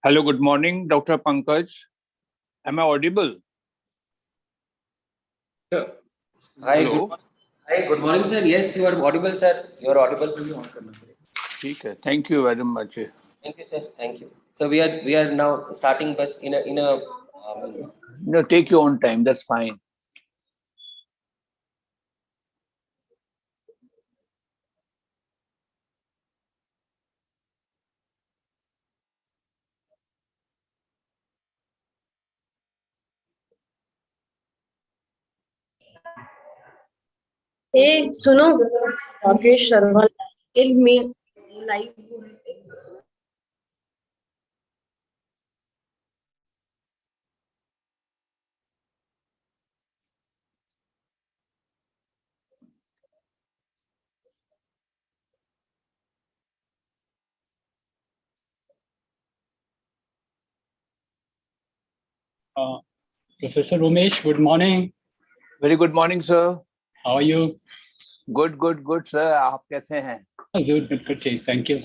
Hello, good morning, Dr. Pankaj. Am I audible? Sir. Hello. Hi, good morning, sir. Yes, you are audible, sir. You are audible. Okay. Thank you very much. Thank you, sir. Thank you. So we are now starting bus in a No, take your own time. That's fine. Hey, सुनो राकेश शर्मा में live Professor Umesh, good morning. Very good morning, sir. How are you? Good, sir. आप कैसे हैं? Good. Thank you.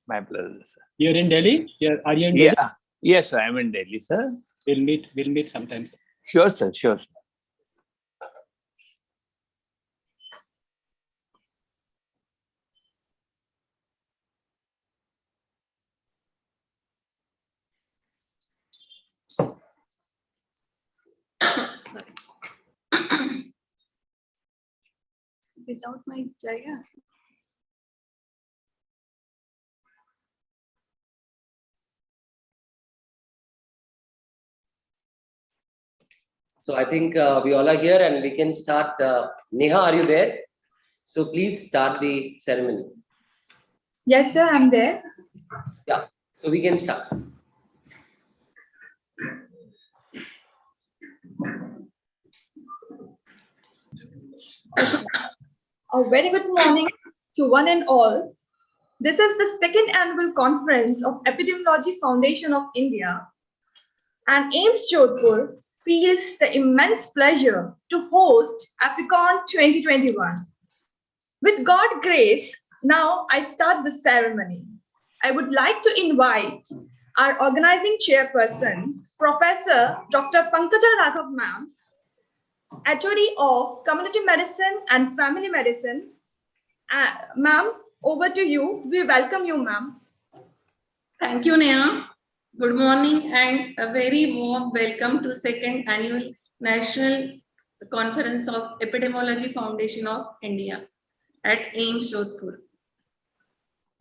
My pleasure, sir. You're in Delhi? Are you in Delhi? Yeah. Yes, I am in Delhi, sir. We'll meet sometime. Sure, sir. Sure. Without my Jaya. So I think we all are here and we can start. Neha, are you there? So please start the ceremony. Yes, sir, I'm there. Yeah. So we can start. A very good morning to one and all. This is the second annual conference of Epidemiology Foundation of India, and AIIMS Jodhpur feels the immense pleasure to host Eficon 2021. With God's grace, now I start the ceremony. I would like to invite our organizing chairperson, Professor Dr. Pankaja Raghav ma'am, HOD of Community Medicine and Family Medicine. Ma'am, over to you. We welcome you, ma'am. Thank you, Neha. Good morning and a very warm welcome to second annual National Conference of Epidemiology Foundation of India at AIIMS Jodhpur.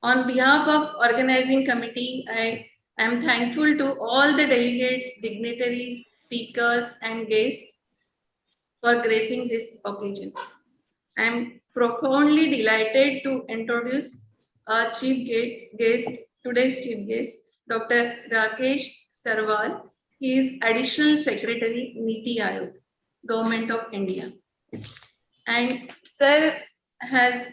On behalf of organizing committee, I am thankful to all the delegates, dignitaries, speakers and guests for gracing this occasion. I am profoundly delighted to introduce our today's chief guest, Dr. Rakesh Sarwal. He is Additional Secretary, Niti Aayog, Government of India. And Sir has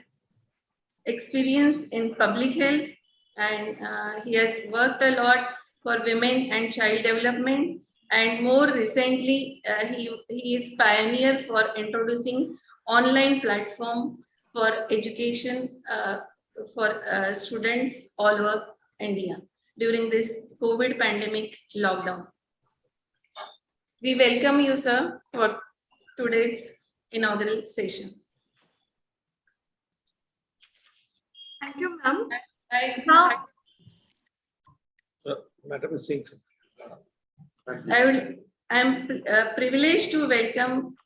experience in public health and he has worked a lot for women and child development. And more recently, he is pioneer for introducing online platform for education for students all over India during this COVID pandemic lockdown. We welcome you, sir, for today's inaugural session. Thank you, ma'am. Madam is saying something. I am privileged to welcome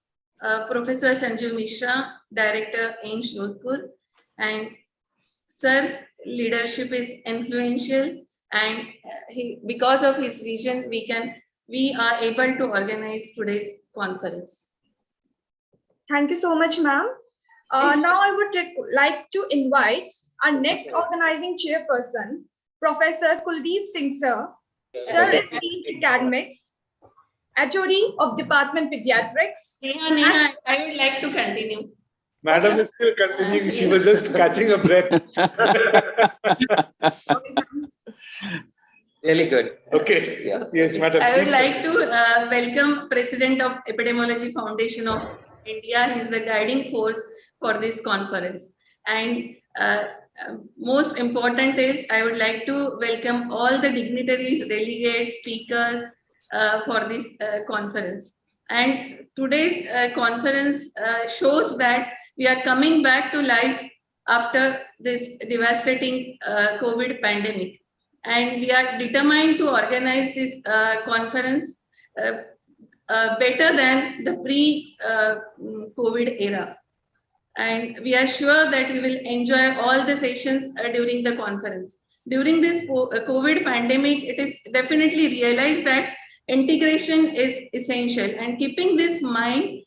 Professor Sanjeev Mishra, Director, AIIMS Jodhpur, and Sir's leadership is influential, and because of his vision, we are able to organize today's conference. Thank you so much, ma'am. Now I would like to invite our next organizing chairperson, Professor Kuldeep Singh sir. Sir is Dean Academics, HOD of Department Pediatrics. Neha, I would like to continue. Madam is still continuing. She was just catching a breath. Really good. Okay. Yeah. Yes, madam. I would like to welcome President of Epidemiology Foundation of India. He is the guiding force for this conference. And most important is I would like to welcome all the dignitaries, delegates, speakers for this conference. And today's conference shows that we are coming back to life after this devastating COVID pandemic. And we are determined to organize this conference better than the pre-COVID era. And we are sure that we will enjoy all the sessions during the conference. During this COVID pandemic, it is definitely realized that integration is essential. And keeping this in mind,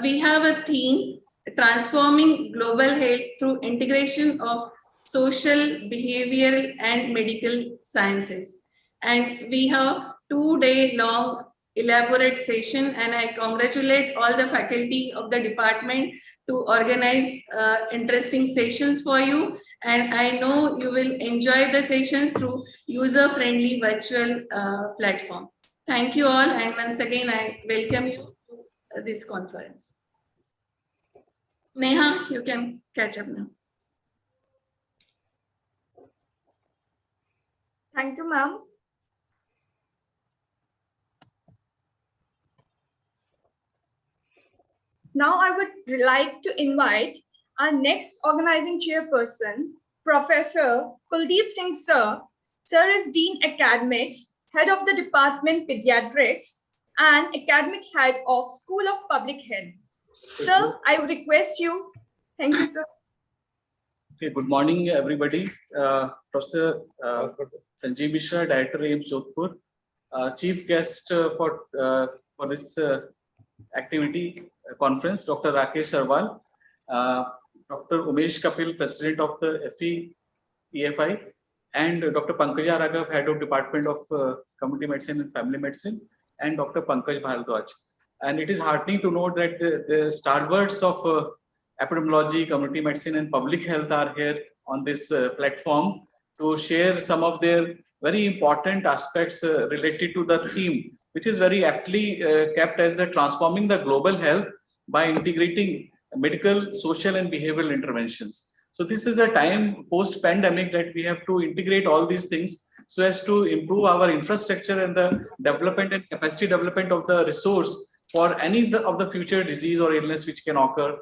we have a theme, transforming global health through integration of social, behavioral, and medical sciences. And we have 2-day long elaborate session, and I congratulate all the faculty of the department to organize interesting sessions for you. And I know you will enjoy the sessions through user-friendly virtual platform. Thank you all. And once again, I welcome you to this conference. Neha, you can catch up now. Thank you, ma'am. Now I would like to invite our next organizing chairperson, Professor Kuldeep Singh Sir. Sir is Dean Academics, Head of the Department Pediatrics, and Academic Head of School of Public Health. Sir, I would request you. Thank you, sir. Okay, good morning, everybody. Professor Sanjeev Mishra, Director AIIMS Jodhpur, Chief Guest for this activity conference, Dr. Rakesh Sarwal, Dr. Umesh Kapil, President of the EFI, and Dr. Pankaja Raghav, Head of Department of Community Medicine and Family Medicine, and Dr. Pankaj Bharadwaj. And it is heartening to note that the stalwarts of epidemiology, community medicine, and public health are here on this platform to share some of their very important aspects related to the theme, which is very aptly kept as the transforming the global health by integrating medical, social, and behavioral interventions. So this is a time post-pandemic that we have to integrate all these things so as to improve our infrastructure and the development and capacity development of the resource for any of the future disease or illness which can occur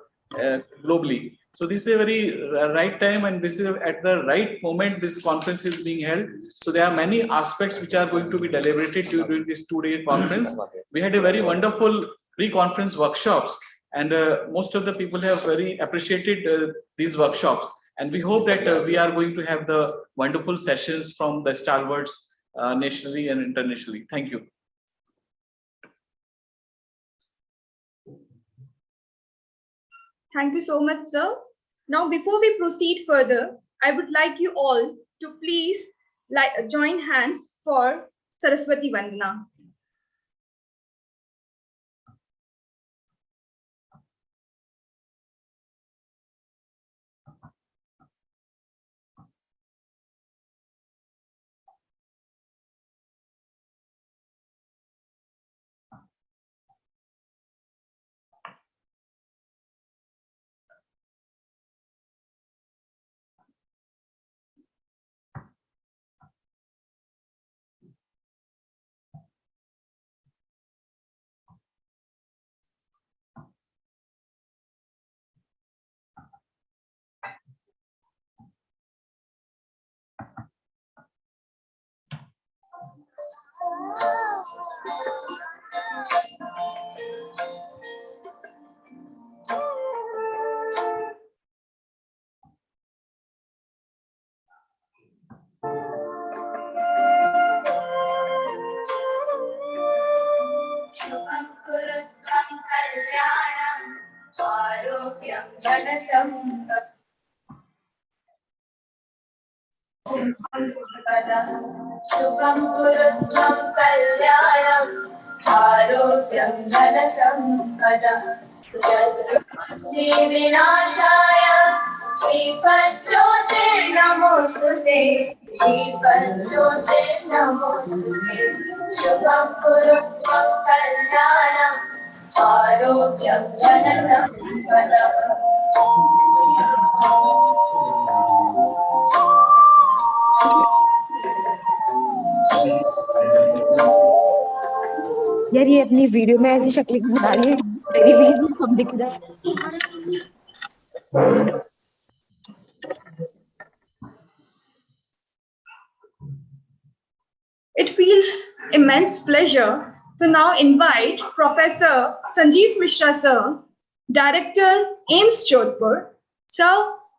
globally. So this is a very right time, and this is at the right moment this conference is being held. So there are many aspects which are going to be deliberated during this 2-day conference. We had a very wonderful pre-conference workshops, and most of the people have very appreciated these workshops. And we hope that we are going to have the wonderful sessions from the stalwarts nationally and internationally. Thank you. Thank you so much, sir. Now, before we proceed further, I would like you all to please join hands for Saraswati Vandana. Shubham Kurutvam Kalyanam Arogyam Dhanasampada Vinashaya Vipajyote Namostute Vipajyote Namostute Shubham Kurutvam Kalyanam Arogyam Dhanasampada ये अपनी video में ऐसी शक्ल बना रही है, television सब दिख रहा है। It feels immense pleasure to now invite Professor Sanjeev Mishra sir, Director AIMS Jodhpur. Sir,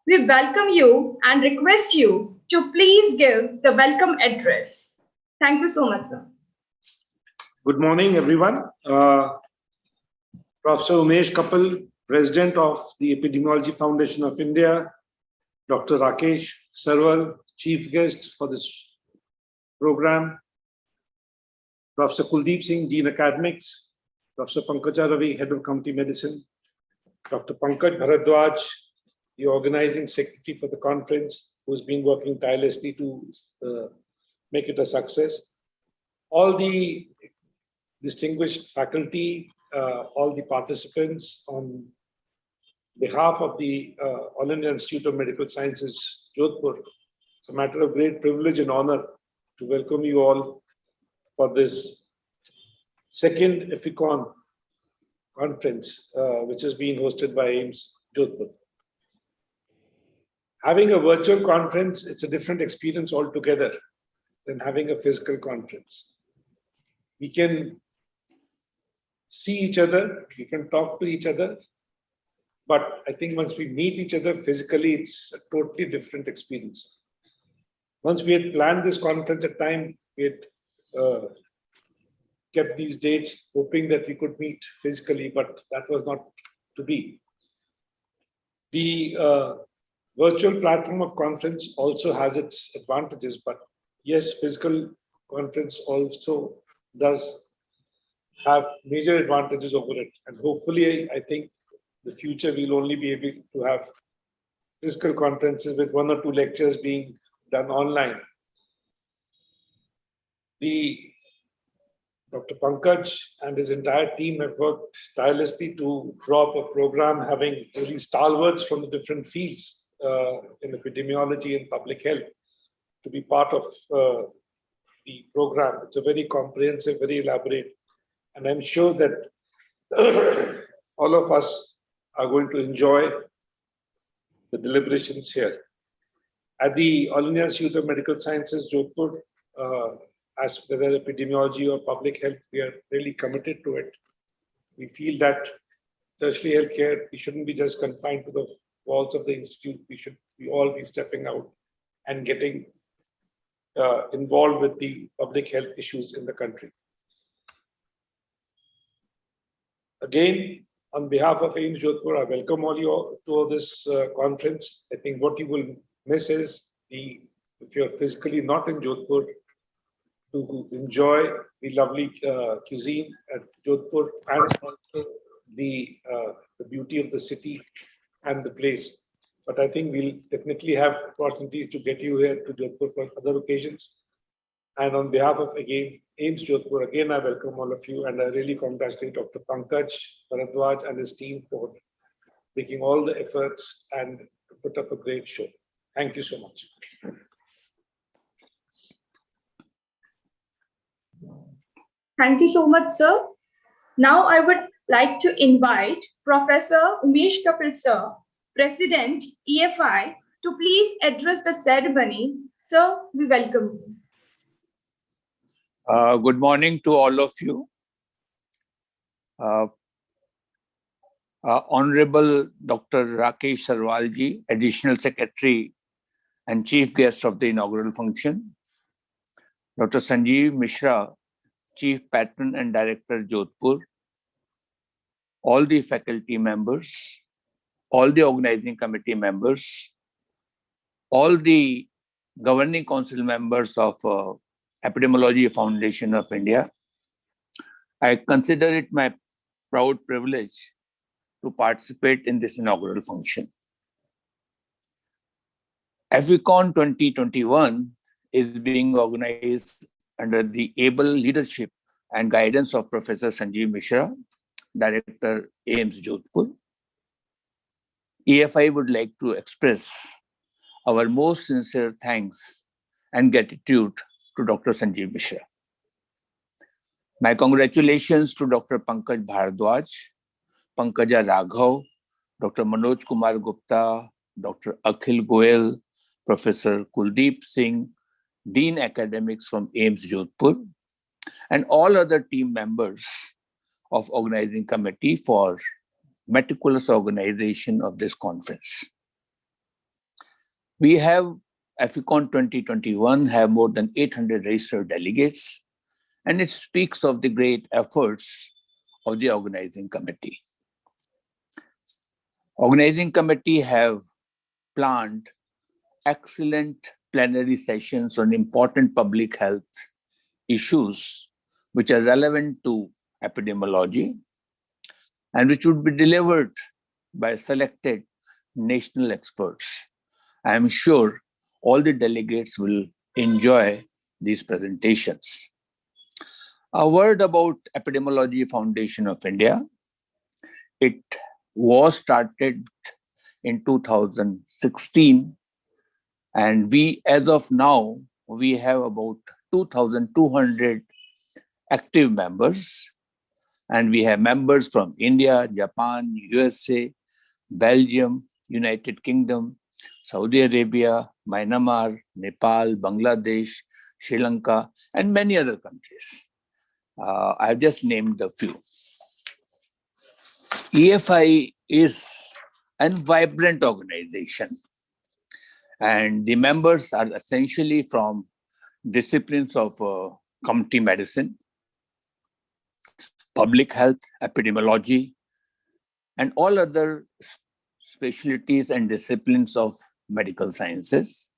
we welcome you and request you to please give the welcome address. Thank you so much, sir. Good morning, everyone. Professor Umesh Kapil, President of the Epidemiology Foundation of India, Dr. Rakesh Sarwal, Chief Guest for this program, Professor Kuldeep Singh, Dean Academics, Professor Pankaja Ravi, Head of Community Medicine, Dr. Pankaj Bharadwaj, the Organizing Secretary for the conference, who's been working tirelessly to make it a success. All the distinguished faculty, all the participants, on behalf of the All India Institute of Medical Sciences, Jodhpur, it's a matter of great privilege and honor to welcome you all for this second Eficon conference, which is being hosted by AIMS Jodhpur. Having a virtual conference, it's a different experience altogether than having a physical conference. We can see each other, we can talk to each other, but I think once we meet each other physically, it's a totally different experience. Once we had planned this conference at time, we had kept these dates, hoping that we could meet physically, but that was not to be. The virtual platform of conference also has its advantages, but yes, physical conference also does have major advantages over it. And hopefully, I think the future we'll only be able to have physical conferences with 1 or 2 lectures being done online. Dr. Pankaj and his entire team have worked tirelessly to draw up a program having really stalwarts from the different fields in epidemiology and public health to be part of the program. It's a very comprehensive, very elaborate, and I'm sure that all of us are going to enjoy the deliberations here. At the All India Institute of Medical Sciences, Jodhpur, as whether epidemiology or public health, we are really committed to it. We feel that tertiary healthcare, we shouldn't be just confined to the walls of the institute. We all be stepping out and getting involved with the public health issues in the country. Again, on behalf of AIMS Jodhpur, I welcome all you to this conference. I think what you will miss is if you're physically not in Jodhpur, to enjoy the lovely cuisine at Jodhpur and also the beauty of the city and the place. But I think we'll definitely have opportunities to get you here to Jodhpur for other occasions. And on behalf of, again, AIMS Jodhpur, again, I welcome all of you, and I really congratulate Dr. Pankaj Bharadwaj and his team for making all the efforts and put up a great show. Thank you so much. Thank you so much, sir. Now I would like to invite Professor Umesh Kapil sir, President EFI, to please address the ceremony. Sir, we welcome you. Good morning to all of you. Honorable Dr. Rakesh Sarwalji, Additional Secretary and Chief Guest of the inaugural function. Dr. Sanjeev Mishra, Chief Patron and Director, Jodhpur. All the faculty members, all the organizing committee members, all the governing council members of Epidemiology Foundation of India. I consider it my proud privilege to participate in this inaugural function. Eficon 2021 is being organized under the able leadership and guidance of Professor Sanjeev Mishra, Director, AIMS Jodhpur. EFI would like to express our most sincere thanks and gratitude to Dr. Sanjeev Mishra. My congratulations to Dr. Pankaj Bhardwaj, Pankaja Raghav, Dr. Manoj Kumar Gupta, Dr. Akhil Goel, Professor Kuldeep Singh, Dean Academics from AIMS Jodhpur, and all other team members of organizing committee for meticulous organization of this conference. We have Eficon 2021 have more than 800 registered delegates, and it speaks of the great efforts of the organizing committee. Organizing committee have planned excellent plenary sessions on important public health issues which are relevant to epidemiology and which would be delivered by selected national experts. I am sure all the delegates will enjoy these presentations. A word about Epidemiology Foundation of India. It was started in 2016, and as of now, we have about 2,200 active members, and we have members from India, Japan, USA, Belgium, United Kingdom, Saudi Arabia, Myanmar, Nepal, Bangladesh, Sri Lanka, and many other countries. I've just named a few. EFI is a vibrant organization, and the members are essentially from disciplines of community medicine, public health, epidemiology, and all other specialties and disciplines of medical sciences.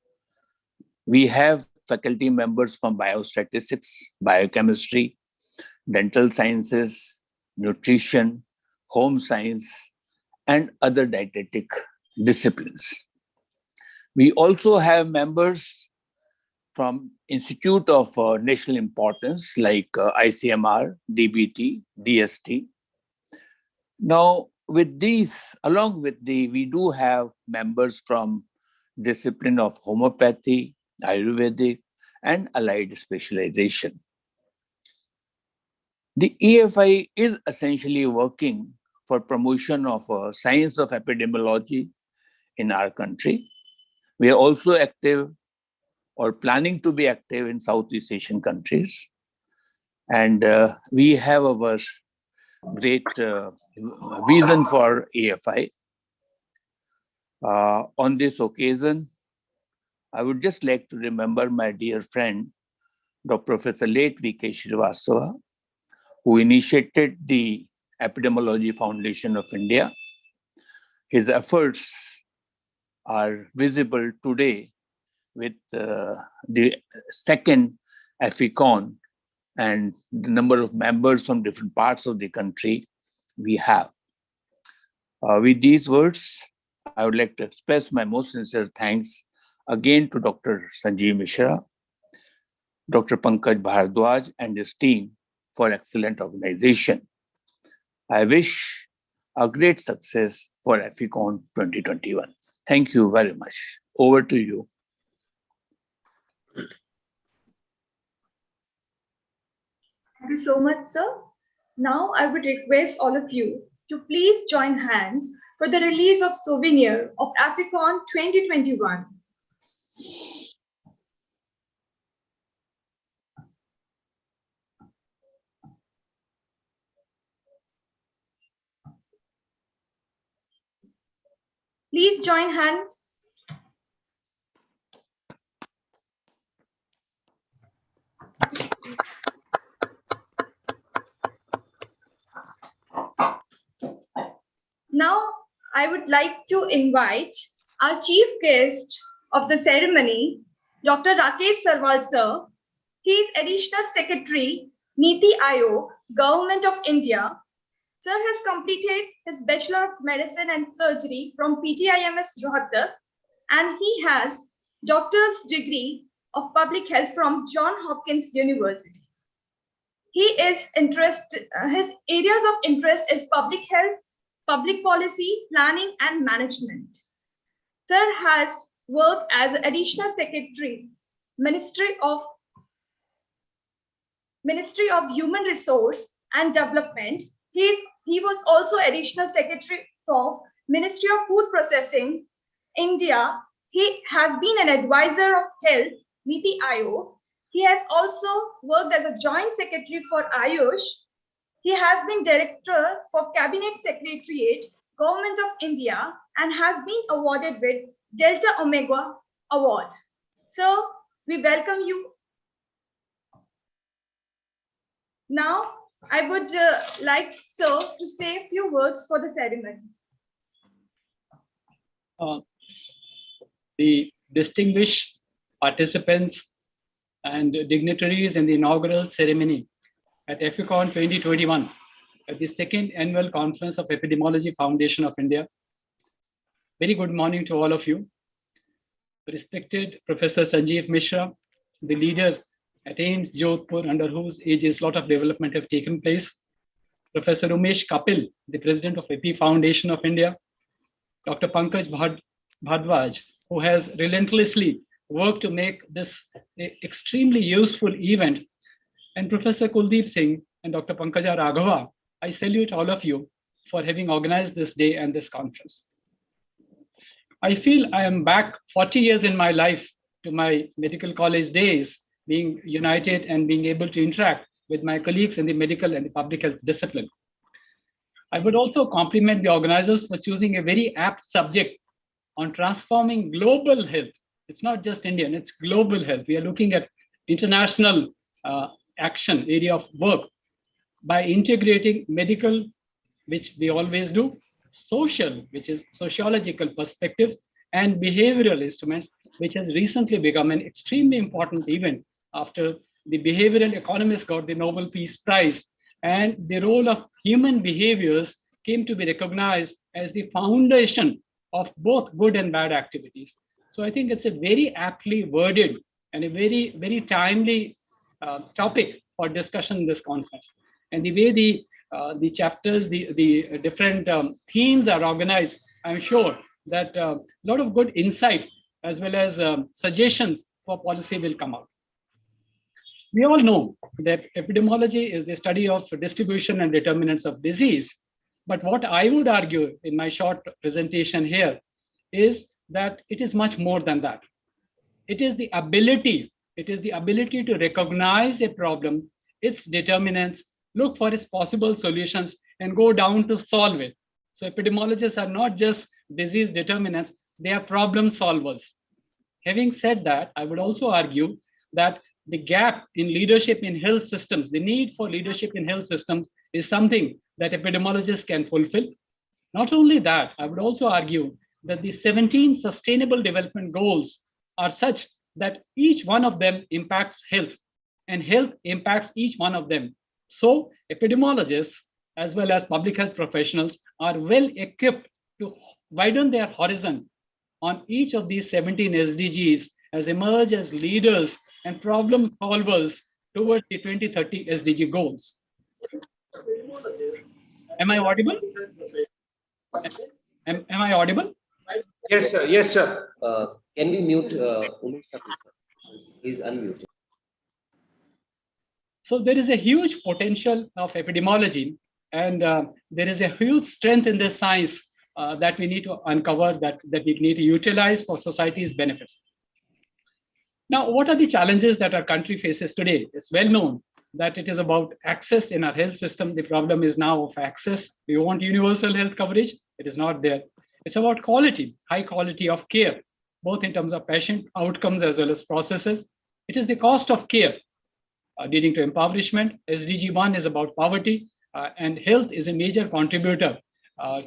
We have faculty members from biostatistics, biochemistry, dental sciences, nutrition, home science, and other dietetic disciplines. We also have members from Institute of National Importance like ICMR, DBT, DST. Now, with these, we do have members from discipline of homeopathy, Ayurvedic, and allied specialization. The EFI is essentially working for promotion of science of epidemiology in our country. We are also active or planning to be active in Southeast Asian countries. And we have our great vision for EFI. On this occasion, I would just like to remember my dear friend, Dr. Professor late V.K. Srivastava, who initiated the Epidemiology Foundation of India. His efforts are visible today with the second Eficon and the number of members from different parts of the country we have. With these words, I would like to express my most sincere thanks again to Dr. Sanjeev Mishra, Dr. Pankaj Bhardwaj and his team for excellent organization. I wish a great success for Eficon 2021. Thank you very much. Over to you. Thank you so much, sir. Now I would request all of you to please join hands for the release of souvenir of Eficon 2021. Please join hands. Now, I would like to invite our chief guest of the ceremony, Dr. Rakesh Sarwal sir. He is Additional Secretary, Niti Aayog, Government of India. Sir has completed his Bachelor of Medicine and Surgery from PGIMS Rohtak, and he has Doctor's degree of Public Health from Johns Hopkins University. His areas of interest is public health, public policy, planning, and management. Sir has worked as Additional Secretary, Ministry of Ministry of Human Resource and Development. He was also Additional Secretary of Ministry of Food Processing, India. He has been an advisor of Health, Niti Aayog. He has also worked as a Joint Secretary for Ayush. He has been Director for Cabinet Secretariat, Government of India, and has been awarded with Delta Omega Award. So, we welcome you. Now, I would like Sir to say a few words for the ceremony. The distinguished participants and dignitaries in the inaugural ceremony at Eficon 2021, at the second annual conference of Epidemiology Foundation of India. Very good morning to all of you. Respected Professor Sanjeev Mishra, the leader at AIIMS Jodhpur, under whose aegis a lot of development have taken place. Professor Umesh Kapil, the president of Epi Foundation of India. Dr. Pankaj Bhardwaj, who has relentlessly worked to make this extremely useful event. And Professor Kuldeep Singh and Dr. Pankaja Raghava, I salute all of you for having organized this day and this conference. I feel I am back 40 years in my life to my medical college days, being united and being able to interact with my colleagues in the medical and the public health discipline. I would also compliment the organizers for choosing a very apt subject on transforming global health. It's not just Indian, it's global health. We are looking at international action area of work by integrating medical, which we always do, social, which is sociological perspectives, and behavioral instruments, which has recently become an extremely important event after the behavioral economists got the Nobel Peace Prize, and the role of human behaviors came to be recognized as the foundation of both good and bad activities. So I think it's a very aptly worded and a very, very timely topic for discussion in this conference. And the way the chapters, the different themes are organized, I'm sure that a lot of good insight as well as suggestions for policy will come out. We all know that epidemiology is the study of distribution and determinants of disease. But what I would argue in my short presentation here is that it is much more than that. It is the ability to recognize a problem, its determinants, look for its possible solutions, and go down to solve it. So epidemiologists are not just disease determinants, they are problem solvers. Having said that, I would also argue that the gap in leadership in health systems, the need for leadership in health systems is something that epidemiologists can fulfill. Not only that, I would also argue that the 17 sustainable development goals are such that each one of them impacts health and health impacts each one of them. So epidemiologists as well as public health professionals are well equipped to widen their horizon on each of these 17 SDGs as emerge as leaders and problem solvers towards the 2030 SDG goals. Am I audible? Am I audible? Yes, sir. Yes, sir. Can we mute Umesh Kapil, sir? Please unmute. So there is a huge potential of epidemiology, and there is a huge strength in this science that we need to uncover, that we need to utilize for society's benefits. Now, what are the challenges that our country faces today? It's well known that it is about access in our health system. The problem is now of access. We want universal health coverage. It is not there. It's about quality, high quality of care, both in terms of patient outcomes as well as processes. It is the cost of care leading to impoverishment. SDG 1 is about poverty, and health is a major contributor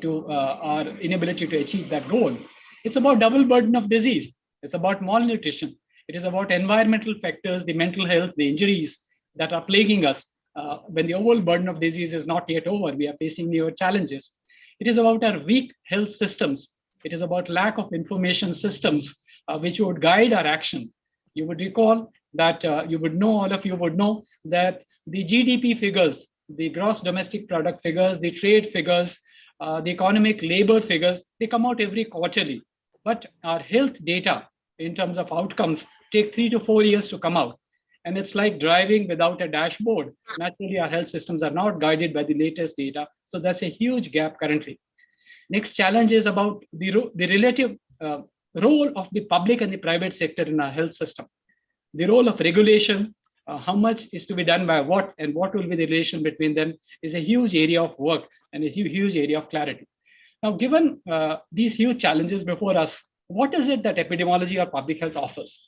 to our inability to achieve that goal. It's about double burden of disease. It's about malnutrition. It is about environmental factors, the mental health, the injuries that are plaguing us. When the overall burden of disease is not yet over, we are facing newer challenges. It is about our weak health systems. It is about lack of information systems which would guide our action. You would recall that all of you would know that the GDP figures, the gross domestic product figures, the trade figures, the economic labor figures, they come out every quarterly. But our health data in terms of outcomes take 3 to 4 years to come out. And it's like driving without a dashboard. Naturally, our health systems are not guided by the latest data. So that's a huge gap currently. Next challenge is about the relative role of the public and the private sector in our health system. The role of regulation, how much is to be done by what, and what will be the relation between them, is a huge area of work and is a huge area of clarity. Now, given these huge challenges before us, what is it that epidemiology or public health offers?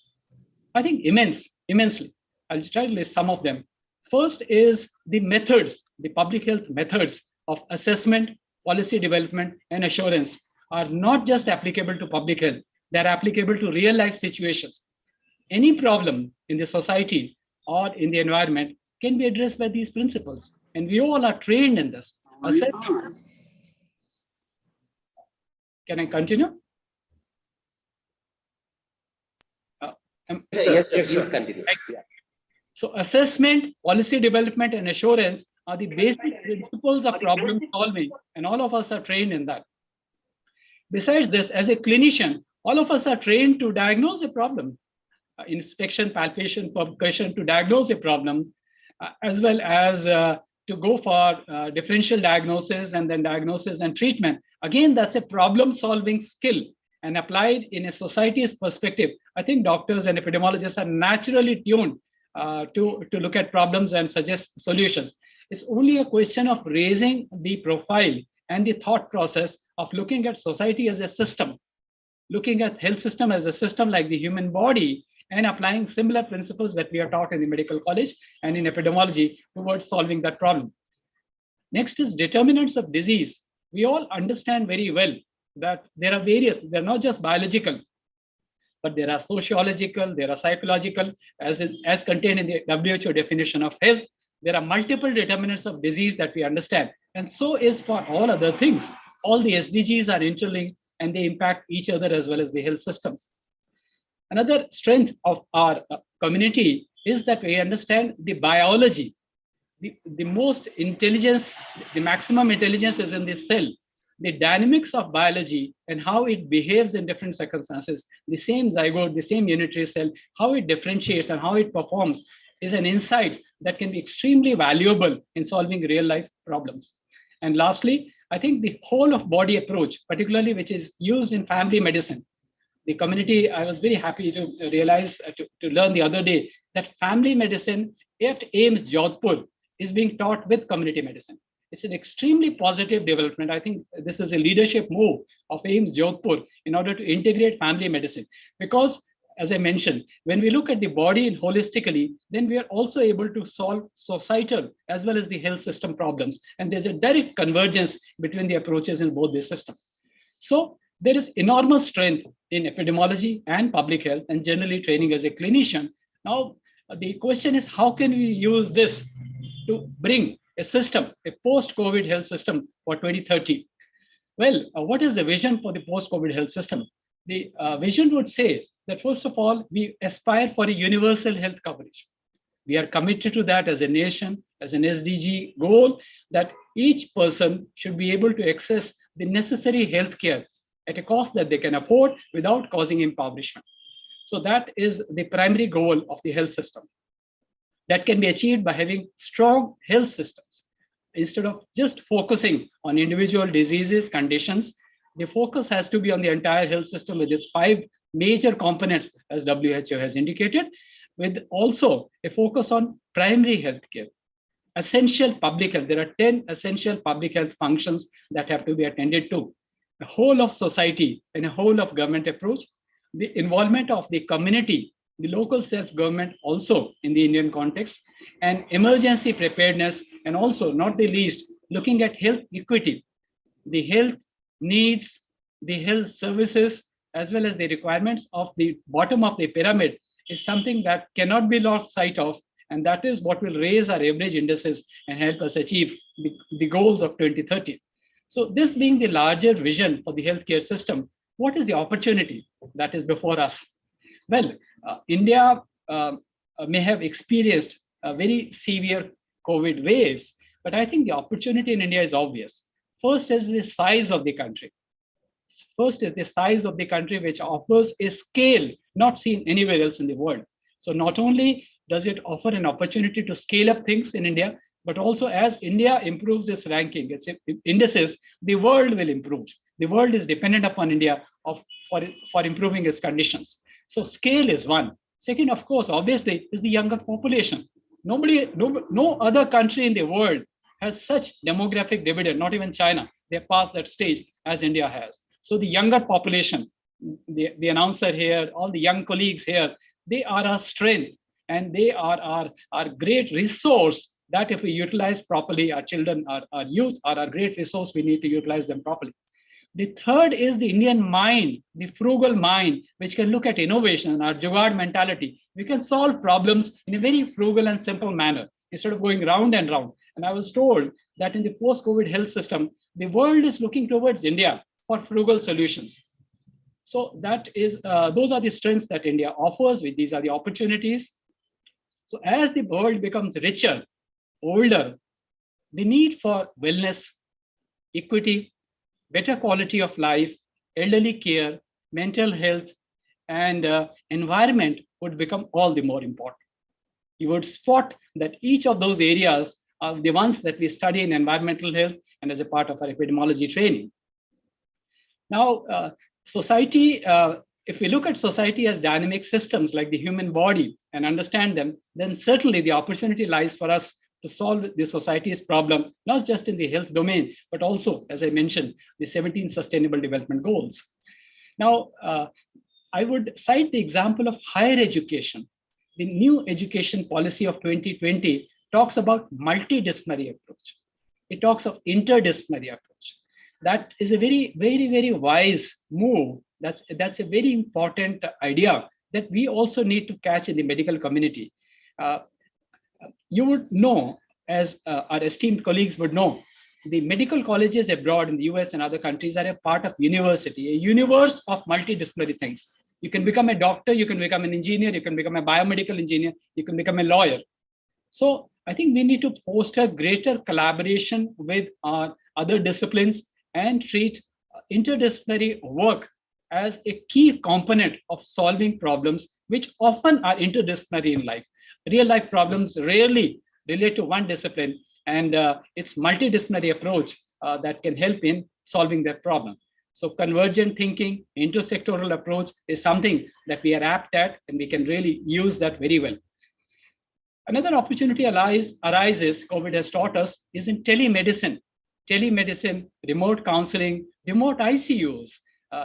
I think immensely. I'll try to list some of them. First is the methods, the public health methods of assessment, policy development, and assurance are not just applicable to public health, they're applicable to real life situations. Any problem in the society or in the environment can be addressed by these principles. And we all are trained in this. Can I continue? Yes, Yes, please sir. continue. Yeah. So assessment, policy development, and assurance are the basic principles of problem solving, and all of us are trained in that. Besides this, as a clinician, all of us are trained to diagnose a problem. Inspection, palpation, percussion to diagnose a problem, as well as to go for differential diagnosis and then diagnosis and treatment. Again, that's a problem-solving skill, and applied in a society's perspective. I think doctors and epidemiologists are naturally tuned to look at problems and suggest solutions. It's only a question of raising the profile and the thought process of looking at society as a system, looking at health system as a system like the human body, and applying similar principles that we are taught in the medical college and in epidemiology towards solving that problem. Next is determinants of disease. We all understand very well that there are various, they're not just biological, but there are sociological, there are psychological, as contained in the WHO definition of health. There are multiple determinants of disease that we understand. And so is for all other things. All the SDGs are interlinked and they impact each other as well as the health systems. Another strength of our community is that we understand the biology. The most intelligence, the maximum intelligence is in the cell. The dynamics of biology and how it behaves in different circumstances, the same zygote, the same unitary cell, how it differentiates and how it performs is an insight that can be extremely valuable in solving real life problems. And lastly, I think the whole of body approach, particularly which is used in family medicine, the community, I was very happy to realize, to learn the other day that family medicine at AIIMS Jodhpur is being taught with community medicine. It's an extremely positive development. I think this is a leadership move of AIIMS Jodhpur in order to integrate family medicine. Because, as I mentioned, when we look at the body holistically, then we are also able to solve societal as well as the health system problems. And there's a direct convergence between the approaches in both these systems. So there is enormous strength in epidemiology and public health and generally training as a clinician. Now, the question is, how can we use this to bring a system, a post-COVID health system for 2030? Well, what is the vision for the post-COVID health system? The vision would say that, first of all, we aspire for a universal health coverage. We are committed to that as a nation, as an SDG goal, that each person should be able to access the necessary healthcare at a cost that they can afford without causing impoverishment. So that is the primary goal of the health system. That can be achieved by having strong health systems. Instead of just focusing on individual diseases, conditions, the focus has to be on the entire health system with its 5 major components, as WHO has indicated, with also a focus on primary healthcare. Essential public health. There are 10 essential public health functions that have to be attended to. The whole of society and a whole of government approach, the involvement of the community, the local self-government also in the Indian context, and emergency preparedness, and also not the least, looking at health equity, the health needs, the health services, as well as the requirements of the bottom of the pyramid is something that cannot be lost sight of. And that is what will raise our average indices and help us achieve the goals of 2030. So this being the larger vision for the healthcare system, what is the opportunity that is before us? Well, India may have experienced very severe COVID waves, but I think the opportunity in India is obvious. First is the size of the country. First is the size of the country, which offers a scale not seen anywhere else in the world. So not only does it offer an opportunity to scale up things in India, but also as India improves its ranking, its indices, the world will improve. The world is dependent upon India for improving its conditions. So scale is one. Second, of course, obviously, is the younger population. No other country in the world has such demographic dividend, not even China. They're past that stage as India has. So the younger population, the announcer here, all the young colleagues here, they are our strength and they are our great resource that if we utilize properly, our children, our youth are our great resource, we need to utilize them properly. The third is the Indian mind, the frugal mind, which can look at innovation, our jugaad mentality. We can solve problems in a very frugal and simple manner instead of going round and round. And I was told that in the post-COVID health system, the world is looking towards India for frugal solutions. So that is, those are the strengths that India offers. These are the opportunities. So as the world becomes richer, older, the need for wellness, equity, better quality of life, elderly care, mental health, and environment would become all the more important. You would spot that each of those areas are the ones that we study in environmental health and as a part of our epidemiology training. Now, society, if we look at society as dynamic systems like the human body and understand them, then certainly the opportunity lies for us to solve the society's problem, not just in the health domain, but also, as I mentioned, the 17 Sustainable Development Goals. Now, I would cite the example of higher education. The new education policy of 2020 talks about multidisciplinary approach. It talks of interdisciplinary approach. That is a very, very, very wise move. That's a very important idea that we also need to catch in the medical community. You would know, as our esteemed colleagues would know, the medical colleges abroad in the US and other countries are a part of university, a universe of multidisciplinary things. You can become a doctor, you can become an engineer, you can become a biomedical engineer, you can become a lawyer. So I think we need to foster greater collaboration with our other disciplines and treat interdisciplinary work as a key component of solving problems, which often are interdisciplinary in life. Real life problems rarely relate to one discipline, and it's multidisciplinary approach that can help in solving that problem. So convergent thinking, intersectoral approach is something that we are apt at, and we can really use that very well. Another opportunity arises, COVID has taught us, is in telemedicine. Telemedicine, remote counseling, remote ICUs,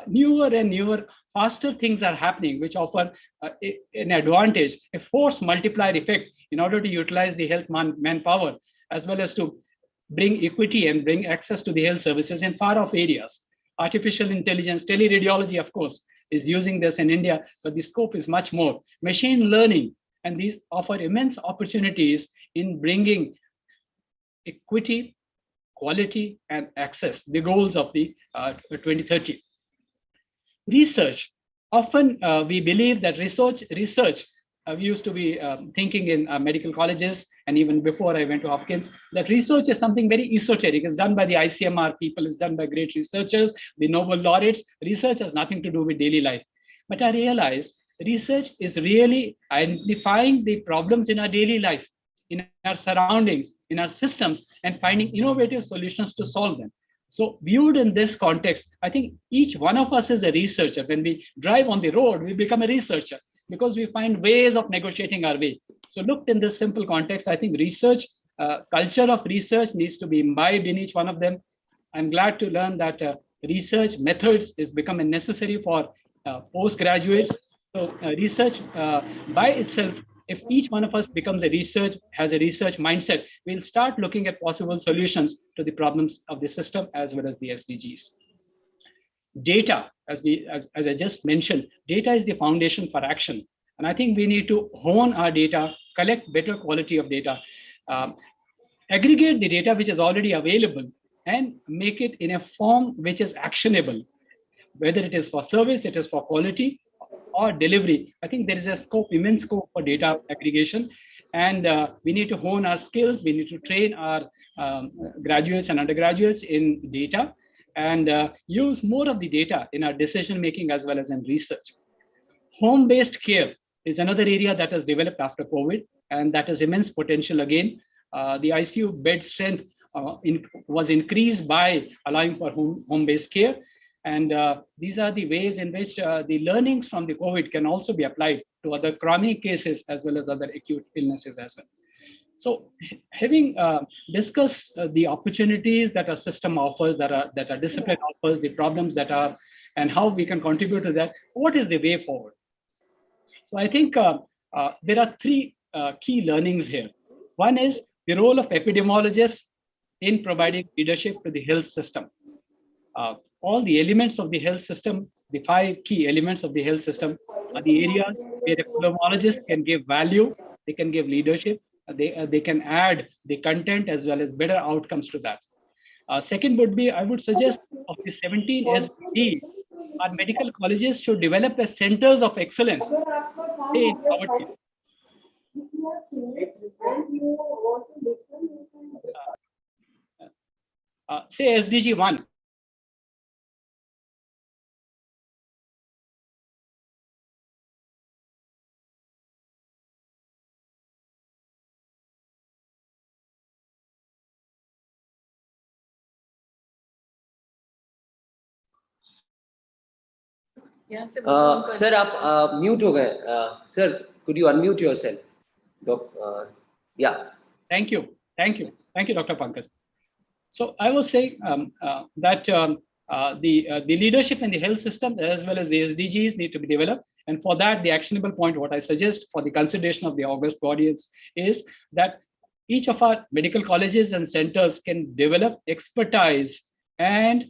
newer and newer, faster things are happening, which offer an advantage, a force multiplier effect in order to utilize the health manpower, as well as to bring equity and bring access to the health services in far off areas. Artificial intelligence, teleradiology, of course, is using this in India, but the scope is much more. Machine learning, and these offer immense opportunities in bringing equity, quality, and access, the goals of the 2030. Research, often we believe that research, we used to be thinking in medical colleges, and even before I went to Hopkins, that research is something very esoteric. It's done by the ICMR people, it's done by great researchers, the Nobel laureates. Research has nothing to do with daily life. But I realize research is really identifying the problems in our daily life, in our surroundings, in our systems, and finding innovative solutions to solve them. So viewed in this context, I think each one of us is a researcher. When we drive on the road, we become a researcher because we find ways of negotiating our way. So looked in this simple context, I think research, culture of research needs to be imbibed in each one of them. I'm glad to learn that research methods is becoming necessary for postgraduates. So research by itself, if each one of us becomes has a research mindset, we'll start looking at possible solutions to the problems of the system as well as the SDGs. Data, as I just mentioned, data is the foundation for action. And I think we need to hone our data, collect better quality of data, aggregate the data which is already available and make it in a form which is actionable, whether it is for service, it is for quality or delivery. I think there is a scope, immense scope for data aggregation, and we need to hone our skills. We need to train our graduates and undergraduates in data and use more of the data in our decision making as well as in research. Home-based care. is another area that has developed after COVID, and that has immense potential again. The ICU bed strength was increased by allowing for home-based care. And these are the ways in which the learnings from the COVID can also be applied to other chronic cases as well as other acute illnesses as well. So having discussed the opportunities that our system offers, that our discipline offers, the problems that are, and how we can contribute to that, what is the way forward? So I think there are three key learnings here. One is the role of epidemiologists in providing leadership to the health system. All the elements of the health system, the 5 key elements of the health system, are the areas where epidemiologists can give value, they can give leadership, they can add the content as well as better outcomes to that. Second would be, I would suggest of the 17 SDGs, our medical colleges should develop as centers of excellence. Say in poverty. Say SDG 1. Sir आप mute हो गए sir could you unmute yourself yeah Thank you Dr. Pankaj. So I will say that the leadership in the health system as well as the SDGs need to be developed, and for that the actionable point what I suggest for the consideration of the august audience is that each of our medical colleges and centers can develop expertise and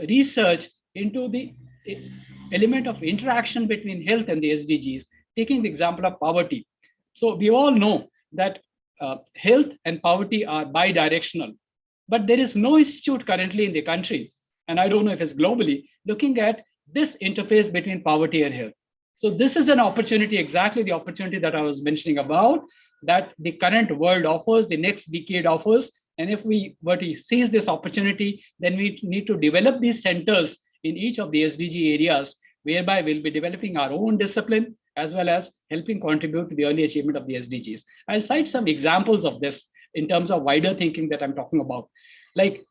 research into the element of interaction between health and the SDGs, taking the example of poverty. So we all know that health and poverty are bi-directional, but there is no institute currently in the country, and I don't know if it's globally, looking at this interface between poverty and health. So this is an opportunity, exactly the opportunity that I was mentioning about, that the current world offers, the next decade offers. And if we were to seize this opportunity, then we need to develop these centers in each of the SDG areas, whereby we'll be developing our own discipline as well as helping contribute to the early achievement of the SDGs. I'll cite some examples of this in terms of wider thinking that I'm talking about. Like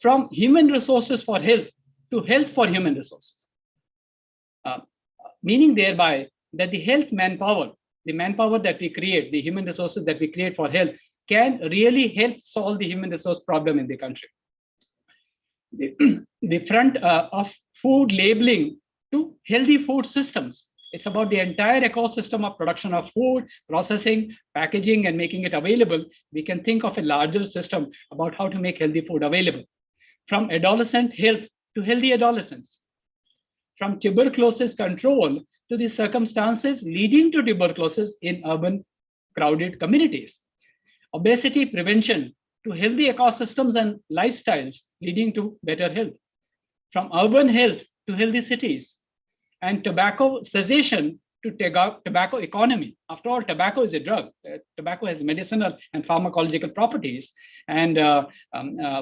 from human resources for health to health for human resources. Meaning thereby that the health manpower, the manpower that we create, the human resources that we create for health can really help solve the human resource problem in the country. The front of food labeling to healthy food systems. It's about the entire ecosystem of production of food, processing, packaging, and making it available. We can think of a larger system about how to make healthy food available. From adolescent health to healthy adolescents. From tuberculosis control to the circumstances leading to tuberculosis in urban crowded communities. Obesity prevention to healthy ecosystems and lifestyles leading to better health. From urban health to healthy cities. And tobacco cessation to tobacco economy. After all, tobacco is a drug. Tobacco has medicinal and pharmacological properties. And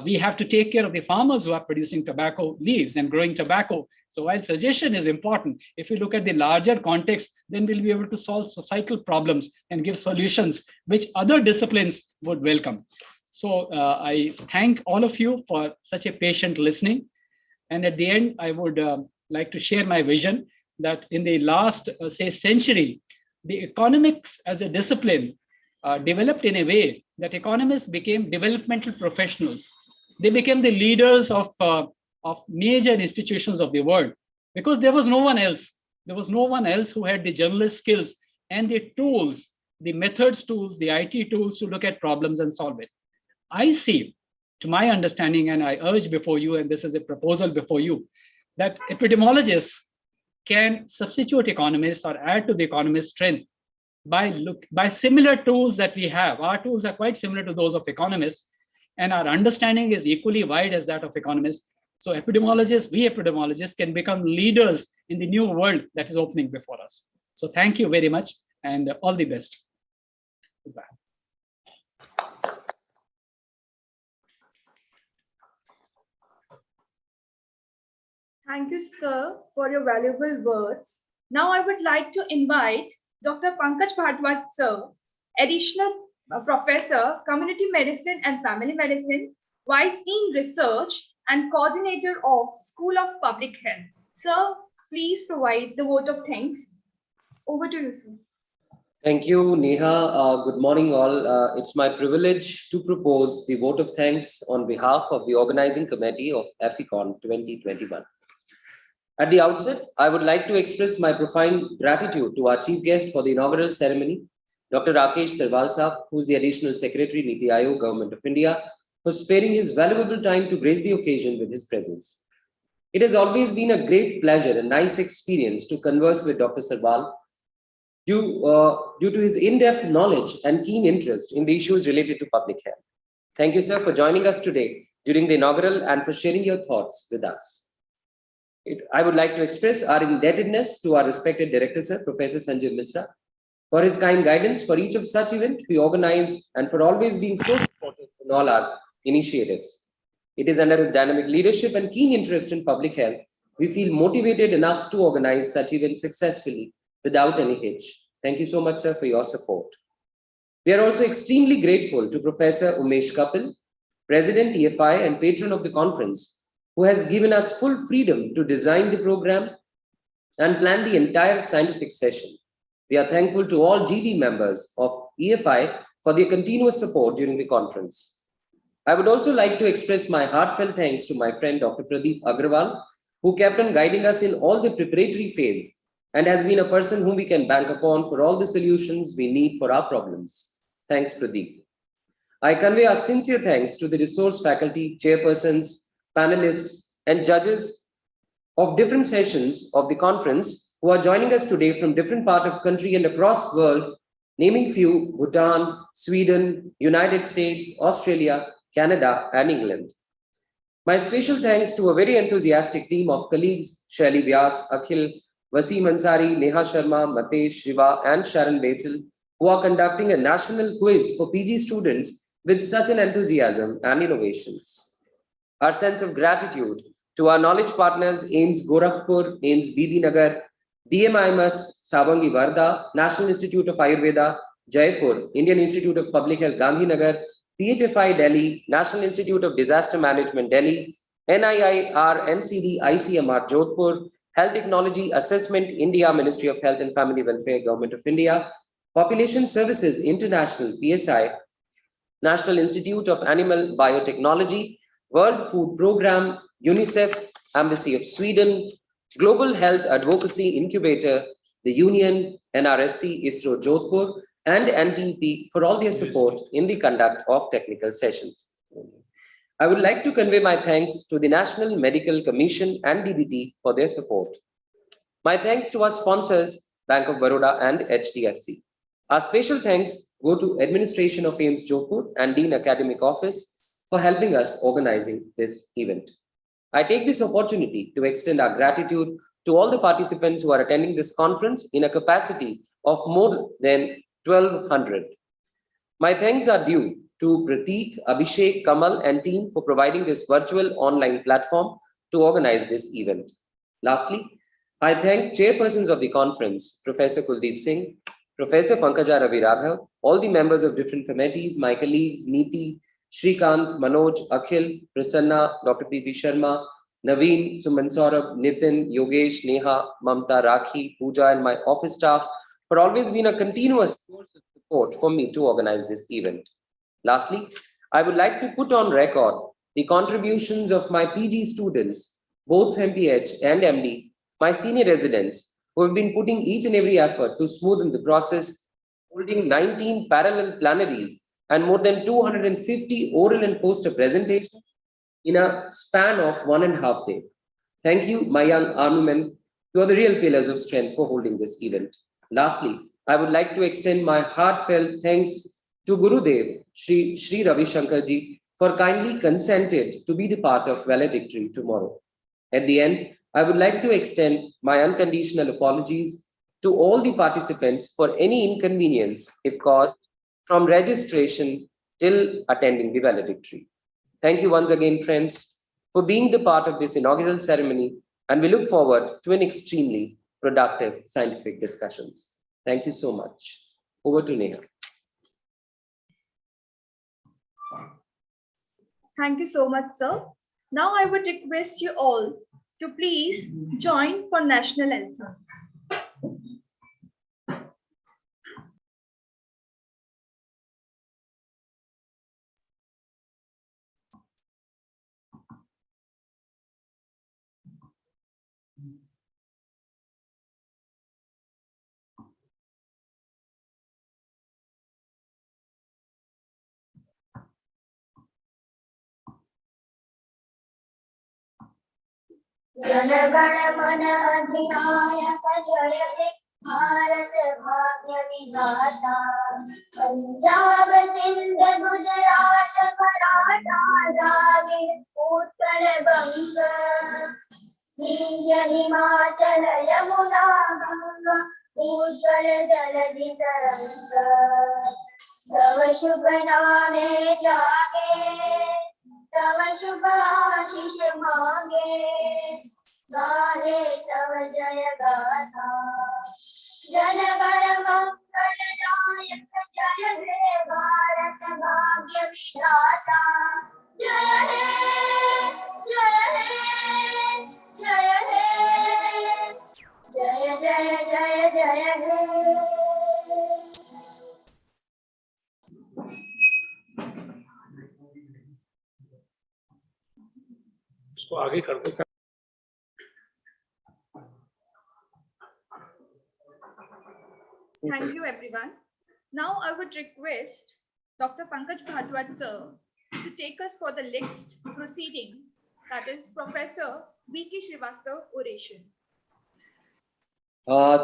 we have to take care of the farmers who are producing tobacco leaves and growing tobacco. So while suggestion is important, if we look at the larger context, then we'll be able to solve societal problems and give solutions which other disciplines would welcome. So I thank all of you for such a patient listening. And at the end, I would like to share my vision that in the last, say, century, the economics as a discipline developed in a way that economists became developmental professionals. They became the leaders of major institutions of the world because there was no one else. There was no one else who had the journalist skills and the tools, the methods tools, the IT tools to look at problems and solve it. I see, to my understanding, and I urge before you, and this is a proposal before you, that epidemiologists can substitute economists or add to the economist's strength by similar tools that we have. Our tools are quite similar to those of economists, and our understanding is equally wide as that of economists. So epidemiologists, we epidemiologists can become leaders in the new world that is opening before us. So thank you very much and all the best. Goodbye. Thank you, sir, for your valuable words. Now I would like to invite Dr. Pankaj Bhardwaj sir, additional professor, community medicine and family medicine, vice dean research and coordinator of School of Public Health. Sir, please provide the vote of thanks. Over to you, sir. Thank you, Neha. Good morning, all. It's my privilege to propose the vote of thanks on behalf of the organizing committee of Eficon 2021. At the outset, I would like to express my profound gratitude to our chief guest for the inaugural ceremony, Dr. Rakesh Sarwal Saab, who is the Additional Secretary, Niti Aayog, Government of India, for sparing his valuable time to grace the occasion with his presence. It has always been a great pleasure and nice experience to converse with Dr. Sarwal due to his in-depth knowledge and keen interest in the issues related to public health. Thank you, sir, for joining us today during the inaugural and for sharing your thoughts with us. I would like to express our indebtedness to our respected director, sir, Professor Sanjeev Misra, for his kind guidance for each of such events we organize and for always being so supportive in all our initiatives. It is under his dynamic leadership and keen interest in public health, we feel motivated enough to organize such events successfully without any hitch. Thank you so much, sir, for your support. We are also extremely grateful to Professor Umesh Kapil, President EFI and patron of the conference, who has given us full freedom to design the program and plan the entire scientific session. We are thankful to all GD members of EFI for their continuous support during the conference. I would also like to express my heartfelt thanks to my friend Dr. Pradeep Agrawal, who kept on guiding us in all the preparatory phase and has been a person whom we can bank upon for all the solutions we need for our problems. Thanks, Pradeep. I convey our sincere thanks to the resource faculty, chairpersons, panelists, and judges of different sessions of the conference who are joining us today from different parts of the country and across the world, naming few: Bhutan, Sweden, United States, Australia, Canada, and England. My special thanks to a very enthusiastic team of colleagues, Shaili Vyas, Akhil, Wasim Ansari, Neha Sharma, Matesh, Shiva, and Sharon Basil, who are conducting a national quiz for PG students with such an enthusiasm and innovations. Our sense of gratitude to our knowledge partners, AIMS Gorakhpur, AIMS Bidi Nagar, DMIMS Savangi Varda, National Institute of Ayurveda, Jaipur, Indian Institute of Public Health, Gandhinagar, PHFI Delhi, National Institute of Disaster Management, Delhi, NIIR, NCD, ICMR, Jodhpur, Health Technology Assessment, India, Ministry of Health and Family Welfare, Government of India, Population Services International, PSI, National Institute of Animal Biotechnology, World Food Programme, UNICEF, Embassy of Sweden, Global Health Advocacy Incubator, the Union, NRSC, ISRO Jodhpur, and NTP for all their support in the conduct of technical sessions. I would like to convey my thanks to the National Medical Commission and DBT for their support. My thanks to our sponsors, Bank of Baroda and HDFC. Our special thanks go to Administration of AIMS Jodhpur and Dean Academic Office for helping us organizing this event. I take this opportunity to extend our gratitude to all the participants who are attending this conference in a capacity of more than 1,200. My thanks are due to Prateek, Abhishek, Kamal, and team for providing this virtual online platform to organize this event. Lastly, I thank chairpersons of the conference, Professor Kuldeep Singh, Professor Pankaja Ravi Raghav, all the members of different committees, my colleagues, Niti, Shrikant, Manoj, Akhil, Prasanna, Dr. P.P. Sharma, Naveen, Suman Saurabh, Nitin, Yogesh, Neha, Mamta, Rakhi, Pooja, and my office staff for always being a continuous source of support for me to organize this event. Lastly, I would like to put on record the contributions of my PG students, both MPH and MD, my senior residents, who have been putting each and every effort to smoothen the process, holding 19 parallel plenaries and more than 250 oral and poster presentations in a span of 1.5 days. Thank you, my young army men. You are the real pillars of strength for holding this event. Lastly, I would like to extend my heartfelt thanks to Gurudev, Shri Ravi Shankar ji, for kindly consented to be the part of valedictory tomorrow. At the end, I would like to extend my unconditional apologies to all the participants for any inconvenience if caused from registration till attending the valedictory. Thank you once again, friends, for being the part of this inaugural ceremony, and we look forward to an extremely productive scientific discussions. Thank you so much. Over to Neha. Thank you so much, sir. Now I would request you all to please join for national anthem. जनगण मन अधिनायक जय हे भारत भाग्य विधाता पंजाब सिंध गुजरात मराठा द्राविड़ उत्कल बंग विंध्य हिमाचल यमुना गंगा उत्कल जलधि तरंग तव शुभ नामे जागे तव शुभ आशीष मांगे गाहे तव जय गाथा जन गण मंगल नायक जय हे भारत भाग्य विधाता जय हे जय हे जय हे जय जय जय जय हे इसको आगे कर दो। Thank you, everyone. Now I would request Dr. Pankaj Bhardwaj, sir, to take us for the next proceeding, that is Professor V.K. Srivastava oration.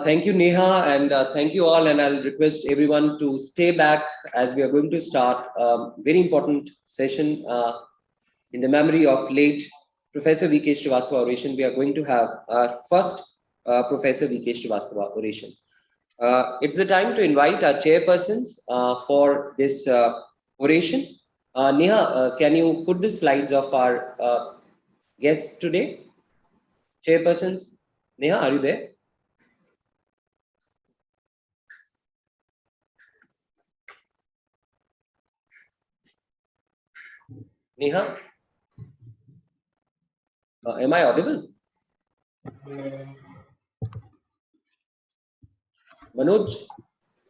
Thank you, Neha, and thank you all. And I'll request everyone to stay back as we are going to start a very important session in the memory of late Professor V.K. Srivastava oration. We are going to have our first Professor V.K. Srivastava oration. It's the time to invite our chairpersons for this oration. Neha, can you put the slides of our guests today? Chairpersons, Neha, are you there? Neha? Am I audible? Manoj?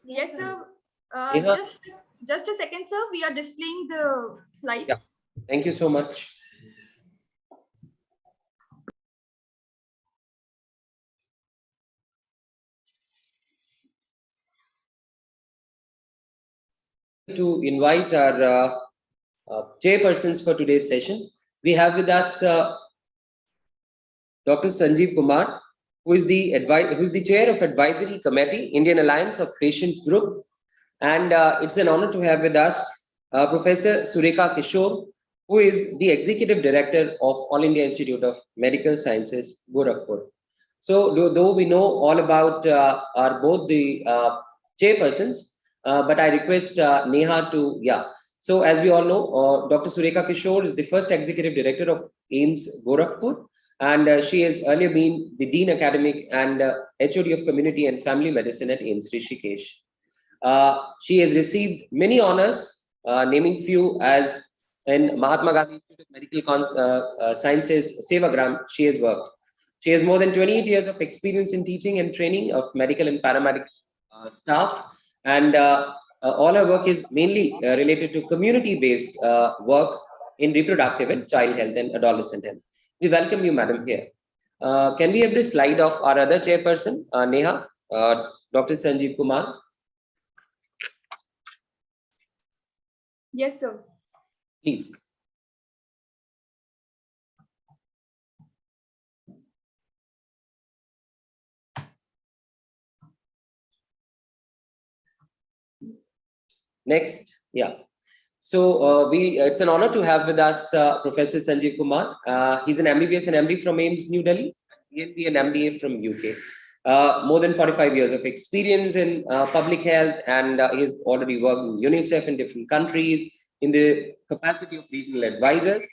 Yes, sir. Neha? Just a second, sir. We are displaying the slides. Yeah. Thank you so much. To invite our chairpersons for today's session, we have with us Dr. Sanjeev Kumar, who is the chair of Advisory Committee, Indian Alliance of Patients Group, and it's an honor to have with us Professor Sureka Kishore, who is the Executive Director of All India Institute of Medical Sciences, Gorakhpur. So, though we know all about both the chairpersons, but I request Neha to, So, as we all know, Dr. Sureka Kishore is the first Executive Director of AIIMS Gorakhpur, and she has earlier been the Dean Academic and HOD of Community and Family Medicine at AIIMS Rishikesh. She has received many honors, naming few as in Mahatma Gandhi Institute of Medical Sciences, Sevagram, she has worked. She has more than 28 years of experience in teaching and training of medical and paramedic staff, and all her work is mainly related to community-based work in reproductive and child health and adolescent health. We welcome you, madam, here. Can we have this slide of our other chairperson, Neha, Dr. Sanjeev Kumar? Yes, sir. Please. Next, So it's an honor to have with us Professor Sanjeev Kumar. He's an MBBS and MD from AIIMS New Delhi, PhD and MBA from UK. More than 45 years of experience in public health, and he's already worked in UNICEF in different countries in the capacity of regional advisors.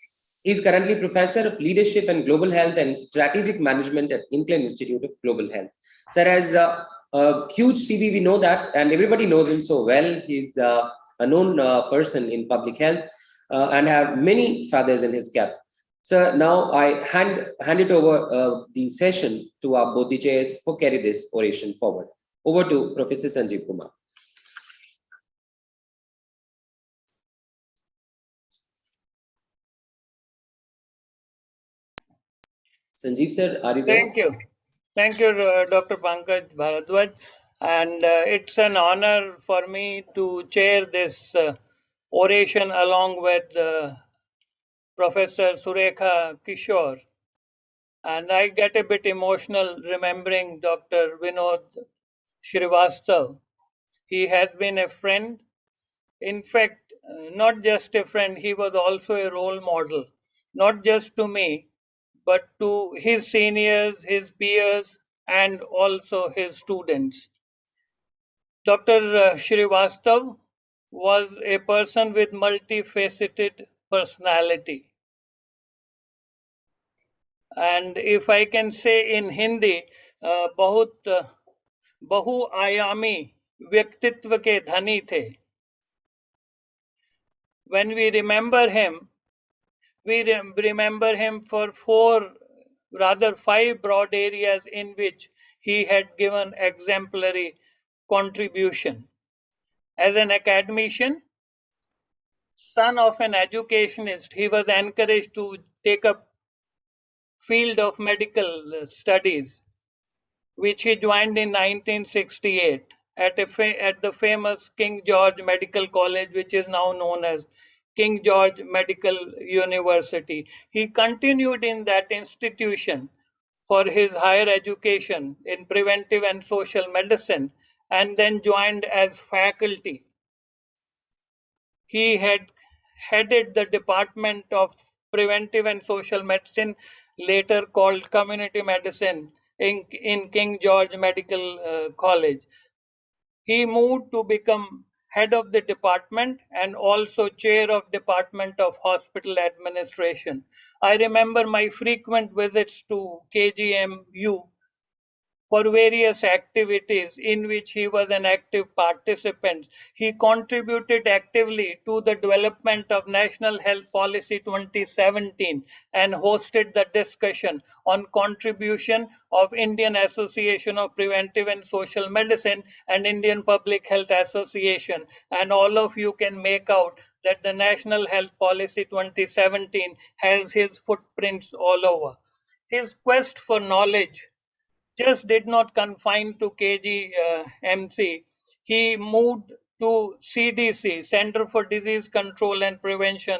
He is currently Professor of Leadership and Global Health and Strategic Management at Incline Institute of Global Health. Sir has a huge CV, we know that, and everybody knows him so well. He's a known person in public health and have many feathers in his cap. Sir, now I hand it over the session to our both the chairs for carry this oration forward. Over to Professor Sanjeev Kumar. Sanjeev sir, are you there? Thank you. Thank you, Dr. Pankaj Bharadwaj. And it's an honor for me to chair this oration along with Professor Surekha Kishore. And I get a bit emotional remembering Dr. Vinod Srivastav. He has been a friend. In fact, not just a friend, he was also a role model, not just to me, but to his seniors, his peers, and also his students. Dr. Srivastav was a person with multifaceted personality. And if I can say in Hindi, बहुत बहुआयामी व्यक्तित्व के धनी थे. When we remember him, we remember him for five broad areas in which he had given exemplary contribution. As an academician, son of an educationist, he was encouraged to take up field of medical studies, which he joined in 1968 at the famous King George Medical College, which is now known as King George Medical University. He continued in that institution for his higher education in preventive and social medicine and then joined as faculty. He had headed the Department of Preventive and Social Medicine, later called Community Medicine, in King George Medical College. He moved to become head of the department and also chair of Department of Hospital Administration. I remember my frequent visits to KGMU for various activities in which he was an active participant. He contributed actively to the development of National Health Policy 2017 and hosted the discussion on contribution of Indian Association of Preventive and Social Medicine and Indian Public Health Association. And all of you can make out that the National Health Policy 2017 has his footprints all over. His quest for knowledge just did not confine to KGMC. He moved to CDC, Center for Disease Control and Prevention,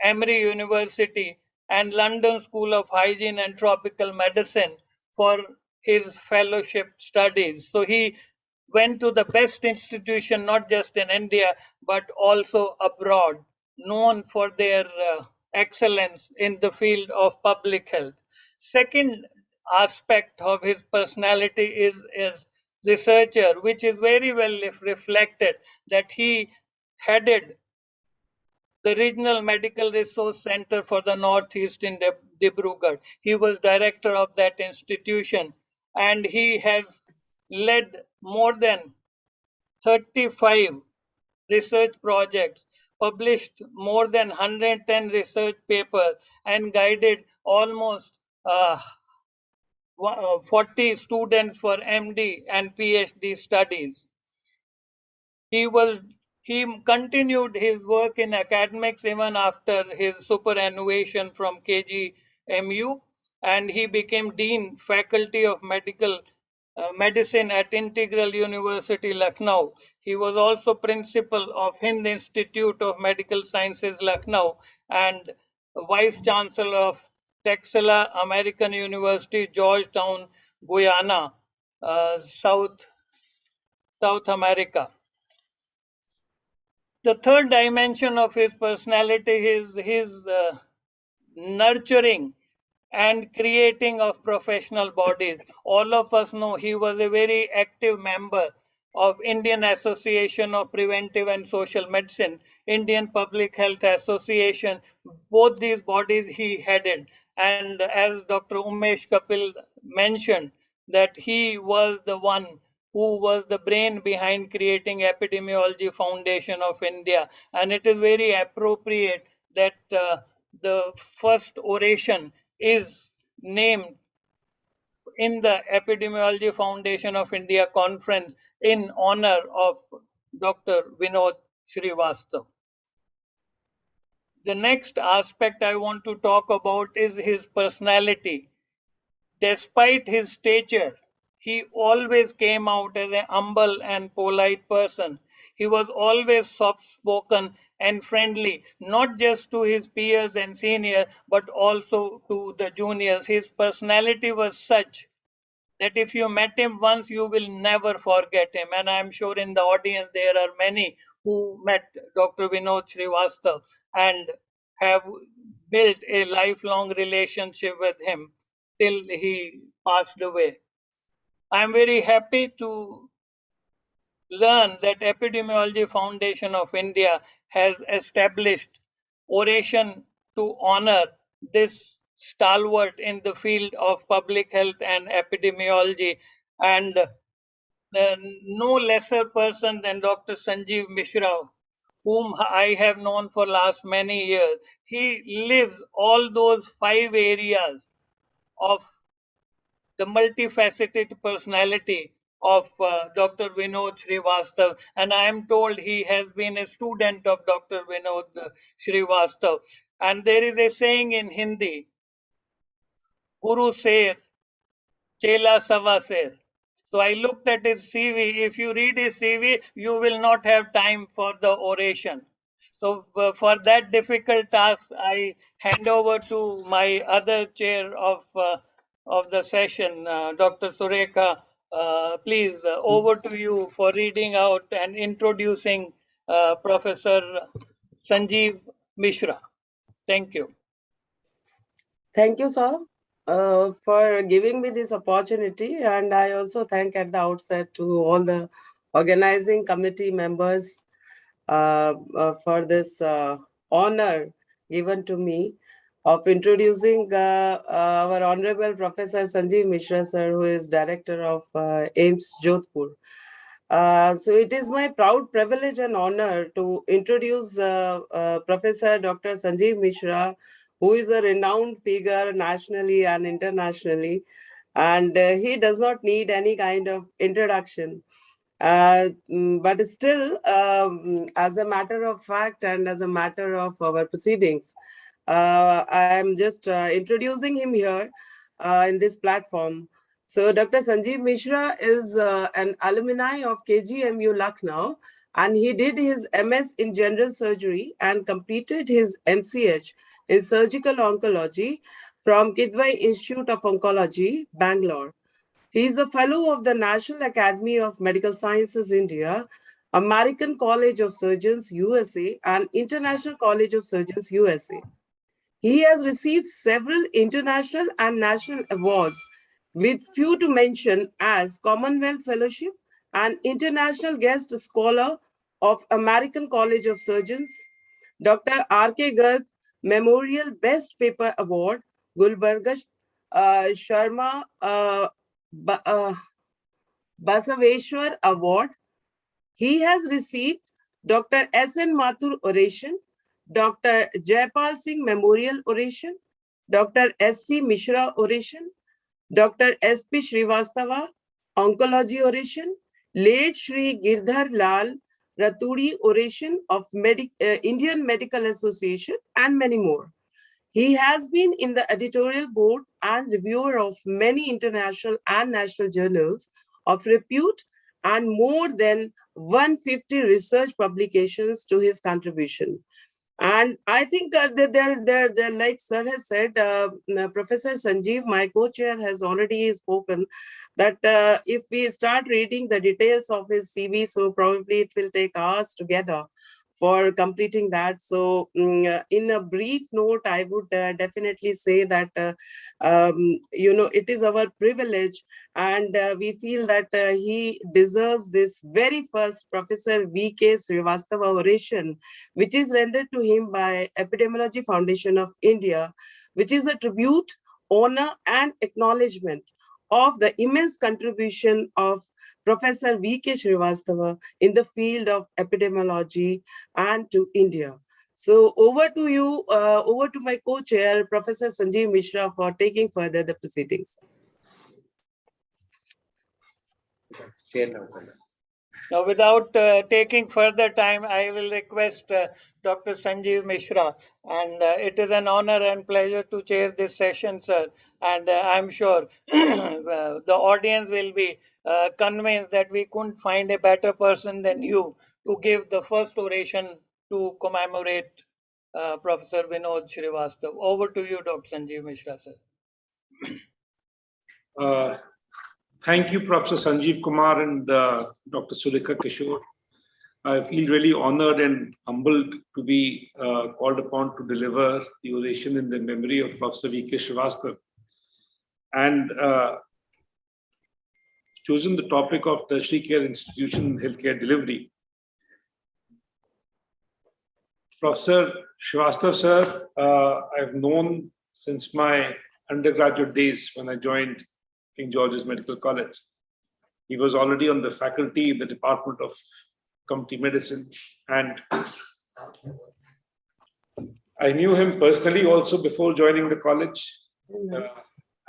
Emory University, and London School of Hygiene and Tropical Medicine for his fellowship studies. So he went to the best institution, not just in India, but also abroad, known for their excellence in the field of public health. Second aspect of his personality is a researcher, which is very well reflected that he headed the Regional Medical Resource Center for the Northeast in Dibrugarh. He was director of that institution and he has led more than 35 research projects, published more than 110 research papers, and guided almost 40 students for MD and PhD studies. He continued his work in academics even after his superannuation from KGMU, and he became Dean Faculty of Medicine at Integral University, Lucknow. He was also principal of Hind Institute of Medical Sciences, Lucknow, and Vice Chancellor of Texela American University, Georgetown, Guyana, South America. The third dimension of his personality is his nurturing and creating of professional bodies. All of us know he was a very active member of Indian Association of Preventive and Social Medicine Indian Public Health Association. Both these bodies he headed. And as Dr. Umesh Kapil mentioned, that he was the one who was the brain behind creating Epidemiology Foundation of India. And it is very appropriate that the first oration is named in the Epidemiology Foundation of India conference in honor of Dr. Vinod Srivastav. The next aspect I want to talk about is his personality. Despite his stature, he always came out as a humble and polite person. He was always soft spoken and friendly, not just to his peers and seniors, but also to the juniors. His personality was such that if you met him once, you will never forget him. And I'm sure in the audience there are many who met Dr. Vinod Srivastav and have built a lifelong relationship with him till he passed away. I'm very happy to learn that Epidemiology Foundation of India has established oration to honor this stalwart in the field of public health and epidemiology, and no lesser person than Dr. Sanjeev Mishra, whom I have known for last many years. He lives all those 5 areas of the multifaceted personality of Dr. Vinod Srivastav, and I am told he has been a student of Dr. Vinod Srivastav. And there is a saying in Hindi, Guru Ser, Chela Sava Ser. So I looked at his CV. If you read his CV, you will not have time for the oration. So for that difficult task, I hand over to my other chair of the session, Dr. Surekha. Please, over to you for reading out and introducing Professor Sanjeev Mishra. Thank you. Thank you, sir, for giving me this opportunity. And I also thank at the outset to all the organizing committee members for this honor given to me of introducing our Honorable Professor Sanjeev Mishra, sir, who is Director of AIMS Jodhpur. So it is my proud privilege and honor to introduce Professor Dr. Sanjeev Mishra, who is a renowned figure nationally and internationally. And he does not need any kind of introduction. But still, as a matter of fact and as a matter of our proceedings, I am just introducing him here in this platform. So Dr. Sanjeev Mishra is an alumni of KGMU Lucknow, and he did his MS in general surgery and completed his MCH in surgical oncology from Kidwai Institute of Oncology, Bangalore. He is a fellow of the National Academy of Medical Sciences, India, American College of Surgeons, USA, and International College of Surgeons, USA. He has received several international and national awards, with few to mention as Commonwealth Fellowship and International Guest Scholar of American College of Surgeons, Dr. R.K. Garg Memorial Best Paper Award, Gulbarga Sharma Basaveshwar Award. He has received Dr. S.N. Mathur Oration, Dr. Jaipal Singh Memorial Oration, Dr. S.C. Mishra Oration, Dr. S.P. Srivastava Oncology Oration, late Shri Girdhar Lal Raturi Oration of Indian Medical Association, and many more. He has been in the editorial board and reviewer of many international and national journals of repute, and more than 150 research publications to his contribution. And I think like sir has said, Professor Sanjeev, my co-chair, has already spoken that if we start reading the details of his CV, so probably it will take hours together for completing that. So in a brief note, I would definitely say that, it is our privilege, and we feel that he deserves this very first Professor V.K. Srivastava oration, which is rendered to him by Epidemiology Foundation of India, which is a tribute, honor, and acknowledgement of the immense contribution of Professor V.K. Srivastava in the field of epidemiology and to India. So over to you, over to my co-chair, Professor Sanjeev Mishra, for taking further the proceedings. Now, without taking further time, I will request Dr. Sanjeev Mishra, and it is an honor and pleasure to chair this session, sir. And I'm sure the audience will be convinced that we couldn't find a better person than you to give the first oration to commemorate Professor Vinod Srivastava. Over to you, Dr. Sanjeev Mishra, sir. Thank you, Professor Sanjeev Kumar and Dr. Sulekha Kishore. I feel really honored and humbled to be called upon to deliver the oration in the memory of Professor V.K. Srivastava, and chosen the topic of tertiary care institution and healthcare delivery. Professor Srivastava, sir, I've known since my undergraduate days when I joined King George's Medical College. He was already on the faculty in the Department of Community Medicine, and I knew him personally also before joining the college,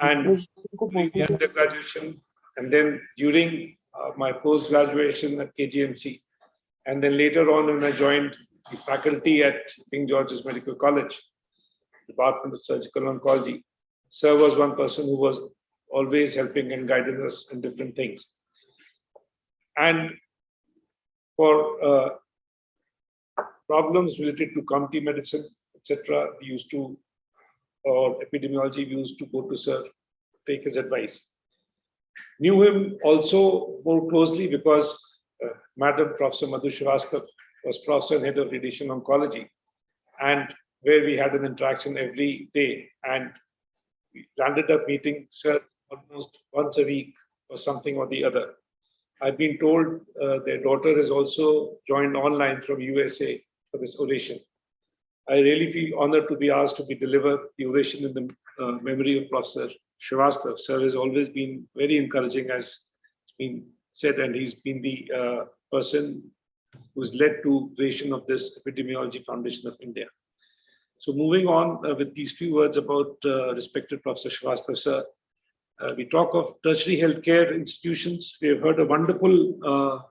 and during the undergraduation, and then during my post-graduation at KGMC, and then later on when I joined the faculty at King George's Medical College, Department of Surgical Oncology. Sir was one person who was always helping and guiding us in different things. And for problems related to community medicine, etc., we used to, or epidemiology, we used to go to Sir, take his advice. Knew him also more closely because Madam Professor Madhu Srivastava was Professor and Head of Radiation Oncology, and where we had an interaction every day, and we landed up meeting Sir almost once a week or something or the other. I've been told their daughter has also joined online from USA for this oration. I really feel honored to be asked to be delivered the oration in the memory of Professor Srivastava. Sir has always been very encouraging, as it's been said, and he's been the person who's led to creation of this Epidemiology Foundation of India. So moving on with these few words about respected Professor Srivastava, sir. We talk of tertiary healthcare institutions. We have heard a wonderful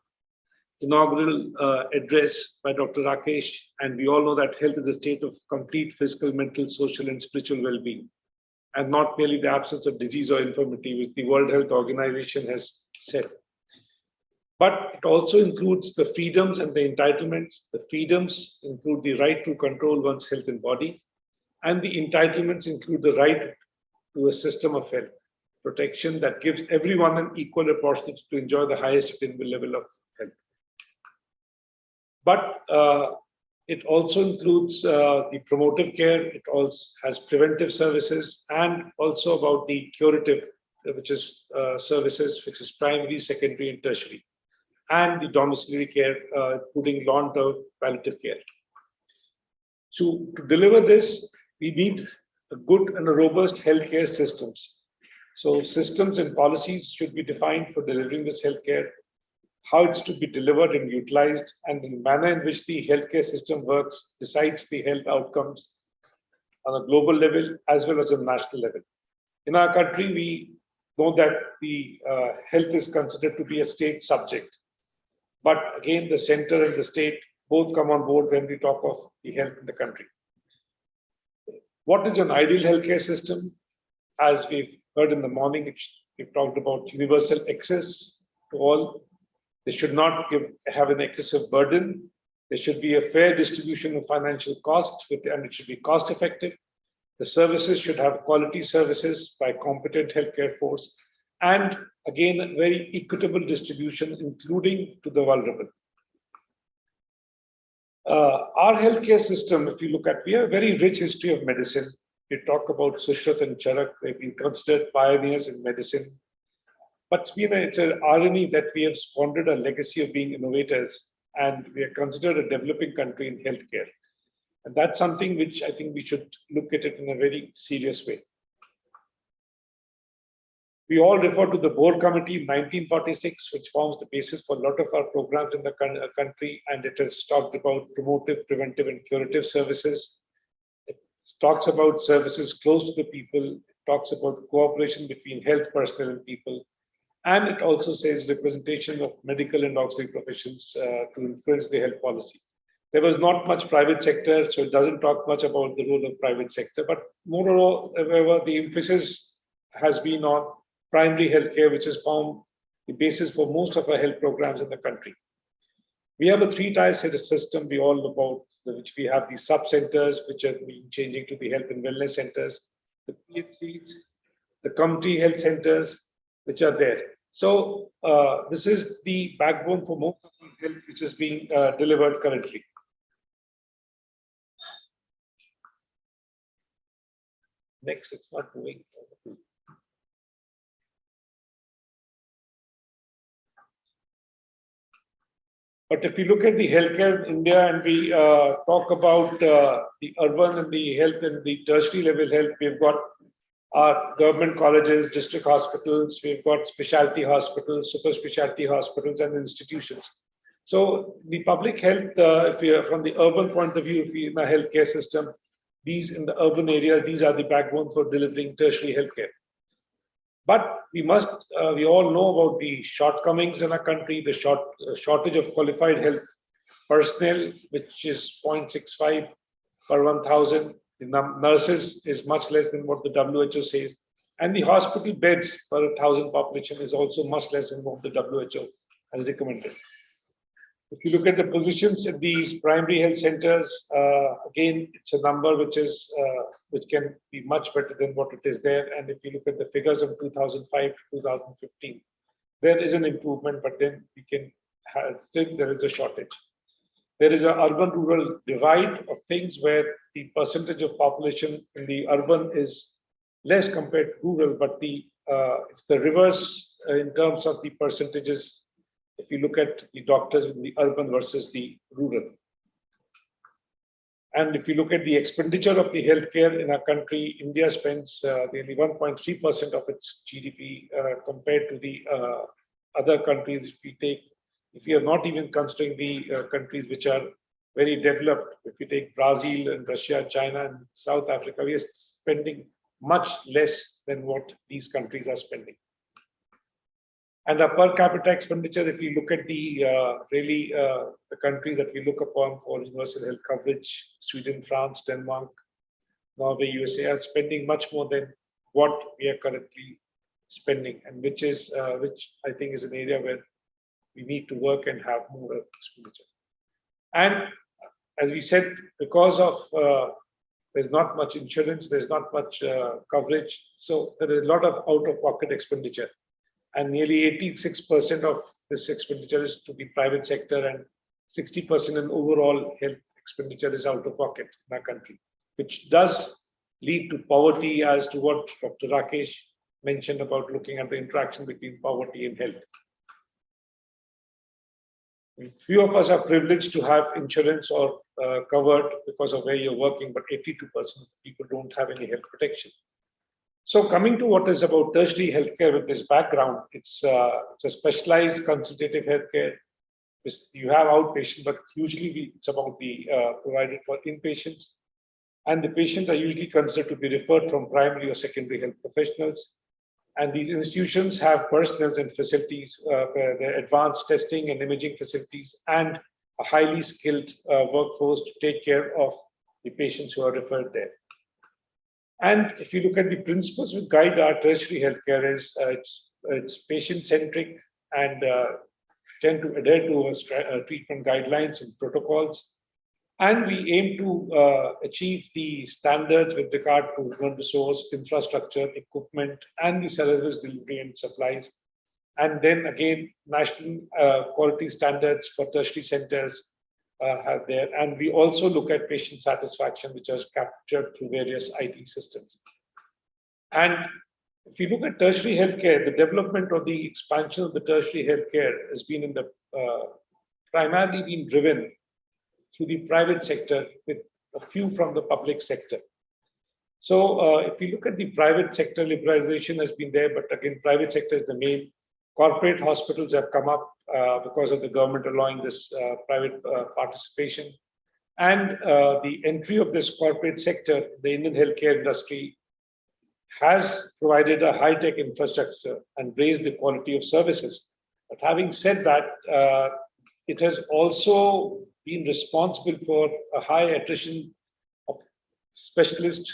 inaugural address by Dr. Rakesh, and we all know that health is a state of complete physical, mental, social, and spiritual well-being, and not merely the absence of disease or infirmity, which the World Health Organization has said. But it also includes the freedoms and the entitlements. The freedoms include the right to control one's health and body, and the entitlements include the right to a system of health protection that gives everyone an equal opportunity to enjoy the highest attainable level of health. But it also includes the promotive care. It also has preventive services, and also about the curative, which is services, which is primary, secondary, and tertiary, and the domiciliary care, including long-term palliative care. So to deliver this, we need a good and a robust healthcare systems. So systems and policies should be defined for delivering this healthcare, how it's to be delivered and utilized, and the manner in which the healthcare system works decides the health outcomes on a global level as well as on a national level. In our country, we know that the health is considered to be a state subject. But again, the center and the state both come on board when we talk of the health in the country. What is an ideal healthcare system? As we've heard in the morning, we've talked about universal access to all. They should not have an excessive burden. There should be a fair distribution of financial cost, and it should be cost effective. The services should have quality services by competent healthcare force, and again, a very equitable distribution, including to the vulnerable. Our healthcare system, if you look at, we have a very rich history of medicine. We talk about Sushruth and Charak, they've been considered pioneers in medicine. But it's an irony that we have squandered a legacy of being innovators, and we are considered a developing country in healthcare. And that's something which I think we should look at it in a very serious way. We all refer to the Boer Committee in 1946, which forms the basis for a lot of our programs in the country, and it has talked about promotive, preventive, and curative services. It talks about services close to the people. It talks about cooperation between health personnel and people. And it also says representation of medical and auxiliary professions to influence the health policy. There was not much private sector, so it doesn't talk much about the role of private sector, but moreover, the emphasis has been on primary healthcare, which has formed the basis for most of our health programs in the country. We have a three-tier system, we all know about, which we have the sub-centers, which are changing to the health and wellness centers, the PHCs, the community health centers, which are there. So this is the backbone for most of the health which is being delivered currently. Next, it's not moving. But if you look at the healthcare in India and we talk about the urban and the health and the tertiary level health, we've got our government colleges, district hospitals, we've got specialty hospitals, super specialty hospitals, and institutions. So the public health, if you're from the urban point of view, if you're in a healthcare system, these in the urban areas, these are the backbone for delivering tertiary healthcare. But we all know about the shortcomings in our country, the shortage of qualified health personnel, which is 0.65 per 1,000. The nurses is much less than what the WHO says. And the hospital beds per 1,000 population is also much less than what the WHO has recommended. If you look at the positions in these primary health centers, again, it's a number which can be much better than what it is there. And if you look at the figures of 2005 to 2015, there is an improvement, but then we can still there is a shortage. There is an urban-rural divide of things where the percentage of population in the urban is less compared to rural, but it's the reverse in terms of the percentages. If you look at the doctors in the urban versus the rural. And if you look at the expenditure of the healthcare in our country, India spends nearly 1.3% of its GDP compared to the other countries. If we are not even considering the countries which are very developed, if you take Brazil and Russia, China, and South Africa, we are spending much less than what these countries are spending. And the per capita expenditure, if you look at the countries that we look upon for universal health coverage, Sweden, France, Denmark, Norway, USA are spending much more than what we are currently spending, and which I think is an area where we need to work and have more expenditure. And as we said, because of there's not much insurance, there's not much coverage, so there is a lot of out-of-pocket expenditure. And nearly 86% of this expenditure is to the private sector, and 60% in overall health expenditure is out of pocket in our country, which does lead to poverty, as to what Dr. Rakesh mentioned about looking at the interaction between poverty and health. Few of us are privileged to have insurance or covered because of where you're working, but 82% of people don't have any health protection. So coming to what is about tertiary healthcare with this background, it's a specialized consultative healthcare. You have outpatient, but usually it's about the provided for inpatients. And the patients are usually considered to be referred from primary or secondary health professionals. And these institutions have personnel and facilities where they're advanced testing and imaging facilities and a highly skilled workforce to take care of the patients who are referred there. And if you look at the principles which guide our tertiary healthcare, it's patient-centric and tend to adhere to treatment guidelines and protocols. And we aim to achieve the standards with regard to human resource, infrastructure, equipment, and the service delivery and supplies. And then again, national quality standards for tertiary centers, have there. And we also look at patient satisfaction, which is captured through various IT systems. And if you look at tertiary healthcare, the development or the expansion of the tertiary healthcare has been in the primarily been driven through the private sector with a few from the public sector. So if you look at the private sector, liberalization has been there, but again, private sector is the main. Corporate hospitals have come up because of the government allowing this private participation. And the entry of this corporate sector, the Indian healthcare industry, has provided a high-tech infrastructure and raised the quality of services. But having said that, it has also been responsible for a high attrition of specialists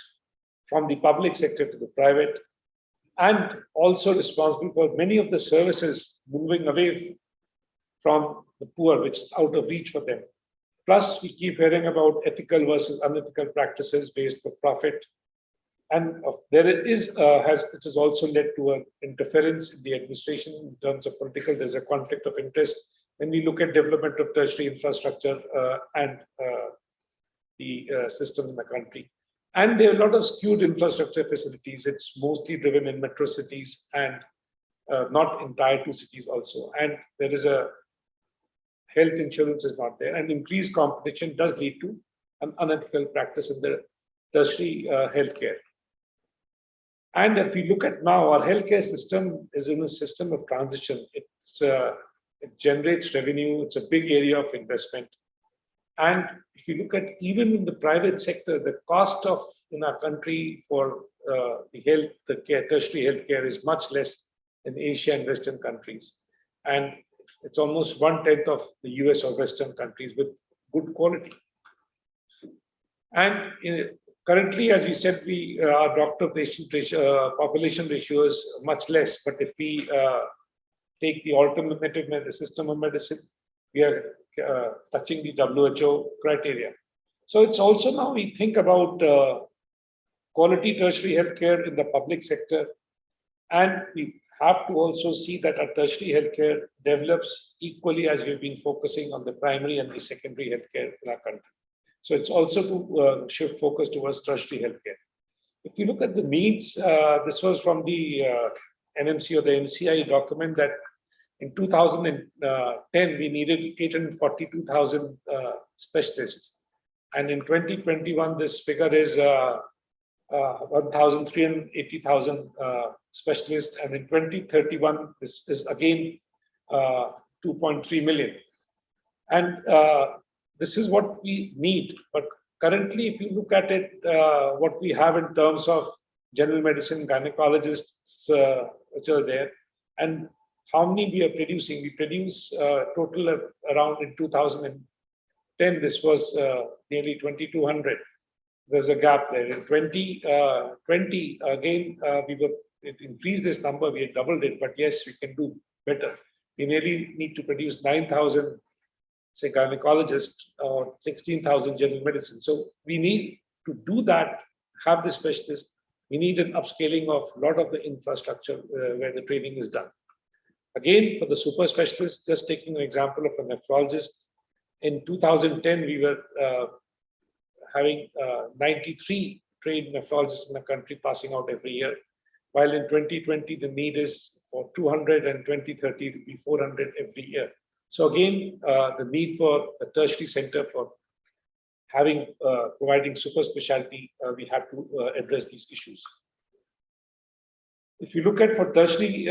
from the public sector to the private, and also responsible for many of the services moving away from the poor, which is out of reach for them. Plus, we keep hearing about ethical versus unethical practices based for profit. And it has also led to an interference in the administration in terms of political. There's a conflict of interest when we look at development of tertiary infrastructure and the system in the country. And there are a lot of skewed infrastructure facilities. It's mostly driven in metro cities and not in tier 2 cities also. And there is a health insurance is not there. And increased competition does lead to an unethical practice in the tertiary healthcare. And if we look at now, our healthcare system is in a system of transition. It generates revenue. It's a big area of investment. And if you look at even in the private sector, the cost of in our country for the tertiary healthcare is much less in Asia and Western countries. And it's almost 1/10 of the US or Western countries with good quality. And currently, as we said, our doctor-patient ratio, population ratio is much less. But if we take the alternative system of medicine, we are touching the WHO criteria. So it's also now we think about quality tertiary healthcare in the public sector, and we have to also see that our tertiary healthcare develops equally as we've been focusing on the primary and the secondary healthcare in our country. So it's also to shift focus towards tertiary healthcare. If you look at the needs, this was from the NMC or the MCI document that in 2010, we needed 842,000 specialists. And in 2021, this figure is 1,380,000 specialists. And in 2031, this is again 2.3 million. And this is what we need. But currently, if you look at it, what we have in terms of general medicine, gynecologists, which are there, and how many we are producing. We produce total of around in 2010, this was nearly 2,200. There's a gap there. In 2020, again, it increased this number, we had doubled it, but yes, we can do better. We nearly need to produce 9,000, say, gynecologists or 16,000 general medicine. So we need to do that, have the specialists. We need an upscaling of a lot of the infrastructure where the training is done. Again, for the super specialists, just taking an example of a nephrologist, in 2010, we were having 93 trained nephrologists in the country passing out every year, while in 2020, the need is for 200 and 2030 to be 400 every year. So again, the need for a tertiary center for providing super specialty, we have to address these issues. If you look at for tertiary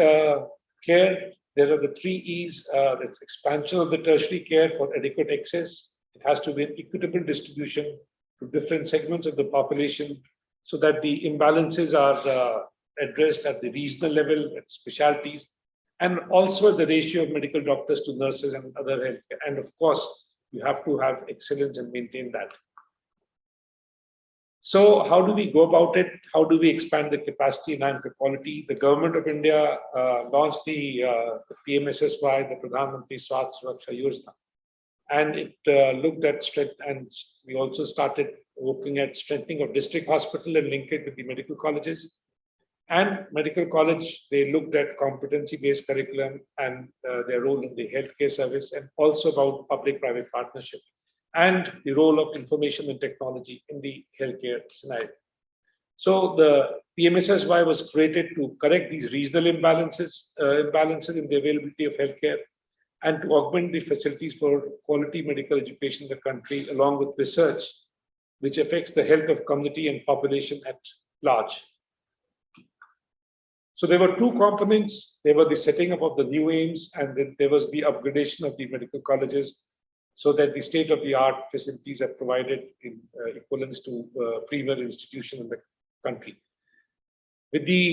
care, there are the 3 E's. That's expansion of the tertiary care for adequate access. It has to be an equitable distribution to different segments of the population so that the imbalances are addressed at the regional level, at specialties, and also the ratio of medical doctors to nurses and other healthcare. And of course, you have to have excellence and maintain that. So how do we go about it? How do we expand the capacity, enhance the quality? The government of India launched the PMSSY, the Pradhan Mantri Swasthya Suraksha Yojana. And it looked at strength, and we also started looking at strengthening of district hospital and link it with the medical colleges. And medical college, they looked at competency-based curriculum and their role in the healthcare service, and also about public-private partnership. and the role of information and technology in the healthcare scenario. So the PMSSY was created to correct these regional imbalances in the availability of healthcare and to augment the facilities for quality medical education in the country, along with research which affects the health of community and population at large. So there were two components. There were the setting up of the new aims, and then there was the upgradation of the medical colleges so that the state-of-the-art facilities are provided in equivalence to premier institution in the country. With the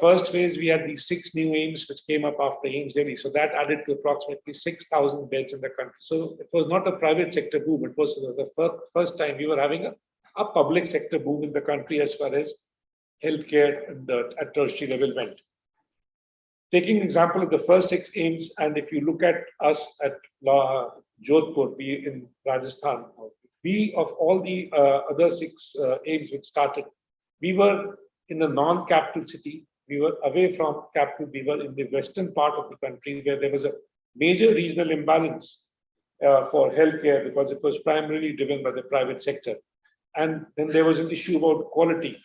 first phase, we had these 6 new aims which came up after AIIMS Delhi. So that added to approximately 6,000 beds in the country. So it was not a private sector boom. It was the first time we were having a public sector boom in the country as far as healthcare at tertiary level went. Taking example of the first 6 aims, and if you look at us at Jodhpur, we in Rajasthan, we of all the other 6 aims which started, we were in a non-capital city. We were away from capital. We were in the western part of the country where there was a major regional imbalance for healthcare because it was primarily driven by the private sector. And then there was an issue about quality.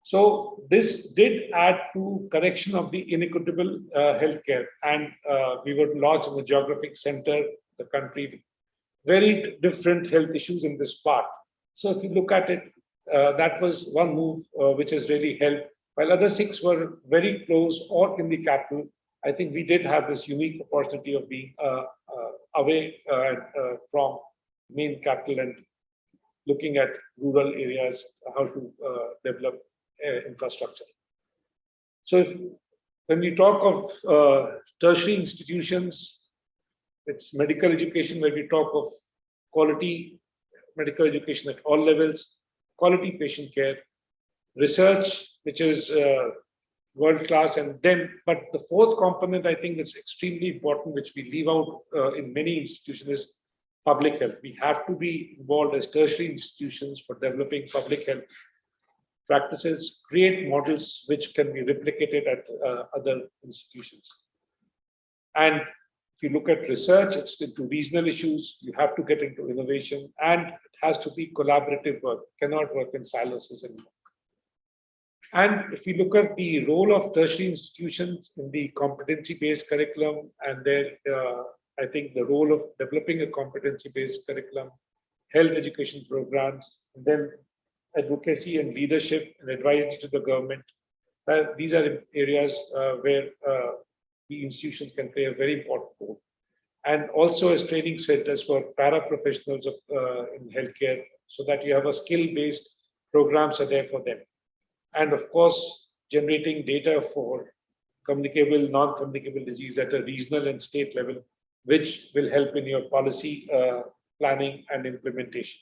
So this did add to correction of the inequitable healthcare. And we were lodged in the geographic center of the country, very different health issues in this part. So if you look at it, that was one move which has really helped. While other 6 were very close or in the capital, I think we did have this unique opportunity of being away from main capital and looking at rural areas, how to develop infrastructure. So when we talk of tertiary institutions, it's medical education where we talk of quality medical education at all levels, quality patient care, research, which is world-class, and then, but the fourth component I think is extremely important, which we leave out in many institutions, is public health. We have to be involved as tertiary institutions for developing public health practices, create models which can be replicated at other institutions. And if you look at research, it's into regional issues, you have to get into innovation, and it has to be collaborative work, cannot work in silos anymore. And if we look at the role of tertiary institutions in the competency-based curriculum, and then I think the role of developing a competency-based curriculum, health education programs, and then advocacy and leadership and advisory to the government, these are areas where the institutions can play a very important role. And also as training centers for para-professionals in healthcare, so that you have a skill-based programs are there for them. And of course, generating data for communicable, non-communicable disease at a regional and state level, which will help in your policy planning and implementation.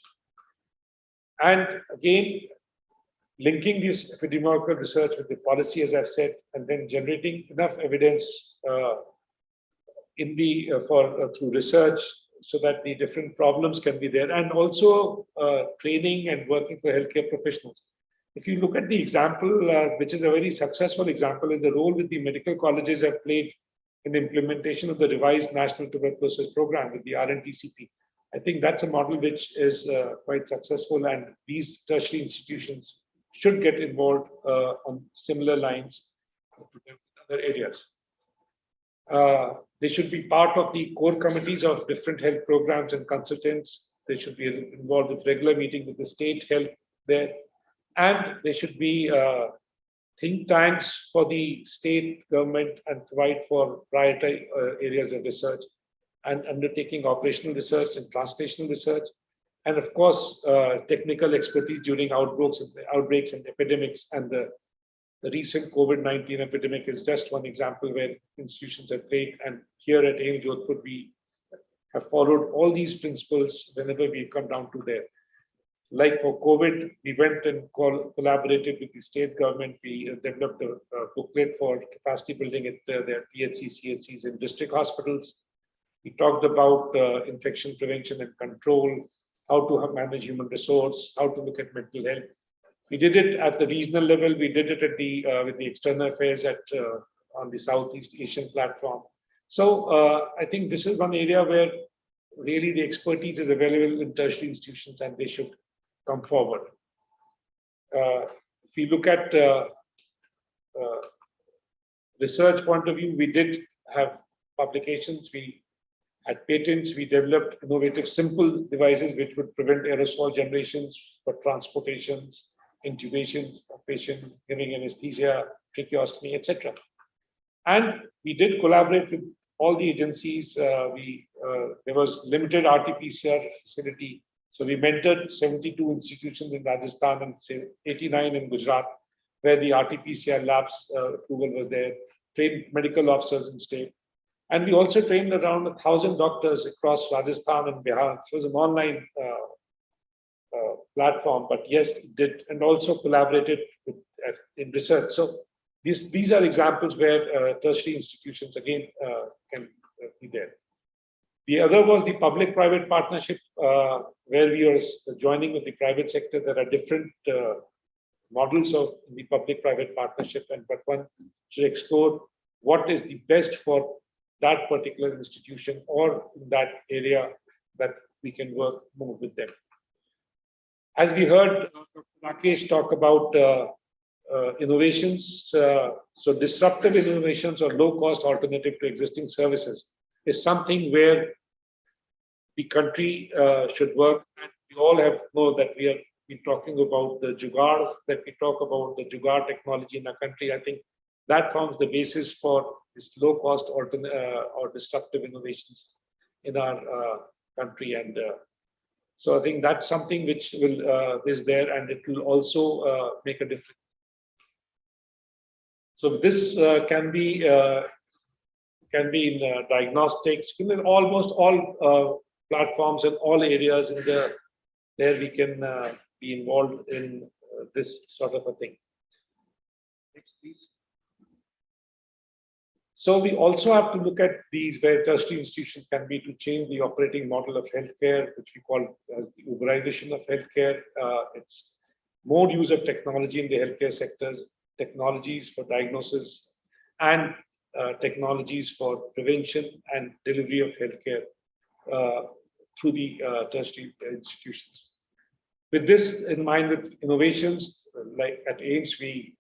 And again, linking this epidemiological research with the policy, as I've said, and then generating enough evidence through research so that the different problems can be there, and also training and working for healthcare professionals. If you look at the example, which is a very successful example, is the role that the medical colleges have played in the implementation of the revised National Tuberculosis Program with the RNTCP. I think that's a model which is quite successful, and these tertiary institutions should get involved on similar lines in other areas. They should be part of the core committees of different health programs and consultants. They should be involved with regular meetings with the state health there. And they should be think tanks for the state government and provide for priority areas of research, and undertaking operational research and translational research. And of course, technical expertise during outbreaks and epidemics. And the recent COVID-19 epidemic is just one example where institutions have played. And here at AIIMS Jodhpur, we have followed all these principles whenever we come down to there. Like for COVID, we went and collaborated with the state government. We developed a booklet for capacity building at their PHCs, CSCs, and district hospitals. We talked about infection prevention and control, how to manage human resource, how to look at mental health. We did it at the regional level. We did it at with the external affairs on the Southeast Asian platform. So I think this is one area where really the expertise is available in tertiary institutions and they should come forward. If you look at research point of view, we did have publications, we had patents, we developed innovative simple devices which would prevent aerosol generations for transportations, intubations, patient giving anesthesia, tracheostomy, etc. And we did collaborate with all the agencies. There was limited RT-PCR facility. So we mentored 72 institutions in Rajasthan and 89 in Gujarat, where the RT-PCR labs approval was there, trained medical officers in state. And we also trained around 1,000 doctors across Rajasthan and Bihar. It was an online platform, but yes, it did, and also collaborated with, in research. So these are examples where tertiary institutions again can be there. The other was the public-private partnership, where we are joining with the private sector. There are different models of the public-private partnership, but one should explore what is the best for that particular institution or in that area that we can work more with them. As we heard Dr. Rakesh talk about innovations, so disruptive innovations or low-cost alternative to existing services is something where the country should work. And we all know that we are talking about the jugads, that we talk about the jugad technology in our country. I think that forms the basis for this low-cost or disruptive innovations in our country. And so I think that's something which is there, and it will also make a difference. So this can be in diagnostics, in almost all platforms and all areas in there we can be involved in this sort of a thing. Next, please. So we also have to look at these where tertiary institutions can be to change the operating model of healthcare, which we call as the Uberization of healthcare. It's more use of technology in the healthcare sectors, technologies for diagnosis, and technologies for prevention and delivery of healthcare through the tertiary institutions. With this in mind, with innovations, like at AIIMS, we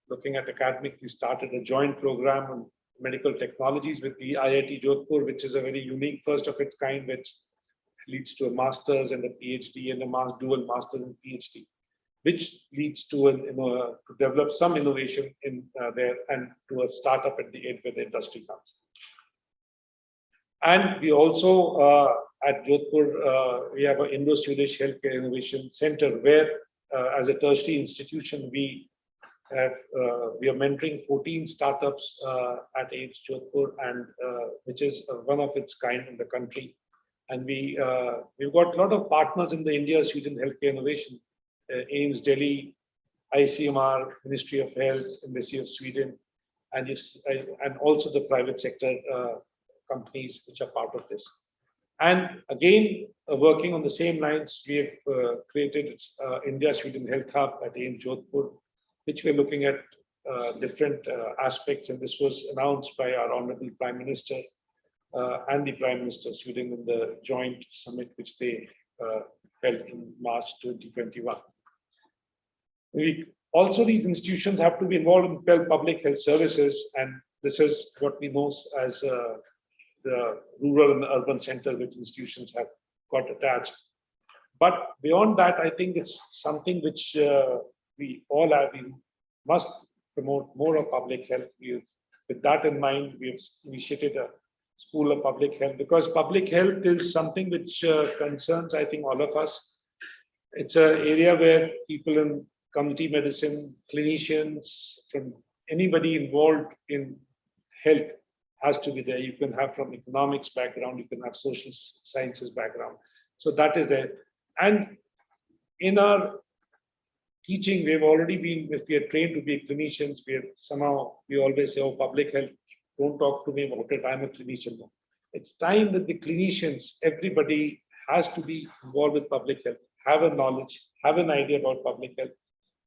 looking at academic, we started a joint program on medical technologies with the IIT Jodhpur, which is a very unique first of its kind, which leads to a master's and a PhD and a dual master's and PhD, which leads to to develop some innovation in there and to a startup at the end where the industry comes. And we also at Jodhpur, we have an Indo-Swedish Healthcare Innovation Center where as a tertiary institution, we are mentoring 14 startups at AIIMS Jodhpur, and which is one of its kind in the country. And we've got a lot of partners in the India-Sweden healthcare innovation, AIIMS Delhi, ICMR, Ministry of Health, Embassy of Sweden, and also the private sector companies which are part of this. And again, working on the same lines, we have created India-Sweden Health Hub at AIIMS Jodhpur, which we're looking at different aspects. And this was announced by our Honorable Prime Minister and the Prime Minister of Sweden in the joint summit, which they held in March 2021. Also, these institutions have to be involved in public health services, and this is what we know as the rural and the urban center, which institutions have got attached. But beyond that, I think it's something which we all have. We must promote more of public health. With that in mind, we've initiated a School of Public Health, because public health is something which concerns, I think, all of us. It's an area where people in community medicine, clinicians, from anybody involved in health has to be there. You can have from economics background, you can have social sciences background. So that is there. And in our teaching, we've already been, if we are trained to be clinicians, we always say, oh, public health, don't talk to me about it, I'm a clinician. No. It's time that the clinicians, everybody has to be involved with public health, have a knowledge, have an idea about public health,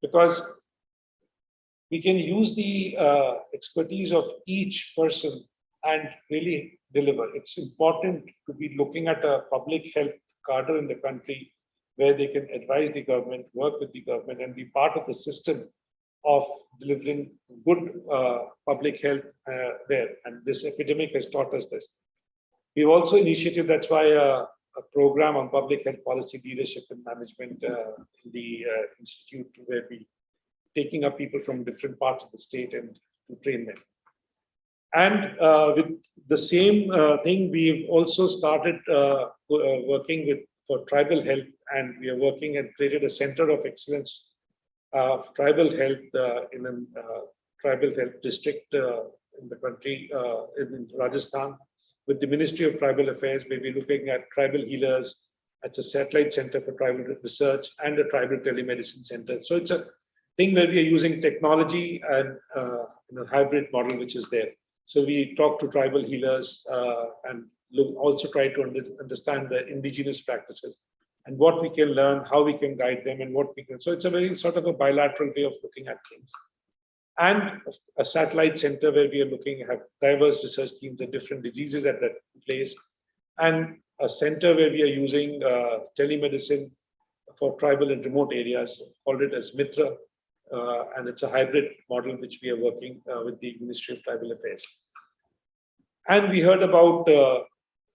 because we can use the expertise of each person and really deliver. It's important to be looking at a public health cadre in the country where they can advise the government, work with the government, and be part of the system of delivering good public health there. And this epidemic has taught us this. We've also initiated, that's why a program on public health policy leadership and management in the institute, where we taking up people from different parts of the state and to train them. And with the same thing, we've also started working with for tribal health, and we are working and created a center of excellence of tribal health in a tribal health district in the country, in Rajasthan, with the Ministry of Tribal Affairs, where we're looking at tribal healers. It's a satellite center for tribal research and a tribal telemedicine center. So it's a thing where we are using technology and in a hybrid model, which is there. So we talk to tribal healers and also try to understand the indigenous practices and what we can learn, how we can guide them, and what we can. So it's a very sort of a bilateral way of looking at things. And a satellite center where we are looking at diverse research teams and different diseases at that place. And a center where we are using telemedicine for tribal and remote areas, called it as Mitra. And it's a hybrid model which we are working with the Ministry of Tribal Affairs. And we heard about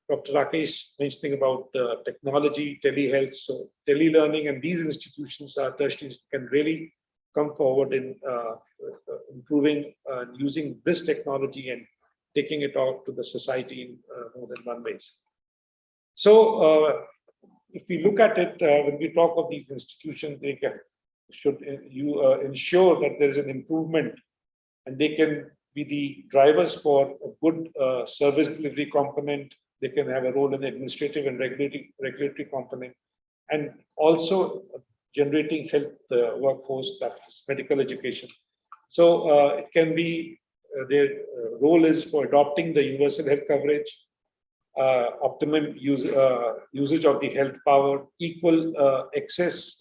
Dr. Rakesh mentioning about technology, telehealth, so telelearning, and these institutions are tertiaries can really come forward in improving and using this technology and taking it out to the society in more than one ways. So if we look at it, when we talk of these institutions, they should ensure that there is an improvement, and they can be the drivers for a good service delivery component. They can have a role in administrative and regulatory component, and also generating health workforce, that is medical education. So it can be their role is for adopting the universal health coverage, optimum usage of the health power, equal access.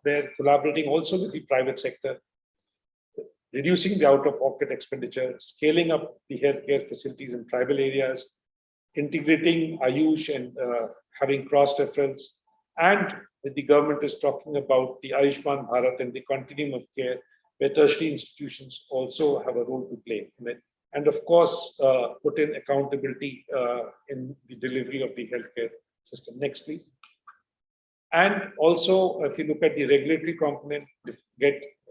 They're collaborating also with the private sector, reducing the out-of-pocket expenditure, scaling up the healthcare facilities in tribal areas, integrating Ayush and having cross-reference. And the government is talking about the Ayushman Bharat and the continuum of care, where tertiary institutions also have a role to play in it. And of course, put in accountability in the delivery of the healthcare system. Next, please. And also, if you look at the regulatory component,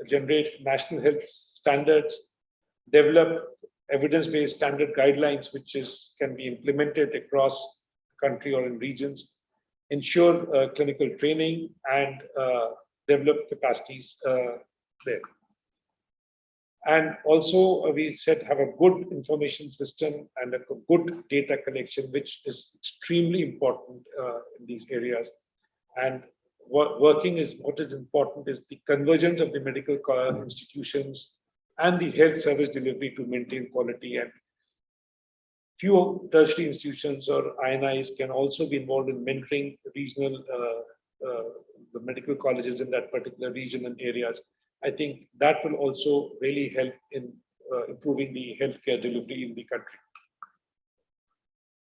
generate national health standards, develop evidence-based standard guidelines, which can be implemented across the country or in regions, ensure clinical training, and develop capacities there. And also, we said have a good information system and a good data collection, which is extremely important in these areas. And working is what is important is the convergence of the medical institutions and the health service delivery to maintain quality. And few tertiary institutions or INIs can also be involved in mentoring regional the medical colleges in that particular region and areas. I think that will also really help in improving the healthcare delivery in the country.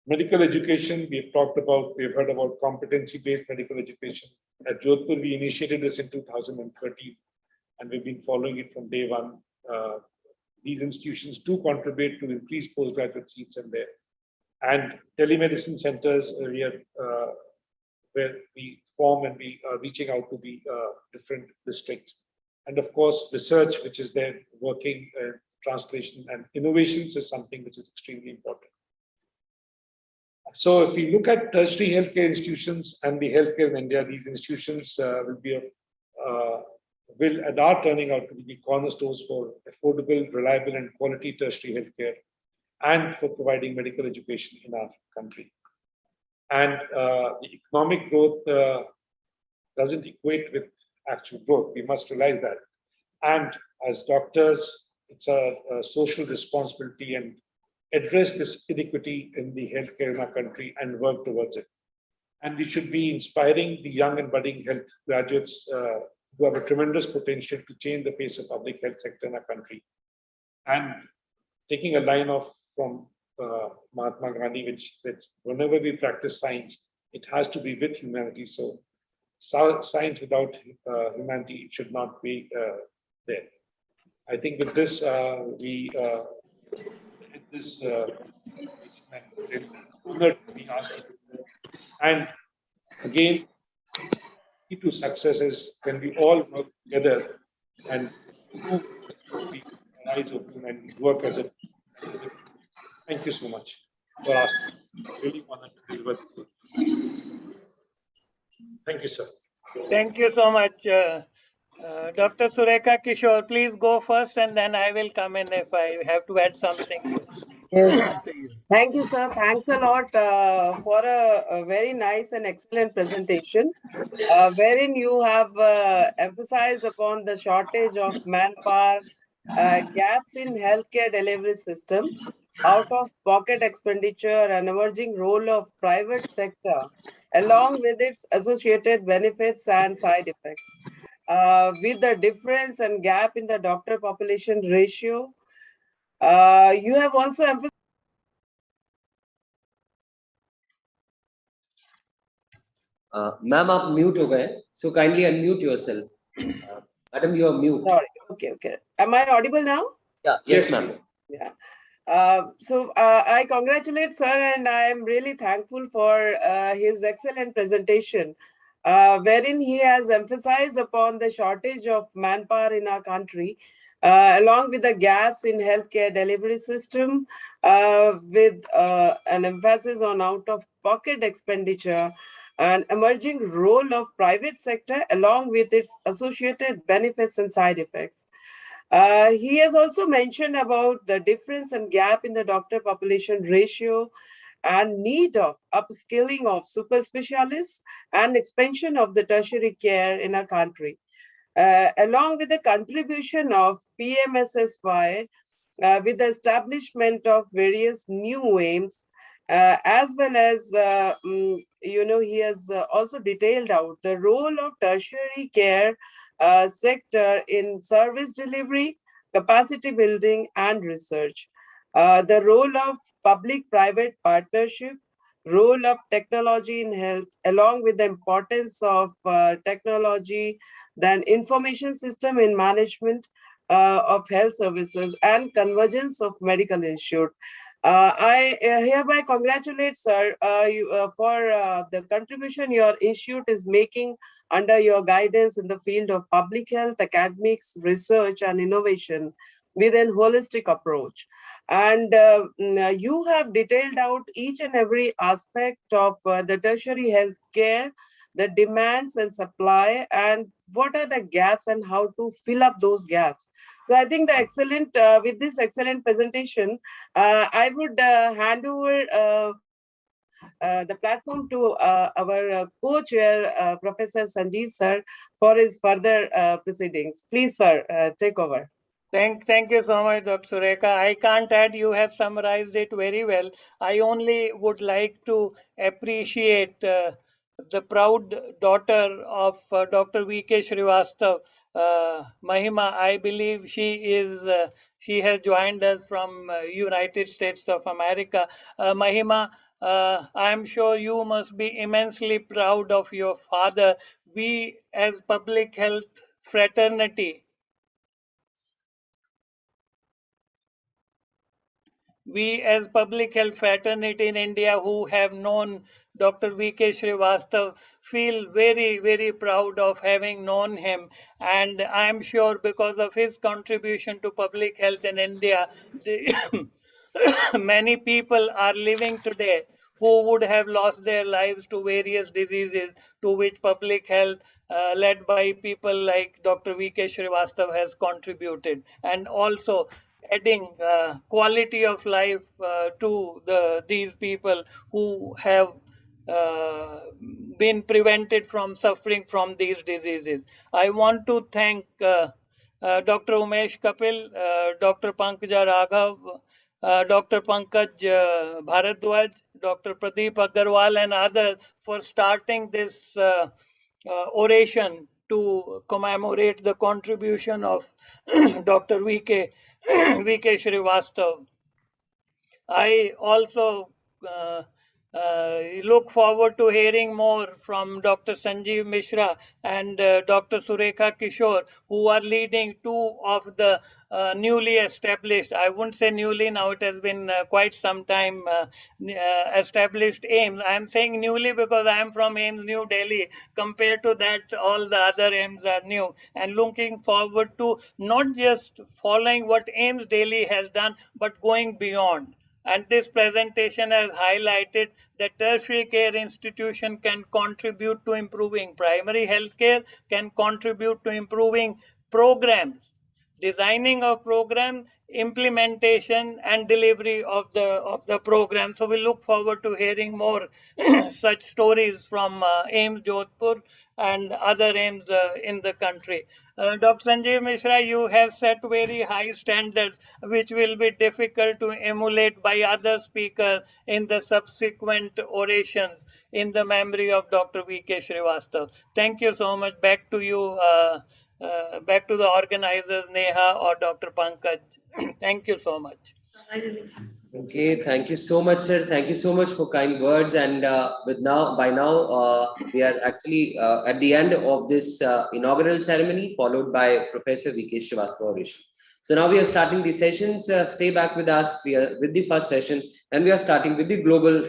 Medical education, we've heard about competency-based medical education. At Jodhpur, we initiated this in 2013, and we've been following it from day one. These institutions do contribute to increase postgraduate seats in there. And telemedicine centers where we form and we are reaching out to the different districts. And of course, research, which is there, working, translation, and innovations is something which is extremely important. So if we look at tertiary healthcare institutions and the healthcare in India, these institutions are turning out to be the cornerstones for affordable, reliable, and quality tertiary healthcare, and for providing medical education in our country. And the economic growth doesn't equate with actual growth. We must realize that. And as doctors, it's a social responsibility and address this inequity in the healthcare in our country and work towards it. And we should be inspiring the young and budding health graduates who have a tremendous potential to change the face of public health sector in our country. And taking a line off from Mahatma Gandhi, which that's whenever we practice science, it has to be with humanity. So science without humanity should not be there. I think with this, we hit this honored to be asked to do that. And again, key to success is when we all work together and do we eyes open and work as a. Thank you so much for asking. Really honored to be with you. Thank you, sir. Thank you so much. Dr. Surekha Kishore, please go first and then I will come in if I have to add something Yes. to you. Thank you, sir. Thanks a lot for a very nice and excellent presentation, wherein you have emphasized upon the shortage of manpower, gaps in healthcare delivery system, out-of-pocket expenditure, and emerging role of private sector, along with its associated benefits and side effects. With the difference and gap in the doctor population ratio, you have also emphasized. Ma'am आप mute हो गए, so kindly unmute yourself. Madam, you are mute. Sorry. Okay. Am I audible now? Yeah. Yes, ma'am. Yeah. So I congratulate sir, and I am really thankful for his excellent presentation, wherein he has emphasized upon the shortage of manpower in our country, along with the gaps in healthcare delivery system, with an emphasis on out-of-pocket expenditure and emerging role of private sector, along with its associated benefits and side effects. He has also mentioned about the difference and gap in the doctor population ratio and need of upskilling of super specialists and expansion of the tertiary care in our country, along with the contribution of PMSSY with the establishment of various new aims, as well as, he has also detailed out the role of tertiary care sector in service delivery, capacity building, and research. The role of public-private partnership, role of technology in health, along with the importance of technology, then information system in management of health services, and convergence of medical institute. I hereby congratulate sir for the contribution your institute is making under your guidance in the field of public health, academics, research, and innovation with a holistic approach. And you have detailed out each and every aspect of the tertiary health care, the demands and supply, and what are the gaps and how to fill up those gaps. So I think with this excellent presentation, I would hand over the platform to our co-chair, Professor Sanjeev sir, for his further proceedings. Please, sir, take over. Thank you so much, Dr. Surekha. I can't add, you have summarized it very well. I only would like to appreciate the proud daughter of Dr. V.K. Srivastav, Mahima. I believe she has joined us from United States of America. Mahima, I am sure you must be immensely proud of your father. We as public health fraternity, we as public health fraternity in India who have known Dr. V.K. Srivastav feel very, very proud of having known him. And I am sure because of his contribution to public health in India, many people are living today who would have lost their lives to various diseases to which public health led by people like Dr. V.K. Srivastav has contributed. And also adding quality of life to these people who have uh, been prevented from suffering from these diseases. I want to thank Dr. Umesh Kapil, Dr. Pankaj Raghav, Dr. Pankaj Bharadwaj, Dr. Pradeep Agarwal, and others for starting this oration to commemorate the contribution of Dr. V.K. Srivastav. I also look forward to hearing more from Dr. Sanjeev Mishra and Dr. Surekha Kishore, who are leading two of the newly established, I wouldn't say newly, now it has been quite some time established AIMS. I'm saying newly because I am from AIMS New Delhi. Compared to that, all the other AIMS are new, and looking forward to not just following what AIMS Delhi has done, but going beyond. And this presentation has highlighted that tertiary care institution can contribute to improving primary health care, can contribute to improving programs, designing of program, implementation and delivery of the program. So we look forward to hearing more such stories from AIMS Jodhpur and other AIMS in the country. Dr. Sanjeev Mishra, you have set very high standards which will be difficult to emulate by other speakers in the subsequent orations in the memory of Dr. V.K. Srivastav. Thank you so much. Back to you. Back to the organizers, Neha or Dr. Pankaj. Thank you so much. Okay, thank you so much, sir. Thank you so much for kind words. And by now, we are actually at the end of this inaugural ceremony, followed by Professor V.K. Srivastava oration. So now we are starting the sessions. Stay back with us. We are with the first session, and we are starting with the global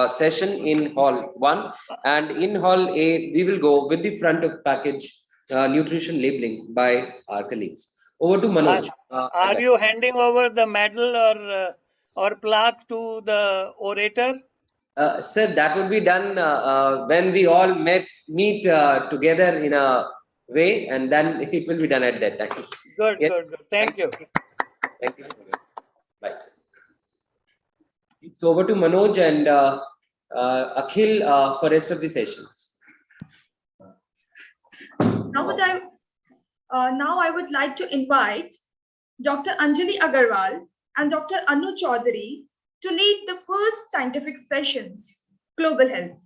session in Hall 1. And in Hall A, we will go with the front of package nutrition labeling by our colleagues. Over to Manoj. Are you handing over the medal or plaque to the orator? Sir, that would be done when we all meet together in a way, and then it will be done at that time. Good, Yes. good, good. Thank you. Thank you. Bye. So over to Manoj and Akhil for rest of the sessions. Now I would like to invite Dr. Anjali Agarwal and Dr. Anu Chaudhary to lead the first scientific sessions, Global Health.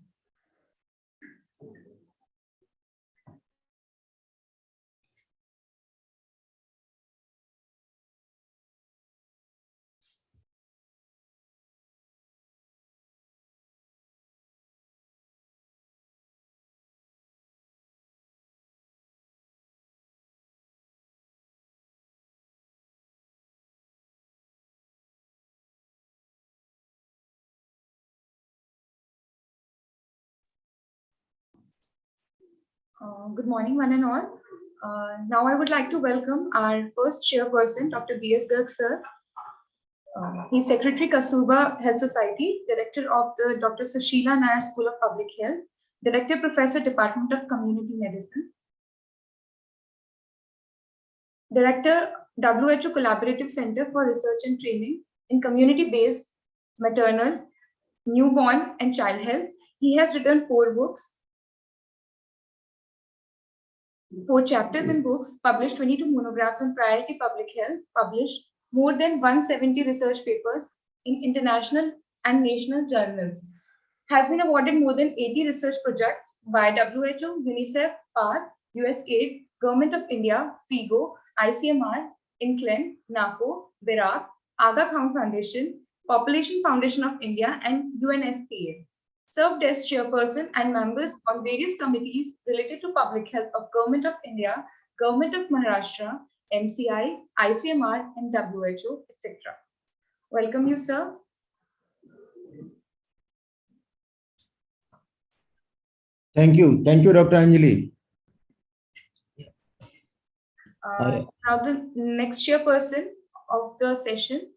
Good morning, one and all. Now I would like to welcome our first chairperson, Dr. B.S. Garg, sir. He's Secretary Kasturbha Health Society, Director of the Dr. Sushila Nair School of Public Health, Director Professor, Department of Community Medicine, Director, WHO Collaborative Center for Research and Training in Community-Based Maternal, Newborn and Child Health. He has written 4 books, 4 chapters in books, published 22 monographs on priority public health, published more than 170 research papers in international and national journals, has been awarded more than 80 research projects by WHO, UNICEF, PAR, USAID, Government of India, FIGO, ICMR, INCLEN, NACO, BIRAC, Aga Khan Foundation, Population Foundation of India, and UNFPA. Served as chairperson and members on various committees related to public health of Government of India, Government of Maharashtra, MCI, ICMR, and WHO, etc. Welcome you, sir. Thank you, Dr. Anjali. Now the next chairperson of the session.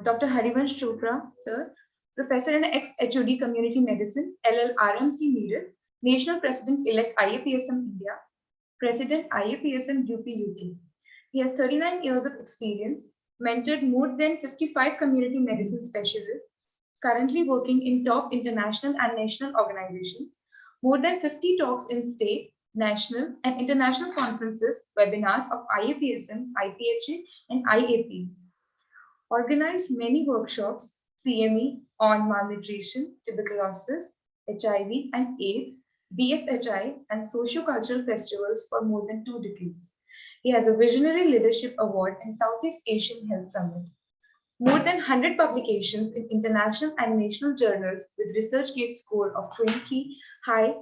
Dr. Harivansh Chopra, sir, Professor and ex-HOD Community Medicine, LLRMC Meerut, National President-elect IAPSM India, President IAPSM UP UK. He has 39 years of experience mentored more than 55 community medicine specialists, currently working in top international and national organizations, more than 50 talks in state, national, and international conferences, webinars of IAPSM, IPHA, and IAP. Organized many workshops, CME on malnutrition, tuberculosis, HIV and AIDS, BFHI, and socio-cultural festivals for more than 2 decades. He has a Visionary Leadership Award in Southeast Asian Health Summit. More than 100 publications in international and national journals with ResearchGate score of 20 high,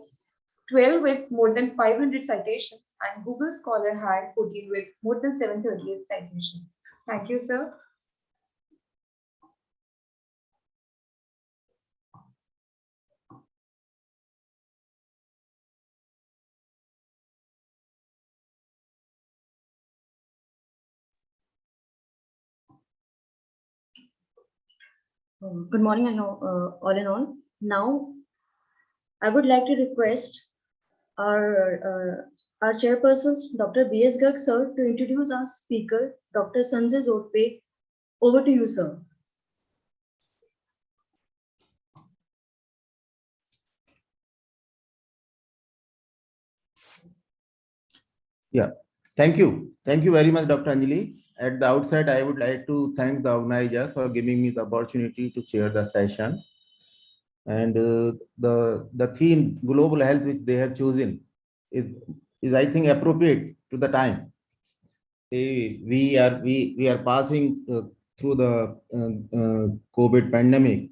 12 with more than 500 citations, and Google Scholar High 14 with more than 738 citations. Thank you, sir. Good morning, and all in all. Now, I would like to request our chairpersons, Dr. B.S. Garg, sir, to introduce our speaker, Dr. Sanjay Zotpe. Over to you, sir. Yeah, thank you. Thank you very much, Dr. Anjali. At the outset, I would like to thank the organizer for giving me the opportunity to chair the session. And the theme global health which they have chosen is I think appropriate to the time. We are passing through the COVID pandemic,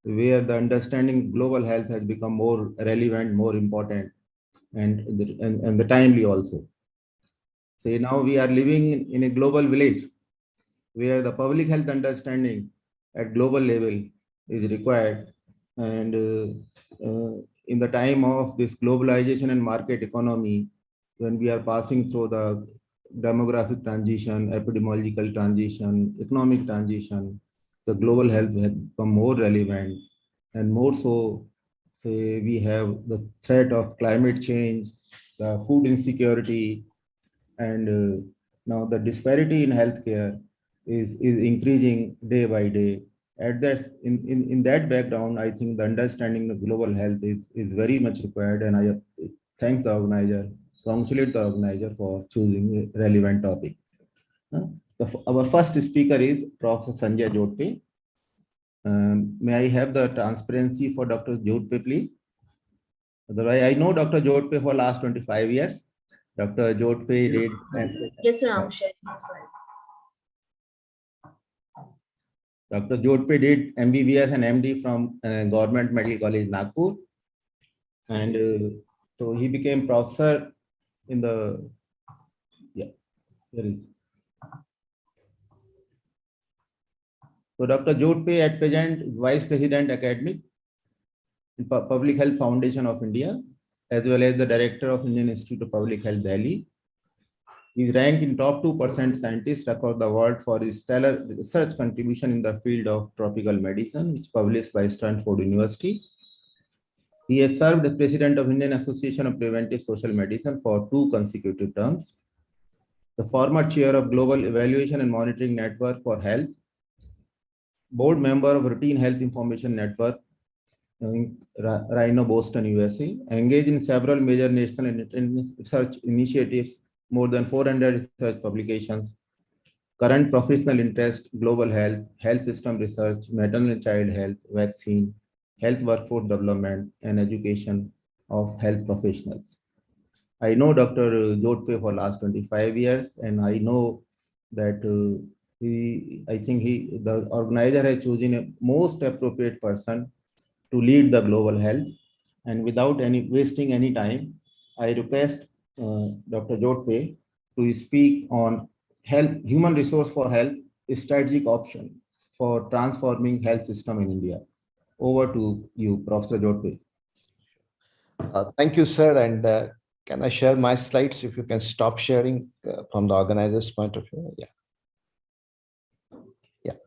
where the understanding global health has become more relevant, more important, and the timely also. So now we are living in a global village where the public health understanding at global level is required. And in the time of this globalization and market economy, when we are passing through the demographic transition, epidemiological transition, economic transition, the global health has become more relevant. And more so, say we have the threat of climate change, the food insecurity, and now the disparity in healthcare is increasing day by day. At that, in that background, I think the understanding of global health is very much required, and I thank the organizer, congratulate the organizer for choosing a relevant topic. Our first speaker is Professor Sanjay Jodhpe. May I have the transparency for Dr. Jodhpe, please? Otherwise, I know Dr. Jodhpe for last 25 years. Dr. Jodhpe did. Yes, sir, I'm sharing as well. Dr. Jodhpe did MBBS and MD from Government Medical College, Nagpur. And so he became professor in the, yeah, there is. So Dr. Jodhpe at present is Vice President Academic in Public Health Foundation of India, as well as the Director of Indian Institute of Public Health, Delhi. He is ranked in top 2% scientists across the world for his stellar research contribution in the field of tropical medicine, which published by Stanford University. He has served as President of Indian Association of Preventive Social Medicine for 2 consecutive terms, the former chair of Global Evaluation and Monitoring Network for Health, board member of Routine Health Information Network, Rhino, Boston, USA, engaged in several major national and research initiatives, more than 400 research publications, current professional interest, global health, health system research, maternal and child health, vaccine, health workforce development, and education of health professionals. I know Dr. Jodhpe for last 25 years, and I know that the organizer has chosen a most appropriate person to lead the global health. And without wasting any time, I request Dr. Jodhpe to speak on health, human resource for health, strategic options for transforming health system in India. Over to you, Professor Jodhpe. Thank you, sir. And can I share my slides if you can stop sharing from the organizer's point of view? Yeah. Yeah.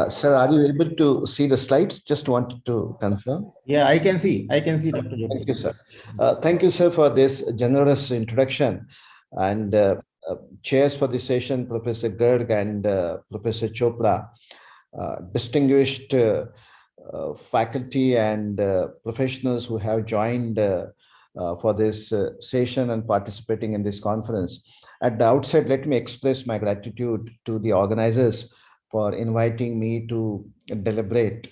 Sir, are you able to see the slides? Just wanted to confirm. Yeah, I can see. I can see, Dr. Jyoti. Thank you, sir. Thank you, sir, for this generous introduction. And chairs for this session, Professor Garg and Professor Chopra, distinguished faculty and professionals who have joined for this session and participating in this conference. At the outset, let me express my gratitude to the organizers for inviting me to deliberate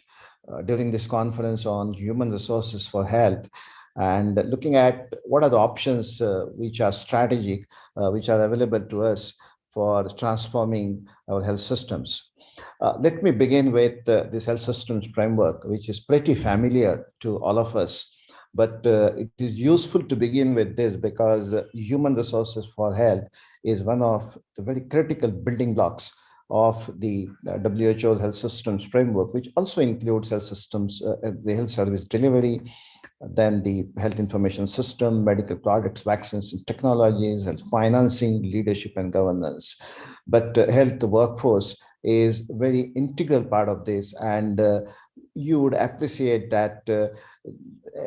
during this conference on human resources for health and looking at what are the options which are strategic, which are available to us for transforming our health systems. Let me begin with this health systems framework, which is pretty familiar to all of us. But it is useful to begin with this because human resources for health is one of the very critical building blocks of the WHO health systems framework, which also includes health systems, the health service delivery, then the health information system, medical products, vaccines and technologies, health financing, leadership and governance. But health workforce is very integral part of this, and you would appreciate that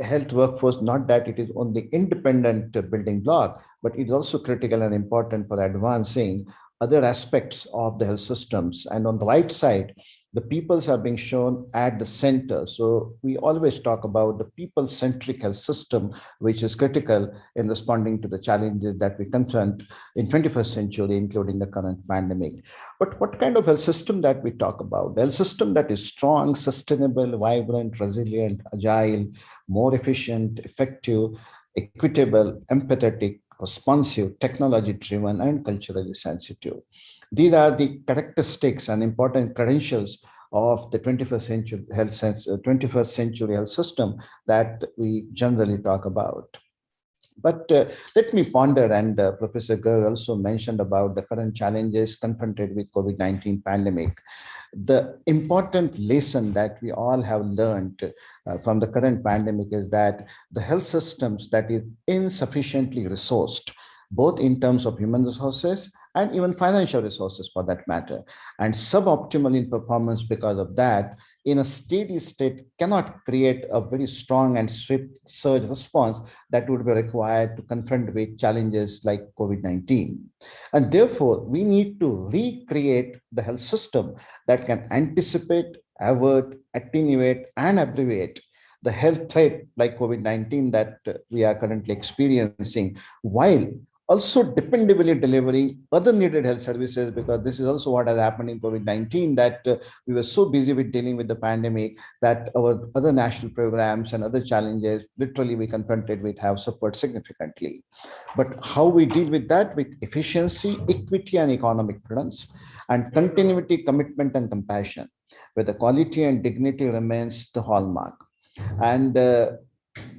health workforce, not that it is only independent building block, but it's also critical and important for advancing other aspects of the health systems. And on the right side, the peoples are being shown at the center. So we always talk about the people-centric health system, which is critical in responding to the challenges that we confront in 21st century, including the current pandemic. But what kind of health system that we talk about? The health system that is strong, sustainable, vibrant, resilient, agile, more efficient, effective, equitable, empathetic, responsive, technology-driven, and culturally sensitive. These are the characteristics and important credentials of the 21st century health system that we generally talk about. But let me ponder, and Professor Garg also mentioned about the current challenges confronted with COVID-19 pandemic. The important lesson that we all have learned from the current pandemic is that the health systems that is insufficiently resourced, both in terms of human resources and even financial resources for that matter, and suboptimal in performance because of that, in a steady state cannot create a very strong and swift surge response that would be required to confront with challenges like COVID-19. And therefore, we need to recreate the health system that can anticipate, avert, attenuate, and abbreviate the health threat like COVID-19 that we are currently experiencing, while also dependably delivering other needed health services, because this is also what has happened in COVID-19, that we were so busy with dealing with the pandemic that our other national programs and other challenges literally we confronted with have suffered significantly. But how we deal with that with efficiency, equity and economic prudence, and continuity, commitment and compassion, where the quality and dignity remains the hallmark. And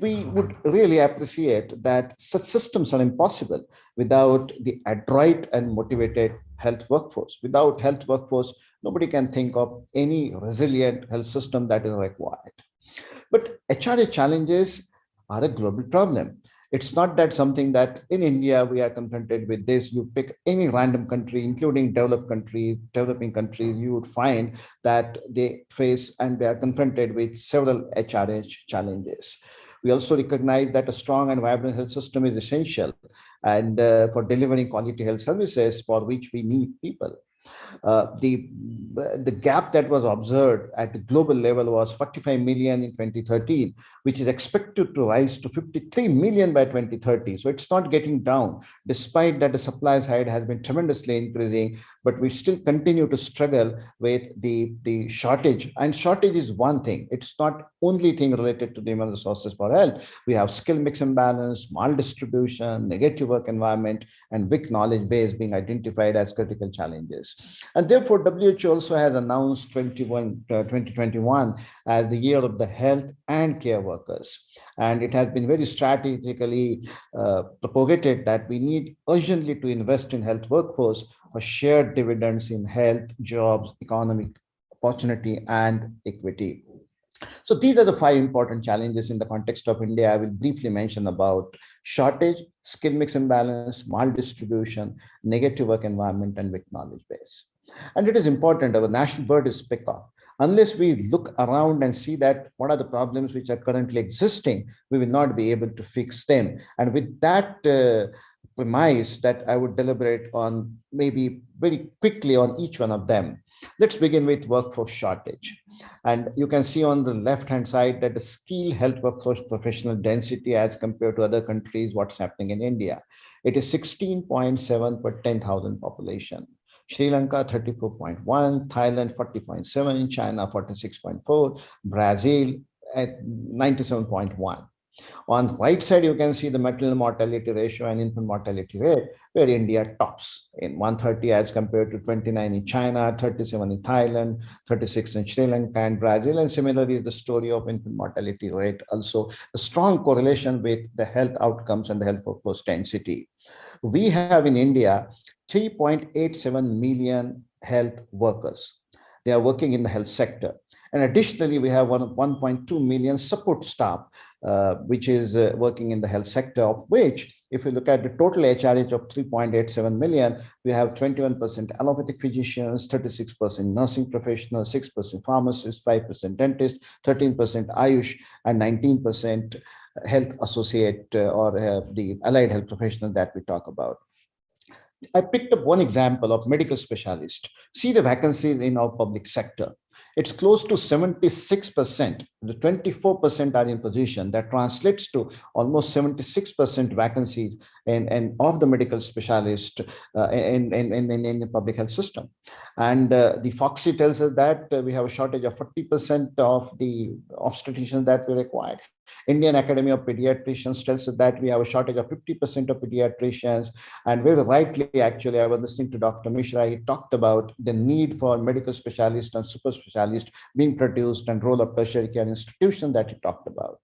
we would really appreciate that such systems are impossible without the adroit and motivated health workforce. Without health workforce, nobody can think of any resilient health system that is required. But HRA challenges are a global problem. It's not that something that in India we are confronted with this. You pick any random country, including developing countries, you would find that they face and they are confronted with several HRA challenges. We also recognize that a strong and vibrant health system is essential and for delivering quality health services for which we need people. The gap that was observed at the global level was 45 million in 2013, which is expected to rise to 53 million by 2030. So it's not getting down, despite that the supply side has been tremendously increasing, but we still continue to struggle with the shortage. And shortage is one thing. It's not only thing related to the human resources for health. We have skill mix imbalance, maldistribution, negative work environment, and weak knowledge base being identified as critical challenges. And therefore, WHO also has announced 2021 as the year of the health and care workers. And it has been very strategically propagated that we need urgently to invest in health workforce for shared dividends in health, jobs, economic opportunity, and equity. So these are the 5 important challenges in the context of India. I will briefly mention about shortage, skill mix imbalance, maldistribution, negative work environment, and weak knowledge base. And it is important, our national bird is peacock. Unless we look around and see that what are the problems which are currently existing, we will not be able to fix them. And with that premise, that I would deliberate on maybe very quickly on each one of them. Let's begin with workforce shortage. And you can see on the left-hand side that the skilled health workforce professional density as compared to other countries, what's happening in India. It is 16.7 per 10,000 population. Sri Lanka 34.1, Thailand 40.7, China 46.4, Brazil at 97.1. On the right side, you can see the maternal mortality ratio and infant mortality rate, where India tops in 130 as compared to 29 in China, 37 in Thailand, 36 in Sri Lanka and Brazil. And similarly, the story of infant mortality rate, also a strong correlation with the health outcomes and the health workforce density. We have in India 3.87 million health workers. They are working in the health sector. And additionally, we have 1.2 million support staff, which is working in the health sector, of which, if you look at the total HRH of 3.87 million, we have 21% allopathic physicians, 36% nursing professionals, 6% pharmacists, 5% dentists, 13% Ayush, and 19% health associate or the allied health professional that we talk about. I picked up one example of medical specialist. See the vacancies in our public sector. It's close to 76%. The 24% are in position. That translates to almost 76% vacancies and of the medical specialist in the public health system. And the Foxy tells us that we have a shortage of 40% of the obstetricians that we required. Indian Academy of Pediatricians tells us that we have a shortage of 50% of pediatricians. And very rightly, actually, I was listening to Dr. Mishra. He talked about the need for medical specialists and super specialists being produced and role of tertiary care institution that he talked about.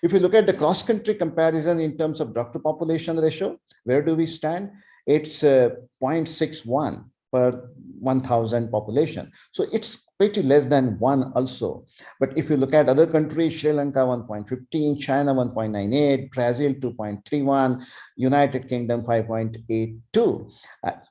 If you look at the cross-country comparison in terms of doctor population ratio, where do we stand? It's 0.61 per 1,000 population. So it's pretty less than 1 also. But if you look at other countries, Sri Lanka 1.15, China 1.98, Brazil 2.31, United Kingdom 5.82.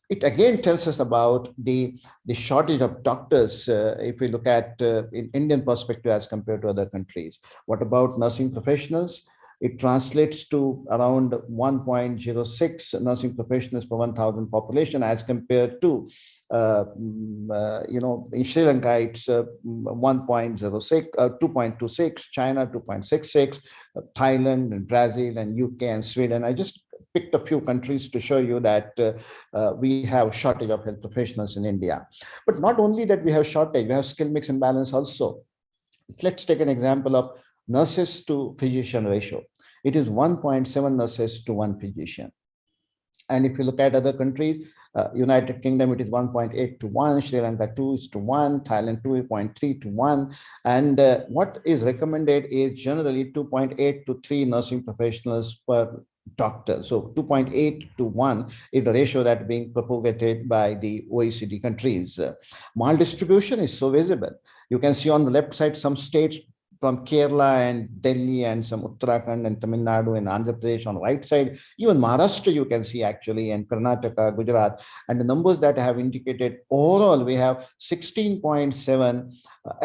It again tells us about the shortage of doctors if we look at in Indian perspective as compared to other countries. What about nursing professionals? It translates to around 1.06 nursing professionals per 1,000 population as compared to, in Sri Lanka, it's 1.06, 2.26, China 2.66, Thailand and Brazil and UK and Sweden. I just picked a few countries to show you that we have a shortage of health professionals in India. But not only that we have shortage, we have skill mix imbalance also. Let's take an example of nurses to physician ratio. It is 1.7 nurses to 1 physician. And if you look at other countries, United Kingdom, it is 1.8 to 1, Sri Lanka 2 is to 1, Thailand 2.3 to 1. And what is recommended is generally 2.8 to 3 nursing professionals per doctor. So 2.8 to 1 is the ratio that being propagated by the OECD countries. Maldistribution is so visible. You can see on the left side some states from Kerala and Delhi and some Uttarakhand and Tamil Nadu and Andhra Pradesh on the right side. Even Maharashtra you can see actually, and Karnataka, Gujarat. And the numbers that I have indicated, overall we have 16.7.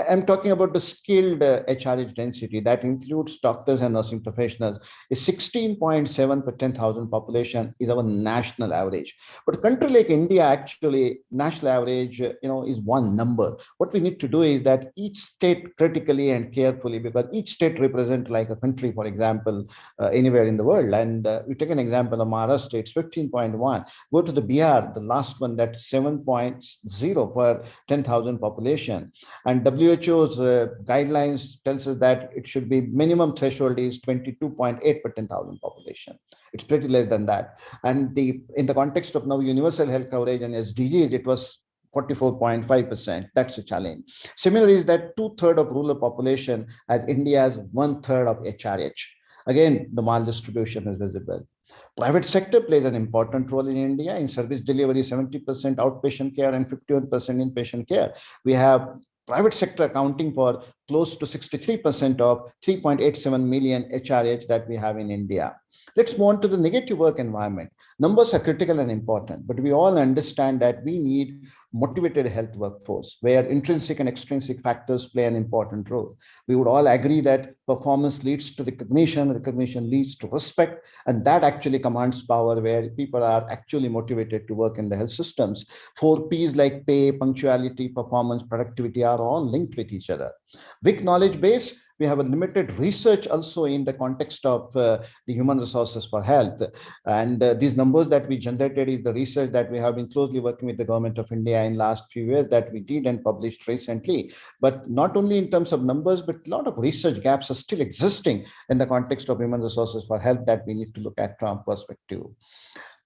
I'm talking about the skilled HRH density that includes doctors and nursing professionals is 16.7 per 10,000 population is our national average. But a country like India, actually national average, is one number. What we need to do is that each state critically and carefully, because each state represents like a country, for example, anywhere in the world. And we take an example of Maharashtra, it's 15.1. Go to the Bihar, the last one, that's 7.0 per 10,000 population. And WHO's guidelines tells us that it should be minimum threshold is 22.8 per 10,000 population. It's pretty less than that. And in the context of now universal health coverage and SDGs, it was 44.5%. That's a challenge. Similarly, is that 2/3 of rural population as India's 1/3 of HRH. Again, the maldistribution is visible. Private sector plays an important role in India in service delivery, 70% outpatient care and 51% inpatient care. We have private sector accounting for close to 63% of 3.87 million HRH that we have in India. Let's move on to the negative work environment. Numbers are critical and important, but we all understand that we need motivated health workforce where intrinsic and extrinsic factors play an important role. We would all agree that performance leads to recognition, recognition leads to respect, and that actually commands power where people are actually motivated to work in the health systems. 4 Ps like pay, punctuality, performance, productivity are all linked with each other. With knowledge base, we have a limited research also in the context of the human resources for health. And these numbers that we generated is the research that we have been closely working with the government of India in last few years that we did and published recently. But not only in terms of numbers, but a lot of research gaps are still existing in the context of human resources for health that we need to look at from perspective.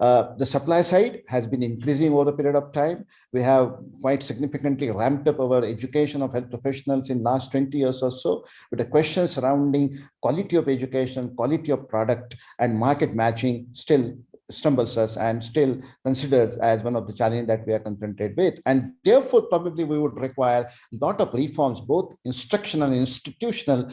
The supply side has been increasing over a period of time. We have quite significantly ramped up our education of health professionals in last 20 years or so, but the question surrounding quality of education, quality of product, and market matching still stumbles us and still considers as one of the challenges that we are confronted with. And therefore, probably we would require a lot of reforms, both instructional and institutional,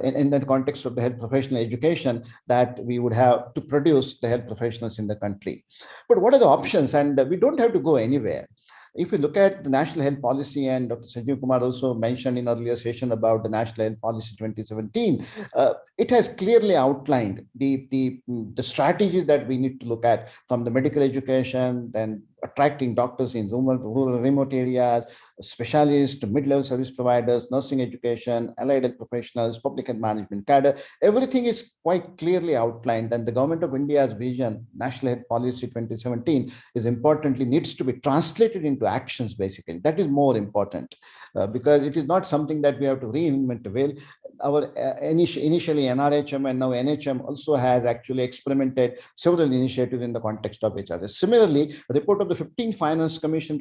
in the context of the health professional education that we would have to produce the health professionals in the country. But what are the options? And we don't have to go anywhere. If you look at the national health policy, and Dr. Sanjeev Kumar also mentioned in earlier session about the national health policy 2017, it has clearly outlined the strategies that we need to look at, from the medical education, then attracting doctors in rural remote areas, specialists, mid-level service providers, nursing education, allied health professionals, public health management cadre. Everything is quite clearly outlined, and the government of India's vision, National Health Policy 2017, is importantly needs to be translated into actions. Basically, that is more important because it is not something that we have to reinvent the wheel. Our initially NRHM and now NHM also has actually experimented several initiatives in the context of HRS. Similarly, a report of the 15th Finance Commission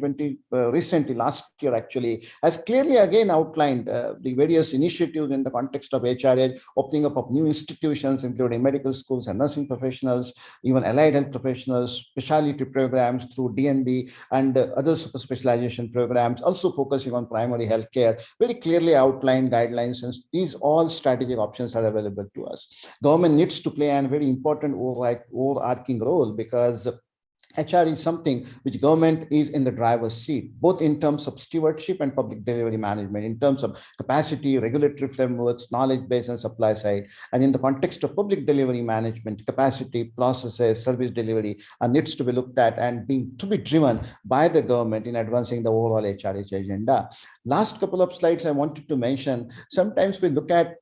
recently last year actually has clearly again outlined the various initiatives in the context of HRH, opening up of new institutions including medical schools and nursing professionals, even allied health professionals, specialty programs through DNB and other super specialization programs, also focusing on primary health care. Very clearly outlined guidelines, and these all strategic options are available to us. Government needs to play a very important overarching role, because HR is something which government is in the driver's seat, both in terms of stewardship and public delivery management, in terms of capacity, regulatory frameworks, knowledge base, and supply side. And in the context of public delivery management, capacity, processes, service delivery needs to be looked at and to be driven by the government in advancing the overall HRH agenda. Last couple of slides I wanted to mention, sometimes we look at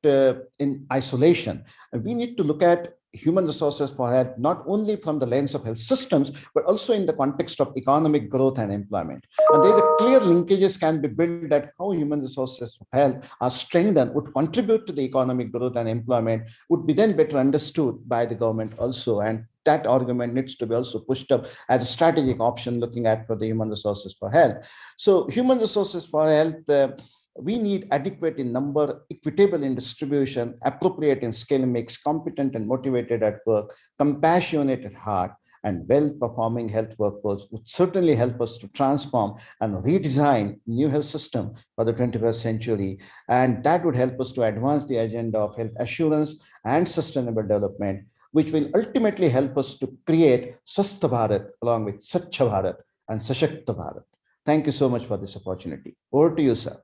in isolation, and we need to look at human resources for health, not only from the lens of health systems, but also in the context of economic growth and employment. And there's a clear linkages can be built that how human resources of health are strengthened would contribute to the economic growth and employment would be then better understood by the government also. And that argument needs to be also pushed up as a strategic option looking at for the human resources for health. So human resources for health, we need adequate in number, equitable in distribution, appropriate in scale mix, competent and motivated at work, compassionate at heart, and well-performing health workforce would certainly help us to transform and redesign new health system for the 21st century. And that would help us to advance the agenda of health assurance and sustainable development, which will ultimately help us to create Swasth Bharat along with Swachh Bharat and Sashakta Bharat. Thank you so much for this opportunity. Over to you, sir.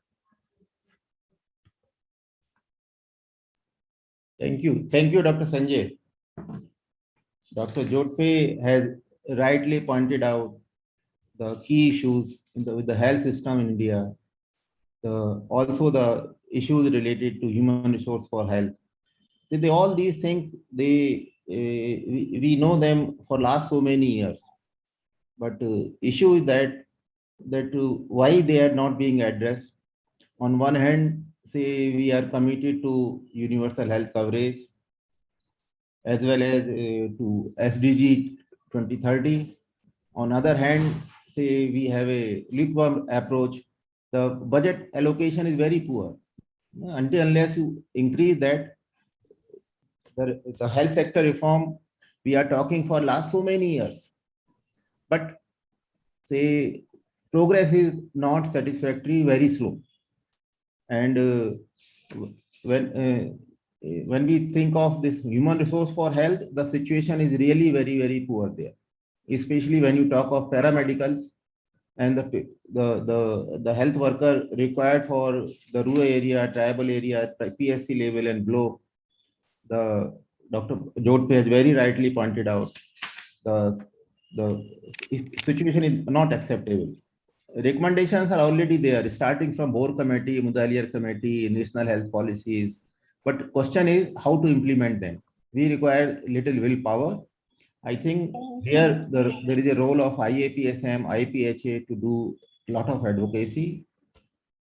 Thank you. Thank you, Dr. Sanjay. Dr. Jodhpe has rightly pointed out the key issues with the health system in India, also the issues related to human resource for health. So all these things, we know them for last so many years, but issue is that why they are not being addressed. On one hand, say we are committed to universal health coverage, as well as to SDG 2030. On other hand, say we have a lukewarm approach. The budget allocation is very poor. Unless you increase that, the health sector reform, we are talking for last so many years. But say progress is not satisfactory, very slow. And when we think of this human resource for health, the situation is really very, very poor there. especially when you talk of paramedicals and the health worker required for the rural area, tribal area, PSC level and below. The Dr. Jodhpur has very rightly pointed out the situation is not acceptable. Recommendations are already there, starting from Board Committee, Mudaliar Committee, National Health Policies. But question is how to implement them. We require little willpower. I think here there is a role of IAPSM, IPHA to do a lot of advocacy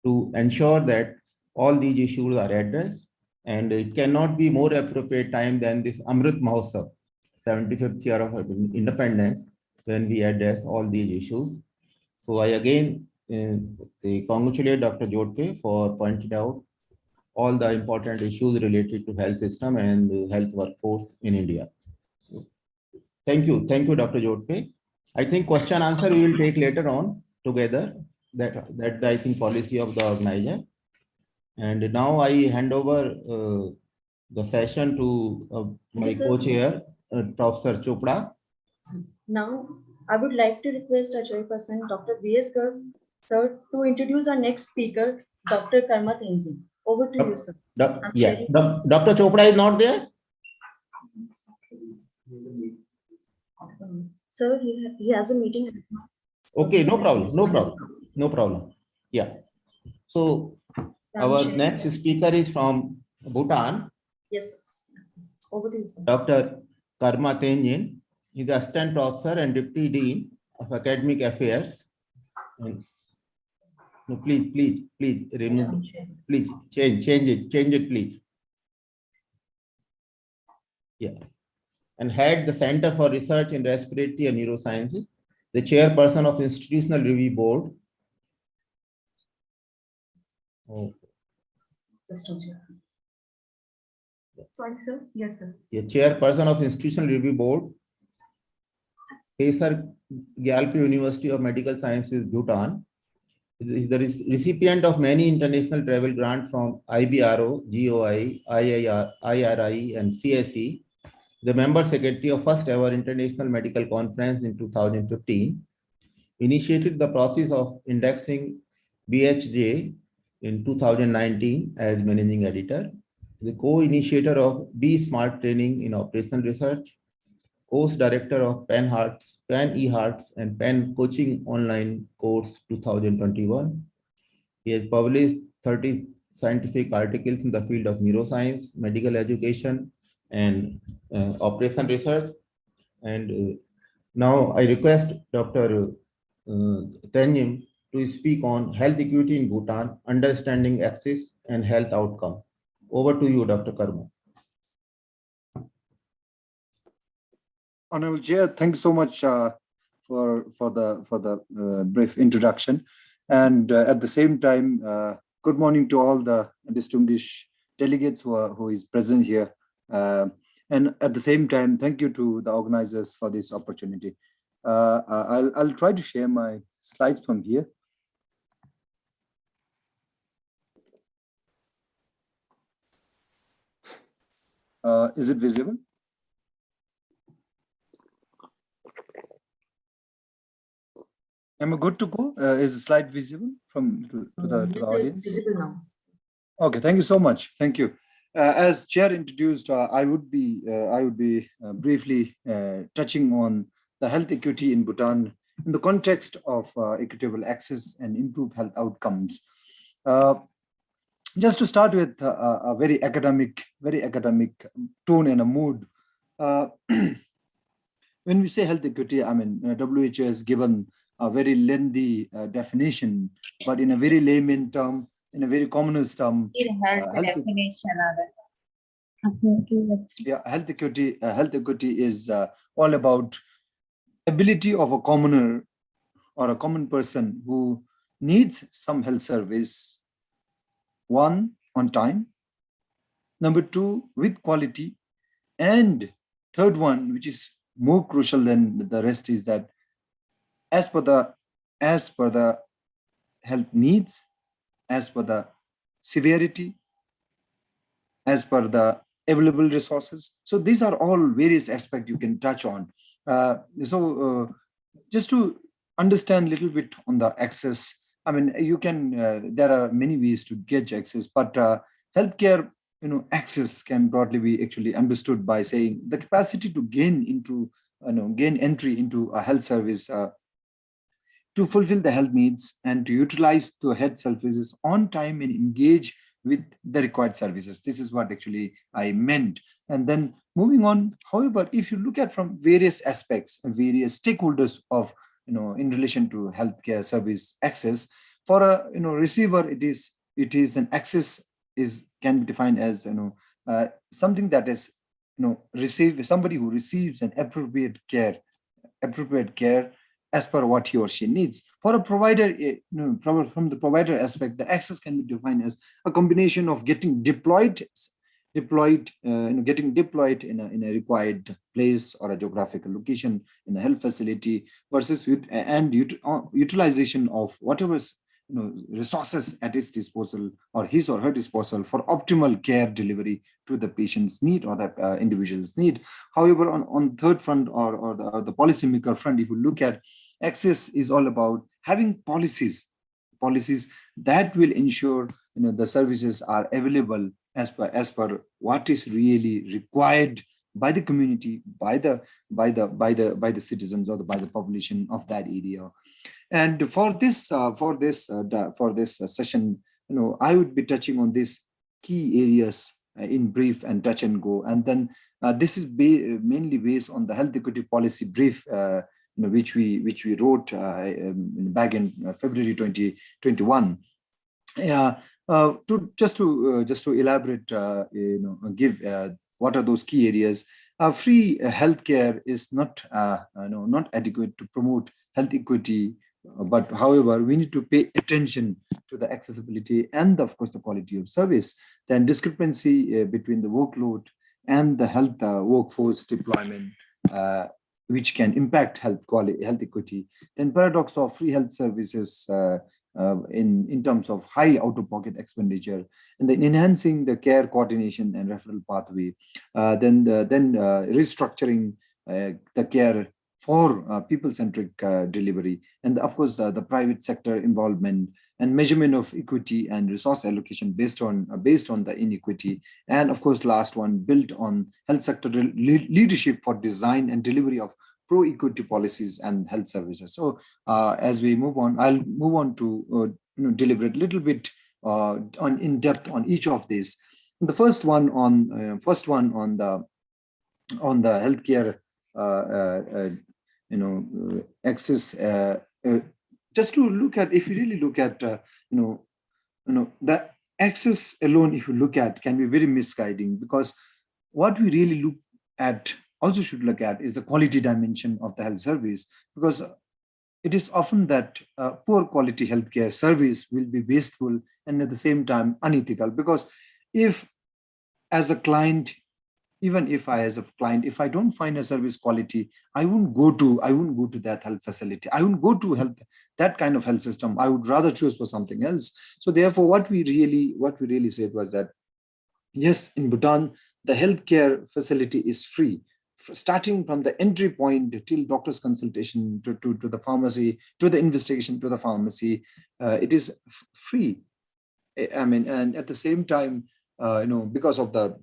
to ensure that all these issues are addressed. And it cannot be more appropriate time than this Amrit Mahotsav, 75th year of independence, when we address all these issues. So I again say congratulate Dr. Jodhpur for pointing out all the important issues related to health system and health workforce in India. Thank you, Dr. Jodhpur. I think question answer we will take later on together. That I think policy of the organizer. And now I hand over the session to my co-chair, Professor Chopra. Now, I would like to request our chairperson, Dr. B.S. Garg, sir, to introduce our next speaker, Dr. Karma Tenzin. Over to you, sir. Dr. Chopra is not there? Sir, he has a meeting. Okay, no problem. Yeah. So our next speaker is from Bhutan. Yes, sir. Over to you, sir. Dr. Karma Tenzin. He is the Assistant Professor and Deputy Dean of Academic Affairs. And, no, please remove. Please change it, please. Yeah. And head the Center for Research in Respiratory and Neurosciences, the chairperson of Institutional Review Board. Oh. Just sorry, sir. Yes, sir. Yeah, chairperson of Institutional Review Board, Kesar Gyalpi University of Medical Sciences, Bhutan. Is the recipient of many international travel grants from IBRO, GOI, IRI, and CSE. The member secretary of first ever International Medical Conference in 2015. Initiated the process of indexing BHJ in 2019 as managing editor. The co-initiator of Be Smart Training in Operational Research. Course director of Penn eHearts and Penn Coaching Online Course 2021. He has published 30 scientific articles in the field of neuroscience, medical education, and operation research. And now I request Dr. Tenzin to speak on health equity in Bhutan, understanding access and health outcome. Over to you, Dr. Karma. Honorable Chair, thank you so much for the brief introduction, and at the same time, good morning to all the distinguished delegates who is present here, and at the same time, thank you to the organizers for this opportunity. I'll try to share my slides from here. Is it visible? Am I good to go? Is the slide visible to the audience? Visible now. Okay, thank you so much. Thank you. As Chair introduced, I would be briefly touching on the health equity in Bhutan in the context of equitable access and improved health outcomes. Just to start with a very academic tone and a mood. When we say health equity, I mean WHO has given a very lengthy definition, but in a very layman term, in a very commonest term, health equity is all about ability of a commoner or a common person who needs some health service, one, on time, number two, with quality, and third one, which is more crucial than the rest, is that as per the health needs, as per the severity, as per the available resources. So these are all various aspects you can touch on. Just to understand a little bit on the access, I mean, you can, there are many ways to gauge access, but healthcare, access can broadly be actually understood by saying the capacity to gain entry into a health service, to fulfill the health needs and to utilize the health services on time and engage with the required services. This is what actually I meant. And then moving on, however, if you look at from various aspects and various stakeholders of, in relation to healthcare service access, for a receiver, it is an access can be defined as something that is somebody who receives an appropriate care as per what he or she needs. For a provider, from the provider aspect, the access can be defined as a combination of getting deployed in a required place or a geographical location in a health facility versus utilization of whatever resources at his disposal or his or her disposal for optimal care delivery to the patient's need or the individual's need. However, on third front or the policymaker front, if you look at access, is all about having policies that will ensure the services are available as per what is really required by the community, by the citizens or by the population of that area. And for this session, I would be touching on these key areas in brief and touch and go. And then this is mainly based on the health equity policy brief, which we wrote back in February 2021. To elaborate, give what are those key areas. Free healthcare is not adequate to promote health equity, but however, we need to pay attention to the accessibility and of course the quality of service. Then discrepancy between the workload and the health workforce deployment, which can impact health equity. Then paradox of free health services in terms of high out-of-pocket expenditure, and then enhancing the care coordination and referral pathway. Then restructuring the care for people-centric delivery, and of course the private sector involvement and measurement of equity and resource allocation based on the inequity, and of course last one, built on health sector leadership for design and delivery of pro-equity policies and health services. So as we move on, I'll move on to deliberate a little bit on in depth on each of these. The first one on the healthcare access. Just to look at, if you really look at the access alone, if you look at, can be very misguiding, because what we really look at should look at is the quality dimension of the health service, because it is often that poor quality healthcare service will be wasteful and at the same time unethical. Because if as a client, even if if I don't find a service quality, I wouldn't go to that health facility. I wouldn't go to that kind of health system. I would rather choose for something else. So therefore, what we really said was that, yes, in Bhutan, the healthcare facility is free, starting from the entry point till doctor's consultation to the pharmacy, to the investigation, to the pharmacy. It is free. I mean, and at the same time, because of the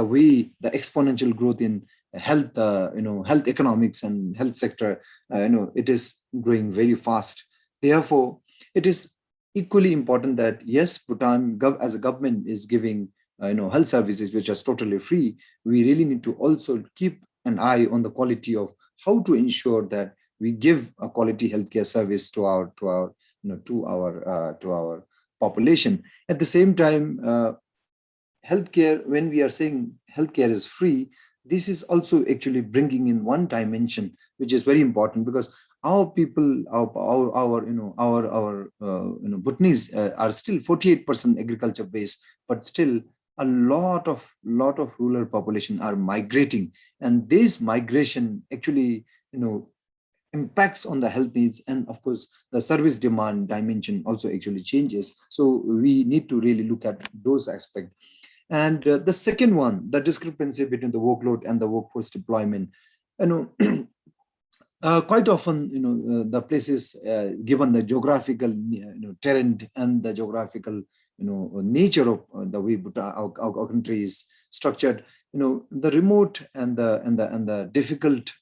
way the exponential growth in health, health economics and health sector, it is growing very fast. Therefore, it is equally important that, yes, Bhutan as a government is giving, health services which are totally free. We really need to also keep an eye on the quality of how to ensure that we give a quality healthcare service to our population. At the same time, healthcare, when we are saying healthcare is free, this is also actually bringing in one dimension which is very important, because our people, our Bhutanese are still 48% agriculture based, but still a lot of rural population are migrating, and this migration actually impacts on the health needs, and of course the service demand dimension also actually changes. So we need to really look at those aspects. And the second one, the discrepancy between the workload and the workforce deployment. quite often, the places, given the geographical, terrain and the geographical, nature of the way our country is structured, the remote and the difficult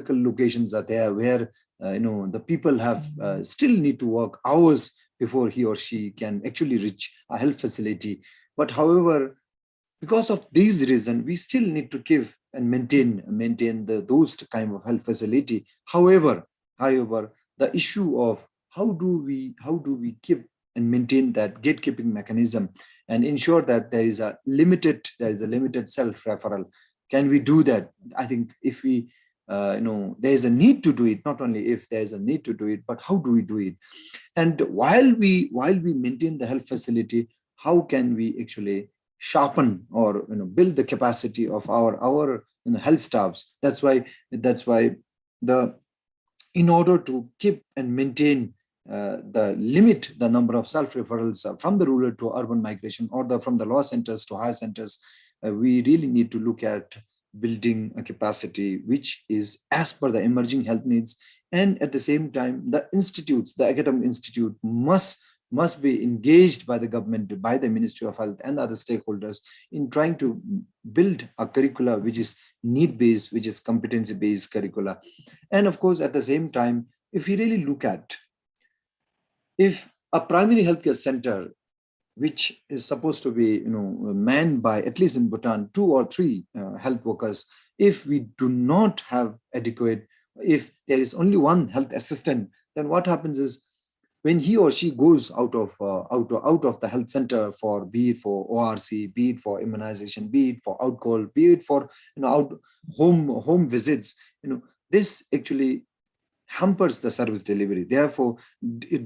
locations are there where, the people have still need to work hours before he or she can actually reach a health facility. But however, because of these reasons, we still need to give and maintain those kind of health facility. However, the issue of how do we keep and maintain that gatekeeping mechanism and ensure that there is a limited self referral. Can we do that? I think if we there is a need to do it, not only if there is a need to do it, but how do we do it? And while we maintain the health facility, how can we actually sharpen or build the capacity of our health staffs? That's why the in order to keep and maintain the number of self referrals from the rural to urban migration, or from the lower centers to higher centers, we really need to look at building a capacity which is as per the emerging health needs. And at the same time, the academic institute must be engaged by the government, by the Ministry of Health and other stakeholders in trying to build a curricula which is need-based, which is competency-based curricula. And of course, at the same time, if we really look at, if a primary healthcare center, which is supposed to be manned by, at least in Bhutan, 2 or 3 health workers, if we do not have adequate, if there is only one health assistant, then what happens is, when he or she goes out of the health center, for be it for ORC, be it for immunization, be it for outcall, be it for out home visits, this actually hampers the service delivery. Therefore,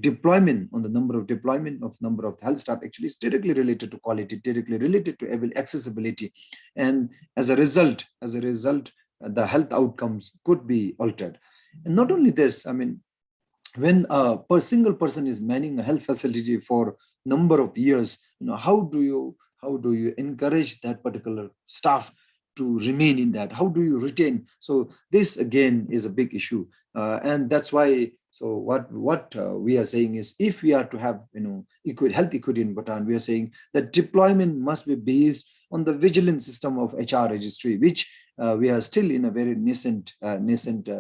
deployment on the number of health staff actually is directly related to quality, directly related to accessibility, and as a result, the health outcomes could be altered. And not only this, I mean, when a single person is manning a health facility for number of years, how do you encourage that particular staff to remain in that? How do you retain? So this again is a big issue, and that's why. So what we are saying is, if we are to have health equity in Bhutan, we are saying that deployment must be based on the vigilant system of HR registry, which we are still in a very nascent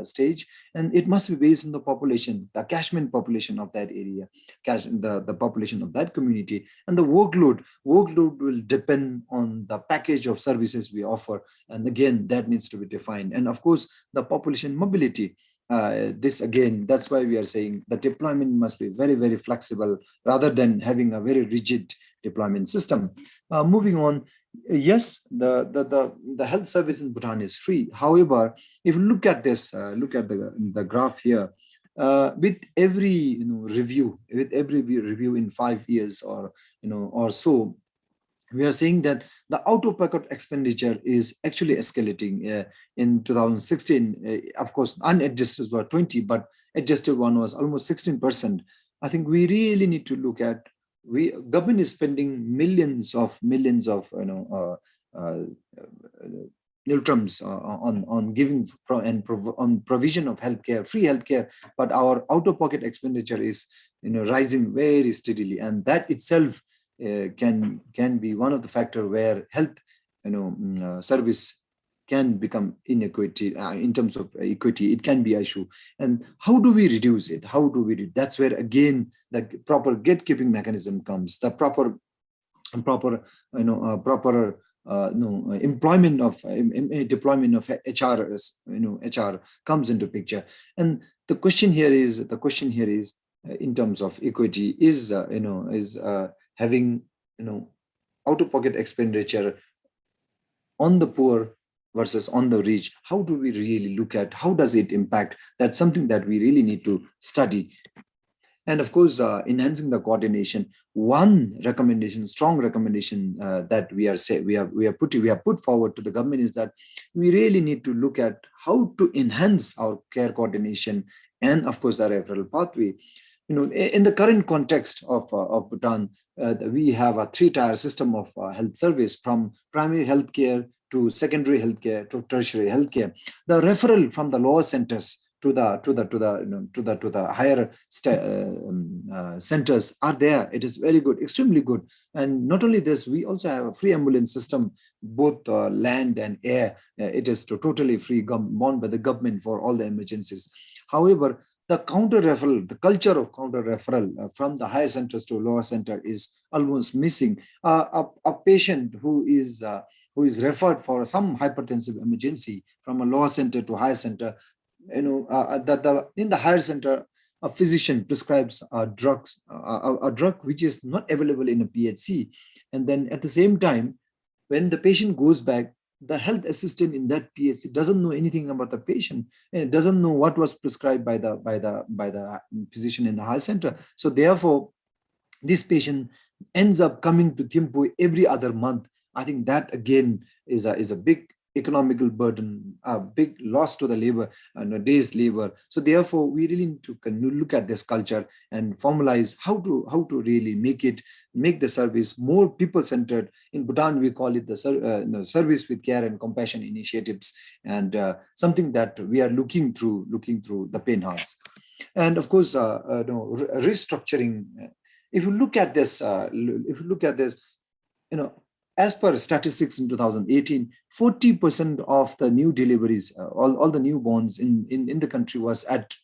stage, and it must be based on the population, the catchment population of that area, the population of that community, and the workload will depend on the package of services we offer, and again that needs to be defined, and of course the population mobility. This again, that's why we are saying the deployment must be very, very flexible rather than having a very rigid deployment system. Moving on, yes, the health service in Bhutan is free. However, if you look at this, look at the graph here, with every review in 5 years or so, we are saying that the out-of-pocket expenditure is actually escalating. In 2016, of course, unadjusted were 20, but adjusted one was almost 16%. I think we really need to look at, government is spending millions of niltrums on giving on provision of healthcare, free healthcare, but our out-of-pocket expenditure is rising very steadily, and that itself can be one of the factor where health service can become inequity. In terms of equity, it can be an issue. And how do we reduce it? That's where again the proper gatekeeping mechanism comes, the proper employment of deployment of HR comes into picture. And the question here is in terms of equity is having out-of-pocket expenditure on the poor versus on the rich. How do we really look at, how does it impact? That's something that we really need to study. And of course, enhancing the coordination. One recommendation, strong recommendation that we have put forward to the government is that we really need to look at how to enhance our care coordination and of course the referral pathway. In the current context of Bhutan, we have a 3-tier system of health service, from primary healthcare to secondary healthcare to tertiary healthcare. The referral from the lower centers to the higher centers are there. It is very good, extremely good. And not only this, we also have a free ambulance system, both land and air. It is totally free, borne by the government for all the emergencies. However, the counter referral, the culture of counter referral from the higher centers to lower center is almost missing. A patient who is referred for some hypertensive emergency from a lower center to higher center, in the higher center, a physician prescribes drugs, a drug which is not available in a PHC, and then at the same time, when the patient goes back, the health assistant in that PHC doesn't know anything about the patient and doesn't know what was prescribed by the physician in the high center. So therefore, this patient ends up coming to Thimphu every other month. I think that again is a big economical burden, a big loss to the labor and a day's labor. So therefore, we really need to look at this culture and formalize how to really make the service more people-centered. In Bhutan, we call it the service with care and compassion initiatives, and something that we are looking through the pain hearts. And of course, restructuring. If you look at this, as per statistics in 2018, 40% of the new deliveries, all the newborns in the country was at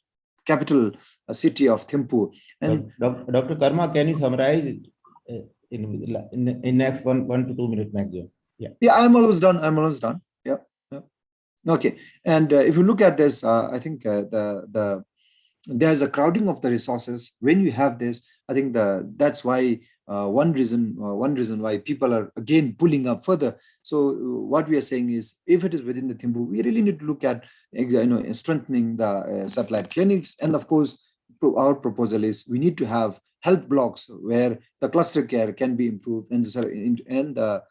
capital city of Thimphu. And Dr. Karma, can you summarize it in next 1 to 2 minutes maximum? Yeah, I'm almost done. Yeah. Okay. And if you look at this, I think there's a crowding of the resources. When you have this, I think that's why one reason why people are again pulling up further. So what we are saying is, if it is within the Thimphu, we really need to look at strengthening the satellite clinics. And of course, our proposal is we need to have health blocks where the cluster care can be improved and the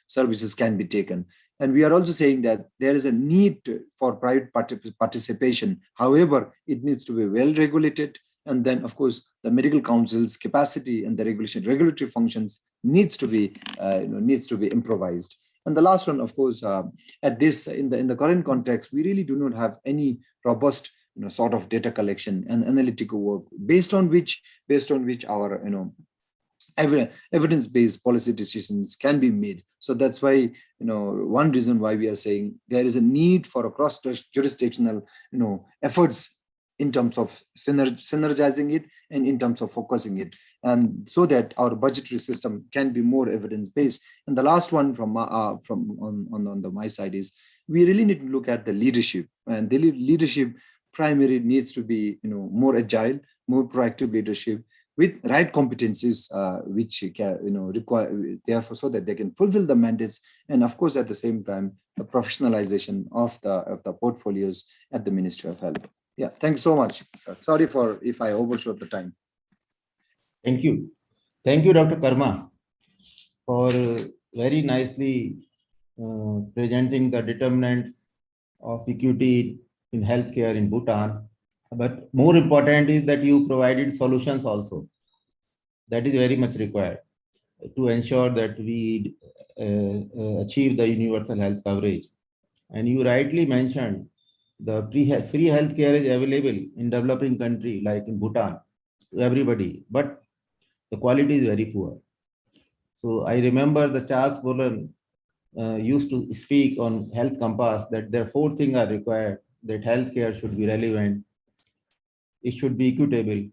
services can be taken. And we are also saying that there is a need for private participation. However, it needs to be well regulated. And then, of course, the medical council's capacity and the regulatory functions needs to be improvised. And the last one, of course, at this in the current context, we really do not have any robust sort of data collection and analytical work based on which our evidence-based policy decisions can be made. So that's why one reason why we are saying there is a need for a cross-jurisdictional efforts in terms of synergizing it and in terms of focusing it, and so that our budgetary system can be more evidence-based. And the last one from my side is we really need to look at the leadership, and the leadership primarily needs to be more agile, more proactive leadership with right competencies, which require, therefore, so that they can fulfill the mandates, and of course at the same time the professionalization of the portfolios at the Ministry of Health. Yeah, thanks so much. Sorry for if I overshot the time. Thank you, Dr. Karma, for very nicely presenting the determinants of equity in healthcare in Bhutan. But more important is that you provided solutions also. That is very much required to ensure that we achieve the universal health coverage. And you rightly mentioned the free healthcare is available in developing country like in Bhutan to everybody, but the quality is very poor. So I remember the Charles Bolan used to speak on Health Compass that there are 4 things are required: that healthcare should be relevant, it should be equitable,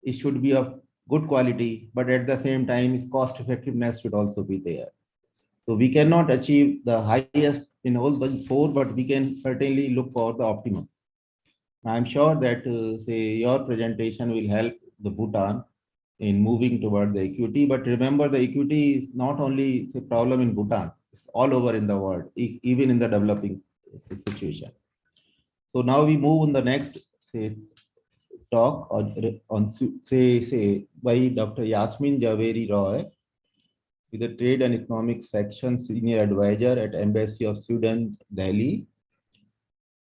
it should be of good quality, but at the same time, its cost effectiveness should also be there. So we cannot achieve the highest in all those 4, but we can certainly look for the optimum. I'm sure that your presentation will help the Bhutan in moving toward the equity. But remember, the equity is not only a problem in Bhutan; it's all over in the world, even in the developing situation. So now we move on the next talk on by Dr. Yasmin Javeri Roy, with the Trade and Economics Section Senior Advisor at Embassy of Sweden, Delhi.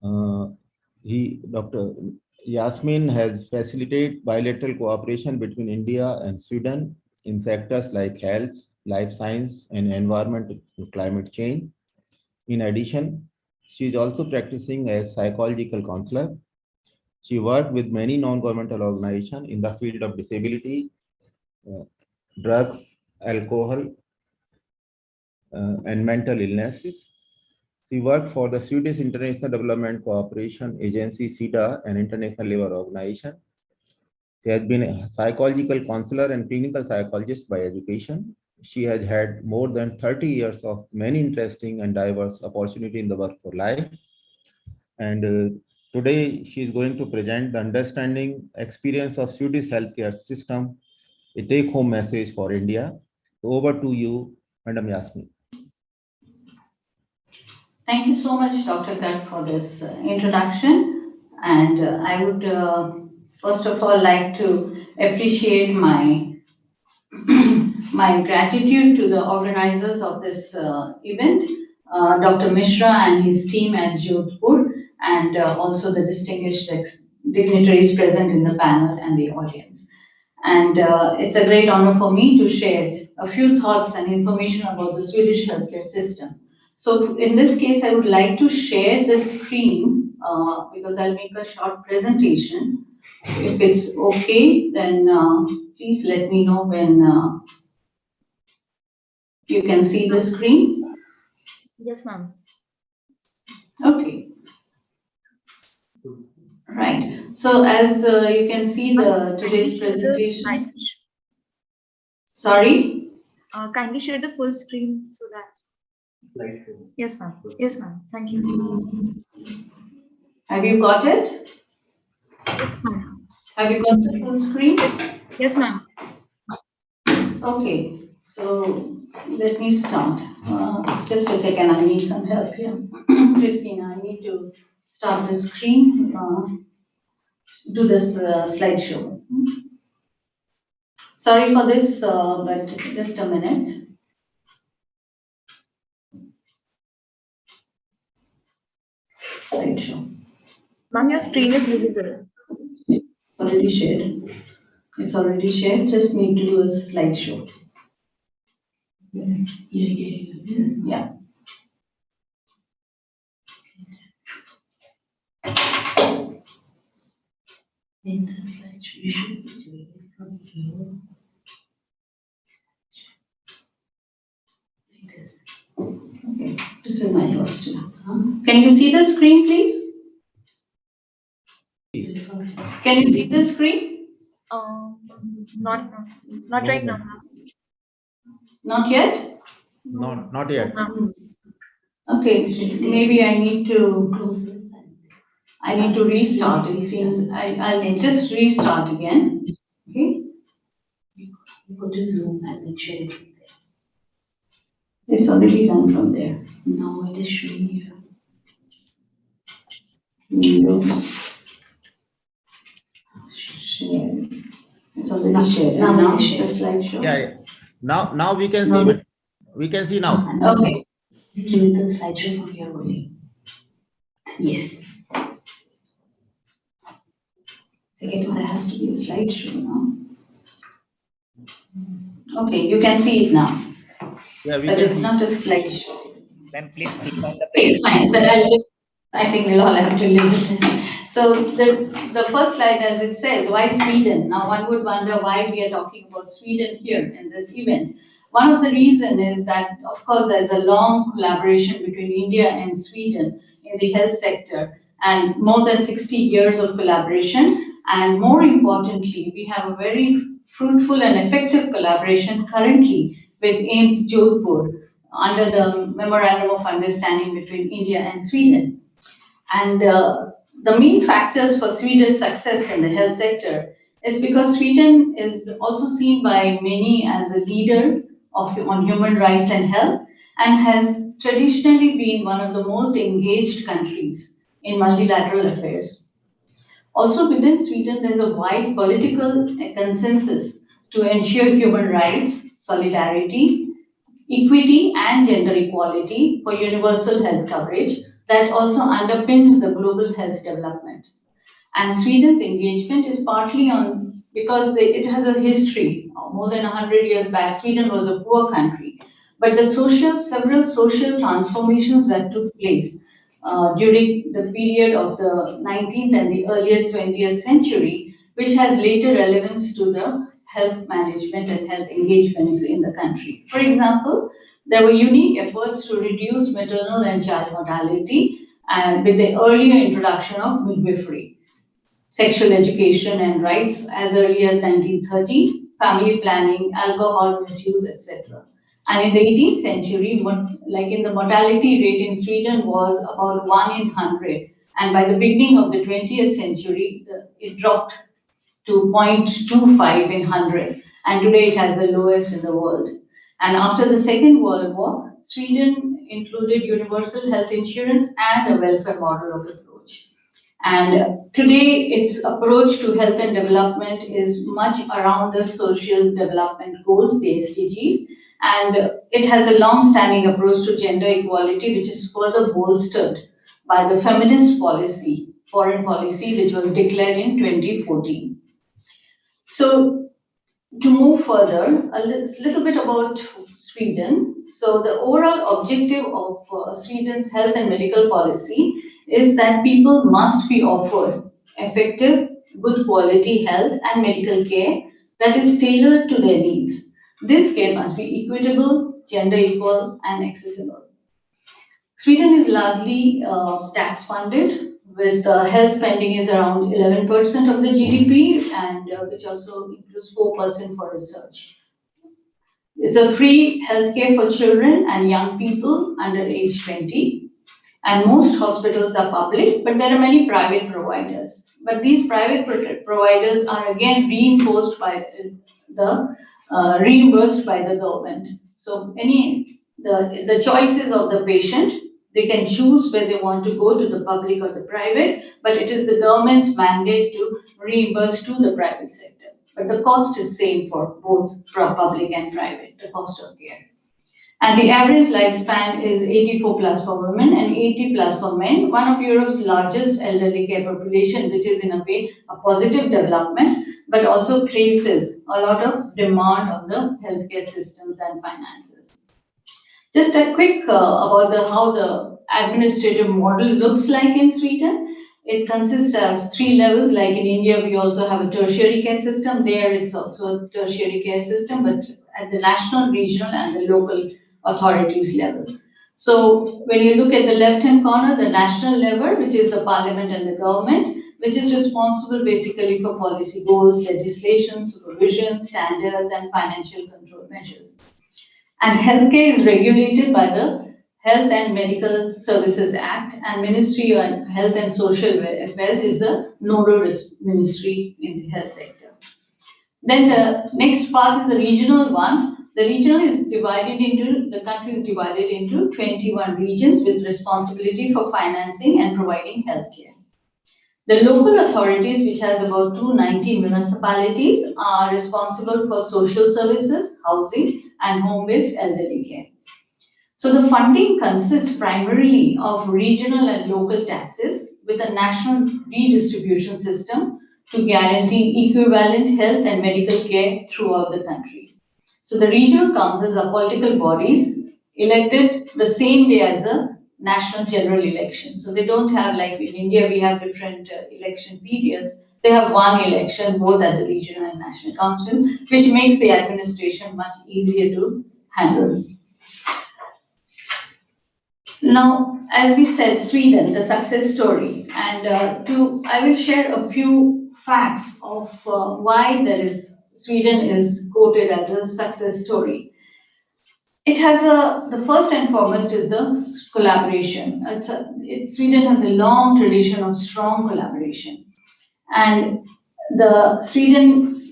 Dr. Yasmin has facilitated bilateral cooperation between India and Sweden in sectors like health, life science, and environment and climate change. In addition, She is also practicing as psychological counselor. She worked with many non-governmental organizations in the field of disability, drugs, alcohol, and mental illnesses. She worked for the Swedish International Development Cooperation Agency, SIDA, an international labor organization. She has been a psychological counselor and clinical psychologist by education. She has had more than 30 years of many interesting and diverse opportunities in the work for life. And today she is going to present the understanding experience of Swedish healthcare system, a take-home message for India. Over to you, Madam Yasmin. Thank you so much, Dr. Garg, for this introduction. And I would first of all like to appreciate my my gratitude to the organizers of this event, Dr. Mishra and his team at Jodhpur, and also the distinguished dignitaries present in the panel and the audience. And it's a great honor for me to share a few thoughts and information about the Swedish healthcare system. So in this case, I would like to share the screen because I'll make a short presentation. If it's okay, then please let me know when you can see the screen. Yes, ma'am. Okay. Right. So as you can see today's presentation. Sorry? Kindly share the full screen so that. Yes, ma'am. Yes, ma'am. Thank you. Have you got it? Yes, ma'am. Have you got the full screen? Yes, ma'am. Okay. So let me start. Just a second. I need some help here. Christina, I need to start the screen. Do this slideshow. Sorry for this, but just a minute. Slideshow. Ma'am, your screen is visible. Already shared. It's already shared. Just need to do a slideshow. Yeah. In the slideshow, you should be doing it from here. Like this. Okay, this is my first one. Can you see the screen, please? Can you see the screen? Not right now, ma'am. Not yet? Not yet. Okay, maybe I need to restart. It seems I'll just restart again. Okay. Go to Zoom and then share it from there. It's already done from there. Now it is showing here. Windows. Share. It's already shared. Now the slideshow. Yeah. Now we can see. We can see now. Okay. Do the slideshow from here only. Yes. Second, there has to be a slideshow now. Okay, you can see it now. Yeah, we but can it's see. not a slideshow. Then please click on the Okay, fine, but I think we'll all have to live with this. So the first slide, as it says, why Sweden? Now one would wonder why we are talking about Sweden here in this event. One of the reasons is that, of course, there's a long collaboration between India and Sweden in the health sector, and more than 60 years of collaboration. And more importantly, we have a very fruitful and effective collaboration currently with AIIMS Jodhpur under the Memorandum of Understanding between India and Sweden. And the main factors for Sweden's success in the health sector is because Sweden is also seen by many as a leader on human rights and health, and has traditionally been one of the most engaged countries in multilateral affairs. Also within Sweden, there's a wide political consensus to ensure human rights, solidarity, equity and gender equality for universal health coverage that also underpins the global health development. And Sweden's engagement is partly on because it has a history. More than 100 years back, Sweden was a poor country, but several social transformations that took place during the period of the 19th and the earlier 20th century, which has later relevance to the health management and health engagements in the country. For example, there were unique efforts to reduce maternal and child mortality and with the earlier introduction of midwifery, sexual education and rights as early as 1930s, family planning, alcohol misuse, etc. And in the 18th century, like in the mortality rate in Sweden was about 1 in 100. And by the beginning of the 20th century, it dropped to 0.25 in 100. And today it has the lowest in the world. And after the Second World War, Sweden included universal health insurance and a welfare model of approach. And today, its approach to health and development is much around the social development goals, the SDGs, and it has a long-standing approach to gender equality, which is further bolstered by the feminist policy, foreign policy, which was declared in 2014. So to move further, a little bit about Sweden. So the overall objective of Sweden's health and medical policy is that people must be offered effective, good quality health and medical care that is tailored to their needs. This care must be equitable, gender equal, and accessible. Sweden is largely tax funded, with health spending is around 11% of the GDP, and which also includes 4% for research. It's a free healthcare for children and young people under age 20. And most hospitals are public, but there are many private providers. But these private providers are again reimbursed by the government. So the choices of the patient, they can choose where they want to go, to the public or the private, but it is the government's mandate to reimburse to the private sector. But the cost is same for both public and private, the cost of care. And the average lifespan is 84 plus for women and 80 plus for men, one of Europe's largest elderly care population, which is in a way a positive development, but also places a lot of demand on the healthcare systems and finances. Just a quick about how the administrative model looks like in Sweden. It consists of 3 levels. Like in India, we also have a tertiary care system. There is also a tertiary care system, but at the national, regional, and the local authorities level. So when you look at the left-hand corner, the national level, which is the parliament and the government, which is responsible basically for policy goals, legislation, supervision, standards, and financial control measures. And healthcare is regulated by the Health and Medical Services Act, and Ministry of Health and Social Affairs is the nodal ministry in the health sector. Then the next part is the regional one. The regional is divided into, the country is divided into 21 regions with responsibility for financing and providing healthcare. The local authorities, which has about 290 municipalities, are responsible for social services, housing, and home-based elderly care. So the funding consists primarily of regional and local taxes with a national redistribution system to guarantee equivalent health and medical care throughout the country. So the regional councils are political bodies elected the same day as the national general election. So they don't have, like in India, we have different election periods. They have one election both at the regional and national council, which makes the administration much easier to handle. Now, as we said, Sweden, the success story, and I will share a few facts of why Sweden is quoted as a success story. It has the first and foremost is the collaboration. Sweden has a long tradition of strong collaboration, and the Sweden's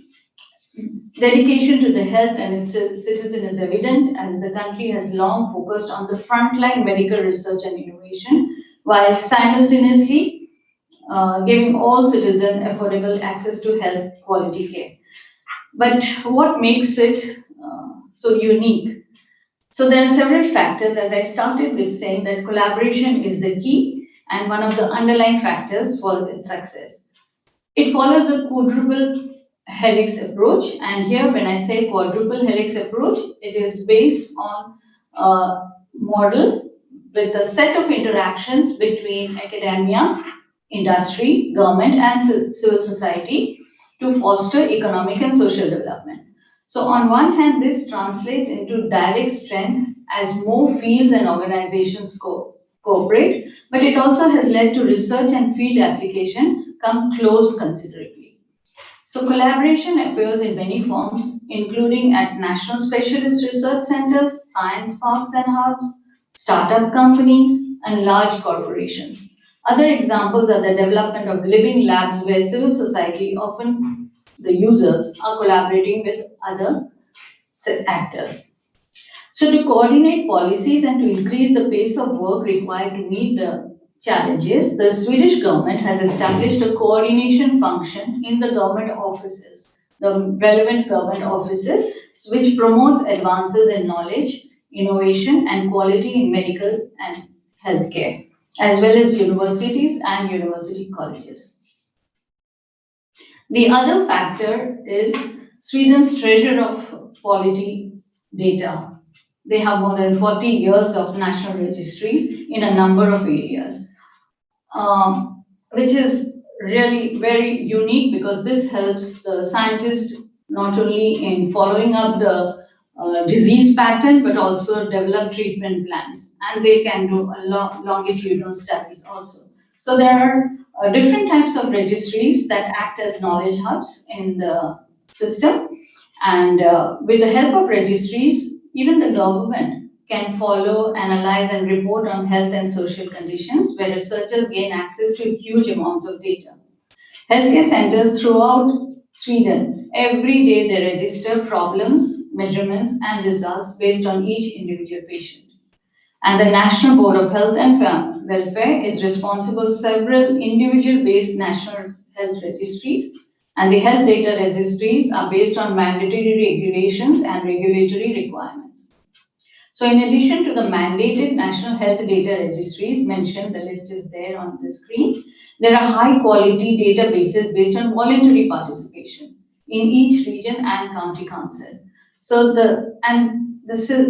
dedication to the health and its citizen is evident, as the country has long focused on the frontline medical research and innovation, while simultaneously giving all citizens affordable access to health quality care. But what makes it so unique? So there are several factors, as I started with saying that collaboration is the key and one of the underlying factors for its success. It follows a quadruple helix approach, and here when I say quadruple helix approach, it is based on a model with a set of interactions between academia, industry, government, and civil society to foster economic and social development. So on one hand, this translates into direct strength as more fields and organizations cooperate, but it also has led to research and field application come close considerably. So collaboration appears in many forms, including at national specialist research centers, science parks and hubs, startup companies, and large corporations. Other examples are the development of living labs where civil society, often the users, are collaborating with other actors. So to coordinate policies and to increase the pace of work required to meet the challenges, the Swedish government has established a coordination function in the government offices, the relevant government offices, which promotes advances in knowledge, innovation, and quality in medical and healthcare, as well as universities and university colleges. The other factor is Sweden's treasure of quality data. They have more than 40 years of national registries in a number of areas, which is really very unique because this helps the scientists not only in following up the disease pattern, but also develop treatment plans. And they can do a longitudinal studies also. So there are different types of registries that act as knowledge hubs in the system. And with the help of registries, even the government can follow, analyze, and report on health and social conditions where researchers gain access to huge amounts of data. Healthcare centers throughout Sweden, every day they register problems, measurements, and results based on each individual patient. And the National Board of Health and Welfare is responsible for several individual-based national health registries, and the health data registries are based on mandatory regulations and regulatory requirements. So in addition to the mandated national health data registries mentioned, the list is there on the screen, there are high quality databases based on voluntary participation in each region and county council. So the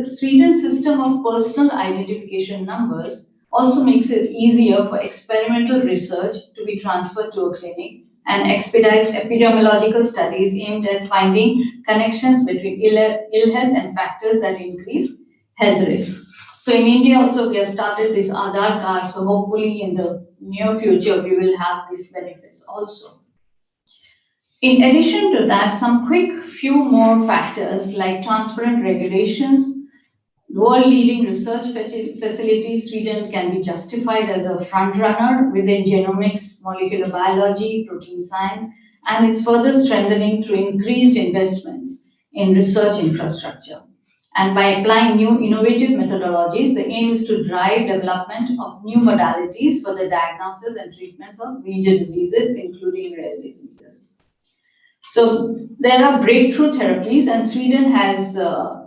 Sweden system of personal identification numbers also makes it easier for experimental research to be transferred to a clinic and expedites epidemiological studies aimed at finding connections between ill health and factors that increase health risk. So in India also we have started this Aadhaar card. So hopefully in the near future we will have these benefits also. In addition to that, some quick few more factors like transparent regulations, world-leading research facilities. Sweden can be justified as a front-runner within genomics, molecular biology, protein science, and is further strengthening through increased investments in research infrastructure. And by applying new innovative methodologies, the aim is to drive development of new modalities for the diagnosis and treatments of major diseases, including rare diseases. So there are breakthrough therapies, and Sweden has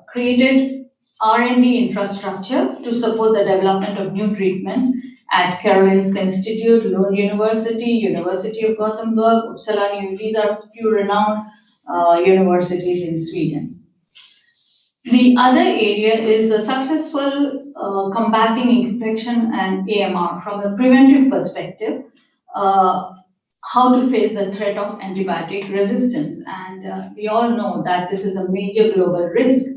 created R&D infrastructure to support the development of new treatments at Karolinska Institute, Lund University, University of Gothenburg, Uppsala. These are few renowned universities in Sweden. The other area is the successful combating infection and AMR from a preventive perspective. How to face the threat of antibiotic resistance. And we all know that this is a major global risk,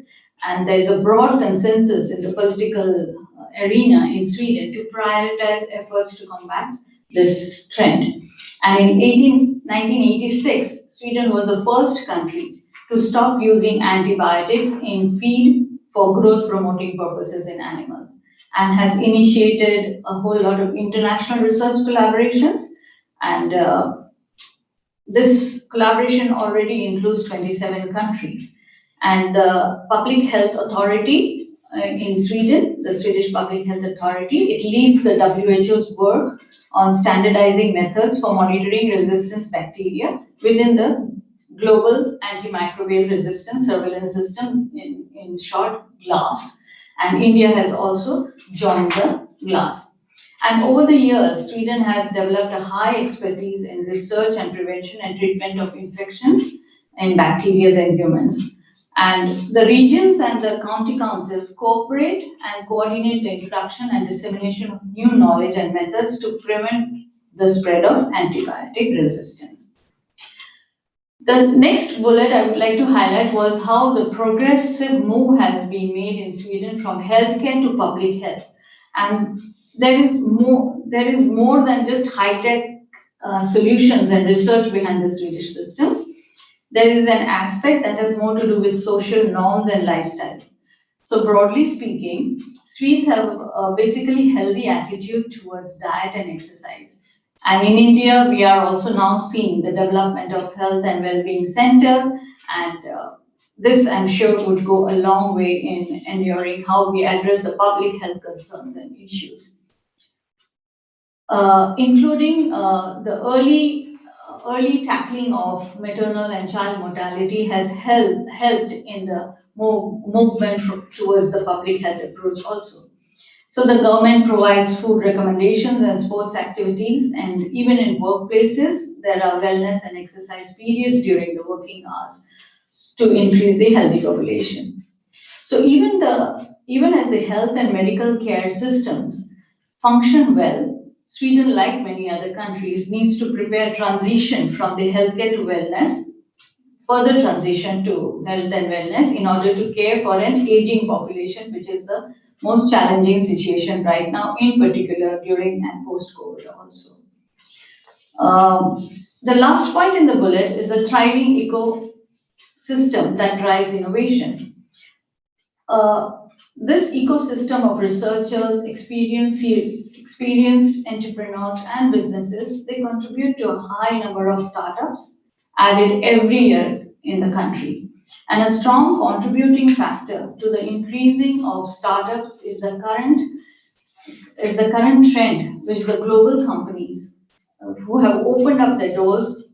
and there is a broad consensus in the political arena in Sweden to prioritize efforts to combat this trend. And in 1986, Sweden was the first country to stop using antibiotics in feed for growth promoting purposes in animals, and has initiated a whole lot of international research collaborations. And this collaboration already includes 27 countries. And the Public Health Authority in Sweden, the Swedish Public Health Authority, it leads the WHO's work on standardizing methods for monitoring resistance bacteria within the Global Antimicrobial Resistance Surveillance System, in short, GLASS. And India has also joined the GLASS. And over the years, Sweden has developed a high expertise in research and prevention and treatment of infections in bacteria and humans. And the regions and the county councils cooperate and coordinate the introduction and dissemination of new knowledge and methods to prevent the spread of antibiotic resistance. The next bullet I would like to highlight was how the progressive move has been made in Sweden from healthcare to public health. And there is more than just high-tech solutions and research behind the Swedish systems. There is an aspect that has more to do with social norms and lifestyles. So broadly speaking, Swedes have a basically healthy attitude towards diet and exercise. And in India, we are also now seeing the development of health and well-being centers, and this, I'm sure, would go a long way in ensuring how we address the public health concerns and issues. Including the early tackling of maternal and child mortality has helped in the movement towards the public health approach also. So the government provides food recommendations and sports activities, and even in workplaces, there are wellness and exercise periods during the working hours to increase the healthy population. So even as the health and medical care systems function well, Sweden, like many other countries, needs to prepare transition from the healthcare to wellness, further transition to health and wellness in order to care for an aging population, which is the most challenging situation right now, in particular during and post-COVID also. The last point in the bullet is the thriving ecosystem that drives innovation. This ecosystem of researchers, experienced entrepreneurs and businesses, they contribute to a high number of startups added every year in the country. And a strong contributing factor to the increasing of startups is the current trend, which the global companies who have opened up their doors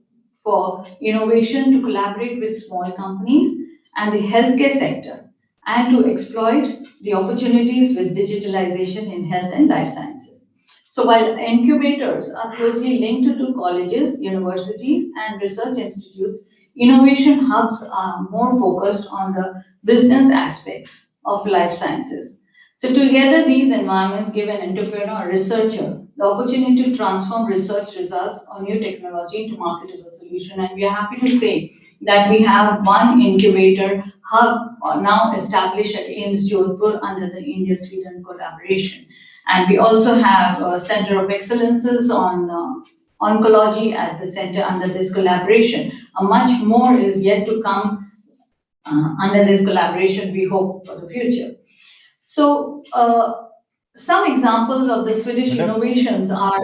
for innovation to collaborate with small companies and the healthcare sector, and to exploit the opportunities with digitalization in health and life sciences. So while incubators are closely linked to colleges, universities, and research institutes, innovation hubs are more focused on the business aspects of life sciences. So together, these environments give an entrepreneur or researcher the opportunity to transform research results or new technology into marketable solution. And we are happy to say that we have one incubator hub now established at AIIMS Jodhpur under the India-Sweden collaboration. And we also have a Center of Excellences on oncology at the center under this collaboration. Much more is yet to come under this collaboration, we hope, for the future. So some examples of the Swedish innovations are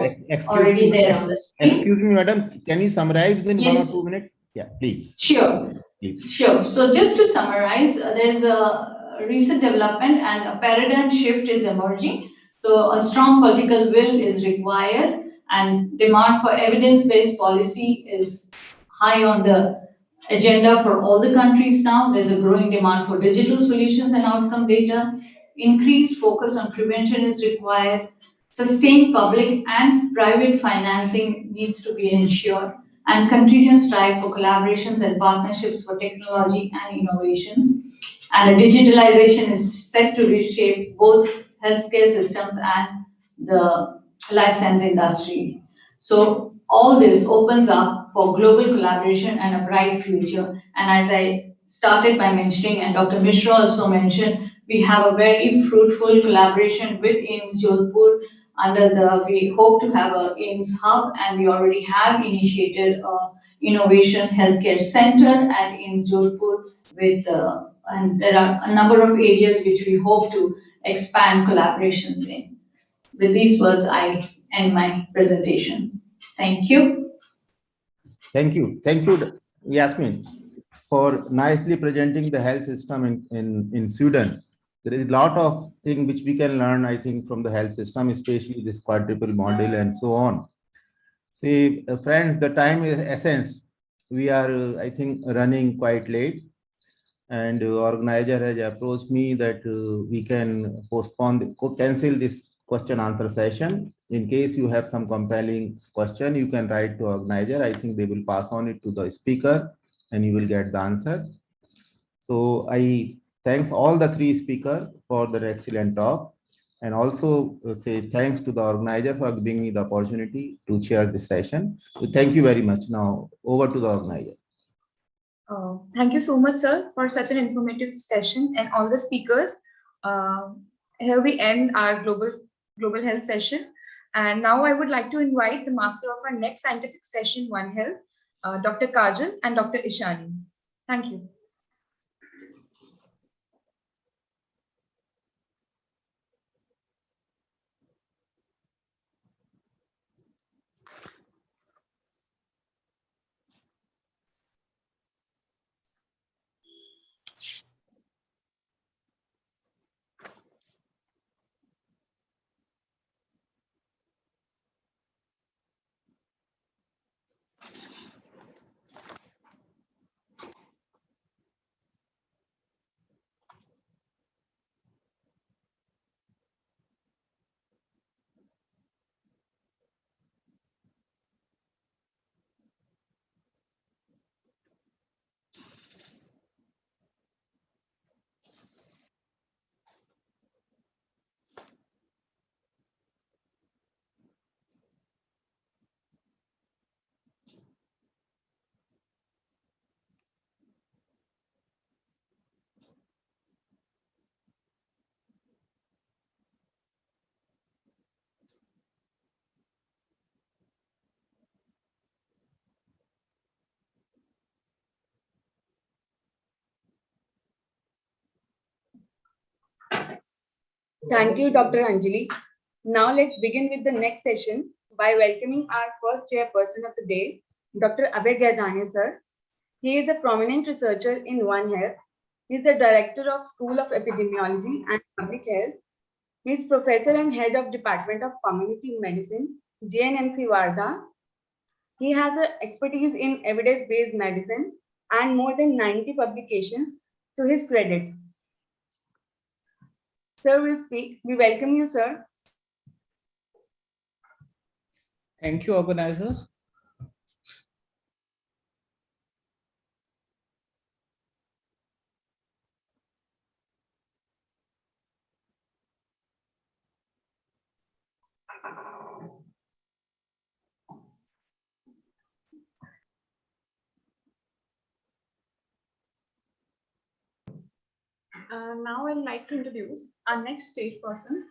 already there on the screen. Excuse me, madam, can you summarize in Yes. 1 or 2 minutes? Yeah, please. Sure. Please. Sure. So just to summarize, there's a recent development and a paradigm shift is emerging. So a strong political will is required, and demand for evidence-based policy is high on the agenda for all the countries now. There's a growing demand for digital solutions and outcome data. Increased focus on prevention is required. Sustained public and private financing needs to be ensured, and continuous drive for collaborations and partnerships for technology and innovations. And digitalization is set to reshape both healthcare systems and the life science industry. So all this opens up for global collaboration and a bright future. And as I started by mentioning, and Dr. Mishra also mentioned, we have a very fruitful collaboration with AIIMS Jodhpur. We hope to have a AIIMS hub, and we already have initiated a innovation healthcare center at AIIMS Jodhpur and there are a number of areas which we hope to expand collaborations in. With these words, I end my presentation. Thank you. Thank you. Thank you, Yasmin, for nicely presenting the health system in Sweden. There is a lot of things which we can learn, I think, from the health system, especially this quadruple model and so on. See, friends, the time is essence. We are, I think, running quite late. And organizer has approached me that we can cancel this question answer session. In case you have some compelling question, you can write to organizer. I think they will pass on it to the speaker and you will get the answer. So I thanks all the three speakers for their excellent talk, and also say thanks to the organizer for giving me the opportunity to chair this session. So thank you very much. Now over to the organizer. Thank you so much, sir, for such an informative session and all the speakers. Uh, Here we end our global health session. And now I would like to invite the master of our next scientific session, One Health, Dr. Kajal and Dr. Ishani. Thank you. Thank you, Dr. Anjali. Now let's begin with the next session by welcoming our first chairperson of the day, Dr. Abhay Gaidhani, sir. He is a prominent researcher in One Health. He is the director of School of Epidemiology and Public Health. He is professor and head of Department of Community Medicine, JNMC Wardha. He has expertise in evidence-based medicine and more than 90 publications to his credit. Sir will speak. We welcome you, sir. Thank you, organizers. Now I'd like to introduce our next stage person.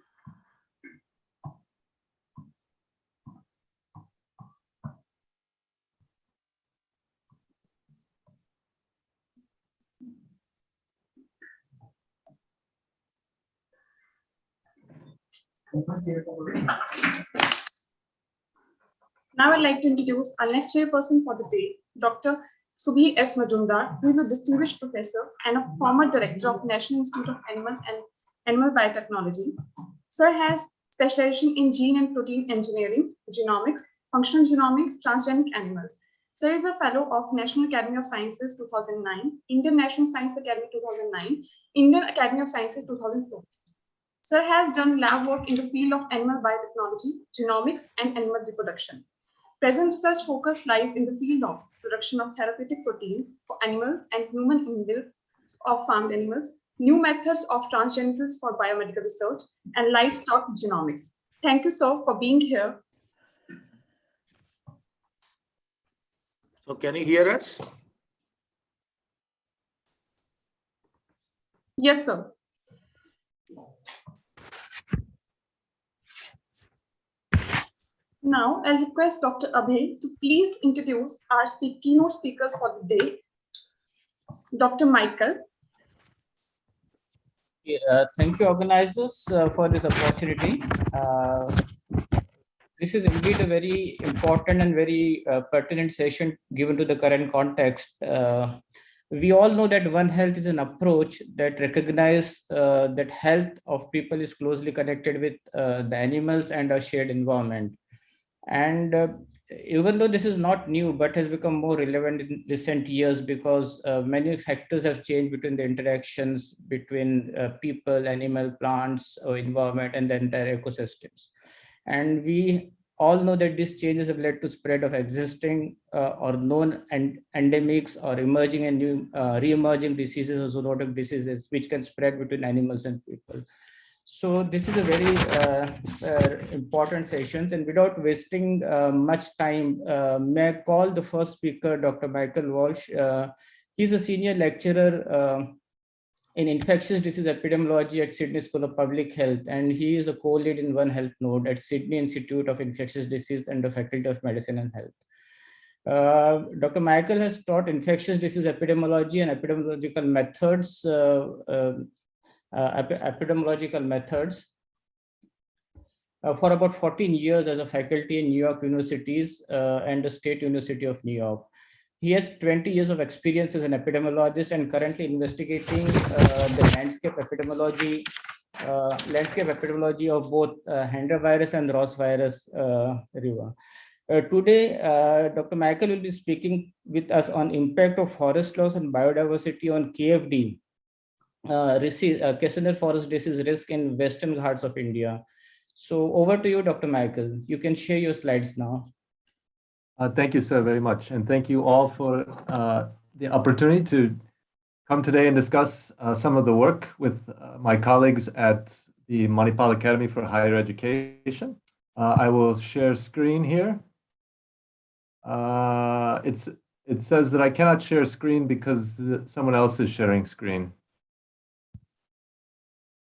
Now I'd like to introduce our next chairperson for the day, Dr. Subhi S. Majumdar, who is a distinguished professor and a former director of National Institute of Animal Biotechnology. Sir has specialization in gene and protein engineering, genomics, functional genomics, transgenic animals. Sir is a fellow of National Academy of Sciences 2009, Indian National Science Academy 2009, Indian Academy of Sciences 2004. Sir has done lab work in the field of animal biotechnology, genomics, and animal reproduction. Present research focus lies in the field of production of therapeutic proteins for animal and human in milk of farmed animals, new methods of transgenesis for biomedical research, and livestock genomics. Thank you, sir, for being here. So can you hear us? Yes, sir. Now, I'll request Dr. Abhay to please introduce our keynote speakers for the day. Dr. Michael. Thank you, organizers, for this opportunity. This is indeed a very important and very pertinent session given to the current context. We all know that One Health is an approach that recognizes that health of people is closely connected with the animals and a shared environment. And even though this is not new, but has become more relevant in recent years because many factors have changed between the interactions between people, animal, plants, or environment, and the entire ecosystems. And we all know that these changes have led to spread of existing or known endemics or emerging and new re-emerging diseases or zoonotic diseases which can spread between animals and people. So this is a very important session, and without wasting much time, may I call the first speaker, Dr. Michael Walsh. He's a senior lecturer in infectious disease epidemiology at Sydney School of Public Health, and he is a co-lead in One Health node at Sydney Institute of Infectious Disease and the Faculty of Medicine and Health. Dr. Michael has taught infectious disease epidemiology and epidemiological methods, for about 14 years as a faculty in New York universities and the State University of New York. He has 20 years of experience as an epidemiologist and currently investigating the landscape epidemiology of both Hendra virus and Ross virus river. Today, Dr. Michael will be speaking with us on impact of forest loss and biodiversity on KFD, Cassandra forest disease risk in Western Ghats of India. So over to you, Dr. Michael. You can share your slides now. Thank you, sir, very much. And thank you all for the opportunity to come today and discuss some of the work with my colleagues at the Manipal Academy for Higher Education. I will share screen here. It says that I cannot share screen because someone else is sharing screen.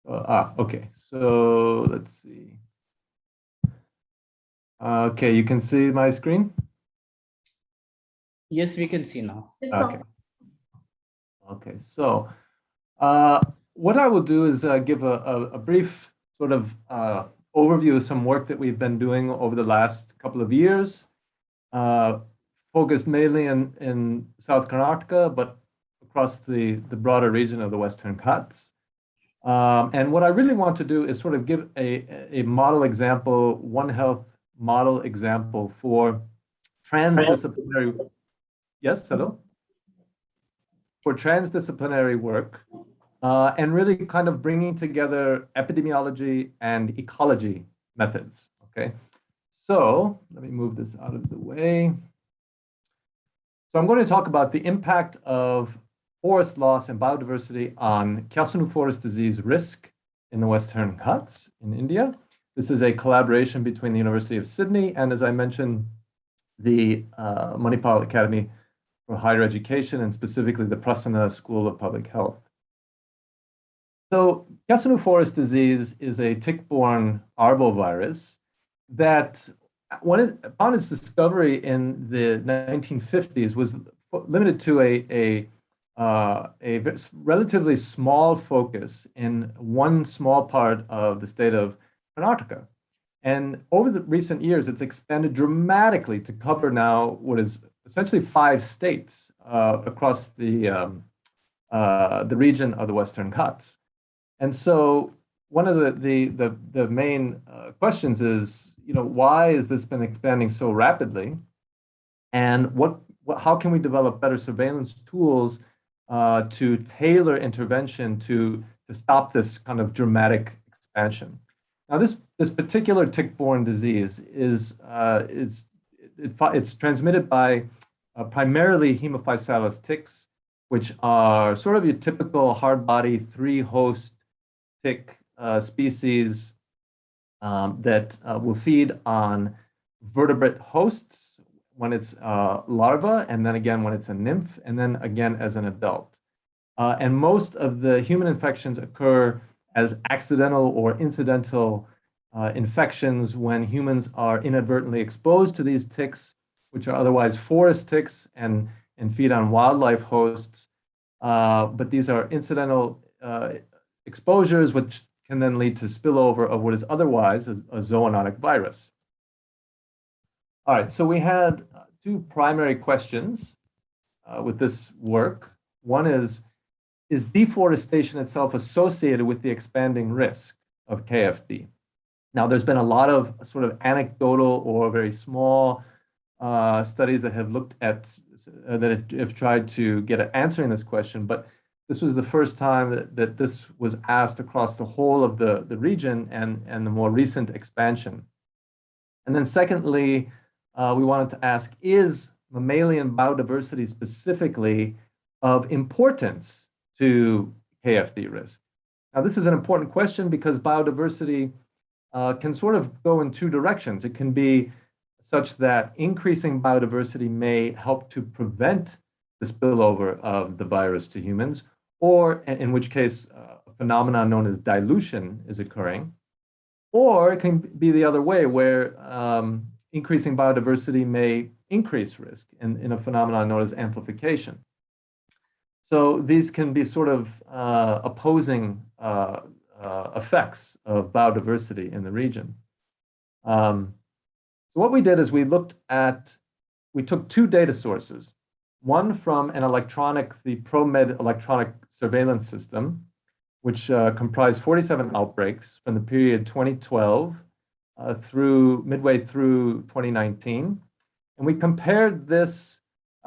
Okay, so let's see. Okay, you can see my screen? Yes, we can see now. Yes, okay. Okay, so what I will do is give a brief sort of overview of some work that we've been doing over the last couple of years, focused mainly in South Karnataka, but across the broader region of the Western Ghats. And what I really want to do is sort of give a model example, One Health model example for transdisciplinary. Yes, hello? For transdisciplinary work, and really kind of bringing together epidemiology and ecology methods, okay? So let me move this out of the way. So I'm going to talk about the impact of forest loss and biodiversity on Kyasunu forest disease risk in the Western Ghats in India. This is a collaboration between the University of Sydney and, as I mentioned, the Manipal Academy for Higher Education, and specifically the Prasanna School of Public Health. So Kyasunu forest disease is a tick-borne arbovirus that, upon its discovery in the 1950s, was limited to a relatively small focus in one small part of the state of Karnataka. And over the recent years, it's expanded dramatically to cover now what is essentially 5 states across the region of the Western Ghats. And so one of the main questions is, why has this been expanding so rapidly? And how can we develop better surveillance tools to tailor intervention to stop this kind of dramatic expansion? Now, this particular tick-borne disease it's transmitted by primarily Haemophilus ticks, which are sort of your typical hard-body 3-host tick species that will feed on vertebrate hosts when it's larva, and then again when it's a nymph, and then again as an adult. And most of the human infections occur as accidental or incidental infections when humans are inadvertently exposed to these ticks, which are otherwise forest ticks and feed on wildlife hosts. But these are incidental exposures, which can then lead to spillover of what is otherwise a zoonotic virus. All right, so we had 2 primary questions with this work. One is deforestation itself associated with the expanding risk of KFD? Now, there's been a lot of sort of anecdotal or very small studies that have looked at, that have tried to get an answer in this question, but this was the first time that this was asked across the whole of the region and the more recent expansion. And then secondly, we wanted to ask, is mammalian biodiversity specifically of importance to KFD risk? Now, this is an important question because biodiversity can sort of go in two directions. It can be such that increasing biodiversity may help to prevent the spillover of the virus to humans, or in which case a phenomenon known as dilution is occurring. Or it can be the other way, where increasing biodiversity may increase risk in a phenomenon known as amplification. So these can be sort of opposing effects of biodiversity in the region. So what we did is we took two data sources, one from the ProMed electronic surveillance system, which comprised 47 outbreaks from the period 2012 midway through 2019. And we compared this,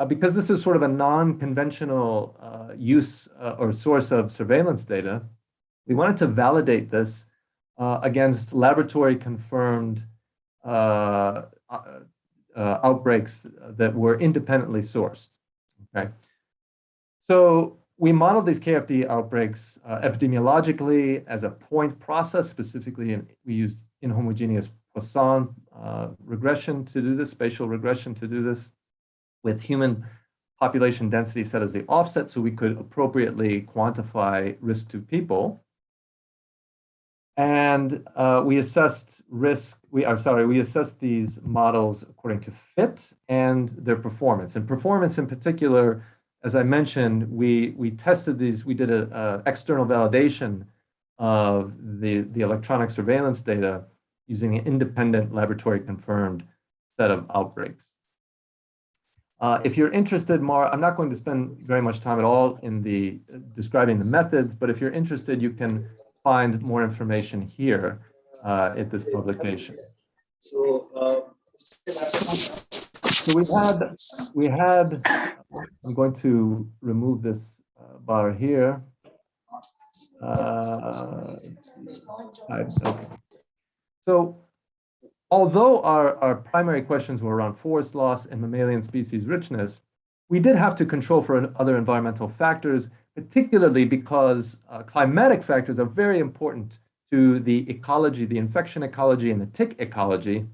because this is sort of a non-conventional use or source of surveillance data, we wanted to validate this against laboratory-confirmed outbreaks that were independently sourced. Okay, so we modeled these KFD outbreaks epidemiologically as a point process. Specifically, we used inhomogeneous Poisson regression to do this, spatial regression to do this, with human population density set as the offset, so we could appropriately quantify risk to people. And we assessed risk. We assessed these models according to fit and their performance. And performance in particular, as I mentioned, we tested these. We did an external validation of the electronic surveillance data using an independent laboratory-confirmed set of outbreaks. If you're interested more, I'm not going to spend very much time at all in describing the methods, but if you're interested, you can find more information here at this publication. So we had. I'm going to remove this bar here. Okay. So, although our primary questions were around forest loss and mammalian species richness, we did have to control for other environmental factors, particularly because climatic factors are very important to the ecology, the infection ecology and the tick ecology.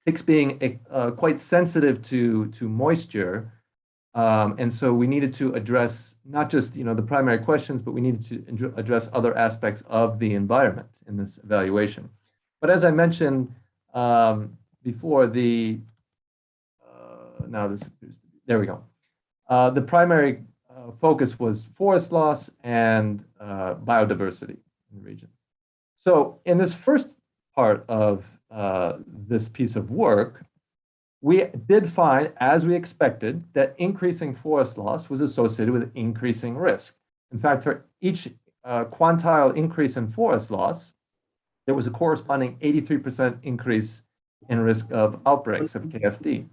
Ticks being quite sensitive to moisture. And so we needed to address not just the primary questions, but we needed to address other aspects of the environment in this evaluation. But as I mentioned before, there we go. The primary focus was forest loss and biodiversity in the region. So in this first part of this piece of work, we did find, as we expected, that increasing forest loss was associated with increasing risk. In fact, for each quantile increase in forest loss, there was a corresponding 83% increase in risk of outbreaks of KFD.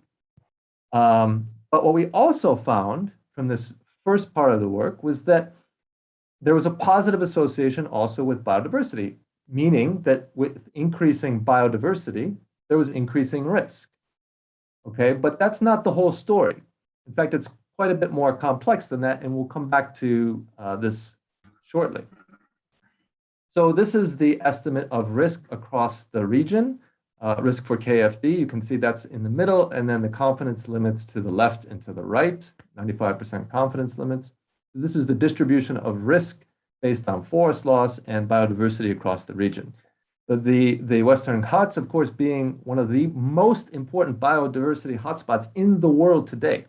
But what we also found from this first part of the work was that there was a positive association also with biodiversity, meaning that with increasing biodiversity, there was increasing risk. Okay, but that's not the whole story. In fact, it's quite a bit more complex than that, and we'll come back to this shortly. So this is the estimate of risk across the region, risk for KFD. You can see that's in the middle, and then the confidence limits to the left and to the right, 95% confidence limits. This is the distribution of risk based on forest loss and biodiversity across the region. The Western Ghats, of course, being one of the most important biodiversity hotspots in the world today.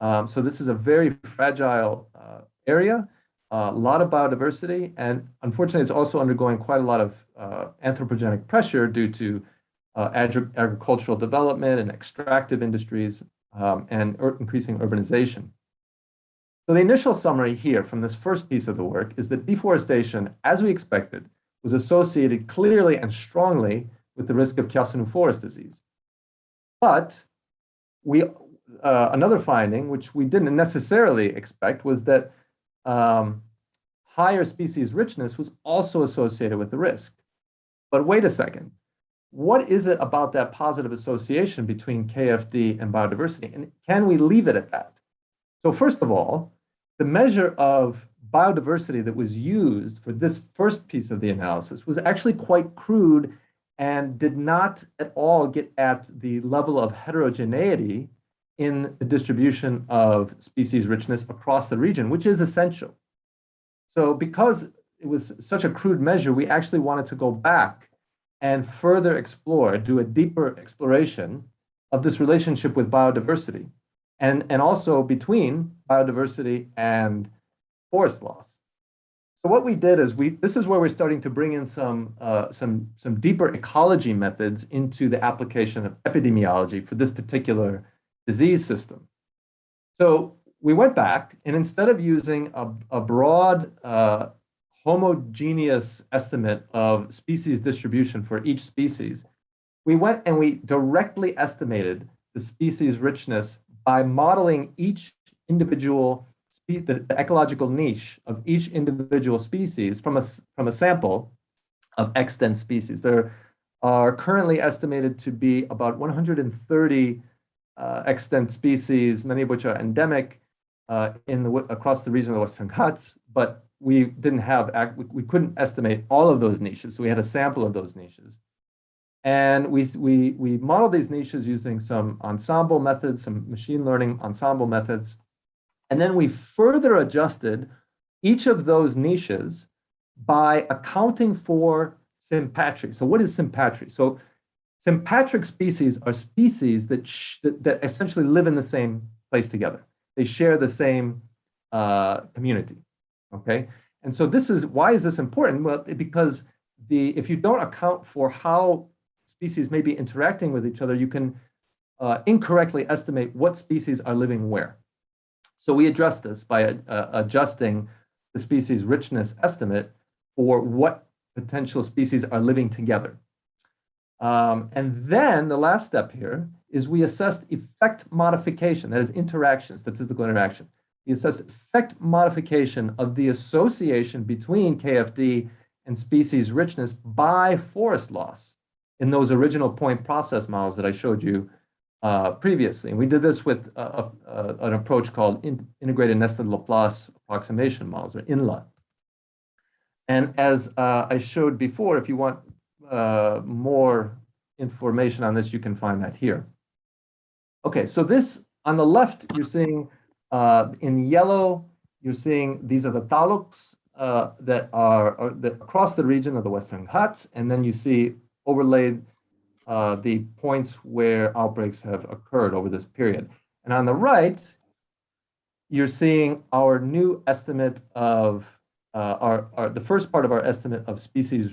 So this is a very fragile area, a lot of biodiversity, and unfortunately, it's also undergoing quite a lot of anthropogenic pressure due to agricultural development and extractive industries and increasing urbanization. So the initial summary here from this first piece of the work is that deforestation, as we expected, was associated clearly and strongly with the risk of Kiasunu forest disease. But another finding, which we didn't necessarily expect, was that higher species richness was also associated with the risk. But wait a second. what is it about that positive association between KFD and biodiversity? And can we leave it at that? So first of all, the measure of biodiversity that was used for this first piece of the analysis was actually quite crude and did not at all get at the level of heterogeneity in the distribution of species richness across the region, which is essential. So because it was such a crude measure, we actually wanted to go back and further explore, do a deeper exploration of this relationship with biodiversity and also between biodiversity and forest loss. So what we did is this is where we're starting to bring in some deeper ecology methods into the application of epidemiology for this particular disease system. So we went back, and instead of using a broad homogeneous estimate of species distribution for each species, we went and we directly estimated the species richness by modeling each individual the ecological niche of each individual species from a sample of extant species. There are currently estimated to be about 130 extant species, many of which are endemic across the region of the Western Ghats, but we couldn't estimate all of those niches, so we had a sample of those niches. And we modeled these niches using some ensemble methods, some machine learning ensemble methods. And then we further adjusted each of those niches by accounting for sympatry. So what is sympatry? So sympatric species are species that essentially live in the same place together. They share the same community, okay? And so why is this important? Well, because if you don't account for how species may be interacting with each other, you can incorrectly estimate what species are living where. So we address this by adjusting the species richness estimate for what potential species are living together. And then the last step here is we assessed effect modification, that is interaction, statistical interaction. We assessed effect modification of the association between KFD and species richness by forest loss in those original point process models that I showed you previously. And we did this with an approach called integrated nested Laplace approximation models, or INLA. And as I showed before, if you want more information on this, you can find that here. Okay, so this on the left, you're seeing in yellow, you're seeing these are the taluks that are across the region of the Western Ghats, and then you see overlaid the points where outbreaks have occurred over this period. And on the right, you're seeing our new estimate of the first part of our estimate of species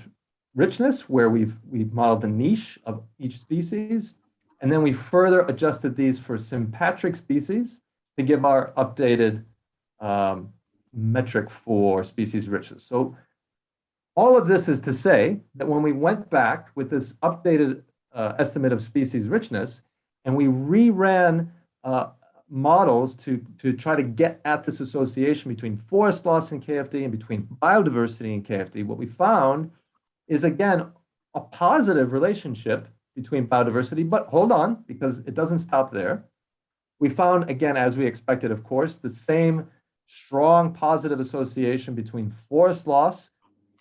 richness, where we've modeled the niche of each species. And then we further adjusted these for sympatric species to give our updated metric for species richness. So all of this is to say that when we went back with this updated estimate of species richness, and we reran models to try to get at this association between forest loss and KFD and between biodiversity and KFD, what we found is, again, a positive relationship between biodiversity. But hold on, because it doesn't stop there. We found, again, as we expected, of course, the same strong positive association between forest loss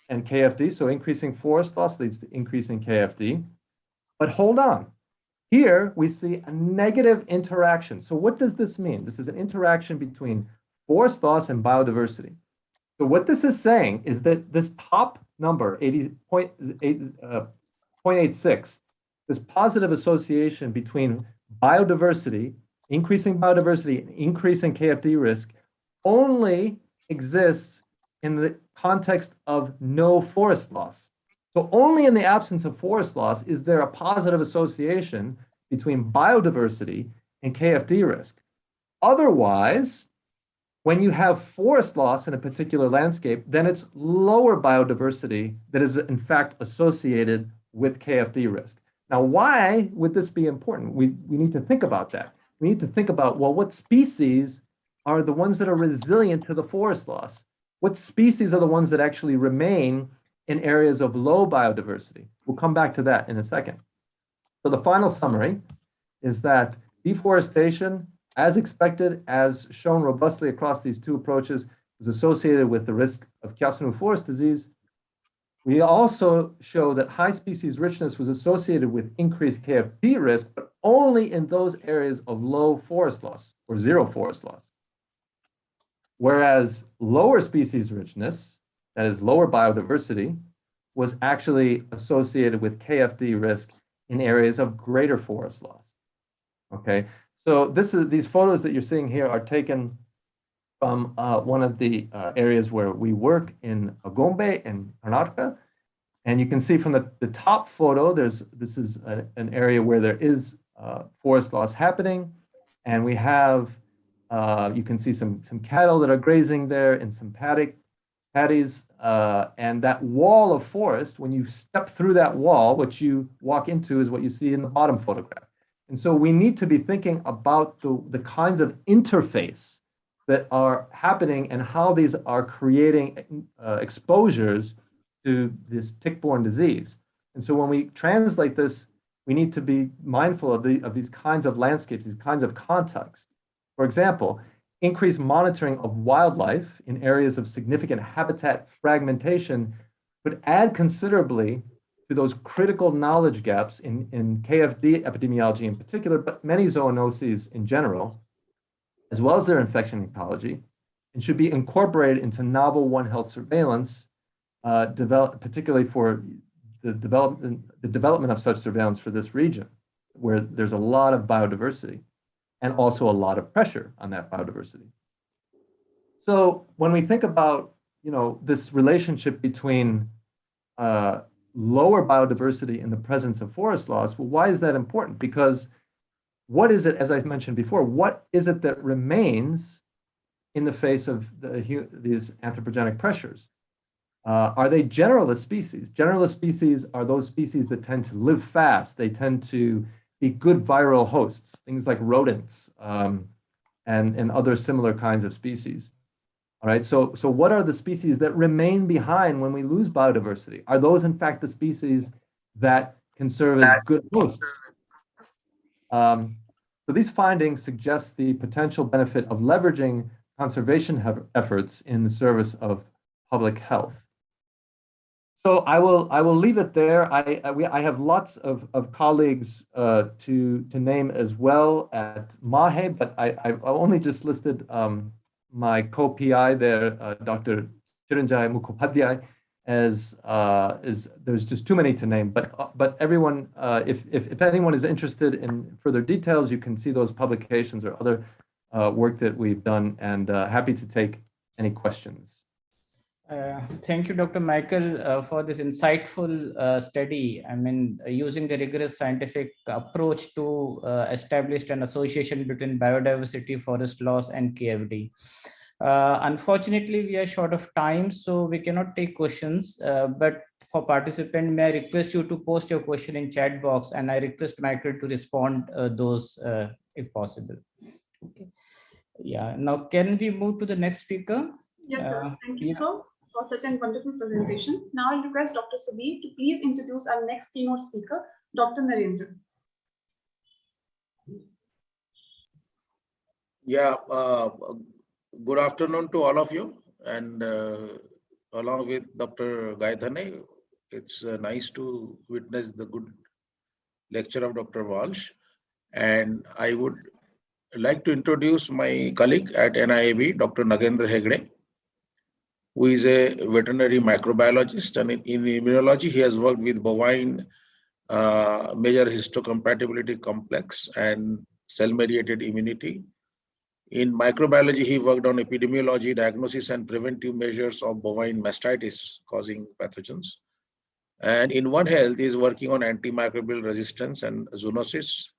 and KFD. So increasing forest loss leads to increasing KFD. But hold on. Here we see a negative interaction. So what does this mean? This is an interaction between forest loss and biodiversity. So what this is saying is that this top number, 0.86, this positive association between biodiversity, increasing biodiversity, and increasing KFD risk only exists in the context of no forest loss. So only in the absence of forest loss is there a positive association between biodiversity and KFD risk. Otherwise, when you have forest loss in a particular landscape, then it's lower biodiversity that is in fact associated with KFD risk. Now, why would this be important? We need to think about that. We need to think about, well, what species are the ones that are resilient to the forest loss? What species are the ones that actually remain in areas of low biodiversity? We'll come back to that in a second. So the final summary is that deforestation, as expected, as shown robustly across these two approaches, was associated with the risk of Kiasanu forest disease. We also show that high species richness was associated with increased KFD risk, but only in those areas of low forest loss or zero forest loss. Whereas lower species richness, that is lower biodiversity, was actually associated with KFD risk in areas of greater forest loss. Okay, so these photos that you're seeing here are taken from one of the areas where we work in Gombe in Karnataka. And you can see from the top photo, this is an area where there is forest loss happening. And we have, you can see some cattle that are grazing there in some paddies. And that wall of forest, when you step through that wall, what you walk into is what you see in the bottom photograph. And so we need to be thinking about the kinds of interface that are happening and how these are creating exposures to this tick-borne disease. And so when we translate this, we need to be mindful of these kinds of landscapes, these kinds of contexts. For example, increased monitoring of wildlife in areas of significant habitat fragmentation could add considerably to those critical knowledge gaps in KFD epidemiology in particular, but many zoonoses in general, as well as their infection ecology, and should be incorporated into novel One Health surveillance, particularly for the development of such surveillance for this region, where there's a lot of biodiversity and also a lot of pressure on that biodiversity. So when we think about, this relationship between lower biodiversity in the presence of forest loss, well, why is that important? Because what is it, as I mentioned before, what is it that remains in the face of these anthropogenic pressures? Are they generalist species? Generalist species are those species that tend to live fast. They tend to be good viral hosts, things like rodents and other similar kinds of species. All right, so what are the species that remain behind when we lose biodiversity? Are those in fact the species that can serve as good hosts? So these findings suggest the potential benefit of leveraging conservation efforts in the service of public health. So I will leave it there. I have lots of colleagues to name as well at MAHE, but I've only just listed my co-PI there, Dr. Chiranjay Mukhopadhyay, as there's just too many to name. But everyone, if anyone is interested in further details, you can see those publications or other work that we've done, and happy to take any questions. Thank you, Dr. Michael, for this insightful study. I mean, using the rigorous scientific approach to establish an association between biodiversity, forest loss, and KFD. Unfortunately, we are short of time, so we cannot take questions. But for participant, may I request you to post your question in chat box, and I request Michael to respond those if possible. Okay. Yeah. Now, can we move to the next speaker? Yes, sir. Thank you, Yeah. sir, for such a wonderful presentation. Now I'll request Dr. Sabir to please introduce our next keynote speaker, Dr. Narendra. Yeah, good afternoon to all of you. And along with Dr. Gaidhane, it's nice to witness the good lecture of Dr. Walsh. And I would like to introduce my colleague at NIAB, Dr. Nagendra Hegde, who is a veterinary microbiologist. And in immunology, he has worked with bovine major histocompatibility complex and cell-mediated immunity. In microbiology, he worked on epidemiology, diagnosis, and preventive measures of bovine mastitis causing pathogens. And in One Health, he is working on antimicrobial resistance and zoonosis.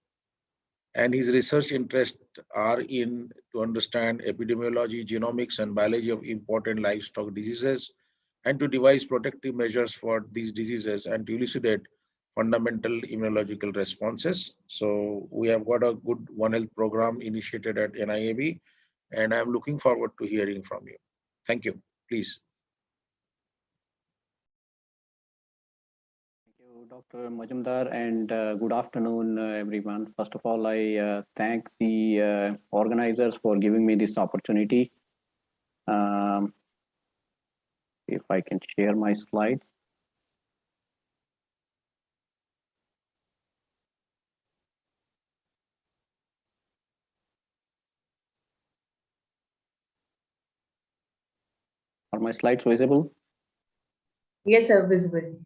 And his research interests are in to understand epidemiology, genomics, and biology of important livestock diseases, and to devise protective measures for these diseases and to elucidate fundamental immunological responses. So we have got a good One Health program initiated at NIAB, and I'm looking forward to hearing from you. Thank you. Please. Dr. Majumdar, and good afternoon, everyone. First of all, I thank the organizers for giving me this opportunity. If I can share my slides. Are my slides visible? Yes, sir, visible.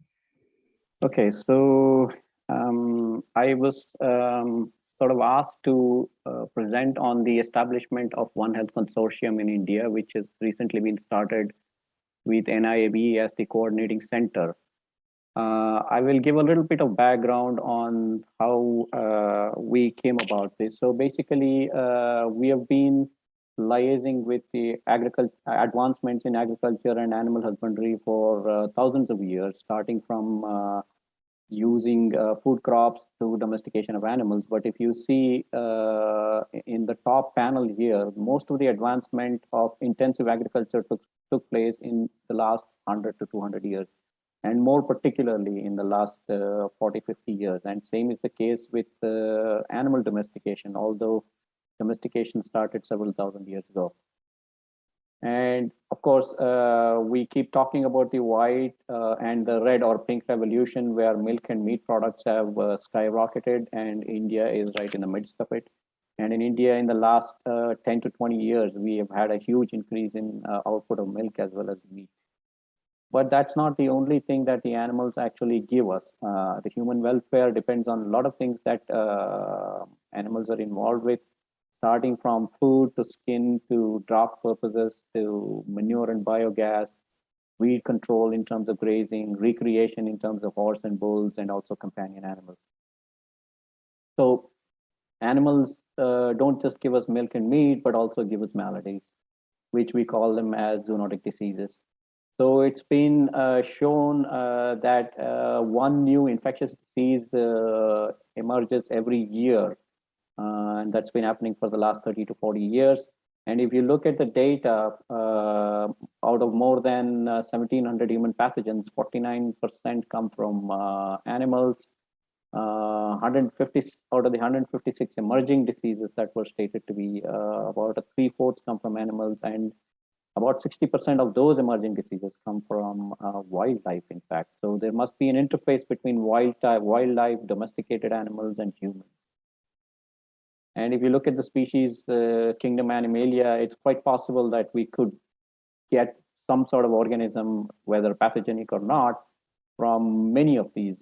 Okay, so I was sort of asked to present on the establishment of One Health Consortium in India, which has recently been started with NIAB as the coordinating center. I will give a little bit of background on how we came about this. So basically, we have been liaising with the advancements in agriculture and animal husbandry for thousands of years, starting from using food crops to domestication of animals. But if you see in the top panel here, most of the advancement of intensive agriculture took place in the last 100 to 200 years, and more particularly in the last 40, 50 years. And same is the case with animal domestication, although domestication started several thousand years ago. And of course, we keep talking about the white and the red or pink revolution, where milk and meat products have skyrocketed, and India is right in the midst of it. And in India, in the last 10 to 20 years, we have had a huge increase in output of milk as well as meat. But that's not the only thing that the animals actually give us. The human welfare depends on a lot of things that animals are involved with, starting from food to skin to draft purposes to manure and biogas, weed control in terms of grazing, recreation in terms of horse and bulls, and also companion animals. So animals don't just give us milk and meat, but also give us maladies, which we call them as zoonotic diseases. So it's been shown that one new infectious disease emerges every year, and that's been happening for the last 30 to 40 years. And if you look at the data, out of more than 1,700 human pathogens, 49% come from animals. 150 out of the 156 emerging diseases that were stated to be about 3/4 come from animals, and about 60% of those emerging diseases come from wildlife, in fact. So there must be an interface between wildlife, domesticated animals, and humans. And if you look at the species kingdom Animalia, it's quite possible that we could get some sort of organism, whether pathogenic or not, from many of these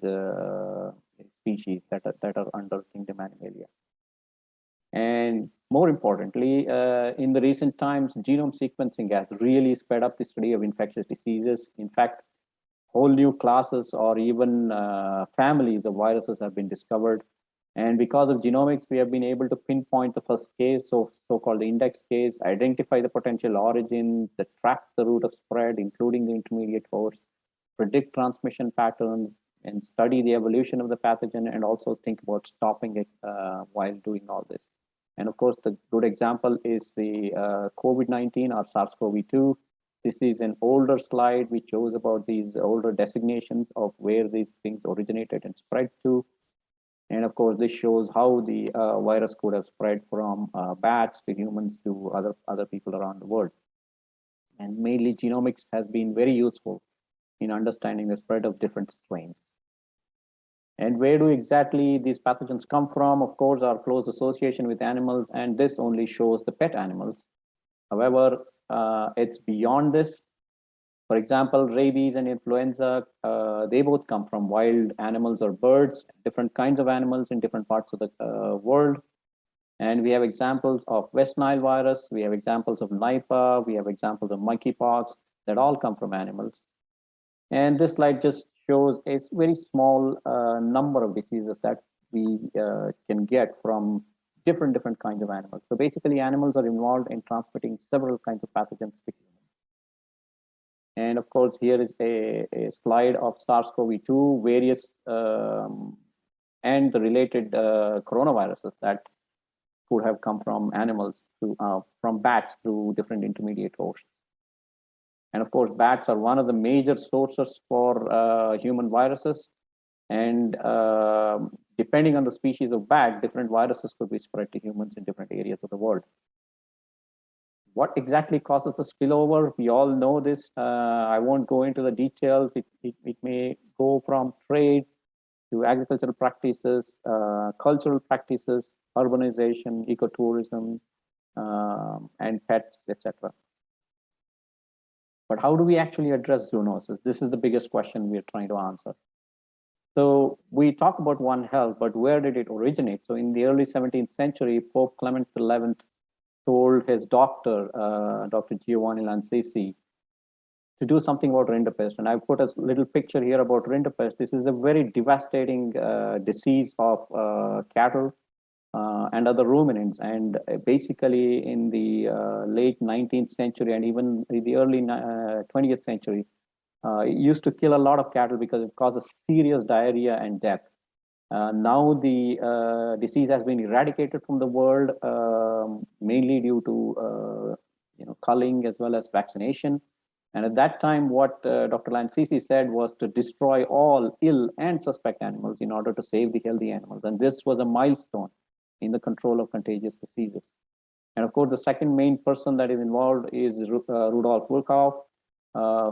species that are under kingdom Animalia. And more importantly, in the recent times, genome sequencing has really sped up the study of infectious diseases. In fact, whole new classes or even families of viruses have been discovered. And because of genomics, we have been able to pinpoint the first case, so-called index case, identify the potential origin, track the route of spread, including the intermediate host, predict transmission patterns, and study the evolution of the pathogen, and also think about stopping it while doing all this. And of course, the good example is the COVID-19 or SARS-CoV-2. This is an older slide which shows about these older designations of where these things originated and spread to. And of course, this shows how the virus could have spread from bats to humans to other people around the world. And mainly genomics has been very useful in understanding the spread of different strains. And where do exactly these pathogens come from? Of course, our close association with animals, and this only shows the pet animals. However, it's beyond this. For example, rabies and influenza, they both come from wild animals or birds, different kinds of animals in different parts of the world. And we have examples of West Nile virus, we have examples of Nipah, we have examples of monkeypox that all come from animals. And this slide just shows a very small number of diseases that we can get from different kinds of animals. So basically, animals are involved in transmitting several kinds of pathogens to humans. And of course, here is a slide of SARS-CoV-2, various and the related coronaviruses that could have come from animals, from bats through different intermediate hosts. And of course, bats are one of the major sources for human viruses. And depending on the species of bat, different viruses could be spread to humans in different areas of the world. What exactly causes the spillover? We all know this. I won't go into the details. It may go from trade to agricultural practices, cultural practices, urbanization, ecotourism, and pets, etc. But how do we actually address zoonosis? This is the biggest question we are trying to answer. So we talk about One Health, but where did it originate? So in the early 17th century, Pope Clement XI told his doctor, Dr. Giovanni Lancisi, to do something about rinderpest. And I put a little picture here about rinderpest. This is a very devastating disease of cattle and other ruminants. And basically in the late 19th century and even the early 20th century, it used to kill a lot of cattle because it causes serious diarrhea and death. Now the disease has been eradicated from the world, mainly due to culling as well as vaccination. And at that time, what Dr. Lancisi said was to destroy all ill and suspect animals in order to save the healthy animals. And this was a milestone in the control of contagious diseases. And of course, the second main person that is involved is Rudolf Virchow,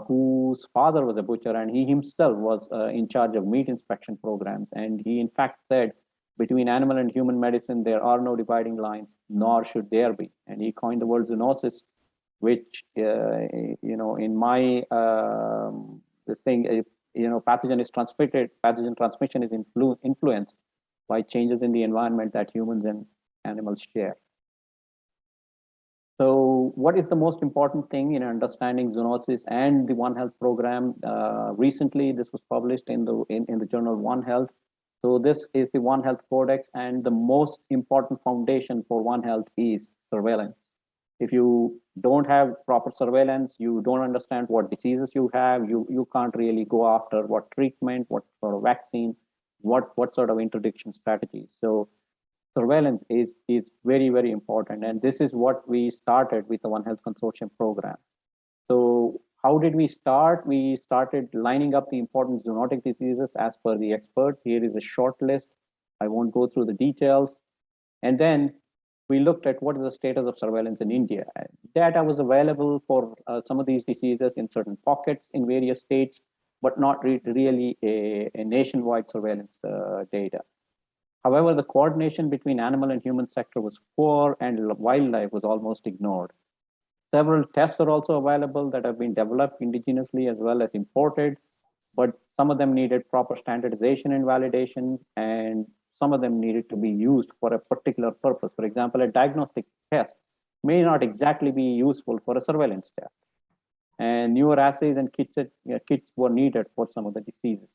whose father was a butcher, and he himself was in charge of meat inspection programs. And he, in fact, said, between animal and human medicine, there are no dividing lines, nor should there be. And he coined the word zoonosis, which, in my this thing, pathogen is transmitted, pathogen transmission is influenced by changes in the environment that humans and animals share. So what is the most important thing in understanding zoonosis and the One Health program? Recently, this was published in the journal One Health. So this is the One Health Codex, and the most important foundation for One Health is surveillance. If you don't have proper surveillance, you don't understand what diseases you have, you can't really go after what treatment, what sort of vaccine, what sort of interdiction strategies. So surveillance is very, very important. And this is what we started with the One Health Consortium program. So how did we start? We started lining up the important zoonotic diseases as per the experts. Here is a short list. I won't go through the details. And then we looked at what is the status of surveillance in India. Data was available for some of these diseases in certain pockets in various states, but not really a nationwide surveillance data. However, the coordination between animal and human sector was poor, and wildlife was almost ignored. Several tests are also available that have been developed indigenously as well as imported, but some of them needed proper standardization and validation, and some of them needed to be used for a particular purpose. For example, a diagnostic test may not exactly be useful for a surveillance test. And newer assays and kits were needed for some of the diseases.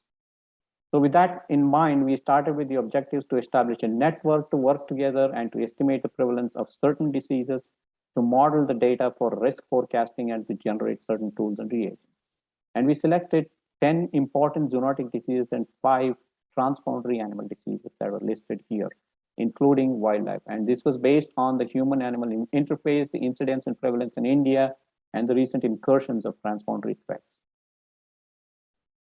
So with that in mind, we started with the objectives to establish a network to work together and to estimate the prevalence of certain diseases, to model the data for risk forecasting, and to generate certain tools and reagents. And we selected 10 important zoonotic diseases and 5 transboundary animal diseases that were listed here, including wildlife. And this was based on the human-animal interface, the incidence and prevalence in India, and the recent incursions of transboundary threats.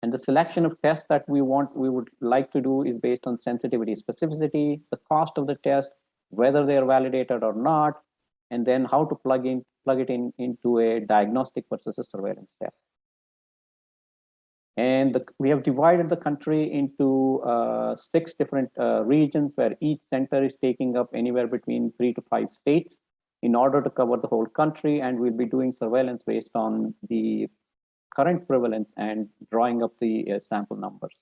And the selection of tests that we would like to do is based on sensitivity, specificity, the cost of the test, whether they are validated or not, and then how to plug it into a diagnostic versus a surveillance test. And we have divided the country into 6 different regions, where each center is taking up anywhere between 3 to 5 states in order to cover the whole country. And we'll be doing surveillance based on the current prevalence and drawing up the sample numbers.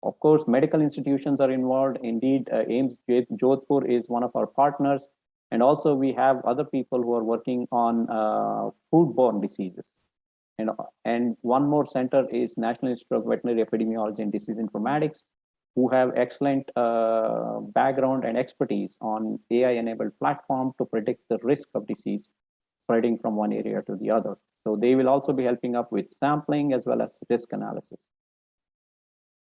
Of course, medical institutions are involved. Indeed, AIIMS Jodhpur is one of our partners. And also we have other people who are working on foodborne diseases. And one more center is National Institute of Veterinary Epidemiology and Disease Informatics, who have excellent background and expertise on AI-enabled platform to predict the risk of disease spreading from one area to the other. So they will also be helping up with sampling as well as risk analysis.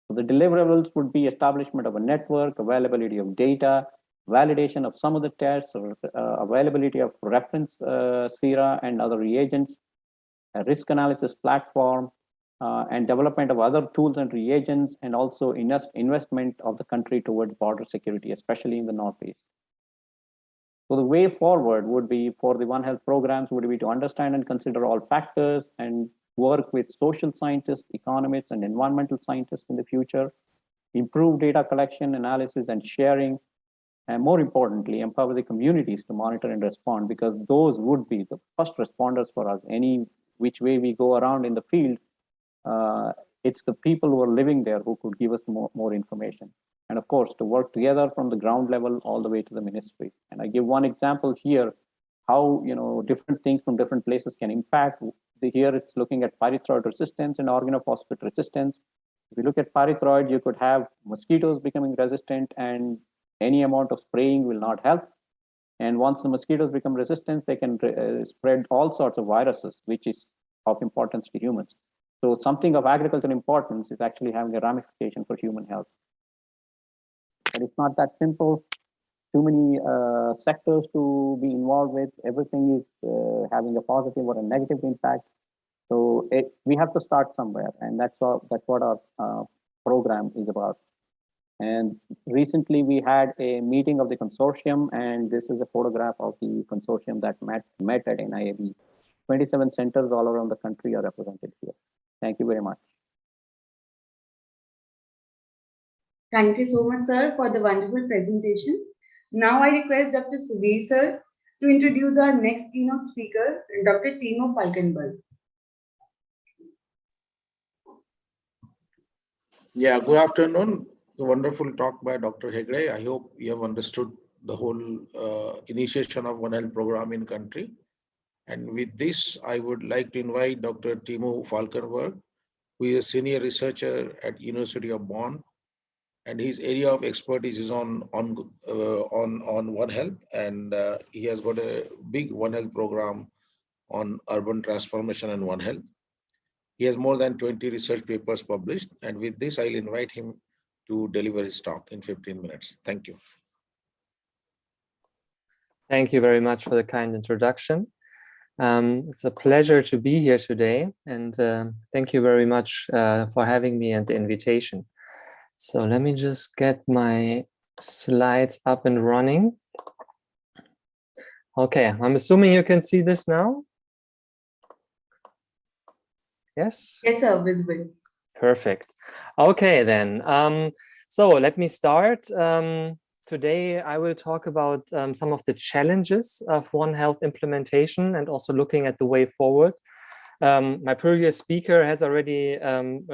So the deliverables would be establishment of a network, availability of data, validation of some of the tests, or availability of reference sera and other reagents, a risk analysis platform, and development of other tools and reagents, and also investment of the country towards border security, especially in the Northeast. So the way forward would be for the One Health programs would be to understand and consider all factors and work with social scientists, economists, and environmental scientists in the future, improve data collection, analysis, and sharing, and more importantly, empower the communities to monitor and respond, because those would be the first responders for us. Any which way we go around in the field, it's the people who are living there who could give us more information. And of course, to work together from the ground level all the way to the ministry. And I give one example here, how different things from different places can impact. Here it's looking at pyrethroid resistance and organophosphate resistance. If you look at pyrethroid, you could have mosquitoes becoming resistant, and any amount of spraying will not help. And once the mosquitoes become resistant, they can spread all sorts of viruses, which is of importance to humans. So something of agricultural importance is actually having a ramification for human health. But it's not that simple. Too many sectors to be involved with. Everything is having a positive or a negative impact. So we have to start somewhere, and that's what our program is about. And recently we had a meeting of the consortium, and this is a photograph of the consortium that met at NIAB. 27 centers all around the country are represented here. Thank you very much. Thank you so much, sir, for the wonderful presentation. Now I request Dr. Sudhir, sir, to introduce our next keynote speaker, Dr. Timo Falkenberg. Yeah, good afternoon. A wonderful talk by Dr. Hegde. I hope you have understood the whole initiation of One Health program in country. And with this, I would like to invite Dr. Timo Falkenberg, who is a senior researcher at University of Bonn, and his area of expertise is on One Health, and he has got a big One Health program on urban transformation and One Health. He has more than 20 research papers published, and with this, I'll invite him to deliver his talk in 15 minutes. Thank you. Thank you very much for the kind introduction. It's a pleasure to be here today, and thank you very much for having me and the invitation. So let me just get my slides up and running. Okay, I'm assuming you can see this now. Yes? Yes, sir, visible. Perfect. Okay, then. So let me start. Today, I will talk about some of the challenges of One Health implementation and also looking at the way forward. My previous speaker has already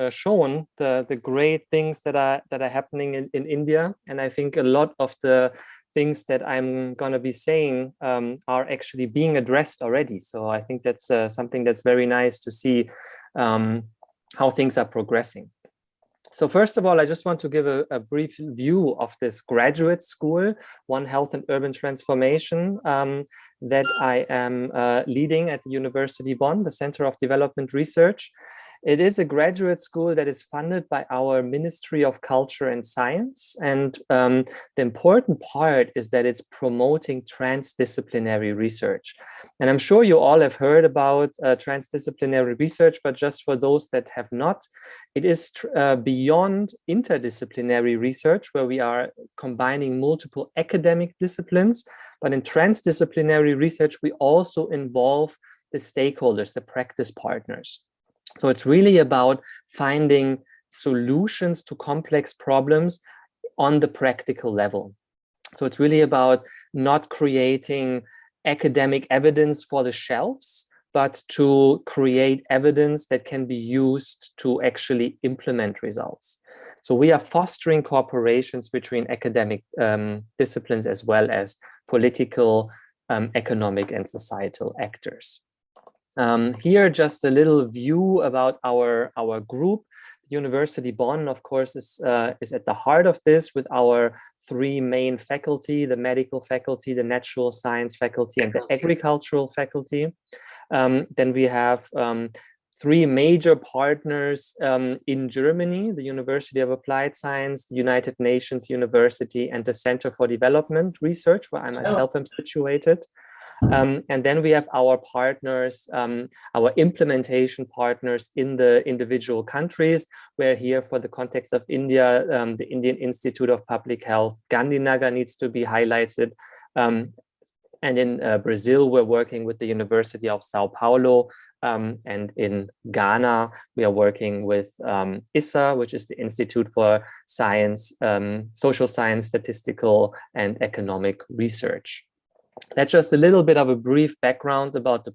shown the great things that are happening in India, and I think a lot of the things that I'm going to be saying are actually being addressed already. So I think that's something that's very nice to see how things are progressing. So first of all, I just want to give a brief view of this graduate school, One Health and Urban Transformation, that I am leading at the University Bonn, the Center of Development Research. It is a graduate school that is funded by our Ministry of Culture and Science. And the important part is that it's promoting transdisciplinary research. And I'm sure you all have heard about transdisciplinary research, but just for those that have not, it is beyond interdisciplinary research, where we are combining multiple academic disciplines. But in transdisciplinary research, we also involve the stakeholders, the practice partners. So it's really about finding solutions to complex problems on the practical level. So it's really about not creating academic evidence for the shelves, but to create evidence that can be used to actually implement results. So we are fostering cooperations between academic disciplines as well as political, economic, and societal actors. Here, just a little view about our group. University Bonn, of course, is at the heart of this with our three main faculty: the medical faculty, the natural science faculty, and the agricultural faculty. Then we have three major partners in Germany: the University of Applied Science, the United Nations University, and the Center for Development Research, where I myself am situated. And then we have our partners, our implementation partners in the individual countries, where here for the context of India, the Indian Institute of Public Health, Gandhinagar needs to be highlighted. And in Brazil, we're working with the University of Sao Paulo. And in Ghana, we are working with ISSA, which is the Institute for Science, Social Science, Statistical and Economic Research. That's just a little bit of a brief background about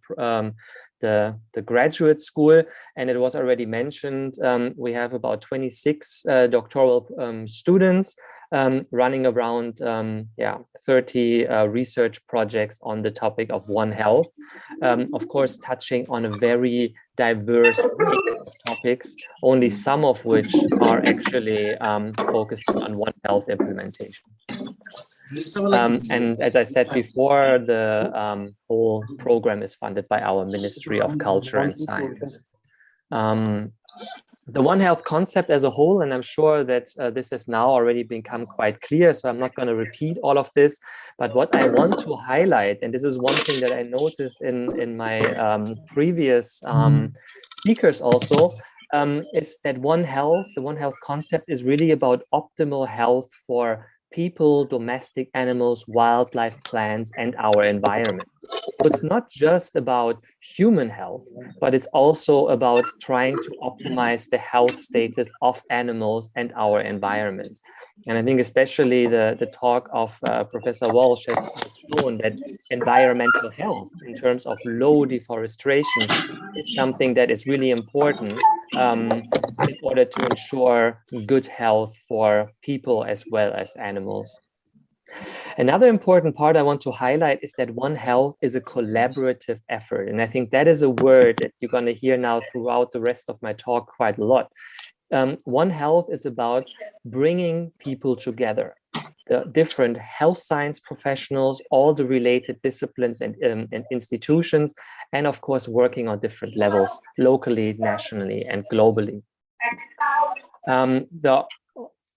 the graduate school. And it was already mentioned, we have about 26 doctoral students running around 30 research projects on the topic of One Health, of course, touching on a very diverse range of topics, only some of which are actually focusing on One Health implementation. And as I said before, the whole program is funded by our Ministry of Culture and Science. The One Health concept as a whole, and I'm sure that this has now already become quite clear, so I'm not going to repeat all of this, but what I want to highlight, and this is one thing that I noticed in my previous speakers also, is that the One Health concept is really about optimal health for people, domestic animals, wildlife, plants, and our environment. So it's not just about human health, but it's also about trying to optimize the health status of animals and our environment. And I think especially the talk of Professor Walsh has shown that environmental health in terms of low deforestation is something that is really important in order to ensure good health for people as well as animals. Another important part I want to highlight is that One Health is a collaborative effort. And I think that is a word that you're going to hear now throughout the rest of my talk quite a lot. One Health is about bringing people together, the different health science professionals, all the related disciplines and institutions, and of course, working on different levels, locally, nationally, and globally.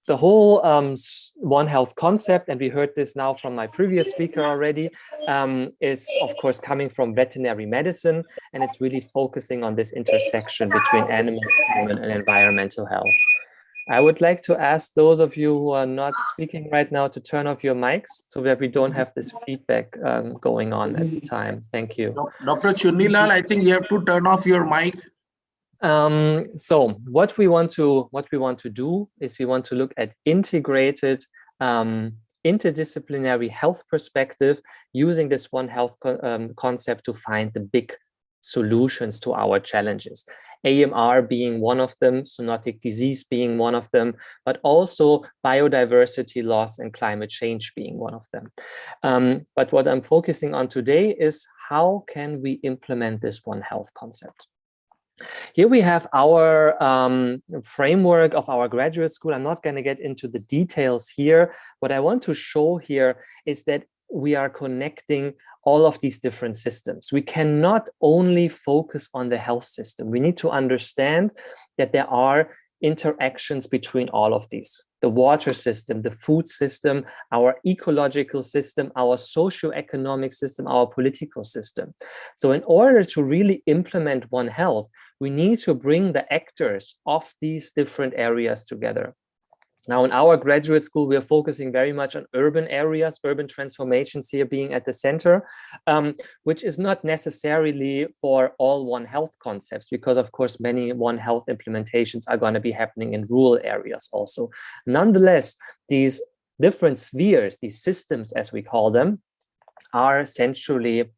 The whole One Health concept, and we heard this now from my previous speaker already, is of course coming from veterinary medicine, and it's really focusing on this intersection between animal, human, and environmental health. I would like to ask those of you who are not speaking right now to turn off your mics so that we don't have this feedback going on at the time. Thank you. Dr. Chunilal, I think you have to turn off your mic. So what we want to do is we want to look at integrated interdisciplinary health perspective using this One Health concept to find the big solutions to our challenges. AMR being one of them, zoonotic disease being one of them, but also biodiversity loss and climate change being one of them. But what I'm focusing on today is how can we implement this One Health concept? Here we have our framework of our graduate school. I'm not going to get into the details here. What I want to show here is that we are connecting all of these different systems. We cannot only focus on the health system. We need to understand that there are interactions between all of these: the water system, the food system, our ecological system, our socio-economic system, our political system. So in order to really implement One Health, we need to bring the actors of these different areas together. Now, in our graduate school, we are focusing very much on urban areas, urban transformations here being at the center, which is not necessarily for all One Health concepts, because of course, many One Health implementations are going to be happening in rural areas also. Nonetheless, these different spheres, these systems, as we call them, are essentially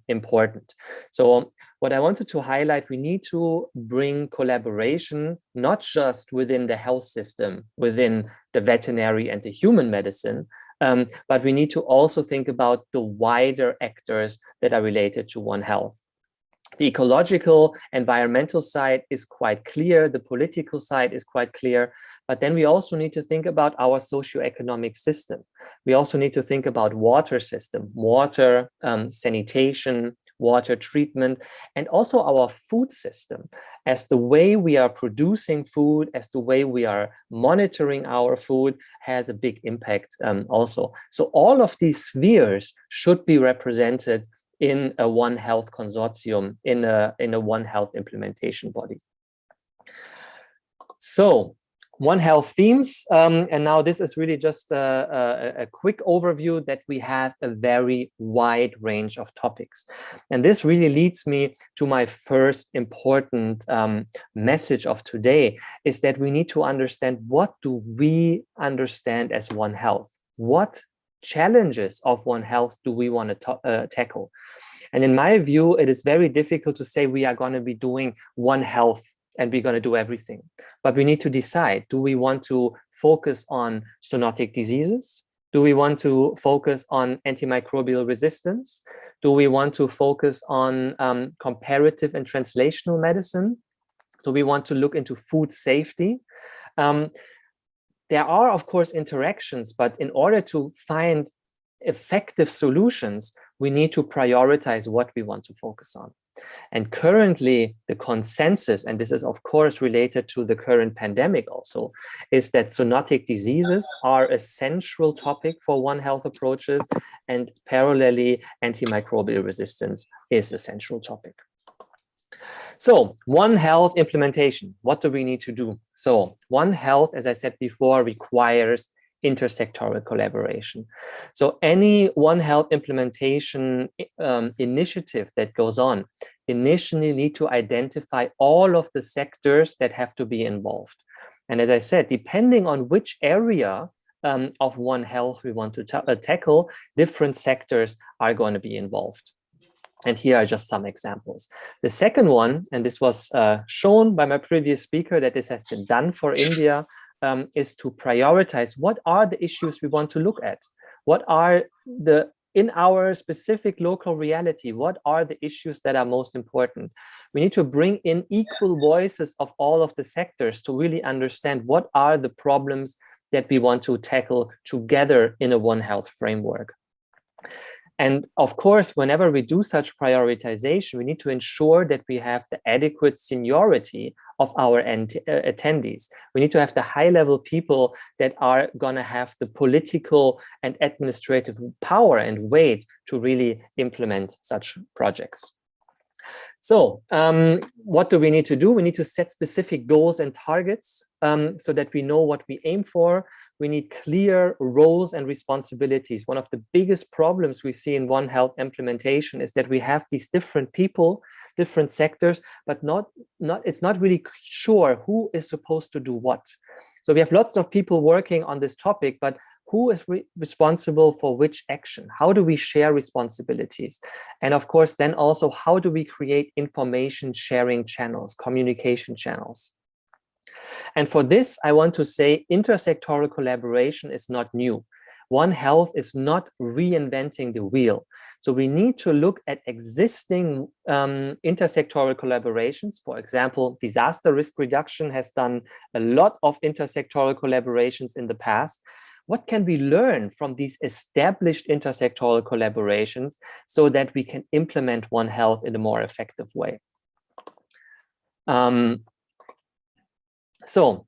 important. So what I wanted to highlight, we need to bring collaboration, not just within the health system, within the veterinary and the human medicine, but we need to also think about the wider actors that are related to One Health. The ecological, environmental side is quite clear. The political side is quite clear. But then we also need to think about our socioeconomic system. We also need to think about water system, water, sanitation, water treatment, and also our food system, as the way we are producing food, as the way we are monitoring our food has a big impact also. So all of these spheres should be represented in a One Health consortium, in a One Health implementation body. So One Health themes, and now this is really just a quick overview that we have a very wide range of topics. And this really leads me to my first important message of today, is that we need to understand, what do we understand as One Health? What challenges of One Health do we want to tackle? And in my view, it is very difficult to say we are going to be doing One Health and we're going to do everything. But we need to decide, do we want to focus on zoonotic diseases? Do we want to focus on antimicrobial resistance? Do we want to focus on comparative and translational medicine? Do we want to look into food safety? There are, of course, interactions, but in order to find effective solutions, we need to prioritize what we want to focus on. And currently, the consensus, and this is of course related to the current pandemic also, is that zoonotic diseases are a central topic for One Health approaches, and parallelly, antimicrobial resistance is a central topic. So One Health implementation, what do we need to do? So One Health, as I said before, requires intersectoral collaboration. So any One Health implementation initiative that goes on initially need to identify all of the sectors that have to be involved. And as I said, depending on which area of One Health we want to tackle, different sectors are going to be involved. And here are just some examples. The second one, and this was shown by my previous speaker, that this has been done for India, is to prioritize what are the issues we want to look at. What are in our specific local reality, what are the issues that are most important? We need to bring in equal voices of all of the sectors to really understand what are the problems that we want to tackle together in a One Health framework. And of course, whenever we do such prioritization, we need to ensure that we have the adequate seniority of our attendees. We need to have the high-level people that are going to have the political and administrative power and weight to really implement such projects. So what do we need to do? We need to set specific goals and targets so that we know what we aim for. We need clear roles and responsibilities. One of the biggest problems we see in One Health implementation is that we have these different people, different sectors, but it's not really sure who is supposed to do what. So we have lots of people working on this topic, but who is responsible for which action? How do we share responsibilities? And of course, then also, how do we create information sharing channels, communication channels? And for this, I want to say intersectoral collaboration is not new. One Health is not reinventing the wheel. So we need to look at existing intersectoral collaborations. For example, disaster risk reduction has done a lot of intersectoral collaborations in the past. What can we learn from these established intersectoral collaborations so that we can implement One Health in a more effective way? So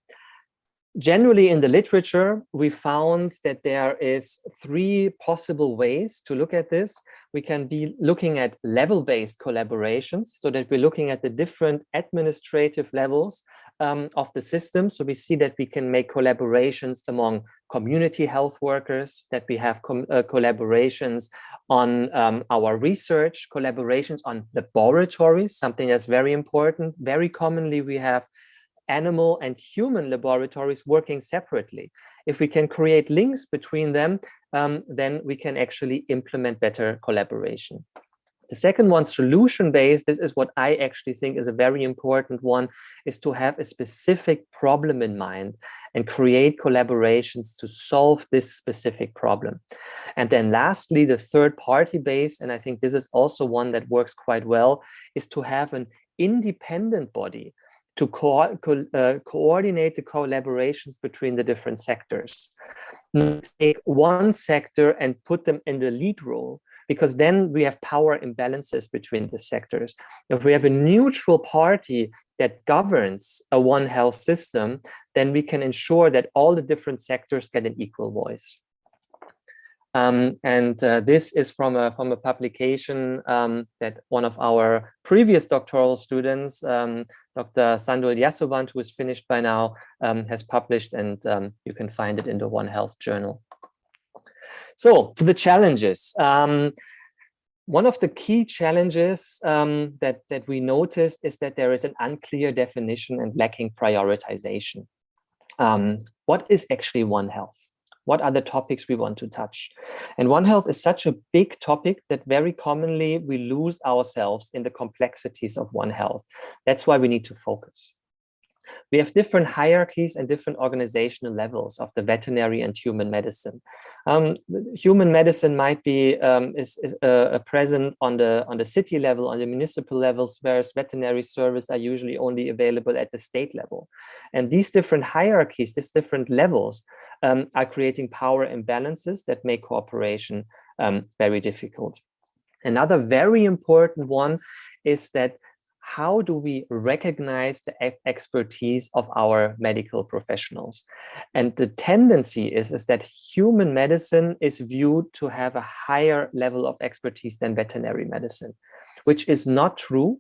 generally in the literature, we found that there is 3 possible ways to look at this. We can be looking at level-based collaborations, so that we're looking at the different administrative levels of the system. So we see that we can make collaborations among community health workers, that we have collaborations on our research, collaborations on laboratories, something that's very important. Very commonly, we have animal and human laboratories working separately. If we can create links between them, then we can actually implement better collaboration. The second one, solution-based, this is what I actually think is a very important one, is to have a specific problem in mind and create collaborations to solve this specific problem. And then lastly, the third party base, and I think this is also one that works quite well, is to have an independent body to coordinate the collaborations between the different sectors. Not take one sector and put them in the lead role, because then we have power imbalances between the sectors. If we have a neutral party that governs a One Health system, then we can ensure that all the different sectors get an equal voice. This is from a publication that one of our previous doctoral students, Dr. Sandul Yasovant, who is finished by now, has published, and you can find it in the One Health journal. So, to the challenges. One of the key challenges that we noticed is that there is an unclear definition and lacking prioritization. What is actually One Health? What are the topics we want to touch? And One Health is such a big topic that very commonly we lose ourselves in the complexities of One Health. That's why we need to focus. We have different hierarchies and different organizational levels of the veterinary and human medicine. Human medicine might be present on the city level, on the municipal levels, whereas veterinary services are usually only available at the state level. And these different hierarchies, these different levels are creating power imbalances that make cooperation very difficult. Another very important one is that how do we recognize the expertise of our medical professionals? And the tendency is that human medicine is viewed to have a higher level of expertise than veterinary medicine, which is not true.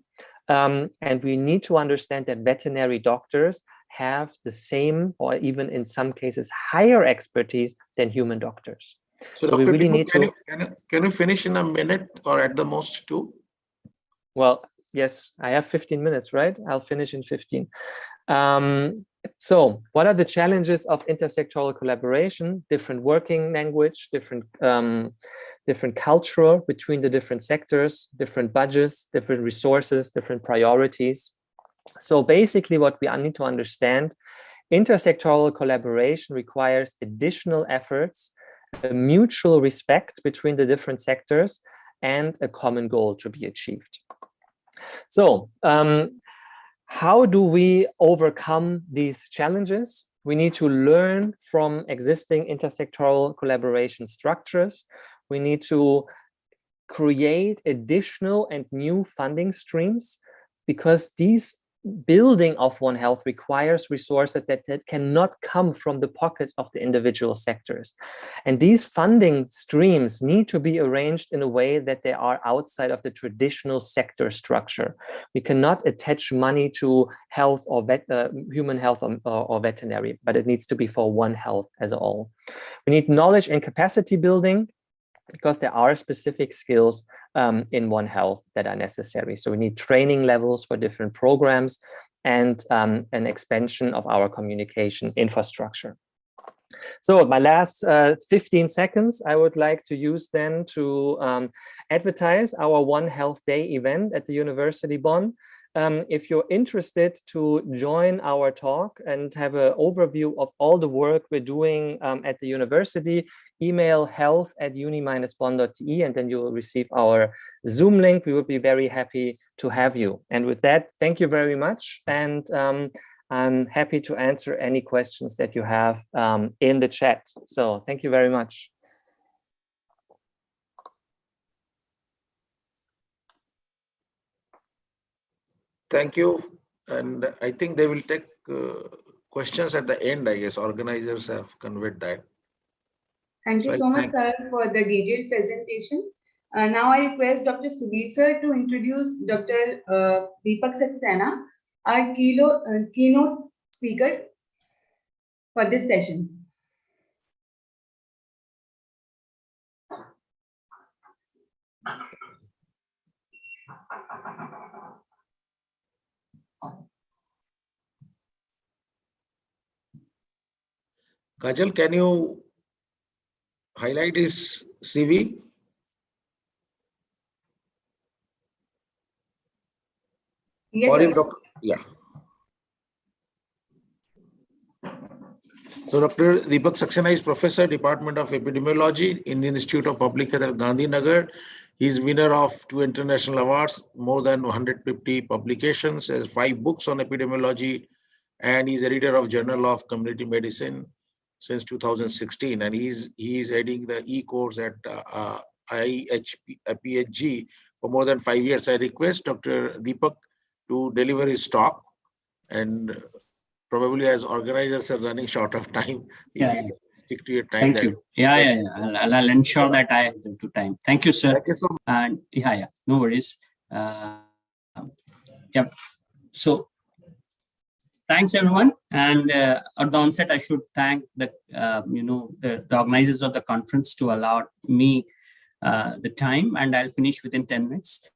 And we need to understand that veterinary doctors have the same, or even in some cases, higher expertise than human doctors. So we Dr. really Deepak, need to. Can you finish in a minute or at the most 2? Well, yes, I have 15 minutes, right? I'll finish in 15. So what are the challenges of intersectoral collaboration? Different working language, different culture between the different sectors, different budgets, different resources, different priorities. So basically what we need to understand, intersectoral collaboration requires additional efforts, a mutual respect between the different sectors, and a common goal to be achieved. So how do we overcome these challenges? We need to learn from existing intersectoral collaboration structures. We need to create additional and new funding streams, because these building of One Health requires resources that cannot come from the pockets of the individual sectors. And these funding streams need to be arranged in a way that they are outside of the traditional sector structure. We cannot attach money to health or human health or veterinary, but it needs to be for One Health as a whole. We need knowledge and capacity building, because there are specific skills in One Health that are necessary. So we need training levels for different programs and an expansion of our communication infrastructure. So my last 15 seconds, I would like to use then to advertise our One Health Day event at the University Bonn. If you're interested to join our talk and have an overview of all the work we're doing at the university, email health@uni-bonn.de, and then you will receive our Zoom link. We would be very happy to have you. And with that, thank you very much. And I'm happy to answer any questions that you have in the chat. So thank you very much. Thank you. And I think they will take questions at the end, I guess. Organizers have conveyed that. Thank you so much, sir, for the detailed presentation. Now I request Dr. Subir sir to introduce Dr. Deepak Saxena, our keynote speaker for this session. Kajal, can you highlight his CV? Yes, sir. Yeah. So Dr. Deepak Saxena is Professor, Department of Epidemiology, Indian Institute of Public Health at Gandhinagar. He is winner of 2 international awards, more than 150 publications, has 5 books on epidemiology, and he's editor of Journal of Community Medicine since 2016. And he is heading the e-course at PhD for more than 5 years. I request Dr. Deepak to deliver his talk, and probably as organizers are running short of time, if you stick to your time. Thank you. I'll ensure that I have to time. Thank you, sir. Thank you so much. And no worries. So thanks everyone. And at the onset, I should thank the the organizers of the conference to allow me the time, and I'll finish within 10 minutes.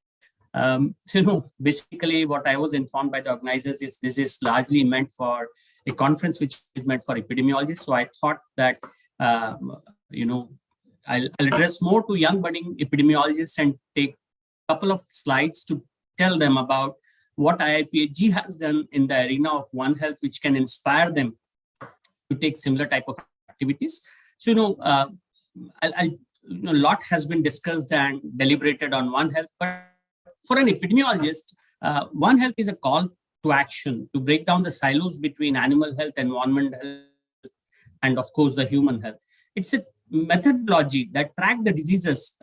Basically what I was informed by the organizers is this is largely meant for a conference which is meant for epidemiologists. So I thought that, I'll address more to young budding epidemiologists and take a couple of slides to tell them about what IIPHG has done in the arena of One Health, which can inspire them to take similar type of activities. So, a lot has been discussed and deliberated on One Health, but for an epidemiologist, One Health is a call to action to break down the silos between animal health, environment health, and of course the human health. It's a methodology that tracks the diseases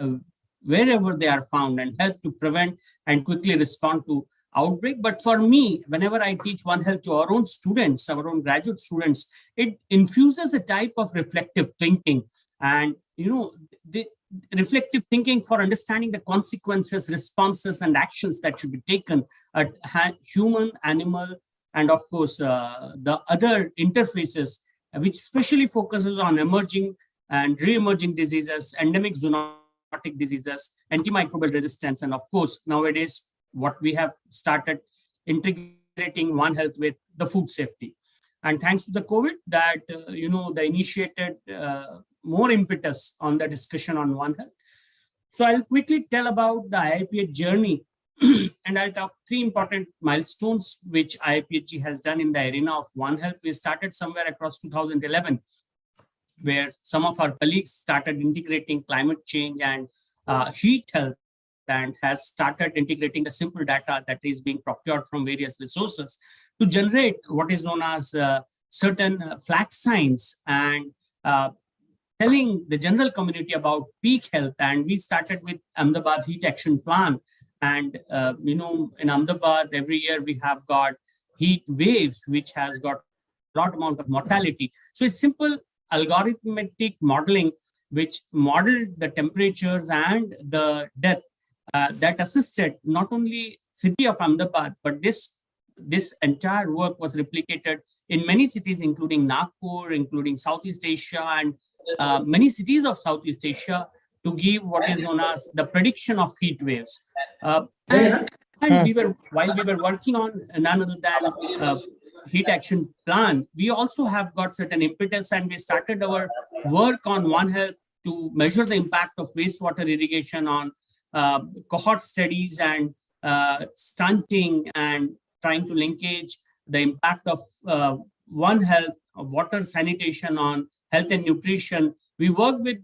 wherever they are found and help to prevent and quickly respond to outbreak. But for me, whenever I teach One Health to our own students, our own graduate students, it infuses a type of reflective thinking, and the reflective thinking for understanding the consequences, responses, and actions that should be taken at human, animal, and of course the other interfaces, which especially focuses on emerging and re-emerging diseases, endemic zoonotic diseases, antimicrobial resistance, and of course nowadays what we have started integrating One Health with the food safety. And thanks to the COVID, that they initiated more impetus on the discussion on One Health. So I'll quickly tell about the IIPH journey, and I'll talk 3 important milestones which IIPHG has done in the arena of One Health. We started somewhere across 2011, where some of our colleagues started integrating climate change and heat health, and has started integrating the simple data that is being procured from various resources to generate what is known as certain flag signs and telling the general community about peak health. And we started with Ahmedabad Heat Action Plan. And, in Ahmedabad, every year we have got heat waves, which has got a lot amount of mortality. So it's simple algorithmic modeling, which modeled the temperatures and the death that assisted not only city of Ahmedabad, but this entire work was replicated in many cities, including Nagpur, including Southeast Asia, and many cities of Southeast Asia, to give what is known as the prediction of heat waves. And while we were working on none other than heat action plan, we also have got certain impetus, and we started our work on One Health to measure the impact of wastewater irrigation on cohort studies and stunting, and trying to linkage the impact of One Health, of water sanitation on health and nutrition. We work with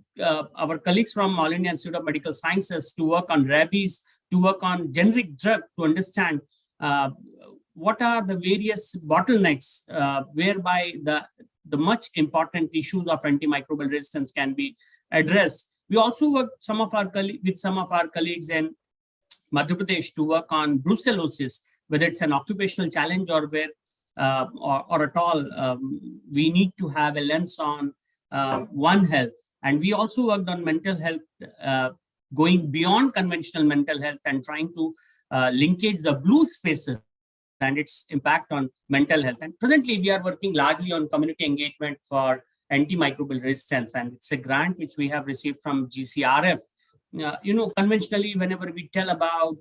our colleagues from All India Institute of Medical Sciences to work on rabies, to work on generic drug, to understand what are the various bottlenecks whereby the much important issues of antimicrobial resistance can be addressed. We also work with some of our colleagues in Madhya Pradesh to work on brucellosis, whether it's an occupational challenge or where or at all we need to have a lens on One Health. And we also worked on mental health, going beyond conventional mental health and trying to linkage the blue spaces and its impact on mental health. And presently we are working largely on community engagement for antimicrobial resistance, and it's a grant which we have received from GCRF. Conventionally, whenever we tell about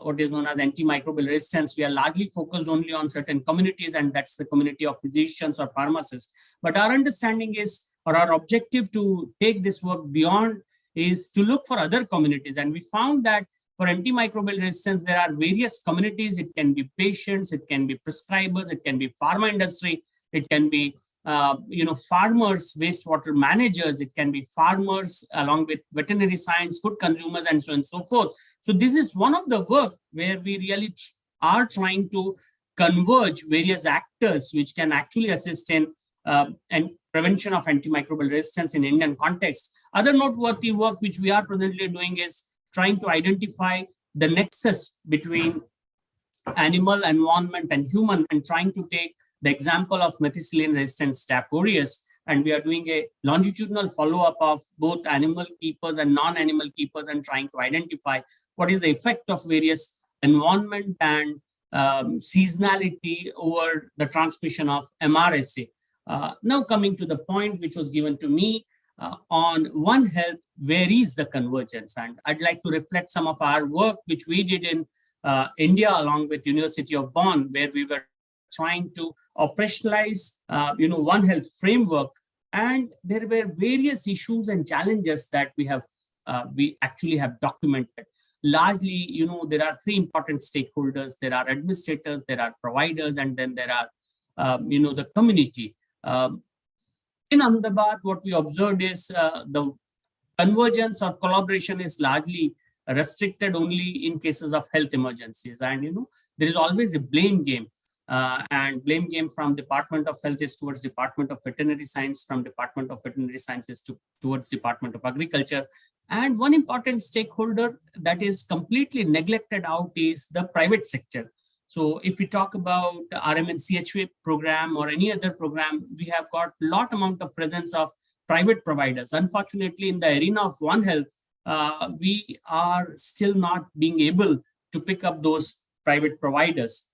what is known as antimicrobial resistance, we are largely focused only on certain communities, and that's the community of physicians or pharmacists. But our understanding is, or our objective to take this work beyond, is to look for other communities. And we found that for antimicrobial resistance, there are various communities. It can be patients, it can be prescribers, it can be pharma industry, it can be farmers, wastewater managers, it can be farmers along with veterinary science, food consumers, and so on and so forth. So this is one of the work where we really are trying to converge various actors which can actually assist in and prevention of antimicrobial resistance in Indian context. Other noteworthy work which we are presently doing is trying to identify the nexus between animal, environment, and human, and trying to take the example of methicillin-resistant Staph aureus. And we are doing a longitudinal follow-up of both animal keepers and non-animal keepers and trying to identify what is the effect of various environment and seasonality over the transmission of MRSA. Now coming to the point which was given to me on One Health, where is the convergence? And I'd like to reflect some of our work which we did in India along with University of Bonn, where we were trying to operationalize One Health framework, and there were various issues and challenges that we actually have documented. Largely, there are three important stakeholders. There are administrators, there are providers, and then there are the community. In Ahmedabad, what we observed is the convergence or collaboration is largely restricted only in cases of health emergencies. And, there is always a blame game. And blame game from Department of Health is towards Department of Veterinary Science, from Department of Veterinary Sciences towards Department of Agriculture. And one important stakeholder that is completely neglected out is the private sector. So if we talk about RMNCHA program or any other program, we have got a lot amount of presence of private providers. Unfortunately, in the arena of One Health, we are still not being able to pick up those private providers.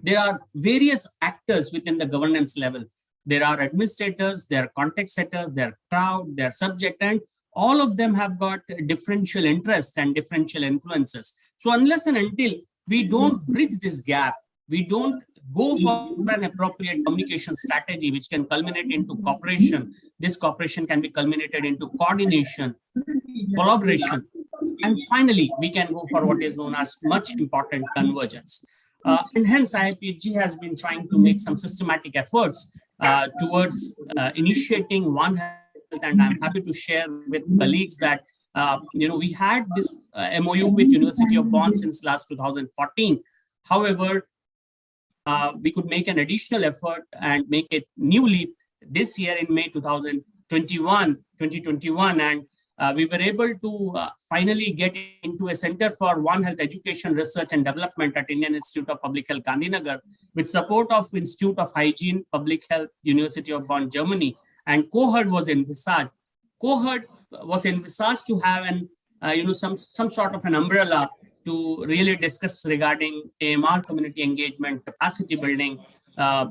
There are various actors within the governance level. There are administrators, there are context setters, there are crowd, there are subject, and all of them have got differential interest and differential influences. So unless and until we don't bridge this gap, we don't go for an appropriate communication strategy which can culminate into cooperation. This cooperation can be culminated into coordination, collaboration, and finally, we can go for what is known as much important convergence. And hence, IIPG has been trying to make some systematic efforts towards initiating One Health, and I'm happy to share with colleagues that we had this MOU with University of Bonn since last 2014. However, we could make an additional effort and make a new leap this year in May 2021, and we were able to finally get into a Center for One Health Education, Research and Development at Indian Institute of Public Health, Gandhinagar, with support of Institute of Hygiene, Public Health, University of Bonn, Germany, and cohort was envisaged. Cohort was envisaged to have an, some sort of an umbrella to really discuss regarding AMR community engagement, capacity building,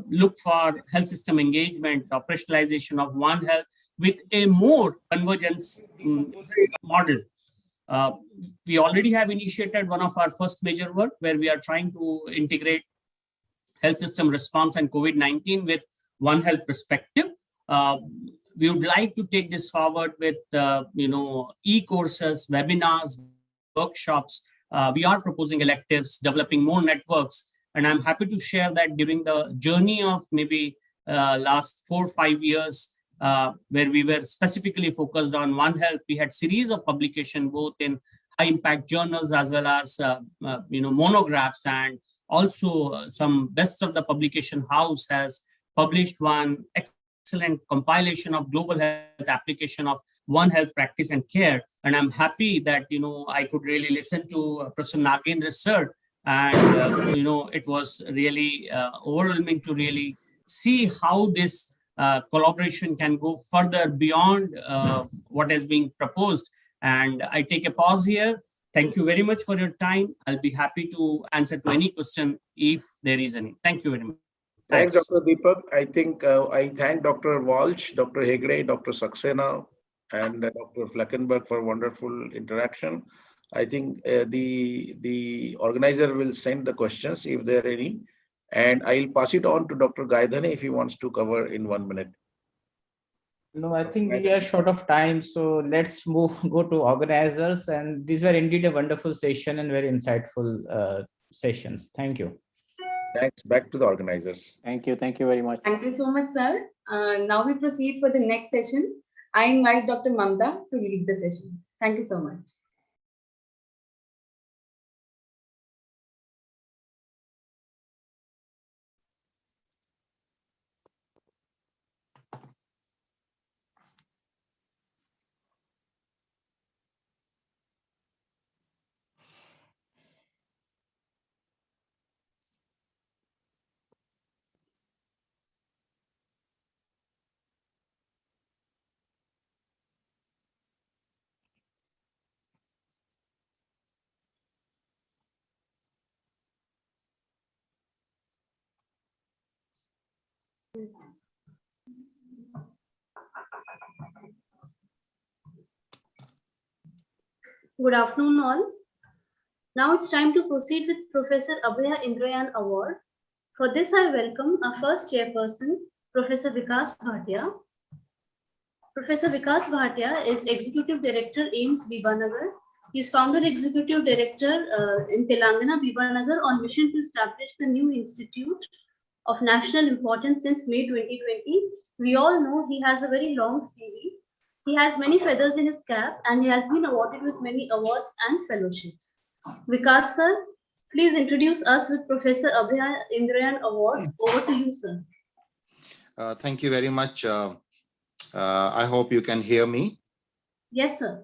look for health system engagement, operationalization of One Health with a more convergence model. We already have initiated one of our first major work where we are trying to integrate health system response and COVID-19 with One Health perspective. We would like to take this forward with e-courses, webinars, workshops. We are proposing electives, developing more networks, and I'm happy to share that during the journey of maybe last 4 or 5 years, where we were specifically focused on One Health, we had series of publication both in high impact journals as well as monographs, and also some best of the publication house has published one excellent compilation of global health application of One Health practice and care. And I'm happy that I could really listen to Professor Nagendra's sir, and it was really overwhelming to really see how this collaboration can go further beyond what is being proposed. And I take a pause here. Thank you very much for your time. I'll be happy to answer to any question if there is any. Thank you very much. Thanks, Dr. Deepak. I think I thank Dr. Walsh, Dr. Hegde, Dr. Saxena, and Dr. Fleckenberg for wonderful interaction. I think the organizer will send the questions if there are any, and I'll pass it on to Dr. Gaidhane if he wants to cover in 1 minute. No, I think we are short of time, so let's go to organizers. And these were indeed a wonderful session and very insightful sessions. Thank you. Thanks. Back to the organizers. Thank you. Thank you very much. Thank you so much, sir. Now we proceed for the next session. I invite Dr. Mamta to lead the session. Thank you so much. Good afternoon, all. Now it's time to proceed with Professor Abhaya Indrayan Award. For this, I welcome our first chairperson, Professor Vikas Bhatia. Professor Vikas Bhatia is Executive Director, AIMS Bibanagar. He is Founder Executive Director in Telangana, Bibanagar, on mission to establish the new institute of national importance since May 2020. We all know he has a very long CV. He has many feathers in his cap and he has been awarded with many awards and fellowships. Vikas sir, please introduce us with Professor Abhaya Indrayan Award. Over to you, sir. Thank you very much. I hope you can hear me. Yes, sir.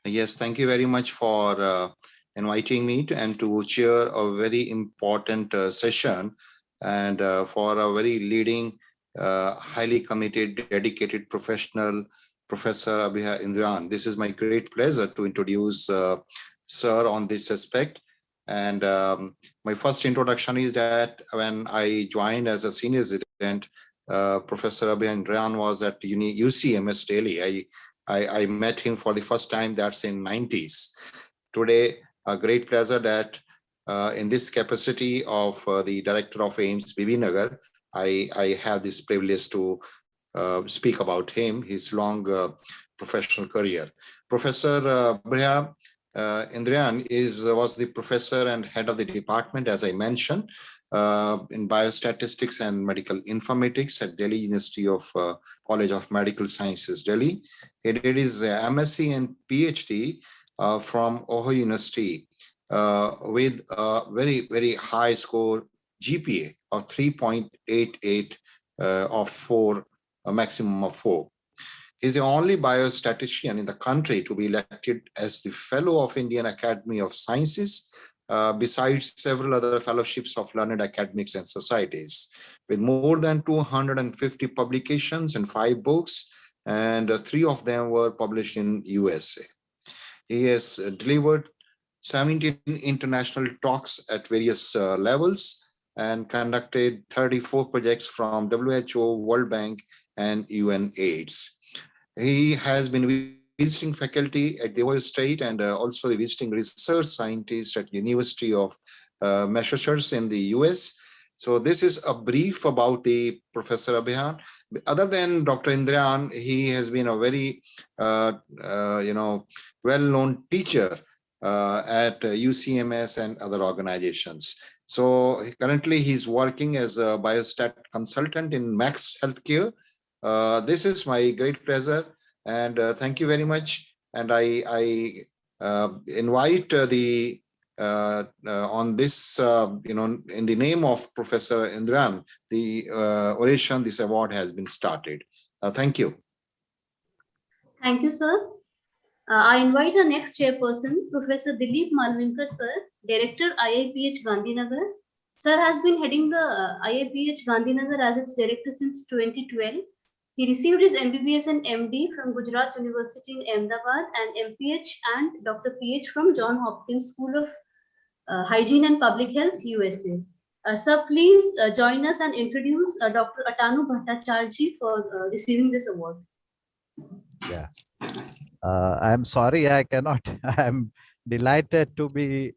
Yes, thank you very much for inviting me and to chair a very important session and for a very leading, highly committed, dedicated professional, Professor Abhaya Indran. This is my great pleasure to introduce Sir on this aspect. And my first introduction is that when I joined as a senior resident, Professor Abhaya Indran was at UCMS Delhi. I met him for the first time, that's in 90s. Today, a great pleasure that in this capacity of the director of AIMS Bibinagar, I have this privilege to speak about him, his long professional career. Professor Abhaya Indrian was the professor and head of the department, as I mentioned, in biostatistics and medical informatics at Delhi University of College of Medical Sciences, Delhi. He did his MSc and PhD from Ohio University with a very, very high score GPA of 3.88 of 4, a maximum of 4. He's the only biostatistician in the country to be elected as the Fellow of Indian Academy of Sciences, besides several other fellowships of learned academics and societies, with more than 250 publications and 5 books, and 3 of them were published in USA. He has delivered 17 international talks at various levels and conducted 34 projects from WHO, World Bank, and UNAIDS. He has been visiting faculty at the Ohio State and also the visiting research scientist at University of Massachusetts in the US. So this is a brief about the Professor Abhaya. Other than Dr. Indrian, he has been a very well-known teacher at UCMS and other organizations. So currently he's working as a biostat consultant in Max Healthcare. This is my great pleasure, and thank you very much. And I invite on this, in the name of Professor Indran, the oration, this award has been started. Thank you. Thank you, sir. I invite our next chairperson, Professor Dilip Malvinkar, sir, Director, IIPH Gandhinagar. Sir has been heading the IIPH Gandhinagar as its director since 2012. He received his MBBS and MD from Gujarat University in Ahmedabad and MPH and Dr. PH from John Hopkins School of Hygiene and Public Health, USA. Sir, please join us and introduce Dr. Atanu Bhattacharjee for receiving this award. Yeah. I'm sorry I cannot. I'm delighted to be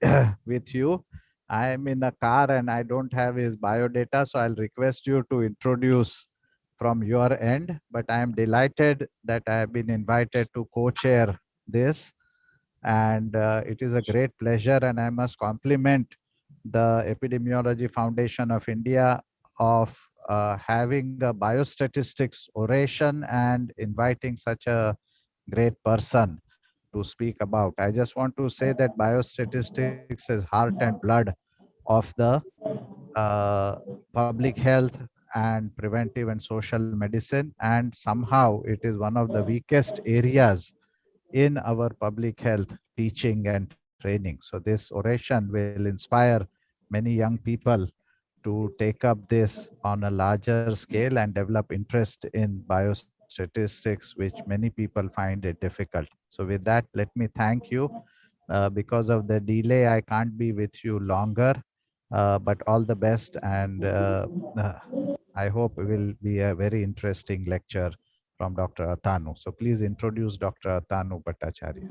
with you. I am in a car and I don't have his biodata, so I'll request you to introduce from your end. But I am delighted that I have been invited to co-chair this. And it is a great pleasure, and I must compliment the Epidemiology Foundation of India of having a biostatistics oration and inviting such a great person to speak about. I just want to say that biostatistics is heart and blood of the public health and preventive and social medicine, and somehow it is one of the weakest areas in our public health teaching and training. So this oration will inspire many young people to take up this on a larger scale and develop interest in biostatistics, which many people find it difficult. So with that, let me thank you. Because of the delay, I can't be with you longer, but all the best, and I hope it will be a very interesting lecture from Dr. Atanu. So please introduce Dr. Atanu Bhattacharya.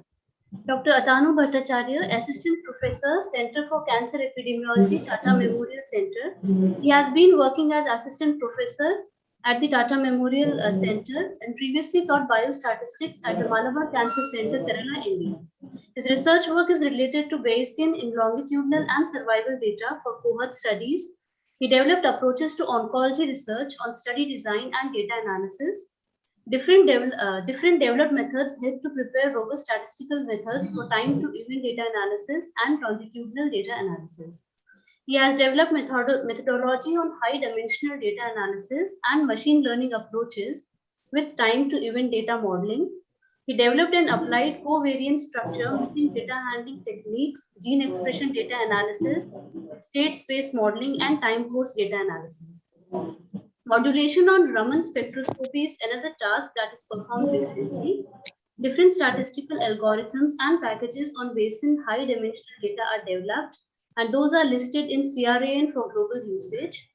Dr. Atanu Bhattacharya, Assistant Professor, Center for Cancer Epidemiology, Tata Memorial Center. He has been working as Assistant Professor at the Tata Memorial Center and previously taught biostatistics at the Malabar Cancer Center, Kerala, India. His research work is related to Bayesian in longitudinal and survival data for cohort studies. He developed approaches to oncology research on study design and data analysis. Different developed methods help to prepare robust statistical methods for time to event data analysis and longitudinal data analysis. He has developed methodology on high dimensional data analysis and machine learning approaches with time to event data modeling. He developed and applied covariance structure, missing data handling techniques, gene expression data analysis, state space modeling, and time course data analysis. Modulation on Raman spectroscopy is another task that is performed recently. Different statistical algorithms and packages on Bayesian high dimensional data are developed, and those are listed in CRAN for global usage.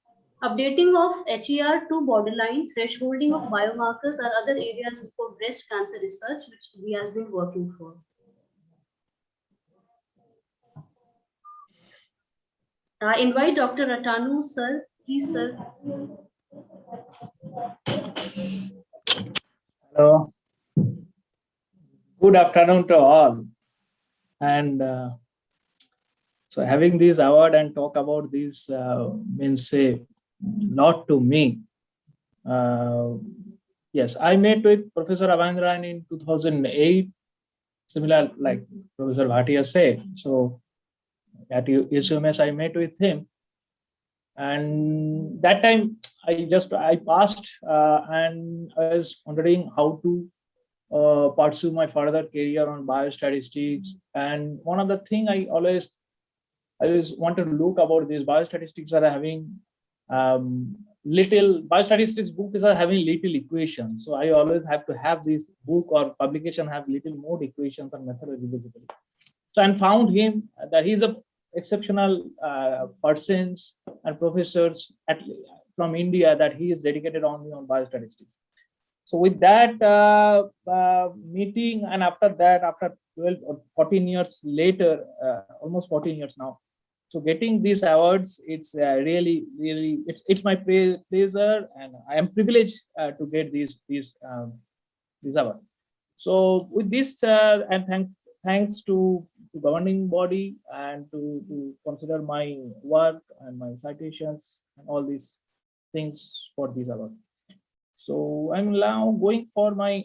Updating of HER to borderline, thresholding of biomarkers are other areas for breast cancer research, which he has been working for. I invite Dr. Atanu, sir. Please, sir. Hello. Good afternoon to all. And so having this award and talk about this means a lot to me. Yes, I met with Professor Abhay in 2008, similar like Professor Bhatia said. So at USMS, I met with him. And that time I passed and I was wondering how to pursue my further career on biostatistics. And one of the thing I always want to look about these biostatistics are having little biostatistics books are having little equations. So I always have to have this book or publication have little more equations and methodology basically. So I found him that he's a exceptional persons and professors from India that he is dedicated only on biostatistics. So with that meeting, and after that, after 12 or 14 years later, almost 14 years now, so getting these awards, it's really it's my pleasure, and I am privileged to get these awards. So with this, and thanks to the governing body and to consider my work and my citations and all these things for these awards. So I'm now going for my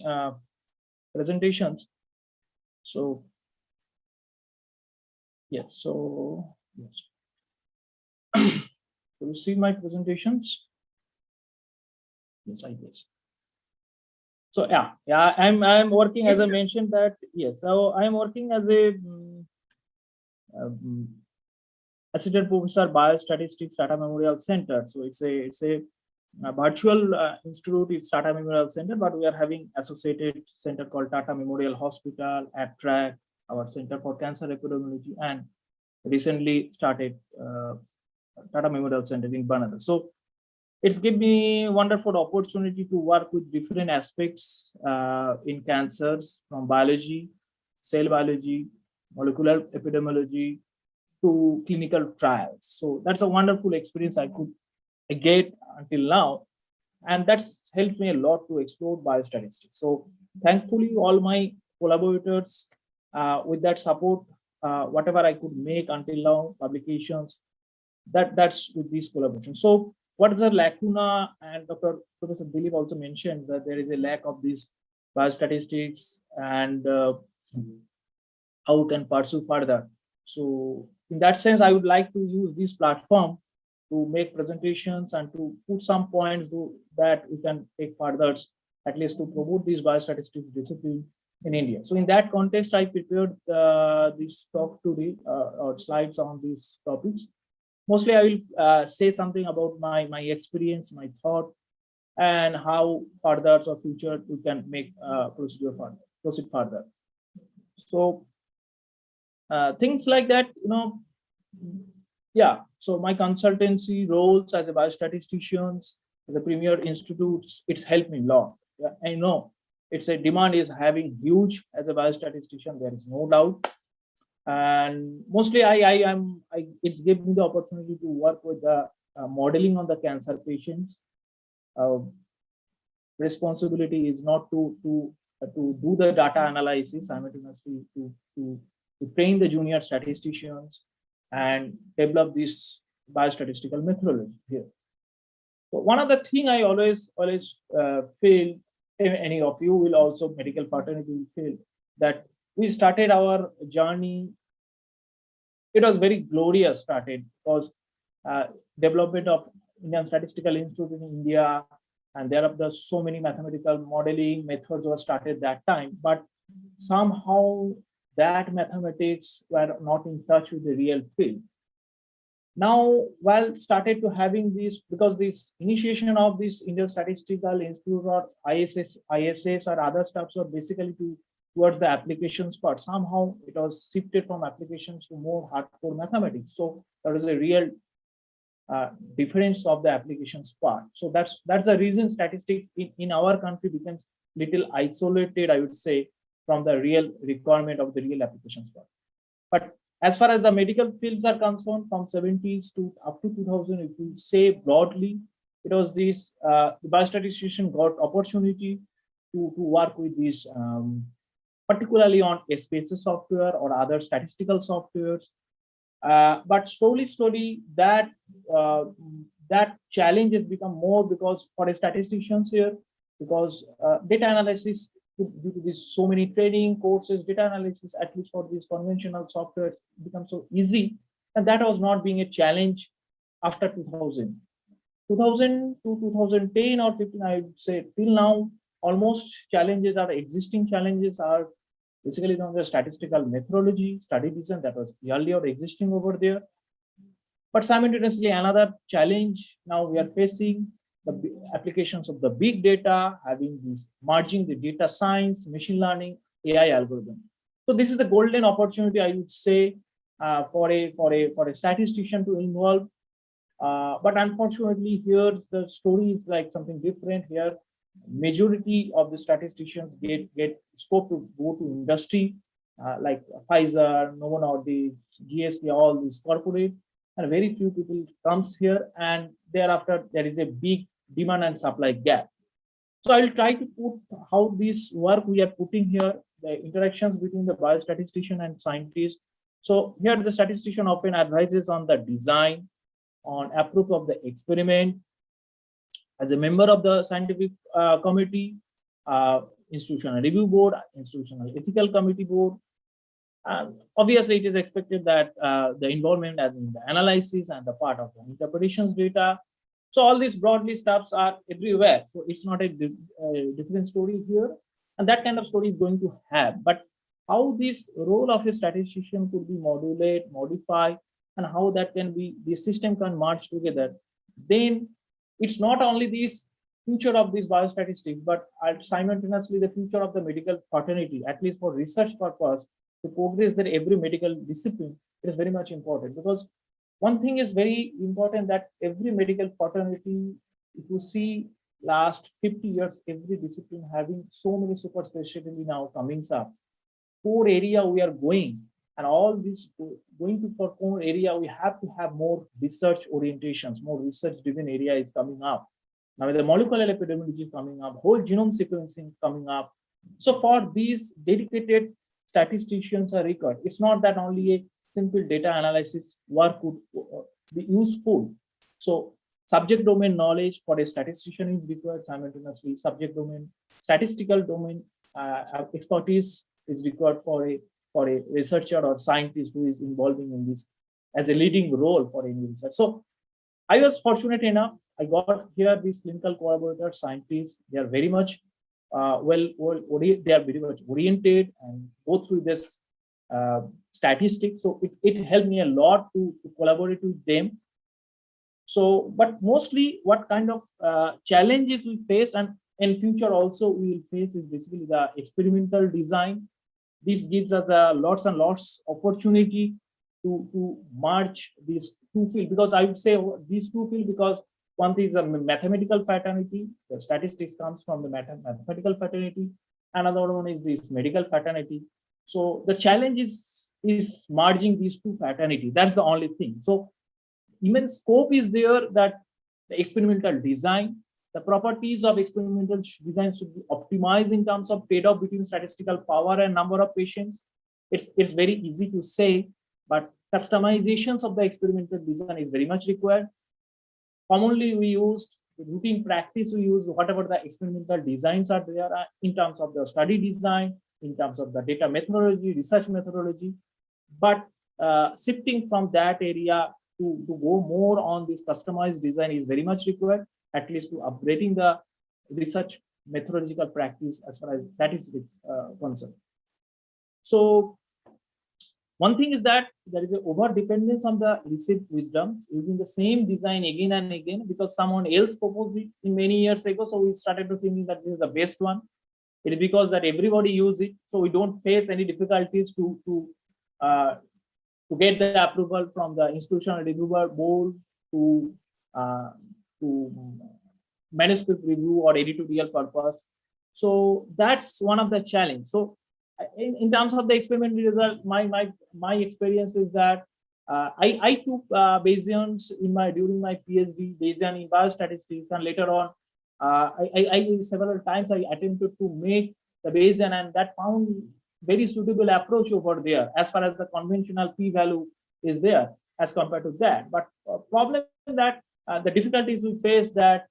presentations. So yes, so yes. So you see my presentations? Yes, I guess. So yeah, I'm working as I mentioned that yes. So I'm working as a assistant professor biostatistics Tata Memorial Center. So it's a virtual institute. It's Tata Memorial Center, but we are having associated center called Tata Memorial Hospital, ATRAC, our Center for Cancer Epidemiology, and recently started Tata Memorial Center in Banaras. So it's given me wonderful opportunity to work with different aspects in cancers, from biology, cell biology, molecular epidemiology, to clinical trials. So that's a wonderful experience I could get until now, and that's helped me a lot to explore biostatistics. So thankfully, all my collaborators with that support, whatever I could make until now, publications, that's with these collaborations. So what is the lacuna? And Professor Dilip also mentioned that there is a lack of these biostatistics and how we can pursue further. So in that sense, I would like to use this platform to make presentations and to put some points that we can take further, at least to promote these biostatistics discipline in India. So in that context, I prepared this talk to or slides on these topics. Mostly, I will say something about my experience, my thought, and how further or future we can make proceed further. So things like that, yeah. So my consultancy roles as a biostatisticians, the premier institutes, it's helped me a lot. I know it's a demand is having huge as a biostatistician, there is no doubt. And mostly it's given me the opportunity to work with the modeling on the cancer patients. Responsibility is not to do the data analysis simultaneously, to train the junior statisticians and develop this biostatistical methodology here. So one of the thing I always feel, any of you will also medical fraternity will feel, that we started our journey. It was very glorious started because development of Indian Statistical Institute in India, and there are so many mathematical modeling methods were started that time, but somehow that mathematics were not in touch with the real field. Now, while started to having this, because this initiation of this Indian Statistical Institute or ISS or other stuffs are basically towards the applications part. Somehow it was shifted from applications to more hardcore mathematics. So there is a real difference of the applications part. So that's the reason statistics in our country becomes little isolated, I would say, from the real requirement of the real applications part. But as far as the medical fields are concerned, from 70s to up to 2000, if we say broadly, it was this the biostatistician got opportunity to work with this, particularly on spaces software or other statistical softwares. But slowly that challenge has become more, because for a statisticians here, because data analysis, due to this so many training courses, data analysis, at least for these conventional software, becomes so easy, and that was not being a challenge after 2000 to 2010 or 15, I would say till now. Almost challenges are existing challenges are basically on the statistical methodology, study design that was earlier existing over there. But simultaneously, another challenge now we are facing, the applications of the big data, having this merging the data science, machine learning, AI algorithm. So this is the golden opportunity, I would say, for a statistician to involve. But unfortunately, here the story is like something different. Here, majority of the statisticians get scope to go to industry, like Pfizer, Novo Nordisk, GSK, all these corporate, and very few people comes here, and thereafter there is a big demand and supply gap. So I will try to put how this work we are putting here, the interactions between the biostatistician and scientist. So here the statistician often advises on the design, on approach of the experiment. As a member of the scientific committee, institutional review board, institutional ethical committee board, obviously it is expected that the involvement as in the analysis and the part of the interpretations data. So all these broadly stuffs are everywhere. So it's not a different story here, and that kind of story is going to have. But how this role of a statistician could be modulate, modify, and how that can be, the system can merge together, then it's not only this future of this biostatistics, but simultaneously the future of the medical fraternity, at least for research purpose, to progress that every medical discipline is very much important. Because one thing is very important, that every medical fraternity, if you see last 50 years, every discipline having so many super specialty now coming up. Core area we are going, and all this going to for core area, we have to have more research orientations, more research driven area is coming up. Now the molecular epidemiology is coming up, whole genome sequencing coming up. So for these dedicated statisticians are required. It's not that only a simple data analysis work could be useful. So subject domain knowledge for a statistician is required simultaneously. Subject domain, statistical domain expertise is required for a researcher or scientist who is involving in this as a leading role for any research. So I was fortunate enough, I got here these clinical collaborators, scientists. They are very much they are very much oriented and go through this statistics. So it helped me a lot to collaborate with them. So, but mostly what kind of challenges we faced, and in future also we will face, is basically the experimental design. This gives us lots and lots opportunity to merge these two fields, because I would say these two fields, because One thing is a mathematical fraternity. The statistics comes from the mathematical fraternity. Another one is this medical fraternity. So the challenge is merging these two fraternities. That's the only thing. So immense scope is there that the experimental design, the properties of experimental design should be optimized in terms of trade-off between statistical power and number of patients. It's very easy to say, but customizations of the experimental design is very much required. Commonly we used routine practice, we use whatever the experimental designs are there in terms of the study design, in terms of the data methodology, research methodology. But shifting from that area to go more on this customized design is very much required, at least to upgrading the research methodological practice as far as that is concerned. So one thing is that there is an over dependence on the received wisdom, using the same design again and again because someone else proposed it in many years ago. So we started to thinking that this is the best one. It is because that everybody use it, so we don't face any difficulties to get the approval from the institutional reviewer board to manuscript review or editorial purpose. So that's one of the challenge. So in terms of the experimental result, my experience is that I took Bayesians during my PhD, Bayesian in biostatistics, and later on I several times I attempted to make the Bayesian, and that found very suitable approach over there as far as the conventional p-value is there as compared to that. But problem that the difficulties we face that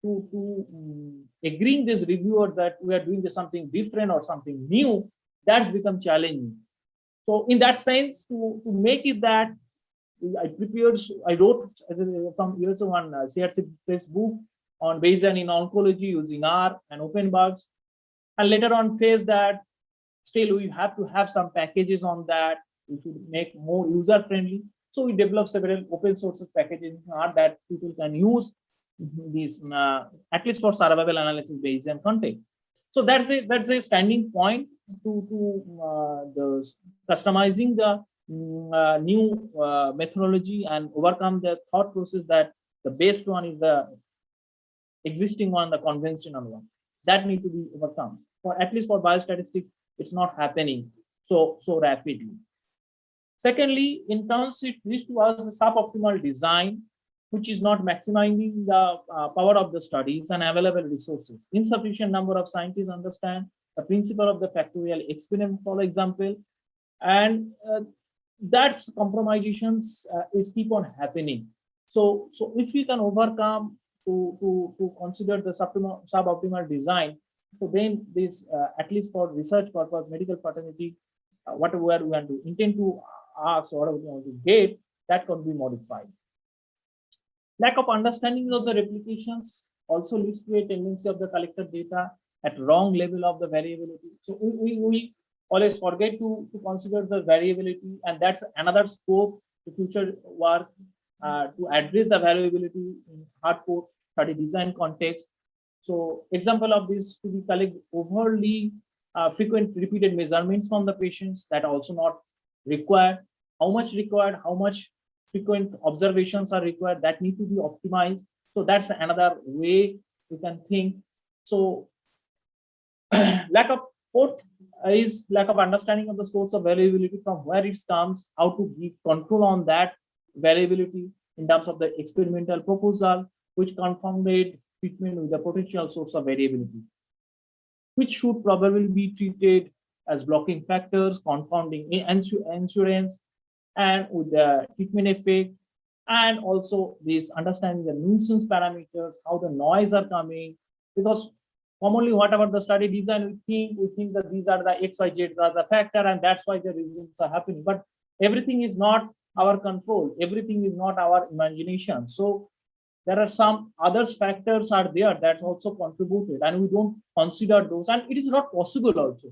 to agreeing this reviewer that we are doing something different or something new, that's become challenging. So in that sense, to make it that I wrote from years one CRC Press book on Bayesian in oncology using R and Openbugs, and later on faced that still we have to have some packages on that. We should make more user friendly. So we developed several open source packages in R that people can use these at least for survival analysis Bayesian context. So that's a standing point to the customizing the new methodology and overcome the thought process that the best one is the existing one, the conventional one. That need to be overcome. For at least for biostatistics, it's not happening so rapidly. Secondly, in terms it leads to us a suboptimal design, which is not maximizing the power of the studies and available resources. Insufficient number of scientists understand the principle of the factorial experiment, for example, and that's compromisations is keep on happening. So if we can overcome to consider the suboptimal design, so then this at least for research purpose, medical fraternity, whatever we want to intend to ask or we want to get, that can be modified. Lack of understanding of the replications also leads to a tendency of the collected data at wrong level of the variability. So we always forget to consider the variability, and that's another scope to future work to address the variability in hardcore study design context. So example of this to be collect overly frequent repeated measurements from the patients that are also not required. How much required, how much frequent observations are required, that need to be optimized. So that's another way we can think. So fourth is lack of understanding of the source of variability, from where it comes, how to give control on that variability in terms of the experimental proposal, which confounded treatment with the potential source of variability, which should probably be treated as blocking factors, confounding insurance, and with the treatment effect, and also this understanding the nuisance parameters, how the noise are coming, because commonly whatever the study design we think that these are the XYZ are the factor, and that's why the results are happening. But everything is not our control, everything is not our imagination. So there are some other factors are there that also contributed, and we don't consider those, and it is not possible also.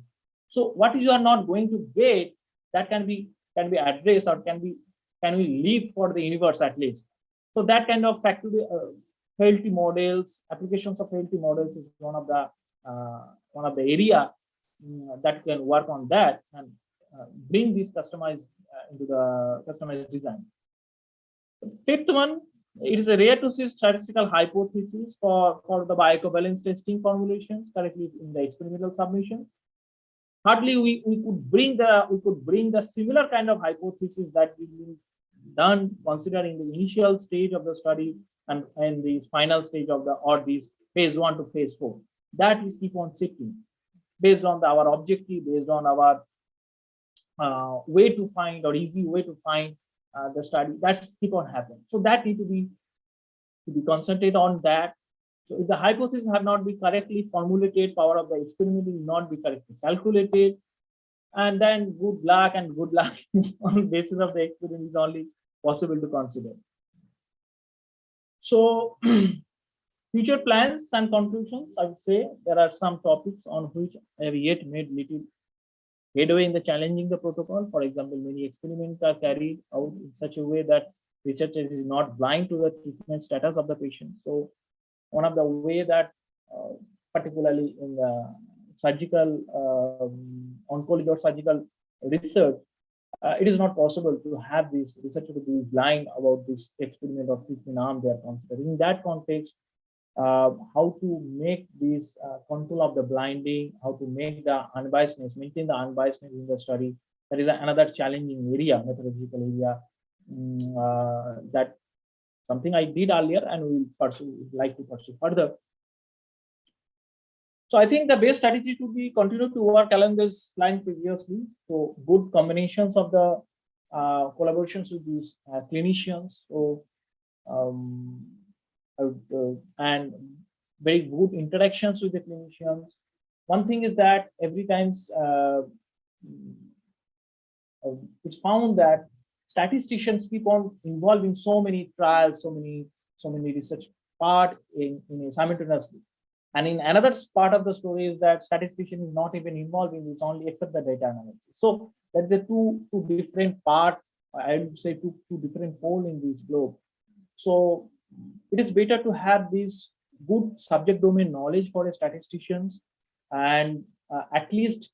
So what you are not going to get, that can be addressed, or can we leave for the universe at least. So that kind of factorial healthy models, applications of healthy models is one of the area that can work on that and bring this customized into the customized design. The fifth one It is rare to see statistical hypotheses for the bioequivalence testing formulations correctly in the experimental submissions. Hardly we could bring the similar kind of hypothesis that we done considering the initial stage of the study and the final stage of the or these phase 1 to phase 4. That is keep on shifting based on our objective, based on our way to find or easy way to find the study. That's keep on happening. So that need to be concentrated on that. So if the hypothesis have not been correctly formulated, power of the experiment will not be correctly calculated, and then good luck is on the basis of the experiment is only possible to consider. So future plans and conclusions, I would say there are some topics on which I have yet made little headway in the challenging the protocol. For example, many experiments are carried out in such a way that researchers is not blind to the treatment status of the patient. So one of the way that particularly in the surgical oncology or surgical research, it is not possible to have this researcher to be blind about this experiment of treatment arm they are considering. In that context, how to make this control of the blinding, how to make the unbiasedness, maintain the unbiasedness in the study. That is another challenging area, methodological area. That something I did earlier and we will like to pursue further. So I think the best strategy to be continue to work along this line previously. So good combinations of the collaborations with these clinicians. So and very good interactions with the clinicians. One thing is that every time it's found that statisticians keep on involved in so many trials, so many research part in simultaneously. And in another part of the story is that statistician is not even involved in this, only except the data analysis. So that's the two different part. I would say two different pole in this globe. So it is better to have this good subject domain knowledge for a statisticians and at least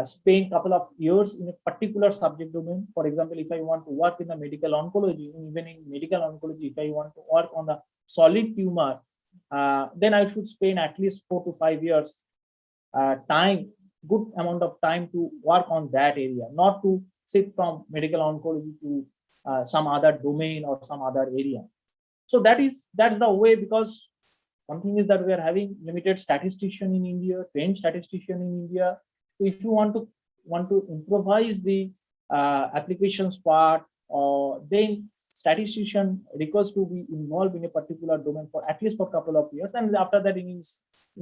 spend a couple of years in a particular subject domain. For example, if I want to work in the medical oncology, even in medical oncology, if I want to work on the solid tumor, then I should spend at least 4 to 5 years good amount of time to work on that area, not to shift from medical oncology to some other domain or some other area. So that's the way, because one thing is that we are having limited statistician in India, trained statistician in India. So if you want to improvise the applications part, then statistician requires to be involved in a particular domain for at least for a couple of years, and after that in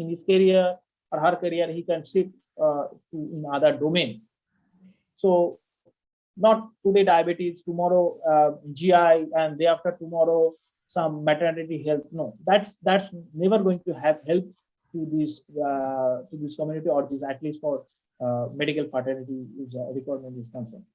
his career or her career he can shift to in other domain. So not today diabetes, tomorrow GI, and day after tomorrow some maternity health. No, that's never going to have help to this community, or this at least for medical fraternity is requirement is concerned.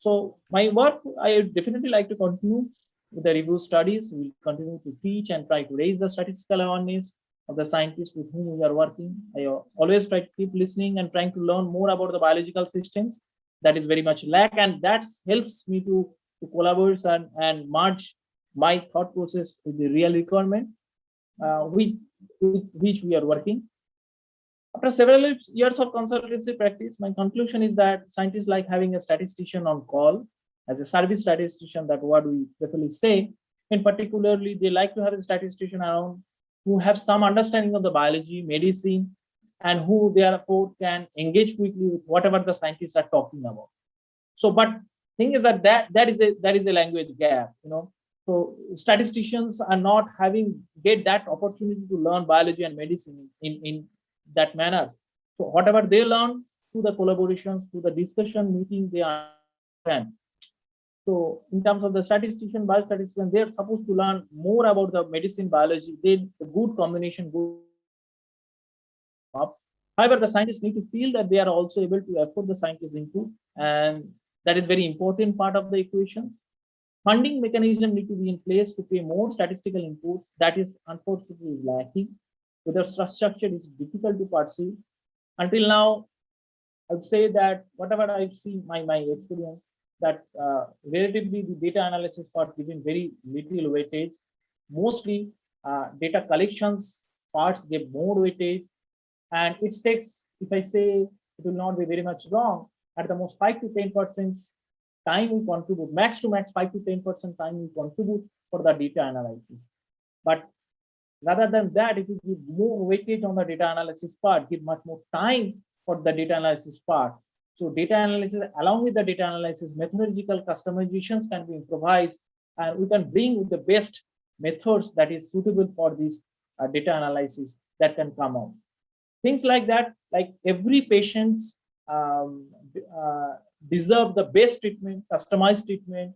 So my work, I definitely like to continue with the review studies. We will continue to teach and try to raise the statistical awareness of the scientists with whom we are working. I always try to keep listening and trying to learn more about the biological systems. That is very much lack, and that helps me to collaborate and merge my thought process with the real requirement with which we are working. After several years of consultancy practice, my conclusion is that scientists like having a statistician on call as a service statistician, that what we definitely say. And particularly, they like to have a statistician around who have some understanding of the biology, medicine, and who therefore can engage quickly with whatever the scientists are talking about. So, but thing is that that is a language gap, you know. So statisticians are not get that opportunity to learn biology and medicine in that manner. So whatever they learn through the collaborations, through the discussion meeting, they understand. So in terms of the statistician, biostatistician, they're supposed to learn more about the medicine, biology. They the good combination, good up. However, the scientists need to feel that they are also able to afford the scientist input, and that is very important part of the equation. Funding mechanism need to be in place to pay more statistical inputs. That is unfortunately lacking. Without structure, is difficult to pursue. Until now, I would say that whatever I've seen, my experience, that relatively the data analysis part given very little weightage. Mostly data collections parts get more weightage, and it takes, if I say, it will not be very much wrong, at the most 5 to 10% time we contribute, max to max 5 to 10% time we contribute for the data analysis. But rather than that, if you give more weightage on the data analysis part, give much more time for the data analysis part. So data analysis, along with the data analysis, methodological customizations can be improvised, and we can bring the best methods that is suitable for this data analysis that can come out. Things like that, like every patient deserve the best treatment, customized treatment.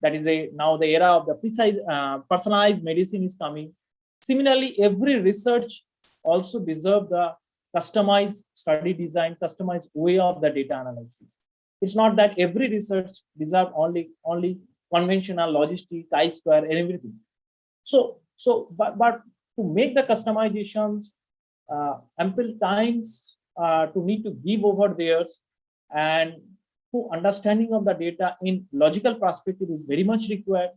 That is now the era of the precise personalized medicine is coming. Similarly, every research also deserve the customized study design, customized way of the data analysis. It's not that every research deserve only conventional logistic, chi-square, and everything. But to make the customizations, ample times to need to give over theirs, and to understanding of the data in logical perspective is very much required.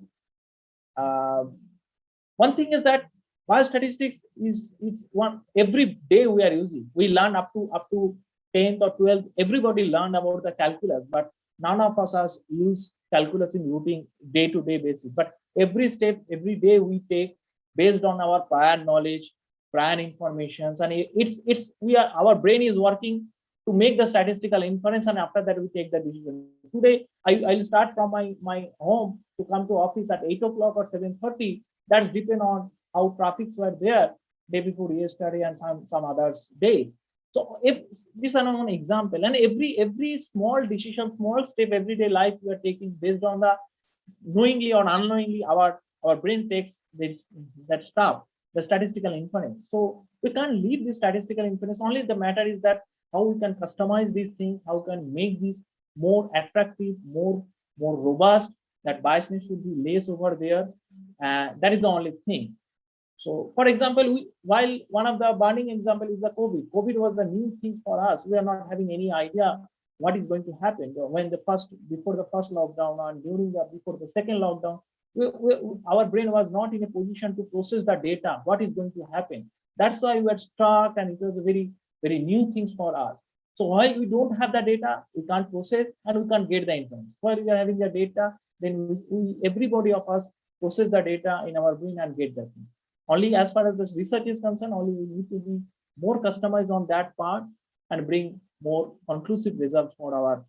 One thing is that biostatistics is one every day we are using. We learn up to 10th or 12th. Everybody learn about the calculus, but none of us has used calculus in routine day-to-day basis. But every step, every day we take based on our prior knowledge, prior informations, and our brain is working to make the statistical inference, and after that we take the decision. Today, I'll start from my home to come to office at 8 o'clock or 7:30. That depends on how traffics were there day before yesterday and some other days. So if this is an example, and every small decision, small step, everyday life we are taking based on the knowingly or unknowingly, our brain takes that stuff, the statistical inference. So we can't leave the statistical inference. Only the matter is that how we can customize these things, how we can make these more attractive, more robust, that biasness should be less over there. That is the only thing. So, for example, while one of the burning example is the COVID. COVID was the new thing for us. We are not having any idea what is going to happen when before the first lockdown and before the second lockdown. Our brain was not in a position to process the data. What is going to happen? That's why we were stuck, and it was a very new things for us. So while we don't have the data, we can't process and we can't get the information. While we are having the data, then everybody of us process the data in our brain and get that thing. Only as far as this research is concerned, only we need to be more customized on that part and bring more conclusive results for our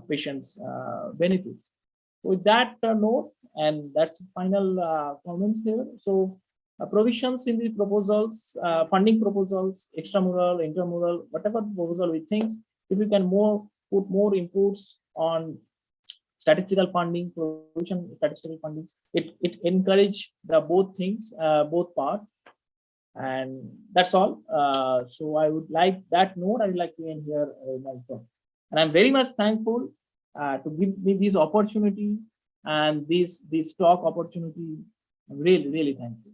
patients' benefits. With that note, and that's final comments here. So provisions in the proposals, funding proposals, extramural, intramural, whatever proposal we think, if we can put more inputs on statistical funding, provision statistical funding, it encourage the both things, both parts, and that's all. So I would like that note. I would like to end here my talk, and I'm very much thankful to give me this opportunity and this talk opportunity. I'm really thankful.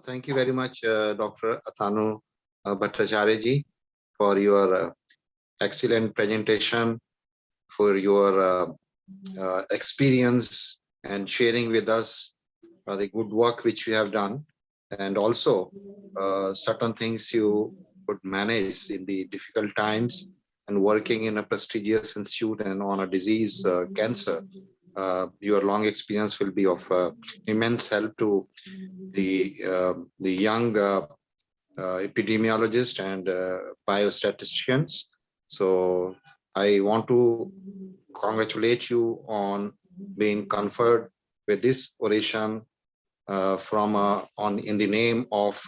Thank you very much, Dr. Athanu Bhattacharya ji, for your excellent presentation, for your experience and sharing with us the good work which you have done, and also certain things you could manage in the difficult times and working in a prestigious institute and on a disease, cancer. Your long experience will be of immense help to the young epidemiologists and biostatisticians. So I want to congratulate you on being conferred with this oration in the name of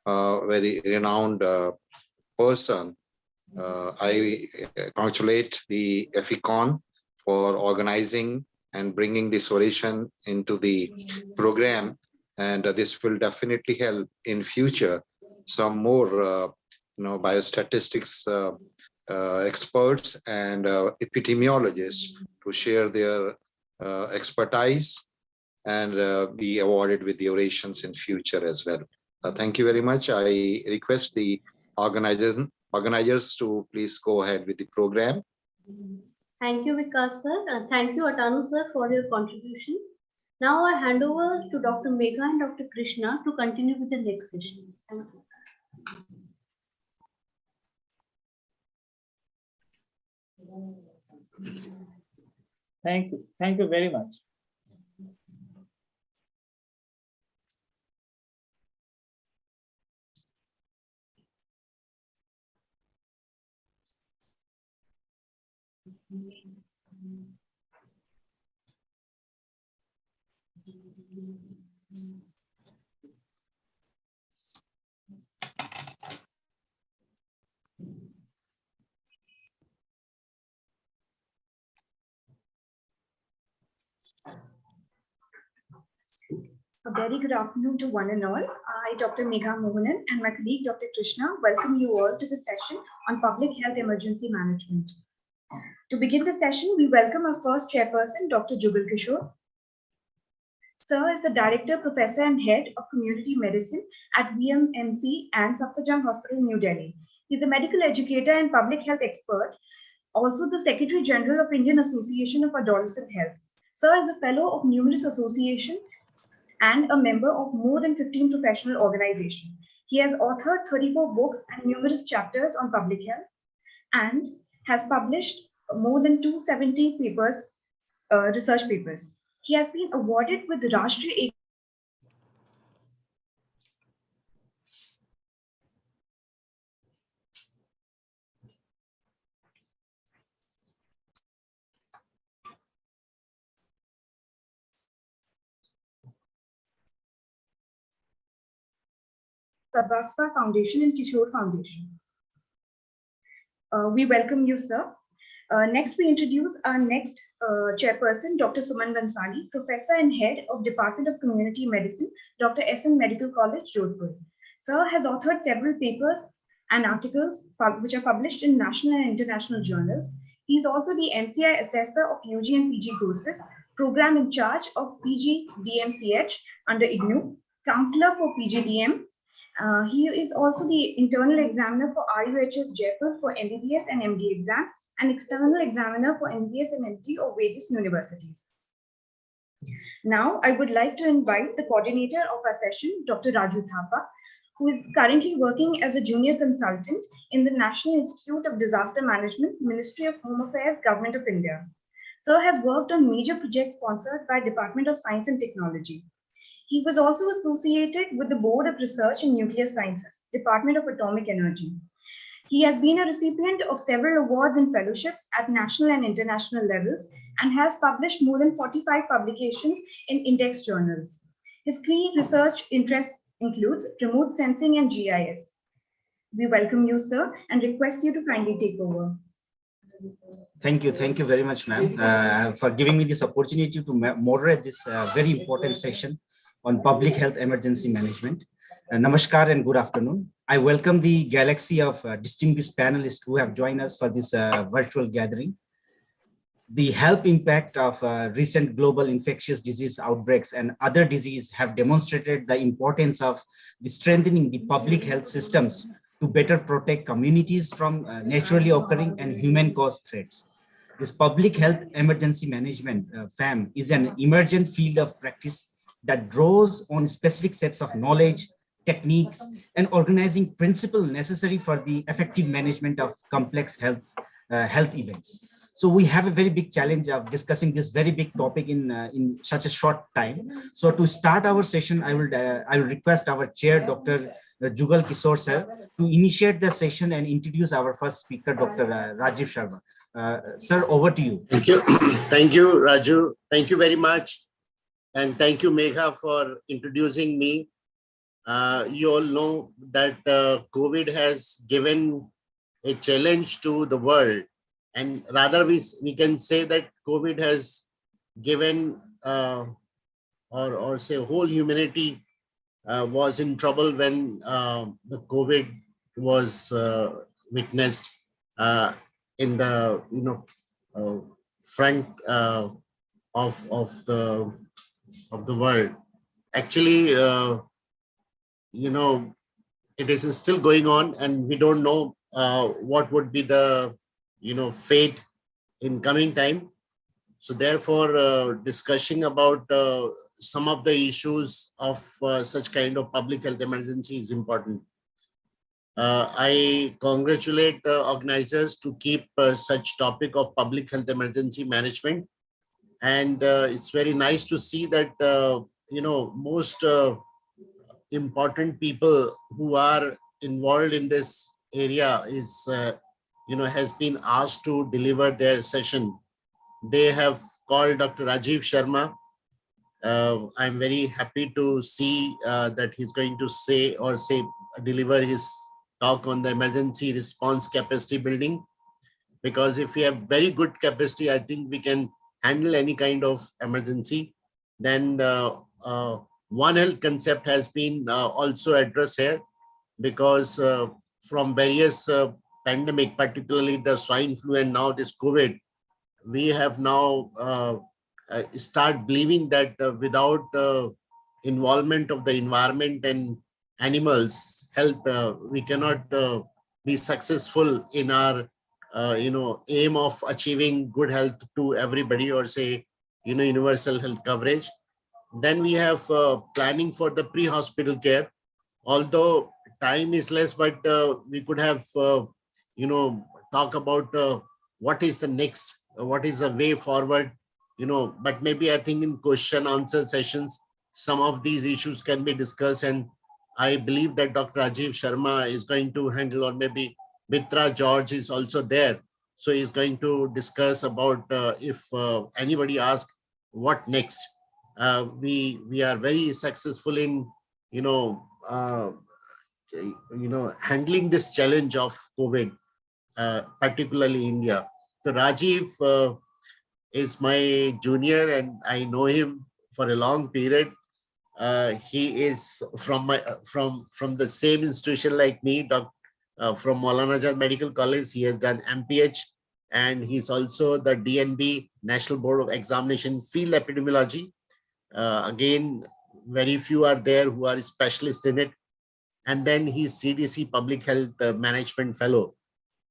a very renowned person. I congratulate the Eficon for organizing and bringing this oration into the program, and this will definitely help in future some more biostatistics experts and epidemiologists to share their expertise and be awarded with the orations in future as well. Thank you very much. I request the organizers organizers to please go ahead with the program. Thank you, Vikas sir, and thank you, Atanu sir, for your contribution. Now I hand over to Dr. Megha and Dr. Krishna to continue with the next session. Thank you. Thank you. Thank you very much. A very good afternoon to one and all. I, Dr. Megha Mohanan, and my colleague, Dr. Krishna, welcome you all to the session on public health emergency management. To begin the session, we welcome our first chairperson, Dr. Jugal Kishore. Sir is the Director, Professor, and Head of Community Medicine at VMMC and Safdarjung Hospital, New Delhi. He's a medical educator and public health expert, also the Secretary General of Indian Association of Adolescent Health. Sir is a fellow of numerous associations and a member of more than 15 professional organizations. He has authored 34 books and numerous chapters on public health and has published more than 270 papers, research papers. He has been awarded with the Rashtriya Sabasva Foundation and Kishore Foundation. We welcome you, sir. Next, we introduce our next chairperson, Dr. Suman Bansali, Professor and Head of Department of Community Medicine, Dr. SN Medical College, Jodhpur. Sir has authored several papers and articles which are published in national and international journals. He is also the MCI Assessor of UG and PG courses, Program in charge of PG DMCH under IGNU, Counselor for PGDM. He is also the internal examiner for RUHS Jaipur for MBBS and MD exam, and external examiner for MBBS and MD of various universities. Now, I would like to invite the coordinator of our session, Dr. Raju Thapa, who is currently working as a junior consultant in the National Institute of Disaster Management, Ministry of Home Affairs, Government of India. Sir has worked on major projects sponsored by Department of Science and Technology. He was also associated with the Board of Research in Nuclear Sciences, Department of Atomic Energy. He has been a recipient of several awards and fellowships at national and international levels and has published more than 45 publications in index journals. His key research interests includes remote sensing and GIS. We welcome you, sir, and request you to kindly take over. Thank you very much, ma'am, for giving me this opportunity to moderate this very important session on public health emergency management. Namaskar and good afternoon. I welcome the galaxy of distinguished panelists who have joined us for this virtual gathering. The health impact of recent global infectious disease outbreaks and other diseases have demonstrated the importance of strengthening the public health systems to better protect communities from naturally occurring and human-caused threats. This public health emergency management, FAM, is an emergent field of practice that draws on specific sets of knowledge, techniques, and organizing principles necessary for the effective management of complex health events. So we have a very big challenge of discussing this very big topic in such a short time. So to start our session, I will request our chair, Dr. Jugal Kishore sir, to initiate the session and introduce our first speaker, Dr. Rajiv Sharma. Sir, over to you. Thank you. Thank you, Raju. Thank you very much. And thank you, Megha, for introducing me. You all know that COVID has given a challenge to the world. And rather, we can say that COVID has given, or say whole humanity was in trouble when the COVID was witnessed in the front of the world. Actually, it is still going on, and we don't know what would be the fate in coming time. So therefore, discussing about some of the issues of such kind of public health emergency is important. I congratulate the organizers to keep such topic of public health emergency management. And it's very nice to see that, most important people who are involved in this area is, has been asked to deliver their session. They have called Dr. Rajiv Sharma. I'm very happy to see that he's going to deliver his talk on the emergency response capacity building. Because if we have very good capacity, I think we can handle any kind of emergency. Then One Health concept has been also addressed here, because from various pandemic, particularly the swine flu and now this COVID, we have now start believing that without involvement of the environment and animals health, we cannot be successful in our aim of achieving good health to everybody, or say universal health coverage. Then we have planning for the pre-hospital care. Although time is less, but we could have talk about what is the next, what is the way forward, but maybe I think in question answer sessions some of these issues can be discussed, and I believe that Dr. Rajiv Sharma is going to handle, or maybe Mitra George is also there, so he's going to discuss about if anybody asks what next. We are very successful in handling this challenge of COVID, particularly India. So Rajiv is my junior and I know him for a long period. He is from the same institution like me, from Maulana Azad Medical College. He has done MPH, and he's also the DNB, National Board of Examination, Field Epidemiology. Again, very few are there who are specialists in it. And then he's CDC Public Health Management Fellow.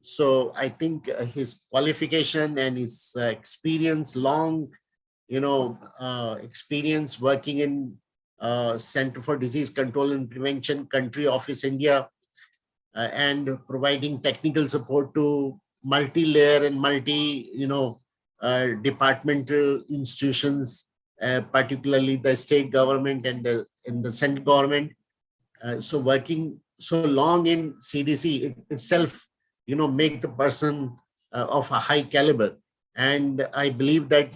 So I think his qualification and his experience, long, experience working in Center for Disease Control and Prevention, Country Office, India, and providing technical support to multi-layer and departmental institutions, particularly the state government and the central government. So working so long in CDC itself, make the person of a high caliber. And I believe that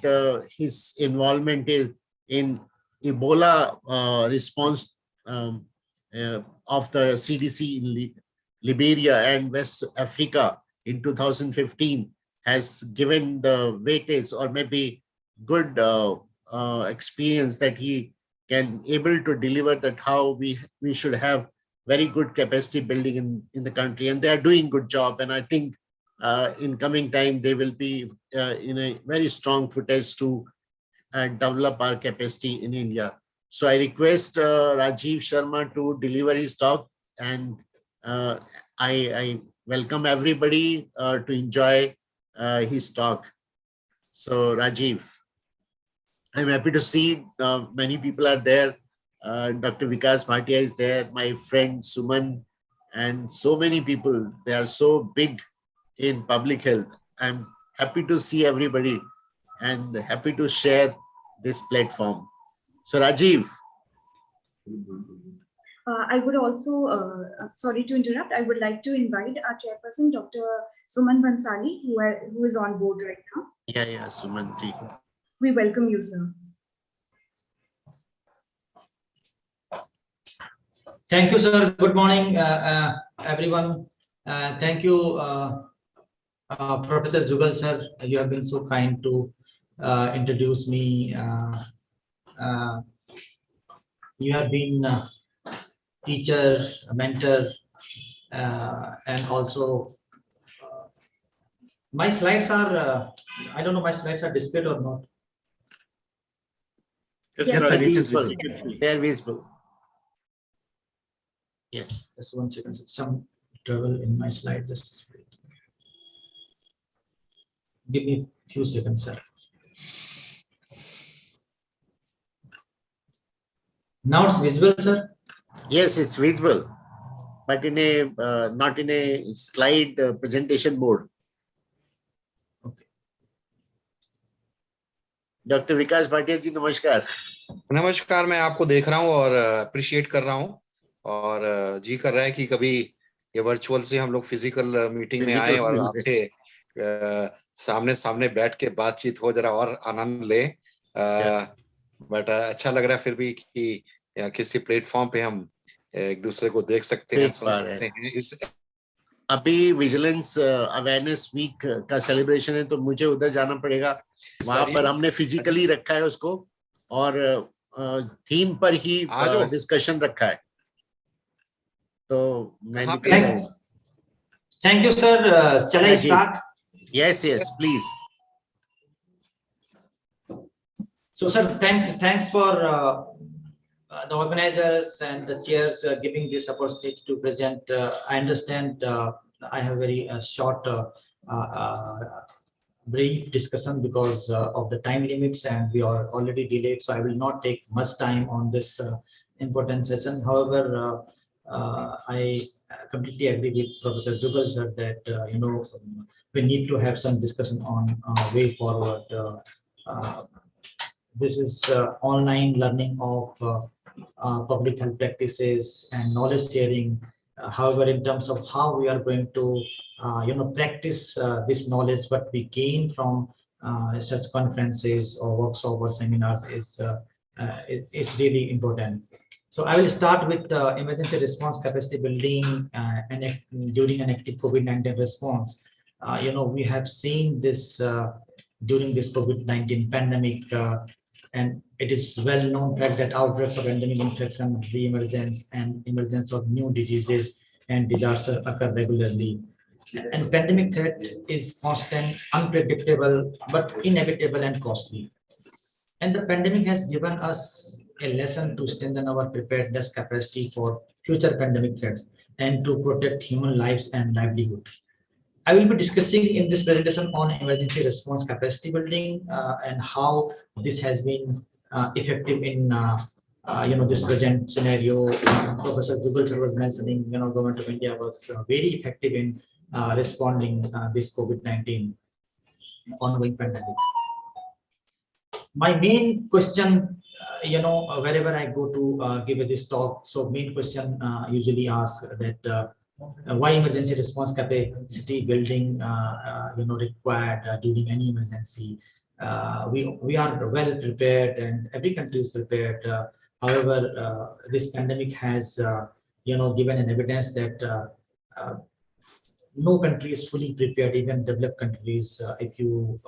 his involvement is in Ebola response of the CDC in Liberia and West Africa in 2015 has given the weightage, or maybe good experience that he can able to deliver, that how we should have very good capacity building in the country, and they are doing good job. And I think in coming time they will be in a very strong footage to develop our capacity in India. So I request Rajiv Sharma to deliver his talk, and I welcome everybody to enjoy his talk. So Rajiv, I'm happy to see many people are there. Dr. Vikas Bhatia is there, my friend Suman, and so many people. They are so big in public health. I'm happy to see everybody and happy to share this platform. So Rajiv. I would also, sorry to interrupt, I would like to invite our chairperson, Dr. Suman Bansali, who is on board right now. Yeah, Suman ji. We welcome you, sir. Thank you, sir. Good morning, everyone. Thank you, Professor Jugal, sir. You have been so kind to introduce me. You have been a teacher, a mentor, and also my slides are, I don't know, my slides are displayed or not. Yes, sir, it is visible. They are visible. Yes. Just one second. trouble in my slide. Just wait. Give me a few seconds, sir. Now it's visible, sir? Yes, it's visible, but in a not in a slide presentation board. Okay. Dr. Vikas Bhatia ji, namaskar. नमस्कार, मैं आपको देख रहा हूँ और appreciate कर रहा हूँ और जी कर रहा है कि कभी ये वर्चुअल से हम लोग फिजिकल मीटिंग में आए और आपसे सामने सामने बैठ के बातचीत हो, जरा और आनंद ले। बट अच्छा लग रहा है फिर भी कि किसी प्लेटफॉर्म पे हम एक दूसरे को देख सकते हैं, सुन सकते हैं। इस अभी विजिलेंस अवेयरनेस वीक का सेलिब्रेशन है, तो मुझे उधर जाना पड़ेगा। वहां पर हमने फिजिकली रखा है उसको और थीम पर ही डिस्कशन रखा है, तो मैं निकल जाऊंगा। Thank you, sir. Shall I start? Yes, yes, please. So, sir, thanks for the organizers and the chairs giving this opportunity to present. I understand I have very short, brief discussion because of the time limits, and we are already delayed. So I will not take much time on this important session. However, I completely agree with Professor Jugal, sir, that we need to have some discussion on way forward. This is online learning of public health practices and knowledge sharing. However, in terms of how we are going to practice this knowledge, what we gain from such conferences or workshops or seminars is really important. So I will start with emergency response capacity building during an active COVID-19 response. We have seen this during this COVID-19 pandemic, and it is well known fact that outbreaks of endemic infection, re-emergence, and emergence of new diseases and disasters occur regularly. And pandemic threat is constant, unpredictable, but inevitable and costly. And the pandemic has given us a lesson to strengthen our preparedness capacity for future pandemic threats and to protect human lives and livelihood. I will be discussing in this presentation on emergency response capacity building and how this has been effective in this present scenario. Professor Jugal sir was mentioning, government of India was very effective in responding this COVID-19 ongoing pandemic. My main question, wherever I go to give this talk, so main question usually ask that why emergency response capacity building required during any emergency. We are well prepared and every country is prepared. However, this pandemic has given an evidence that no country is fully prepared, even developed countries, if you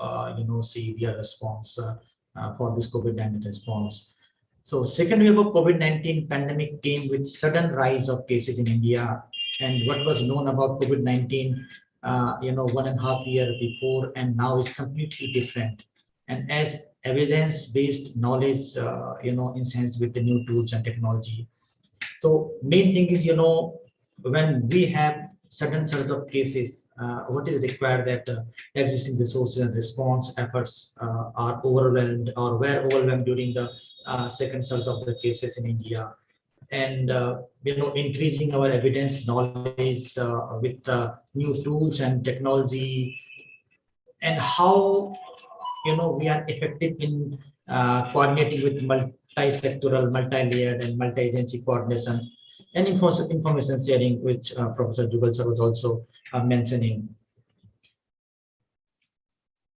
see their response for this COVID-19 response. So second wave of COVID-19 pandemic came with sudden rise of cases in India, and what was known about COVID-19 1.5 years before and now is completely different. And as evidence-based knowledge enhanced with the new tools and technology. So main thing is, when we have sudden surge of cases, what is required that existing resources and response efforts are overwhelmed or were overwhelmed during the second surge of the cases in India. And increasing our evidence knowledge with new tools and technology, and how we are effective in coordinating with multi-sectoral, multi-layered, and multi-agency coordination and information sharing, which Professor Jugal sir was also mentioning.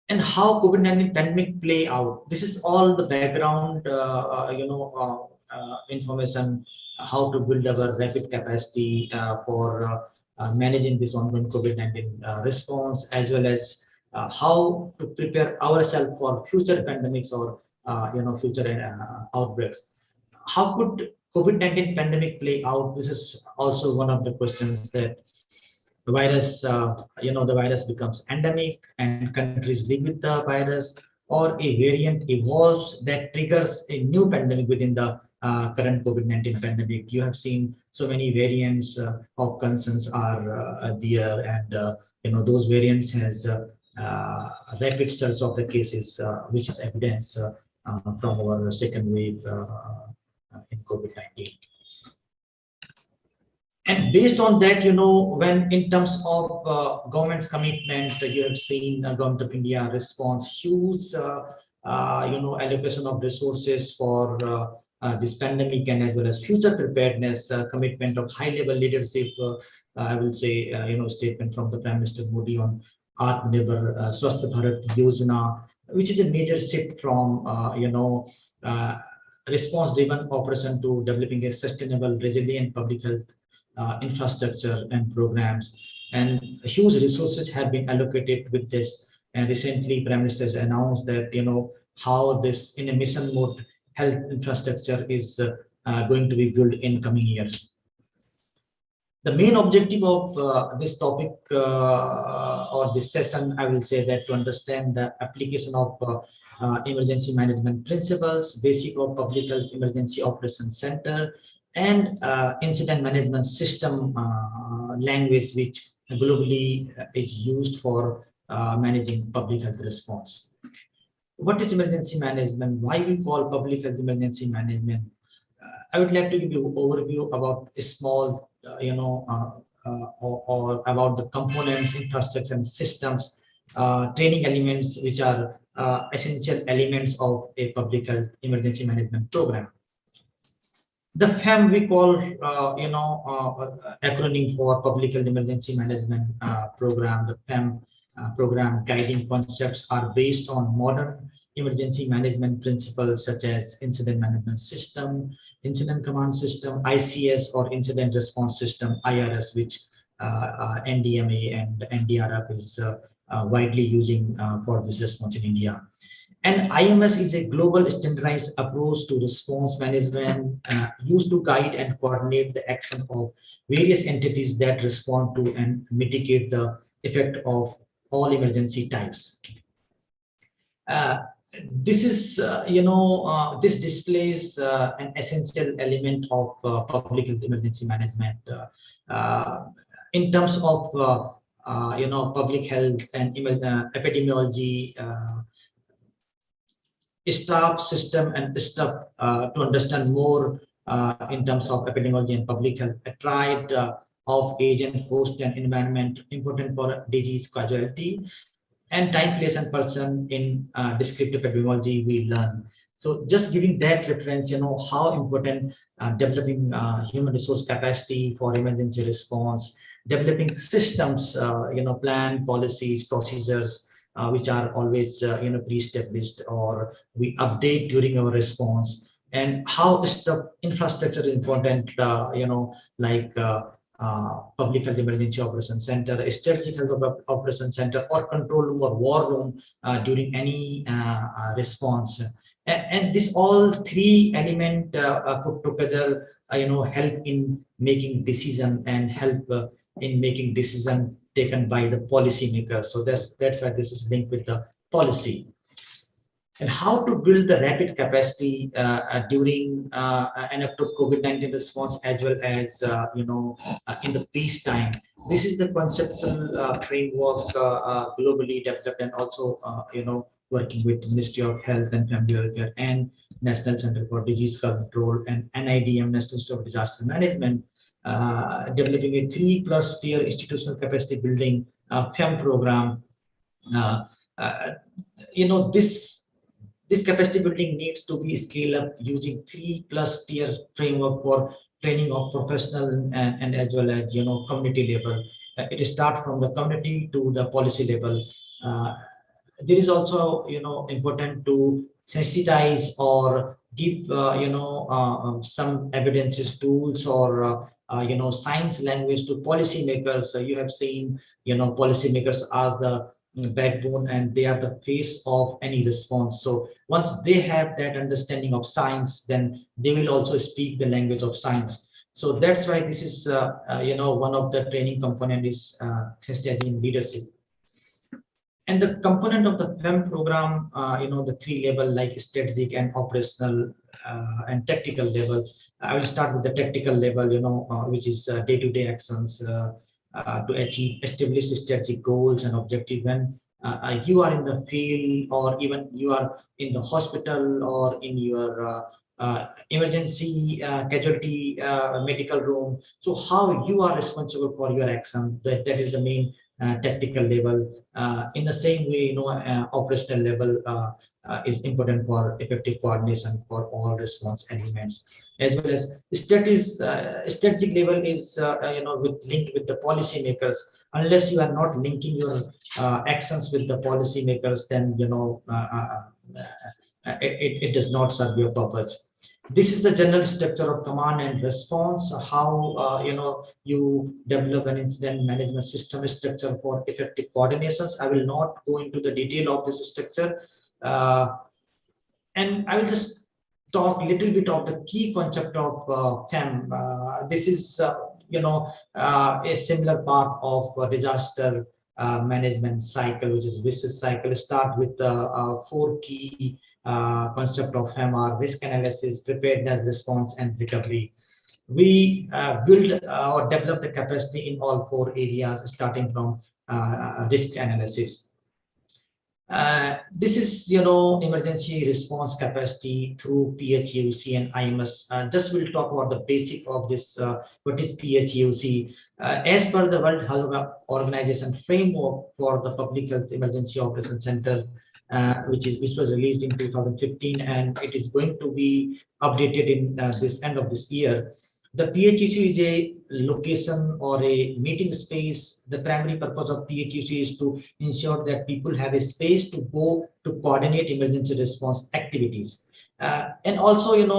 And how COVID-19 pandemic play out. This is all the background, information, how to build our rapid capacity for managing this ongoing COVID-19 response, as well as how to prepare ourselves for future pandemics or future outbreaks. How could COVID-19 pandemic play out? This is also one of the questions that the virus, the virus becomes endemic and countries live with the virus, or a variant evolves that triggers a new pandemic within the current COVID-19 pandemic. You have seen so many variants of concerns are there, and those variants has rapid surge of the cases, which is evidence from our second wave in COVID-19. And based on that, when in terms of government's commitment, you have seen Government of India response huge, allocation of resources for this pandemic, and as well as future preparedness, commitment of high-level leadership. I will say, statement from the Prime Minister Modi on Atmanirbhar Swasth Bharat Yojana, which is a major shift from, response-driven operation to developing a sustainable, resilient public health infrastructure and programs, and huge resources have been allocated with this. And recently, Prime Minister has announced that how this in a mission mode health infrastructure is going to be built in coming years. The main objective of this topic or this session, I will say that to understand the application of emergency management principles, basic of public health emergency operations center, and incident management system language, which globally is used for managing public health response. What is emergency management? Why we call public health emergency management? I would like to give you an overview about a small, or about the components, infrastructure, and systems, training elements, which are essential elements of a public health emergency management program. The PHEM we call, acronym for Public Health Emergency Management Program. The PHEM program guiding concepts are based on modern emergency management principles such as incident management system, incident command system, ICS or incident response system, IRS, which NDMA and NDRF is widely using for this response in India. And IMS is a global standardized approach to response management used to guide and coordinate the action of various entities that respond to and mitigate the effect of all emergency types. This is, this displays an essential element of public health emergency management in terms of, public health and epidemiology, staff, system, and stuff to understand more in terms of epidemiology and public health. A triad of agent, host, and environment important for disease causality, and time, place, and person in descriptive epidemiology we learn. So just giving that reference, how important developing human resource capacity for emergency response, developing systems, plan, policies, procedures, which are always pre-established or we update during our response, and how is the infrastructure important, like public health emergency operation center, a strategic health operation center, or control room or war room during any response. And this all three elements put together, help in making decision and help in making decision taken by the policymakers. So that's why this is linked with the policy. And how to build the rapid capacity during an active COVID-19 response, as well as in the peacetime. This is the conceptual framework globally developed, and also working with Ministry of Health and Family Welfare and National Center for Disease Control and NIDM, National Institute of Disaster Management, developing a 3+ tier institutional capacity building PHEM program. This capacity building needs to be scaled up using 3+ tier framework for training of professional and as well as community level. It starts from the community to the policy level. There is also important to sensitize or give some evidences, tools, or science language to policymakers. So you have seen policymakers as the backbone, and they are the face of any response. So once they have that understanding of science, then they will also speak the language of science. So that's why this is one of the training component is sensitizing leadership. And the component of the PHEM program, the 3 level like strategic and operational and tactical level. I will start with the tactical level, which is day-to-day actions to achieve established strategic goals and objective. When you are in the field, or even you are in the hospital, or in your emergency casualty medical room, so how you are responsible for your action, that is the main tactical level. In the same way, operational level is important for effective coordination for all response elements, as well as strategic level is linked with the policymakers. Unless you are not linking your actions with the policymakers, then it does not serve your purpose. This is the general structure of command and response, how you develop an incident management system structure for effective coordinations. I will not go into the detail of this structure, and I will just talk a little bit of the key concept of FEM. This is a similar part of disaster management cycle, which is vicious cycle. Start with the 4 key concept of FEM are risk analysis, preparedness, response, and recovery. We build or develop the capacity in all 4 areas, starting from risk analysis. This is, emergency response capacity through PHUC and IMS. Just we'll talk about the basic of this. What is PHUC? As per the World Health Organization framework for the Public Health Emergency Operations Center, which was released in 2015, and it is going to be updated in this end of this year. The PHUC is a location or a meeting space. The primary purpose of PHUC is to ensure that people have a space to go to coordinate emergency response activities. And also, it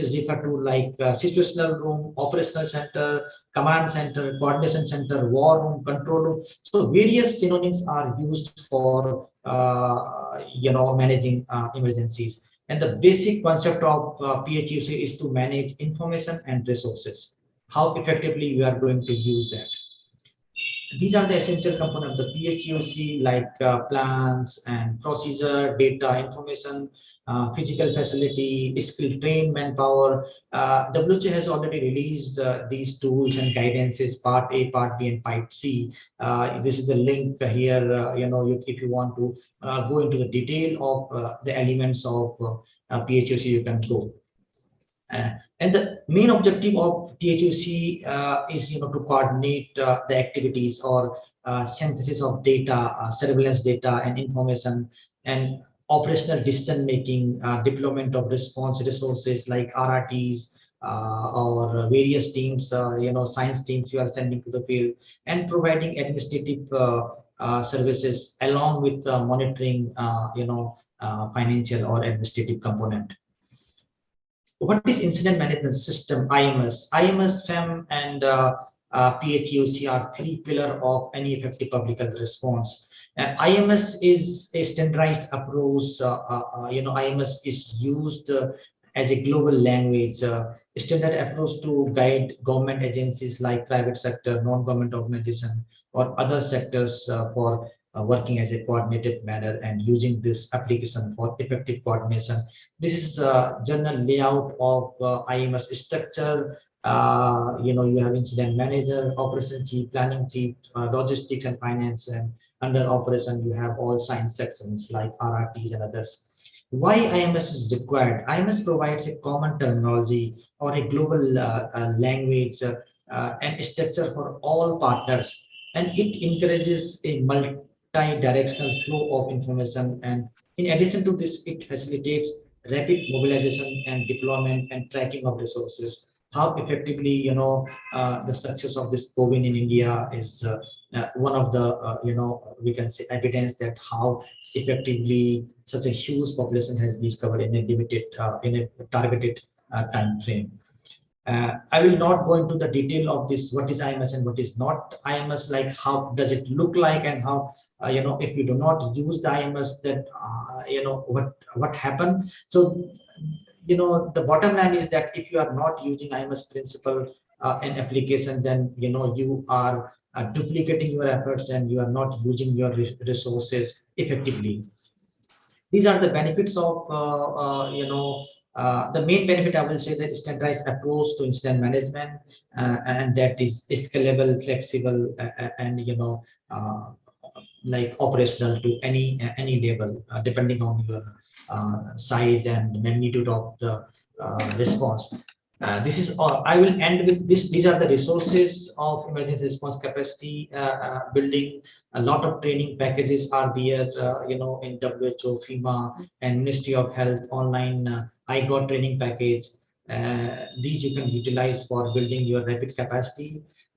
is referred to like situational room, operational center, command center, coordination center, war room, control room. So various synonyms are used for, managing emergencies. And the basic concept of PHUC is to manage information and resources. How effectively we are going to use that. These are the essential components of the PHUC, like plans and procedure, data, information, physical facility, skill, trained manpower. WHO has already released these tools and guidances, part A, part B, and part C. This is the link here. If you want to go into the detail of the elements of PHUC, you can go. And the main objective of PHUC is, to coordinate the activities or synthesis of data, surveillance data, and information, and operational decision making, deployment of response resources like RRTs or various teams, science teams you are sending to the field, and providing administrative services along with monitoring, financial or administrative component. What is incident management system? IMS, FEM, and PHUC are 3 pillars of any effective public health response. IMS is a standardized approach. IMS is used as a global language, standard approach to guide government agencies like private sector, non-government organization, or other sectors for working as a coordinated manner and using this application for effective coordination. This is a general layout of IMS structure. You have incident manager, operation chief, planning chief, logistics and finance, and under operation you have all science sections like RRTs and others. Why IMS is required? IMS provides a common terminology or a global language and structure for all partners, and it encourages a multi-directional flow of information. And in addition to this, it facilitates rapid mobilization and deployment and tracking of resources. How effectively, the success of this COVID in India is one of the, we can say evidence that how effectively such a huge population has been covered in a limited, in a targeted time frame. I will not go into the detail of this, what is IMS and what is not IMS, like how does it look like, and how, if you do not use the IMS, then, what happened. So, the bottom line is that if you are not using IMS principle in application, then, you are duplicating your efforts and you are not using your resources effectively. These are the benefits of, the main benefit, I will say, the standardized approach to incident management, and that is scalable, flexible, and like operational to any level, depending on your size and magnitude of the response. This is I will end with this. These are the resources of emergency response capacity building. A lot of training packages are there, in WHO, FEMA, and Ministry of Health online. I got training package. These you can utilize for building your rapid capacity.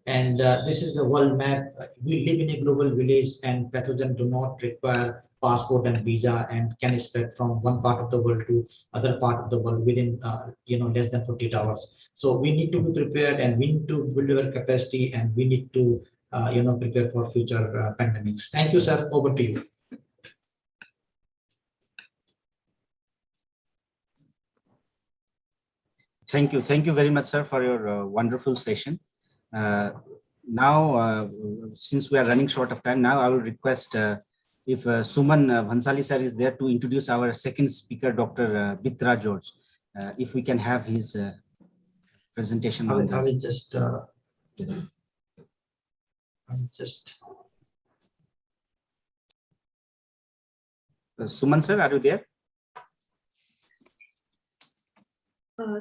And this is the world map. We live in a global village, and pathogen do not require passport and visa, and can spread from one part of the world to other part of the world within less than 48 hours. So we need to be prepared, and we need to build our capacity, and we need to prepare for future pandemics. Thank you, sir. Over to you. Thank you very much, sir, for your wonderful session. Now, since we are running short of time, now I will request if Suman Bhansali sir is there to introduce our second speaker, Dr. Bitra George. If we can have his presentation. I will just Suman sir, are you there?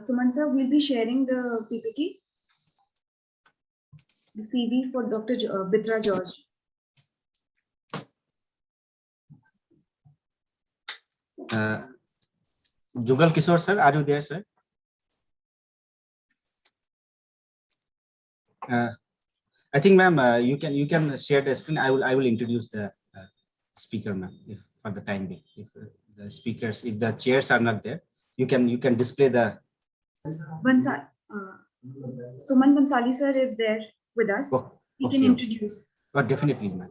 Suman sir, we'll be sharing the PPT, the CV for Dr. Bitra George. Jugal Kishore sir, are you there, sir? I think, ma'am, you can share the screen. I will introduce the speaker, ma'am, if for the time being. If the speakers, if the chairs are not there, you can display the. Suman Bhansali sir is there with us. He can introduce. Oh, definitely, ma'am.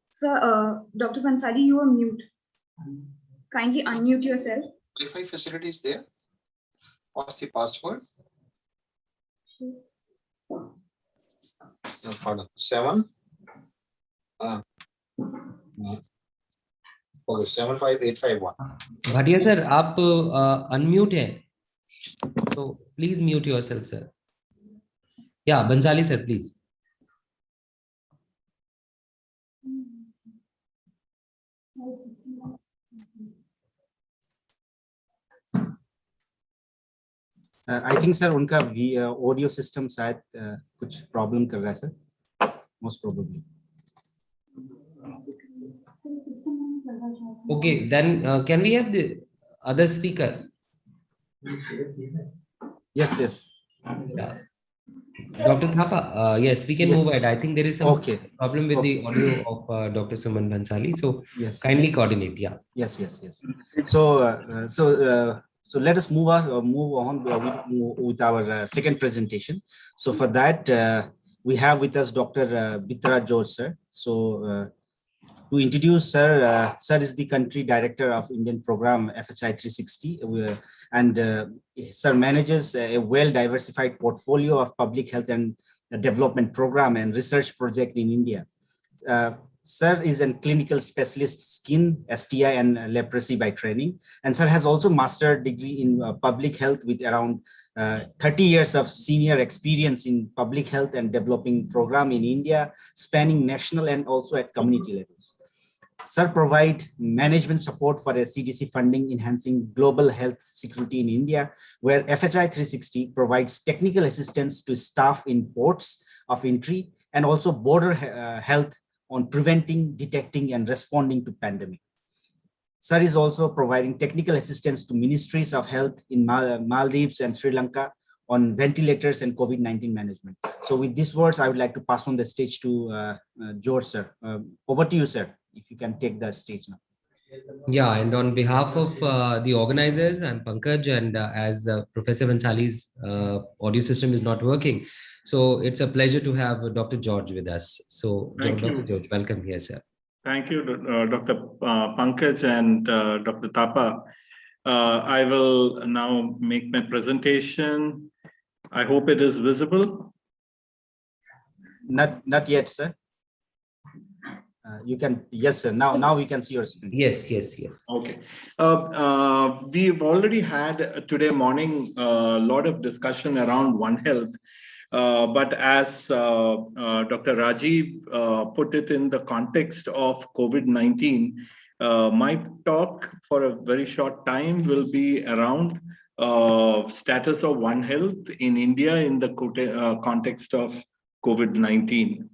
Sir, Dr. Bhansali, you are mute. Kindly unmute yourself. Wi-Fi facility is there. What's the password? 7. Okay, 75851. Bhatia sir, आप unmute है, तो please mute yourself sir. या Bansali sir, please. I think sir, उनका audio system शायद कुछ problem कर रहा है sir, most probably. Okay, then can we have the other speaker? Yes. Yeah. Dr. Thapa, yes, we can move ahead. I think there is some problem with the audio of Dr. Suman Bhansali. So kindly coordinate. Yeah. Yes. So let us move on with our second presentation. So for that, we have with us Dr. Bitra George, sir. So to introduce sir, sir is the country director of Indian program FHI 360, and sir manages a well-diversified portfolio of public health and development program and research project in India. Sir is a clinical specialist, skin, STI, and leprosy by training. And sir has also master's degree in public health with around 30 years of senior experience in public health and developing program in India, spanning national and also at community levels. Sir provide management support for a CDC funding, enhancing global health security in India, where FHI 360 provides technical assistance to staff in ports of entry and also border health on preventing, detecting, and responding to pandemic. Sir is also providing technical assistance to ministries of health in Maldives and Sri Lanka on ventilators and COVID-19 management. So with these words, I would like to pass on the stage to George, sir. Over to you, sir, if you can take the stage now. Yeah, and on behalf of the organizers, I'm Pankaj, and as Professor Bhansali's audio system is not working, so it's a pleasure to have Dr. George with us. So, Dr. George, welcome here, sir. Thank you, Dr. Pankaj and Dr. Thapa. I will now make my presentation. I hope it is visible. Not yet, sir. You can, yes, sir. Now we can see your screen. Yes, yes, yes. Okay. We've already had today morning a lot of discussion around One Health. But as Dr. Rajiv put it in the context of COVID-19, my talk for a very short time will be around status of One Health in India in the context of COVID-19.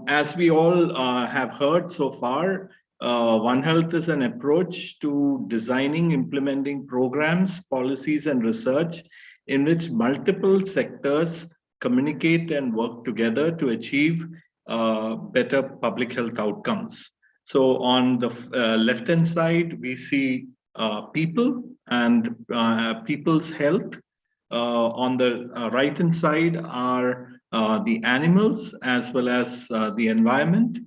As we all have heard so far, One Health is an approach to designing, implementing programs, policies, and research in which multiple sectors communicate and work together to achieve better public health outcomes. So on the left-hand side, we see people and people's health. On the right-hand side are the animals as well as the environment.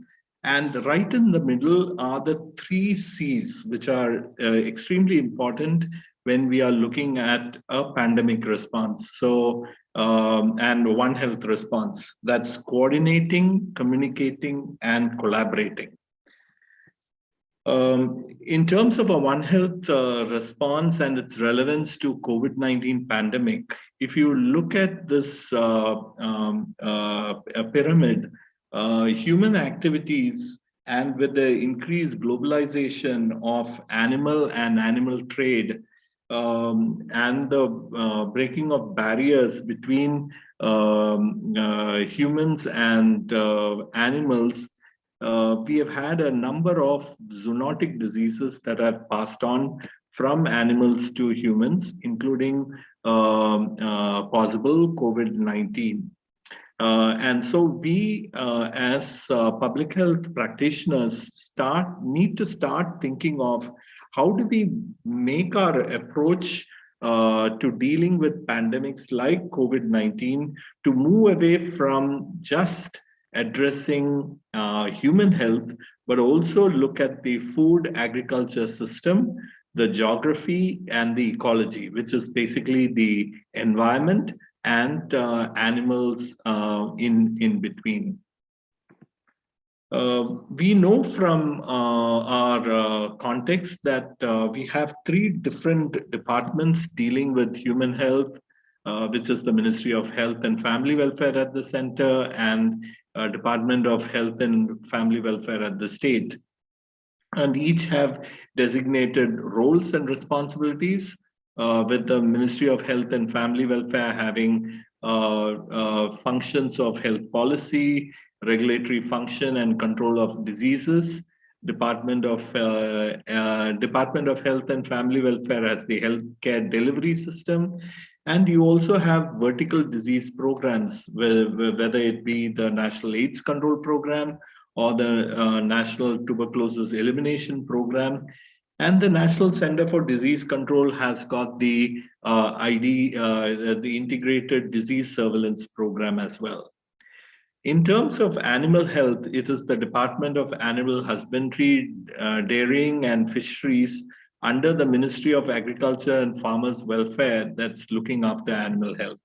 And right in the middle are the 3 C's, which are extremely important when we are looking at a pandemic response. So, and One Health response, that's coordinating, communicating, and collaborating. In terms of a One Health response and its relevance to COVID-19 pandemic, if you look at this pyramid, human activities and with the increased globalization of animal and animal trade and the breaking of barriers between humans and animals, we have had a number of zoonotic diseases that have passed on from animals to humans, including possible COVID-19. And so we, as public health practitioners, need to start thinking of how do we make our approach to dealing with pandemics like COVID-19 to move away from just addressing human health, but also look at the food agriculture system, the geography, and the ecology, which is basically the environment and animals in between. We know from our context that we have 3 different departments dealing with human health, which is the Ministry of Health and Family Welfare at the center and Department of Health and Family Welfare at the state. And each have designated roles and responsibilities, with the Ministry of Health and Family Welfare having functions of health policy, regulatory function and control of diseases. Department of Health and Family Welfare has the healthcare delivery system. And you also have vertical disease programs, whether it be the National AIDS Control Program or the National Tuberculosis Elimination Program. And the National Center for Disease Control has got the the Integrated Disease Surveillance Program as well. In terms of animal health, it is the Department of Animal Husbandry, Dairying and Fisheries under the Ministry of Agriculture and Farmers Welfare that's looking after animal health.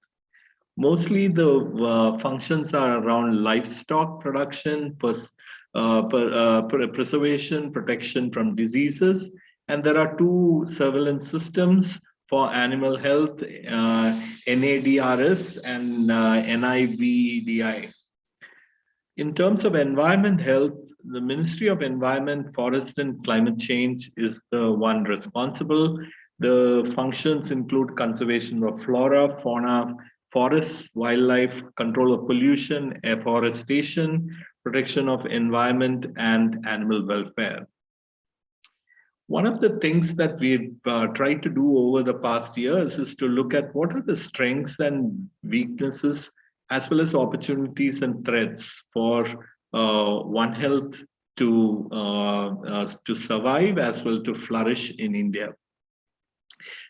Mostly the functions are around livestock production, preservation, protection from diseases, and there are 2 surveillance systems for animal health, NADRS and NIVDI. In terms of environment health, the Ministry of Environment, Forest and Climate Change is the one responsible. The functions include conservation of flora, fauna, forests, wildlife, control of pollution, afforestation, protection of environment, and animal welfare. One of the things that we've tried to do over the past years is to look at what are the strengths and weaknesses, as well as opportunities and threats for One Health to survive as well to flourish in India.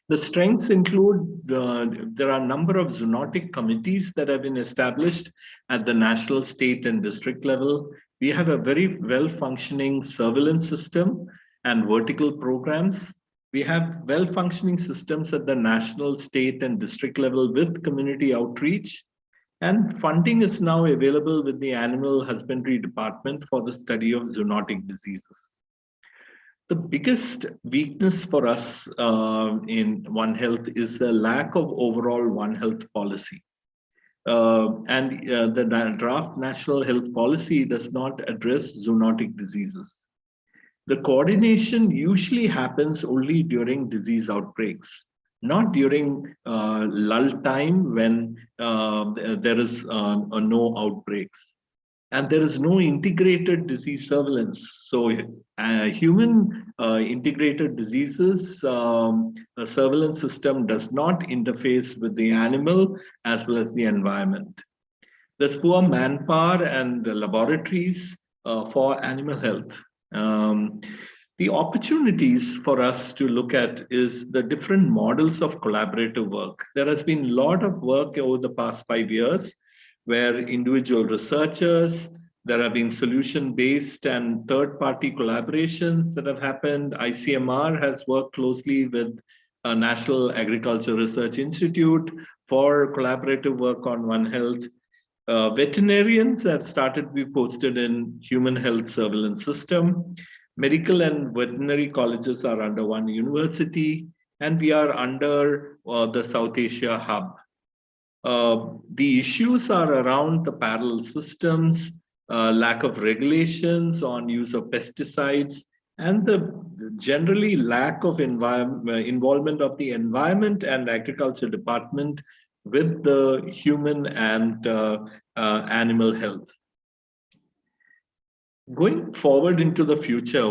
The strengths include, there are a number of zoonotic committees that have been established at the national, state, and district level. We have a very well-functioning surveillance system and vertical programs. We have well-functioning systems at the national, state, and district level with community outreach. And funding is now available with the Animal Husbandry Department for the study of zoonotic diseases. The biggest weakness for us in One Health is the lack of overall One Health policy. The draft National Health Policy does not address zoonotic diseases. The coordination usually happens only during disease outbreaks, not during lull time when there is no outbreaks. And there is no integrated disease surveillance. So human integrated diseases surveillance system does not interface with the animal as well as the environment. There's poor manpower and laboratories for animal health. The opportunities for us to look at is the different models of collaborative work. There has been a lot of work over the past 5 years where individual researchers, there have been solution-based and third-party collaborations that have happened. ICMR has worked closely with National Agriculture Research Institute for collaborative work on One Health. Veterinarians have started to be posted in human health surveillance system. Medical and veterinary colleges are under one university, and we are under the South Asia hub. The issues are around the parallel systems, lack of regulations on use of pesticides, and the generally lack of involvement of the Environment and Agriculture Department with the human and animal health. Going forward into the future,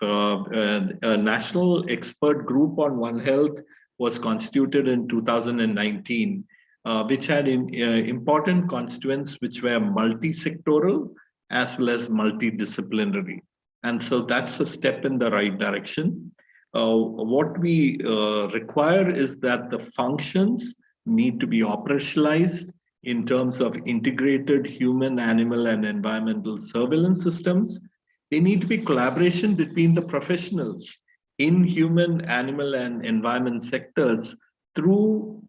a national expert group on One Health was constituted in 2019, which had important constituents which were multi-sectoral as well as multidisciplinary. And so that's a step in the right direction. What we require is that the functions need to be operationalized in terms of integrated human, animal, and environmental surveillance systems. They need to be collaboration between the professionals in human, animal, and environment sectors through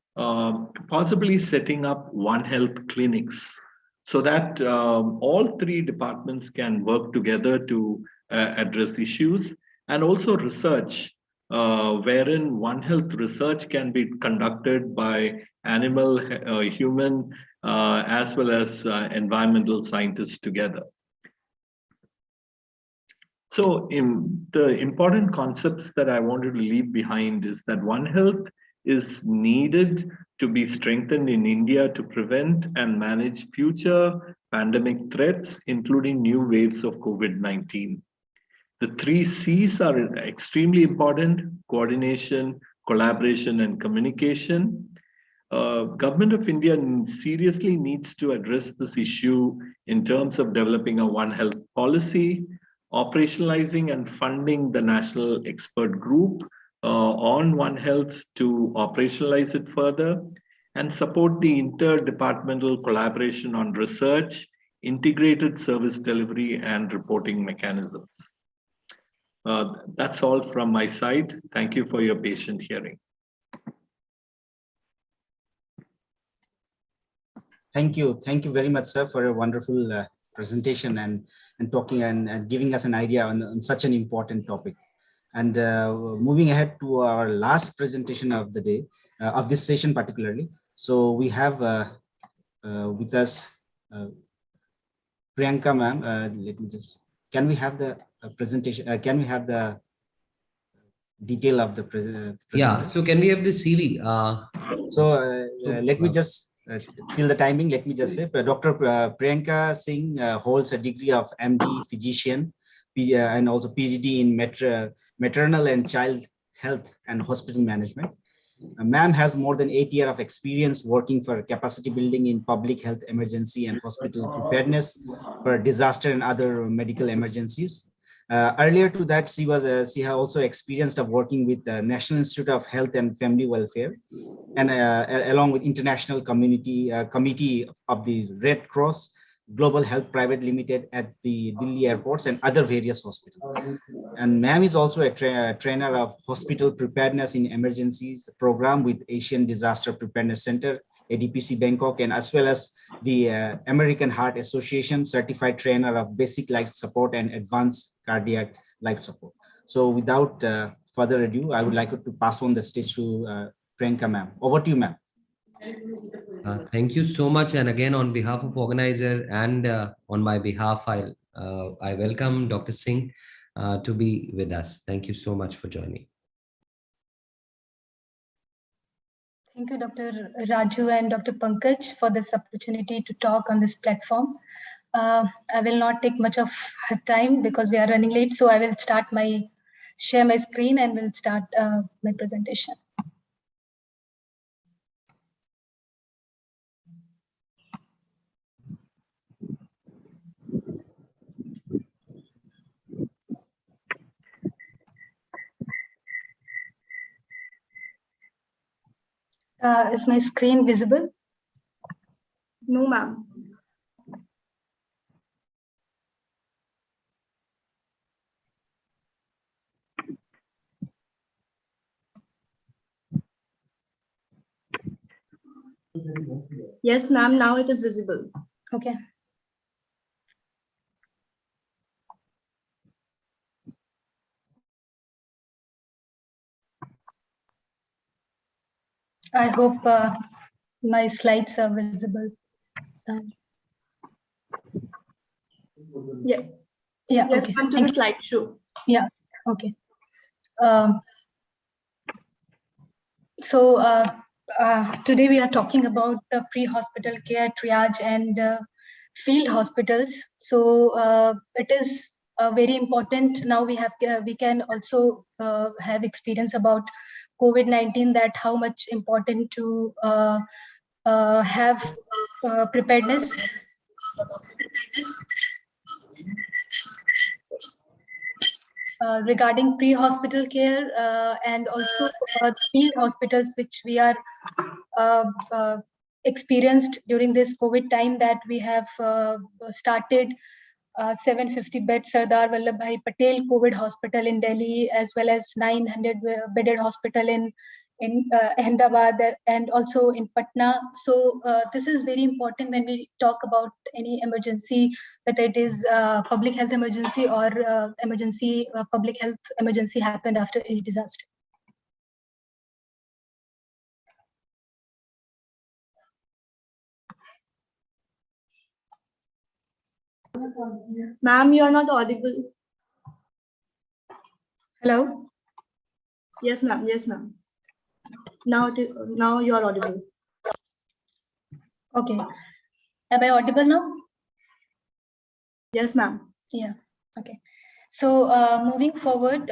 possibly setting up One Health clinics so that all three departments can work together to address issues, and also research wherein One Health research can be conducted by animal, human, as well as environmental scientists together. So the important concepts that I wanted to leave behind is that One Health is needed to be strengthened in India to prevent and manage future pandemic threats, including new waves of COVID-19. The 3 C's are extremely important: coordination, collaboration, and communication. Government of India seriously needs to address this issue in terms of developing a One Health policy, operationalizing and funding the national expert group on One Health to operationalize it further, and support the interdepartmental collaboration on research, integrated service delivery, and reporting mechanisms. That's all from my side. Thank you for your patient hearing. Thank you very much, sir, for a wonderful presentation and talking and giving us an idea on such an important topic. And moving ahead to our last presentation of the day, of this session particularly. So we have with us Priyanka ma'am. Let me just, can we have the presentation? Can we have the detail of the presentation? Yeah, so can we have the CV? Let me just, till the timing, let me just say, Dr. Priyanka Singh holds a degree of MD physician and also PhD in maternal and child health and hospital management. Ma'am has more than 8 years of experience working for capacity building in public health emergency and hospital preparedness for disaster and other medical emergencies. Earlier to that, she has also experienced of working with the National Institute of Health and Family Welfare, and along with International Committee of the Red Cross Global Health Private Limited at the Delhi airports and other various hospitals. And ma'am is also a trainer of hospital preparedness in emergencies program with Asian Disaster Preparedness Center ADPC Bangkok, and as well as the American Heart Association certified trainer of basic life support and advanced cardiac life support. So without further ado, I would like to pass on the stage to Priyanka ma'am. Over to you, ma'am. Thank you so much. And again, on behalf of organizer and on my behalf, I welcome Dr. Singh to be with us. Thank you so much for joining. Thank you, Dr. Raju and Dr. Pankaj, for this opportunity to talk on this platform. I will not take much of time because we are running late, so I will share my screen and will start my presentation. Is my screen visible? No, ma'am. Yes, ma'am. Now it is visible. Okay. I hope my slides are visible. Yeah. Yeah. Yes, Okay. come to the slideshow. Yeah. Okay. Today we are talking about the pre-hospital care, triage, and field hospitals. So it is very important. Now we can also have experience about COVID-19, that how much important to have preparedness. Regarding pre-hospital care and also field hospitals, which we are experienced during this COVID time, that we have started 750 bed Sardar Vallabhbhai Patel COVID hospital in Delhi, as well as 900 bedded hospital in Ahmedabad and also in Patna. So this is very important when we talk about any emergency, whether it is public health emergency or public health emergency happened after a disaster. Ma'am, you are not audible. Hello? Yes, ma'am. Yes, ma'am. Now you are audible. Okay. Am I audible now? Yes, ma'am. Yeah. Okay. So moving forward,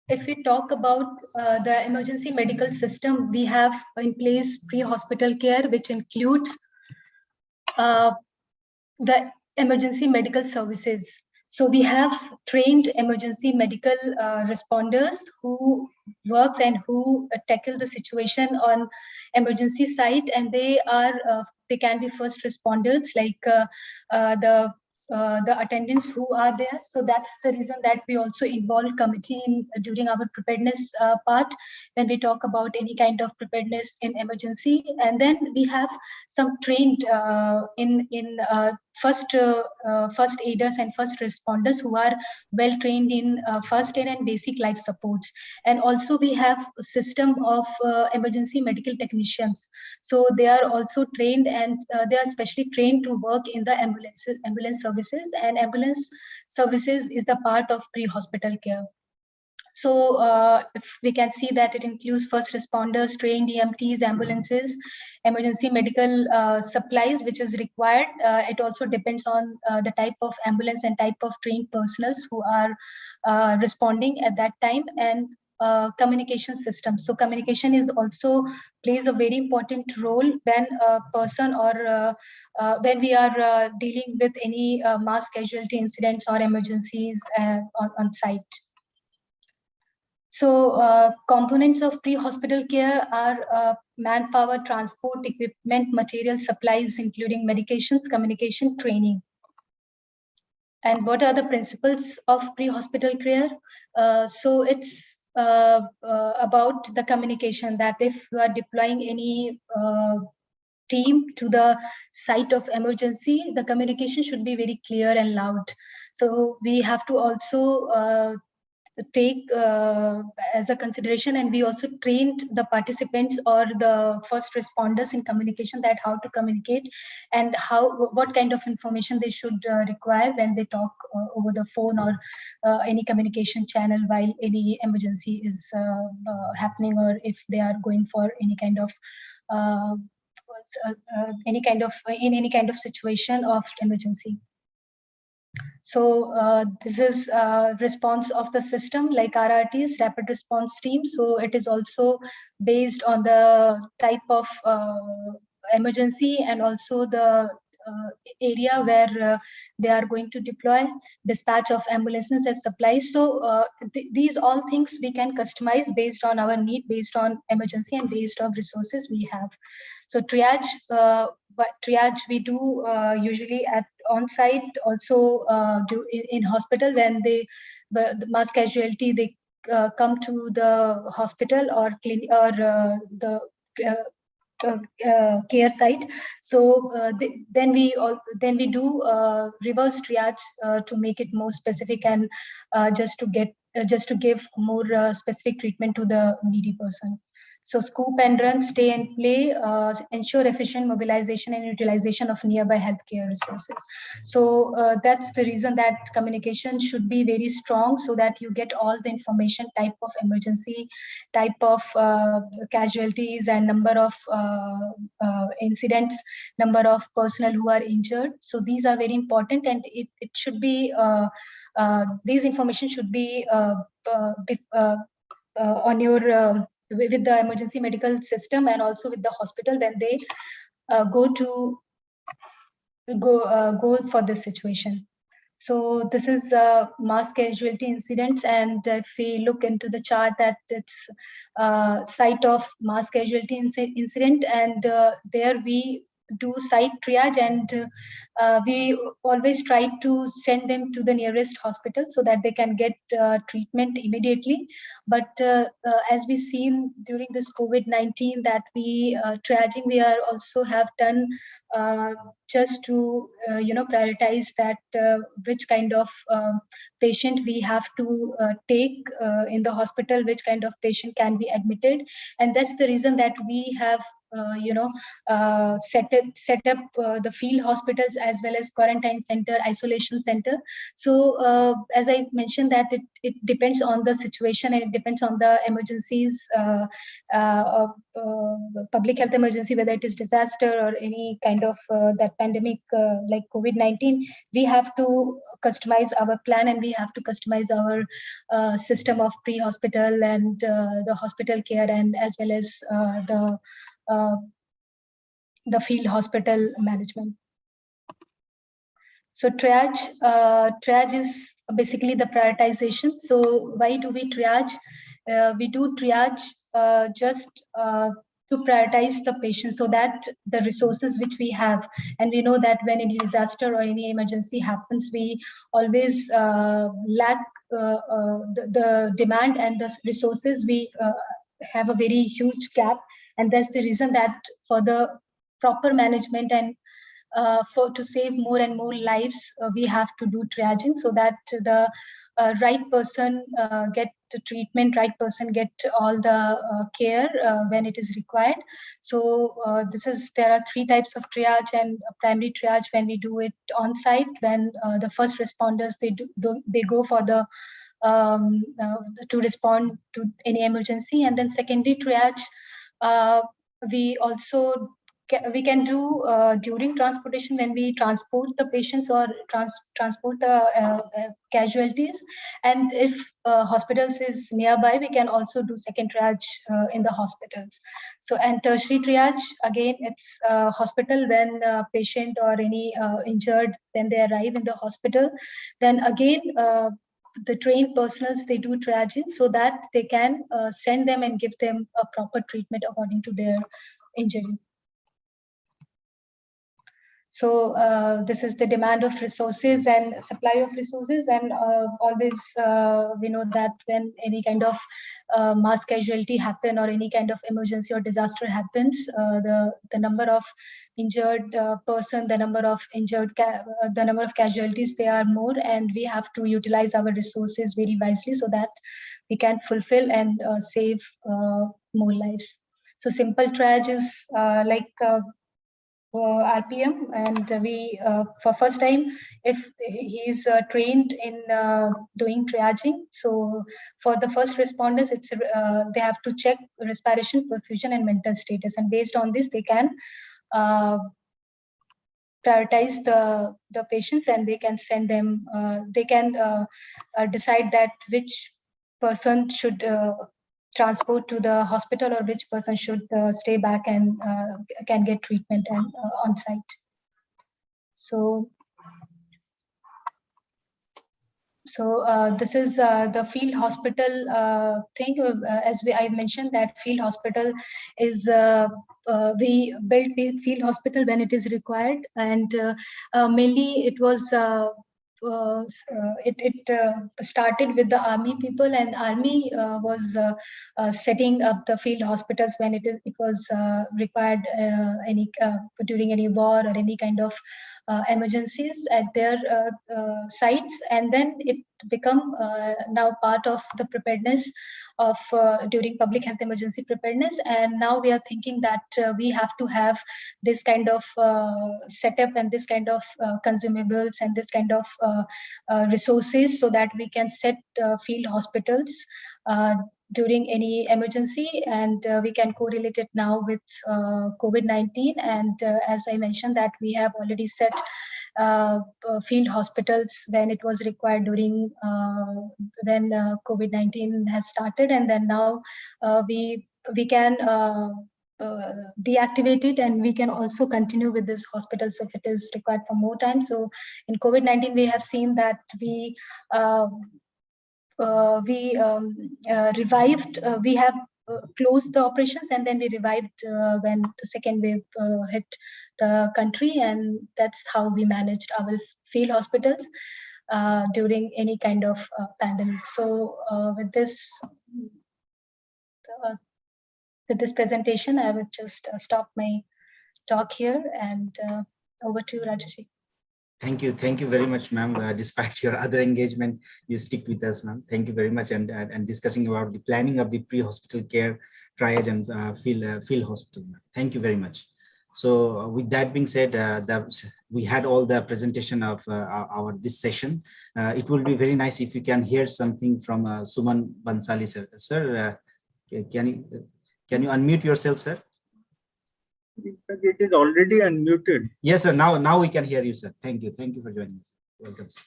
if we talk about the emergency medical system, we have in place pre-hospital care, which includes the emergency medical services. So we have trained emergency medical responders who works and who tackle the situation on emergency site, and they can be first responders, like the attendants who are there. So that's the reason that we also involve committee during our preparedness part when we talk about any kind of preparedness in emergency. And then we have some trained first aiders and first responders who are well trained in first aid and basic life supports. And also we have a system of emergency medical technicians. So they are also trained, and they are specially trained to work in the ambulance services, and ambulance services is the part of pre-hospital care. So if we can see that it includes first responders, trained EMTs, ambulances, emergency medical supplies, which is required. It also depends on the type of ambulance and type of trained personnel who are responding at that time, and communication system. So communication is also plays a very important role when a person or when we are dealing with any mass casualty incidents or emergencies on site. So components of pre-hospital care are manpower, transport, equipment, material, supplies, including medications, communication, training. And what are the principles of pre-hospital care? So it's about the communication, that if you are deploying any team to the site of emergency, the communication should be very clear and loud. So we have to also take as a consideration, and we also trained the participants or the first responders in communication, that how to communicate and what kind of information they should require when they talk over the phone or any communication channel while any emergency is happening, or if they are going for any kind of in any kind of situation of emergency. So this is response of the system, like RRTs, rapid response team. So it is also based on the type of emergency and also the area where they are going to deploy, dispatch of ambulances and supplies. So these all things we can customize based on our need, based on emergency and based on resources we have. So triage, we do usually at on-site, also do in hospital when the mass casualty, they come to the hospital or clinic or the care site. So then we do reverse triage to make it more specific and just to give more specific treatment to the needy person. So scoop and run, stay and play, ensure efficient mobilization and utilization of nearby healthcare resources. So that's the reason that communication should be very strong, so that you get all the information, type of emergency, type of casualties, and number of incidents, number of personnel who are injured. So these are very important, and it should be these information should be on your with the emergency medical system and also with the hospital when they go for this situation. So this is mass casualty incidents, and if we look into the chart, that it's site of mass casualty incident, and there we do site triage, and we always try to send them to the nearest hospital so that they can get treatment immediately. But as we've seen during this COVID-19, that triaging we are also have done just to prioritize that which kind of patient we have to take in the hospital, which kind of patient can be admitted, and that's the reason that we have set up the field hospitals as well as quarantine center, isolation center. So as I mentioned, that it depends on the situation and it depends on the emergencies of public health emergency, whether it is disaster or any kind of that pandemic like COVID-19. We have to customize our plan, and we have to customize our system of pre-hospital and the hospital care, and as well as the field hospital management. So triage is basically the prioritization. So why do we triage? We do triage just to prioritize the patient, so that the resources which we have, and we know that when any disaster or any emergency happens, we always lack the demand and the resources. We have a very huge gap, and that's the reason that for the proper management and to save more and more lives, we have to do triaging, so that the right person get the treatment, right person get all the care when it is required. So there are 3 types of triage, and primary triage when we do it on site, when the first responders they go for the to respond to any emergency, and then secondary triage we can do during transportation, when we transport the patients or transport the casualties, and if hospitals is nearby, we can also do second triage in the hospitals. So, and tertiary triage, again, it's hospital when patient or any injured, when they arrive in the hospital, then again the trained personnel, they do triaging so that they can send them and give them a proper treatment according to their injury. So this is the demand of resources and supply of resources, and always we know that when any kind of mass casualty happen or any kind of emergency or disaster happens, the number of injured person, the number of the number of casualties, they are more, and we have to utilize our resources very wisely so that we can fulfill and save more lives. So simple triage is like RPM, and we for first time, if he's trained in doing triaging, so for the first responders, it's they have to check respiration, perfusion, and mental status, and based on this, they can prioritize the patients, and they can send them. They can decide that which person should transport to the hospital or which person should stay back and can get treatment and on site. So this is the field hospital thing. As I mentioned, that field hospital is we built field hospital when it is required, and mainly it was it started with the army people, and army was setting up the field hospitals when it was required any during any war or any kind of emergencies at their sites, and then it become now part of the preparedness of during public health emergency preparedness. And now we are thinking that we have to have this kind of setup and this kind of consumables and this kind of resources so that we can set field hospitals during any emergency, and we can correlate it now with COVID-19. And as I mentioned, that we have already set field hospitals when it was required during when COVID-19 has started, and then now we can deactivate it, and we can also continue with this hospitals if it is required for more time. So in COVID-19, we have seen that we revived, we have closed the operations, and then we revived when the second wave hit the country, and that's how we managed our field hospitals during any kind of pandemic. So with this presentation, I would just stop my talk here, and over to you, Rajesh. Thank you very much, ma'am. Despite your other engagement, you stick with us, ma'am. Thank you very much, and discussing about the planning of the pre-hospital care, triage, and field hospital. Thank you very much. So with that being said, we had all the presentation of our this session. It will be very nice if you can hear something from Suman Bansali, sir. Sir, can you unmute yourself, sir? It is already unmuted. Yes, sir. Now we can hear you, sir. Thank you for joining us. Welcome, sir.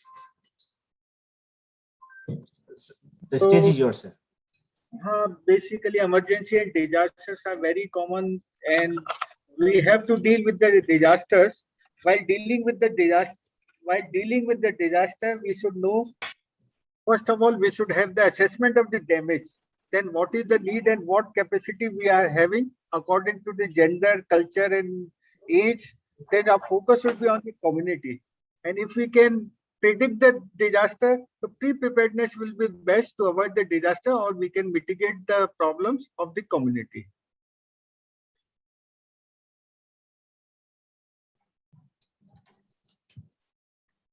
The stage is yours, sir. Basically, emergency and disasters are very common, and we have to deal with the disasters. While dealing with the disaster, we should know, first of all, we should have the assessment of the damage. Then what is the need and what capacity we are having according to the gender, culture, and age. Then our focus should be on the community. And if we can predict the disaster, the pre-preparedness will be best to avoid the disaster, or we can mitigate the problems of the community.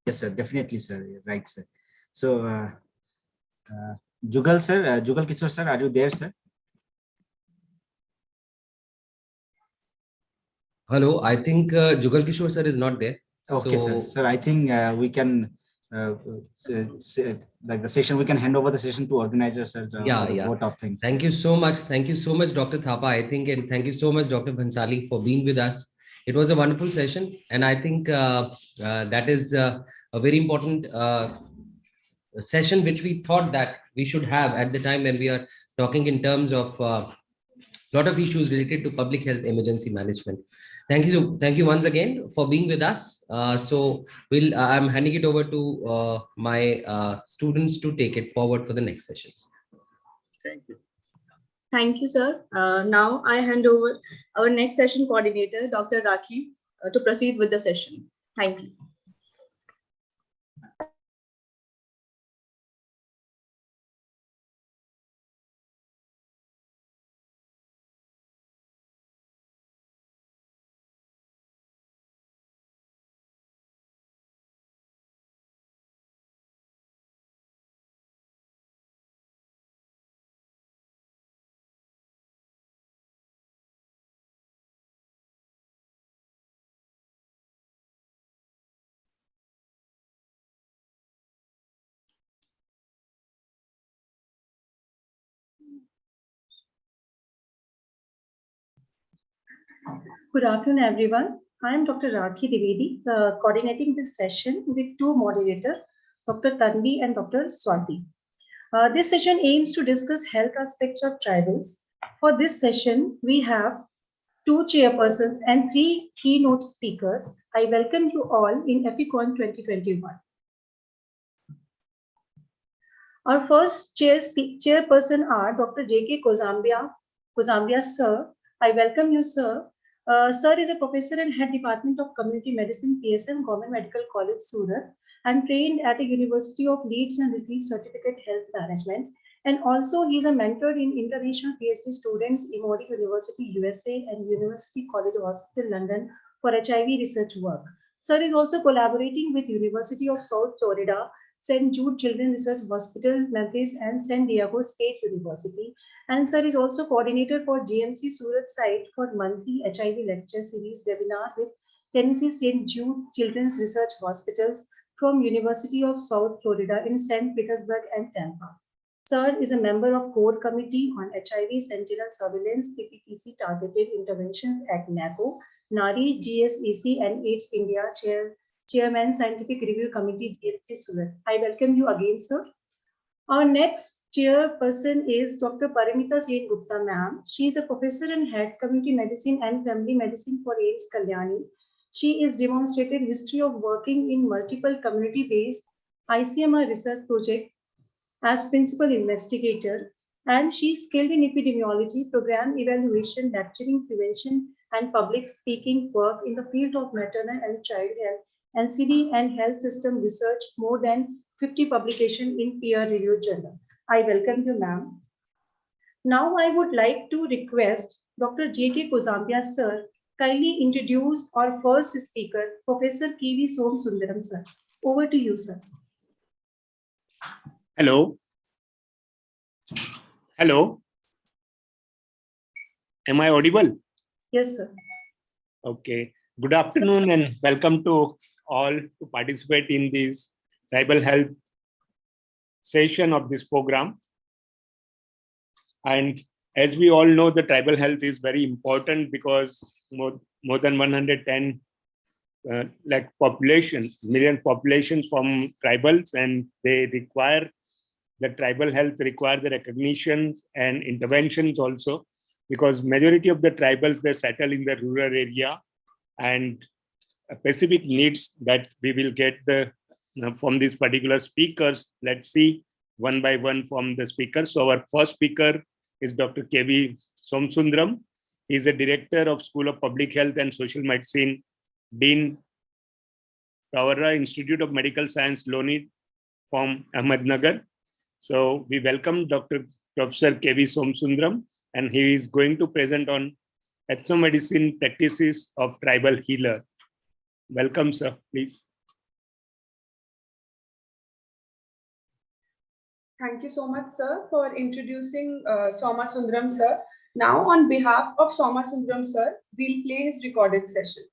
Yes, sir. Definitely, sir. Right, sir. So, Jugal, sir, Jugal Kishore, sir, are you there, sir? Hello, I think Jugal Kishore sir is not there. Okay, so, sir. I think we can like the session. We can hand over the session to organizers, sir. Vote of things. Thank you so much. Thank you so much, Dr. Thapa. I think, and thank you so much, Dr. Bhansali, for being with us. It was a wonderful session, and I think that is a very important session which we thought that we should have at the time when we are talking in terms of lot of issues related to public health emergency management. Thank you once again for being with us. So I'm handing it over to my students to take it forward for the next session. Thank you. Thank you, sir. Now I hand over our next session coordinator, Dr. Rakhi. to proceed with the session. Thank you. Good afternoon, everyone. I am Dr. Rakhi Divedi, coordinating this session with two moderators, Dr. Tanvi and Dr. Swati. This session aims to discuss health aspects of tribals. For this session, we have two chairpersons and three keynote speakers. I welcome you all in Eficon 2021. Our first chairperson are Dr. J.K. Kozambia, sir. I welcome you, sir. Sir is a professor and head department of community medicine, PSM, Government Medical College, Surat, and trained at the University of Leeds and received certificate health management. And also he is a mentor in international PhD students, Emory University, USA, and University College Hospital, London, for HIV research work. Sir is also collaborating with University of South Florida, St. Jude Children's Research Hospital, Memphis, and San Diego State University. And sir is also coordinator for GMC Surat site for monthly HIV lecture series webinar with Tennessee St. Jude Children's Research Hospitals from University of South Florida in St. Petersburg and Tampa. Sir is a member of Core Committee on HIV Sentinel Surveillance PPTC Targeted Interventions at NACO, NARI, GSEC, and AIDS India Chairman Scientific Review Committee, GMC Surat. I welcome you again, sir. Our next chairperson is Dr. Paramita Sen Gupta, ma'am. She is a professor and head community medicine and family medicine for AIDS Kalyani. She is demonstrated history of working in multiple community-based ICMR research projects as principal investigator, and she is skilled in epidemiology, program evaluation, lecturing, prevention, and public speaking work in the field of maternal and child health, NCD and health system research, more than 50 publications in peer-reviewed journal. I welcome you, ma'am. Now I would like to request Dr. J.K. Kozambia, sir, kindly introduce our first speaker, Professor K.V. Somsundaram, sir. Over to you, sir. Hello. Hello. Am I audible? Yes, sir. Okay. Good afternoon and welcome to all to participate in this tribal health session of this program. And as we all know, the tribal health is very important because more than 110 million populations from tribals, and they require the tribal health require the recognitions and interventions also, because majority of the tribals, they settle in the rural area, and specific needs that we will get from these particular speakers. Let's see one by one from the speakers. So our first speaker is Dr. K.V. Somsundaram. He is a director of School of Public Health and Social Medicine, Dean, Tawara Institute of Medical Science, Loni, from Ahmednagar. So we welcome Dr. Professor K.V. Somsundaram, and he is going to present on ethnomedicine practices of tribal healer. Welcome, sir, please. Thank you so much, sir, for introducing Soma Sundaram, sir. Now, on behalf of Soma Sundaram, sir, we'll play his recorded session.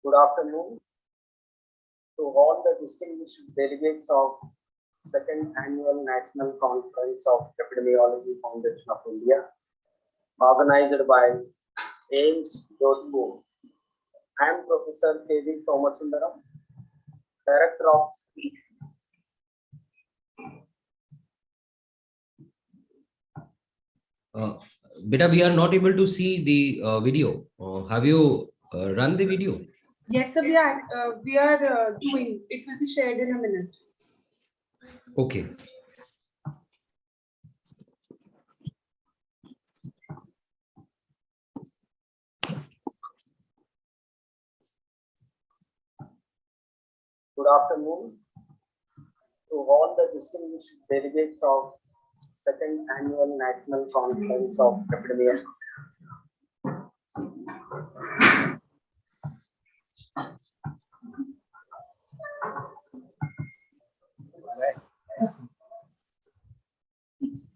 Good afternoon to all the distinguished delegates of Second Annual National Conference of Epidemiology Foundation of India, organized by AIMS Jodhpur. I am Professor K.V. Somasundaram, Director of Beta, we are not able to see the video. Have you run the video? Yes, sir, we are doing. It will be shared in a minute. Okay. Good afternoon to all the distinguished delegates of second annual National Conference of Epidemiology.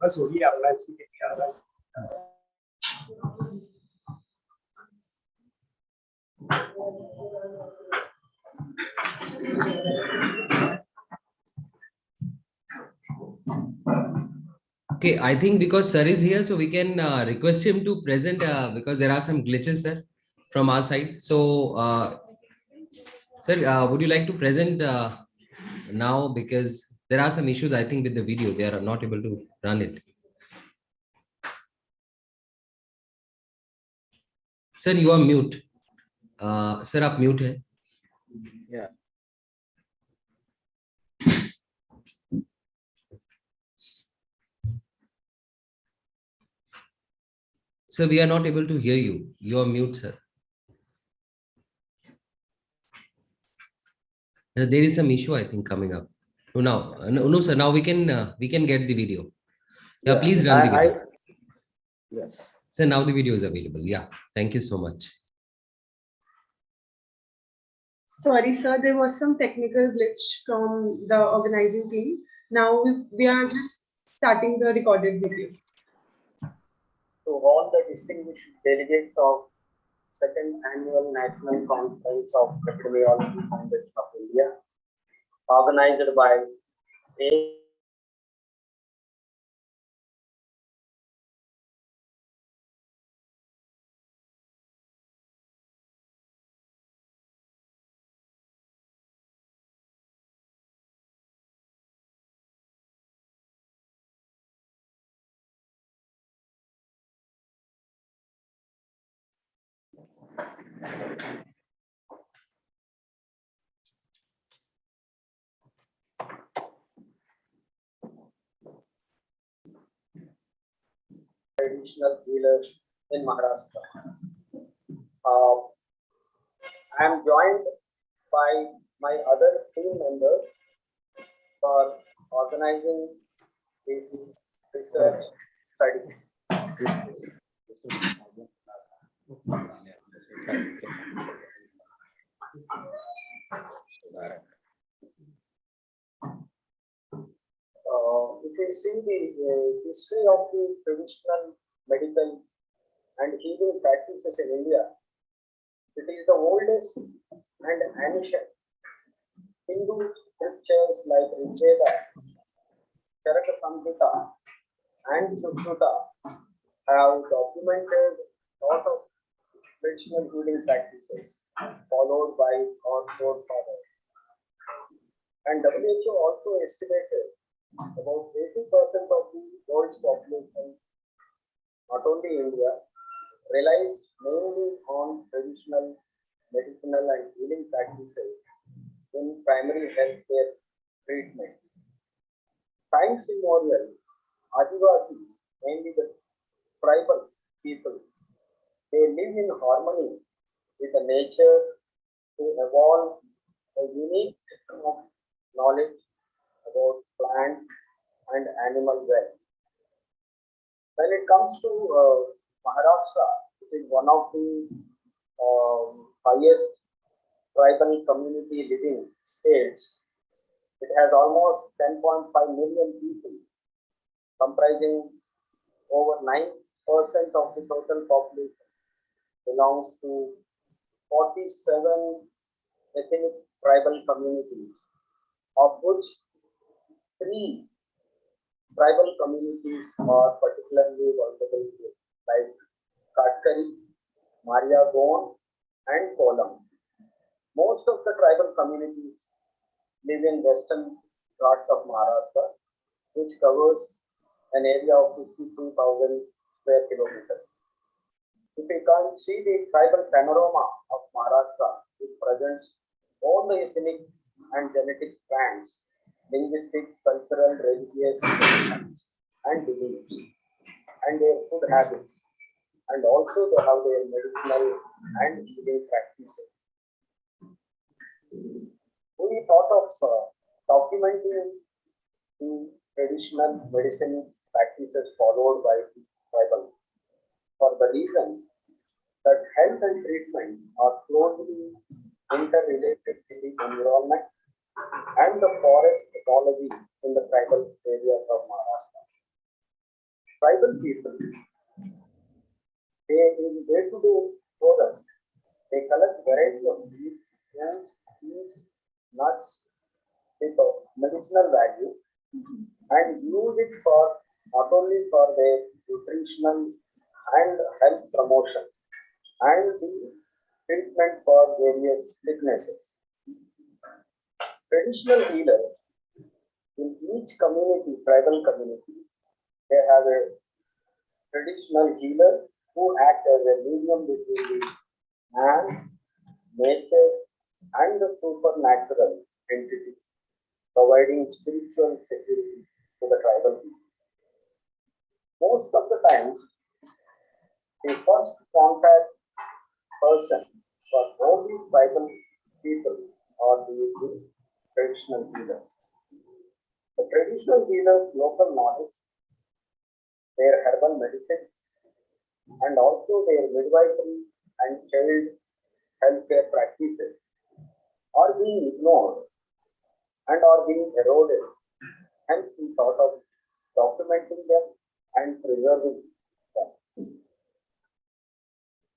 बस वही आवाज ऐसी क्या आवाज Okay, I think because sir is here, so we can request him to present because there are some glitches, sir, from our side. So, sir, would you like to present now? Because there are some issues, I think, with the video. They are not able to run it. Sir, you are mute. Sir, आप mute है. Yeah. Sir, we are not able to hear you. You are mute, sir. There is some issue, I think, coming up. No, now, no, sir. Now we can get the video. Yeah, please run the video. Yes. Sir, now the video is available. Yeah, thank you so much. Sorry, sir, there was some technical glitch from the organizing team. Now we are just starting the recorded video. To all the distinguished delegates of second annual National Conference of Epidemiology Foundation of India, organized by traditional healers in Maharashtra. I am joined by my other team members for organizing this research study. If you see the history of the traditional medical and healing practices in India, it is the oldest and ancient. Hindu scriptures like Rigveda, Charaka Samhita, and Sushruta have documented a lot of traditional healing practices followed by our forefathers. And WHO also estimated about 80% of the world's population, not only India, relies mainly on traditional medicinal and healing practices in primary healthcare treatment. Times immemorial, Adivasis, mainly the tribal people, they live in harmony with the nature to evolve a unique system of knowledge about plant and animal wealth. When it comes to Maharashtra, it is one of the highest tribal community living states. It has almost 10.5 million people, comprising over 9% of the total population, belongs to 47 ethnic tribal communities, of which 3 tribal communities are particularly vulnerable, like Katkari, Maria Gon, and Kolam. Most of the tribal communities live in western Ghats of Maharashtra, which covers an area of 52,000 square kilometers. If we can see the tribal panorama of Maharashtra, it presents all the ethnic and genetic strands, linguistic, cultural, religious, and beliefs, and their food habits, and also they have their medicinal and healing practices. We thought of documenting the traditional medicine practices followed by the tribals for the reasons that health and treatment are closely interrelated with the environment and the forest ecology in the tribal areas of Maharashtra. Tribal people, they in day-to-day forest, they collect variety of leaves, seeds, nuts with a medicinal value and use it for not only for their nutritional and health promotion and the treatment for various sicknesses. Traditional healers in each community, tribal community, they have a traditional healer who acts as a medium between the man, nature, and the supernatural entity, providing spiritual security to the tribal people. Most of the times, the first contact person for all these tribal people are the traditional healers. The traditional healers' local knowledge, their herbal medicine, and also their midwifery and child healthcare practices are being ignored and are being eroded. Hence, we thought of documenting them and preserving them.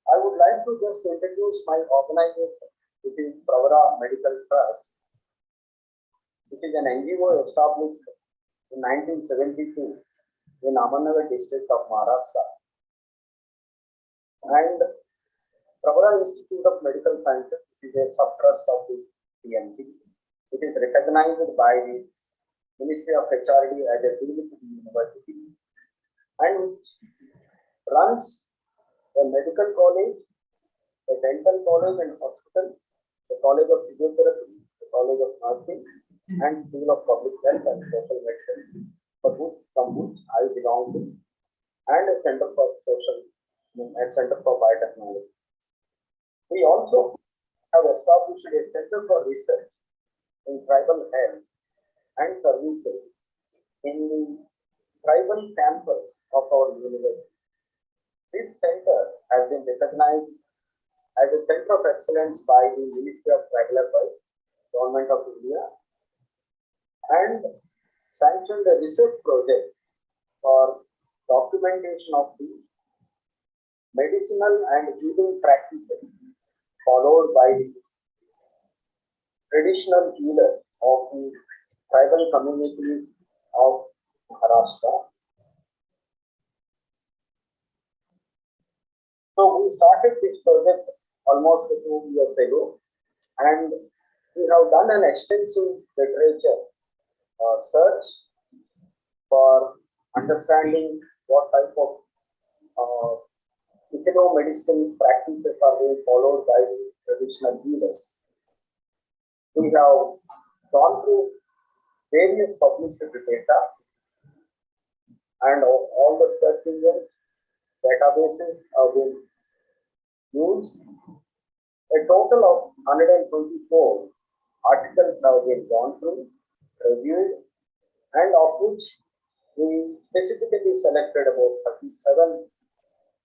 I would like to just introduce my organization, which is Pravara Medical Trust, which is an NGO established in 1972 in Ahmednagar district of Maharashtra. And Pravara Institute of Medical Sciences, which is a sub-trust of the PMT. It is recognized by the Ministry of HRD as a deemed university and which runs a medical college, a dental college and hospital, the College of Physiotherapy, the College of Nursing, and School of Public Health and Social Medicine, from which I belong to, and a Center for Biotechnology. We also have established a Center for Research in Tribal Health and Services in the tribal campus of our university. This center has been recognized as a Center of Excellence by the Ministry of Tribal Affairs, Government of India, and sanctioned a research project for documentation of the medicinal and healing practices followed by the traditional healers of the tribal communities of Maharashtra. So we started this project almost 2 years ago, and we have done an extensive literature search for understanding what type of medicine practices are being followed by the traditional healers. We have gone through various published data and all the search engines, databases have been used. A total of 124 articles have been gone through, reviewed, and of which we specifically selected about 37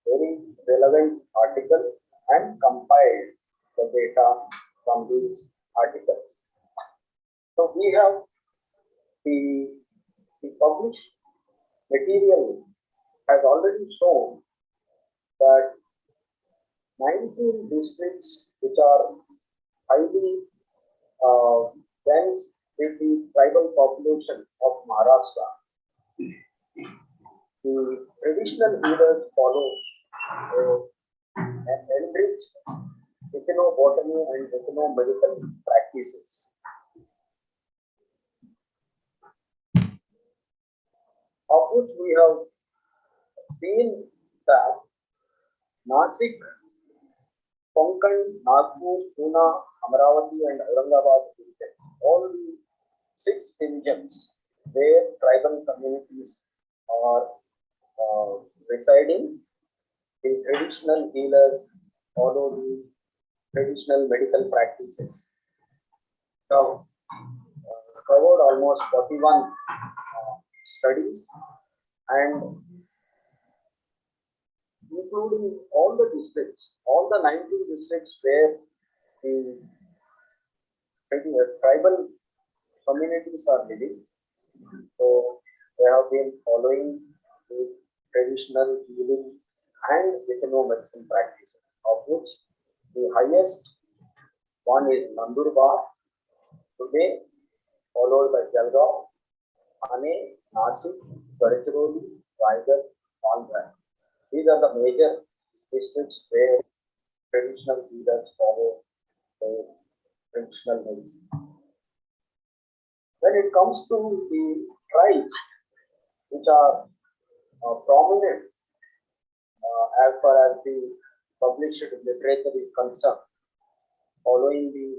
very relevant articles and compiled the data from these articles. So we have the published material has already shown that 19 districts which are highly dense with the tribal population of Maharashtra, the traditional healers follow an enriched ethnobotany and ethnomedical practices. Of which we have seen that Nasik, Konkan, Nagpur, Pune, Amravati, and Aurangabad regions, all the 6 divisions where tribal communities are residing, the traditional healers follow the traditional medical practices. Now, covered almost 41 studies, and including all the districts, all the 19 districts where the tribal communities are living. So they have been following the traditional healing and medicine practices, of which the highest one is Nandurbar, today, followed by Jalgaon, Thane, Nasik, Gadchiroli, Raigad, Palghar. These are the major districts where traditional healers follow the traditional medicine. When it comes to the tribes, which are prominent as far as the published literature is concerned, following the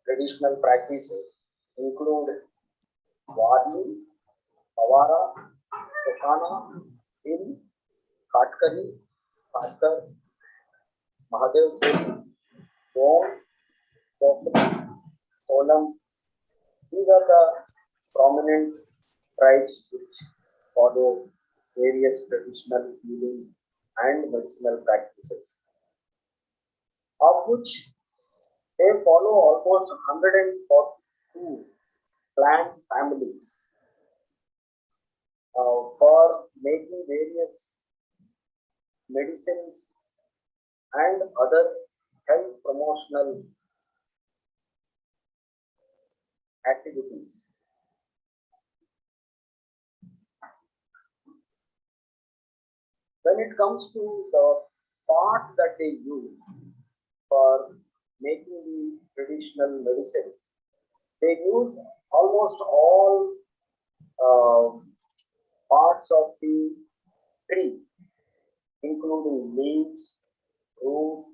traditional practices, include Wadi, Pawara, Tokana, Hill, Katkari, Katkar, Mahadev, Gom, Kokri, Solam. These are the prominent tribes which follow various traditional healing and medicinal practices, of which they follow almost 142 plant families for making various medicines and other health promotional activities. When it comes to the parts that they use for making the traditional medicine, they use almost all parts of the tree, including leaves, root,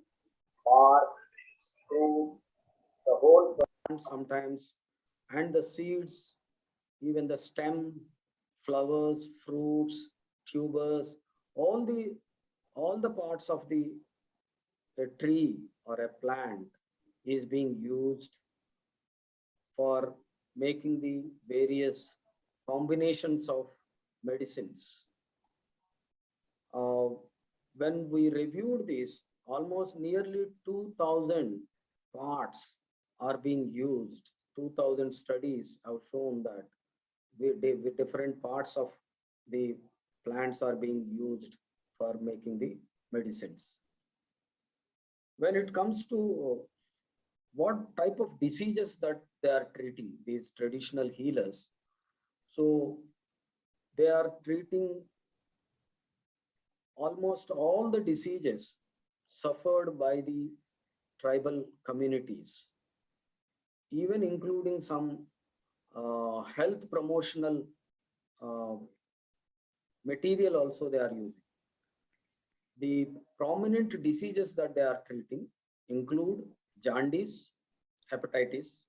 bark, fruit, the whole plant sometimes, and the seeds, even the stem, flowers, fruits, tubers, all the parts of a tree or a plant is being used for making the various combinations of medicines. When we reviewed this, almost nearly 2,000 parts are being used. 2,000 studies have shown that with different parts of the plants are being used for making the medicines. When it comes to what type of diseases that they are treating, these traditional healers, so they are treating almost all the diseases suffered by the tribal communities, even including some health promotional material also they are using. The prominent diseases that they are treating include jaundice, hepatitis,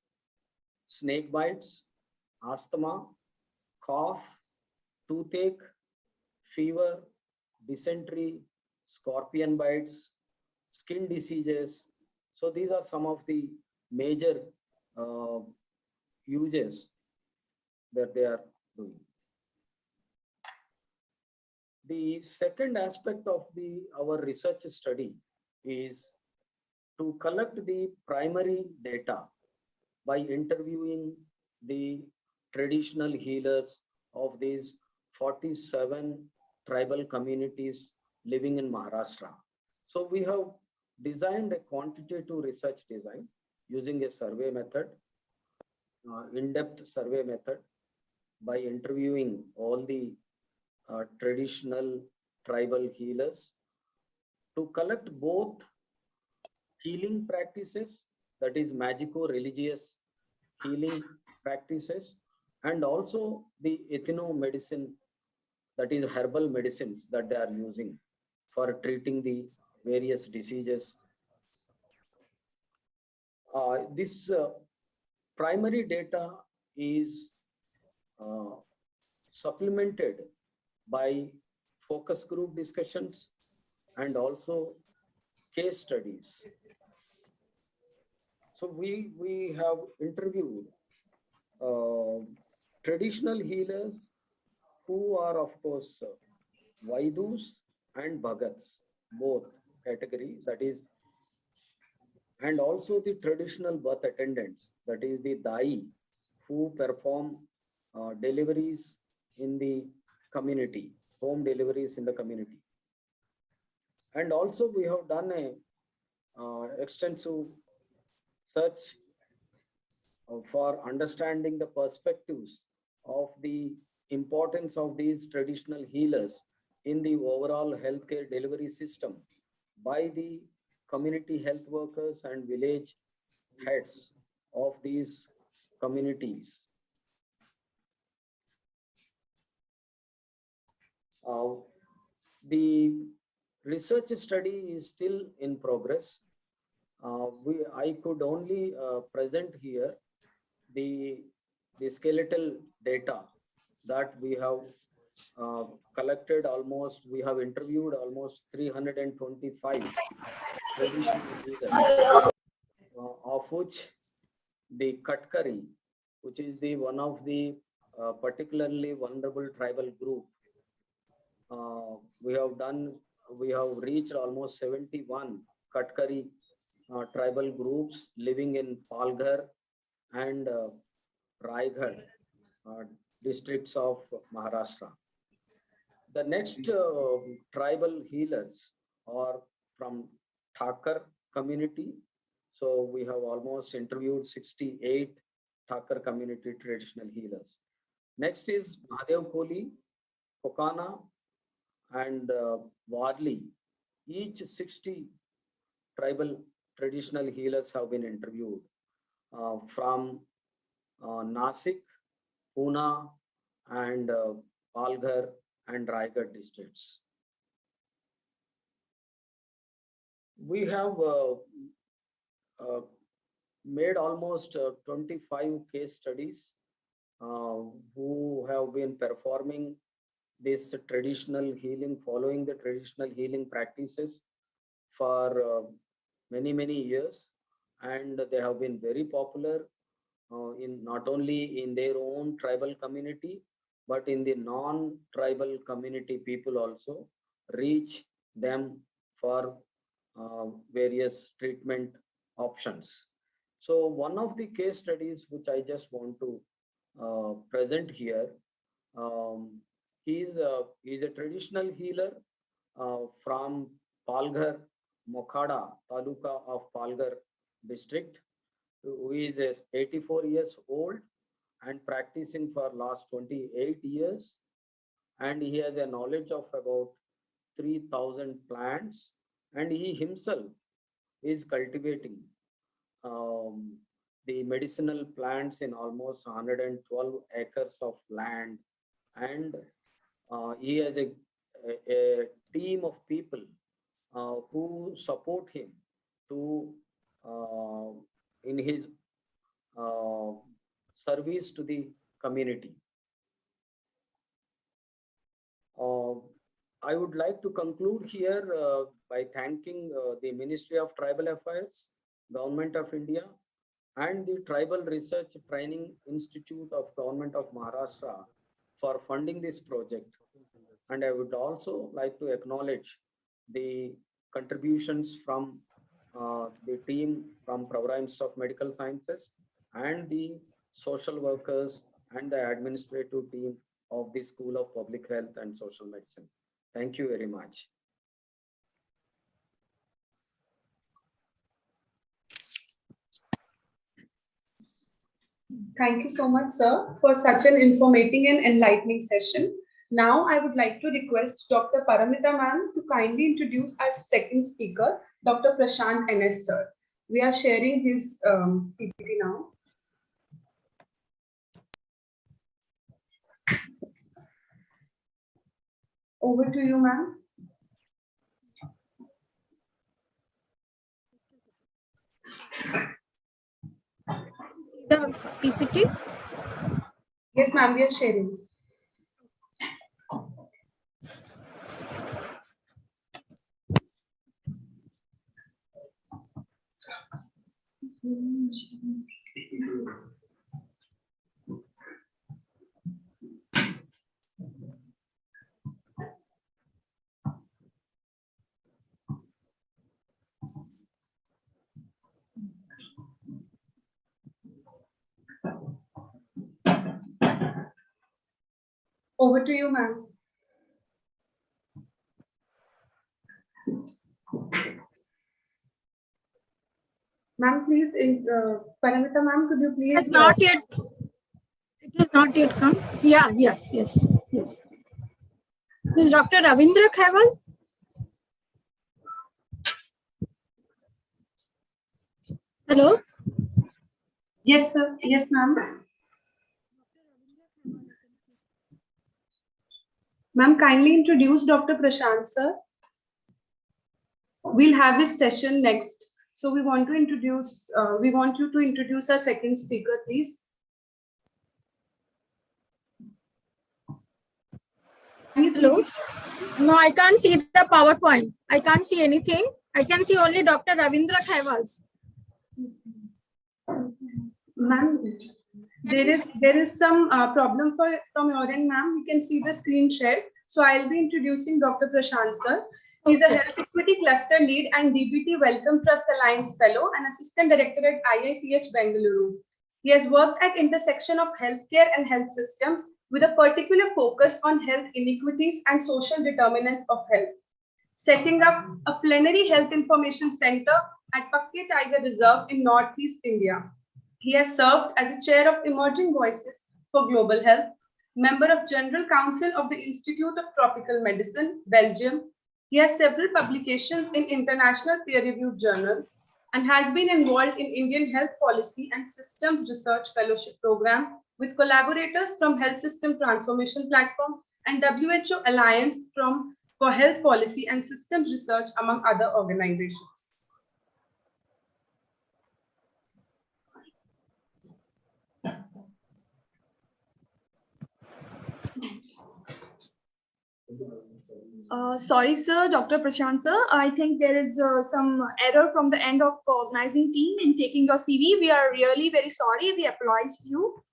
snake bites, asthma, cough, toothache, fever, dysentery, scorpion bites, skin diseases. So these are some of the major uses that they are doing. The second aspect of our research study is to collect the primary data by interviewing the traditional healers of these 47 tribal communities living in Maharashtra. So we have designed a quantitative research design using a survey method, in-depth survey method, by interviewing all the traditional tribal healers to collect both healing practices, that is magico-religious healing practices, and also the ethno-medicine that is herbal medicines that they are using for treating the various diseases. This primary data is supplemented by focus group discussions and also case studies. So we have interviewed traditional healers who are, of course, Vaidus and Bhagats, both category, that is, and also the traditional birth attendants, that is the Dai, who perform deliveries in the community, home deliveries in the community. And also we have done a extensive search for understanding the perspectives of the importance of these traditional healers in the overall healthcare delivery system by the community health workers and village heads of these communities. The research study is still in progress. I could only present here the skeletal data that we have collected. Almost, we have interviewed almost 325 traditional leaders, of which the Katkari, which is the one of the particularly vulnerable tribal group, we have reached almost 71 Katkari tribal groups living in Palghar and Raigad districts of Maharashtra. The next tribal healers are from Thakur community. So we have almost interviewed 68 Thakur community traditional healers. Next is Mahadev Koli, Kokana, and Wadli. Each 60 tribal traditional healers have been interviewed from Nasik, Pune, and Palghar and Raigad districts. We have made almost 25 case studies who have been performing this traditional healing, following the traditional healing practices for many years, and they have been very popular in not only in their own tribal community, but in the non-tribal community people also reach them for various treatment options. So one of the case studies which I just want to present here, he is a traditional healer from Palghar, Mokhada Taluka of Palghar district, who is 84 years old and practicing for last 28 years. And he has a knowledge of about 3,000 plants, and he himself is cultivating the medicinal plants in almost 112 acres of land. And he has a team of people who support him to in his service to the community. I would like to conclude here by thanking the Ministry of Tribal Affairs, Government of India, and the Tribal Research Training Institute of Government of Maharashtra for funding this project. And I would also like to acknowledge the contributions from the team from Pravara Institute of Medical Sciences and the social workers and the administrative team of the School of Public Health and Social Medicine. Thank you very much. Thank you so much, sir, for such an informative and enlightening session. Now, I would like to request Dr. Paramita ma'am to kindly introduce our second speaker, Dr. Prashant NS, sir. We are sharing his PPT now. Over to you, ma'am. The PPT? Yes, ma'am, we are sharing. Over to you, ma'am. Ma'am, please, Paramita ma'am, could you please? It's not yet. It is not yet come. Yeah, yes. This is Dr. Ravindra Khaiwal. Hello. Yes, sir. Yes, ma'am. Ma'am, kindly introduce Dr. Prashant, sir. We'll have this session next. So we want you to introduce our second speaker, please. Can you see Hello. this? No, I can't see the PowerPoint. I can't see anything. I can see only Dr. Ravindra Khaiwal's. Ma'am, there is some problem from your end, ma'am. You can see the screen shared. So I'll be introducing Dr. Prashant, sir. He's a Health Equity Cluster Lead and DBT Welcome Trust Alliance Fellow and Assistant Director at IIPH Bengaluru. He has worked at intersection of healthcare and health systems with a particular focus on health inequities and social determinants of health, setting up a plenary health information center at Pakke Tiger Reserve in Northeast India. He has served as a chair of Emerging Voices for Global Health, member of General Council of the Institute of Tropical Medicine, Belgium. He has several publications in international peer-reviewed journals and has been involved in Indian Health Policy and Systems Research Fellowship Program with collaborators from Health System Transformation Platform and WHO Alliance for Health Policy and Systems Research, among other organizations. Sorry, sir, Dr. Prashant, sir. I think there is some error from the end of organizing team in taking your CV. We are really very sorry. We apologize to you.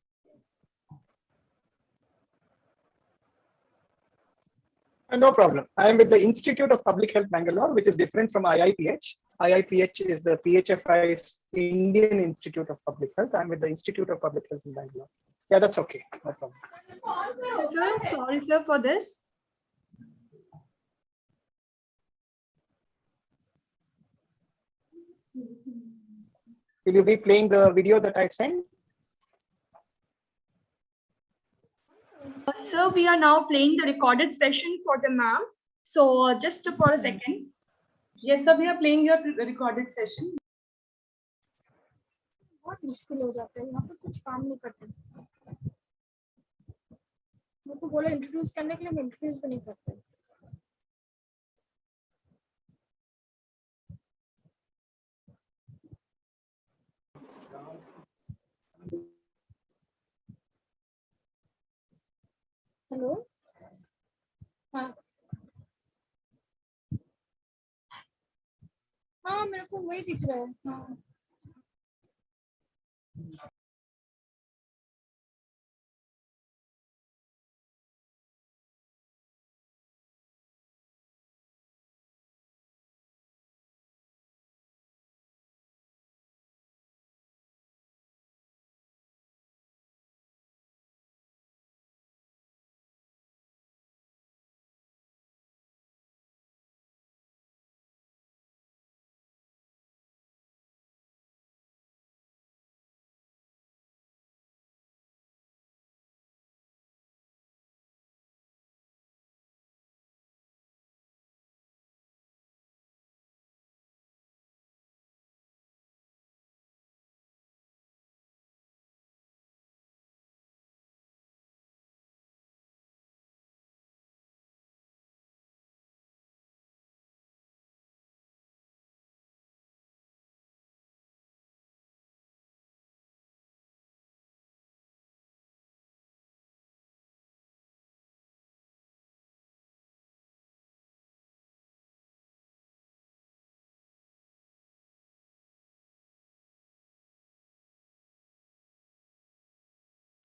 No problem. I am with the Institute of Public Health Bangalore, which is different from IIPH. IIPH is the PHFI's Indian Institute of Public Health. I'm with the Institute of Public Health in Bangalore. Yeah, that's okay. No problem. Sir, sorry, sir, for this. Will you be playing the video that I sent? Sir, we are now playing the recorded session for the ma'am. So just for a second. Yes, sir, we are playing your recorded session. बहुत मुश्किल हो जाता है यहाँ पर कुछ काम नहीं करते मेरे को बोला इंट्रोड्यूस करने के लिए मैं इंट्रोड्यूस भी नहीं करते हेलो हाँ हाँ मेरे को वही दिख रहा है हाँ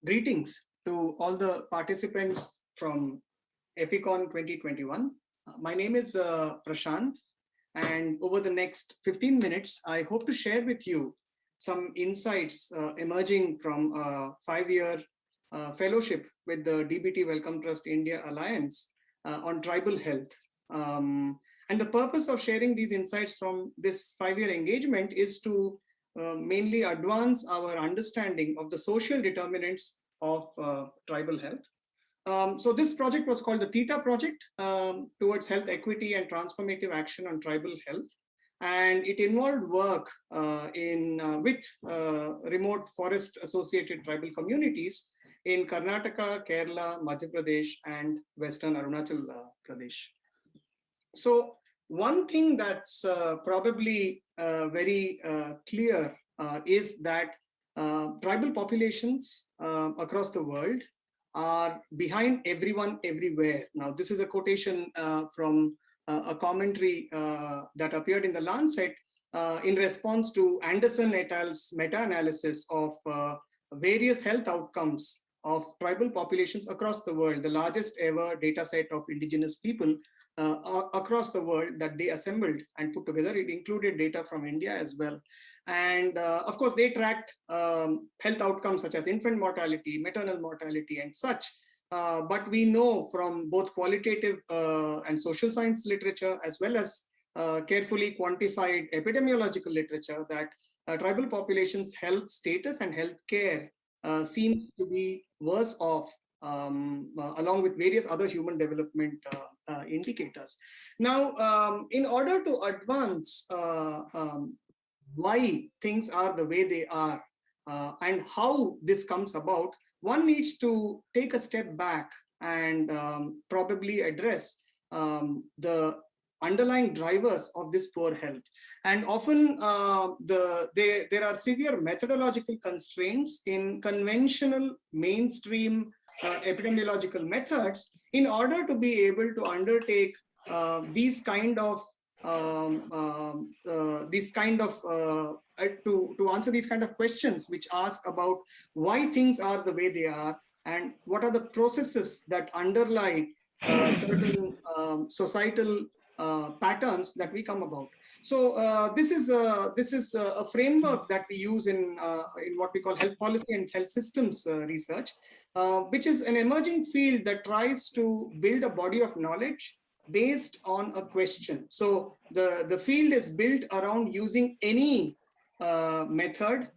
greetings to all the participants from Eficon 2021. My name is Prashant, and over the next 15 minutes, I hope to share with you some insights emerging from a 5-year fellowship with the DBT Wellcome Trust India Alliance on tribal health. And the purpose of sharing these insights from this 5-year engagement is to mainly advance our understanding of the social determinants of tribal health. So this project was called the Theta Project towards health equity and transformative action on tribal health. And it involved work with remote forest associated tribal communities in Karnataka, Kerala, Madhya Pradesh, and Western Arunachal Pradesh. So one thing that's probably very clear is that tribal populations across the world are behind everyone everywhere. Now, this is a quotation from a commentary that appeared in the Lancet in response to Anderson et al.'s meta-analysis of various health outcomes of tribal populations across the world, the largest ever data set of indigenous people across the world that they assembled and put together. It included data from India as well. And of course, they tracked health outcomes such as infant mortality, maternal mortality, and such. But we know from both qualitative and social science literature, as well as carefully quantified epidemiological literature, that tribal populations' health status and health care seems to be worse off along with various other human development indicators. Now, in order to advance why things are the way they are and how this comes about, one needs to take a step back and probably address the underlying drivers of this poor health. And often there are severe methodological constraints in conventional mainstream epidemiological methods in order to be able to undertake these kind of to answer these kind of questions which ask about why things are the way they are and what are the processes that underlie certain societal patterns that we come about. So this is a framework that we use in what we call health policy and health systems research, which is an emerging field that tries to build a body of knowledge based on a question. So the field is built around using any method,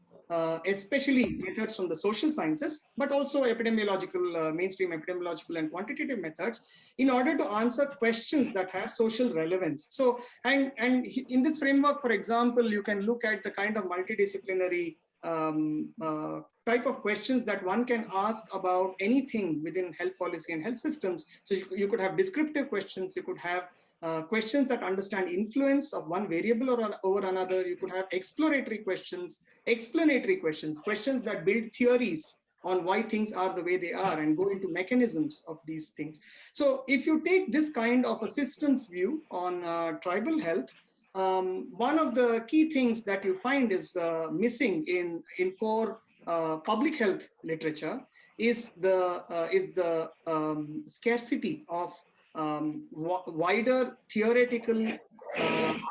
especially methods from the social sciences, but also epidemiological, mainstream epidemiological and quantitative methods, in order to answer questions that have social relevance. So, and in this framework, for example, you can look at the kind of multidisciplinary type of questions that one can ask about anything within health policy and health systems. So you could have descriptive questions, you could have questions that understand influence of one variable or over another. You could have exploratory questions, explanatory questions, questions that build theories on why things are the way they are and go into mechanisms of these things. So if you take this kind of a systems view on tribal health, one of the key things that you find is missing in core public health literature is the scarcity of wider theoretical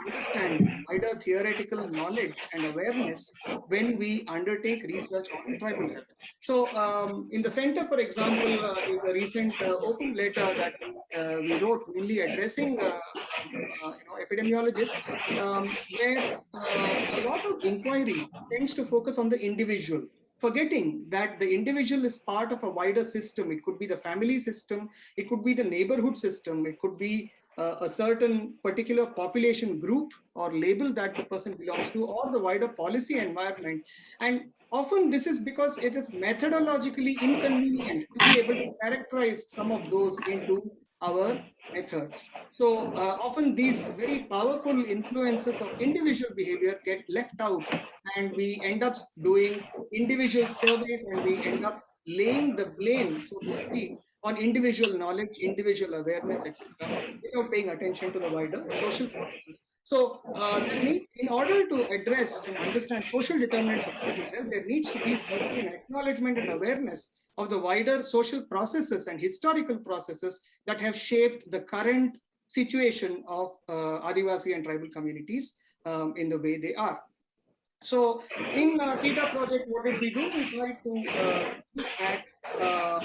understanding, wider theoretical knowledge and awareness when we undertake research on tribal health. So in the center, for example, is a recent open letter that we wrote mainly addressing epidemiologists, where a lot of inquiry tends to focus on the individual, forgetting that the individual is part of a wider system. It could be the family system, it could be the neighborhood system, it could be a certain particular population group or label that the person belongs to, or the wider policy environment. And often this is because it is methodologically inconvenient to be able to characterize some of those into our methods. So often these very powerful influences of individual behavior get left out, and we end up doing individual surveys, and we end up laying the blame, so to speak, on individual knowledge, individual awareness, etc., without paying attention to the wider social processes. So in order to address and understand social determinants of tribal health, there needs to be firstly an acknowledgement and awareness of the wider social processes and historical processes that have shaped the current situation of Adivasi and tribal communities in the way they are. So in Theta project, what did we do? We tried to look at the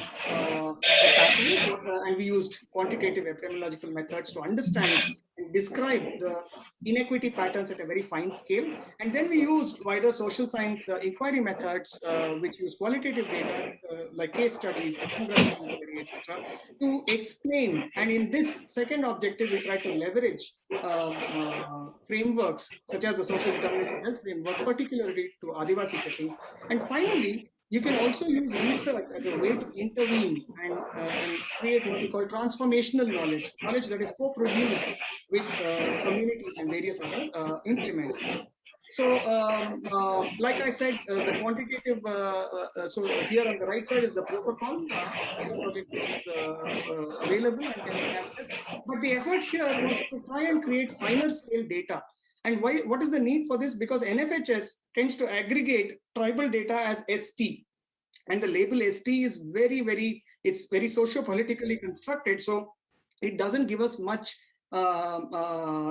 patterns, and we used quantitative epidemiological methods to understand and describe the inequity patterns at a very fine scale. And then we used wider social science inquiry methods, which use qualitative data like case studies, ethnographic inquiry, etc., to explain. And in this second objective, we try to leverage frameworks such as the social determinants of health framework, particularly to Adivasi settings. And finally, you can also use research as a way to intervene and create what we call transformational knowledge, knowledge that is co-produced with communities and various other implementers. So, like I said, the quantitative, so here on the right side is the protocol of the project, which is available and can be accessed. But the effort here was to try and create finer scale data. And why? What is the need for this? Because NFHS tends to aggregate tribal data as ST. And the label ST is it's very socio-politically constructed. So it doesn't give us much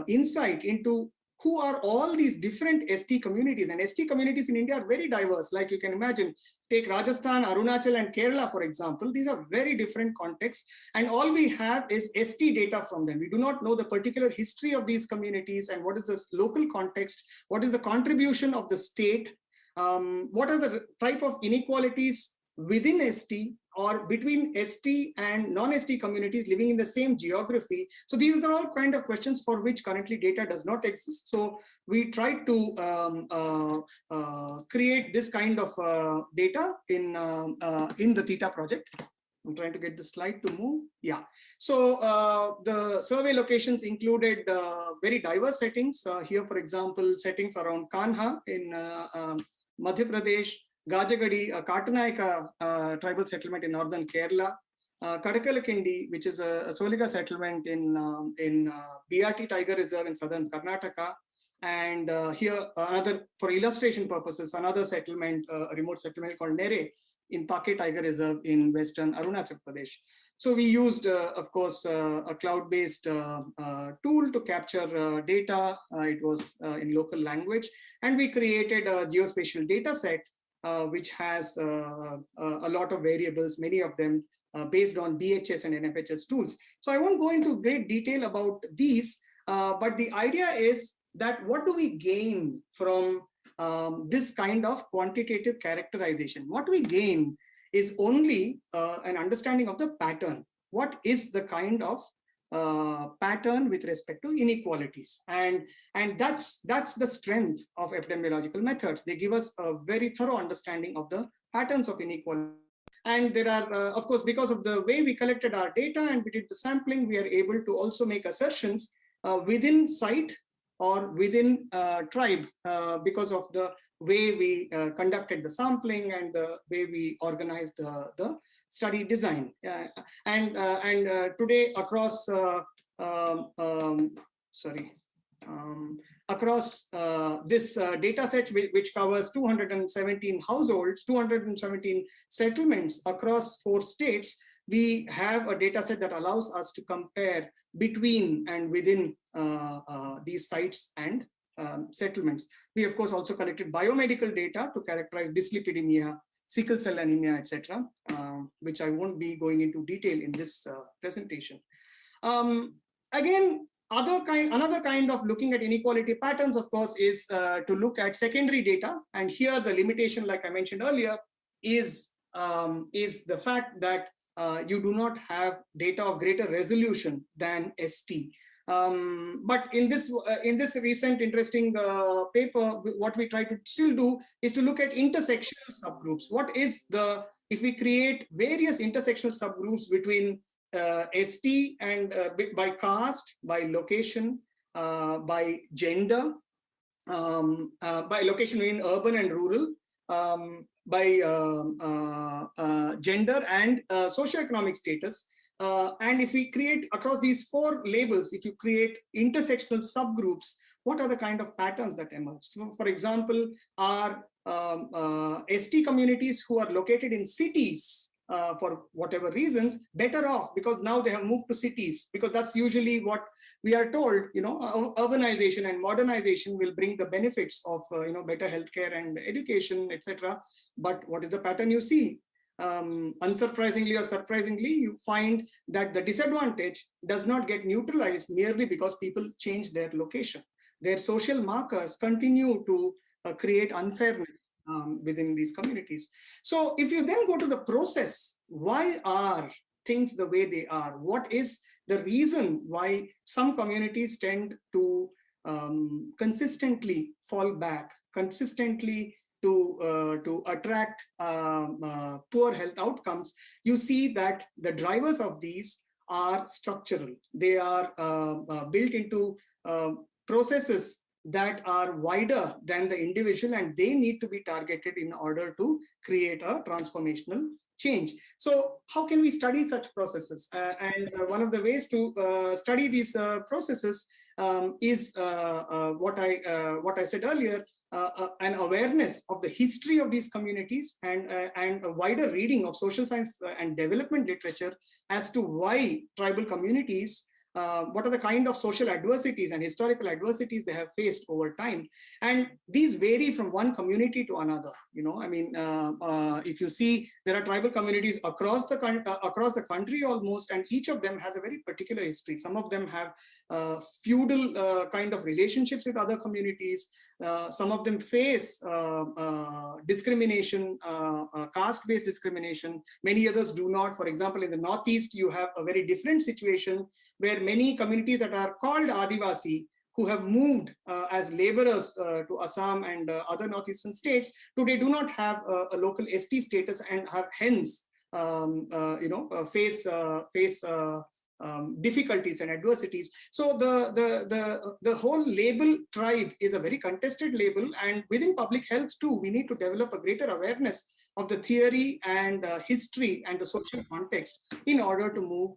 insight into who are all these different ST communities. And ST communities in India are very diverse. Like you can imagine, take Rajasthan, Arunachal, and Kerala, for example. These are very different contexts. And all we have is ST data from them. We do not know the particular history of these communities and what is the local context, what is the contribution of the state, what are the type of inequalities within ST or between ST and non-ST communities living in the same geography. So these are all kind of questions for which currently data does not exist. So we try to create this kind of data in the Theta project. I'm trying to get the slide to move. Yeah. So the survey locations included very diverse settings. Here, for example, settings around Kanha in Madhya Pradesh, Gajagadi, Katanayaka tribal settlement in northern Kerala, Kadakalakindi, which is a Solika settlement in BRT Tiger Reserve in southern Karnataka, and here another, for illustration purposes, another settlement, a remote settlement called Nere in Pake Tiger Reserve in western Arunachal Pradesh. So we used, of course, a cloud-based tool to capture data. It was in local language, and we created a geospatial data set which has a lot of variables, many of them based on DHS and NFHS tools. So I won't go into great detail about these, but the idea is that what do we gain from this kind of quantitative characterization? What we gain is only an understanding of the pattern. What is the kind of pattern with respect to inequalities, and that's the strength of epidemiological methods. They give us a very thorough understanding of the patterns of inequality. And there are, of course, because of the way we collected our data and we did the sampling, we are able to also make assertions within site or within tribe because of the way we conducted the sampling and the way we organized the study design. Today across across this data set, which covers 217 households, 217 settlements across 4 states, we have a data set that allows us to compare between and within these sites and settlements. We, of course, also collected biomedical data to characterize dyslipidemia, sickle cell anemia, etc., which I won't be going into detail in this presentation. Again, another kind of looking at inequality patterns, of course, is to look at secondary data. And here the limitation, like I mentioned earlier, is the fact that you do not have data of greater resolution than ST. But in this recent interesting paper, what we try to still do is to look at intersectional subgroups. What is if we create various intersectional subgroups between ST and by caste, by location, by gender, by location in urban and rural, by gender and socioeconomic status. And if we create across these 4 labels, if you create intersectional subgroups, what are the kind of patterns that emerge? So, for example, are ST communities who are located in cities for whatever reasons, better off because now they have moved to cities, because that's usually what we are told, urbanization and modernization will bring the benefits of, better healthcare and education, etc. But what is the pattern you see? Unsurprisingly or surprisingly, you find that the disadvantage does not get neutralized merely because people change their location. Their social markers continue to create unfairness within these communities. So if you then go to the process, why are things the way they are? What is the reason why some communities tend to consistently fall back, consistently to attract poor health outcomes? You see that the drivers of these are structural. They are built into processes that are wider than the individual, and they need to be targeted in order to create a transformational change. So how can we study such processes? And one of the ways to study these processes is what I said earlier, an awareness of the history of these communities and a wider reading of social science and development literature as to why tribal communities, what are the kind of social adversities and historical adversities they have faced over time. And these vary from one community to another. If you see, there are tribal communities across the country almost, and each of them has a very particular history. Some of them have feudal kind of relationships with other communities. Some of them face discrimination, caste-based discrimination. Many others do not. For example, in the Northeast, you have a very different situation where many communities that are called Adivasi, who have moved as laborers to Assam and other northeastern states, today do not have a local ST status and have hence face difficulties and adversities. So the whole label tribe is a very contested label, and within public health too, we need to develop a greater awareness of the theory and history and the social context in order to move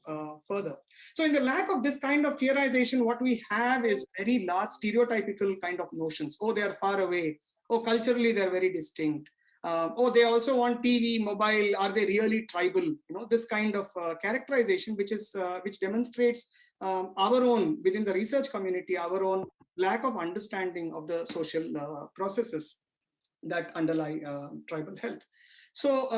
further. So in the lack of this kind of theorization, what we have is very large stereotypical kind of notions. Oh, they are far away. Oh, culturally, they're very distinct. Oh, they also want TV, mobile. Are they really tribal? This kind of characterization, which demonstrates our own, within the research community, our own lack of understanding of the social processes that underlie tribal health. So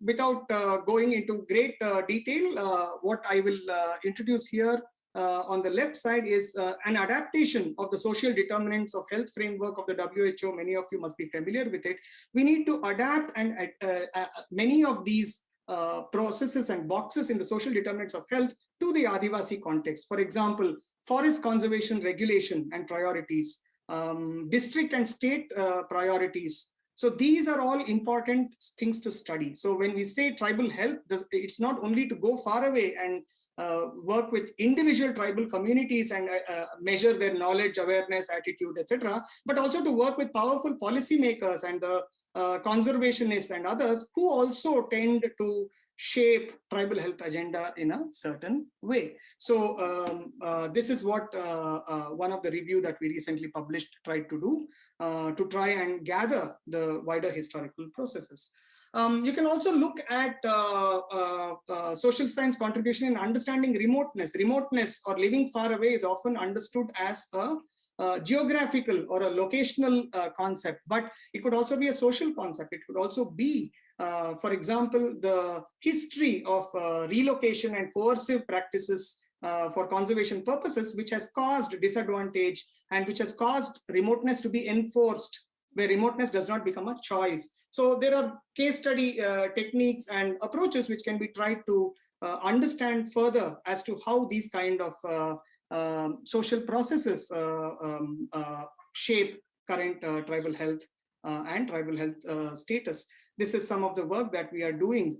without going into great detail, what I will introduce here on the left side is an adaptation of the social determinants of health framework of the WHO. Many of you must be familiar with it. We need to adapt and many of these processes and boxes in the social determinants of health to the Adivasi context. For example, forest conservation regulation and priorities, district and state priorities. So these are all important things to study. So when we say tribal health, it's not only to go far away and work with individual tribal communities and measure their knowledge, awareness, attitude, etc., but also to work with powerful policymakers and the conservationists and others who also tend to shape tribal health agenda in a certain way. So this is what one of the review that we recently published tried to do, to try and gather the wider historical processes. You can also look at social science contribution in understanding remoteness. Remoteness or living far away is often understood as a geographical or a locational concept, but it could also be a social concept. It could also be, for example, the history of relocation and coercive practices for conservation purposes, which has caused disadvantage and which has caused remoteness to be enforced, where remoteness does not become a choice. So there are case study techniques and approaches which can be tried to understand further as to how these kind of social processes shape current tribal health and tribal health status. This is some of the work that we are doing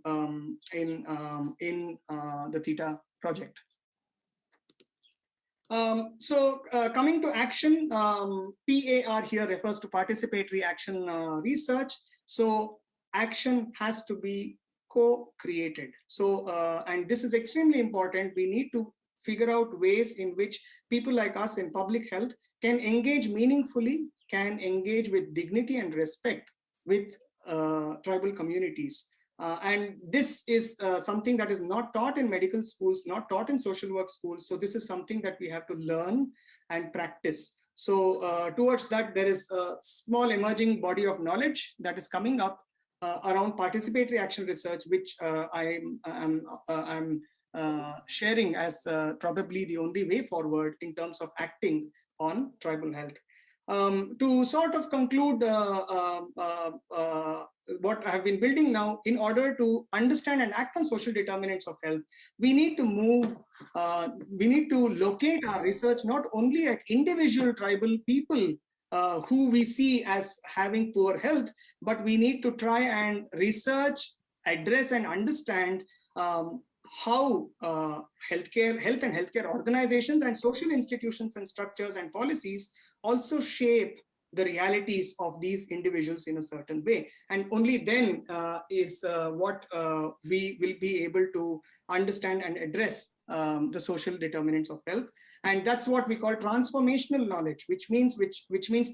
in the Theta project. Coming to action, PAR here refers to participatory action research. So action has to be co-created. So, and this is extremely important. We need to figure out ways in which people like us in public health can engage meaningfully, can engage with dignity and respect with tribal communities. And this is something that is not taught in medical schools, not taught in social work schools. So this is something that we have to learn and practice. So towards that, there is a small emerging body of knowledge that is coming up around participatory action research, which I'm sharing as probably the only way forward in terms of acting on tribal health. To sort of conclude what I have been building now, in order to understand and act on social determinants of health, we need to move, we need to locate our research not only at individual tribal people who we see as having poor health, but we need to try and research, address, and understand how health and healthcare organizations and social institutions and structures and policies also shape the realities of these individuals in a certain way. And only then is what we will be able to understand and address the social determinants of health. And that's what we call transformational knowledge, which means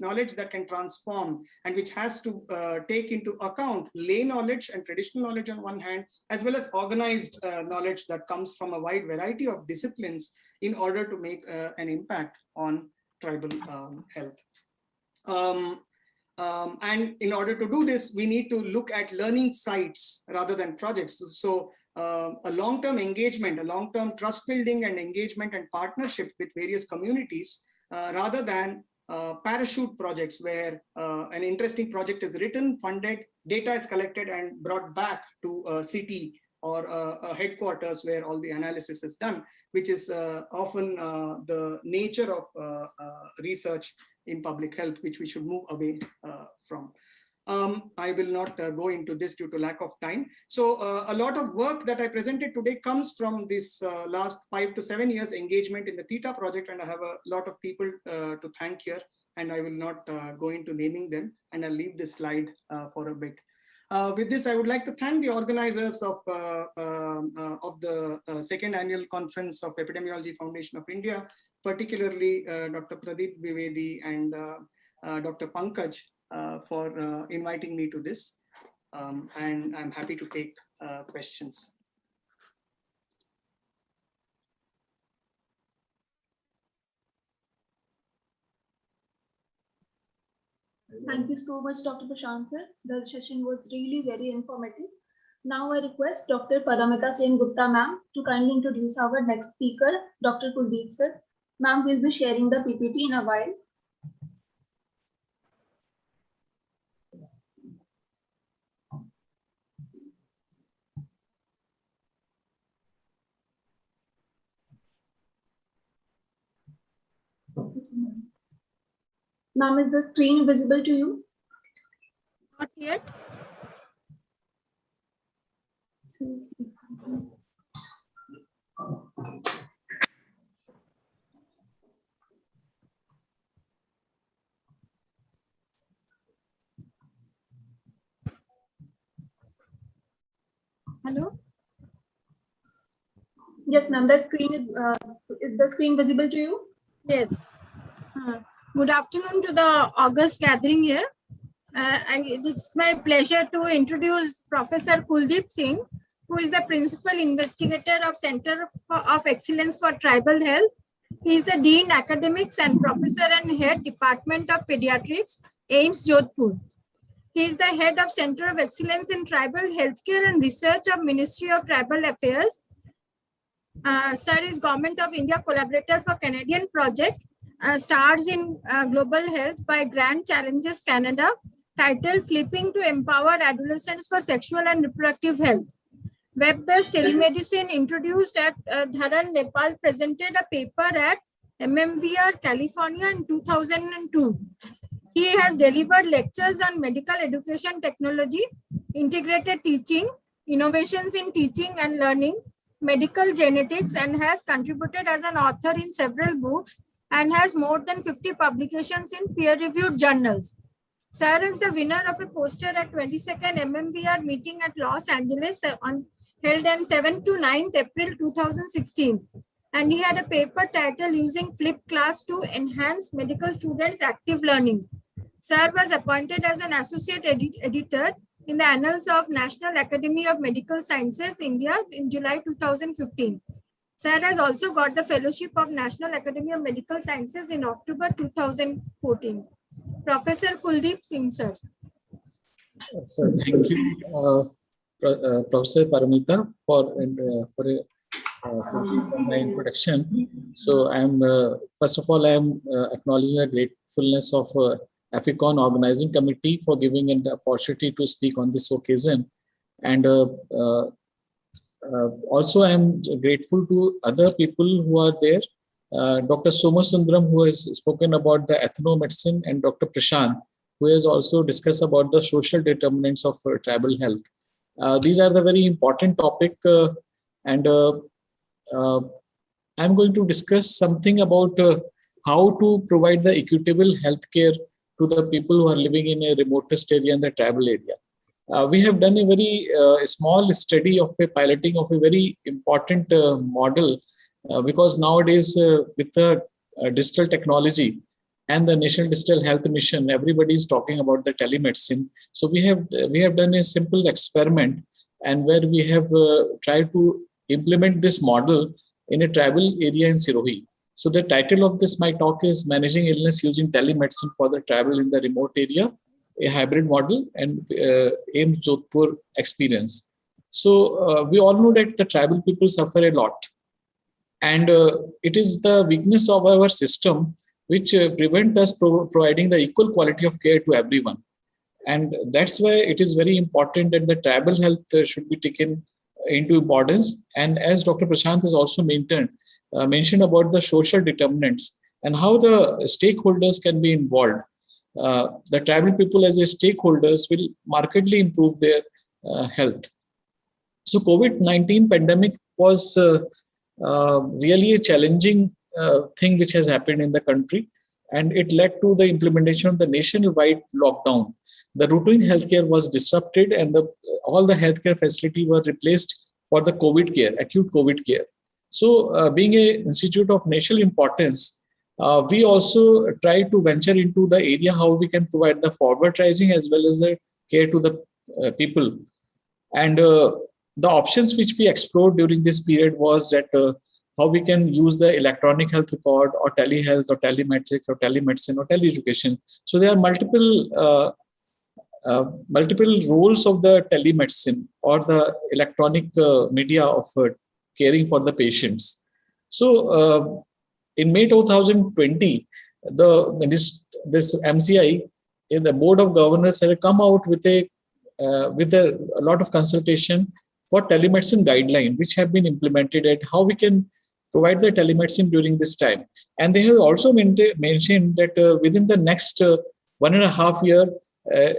knowledge that can transform and which has to take into account lay knowledge and traditional knowledge on one hand, as well as organized knowledge that comes from a wide variety of disciplines in order to make an impact on tribal health. And in order to do this, we need to look at learning sites rather than projects. So a long-term engagement, a long-term trust building and engagement and partnership with various communities, rather than parachute projects where an interesting project is written, funded, data is collected and brought back to a city or a headquarters where all the analysis is done, which is often the nature of research in public health, which we should move away from. I will not go into this due to lack of time. So a lot of work that I presented today comes from this last 5 to 7 years engagement in the Theta project, and I have a lot of people to thank here, and I will not go into naming them, and I'll leave this slide for a bit. With this, I would like to thank the organizers of the second annual conference of Epidemiology Foundation of India, particularly Dr. Pradeep Vivedi and Dr. Pankaj for inviting me to this. And I'm happy to take questions. Thank you so much, Dr. Prashant sir. The session was really very informative. Now I request Dr. Paramita Sen Gupta ma'am to kindly introduce our next speaker, Dr. Kuldeep sir. Ma'am will be sharing the PPT in a while. Ma'am, is the screen visible to you? Not yet. Hello? Yes, ma'am. The screen is the screen visible to you? Yes. Good afternoon to the August gathering here. It's my pleasure to introduce Professor Kuldeep Singh, who is the Principal Investigator of Center of Excellence for Tribal Health. He is the Dean Academics and Professor and Head Department of Pediatrics, AIIMS Jodhpur. He is the Head of Center of Excellence in Tribal Healthcare and Research of Ministry of Tribal Affairs. Sir is Government of India Collaborator for Canadian Project, stars in Global Health by Grand Challenges Canada, titled Flipping to Empower Adolescents for Sexual and Reproductive Health. Web-based telemedicine introduced at Dharan, Nepal, presented a paper at MMVR, California in 2002. He has delivered lectures on medical education technology, integrated teaching, innovations in teaching and learning, medical genetics, and has contributed as an author in several books and has more than 50 publications in peer-reviewed journals. Sir is the winner of a poster at 22nd MMVR meeting at Los Angeles held on 7th to 9th April 2016. And he had a paper titled Using Flipped Class to Enhance Medical Students' Active Learning. Sir was appointed as an associate editor in the Annals of National Academy of Medical Sciences, India in July 2015. Sir has also got the Fellowship of National Academy of Medical Sciences in October 2014. Professor Kuldeep Singh, sir. So thank you, Professor Paramita, for my introduction. So I'm first of all, I'm acknowledging the gratefulness of Eficon organizing committee for giving an opportunity to speak on this occasion, and also I'm grateful to other people who are there. Dr. Somasundram, who has spoken about the ethnomedicine, and Dr. Prashant, who has also discussed about the social determinants of tribal health. These are the very important topic, and I'm going to discuss something about how to provide the equitable healthcare to the people who are living in a remotest area in the tribal area. We have done a very small study of a piloting of a very important model, because nowadays with the digital technology and the National Digital Health Mission, everybody is talking about the telemedicine. So we have done a simple experiment, and where we have tried to implement this model in a tribal area in Sirohi. So the title of my talk is Managing Illness Using Telemedicine for the Tribal in the Remote Area, a Hybrid Model, and AIIMS Jodhpur Experience. So we all know that the tribal people suffer a lot, and it is the weakness of our system which prevent us providing the equal quality of care to everyone. And that's why it is very important that the tribal health should be taken into importance. And as Dr. Prashant has also mentioned about the social determinants and how the stakeholders can be involved. The tribal people as a stakeholders will markedly improve their health. So COVID-19 pandemic was really a challenging thing which has happened in the country, and it led to the implementation of the nationwide lockdown. The routine healthcare was disrupted, and all the healthcare facilities were replaced for the COVID care, acute COVID care. So being an institute of national importance, we also try to venture into the area how we can provide the forward tracing as well as the care to the people. And the options which we explored during this period was that how we can use the electronic health record or telehealth or telemedicine or telemedicine or teleeducation. So there are multiple roles of the telemedicine or the electronic media of caring for the patients. So in May 2020, this MCI, the Board of Governors, had come out with a lot of consultation for telemedicine guideline, which have been implemented at how we can provide the telemedicine during this time. And they have also mentioned that within the next 1.5 year,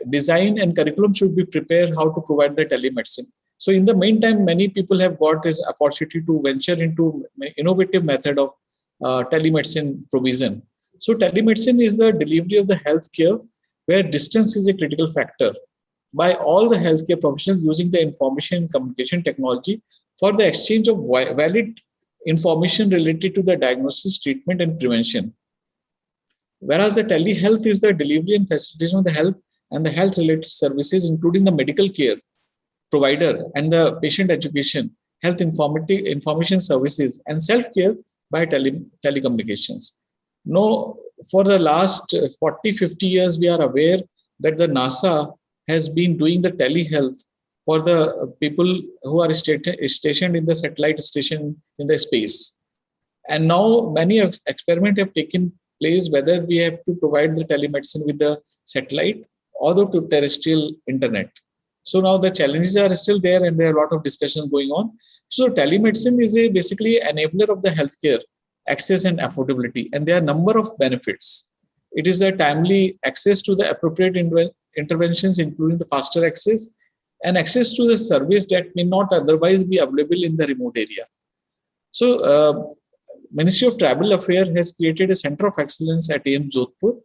design and curriculum should be prepared how to provide the telemedicine. So in the meantime, many people have got this opportunity to venture into innovative method of telemedicine provision. So telemedicine is the delivery of the healthcare where distance is a critical factor by all the healthcare professionals using the information and communication technology for the exchange of valid information related to the diagnosis, treatment, and prevention. Whereas the telehealth is the delivery and facilitation of the health and the health-related services, including the medical care provider and the patient education, health information services, and self-care by telecommunications. Now, for the last 40-50 years, we are aware that the NASA has been doing the telehealth for the people who are stationed in the satellite station in the space. And now many experiments have taken place whether we have to provide the telemedicine with the satellite or the terrestrial internet. So now the challenges are still there, and there are a lot of discussions going on. So telemedicine is basically an enabler of the healthcare access and affordability, and there are a number of benefits. It is a timely access to the appropriate interventions, including the faster access and access to the service that may not otherwise be available in the remote area. So Ministry of Tribal Affairs has created a Center of Excellence at AIIMS Jodhpur,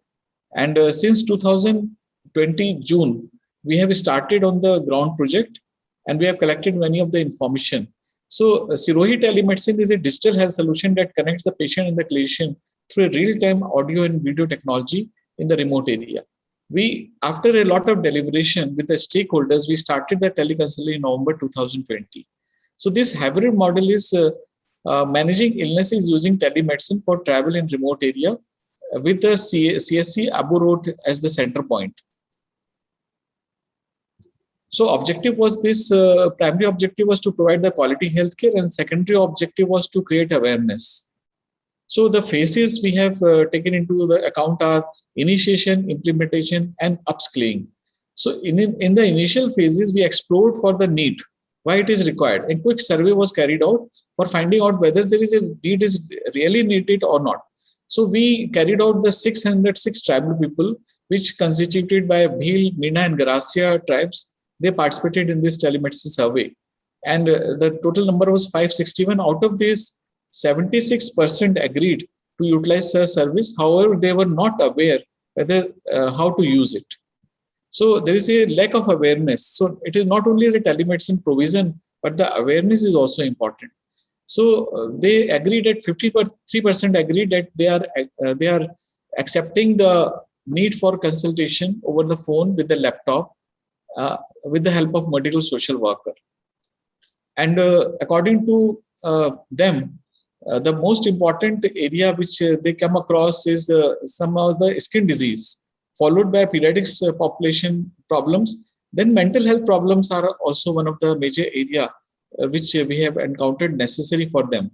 and since 2020 June, we have started on the ground project, and we have collected many of the information. So Sirohi telemedicine is a digital health solution that connects the patient and the clinician through a real-time audio and video technology in the remote area. After a lot of deliberation with the stakeholders, we started the teleconsultation in November 2020. So this hybrid model is managing illnesses using telemedicine for travel in remote area with the CSC Abu Road as the center point. So objective was this, primary objective was to provide the quality healthcare, and secondary objective was to create awareness. So the phases we have taken into the account are initiation, implementation, and upskilling. So in the initial phases, we explored for the need, why it is required. A quick survey was carried out for finding out whether there is a need is really needed or not. So we carried out the 606 tribal people, which constituted by Bhil, Meena, and Garasya tribes. They participated in this telemedicine survey. And the total number was 561. Out of this, 76% agreed to utilize the service. However, they were not aware whether how to use it. So there is a lack of awareness. So it is not only the telemedicine provision, but the awareness is also important. So they agreed that 53% agreed that they are accepting the need for consultation over the phone with the laptop with the help of medical social worker. And according to them, the most important area which they come across is some of the skin disease, followed by pediatrics population problems. Then mental health problems are also one of the major area which we have encountered necessary for them.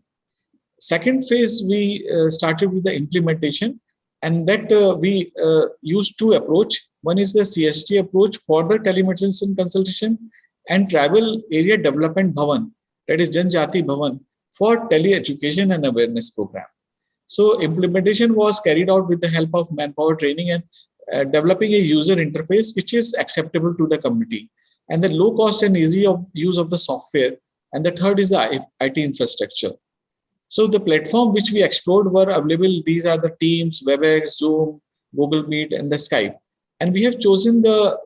Second phase, we started with the implementation, and that we used two approach. One is the CST approach for the telemedicine consultation, and tribal area development bhavan, that is Janjati Bhavan, for tele-education and awareness program. So implementation was carried out with the help of manpower training and developing a user interface which is acceptable to the community, and the low cost and easy of use of the software. And the third is the IT infrastructure. So the platform which we explored were available. These are the Teams, WebEx, Zoom, Google Meet, and the Skype. And we have chosen the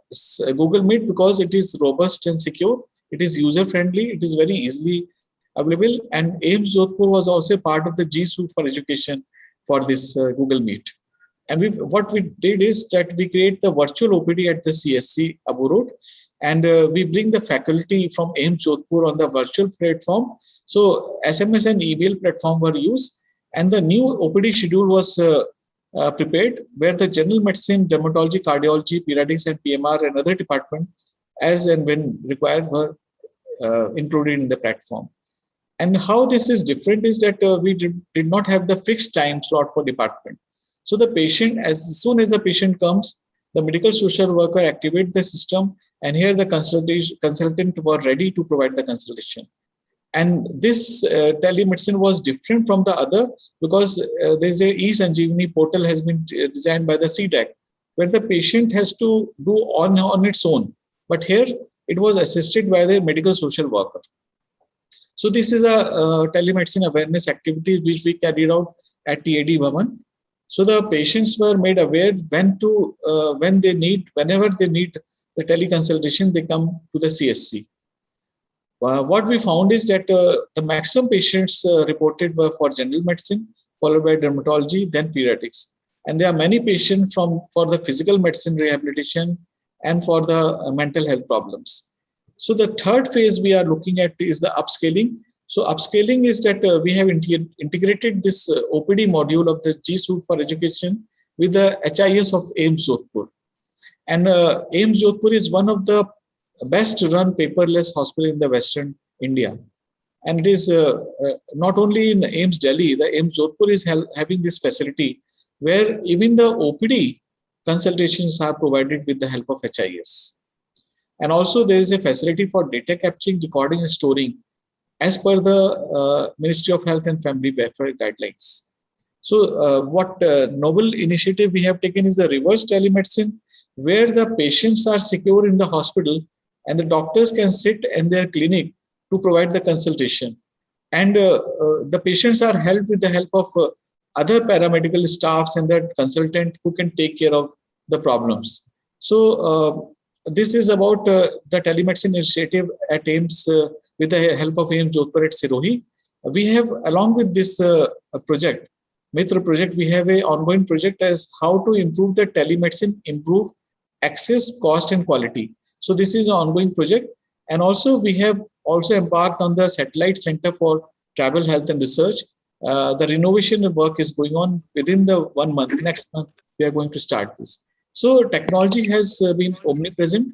Google Meet because it is robust and secure. It is user-friendly. It is very easily available. And AIMS Jodhpur was also part of the G Suite for education for this Google Meet. And what we did is that we create the virtual OPD at the CSC Abu Road, and we bring the faculty from AIMS Jodhpur on the virtual platform. So SMS and email platform were used, and the new OPD schedule was prepared, where the general medicine, dermatology, cardiology, pediatrics, and PMR and other department, as and when required, were included in the platform. And how this is different is that we did not have the fixed time slot for department. So the patient, as soon as the patient comes, the medical social worker activates the system, and here the consultant were ready to provide the consultation. And this telemedicine was different from the other because there's a e-Sanjeevani portal has been designed by the CDAC, where the patient has to do on its own. But here it was assisted by the medical social worker. So this is a telemedicine awareness activity which we carried out at TAD Bhavan. So the patients were made aware whenever they need the teleconsultation, they come to the CSC. What we found is that the maximum patients reported were for general medicine, followed by dermatology, then pediatrics. And there are many patients for the physical medicine rehabilitation and for the mental health problems. So the third phase we are looking at is the upscaling. So upscaling is that we have integrated this OPD module of the G Suite for education with the HIS of AIMS Jodhpur. And AIMS Jodhpur is one of the best run paperless hospital in the Western India. And it is not only in AIMS Delhi, the AIMS Jodhpur is having this facility where even the OPD consultations are provided with the help of HIS. And also there is a facility for data capturing, recording and storing as per the Ministry of Health and Family Welfare guidelines. So what novel initiative we have taken is the reverse telemedicine, where the patients are secure in the hospital and the doctors can sit in their clinic to provide the consultation. And the patients are helped with the help of other paramedical staffs and the consultant who can take care of the problems. So this is about the telemedicine initiative at AIMS with the help of AIMS Jodhpur at Sirohi. We have, along with this project, Mitra project, we have an ongoing project as how to improve the telemedicine, improve access, cost, and quality. So this is an ongoing project. And also we have also embarked on the Satellite Center for Travel Health and Research. The renovation work is going on within the 1 month. Next month, we are going to start this. So technology has been omnipresent,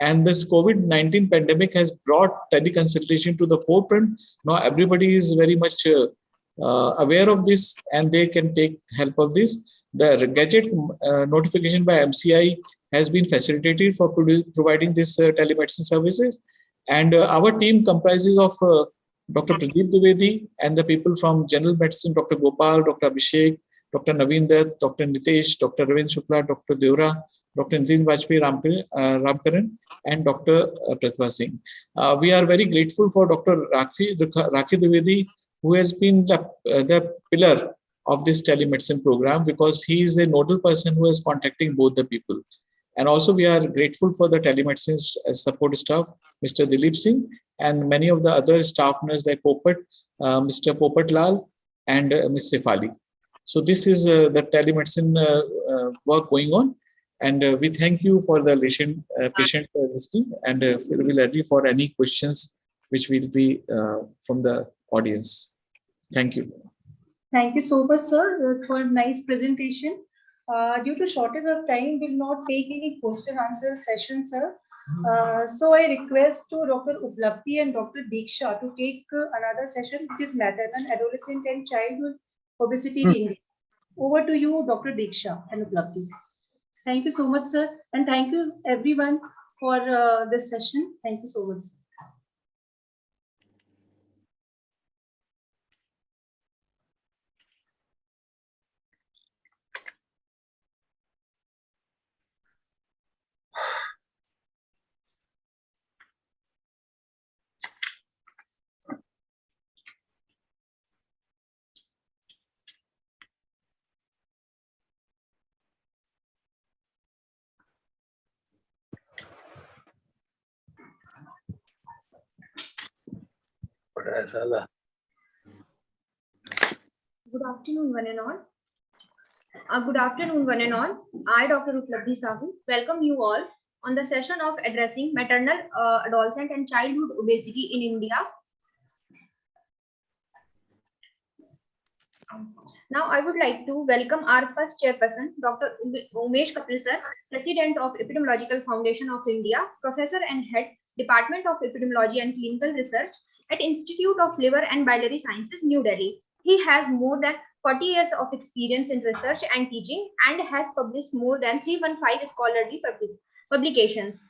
and this COVID-19 pandemic has brought teleconsultation to the forefront. Now everybody is very much aware of this, and they can take help of this. The gadget notification by MCI has been facilitated for providing this telemedicine services. And our team comprises of Dr. Pradeep Dwivedi and the people from General Medicine, Dr. Gopal, Dr. Abhishek, Dr. Naveen Dutt, Dr. Nitesh, Dr. Ravin Shukla, Dr. Deora, Dr. Nitin Vajpayee Ramkaran, and Dr. Pratibha Singh. We are very grateful for Dr. Rakhi Dwivedi, who has been the pillar of this telemedicine program, because he is a nodal person who is contacting both the people. And also we are grateful for the telemedicine support staff, Mr. Dilip Singh, and many of the other staff nurses like Popat, Mr. Popat Lal, and Ms. Sefali. So this is the telemedicine work going on. And we thank you for the patient listening, and we will ready for any questions which will be from the audience. Thank you. Thank you so much, sir, for a nice presentation. Due to shortage of time, we will not take any question answer session, sir. So I request to Dr. Uplabdhi and Dr. Diksha to take another session, which is maternal, adolescent, and childhood obesity in India. Over to you, Dr. Diksha and Uplabdhi. Thank you so much, sir, and thank you everyone for this session. Thank you so much, sir. Good afternoon, one and all. Good afternoon, one and all. I, Dr. Uplabdhi Sahu, welcome you all on the session of addressing maternal, adolescent, and childhood obesity in India. Now, I would like to welcome our first chairperson, Dr. Umesh Kapil sir, President of Epidemiological Foundation of India, Professor and Head, Department of Epidemiology and Clinical Research at Institute of Liver and Biliary Sciences, New Delhi. He has more than 40 years of experience in research and teaching and has published more than 315 scholarly publications.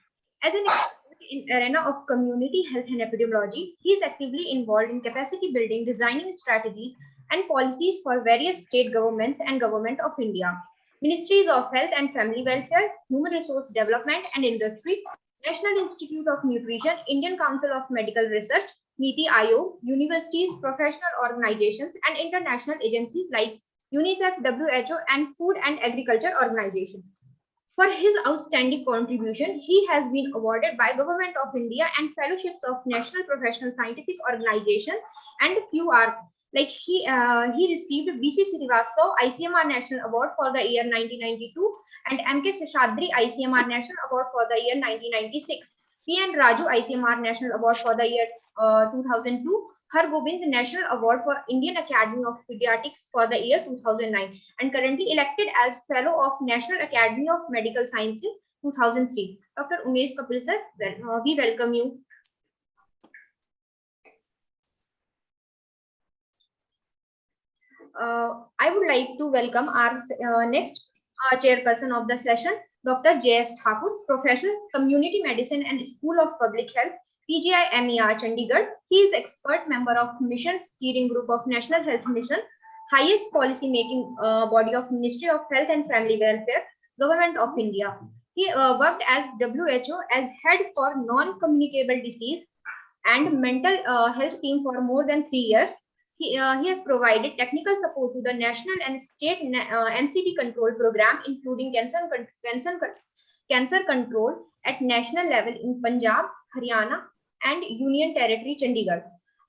As an expert in arena of community health and epidemiology, he is actively involved in capacity building, designing strategies and policies for various state governments and Government of India, Ministries of Health and Family Welfare, Human Resource Development and Industry, National Institute of Nutrition, Indian Council of Medical Research, Niti Aayog, universities, professional organizations, and international agencies like UNICEF, WHO, and Food and Agriculture Organization. For his outstanding contribution, he has been awarded by Government of India and fellowships of National Professional Scientific Organization, and few are like he received BC Srivastava ICMR National Award for the year 1992 and MK Seshadri ICMR National Award for the year 1996, PN Raju ICMR National Award for the year 2002, Har Gobind National Award for Indian Academy of Pediatrics for the year 2009, and currently elected as Fellow of National Academy of Medical Sciences 2003. Dr. Umesh Kapil sir, we welcome you. I would like to welcome our next chairperson of the session, Dr. J.S. Thakur, Professor, Community Medicine and School of Public Health, PGI MER, Chandigarh. He is expert member of Mission Steering Group of National Health Mission, highest policy making body of Ministry of Health and Family Welfare, Government of India. He worked as WHO as head for non-communicable disease and mental health team for more than 3 years. He has provided technical support to the national and state NCD control program, including cancer control at national level in Punjab, Haryana, and Union Territory Chandigarh.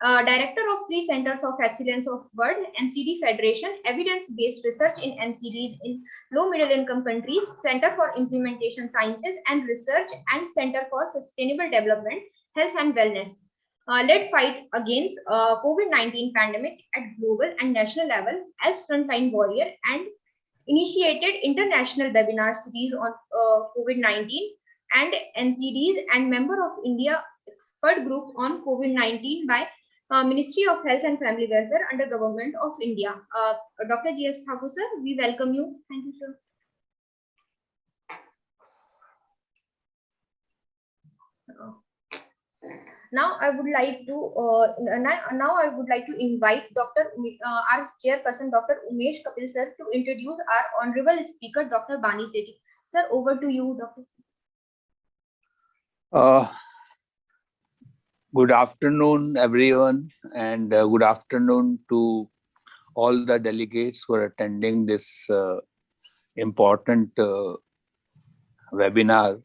Director of 3 Centers of Excellence of World NCD Federation, Evidence-Based Research in NCDs in Low Middle Income Countries, Center for Implementation Sciences and Research, and Center for Sustainable Development, Health and Wellness. Led fight against COVID-19 pandemic at global and national level as frontline warrior, and initiated international webinar series on COVID-19 and NCDs, and member of India expert group on COVID-19 by Ministry of Health and Family Welfare under Government of India. Dr. G.S. Thakur, sir, we welcome you. Thank you, sir. Now I would like to invite our chairperson, Dr. Umesh Kapil sir, to introduce our honorable speaker, Dr. Bani Sethi. Sir, over to you, Dr. Good afternoon, everyone, and good afternoon to all the delegates who are attending this important webinar.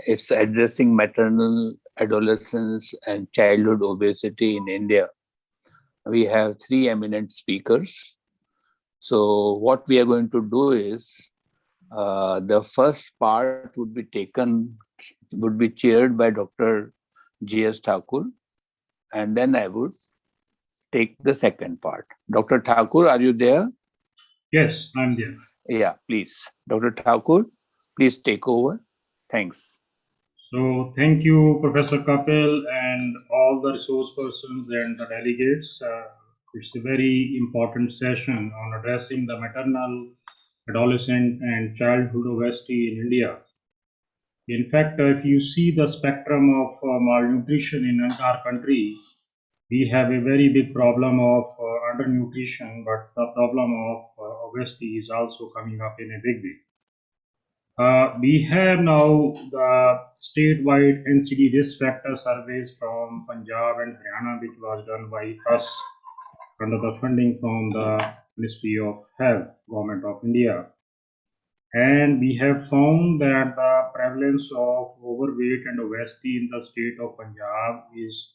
It's addressing maternal, adolescence, and childhood obesity in India. We have 3 eminent speakers. So what we are going to do is the first part would be chaired by Dr. G.S. Thakur, and then I would take the second part. Dr. Thakur, are you there? Yes, I'm there. Yeah, please. Dr. Thakur, please take over. Thanks. So thank you, Professor Kapil, and all the resource persons and the delegates. It's a very important session on addressing the maternal, adolescent, and childhood obesity in India. In fact, if you see the spectrum of malnutrition in our country, we have a very big problem of undernutrition, but the problem of obesity is also coming up in a big way. We have now the statewide NCD risk factor surveys from Punjab and Haryana, which was done by us under the funding from the Ministry of Health, Government of India. And we have found that the prevalence of overweight and obesity in the state of Punjab is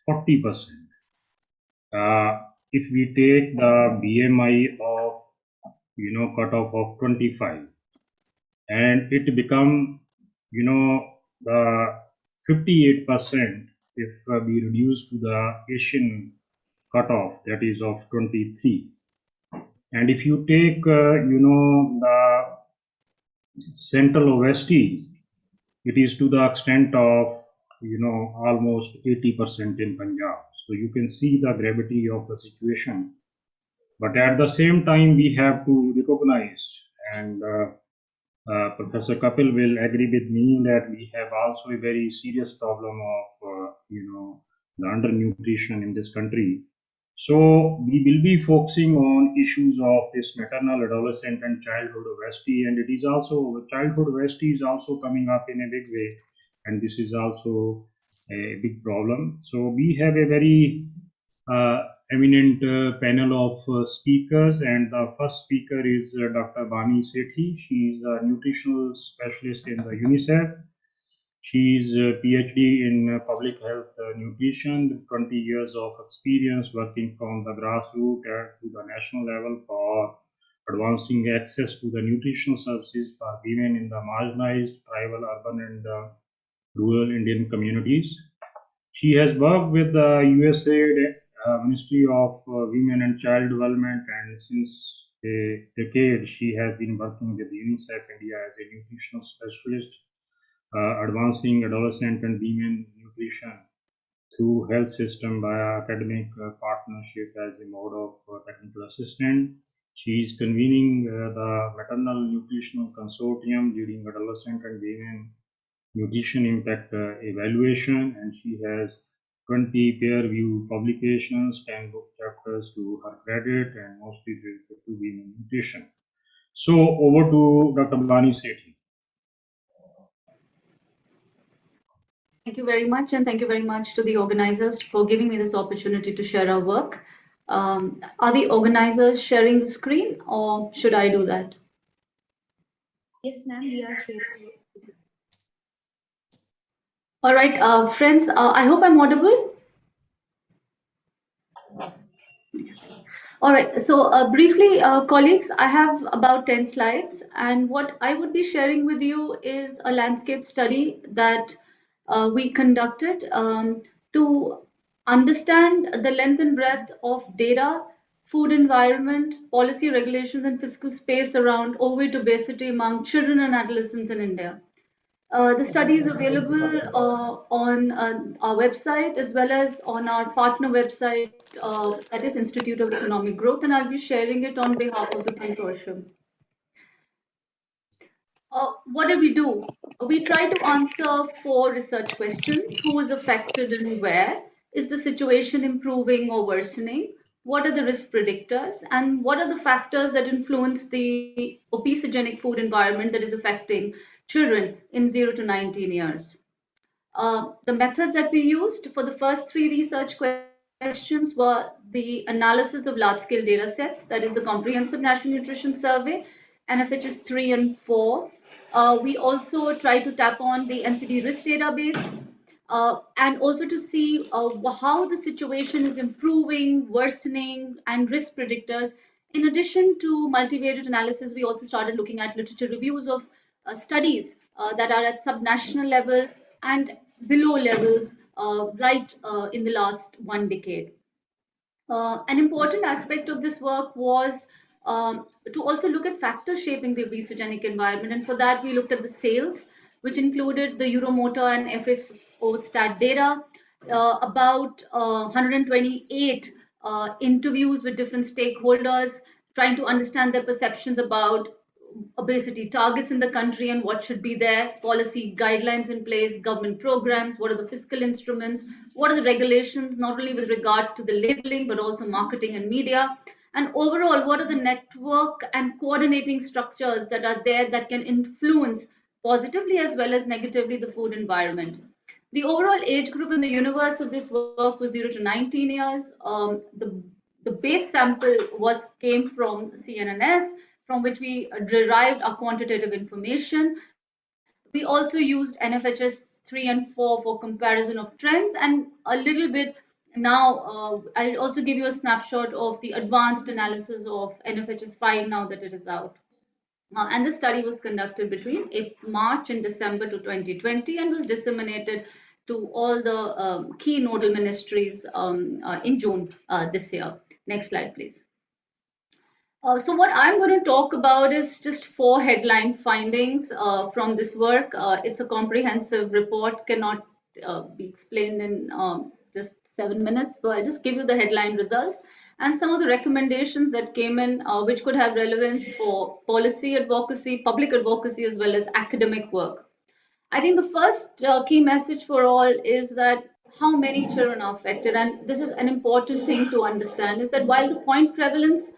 40%. If we take the BMI of, cutoff of 25, and it become, the 58% if we reduce to the Asian cutoff, that is of 23. And if you take, the central obesity, it is to the extent of, almost 80% in Punjab. So you can see the gravity of the situation. But at the same time, we have to recognize, and Professor Kapil will agree with me, that we have also a very serious problem of, the undernutrition in this country. So we will be focusing on issues of this maternal, adolescent, and childhood obesity, and it is also, childhood obesity is also coming up in a big way, and this is also a big problem. So we have a very eminent panel of speakers, and the first speaker is Dr. Bani Sethi. She is a nutritional specialist in the UNICEF. She is a PhD in public health nutrition, 20 years of experience working from the grassroots to the national level for advancing access to the nutritional services for women in the marginalized, tribal, urban, and rural Indian communities. She has worked with the USAID Ministry of Women and Child Development, and since a decade she has been working with UNICEF India as a nutritional specialist, advancing adolescent and women nutrition through health system via academic partnership as a mode of technical assistant. She is convening the Maternal Nutritional Consortium during adolescent and women nutrition impact evaluation, and she has 20 peer-reviewed publications, 10 book chapters to her credit, and mostly related to women nutrition. So over to Dr. Bani Sethi. Thank you very much, and thank you very much to the organizers for giving me this opportunity to share our work. Are the organizers sharing the screen, or should I do that? Yes, ma'am, we are sharing. All right, friends, I hope I'm audible. All right, so briefly, colleagues, I have about 10 slides, and what I would be sharing with you is a landscape study that we conducted to understand the length and breadth of data, food environment, policy regulations, and fiscal space around overweight obesity among children and adolescents in India. The study is available on our website as well as on our partner website, that is Institute of Economic Growth, and I'll be sharing it on behalf of the consortium. What did we do? We try to answer 4 research questions. Who is affected and where? Is the situation improving or worsening? What are the risk predictors? And what are the factors that influence the obesogenic food environment that is affecting children in 0 to 19 years? The methods that we used for the first 3 research questions were the analysis of large-scale data sets, that is the Comprehensive National Nutrition Survey, NFHS 3 and 4. We also tried to tap on the NCD risk database and also to see how the situation is improving, worsening, and risk predictors. In addition to multivariate analysis, we also started looking at literature reviews of studies that are at subnational levels and below levels right in the last 1 decade. An important aspect of this work was to also look at factors shaping the obesogenic environment. And for that, we looked at the sales, which included the Euromotor and FSO stat data, about 128 interviews with different stakeholders, trying to understand their perceptions about obesity targets in the country and what should be there, policy guidelines in place, government programs, what are the fiscal instruments, what are the regulations, not only with regard to the labeling, but also marketing and media. And overall, what are the network and coordinating structures that are there that can influence positively as well as negatively the food environment. The overall age group in the universe of this work was 0 to 19 years. The base sample came from CNNS, from which we derived our quantitative information. We also used NFHS 3 and 4 for comparison of trends, and a little bit now I'll also give you a snapshot of the advanced analysis of NFHS 5 now that it is out. And the study was conducted between March and December to 2020 and was disseminated to all the key nodal ministries in June this year. Next slide, please. So what I'm going to talk about is just 4 headline findings from this work. It's a comprehensive report, cannot be explained in just 7 minutes, but I'll just give you the headline results and some of the recommendations that came in, which could have relevance for policy advocacy, public advocacy, as well as academic work. I think the first key message for all is that how many children are affected, and this is an important thing to understand, is that while the point prevalence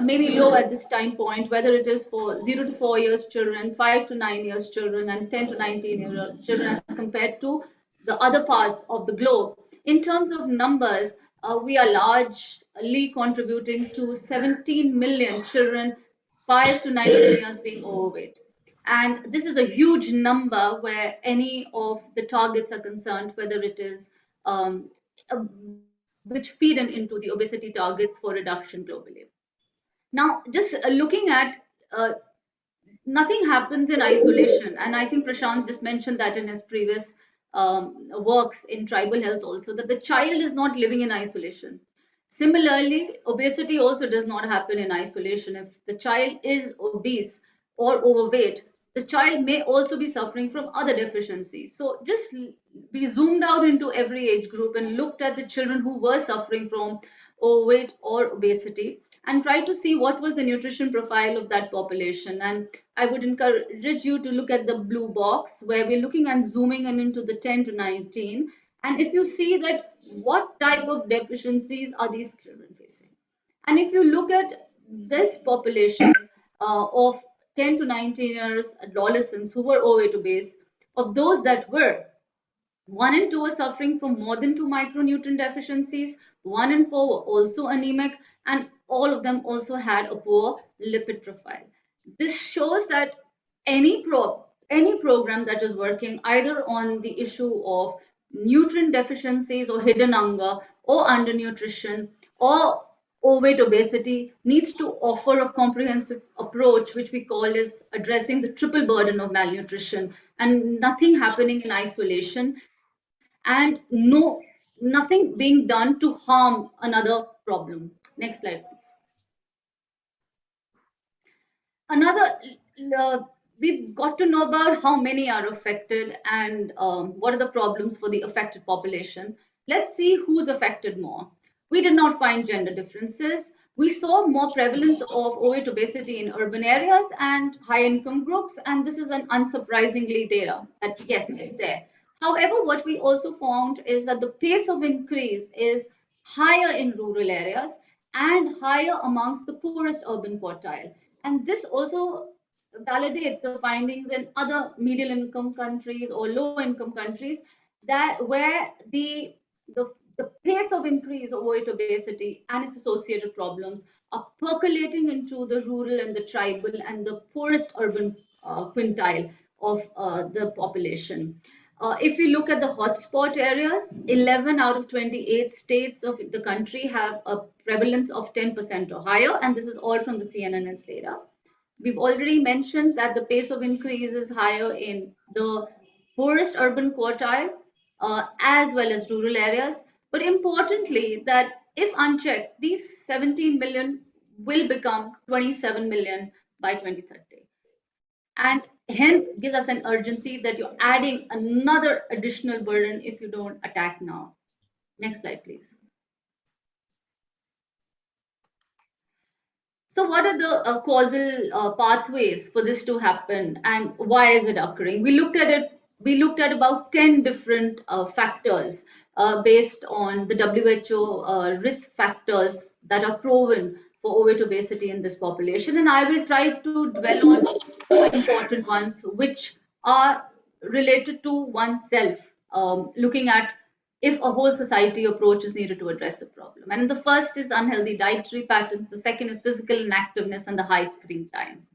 may be low at this time point, whether it is for 0 to 4 years children, 5 to 9 years children, and 10 to 19 year children as compared to the other parts of the globe. In terms of numbers, we are largely contributing to 17 million children 5 to 19 years being overweight. And this is a huge number where any of the targets are concerned, whether it is which feed into the obesity targets for reduction globally. Now, just looking at nothing happens in isolation. And I think Prashant just mentioned that in his previous works in tribal health also, that the child is not living in isolation. Similarly, obesity also does not happen in isolation. If the child is obese or overweight, the child may also be suffering from other deficiencies. So just we zoomed out into every age group and looked at the children who were suffering from overweight or obesity and try to see what was the nutrition profile of that population. And I would encourage you to look at the blue box where we're looking and zooming in into the 10 to 19. And if you see that what type of deficiencies are these children facing? And if you look at this population of 10 to 19 years adolescents who were overweight obese, of those that were, 1 in 2 are suffering from more than 2 micronutrient deficiencies, 1 in 4 were also anemic, and all of them also had a poor lipid profile. This shows that any program that is working either on the issue of nutrient deficiencies or hidden hunger or undernutrition or overweight obesity needs to offer a comprehensive approach, which we call as addressing the triple burden of malnutrition, and nothing happening in isolation, and nothing being done to harm another problem. Next slide, please. Another, uh, we've got to know about how many are affected and what are the problems for the affected population. Let's see who's affected more. We did not find gender differences. We saw more prevalence of overweight obesity in urban areas and high income groups, and this is an unsurprisingly data that yes, it's there. However, what we also found is that the pace of increase is higher in rural areas and higher amongst the poorest urban quartile. And this also validates the findings in other middle income countries or low income countries, that where the pace of increase of overweight obesity and its associated problems are percolating into the rural and the tribal and the poorest urban quintile of the population. If we look at the hotspot areas, 11 out of 28 states of the country have a prevalence of 10% or higher, and this is all from the CNN's data. We've already mentioned that the pace of increase is higher in the poorest urban quartile as well as rural areas. But importantly, that if unchecked, these 17 million will become 27 million by 2030. And hence gives us an urgency that you're adding another additional burden if you don't attack now. Next slide, please. So what are the causal pathways for this to happen, and why is it occurring? We looked at it. We looked at about 10 different factors based on the WHO risk factors that are proven for overweight obesity in this population, and I will try to dwell on two important ones, which are related to oneself, looking at if a whole society approach is needed to address the problem. And the first is unhealthy dietary patterns, the second is physical inactiveness, and the high screen time.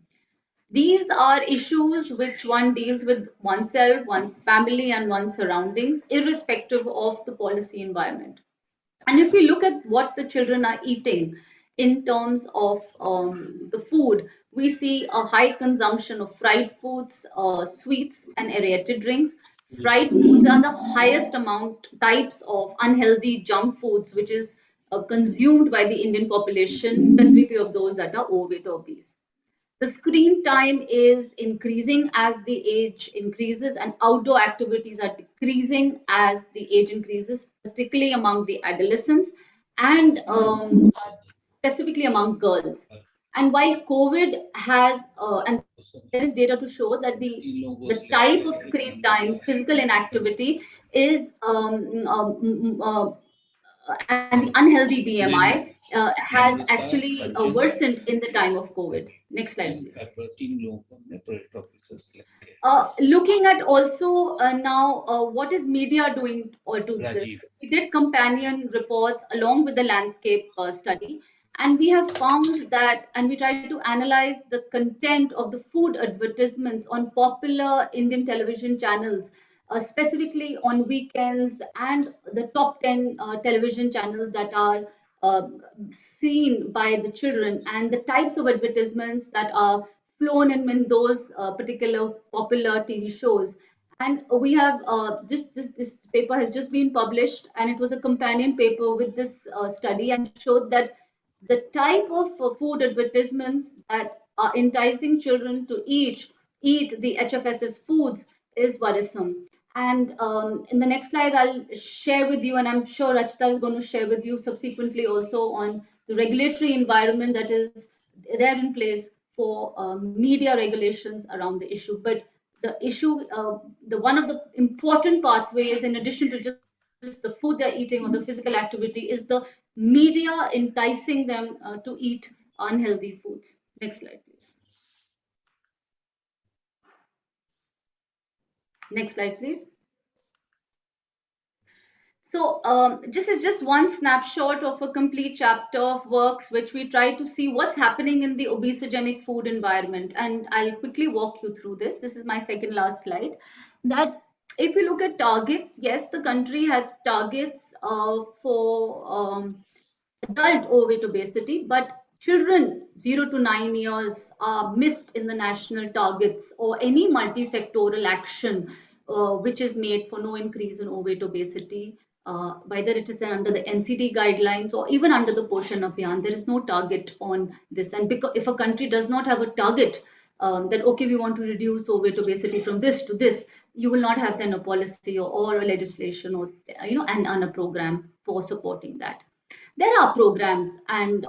These are issues which one deals with oneself, one's family, and one's surroundings, irrespective of the policy environment. And if we look at what the children are eating in terms of the food, we see a high consumption of fried foods, sweets, and aerated drinks. Fried foods are the highest amount types of unhealthy junk foods, which is consumed by the Indian population, specifically of those that are overweight or obese. The screen time is increasing as the age increases, and outdoor activities are decreasing as the age increases, particularly among the adolescents and specifically among girls. And while COVID has, and there is data to show that the type of screen time, physical inactivity is and the unhealthy BMI has actually worsened in the time of COVID. Next slide, please. Looking at also now what is media doing to this? We did companion reports along with the landscape study, and we have found that, and we tried to analyze the content of the food advertisements on popular Indian television channels, specifically on weekends, and the top 10 television channels that are seen by the children, and the types of advertisements that are flown in those particular popular TV shows. And we have this paper has just been published, and it was a companion paper with this study, and showed that the type of food advertisements that are enticing children to eat the HFSS foods is worrisome. And in the next slide, I'll share with you, and I'm sure Rachita is going to share with you subsequently also, on the regulatory environment that is there in place for media regulations around the issue. But the issue, the one of the important pathways, in addition to just the food they're eating or the physical activity, is the media enticing them to eat unhealthy foods. Next slide, please. Next slide, please. So this is just one snapshot of a complete chapter of works which we try to see what's happening in the obesogenic food environment. And I'll quickly walk you through this. This is my second last slide. That if you look at targets, yes, the country has targets for adult overweight obesity, but children 0 to 9 years are missed in the national targets or any multi-sectoral action which is made for no increase in overweight obesity, whether it is under the NCD guidelines or even under the Poshan Abhiyan. There is no target on this. And because if a country does not have a target, that okay, we want to reduce overweight obesity from this to this, you will not have then a policy or a legislation or and a program for supporting that. There are programs, and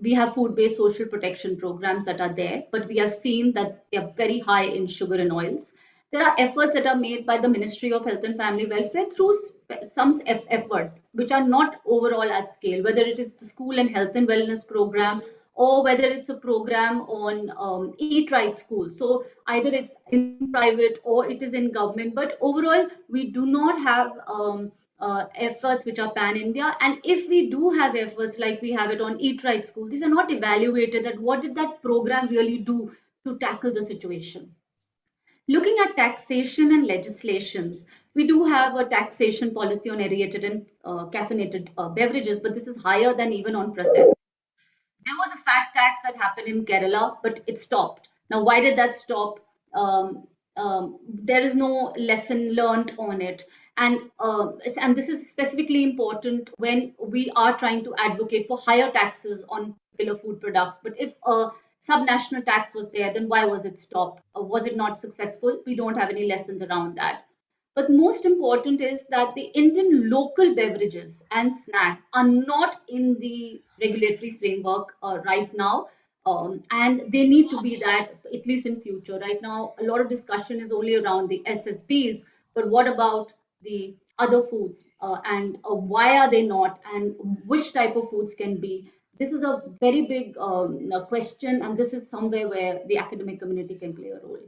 we have food-based social protection programs that are there, but we have seen that they are very high in sugar and oils. There are efforts that are made by the Ministry of Health and Family Welfare through some efforts which are not overall at scale, whether it is the school and health and wellness program or whether it's a program on Eat Right School. So either it's in private or it is in government, but overall we do not have efforts which are pan-India. And if we do have efforts like we have it on Eat Right School, these are not evaluated that what did that program really do to tackle the situation. Looking at taxation and legislations, we do have a taxation policy on aerated and caffeinated beverages, but this is higher than even on processed. There was a fat tax that happened in Kerala, but it stopped. Now, why did that stop? There is no lesson learned on it. And this is specifically important when we are trying to advocate for higher taxes on particular food products. But if a subnational tax was there, then why was it stopped? Was it not successful? We don't have any lessons around that. But most important is that the Indian local beverages and snacks are not in the regulatory framework right now. And they need to be that, at least in future. Right now, a lot of discussion is only around the SSPs, but what about the other foods and why are they not, and which type of foods can be? This is a very big question, and this is somewhere where the academic community can play a role.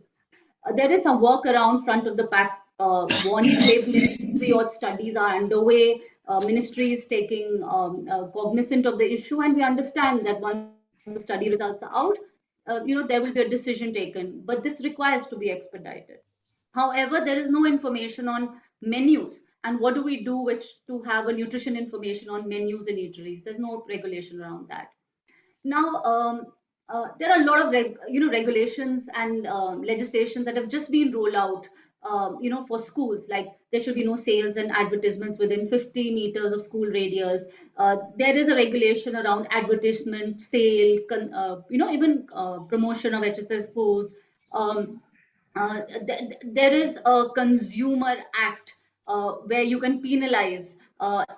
There is some work around front of the pack warning labelings. 3 odd studies are underway. Ministry is taking cognizant of the issue, and we understand that once the study results are out, there will be a decision taken. But this requires to be expedited. However, there is no information on menus. And what do we do to have a nutrition information on menus in eateries? There's no regulation around that. Now, there are a lot of regulations and legislations that have just been rolled out, for schools. Like there should be no sales and advertisements within 50 meters of school radius. There is a regulation around advertisement, sale, even promotion of HSS foods. There is a consumer act where you can penalize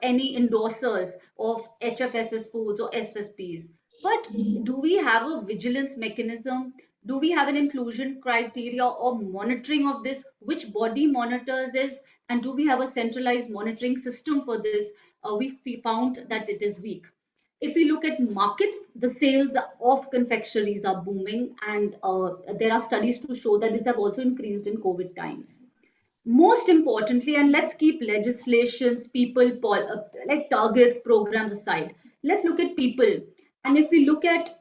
any endorsers of HFSS foods or SSPs. But do we have a vigilance mechanism? Do we have an inclusion criteria or monitoring of this? Which body monitors this? And do we have a centralized monitoring system for this? We found that it is weak. If we look at markets, the sales of confectionaries are booming, and there are studies to show that these have also increased in COVID times. Most importantly, and let's keep legislations, people, like targets, programs aside, let's look at people. And if we look at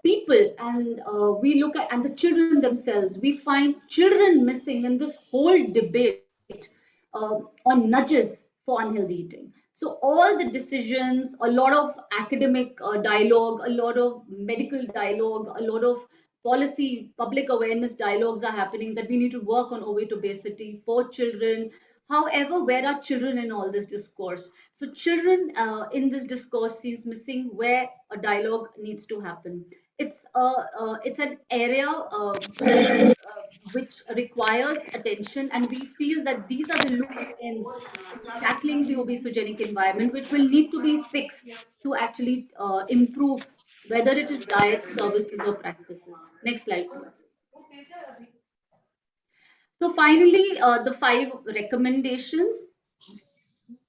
people and we look at and the children themselves, we find children missing in this whole debate on nudges for unhealthy eating. So all the decisions, a lot of academic dialogue, a lot of medical dialogue, a lot of policy, public awareness dialogues are happening that we need to work on overweight obesity for children. However, where are children in all this discourse? So children in this discourse seems missing where a dialogue needs to happen. It's an area which requires attention, and we feel that these are the loose ends in tackling the obesogenic environment, which will need to be fixed to actually improve, whether it is diets, services, or practices. Next slide, please. So finally, the 5 recommendations.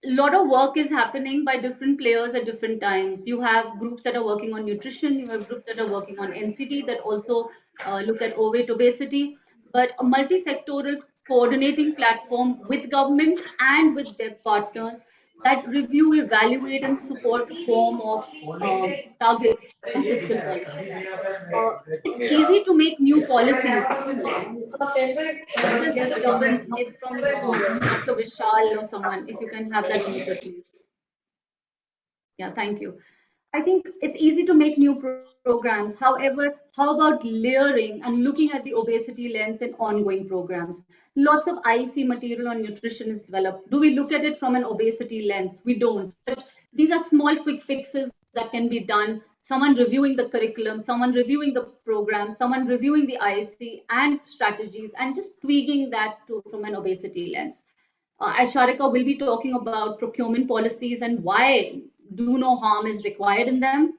A lot of work is happening by different players at different times. You have groups that are working on nutrition, you have groups that are working on NCD that also look at overweight obesity, but a multi-sectoral coordinating platform with government and with their partners that review, evaluate, and support form of targets and fiscal policy. It's easy to make new policies. What is this disturbance? If from Dr. Vishal or someone, if you can have that muted, please. Yeah, thank you. I think it's easy to make new programs. However, how about layering and looking at the obesity lens in ongoing programs? Lots of IC material on nutrition is developed. Do we look at it from an obesity lens? We don't. But these are small quick fixes that can be done. Someone reviewing the curriculum, someone reviewing the program, someone reviewing the IC and strategies, and just tweaking that from an obesity lens. As Sharika will be talking about procurement policies and why do no harm is required in them.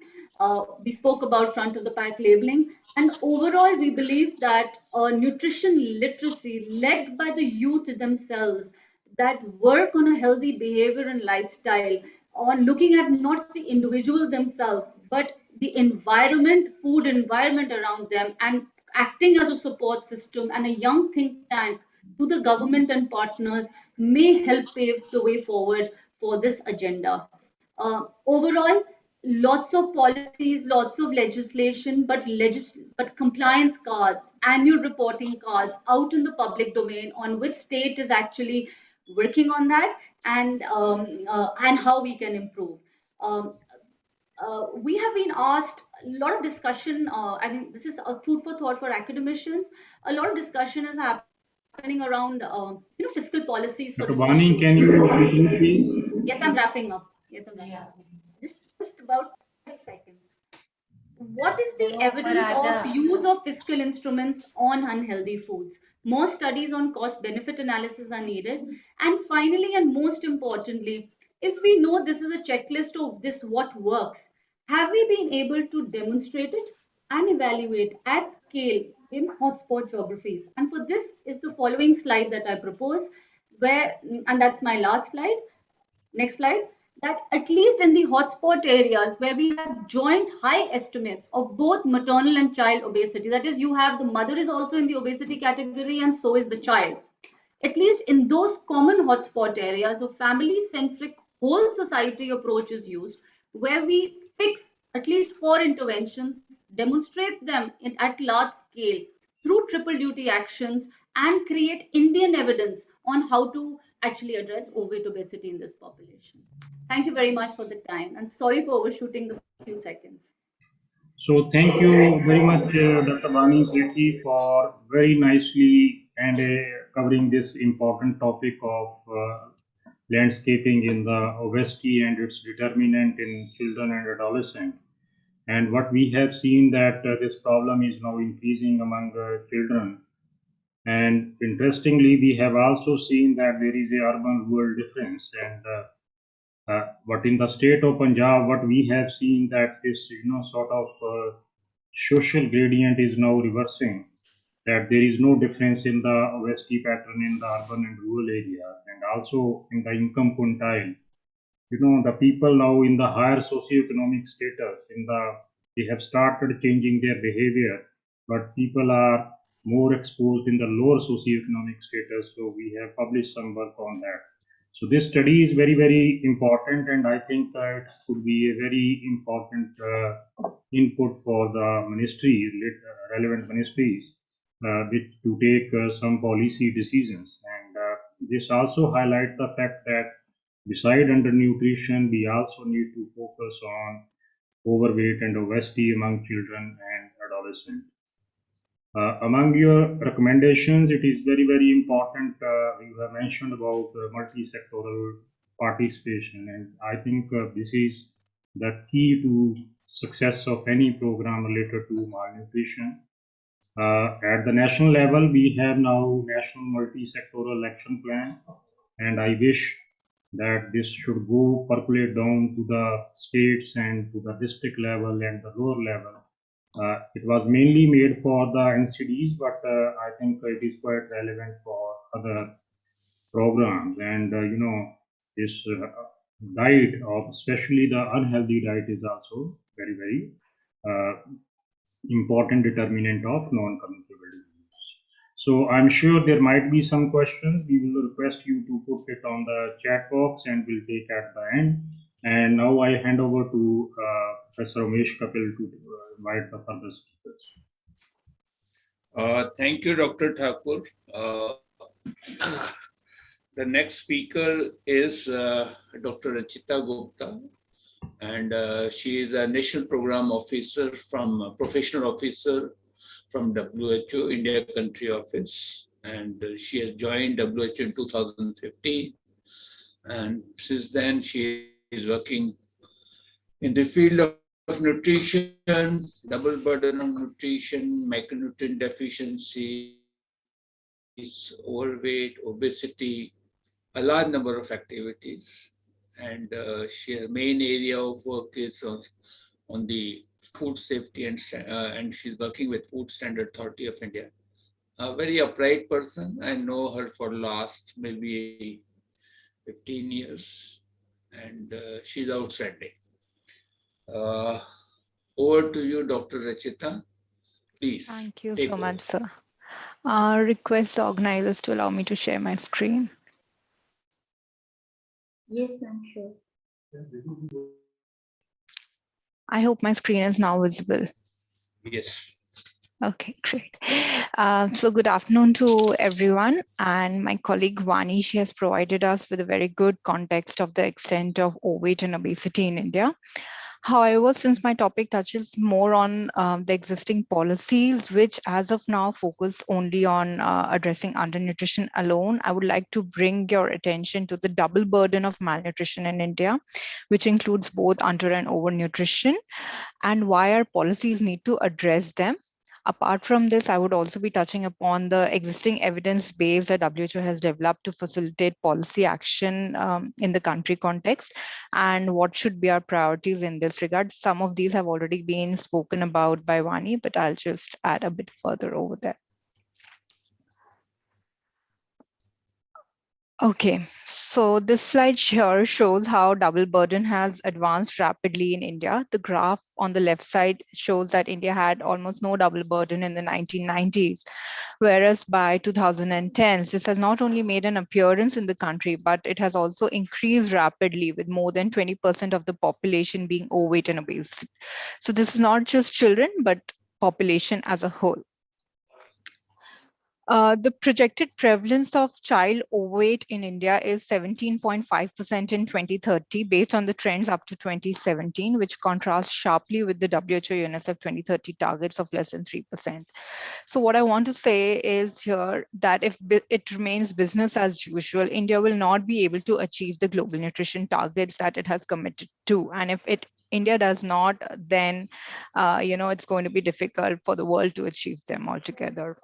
We spoke about front of the pack labeling, and overall we believe that nutrition literacy led by the youth themselves that work on a healthy behavior and lifestyle, on looking at not the individual themselves but the environment, food environment around them, and acting as a support system and a young think tank to the government and partners may help pave the way forward for this agenda. Overall, lots of policies, lots of legislation, but compliance cards, annual reporting cards out in the public domain on which state is actually working on that, and how we can improve. Um, we have been asked a lot of discussion. I mean, this is a food for thought for academicians. A lot of discussion is happening around, fiscal policies for Dr. this Bani, issue. can you conclude, please? Yes, I'm wrapping up. Yes, I'm wrapping up. Just about 30 seconds. What is the evidence of use of fiscal instruments on unhealthy foods? More studies on cost benefit analysis are needed. And finally, and most importantly, if we know this is a checklist of this what works, have we been able to demonstrate it and evaluate at scale in hotspot geographies? And for this is the following slide that I propose, and that's my last slide. Next slide. That at least in the hotspot areas where we have joint high estimates of both maternal and child obesity, that is, you have the mother is also in the obesity category and so is the child. At least in those common hotspot areas, a family-centric whole society approach is used, where we fix at least 4 interventions, demonstrate them at large scale through triple duty actions, and create Indian evidence on how to actually address overweight obesity in this population. Thank you very much for the time, and sorry for overshooting the few seconds. So thank you very much, Dr. Bani Sethi, for very nicely and covering this important topic of landscaping in the obesity and its determinant in children and adolescents. And what we have seen that this problem is now increasing among children. And interestingly, we have also seen that there is a urban-rural difference. And but in the state of Punjab, what we have seen that this, sort of social gradient is now reversing. That there is no difference in the obesity pattern in the urban and rural areas, and also in the income quintile. The people now in the higher socioeconomic status, they have started changing their behavior, but people are more exposed in the lower socioeconomic status. So we have published some work on that. So this study is very, very important, and I think it could be a very important input for the ministry, relevant ministries, to take some policy decisions. And this also highlights the fact that beside undernutrition, we also need to focus on overweight and obesity among children and adolescents. Among your recommendations, it is very, very important. You have mentioned about multi-sectoral participation, and I think this is the key to success of any program related to malnutrition. At the national level, we have now National Multi-Sectoral Action Plan, and I wish that this should go percolate down to the states and to the district level and the lower level. It was mainly made for the NCDs, but I think it is quite relevant for other programs. And this diet, of especially the unhealthy diet, is also very, very important determinant of non-communicable disease. So I'm sure there might be some questions. We will request you to put it on the chat box and we'll take at the end. And now I hand over to Professor Umesh Kapil to invite the further speakers. Thank you, Dr. Thakur. The next speaker is Dr. Rachita Gupta. and she is a national program officer from professional officer from WHO India Country Office, and she has joined WHO in 2015, and since then she is working in the field of nutrition, double burden of nutrition, micronutrient deficiencies, overweight, obesity, a large number of activities. And her main area of work is on the food safety and she's working with Food Standard Authority of India. A very upright person. I know her for last maybe 15 years, and she's outstanding. Uh, Over to you, Dr. Rachita. Please. Thank you take so over. much, sir. Request the organizers to allow me to share my screen. Yes, ma'am, sure. I hope my screen is now visible. Yes. Okay, great. So good afternoon to everyone. And my colleague Vani, she has provided us with a very good context of the extent of overweight and obesity in India. However, since my topic touches more on the existing policies, which as of now focus only on addressing undernutrition alone, I would like to bring your attention to the double burden of malnutrition in India, which includes both under and overnutrition, and why our policies need to address them. Apart from this, I would also be touching upon the existing evidence base that WHO has developed to facilitate policy action in the country context, and what should be our priorities in this regard. Some of these have already been spoken about by Vani, but I'll just add a bit further over there. Okay, so this slide here shows how double burden has advanced rapidly in India. The graph on the left side shows that India had almost no double burden in the 1990s, whereas by 2010s, this has not only made an appearance in the country, but it has also increased rapidly, with more than 20% of the population being overweight and obese. So this is not just children, but population as a whole. The projected prevalence of child overweight in India is 17.5% in 2030, based on the trends up to 2017, which contrasts sharply with the WHO UNICEF 2030 targets of less than 3%. So what I want to say is here that if it remains business as usual, India will not be able to achieve the global nutrition targets that it has committed to. And if India does not, then it's going to be difficult for the world to achieve them altogether.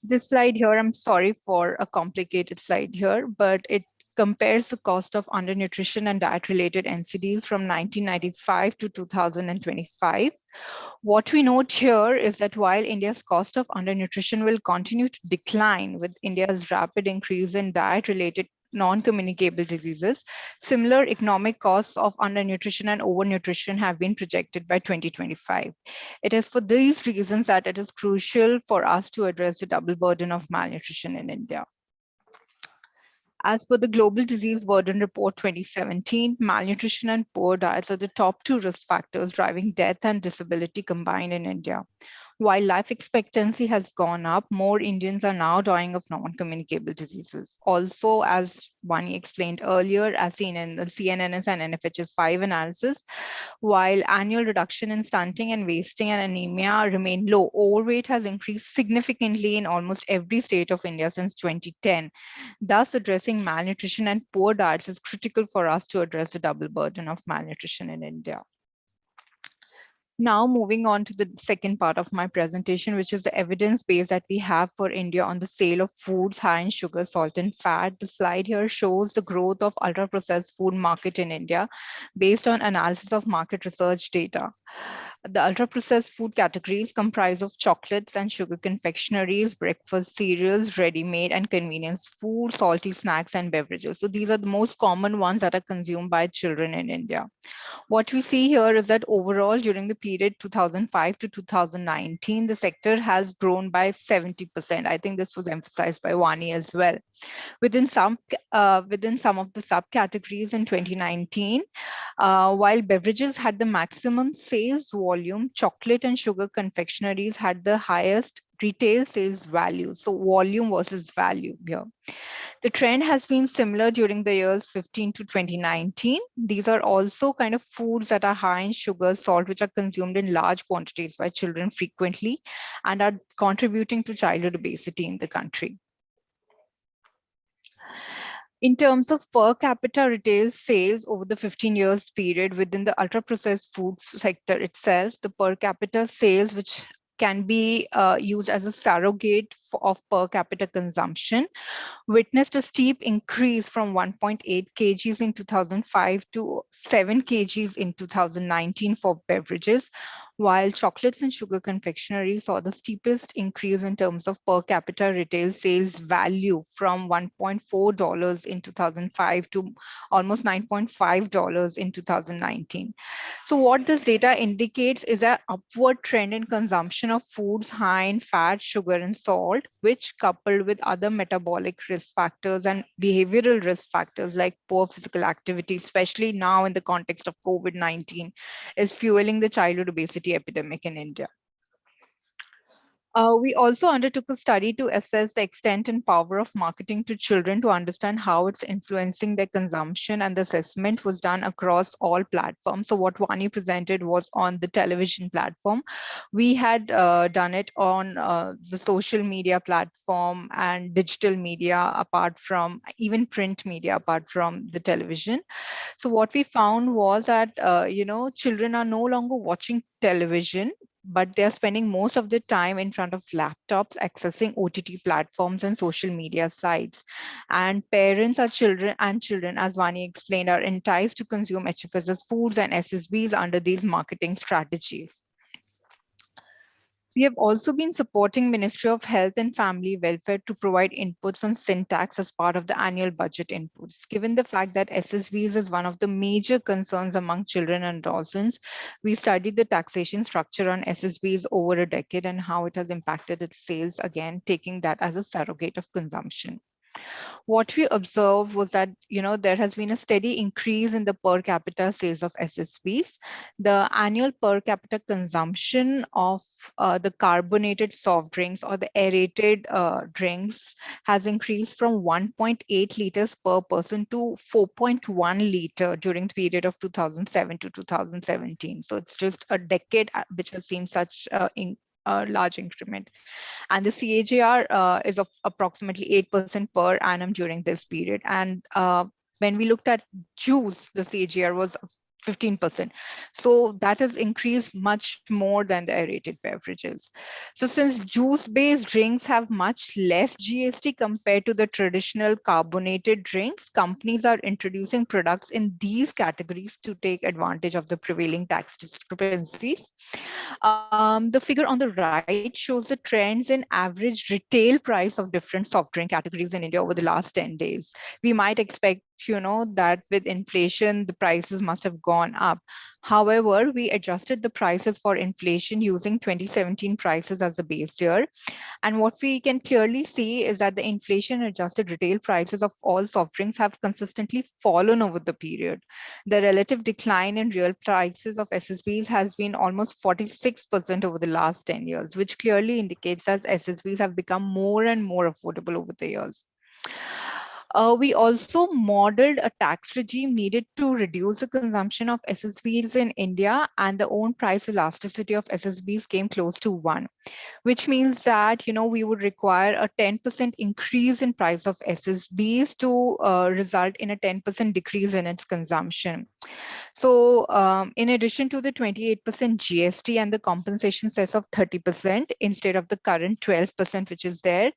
This slide here, I'm sorry for a complicated slide here, but it compares the cost of undernutrition and diet-related NCDs from 1995 to 2025. What we note here is that while India's cost of undernutrition will continue to decline with India's rapid increase in diet-related non-communicable diseases, similar economic costs of undernutrition and overnutrition have been projected by 2025. It is for these reasons that it is crucial for us to address the double burden of malnutrition in India. As per the Global Disease Burden Report 2017, malnutrition and poor diets are the top two risk factors driving death and disability combined in India. While life expectancy has gone up, more Indians are now dying of non-communicable diseases. Also, as Vani explained earlier, as seen in the CNNS and NFHS 5 analysis, while annual reduction in stunting and wasting and anemia remain low, overweight has increased significantly in almost every state of India since 2010. Thus, addressing malnutrition and poor diets is critical for us to address the double burden of malnutrition in India. Now moving on to the second part of my presentation, which is the evidence base that we have for India on the sale of foods high in sugar, salt, and fat. The slide here shows the growth of ultra-processed food market in India based on analysis of market research data. The ultra-processed food categories comprise of chocolates and sugar confectionaries, breakfast cereals, ready-made and convenience food, salty snacks, and beverages. So these are the most common ones that are consumed by children in India. What we see here is that overall during the period 2005 to 2019, the sector has grown by 70%. I think this was emphasized by Vani as well. Within some of the subcategories in 2019, while beverages had the maximum sales volume, chocolate and sugar confectioneries had the highest retail sales value. So volume versus value here. The trend has been similar during the years 15 to 2019. These are also kind of foods that are high in sugar, salt, which are consumed in large quantities by children frequently and are contributing to childhood obesity in the country. In terms of per capita retail sales over the 15 years period within the ultra processed foods sector itself, the per capita sales, which can be used as a surrogate of per capita consumption, witnessed a steep increase from 1.8 kgs in 2005 to 7 kgs in 2019 for beverages, while chocolates and sugar confectionery saw the steepest increase in terms of per capita retail sales value from $1.4 in 2005 to almost $9.5 in 2019. So what this data indicates is an upward trend in consumption of foods high in fat, sugar, and salt, which coupled with other metabolic risk factors and behavioral risk factors like poor physical activity, especially now in the context of COVID-19, is fueling the childhood obesity epidemic in India. We also undertook a study to assess the extent and power of marketing to children to understand how it's influencing their consumption, and the assessment was done across all platforms. So what Vani presented was on the television platform. We had done it on the social media platform and digital media, apart from even print media, apart from the television. So what we found was that, children are no longer watching television, but they're spending most of their time in front of laptops, accessing OTT platforms and social media sites. And parents are children, as Vani explained, are enticed to consume HFSS foods and SSBs under these marketing strategies. We have also been supporting Ministry of Health and Family Welfare to provide inputs on sin tax as part of the annual budget inputs. Given the fact that SSBs is one of the major concerns among children and adolescents, we studied the taxation structure on SSBs over a decade and how it has impacted its sales, again, taking that as a surrogate of consumption. What we observed was that, there has been a steady increase in the per capita sales of SSBs. The annual per capita consumption of the carbonated soft drinks or the aerated drinks has increased from 1.8 liters per person to 4.1 liter during the period of 2007 to 2017. So it's just a decade which has seen such a large increment. And the CAGR is of approximately 8% per annum during this period. And when we looked at juice, the CAGR was 15%. So that has increased much more than the aerated beverages. So since juice-based drinks have much less GST compared to the traditional carbonated drinks, companies are introducing products in these categories to take advantage of the prevailing tax discrepancies. The figure on the right shows the trends in average retail price of different soft drink categories in India over the last 10 days. We might expect, that with inflation, the prices must have gone up. However, we adjusted the prices for inflation using 2017 prices as the base year. And what we can clearly see is that the inflation adjusted retail prices of all soft drinks have consistently fallen over the period. The relative decline in real prices of SSBs has been almost 46% over the last 10 years, which clearly indicates that SSBs have become more and more affordable over the years. We also modeled a tax regime needed to reduce the consumption of SSBs in India, and the own price elasticity of SSBs came close to 1, which means that, we would require a 10% increase in price of SSBs to result in a 10% decrease in its consumption. So in addition to the 28% GST and the compensation cess of 30% instead of the current 12% which is there,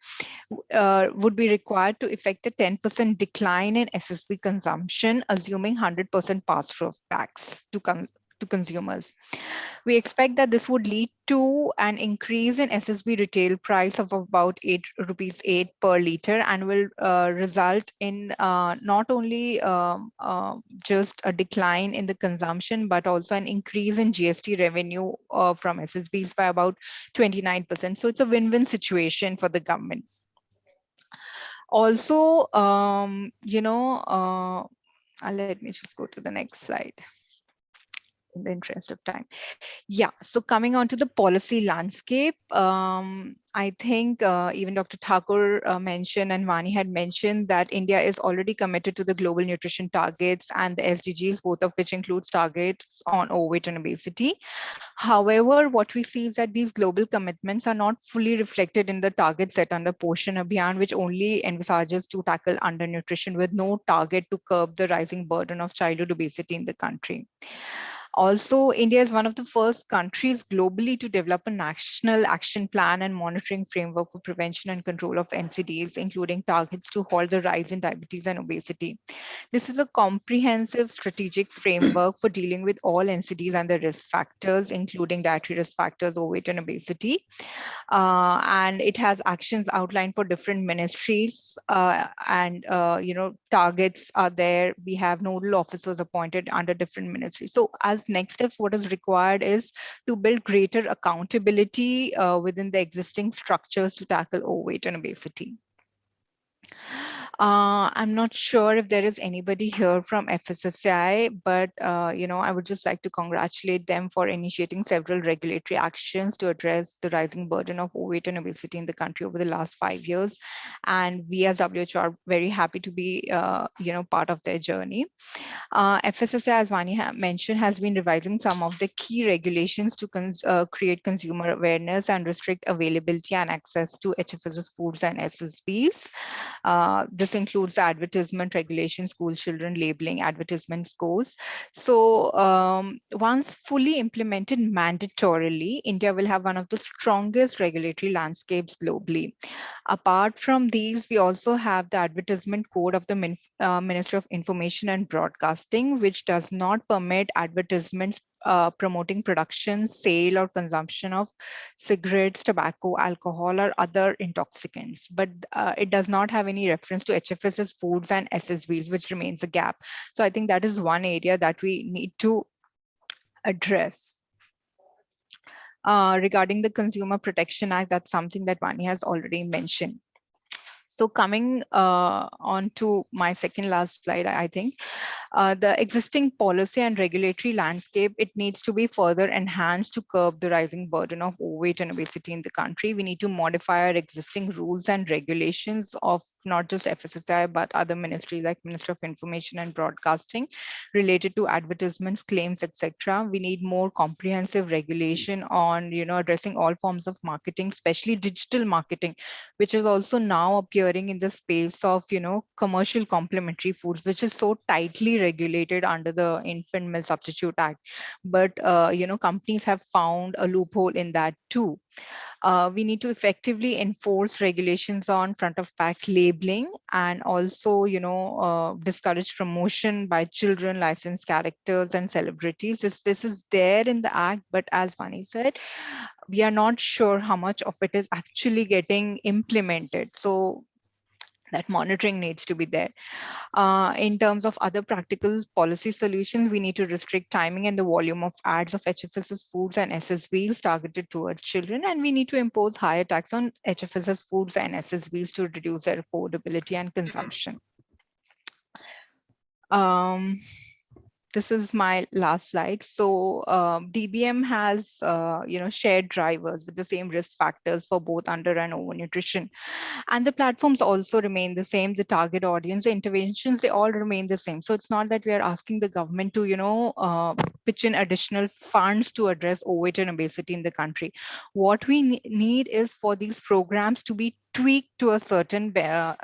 would be required to effect a 10% decline in SSB consumption, assuming 100% pass-through of tax to consumers. We expect that this would lead to an increase in SSB retail price of about 8 rupees per liter, and will result in not only just a decline in the consumption, but also an increase in GST revenue from SSBs by about 29%. So it's a win-win situation for the government. Also, let me just go to the next slide in the interest of time. Yeah, so coming on to the policy landscape, I think even Dr. Thakur mentioned and Vani had mentioned that India is already committed to the global nutrition targets and the SDGs, both of which includes targets on overweight and obesity. However, what we see is that these global commitments are not fully reflected in the targets set under Poshan Abhiyan, which only envisages to tackle undernutrition with no target to curb the rising burden of childhood obesity in the country. Also, India is one of the first countries globally to develop a national action plan and monitoring framework for prevention and control of NCDs, including targets to halt the rise in diabetes and obesity. This is a comprehensive strategic framework for dealing with all NCDs and the risk factors, including dietary risk factors, overweight and obesity. And it has actions outlined for different ministries and targets are there. We have nodal officers appointed under different ministries. So as next steps, what is required is to build greater accountability within the existing structures to tackle overweight and obesity. I'm not sure if there is anybody here from FSSAI, but I would just like to congratulate them for initiating several regulatory actions to address the rising burden of overweight and obesity in the country over the last 5 years. And we as WHO are very happy to be, part of their journey. FSSAI, as Vani mentioned, has been revising some of the key regulations to create consumer awareness and restrict availability and access to HFSS foods and SSBs. This includes advertisement regulation, school children labeling, advertisement scores. So once fully implemented mandatorily, India will have one of the strongest regulatory landscapes globally. Apart from these, we also have the advertisement code of the Ministry of Information and Broadcasting, which does not permit advertisements promoting production, sale, or consumption of cigarettes, tobacco, alcohol, or other intoxicants. But it does not have any reference to HFSS foods and SSBs, which remains a gap. So I think that is one area that we need to address. Regarding the Consumer Protection Act, that's something that Vani has already mentioned. So coming on to my second last slide, I think the existing policy and regulatory landscape, it needs to be further enhanced to curb the rising burden of overweight and obesity in the country. We need to modify our existing rules and regulations of not just FSSAI, but other ministries like Ministry of Information and Broadcasting related to advertisements, claims, etc. We need more comprehensive regulation on, addressing all forms of marketing, especially digital marketing, which is also now appearing in the space of, commercial complementary foods, which is so tightly regulated under the Infant Milk Substitute Act. But, companies have found a loophole in that too. We need to effectively enforce regulations on front of pack labeling and also, discourage promotion by children, licensed characters and celebrities. This is there in the act, but as Vani said, we are not sure how much of it is actually getting implemented. So that monitoring needs to be there. In terms of other practical policy solutions, we need to restrict timing and the volume of ads of HFSS foods and SSBs targeted towards children. And we need to impose higher tax on HFSS foods and SSBs to reduce their affordability and consumption. This is my last slide. So DBM has, shared drivers with the same risk factors for both under and over nutrition. And the platforms also remain the same. The target audience, the interventions, they all remain the same. So it's not that we are asking the government to, pitch in additional funds to address overweight and obesity in the country. What we need is for these programs to be tweaked to a certain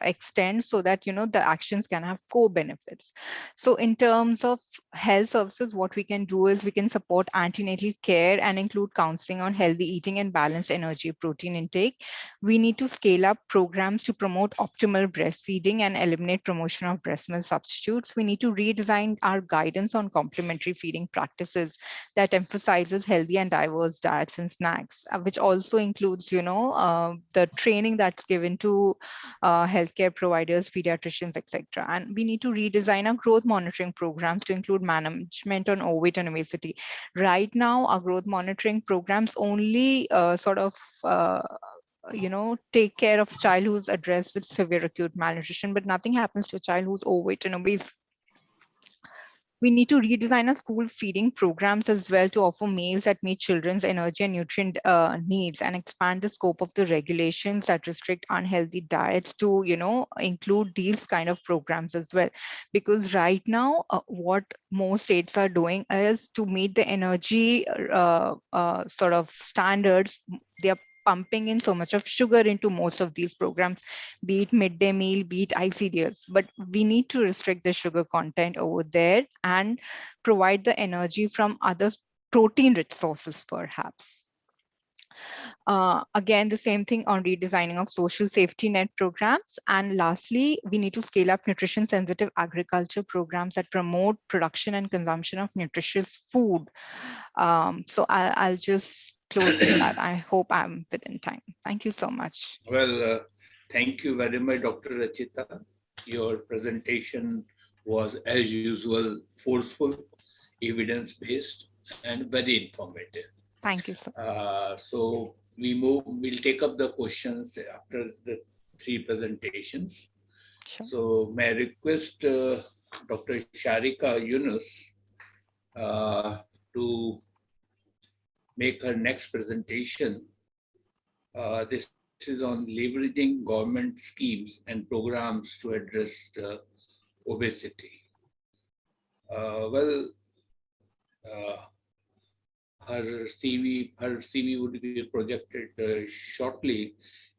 extent so that, the actions can have co-benefits. So in terms of health services, what we can do is we can support antenatal care and include counseling on healthy eating and balanced energy protein intake. We need to scale up programs to promote optimal breastfeeding and eliminate promotion of breast milk substitutes. We need to redesign our guidance on complementary feeding practices that emphasizes healthy and diverse diets and snacks, which also includes, the training that's given to healthcare providers, pediatricians, etc. And we need to redesign our growth monitoring programs to include management on overweight and obesity. Right now, our growth monitoring programs only take care of child who's addressed with severe acute malnutrition, but nothing happens to a child who's overweight and obese. We need to redesign our school feeding programs as well to offer meals that meet children's energy and nutrient needs, and expand the scope of the regulations that restrict unhealthy diets to, include these kind of programs as well. Because right now, what most states are doing is to meet the energy sort of standards. They are pumping in so much of sugar into most of these programs, be it midday meal, be it ICDS. But we need to restrict the sugar content over there and provide the energy from other protein-rich sources, perhaps. Again, the same thing on redesigning of social safety net programs. And lastly, we need to scale up nutrition sensitive agriculture programs that promote production and consumption of nutritious food. So I'll just close with that. I hope I'm within time. Thank you so much. Well, thank you very much, Dr. Rachita. Your presentation was, as usual, forceful, evidence-based, and very informative. Thank you, sir. So we'll take up the questions after the three presentations. Sure. So may I request Dr. Sharika Yunus to make her next presentation. This is on leveraging government schemes and programs to address obesity. Her CV would be projected shortly.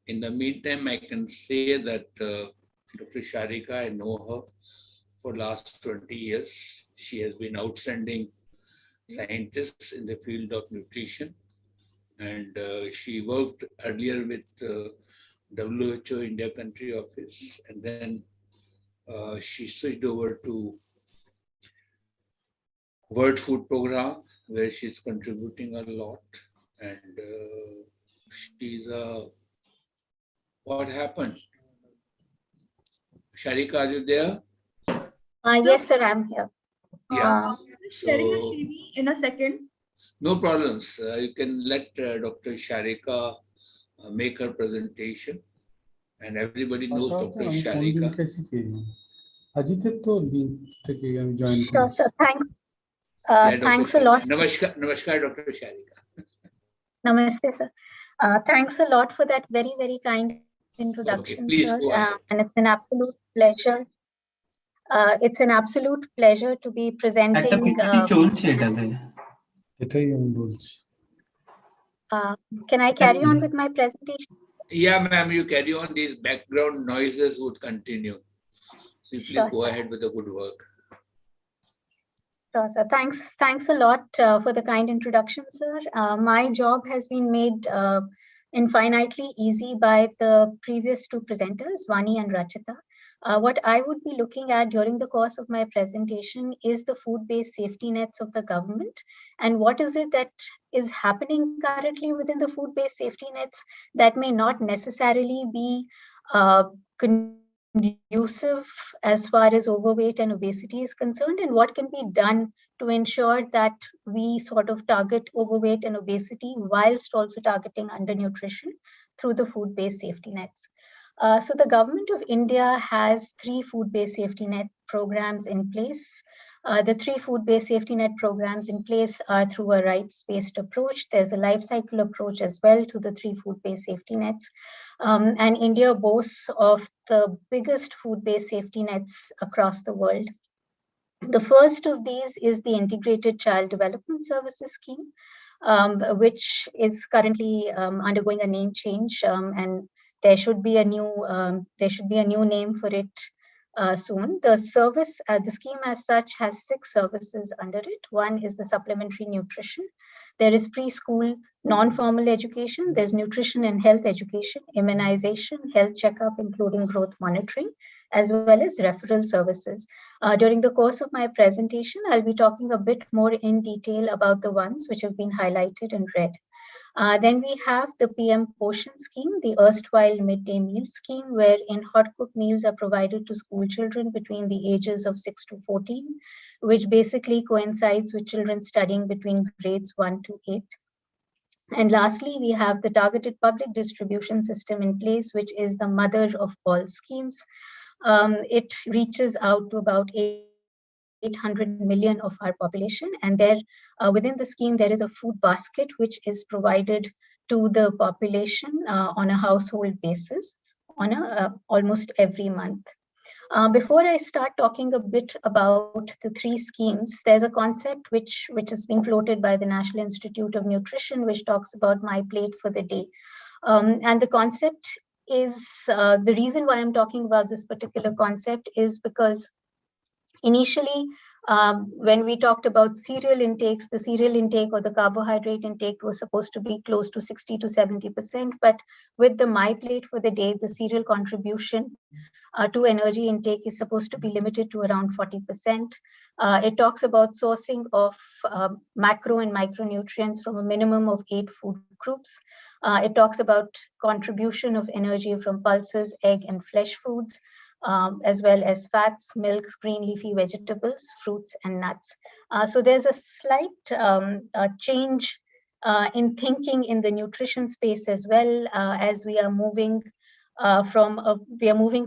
In the meantime, I can say that Dr. Sharika, I know her for last 20 years. She has been outstanding scientist in the field of nutrition, and she worked earlier with WHO India Country Office, and then she switched over to World Food Program, where she's contributing a lot. And she's what happened? Sharika, are you there? Yes, sir, I'm here. Yeah. Sharing a CV in a second. No problems. You can let Dr. Sharika make her presentation, and everybody knows Dr. Sharika. Sure, sir. Thanks. Thanks a lot. Namaskar, Dr. Sharika. Namaste, sir. Thanks a lot for that very, very kind introduction, please sir. go ahead. And it's an absolute pleasure. It's an absolute pleasure to be presenting. Can I carry on with my presentation? Yeah, ma'am, you carry on. These background noises would continue. So please Sure, go sir. ahead with the good work. Sure, sir. Thanks a lot for the kind introduction, sir. My job has been made infinitely easy by the previous two presenters, Vani and Rachita. What I would be looking at during the course of my presentation is the food-based safety nets of the government, and what is it that is happening currently within the food-based safety nets that may not necessarily be conducive as far as overweight and obesity is concerned, and what can be done to ensure that we sort of target overweight and obesity whilst also targeting undernutrition through the food-based safety nets. So the government of India has 3 food-based safety net programs in place. The 3 food-based safety net programs in place are through a rights-based approach. There's a life cycle approach as well to the 3 food-based safety nets. And India boasts of the biggest food-based safety nets across the world. The first of these is the Integrated Child Development Services Scheme, which is currently undergoing a name change, and there should be a new name for it soon. The scheme as such has 6 services under it. One is the supplementary nutrition. There is preschool non-formal education. There's nutrition and health education, immunization, health checkup, including growth monitoring, as well as referral services. During the course of my presentation, I'll be talking a bit more in detail about the ones which have been highlighted in red. Then we have the PM Poshan scheme, the erstwhile midday meal scheme, wherein hot cooked meals are provided to school children between the ages of 6 to 14, which basically coincides with children studying between grades 1 to 8. And lastly, we have the targeted public distribution system in place, which is the mother of all schemes. It reaches out to about 800 million of our population, and there within the scheme there is a food basket which is provided to the population on a household basis on almost every month. Before I start talking a bit about the three schemes, there's a concept which is being floated by the National Institute of Nutrition, which talks about my plate for the day. And the concept is the reason why I'm talking about this particular concept is because initially, when we talked about cereal intakes, the cereal intake or the carbohydrate intake was supposed to be close to 60 to 70%. But with the My Plate for the Day, the cereal contribution to energy intake is supposed to be limited to around 40%. It talks about sourcing of macro and micronutrients from a minimum of 8 food groups. It talks about contribution of energy from pulses, egg, and flesh foods, as well as fats, milks, green leafy vegetables, fruits, and nuts. So there's a slight change in thinking in the nutrition space as well, as we are moving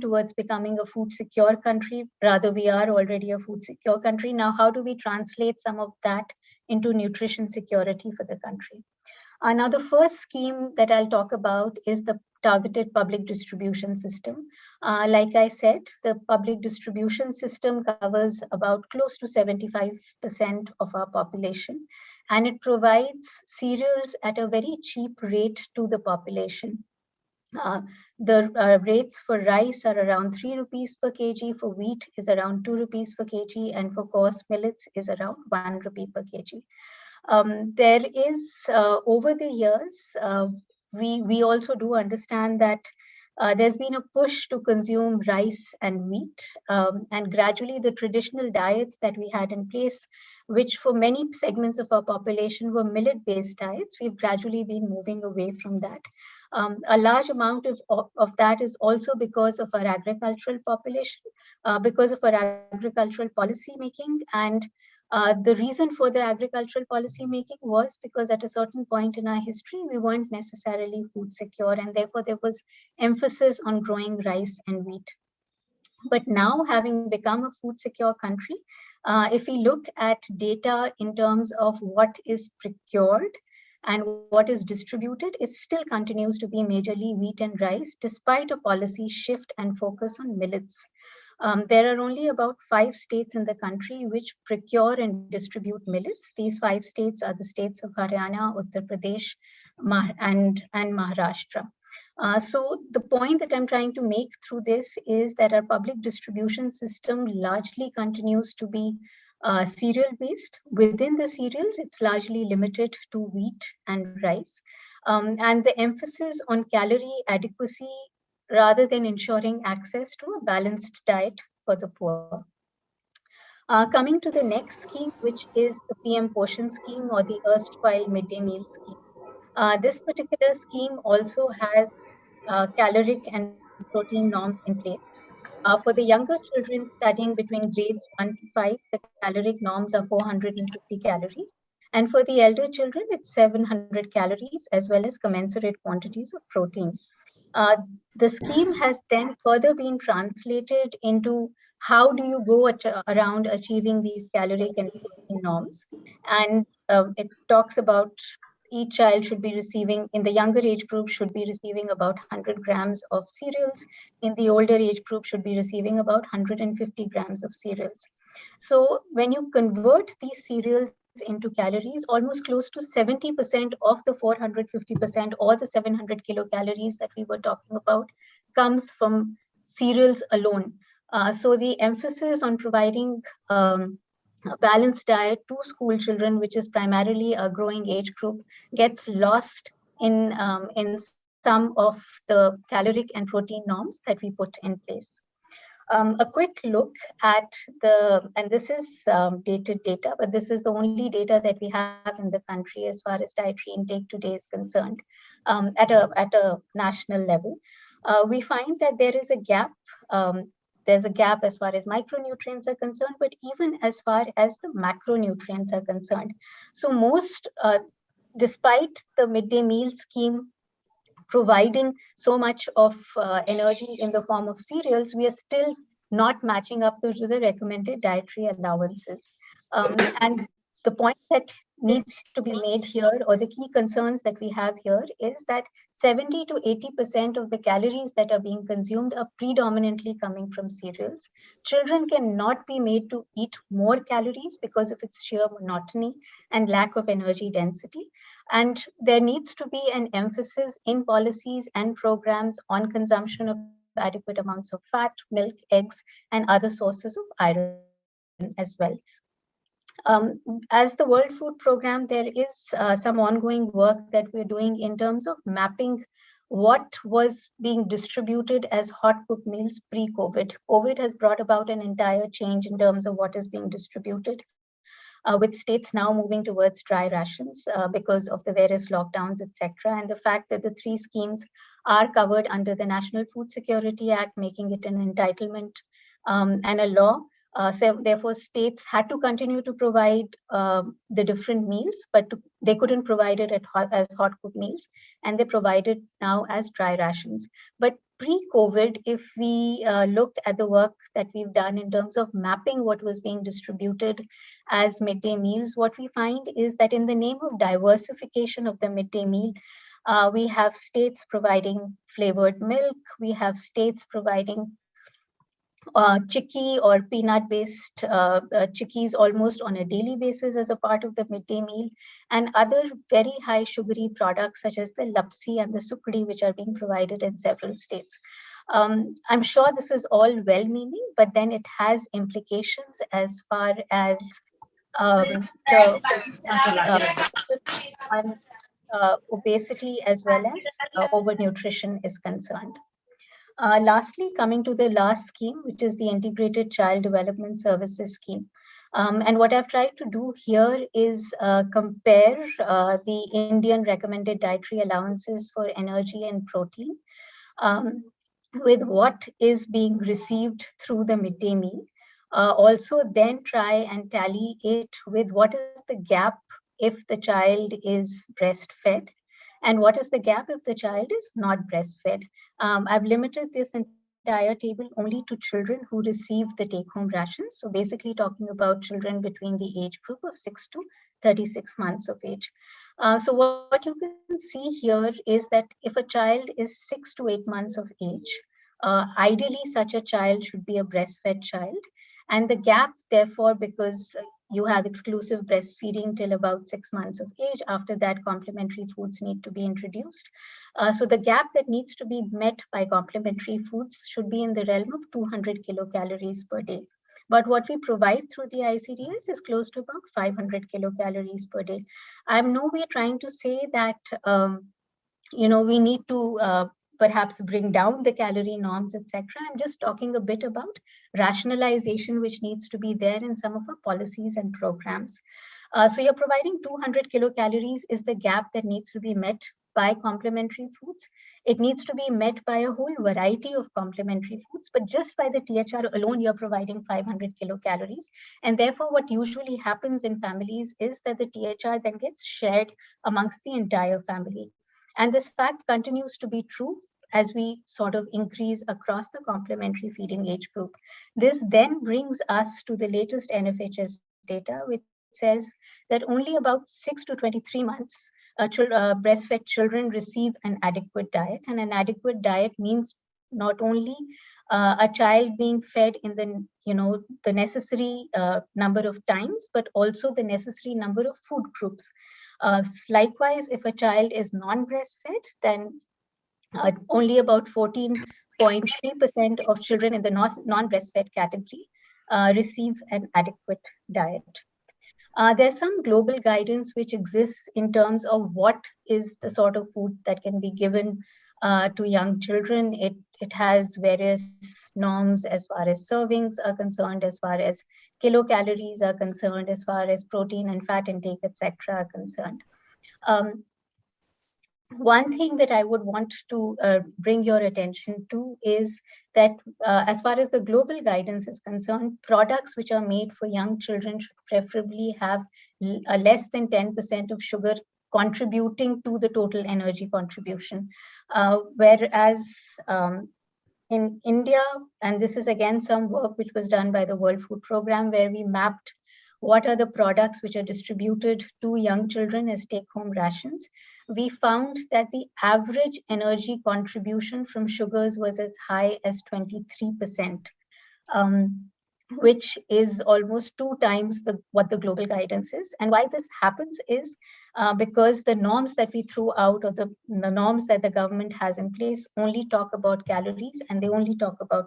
towards becoming a food secure country. Rather, we are already a food secure country. Now, how do we translate some of that into nutrition security for the country? Now, the first scheme that I'll talk about is the targeted public distribution system. Like I said, the public distribution system covers about close to 75% of our population, and it provides cereals at a very cheap rate to the population. The rates for rice are around 3 rupees per kg, for wheat is around 2 rupees per kg, and for coarse millets is around 1 rupee per kg. There is, over the years, we also do understand that there's been a push to consume rice and wheat, and gradually the traditional diets that we had in place, which for many segments of our population were millet-based diets, we've gradually been moving away from that. A large amount of that is also because of our agricultural population, because of our agricultural policy making. And the reason for the agricultural policy making was because at a certain point in our history, we weren't necessarily food secure, and therefore there was emphasis on growing rice and wheat. But now, having become a food secure country, if we look at data in terms of what is procured and what is distributed, it still continues to be majorly wheat and rice, despite a policy shift and focus on millets. There are only about 5 states in the country which procure and distribute millets. These 5 states are the states of Haryana, Uttar Pradesh, and Maharashtra. So the point that I'm trying to make through this is that our public distribution system largely continues to be cereal based. Within the cereals, it's largely limited to wheat and rice. And the emphasis on calorie adequacy rather than ensuring access to a balanced diet for the poor. Coming to the next scheme, which is the PM Poshan scheme, or the erstwhile midday meal scheme. This particular scheme also has caloric and protein norms in place. For the younger children studying between grades 1 to 5, the caloric norms are 450 calories. And for the elder children, it's 700 calories, as well as commensurate quantities of protein. The scheme has then further been translated into how do you go around achieving these caloric and protein norms. And it talks about each child should be receiving, in the younger age group, should be receiving about 100 grams of cereals. In the older age group, should be receiving about 150 grams of cereals. So when you convert these cereals into calories, almost close to 70% of the 450% or the 700 kilocalories that we were talking about comes from cereals alone. So the emphasis on providing a balanced diet to school children, which is primarily a growing age group, gets lost in some of the caloric and protein norms that we put in place. A quick look at and this is dated data, but this is the only data that we have in the country as far as dietary intake today is concerned at a national level. We find that there is a gap. There's a gap as far as micronutrients are concerned, but even as far as the macronutrients are concerned. So most despite the midday meal scheme providing so much of energy in the form of cereals, we are still not matching up to the recommended dietary allowances. And the point that needs to be made here, or the key concerns that we have here, is that 70 to 80% of the calories that are being consumed are predominantly coming from cereals. Children cannot be made to eat more calories because of its sheer monotony and lack of energy density. And there needs to be an emphasis in policies and programs on consumption of adequate amounts of fat, milk, eggs, and other sources of iron as well. As the World Food Program, there is some ongoing work that we're doing in terms of mapping what was being distributed as hot cooked meals pre-COVID. COVID has brought about an entire change in terms of what is being distributed, with states now moving towards dry rations because of the various lockdowns, etc. And the fact that the three schemes are covered under the National Food Security Act, making it an entitlement and a law. So therefore, states had to continue to provide the different meals, but they couldn't provide it as hot cooked meals, and they provide it now as dry rations. But pre-COVID, if we look at the work that we've done in terms of mapping what was being distributed as midday meals, what we find is that in the name of diversification of the midday meal, we have states providing flavored milk, we have states providing chicky or peanut-based chickies almost on a daily basis as a part of the midday meal, and other very high sugary products such as the lapsi and the sukdi, which are being provided in several states. I'm sure this is all well-meaning, but then it has implications as far as the obesity as well as overnutrition is concerned. Lastly, coming to the last scheme, which is the Integrated Child Development Services Scheme. And what I've tried to do here is compare the Indian recommended dietary allowances for energy and protein with what is being received through the midday meal. Also then try and tally it with what is the gap if the child is breastfed, and what is the gap if the child is not breastfed. I've limited this entire table only to children who receive the take-home rations. So basically talking about children between the age group of 6 to 36 months of age. So what you can see here is that if a child is 6 to 8 months of age, ideally such a child should be a breastfed child. And the gap, therefore, because you have exclusive breastfeeding till about 6 months of age. After that, complementary foods need to be introduced. So the gap that needs to be met by complementary foods should be in the realm of 200 kilocalories per day. But what we provide through the ICDS is close to about 500 kilocalories per day. I'm nowhere trying to say that we need to perhaps bring down the calorie norms, etc. I'm just talking a bit about rationalization, which needs to be there in some of our policies and programs. So you're providing 200 kilocalories is the gap that needs to be met by complementary foods. It needs to be met by a whole variety of complementary foods, but just by the THR alone, you're providing 500 kilocalories. And therefore, what usually happens in families is that the THR then gets shared amongst the entire family. And this fact continues to be true as we sort of increase across the complementary feeding age group. This then brings us to the latest NFHS data, which says that only about 6 to 23 months, breastfed children receive an adequate diet. And an adequate diet means not only a child being fed in the necessary number of times, but also the necessary number of food groups. Likewise, if a child is non-breastfed, then only about 14.3% of children in the non-breastfed category receive an adequate diet. There's some global guidance which exists in terms of what is the sort of food that can be given to young children. It has various norms as far as servings are concerned, as far as kilocalories are concerned, as far as protein and fat intake, etc. are concerned. One thing that I would want to bring your attention to is that as far as the global guidance is concerned, products which are made for young children should preferably have less than 10% of sugar contributing to the total energy contribution. Whereas in India, and this is again some work which was done by the World Food Programme, where we mapped what are the products which are distributed to young children as take-home rations. We found that the average energy contribution from sugars was as high as 23%, which is almost 2 times what the global guidance is. And why this happens is because the norms that we threw out, or the norms that the government has in place, only talk about calories, and they only talk about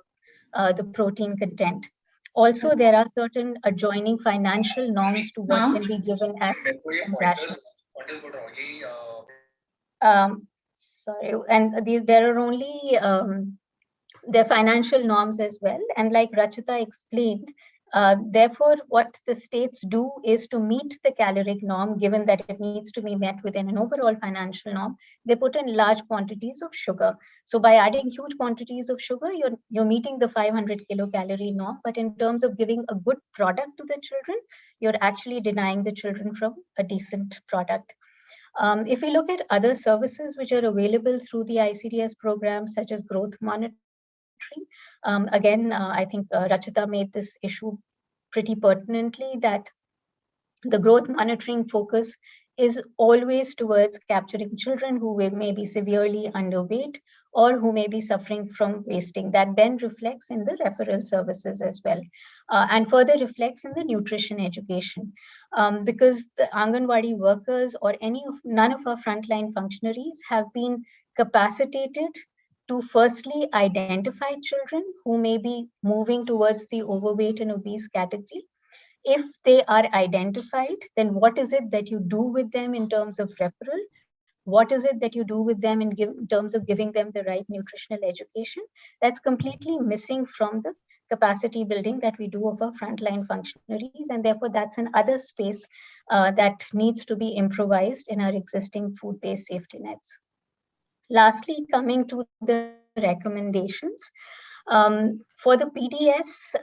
the protein content. Also, there are certain adjoining financial norms to what can be given as ration. Sorry, and there are only their financial norms as well. And like Rachita explained, therefore, what the states do is to meet the caloric norm, given that it needs to be met within an overall financial norm, they put in large quantities of sugar. So by adding huge quantities of sugar, you're meeting the 500 kilocalorie norm, but in terms of giving a good product to the children, you're actually denying the children from a decent product. If we look at other services which are available through the ICDS program, such as growth monitoring, again, I think Rachita made this issue pretty pertinently, that the growth monitoring focus is always towards capturing children who may be severely underweight or who may be suffering from wasting. That then reflects in the referral services as well, and further reflects in the nutrition education, because the Anganwadi workers or none of our frontline functionaries have been capacitated to firstly identify children who may be moving towards the overweight and obese category. If they are identified, then what is it that you do with them in terms of referral? What is it that you do with them in terms of giving them the right nutritional education? That's completely missing from the capacity building that we do of our frontline functionaries, and therefore that's another space that needs to be improvised in our existing food-based safety nets. Lastly, coming to the recommendations, for the PDS,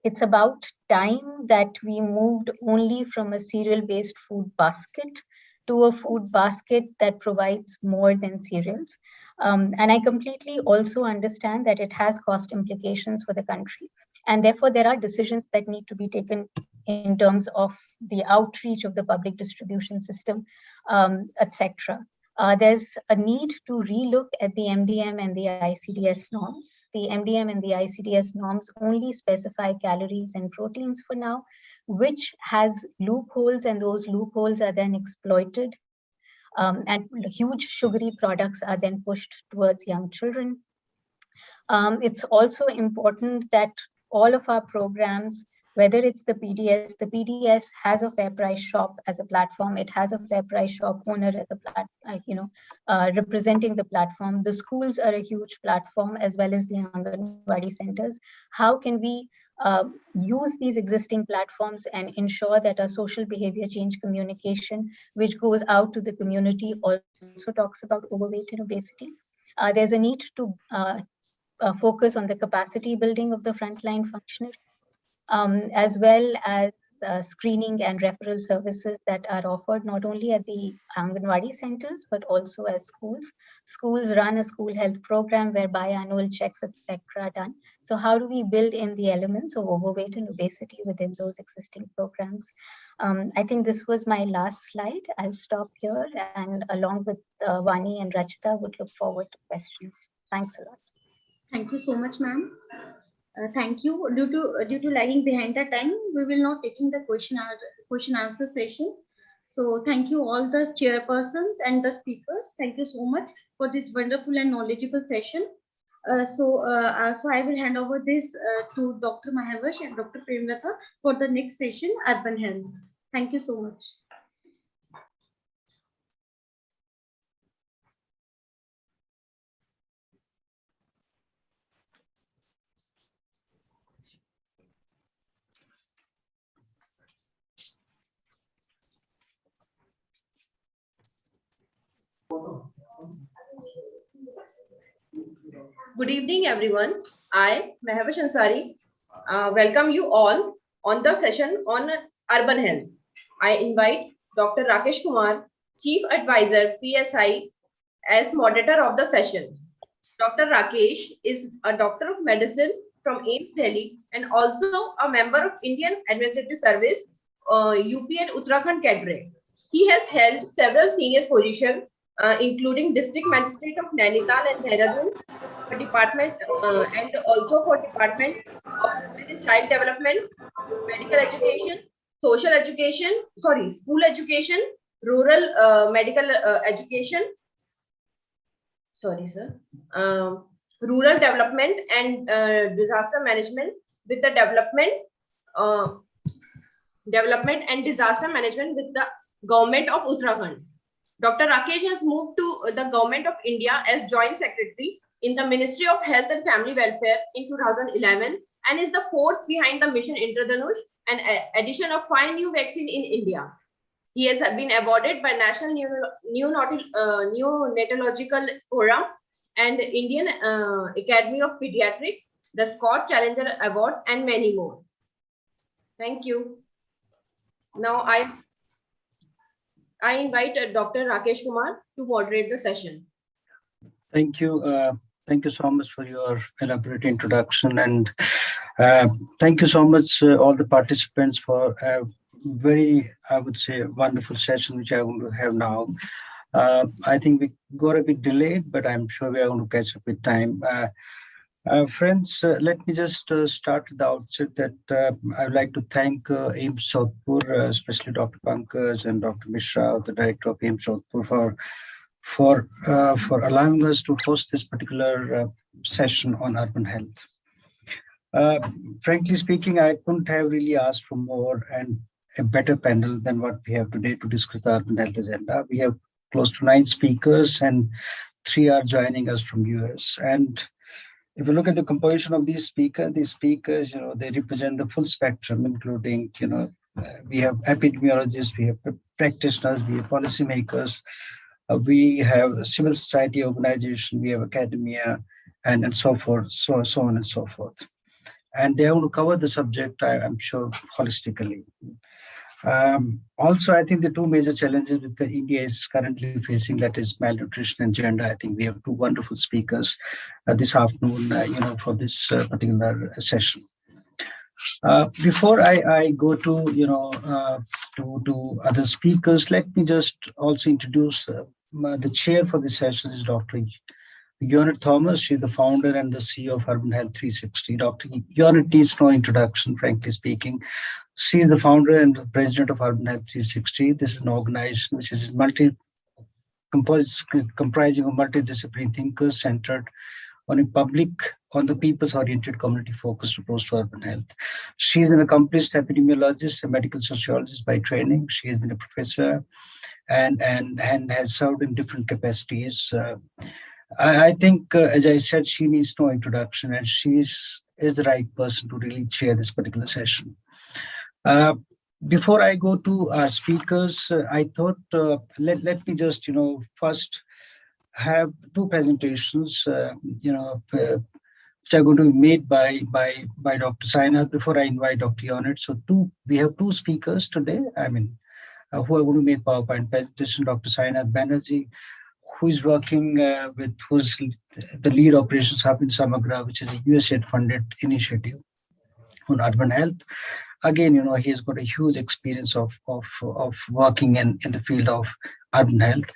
it's about time that we moved only from a cereal-based food basket to a food basket that provides more than cereals. And I completely also understand that it has cost implications for the country. And therefore, there are decisions that need to be taken in terms of the outreach of the public distribution system, etc. There's a need to relook at the MDM and the ICDS norms. The MDM and the ICDS norms only specify calories and proteins for now, which has loopholes, and those loopholes are then exploited. And huge sugary products are then pushed towards young children. It's also important that all of our programs, whether it's the PDS has a fair price shop as a platform. It has a fair price shop owner as a representing the platform. The schools are a huge platform, as well as the Anganwadi centers. How can we use these existing platforms and ensure that our social behavior change communication, which goes out to the community, also talks about overweight and obesity? There's a need to focus on the capacity building of the frontline functionaries, as well as screening and referral services that are offered not only at the Anganwadi centers, but also as schools. Schools run a school health program where biannual checks, etc. are done. So how do we build in the elements of overweight and obesity within those existing programs? I think this was my last slide. I'll stop here, and along with Vani and Rachita, would look forward to questions. Thanks a lot. Thank you so much, ma'am. Thank you. Due to lagging behind the time, we will not taking the question answer session. So thank you all the chairpersons and the speakers. Thank you so much for this wonderful and knowledgeable session. So I will hand over this to Dr. Mahavash and Dr. Premlata for the next session, Urban Health. Thank you so much. Good evening, everyone. I, Mahavash Ansari, welcome you all on the session on urban health. I invite Dr. Rakesh Kumar, Chief Advisor, PSI, as moderator of the session. Dr. Rakesh is a doctor of medicine from AIIMS Delhi and also a member of Indian Administrative Service, UP and Uttarakhand cadre. He has held several senior positions, including District Magistrate of Nainital and Dehradun for Department and also for Department of Women and Child Development, Medical Education, Social Education, School Education, Rural Medical Education, Rural Development and Disaster Management with the Development and Disaster Management with the Government of Uttarakhand. Dr. Rakesh has moved to the Government of India as Joint Secretary in the Ministry of Health and Family Welfare in 2011 and is the force behind the Mission Indradhanush and addition of 5 new vaccines in India. He has been awarded by National Neonatological Forum and Indian Academy of Pediatrics, the Scott Challenger Awards, and many more. Thank you. Now I invite Dr. Rakesh Kumar to moderate the session. Thank you. Thank you so much for your elaborate introduction, and thank you so much all the participants for a very, I would say, wonderful session which I'm going to have now. I think we got a bit delayed, but I'm sure we are going to catch up with time. Friends, let me just start with the outset that I would like to thank AIIMS Jodhpur, especially Dr. Pankaj and Dr. Mishra, the director of AIIMS Jodhpur, for allowing us to host this particular session on urban health. Frankly speaking, I couldn't have really asked for more and a better panel than what we have today to discuss the urban health agenda. We have close to 9 speakers and 3 are joining us from US. And if you look at the composition of these speakers, they represent the full spectrum, including, we have epidemiologists, we have practitioners, we have policymakers, we have civil society organization, we have academia, and so forth, so on and so forth. And they are going to cover the subject, I'm sure, holistically. Also, I think the 2 major challenges that India is currently facing, that is malnutrition and gender. I think we have 2 wonderful speakers this afternoon, for this particular session. Before I go to to other speakers, let me just also introduce the chair for this session is Dr. Yonit Thomas. She's the founder and the CEO of Urban Health 360. Dr. Yonit needs no introduction, frankly speaking. She is the founder and the president of Urban Health 360. This is an organization which is comprising of multidisciplinary thinkers centered on the people's-oriented community-focused approach to urban health. She is an accomplished epidemiologist and medical sociologist by training. She has been a professor and has served in different capacities. I think, as I said, she needs no introduction, and she is the right person to really chair this particular session. Before I go to our speakers, I thought let me just first have 2 presentations which are going to be made by Dr. Sainath before I invite Dr. Yonit. So we have 2 speakers today, who are going to make PowerPoint presentation. Dr. Sainath Banerjee, who is working who's the lead operations hub in Samagra, which is a USAID funded initiative on urban health. Again, he's got a huge experience of working in the field of urban health.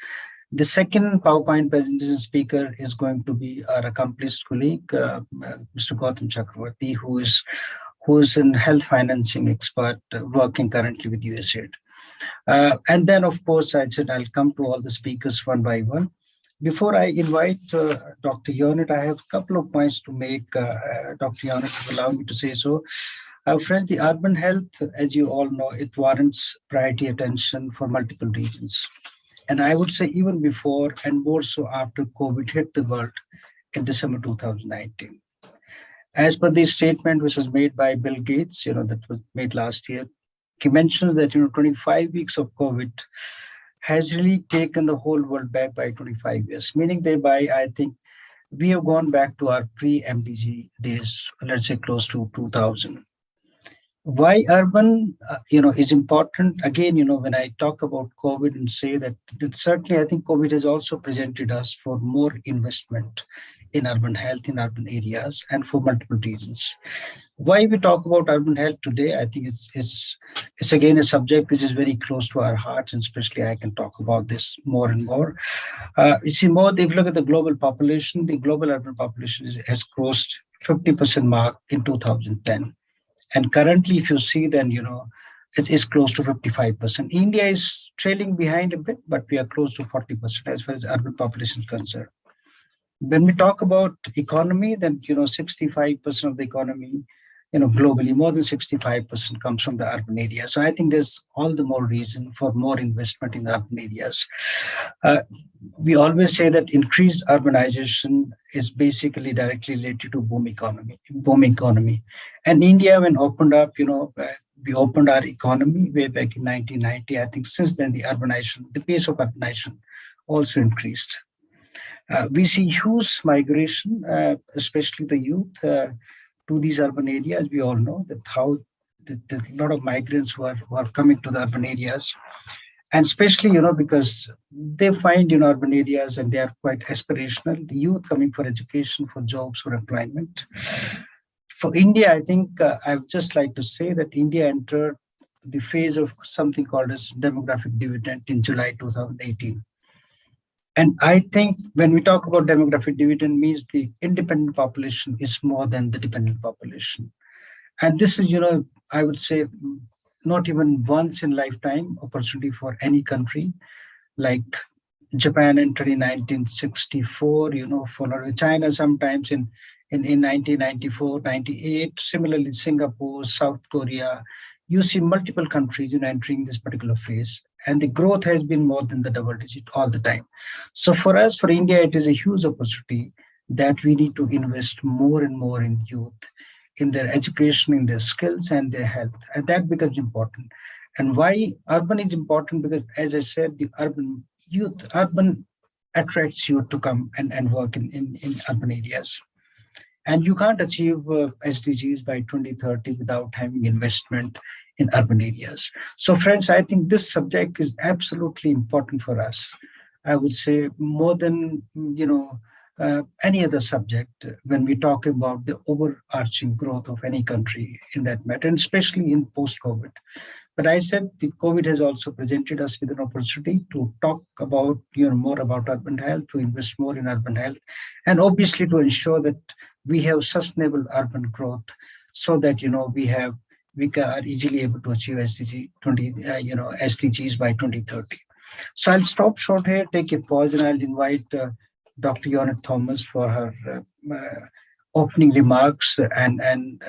The second PowerPoint presentation speaker is going to be our accomplished colleague, Mr. Gautam Chakravarti, who is an health financing expert working currently with USAID. And then, of course, I said I'll come to all the speakers one by one. Before I invite Dr. Yonit, I have a couple of points to make. Dr. Yonit will allow me to say so. Friends, the urban health, as you all know, it warrants priority attention for multiple reasons. And I would say even before and more so after COVID hit the world in December 2019. As per the statement which was made by Bill Gates, that was made last year, he mentions that 25 weeks of COVID has really taken the whole world back by 25 years, meaning thereby I think we have gone back to our pre-MDG days, let's say close to 2000. Why urban, is important. Again, when I talk about COVID and say that certainly I think COVID has also presented us for more investment in urban health, in urban areas, and for multiple reasons. Why we talk about urban health today, I think it's again a subject which is very close to our hearts, and especially I can talk about this more and more. You see, more if you look at the global population, the global urban population has crossed 50% mark in 2010. And currently, if you see, then, it's close to 55%. India is trailing behind a bit, but we are close to 40% as far as urban population is concerned. When we talk about economy, then, 65% of the economy, globally, more than 65% comes from the urban area. So I think there's all the more reason for more investment in the urban areas. We always say that increased urbanization is basically directly related to boom economy. And India, when opened up, we opened our economy way back in 1990. I think since then, the pace of urbanization also increased. We see huge migration, especially the youth, to these urban areas. We all know that how a lot of migrants who are coming to the urban areas, and especially because they find urban areas and they are quite aspirational. The youth coming for education, for jobs, for employment. For India, I think I would just like to say that India entered the phase of something called as demographic dividend in July 2018. And I think when we talk about demographic dividend, means the independent population is more than the dependent population. And this is, I would say, not even once in lifetime opportunity for any country, like Japan entered in 1964, followed by China sometimes in 1994, 98. Similarly, Singapore, South Korea, you see multiple countries entering this particular phase. And the growth has been more than the double digit all the time. So for us, for India, it is a huge opportunity that we need to invest more and more in youth, in their education, in their skills and their health. And that becomes important. And why urban is important? Because as I said, the urban attracts you to come and work in urban areas. And you can't achieve SDGs by 2030 without having investment in urban areas. So friends, I think this subject is absolutely important for us. I would say more than, any other subject when we talk about the overarching growth of any country in that matter, and especially in post-COVID. But I said the COVID has also presented us with an opportunity to talk about, more about urban health, to invest more in urban health, and obviously to ensure that we have sustainable urban growth, so that we are easily able to achieve SDGs by 2030. So I'll stop short here, take a pause, and I'll invite Dr. Yonit Thomas for her opening remarks. And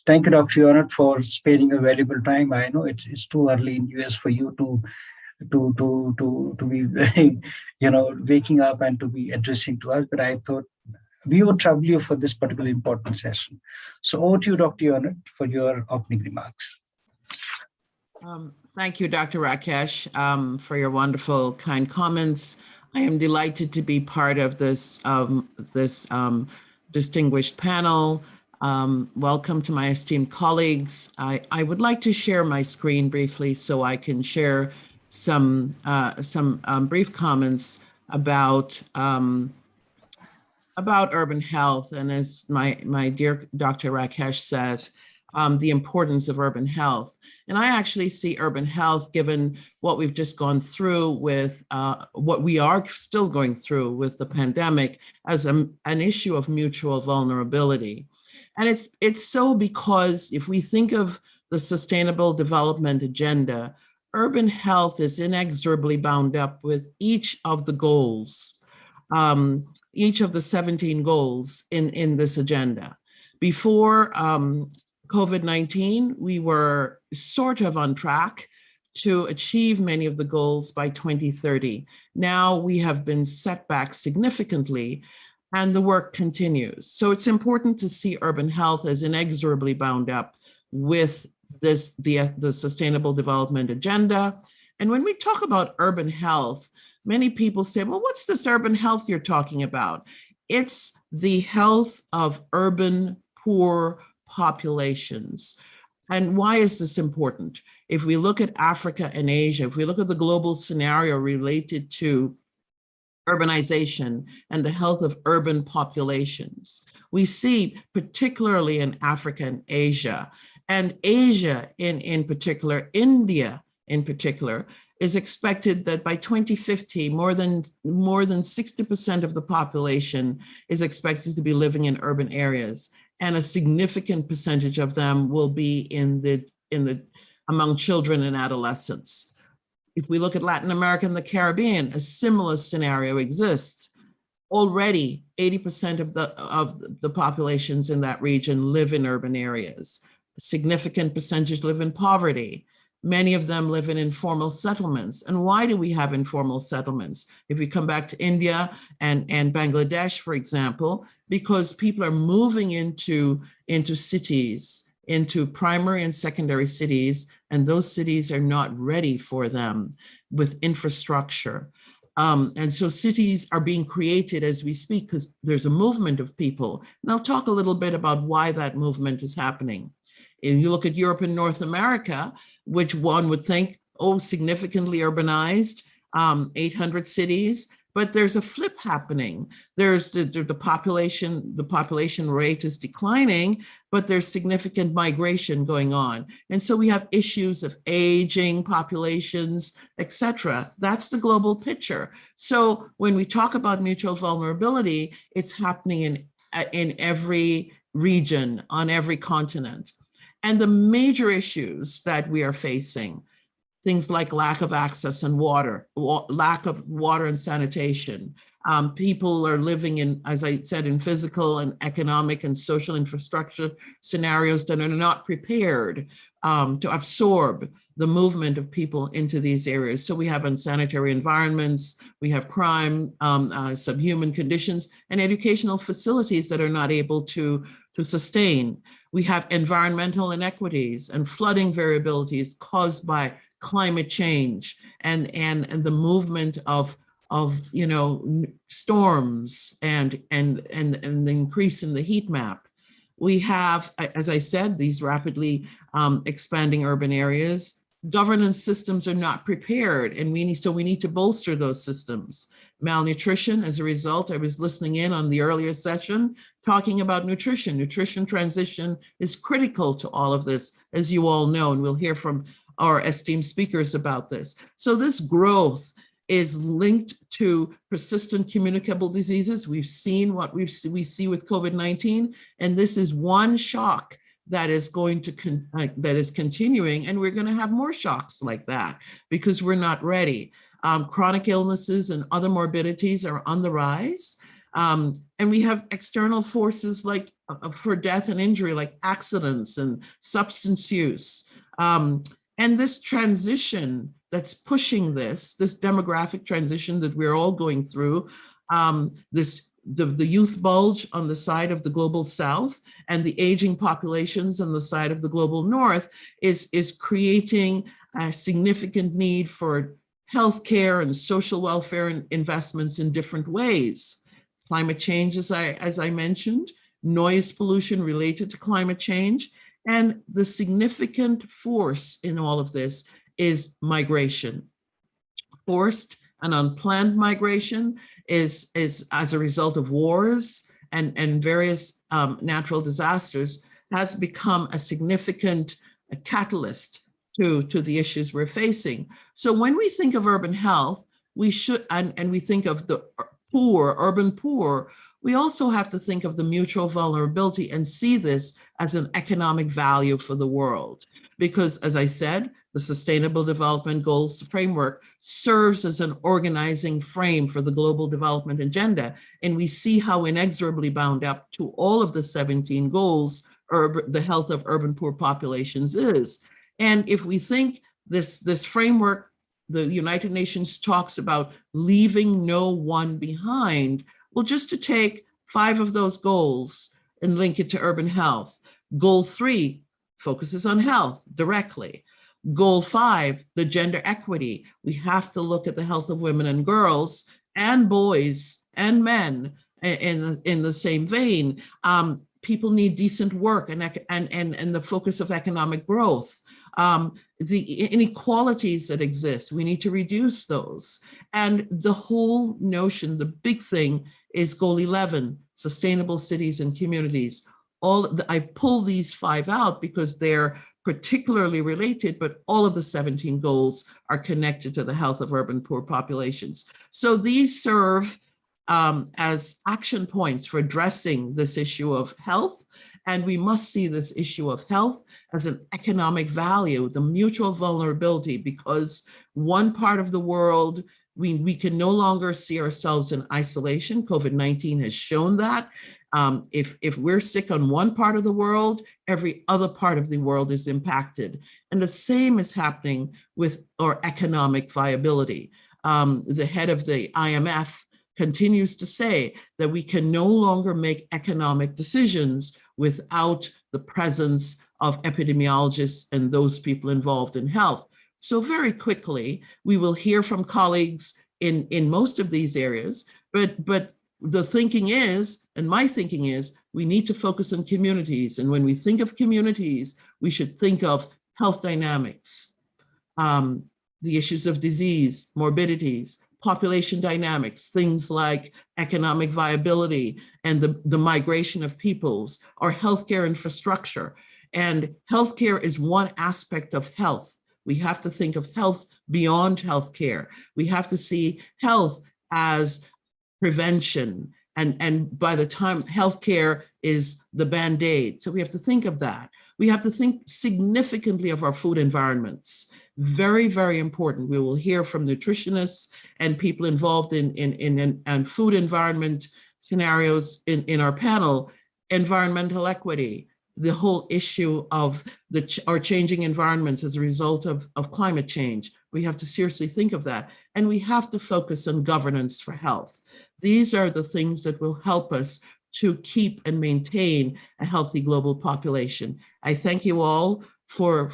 thank you, Dr. Yonit, for sparing a valuable time. I know it's too early in US for you to be waking up and to be addressing to us, but I thought we would trouble you for this particular important session. So over to you, Dr. Yonit, for your opening remarks. Thank you, Dr. Rakesh, for your wonderful, kind comments. I am delighted to be part of this distinguished panel. Welcome to my esteemed colleagues. I would like to share my screen briefly so I can share some brief comments about urban health. And as my dear Dr. Rakesh said, the importance of urban health. And I actually see urban health, given what we've just gone through with what we are still going through with the pandemic, as an issue of mutual vulnerability. And it's so because if we think of the Sustainable Development Agenda, urban health is inexorably bound up with each of the goals, each of the 17 goals in this agenda. Before COVID-19, we were sort of on track to achieve many of the goals by 2030. Now we have been set back significantly, and the work continues. So it's important to see urban health as inexorably bound up with the Sustainable Development Agenda. And when we talk about urban health, many people say, well, what's this urban health you're talking about? It's the health of urban poor populations. And why is this important? If we look at Africa and Asia, if we look at the global scenario related to urbanization and the health of urban populations, we see particularly in Africa and Asia in particular, India in particular, is expected that by 2050, more than 60% of the population is expected to be living in urban areas, and a significant percentage of them will be among children and adolescents. If we look at Latin America and the Caribbean, a similar scenario exists. Already, 80% of the populations in that region live in urban areas. A significant percentage live in poverty. Many of them live in informal settlements. And why do we have informal settlements? If we come back to India and Bangladesh, for example, because people are moving into cities, into primary and secondary cities, and those cities are not ready for them with infrastructure. And so cities are being created as we speak because there's a movement of people. And I'll talk a little bit about why that movement is happening. If you look at Europe and North America, which one would think, oh, significantly urbanized, 800 cities, but there's a flip happening. There's the population rate is declining, but there's significant migration going on. And so we have issues of aging populations, et cetera. That's the global picture. So when we talk about mutual vulnerability, it's happening in every region, on every continent. And the major issues that we are facing, things like lack of access and water, lack of water and sanitation. People are living in, as I said, in physical and economic and social infrastructure scenarios that are not prepared to absorb the movement of people into these areas. So we have unsanitary environments, we have crime, subhuman conditions, and educational facilities that are not able to sustain. We have environmental inequities and flooding variabilities caused by climate change and the movement of storms and the increase in the heat map. We have, as I said, these rapidly expanding urban areas. Governance systems are not prepared, and we need to bolster those systems. Malnutrition, as a result, I was listening in on the earlier session talking about nutrition. Nutrition transition is critical to all of this, as you all know, and we'll hear from our esteemed speakers about this. So this growth is linked to persistent communicable diseases. We've seen what we see with COVID-19, and this is one shock that is going to that is continuing, and we're going to have more shocks like that because we're not ready. Chronic illnesses and other morbidities are on the rise, and we have external forces like for death and injury, like accidents and substance use. And this transition that's pushing this demographic transition that we're all going through, the youth bulge on the side of the global South and the aging populations on the side of the global North is creating a significant need for healthcare and social welfare and investments in different ways. Climate change, as I mentioned, noise pollution related to climate change, and the significant force in all of this is migration. Forced and unplanned migration is as a result of wars and various natural disasters has become a significant catalyst to the issues we're facing. So when we think of urban health, we should, and we think of the poor, urban poor, we also have to think of the mutual vulnerability and see this as an economic value for the world. Because as I said, the Sustainable Development Goals framework serves as an organizing frame for the global development agenda. And we see how inexorably bound up to all of the 17 goals the health of urban poor populations is. And if we think this framework, the United Nations talks about leaving no one behind. Well, just to take 5 of those goals and link it to urban health. Goal 3 focuses on health directly. Goal 5, the gender equity. We have to look at the health of women and girls and boys and men in the same vein. people need decent work and the focus of economic growth. The inequalities that exist, we need to reduce those. And the whole notion, the big thing is goal 11, sustainable cities and communities. I've pulled these 5 out because they're particularly related, but all of the 17 goals are connected to the health of urban poor populations. So these serve as action points for addressing this issue of health. And we must see this issue of health as an economic value, the mutual vulnerability, because one part of the world, we can no longer see ourselves in isolation. COVID-19 has shown that. If we're sick on one part of the world, every other part of the world is impacted. And the same is happening with our economic viability. The head of the IMF continues to say that we can no longer make economic decisions without the presence of epidemiologists and those people involved in health. So very quickly, we will hear from colleagues in most of these areas, but the thinking is, and my thinking is, we need to focus on communities. And when we think of communities, we should think of health dynamics, the issues of disease, morbidities, population dynamics, things like economic viability and the migration of peoples, or healthcare infrastructure. And healthcare is one aspect of health. We have to think of health beyond healthcare. We have to see health as prevention. And by the time healthcare is the Band-Aid. So we have to think of that. We have to think significantly of our food environments. Very, very important. We will hear from nutritionists and people involved in food environment scenarios in our panel. Environmental equity, the whole issue of our changing environments as a result of climate change. We have to seriously think of that. And we have to focus on governance for health. These are the things that will help us to keep and maintain a healthy global population. I thank you all for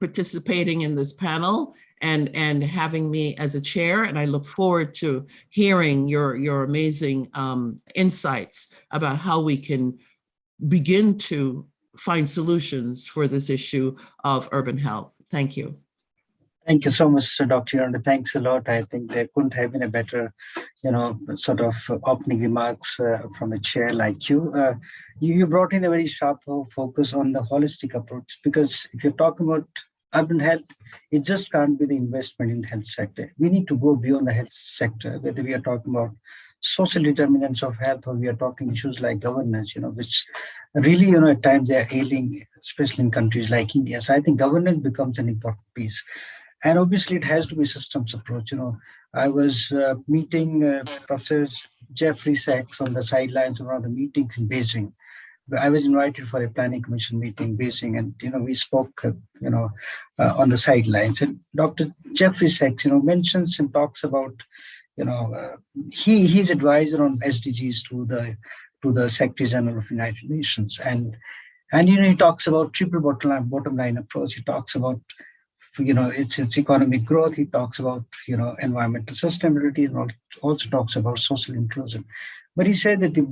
participating in this panel and having me as a chair. And I look forward to hearing your amazing insights about how we can begin to find solutions for this issue of urban health. Thank you. Thank you so much, Dr. Yonda. Thanks a lot. I think there couldn't have been a better, sort of opening remarks from a chair like you. You brought in a very sharp focus on the holistic approach, because if you're talking about urban health, it just can't be the investment in the health sector. We need to go beyond the health sector, whether we are talking about social determinants of health or we are talking issues like governance, which really, at times they are ailing, especially in countries like India. So I think governance becomes an important piece. And obviously, it has to be systems approach. I was meeting Professor Jeffrey Sachs on the sidelines of one of the meetings in Beijing. I was invited for a planning commission meeting in Beijing, and we spoke, on the sidelines. And Dr. Jeffrey Sachs, mentions and talks about, he's advisor on SDGs to the Secretary General of United Nations, and he talks about triple bottom line approach. He talks about it's economic growth. He talks about, environmental sustainability, and also talks about social inclusion. But he said that the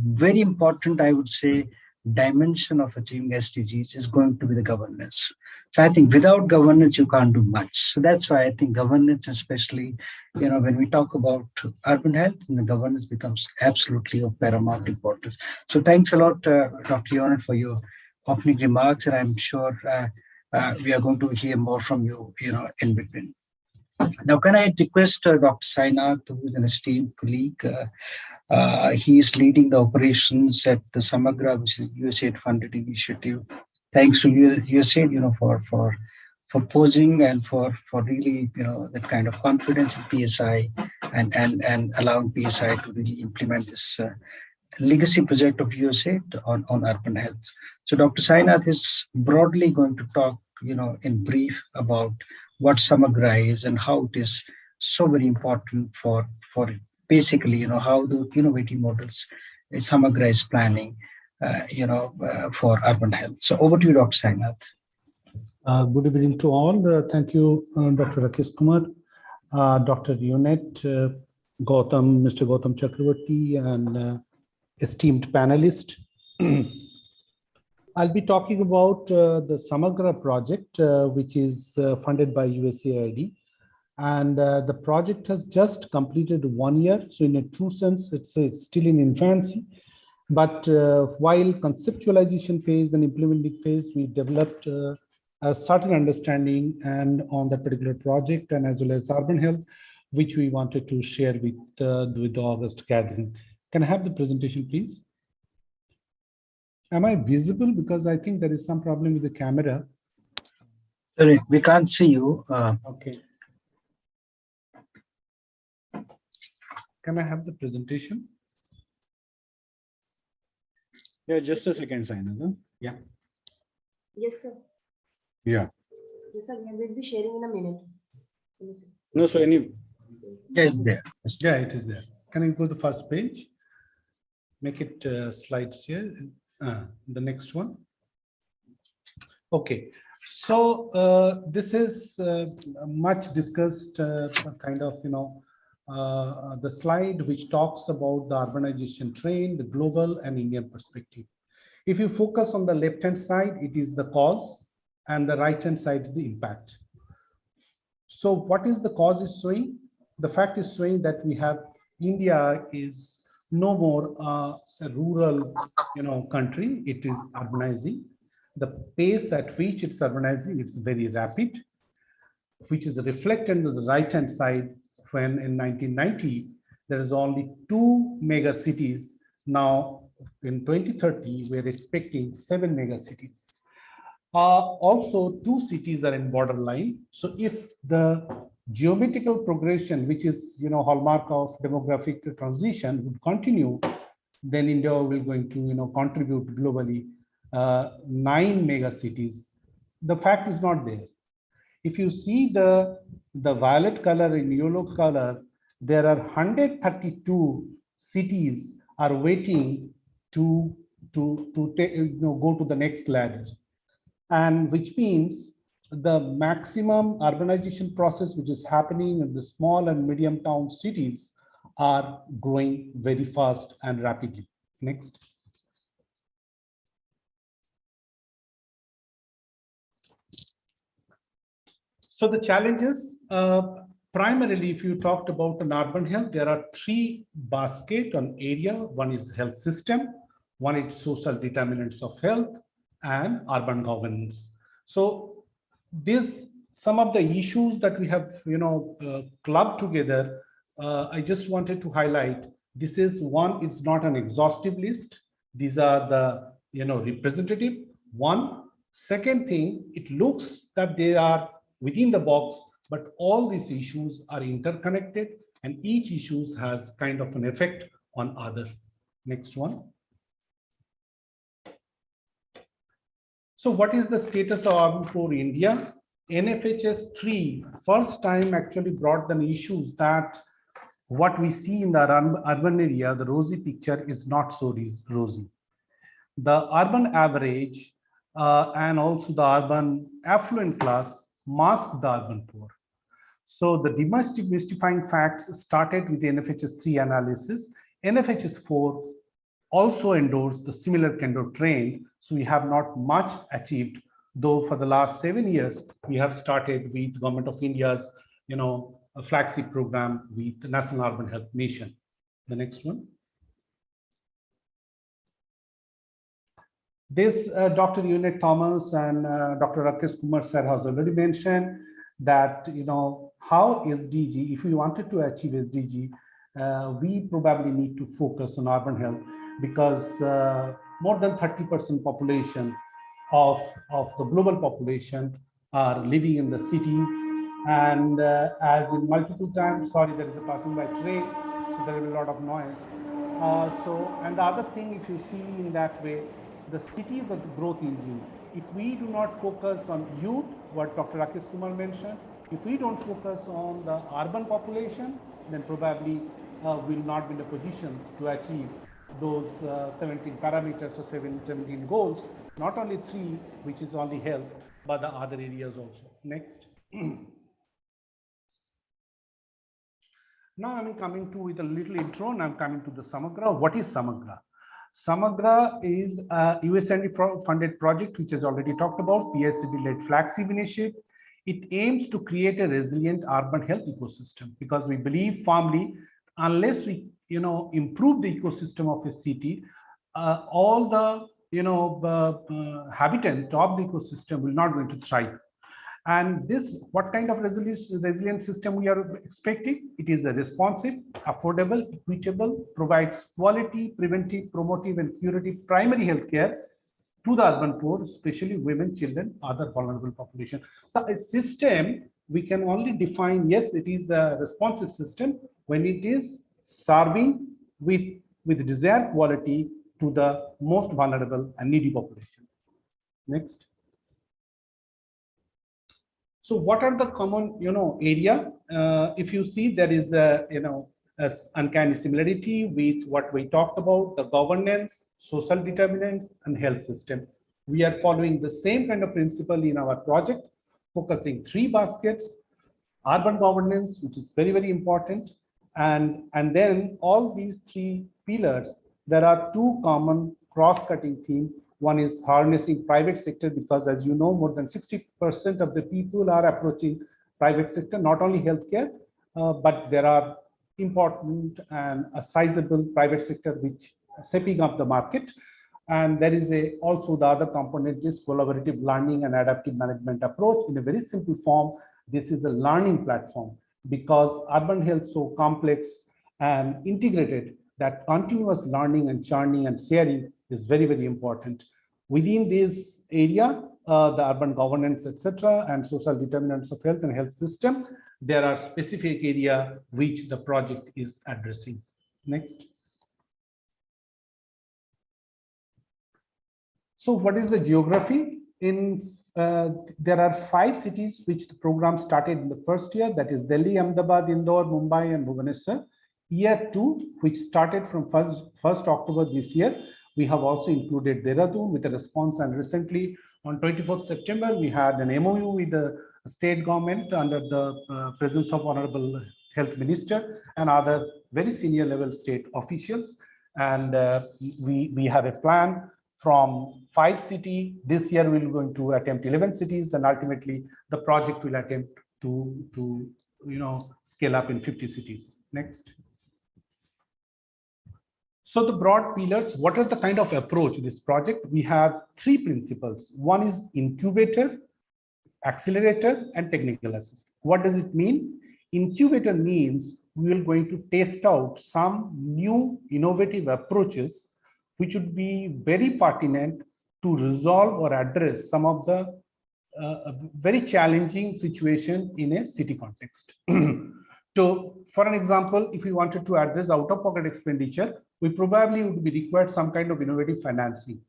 very important, I would say, dimension of achieving SDGs is going to be the governance. So I think without governance, you can't do much. So that's why I think governance, especially, when we talk about urban health, and the governance becomes absolutely of paramount importance. So thanks a lot, Dr. Yonda, for your opening remarks, and I'm sure we are going to hear more from you, in between. Now, can I request Dr. Sainath, who is an esteemed colleague? He is leading the operations at the Samagra, which is USAID-funded initiative. Thanks to USAID, for posing and for really, that kind of confidence in PSI and allowing PSI to really implement this legacy project of USAID on urban health. So Dr. Sainath is broadly going to talk, in brief about what Samagra is and how it is so very important for basically, how the innovative models Samagra is planning, for urban health. So over to you, Dr. Sainath. Good evening to all. Thank you, Dr. Rakesh Kumar, Dr. Yonda, Mr. Gautam Chakravarti, and esteemed panelists. I'll be talking about the Samagra project, which is funded by USAID. And the project has just completed 1 year. So in a true sense, it's still in infancy. But while conceptualization phase and implementing phase, we developed a certain understanding and on that particular project, and as well as urban health, which we wanted to share with the August gathering. Can I have the presentation, please? Am I visible? Because I think there is some problem with the camera. Sorry, we can't see you. Okay. Can I have the presentation? Yeah, just a second, Sainath. Yeah. Yes, sir. Yeah. Yes, sir. We will be sharing in a minute. No, so any. Yes, there. Yeah, it is there. Can you go to the first page? Make it slides here. The next one. Okay. So this is much discussed kind of, the slide which talks about the urbanization trend, the global and Indian perspective. If you focus on the left-hand side, it is the cause, and the right-hand side is the impact. So what is the cause is showing? The fact is showing that we have India is no more a rural, country. It is urbanizing. The pace at which it's urbanizing, it's very rapid, which is reflected on the right-hand side when in 1990, there is only 2 mega cities. Now in 2030, we're expecting 7 mega cities. Also, 2 cities are in borderline. So if the geometrical progression, which is hallmark of demographic transition, would continue, then India will going to contribute globally 9 mega cities. The fact is not there. If you see the violet color and yellow color, there are 132 cities are waiting to go to the next ladder, and which means the maximum urbanization process which is happening in the small and medium town cities are growing very fast and rapidly. Next. So the challenges, primarily, if you talked about an urban health, there are 3 baskets on area. One is health system, one is social determinants of health, and urban governance. So some of the issues that we have, clubbed together, I just wanted to highlight. This is one, it's not an exhaustive list. These are the, representative one. Second thing, it looks that they are within the box, but all these issues are interconnected and each issue has kind of an effect on other. Next one. So what is the status of urban core India? NFHS 3 first time actually brought the issues that what we see in the urban area, the rosy picture is not so rosy. The urban average and also the urban affluent class mask the urban poor. So the demystifying facts started with the NFHS 3 analysis. NFHS 4 also endorsed the similar kind of trend. So we have not much achieved, though for the last 7 years, we have started with Government of India's, a flagship program with the National Urban Health Mission. The next one. This Dr. Unit Thomas and Dr. Rakesh Kumar sir has already mentioned that, how SDG, if we wanted to achieve SDG, we probably need to focus on urban health because more than 30% population of the global population are living in the cities. And as in multiple times, sorry, there is a passing by train, so there will be a lot of noise. And the other thing, if you see in that way, the cities are the growth engine. If we do not focus on youth, what Dr. Rakesh Kumar mentioned, if we don't focus on the urban population, then probably we'll not be in a position to achieve those 17 parameters or 17 goals, not only 3, which is only health, but the other areas also. Next. Now I'm coming to with a little intro, and I'm coming to the Samagra. What is Samagra? Samagra is a USAID funded project, which is already talked about, PSCB-led flagship initiative. It aims to create a resilient urban health ecosystem, because we believe firmly, unless we improve the ecosystem of a city, all the habitant of the ecosystem will not going to thrive. And this, what kind of resilient system we are expecting? It is a responsive, affordable, equitable, provides quality, preventive, promotive, and curative primary health care to the urban poor, especially women, children, other vulnerable population. So a system, we can only define, yes, it is a responsive system when it is serving with desired quality to the most vulnerable and needy population. Next. So what are the common, area? If you see, there is a, a uncanny similarity with what we talked about, the governance, social determinants, and health system. We are following the same kind of principle in our project, focusing 3 baskets: urban governance, which is very, very important. And then all these 3 pillars, there are 2 common cross-cutting themes. One is harnessing private sector, because as you know, more than 60% of the people are approaching private sector, not only healthcare, but there are important and a sizable private sector which shaping up the market. And there is also the other component is collaborative learning and adaptive management approach. In a very simple form, this is a learning platform, because urban health is so complex and integrated that continuous learning and churning and sharing is very, very important. Within this area, the urban governance, etc., and social determinants of health and health system, there are specific area which the project is addressing. Next. So what is the geography? There are 5 cities which the program started in the first year, that is Delhi, Ahmedabad, Indore, Mumbai, and Bhubaneswar. Year 2, which started from 1st October this year, we have also included Dehradun with a response, and recently on 24th September, we had an MOU with the state government under the presence of Honorable Health Minister and other very senior level state officials. And we have a plan from 5 cities. This year we're going to attempt 11 cities, then ultimately the project will attempt to scale up in 50 cities. Next. So the broad pillars, what are the kind of approach in this project? We have 3 principles. One is incubator, accelerator, and technical assist. What does it mean? Incubator means we are going to test out some new innovative approaches which would be very pertinent to resolve or address some of the very challenging situation in a city context. So, for an example, if we wanted to address out-of-pocket expenditure, we probably would be required some kind of innovative financing,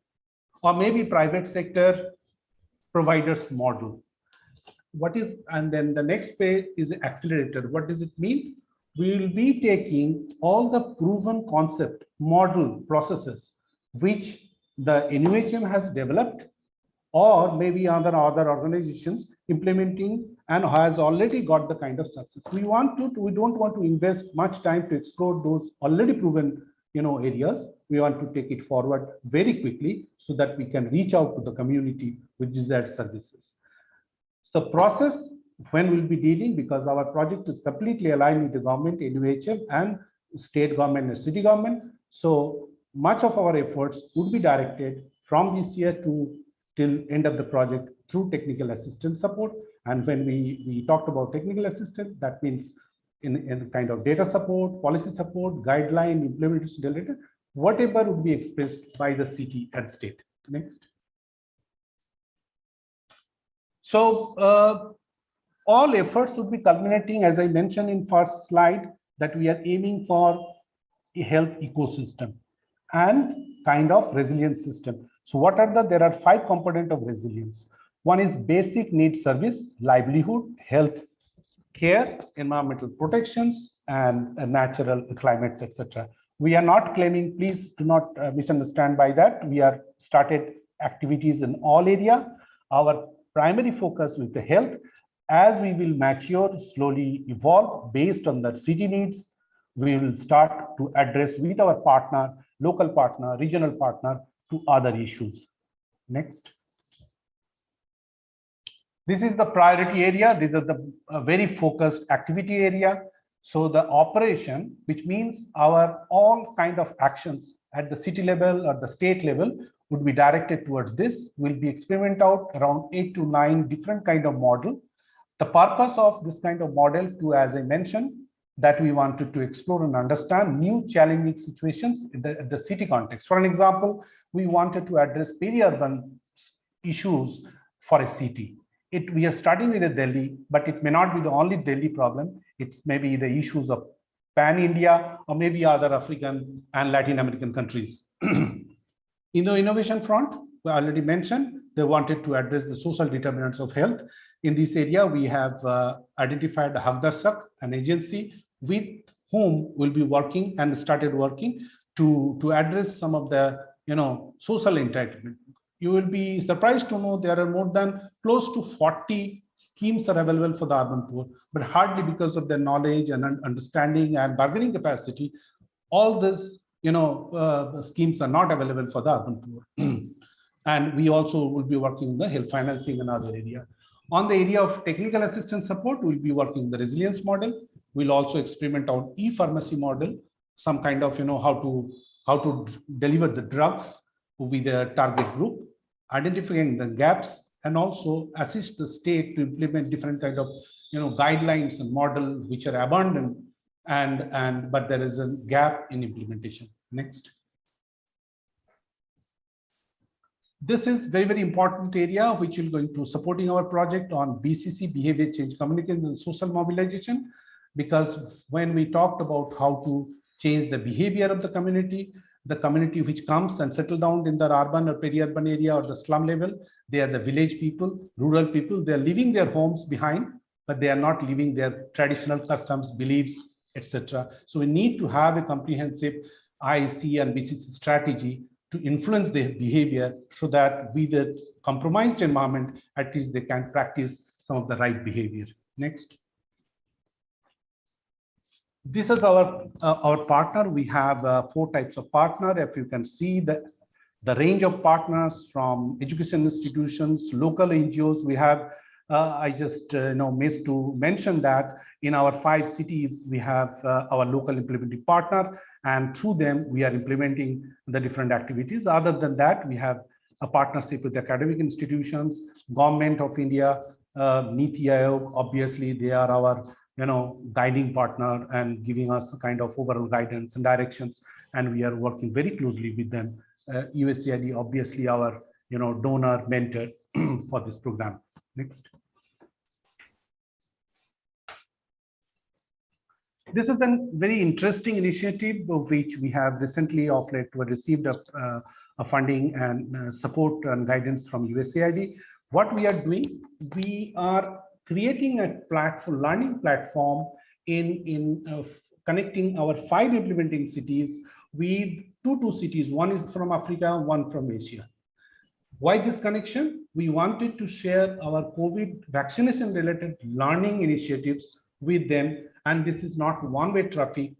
or maybe private sector providers model. And then the next page is accelerator. What does it mean? We will be taking all the proven concept, model, processes, which the NUHM has developed, or maybe other organizations implementing and has already got the kind of success. We don't want to invest much time to explore those already proven areas. We want to take it forward very quickly so that we can reach out to the community with desired services. The process, when we'll be dealing, because our project is completely aligned with the government, NUHM, and state government and city government. So much of our efforts would be directed from this year till end of the project through technical assistance support. And when we talked about technical assistance, that means in kind of data support, policy support, guideline, implementation related, whatever would be expressed by the city and state. Next. So all efforts would be culminating, as I mentioned in first slide, that we are aiming for a health ecosystem and kind of resilient system. So what are there are 5 components of resilience. One is basic need service, livelihood, health care, environmental protections, and natural climates, etc. We are not claiming, please do not misunderstand by that. We are started activities in all area. Our primary focus with the health, as we will mature, slowly evolve based on the city needs, we will start to address with our partner local partner, regional partner to other issues. Next. This is the priority area. This is the very focused activity area. So the operation, which means our all kind of actions at the city level or the state level would be directed towards this. We'll be experiment out around 8 to 9 different kind of model. The purpose of this kind of model to, as I mentioned, that we wanted to explore and understand new challenging situations in the city context. For an example, we wanted to address peri-urban issues for a city. We are starting with a Delhi, but it may not be the only Delhi problem. It's maybe the issues of pan-India or maybe other African and Latin American countries. In the innovation front, we already mentioned, they wanted to address the social determinants of health. In this area, we have identified Hagdarsak, an agency with whom we'll be working and started working to address some of the social entitlement. You will be surprised to know there are more than close to 40 schemes are available for the urban poor, but hardly because of their knowledge and understanding and bargaining capacity, all these schemes are not available for the urban poor. And we also will be working in the health financing and other area. On the area of technical assistance support, we'll be working the resilience model. We'll also experiment out e-pharmacy model, some kind of how to deliver the drugs with the target group, identifying the gaps, and also assist the state to implement different kind of guidelines and model which are abundant but there is a gap in implementation. Next. This is very, very important area which will go into supporting our project on BCC, behavior change communication and social mobilization, because when we talked about how to change the behavior of the community which comes and settle down in the urban or peri-urban area or the slum level, they are the village people, rural people. They are leaving their homes behind, but they are not leaving their traditional customs, beliefs, etc. So we need to have a comprehensive IC and BCC strategy to influence their behavior so that with the compromised environment, at least they can practice some of the right behavior. Next. This is our partner. We have 4 types of partner. If you can see the range of partners from education institutions, local NGOs, we have, I just missed to mention that in our 5 cities, we have our local implementing partner, and through them, we are implementing the different activities. Other than that, we have a partnership with academic institutions, Government of India, Niti Aayog, obviously they are our guiding partner and giving us a kind of overall guidance and directions, and we are working very closely with them. USAID, obviously our donor mentor for this program. Next. This is a very interesting initiative of which we have recently of late received a funding and support and guidance from USAID. What we are doing, we are creating a platform, learning platform in connecting our 5 implementing cities with two cities. One is from Africa, one from Asia. Why this connection? We wanted to share our COVID vaccination related learning initiatives with them. And this is not one-way traffic.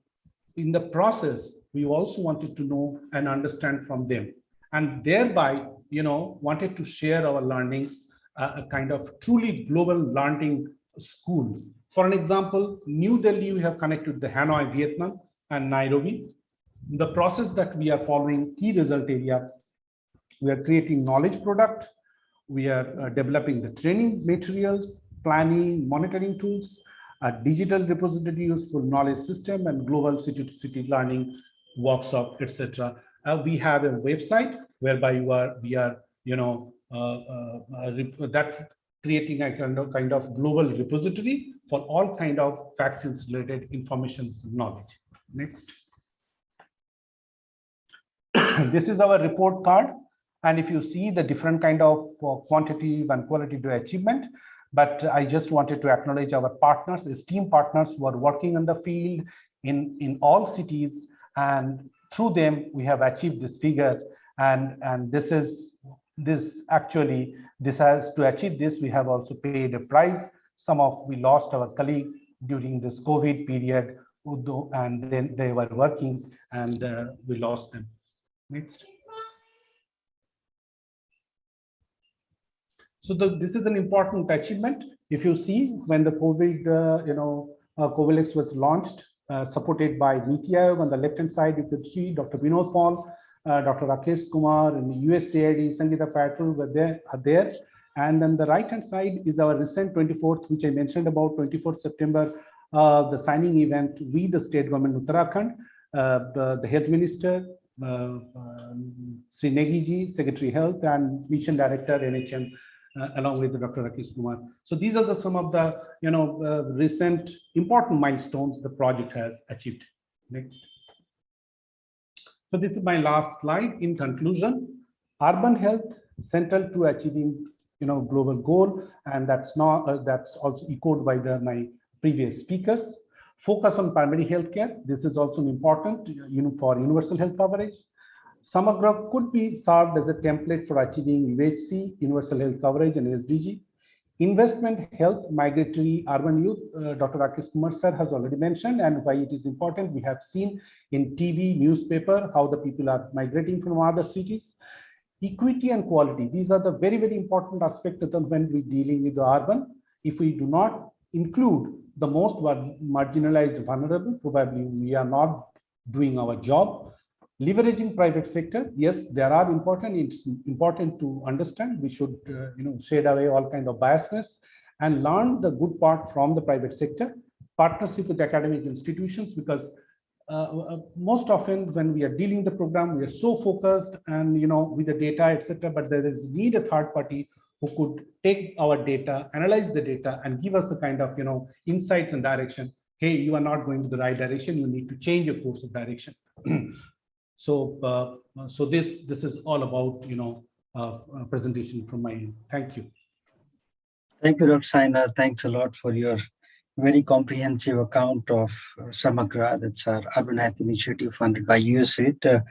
In the process, we also wanted to know and understand from them. And thereby, wanted to share our learnings, a kind of truly global learning school. For an example, New Delhi, we have connected the Hanoi, Vietnam, and Nairobi. The process that we are following, key result area, we are creating knowledge product. We are developing the training materials, planning, monitoring tools, a digital repository useful knowledge system, and global city-to-city learning workshop, etc. We have a website whereby we are that's creating a kind of global repository for all kind of vaccines related information and knowledge. Next. This is our report card. And if you see the different kind of quantitative and qualitative achievement, but I just wanted to acknowledge our partners, esteemed partners who are working in the field in all cities, and through them we have achieved this figure. And this has to achieve this, we have also paid a price. We lost our colleague during this COVID period, and then they were working and we lost them. Next. So this is an important achievement. If you see, when the COVID, Covalix was launched, supported by NITI Aayog, on the left-hand side, you could see Dr. Vinod Paul, Dr. Rakesh Kumar, and the USAID, Sangeeta Patel were there. And then the right-hand side is our recent 24th, which I mentioned about 24th September, the signing event with the state government Uttarakhand, the health minister, Sri Negiji, Secretary Health, and Mission Director, NHM, along with Dr. Rakesh Kumar. So these are some of the recent important milestones the project has achieved. Next. So this is my last slide. In conclusion, urban health central to achieving global goal, and that's also echoed by my previous speakers. Focus on primary healthcare. This is also important for universal health coverage. Samagra could be served as a template for achieving UHC, universal health coverage, and SDG. Investment, health, migratory, urban youth, Dr. Rakesh Kumar sir has already mentioned, and why it is important. We have seen in TV, newspaper, how the people are migrating from other cities. Equity and quality, these are the very, very important aspects of them when we're dealing with the urban. If we do not include the most marginalized, vulnerable, probably we are not doing our job. Leveraging private sector, yes, there are important. It's important to understand. We should, shade away all kind of biasness and learn the good part from the private sector. Partnership with academic institutions, because most often when we are dealing the program, we are so focused and with the data, etc. But there is need a third party who could take our data, analyze the data, and give us the kind of insights and direction. Hey, you are not going to the right direction. You need to change your course of direction. So this is all about presentation from my end. Thank you. Thank you, Dr. Saina. Thanks a lot for your very comprehensive account of Samagra. That's our urban health initiative funded by USAID.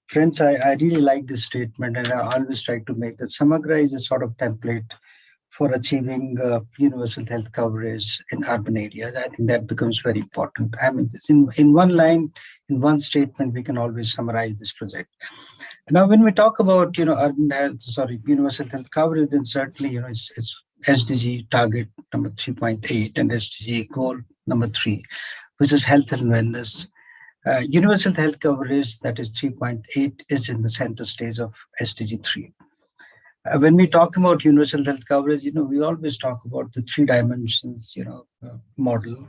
Friends, I really like this statement, and I always try to make that Samagra is a sort of template for achieving universal health coverage in urban areas. I think that becomes very important. I mean, in one line, in one statement, we can always summarize this project. Now, when we talk about universal health coverage, then certainly it's SDG target number 3.8 and SDG goal number 3, which is health and wellness. Universal health coverage, that is 3.8, is in the center stage of SDG 3. When we talk about universal health coverage, we always talk about the 3 dimensions, model.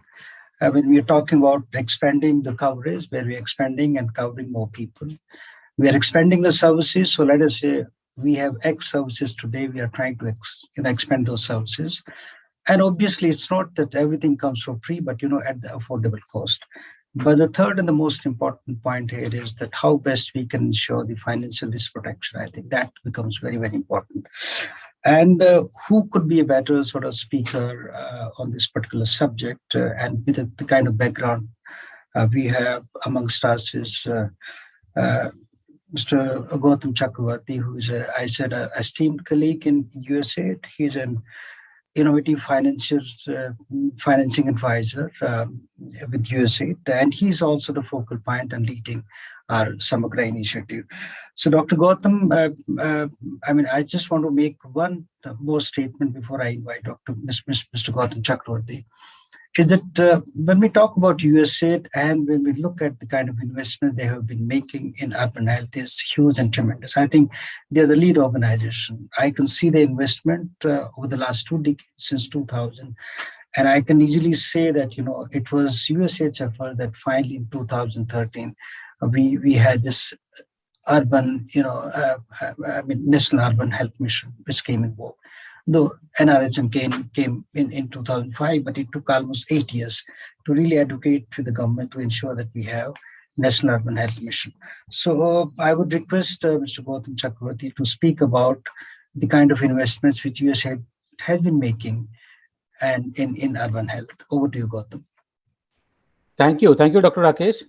When we are talking about expanding the coverage, where we're expanding and covering more people, we are expanding the services. So let us say we have X services today. We are trying to expand those services, and obviously it's not that everything comes for free, but at the affordable cost. But the third and the most important point here is that how best we can ensure the financial risk protection. I think that becomes very, very important. And who could be a better sort of speaker on this particular subject? And with the kind of background we have amongst us is Mr. Gautam Chakravarti, who is an esteemed colleague in USAID. He's an innovative financing advisor with USAID, and he's also the focal point and leading our Samagra initiative. So, Dr. Gautam, I just want to make one more statement before I invite Mr. Gautam Chakravarti. Is that when we talk about USAID and when we look at the kind of investment they have been making in urban health is huge and tremendous. I think they're the lead organization. I can see the investment over the last 2 decades since 2000. And I can easily say that, it was USAID's effort that finally in 2013, we had this urban, National Urban Health Mission, which came in vogue. Though NRHM came in 2005, but it took almost 8 years to really advocate to the government to ensure that we have National Urban Health Mission. So I would request Mr. Gautam Chakravarti to speak about the kind of investments which USAID has been making and in urban health. Over to you, Gautam. Thank you, Dr. Rakesh.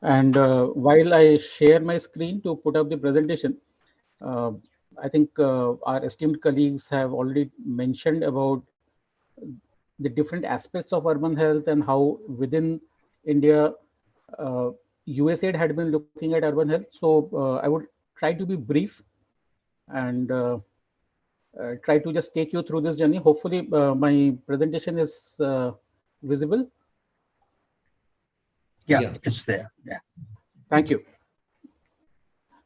And while I share my screen to put up the presentation, I think our esteemed colleagues have already mentioned about the different aspects of urban health and how within India USAID had been looking at urban health. So I would try to be brief and try to just take you through this journey. Hopefully my presentation is visible. Yeah, it's there. Yeah. Thank you.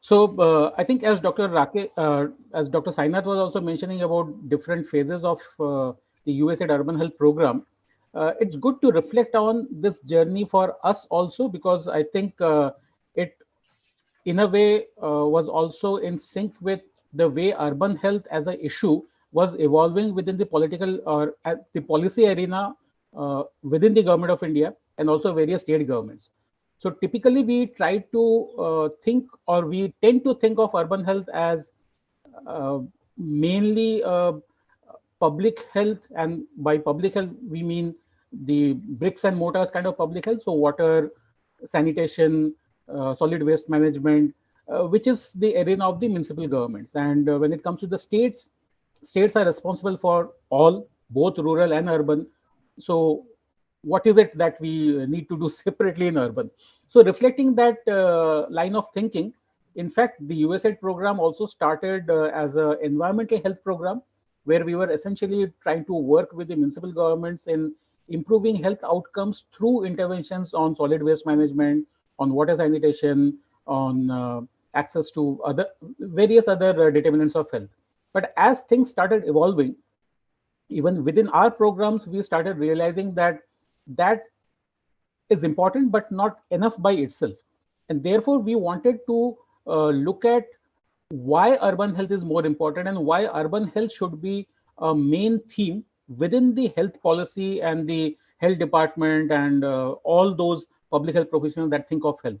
So I think as Dr. as Dr. Sainath was also mentioning about different phases of the USAID Urban Health Program, it's good to reflect on this journey for us also, because I think it in a way was also in sync with the way urban health as an issue was evolving within the political or at the policy arena within the government of India and also various state governments. So typically we try to think, or we tend to think of urban health as mainly public health, and by public health we mean the bricks and mortars kind of public health, so water, sanitation, solid waste management, which is the arena of the municipal governments. And when it comes to the states, states are responsible for all, both rural and urban. So what is it that we need to do separately in urban? So reflecting that line of thinking, in fact, the USAID program also started as an environmental health program, where we were essentially trying to work with the municipal governments in improving health outcomes through interventions on solid waste management, on water sanitation, on access to other various other determinants of health. But as things started evolving, even within our programs, we started realizing that that is important, but not enough by itself. And therefore, we wanted to look at why urban health is more important and why urban health should be a main theme within the health policy and the health department and all those public health professionals that think of health.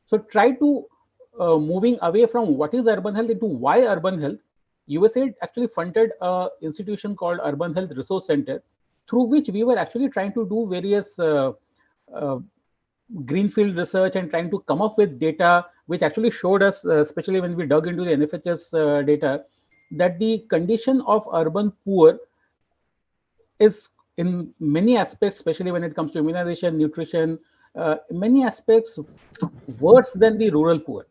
So try to moving away from what is urban health into why urban health. USAID actually funded a institution called Urban Health Resource Center, through which we were actually trying to do various uh, greenfield research and trying to come up with data which actually showed us, especially when we dug into the NFHS data, that the condition of urban poor is in many aspects, especially when it comes to immunization, nutrition, many aspects worse than the rural poor.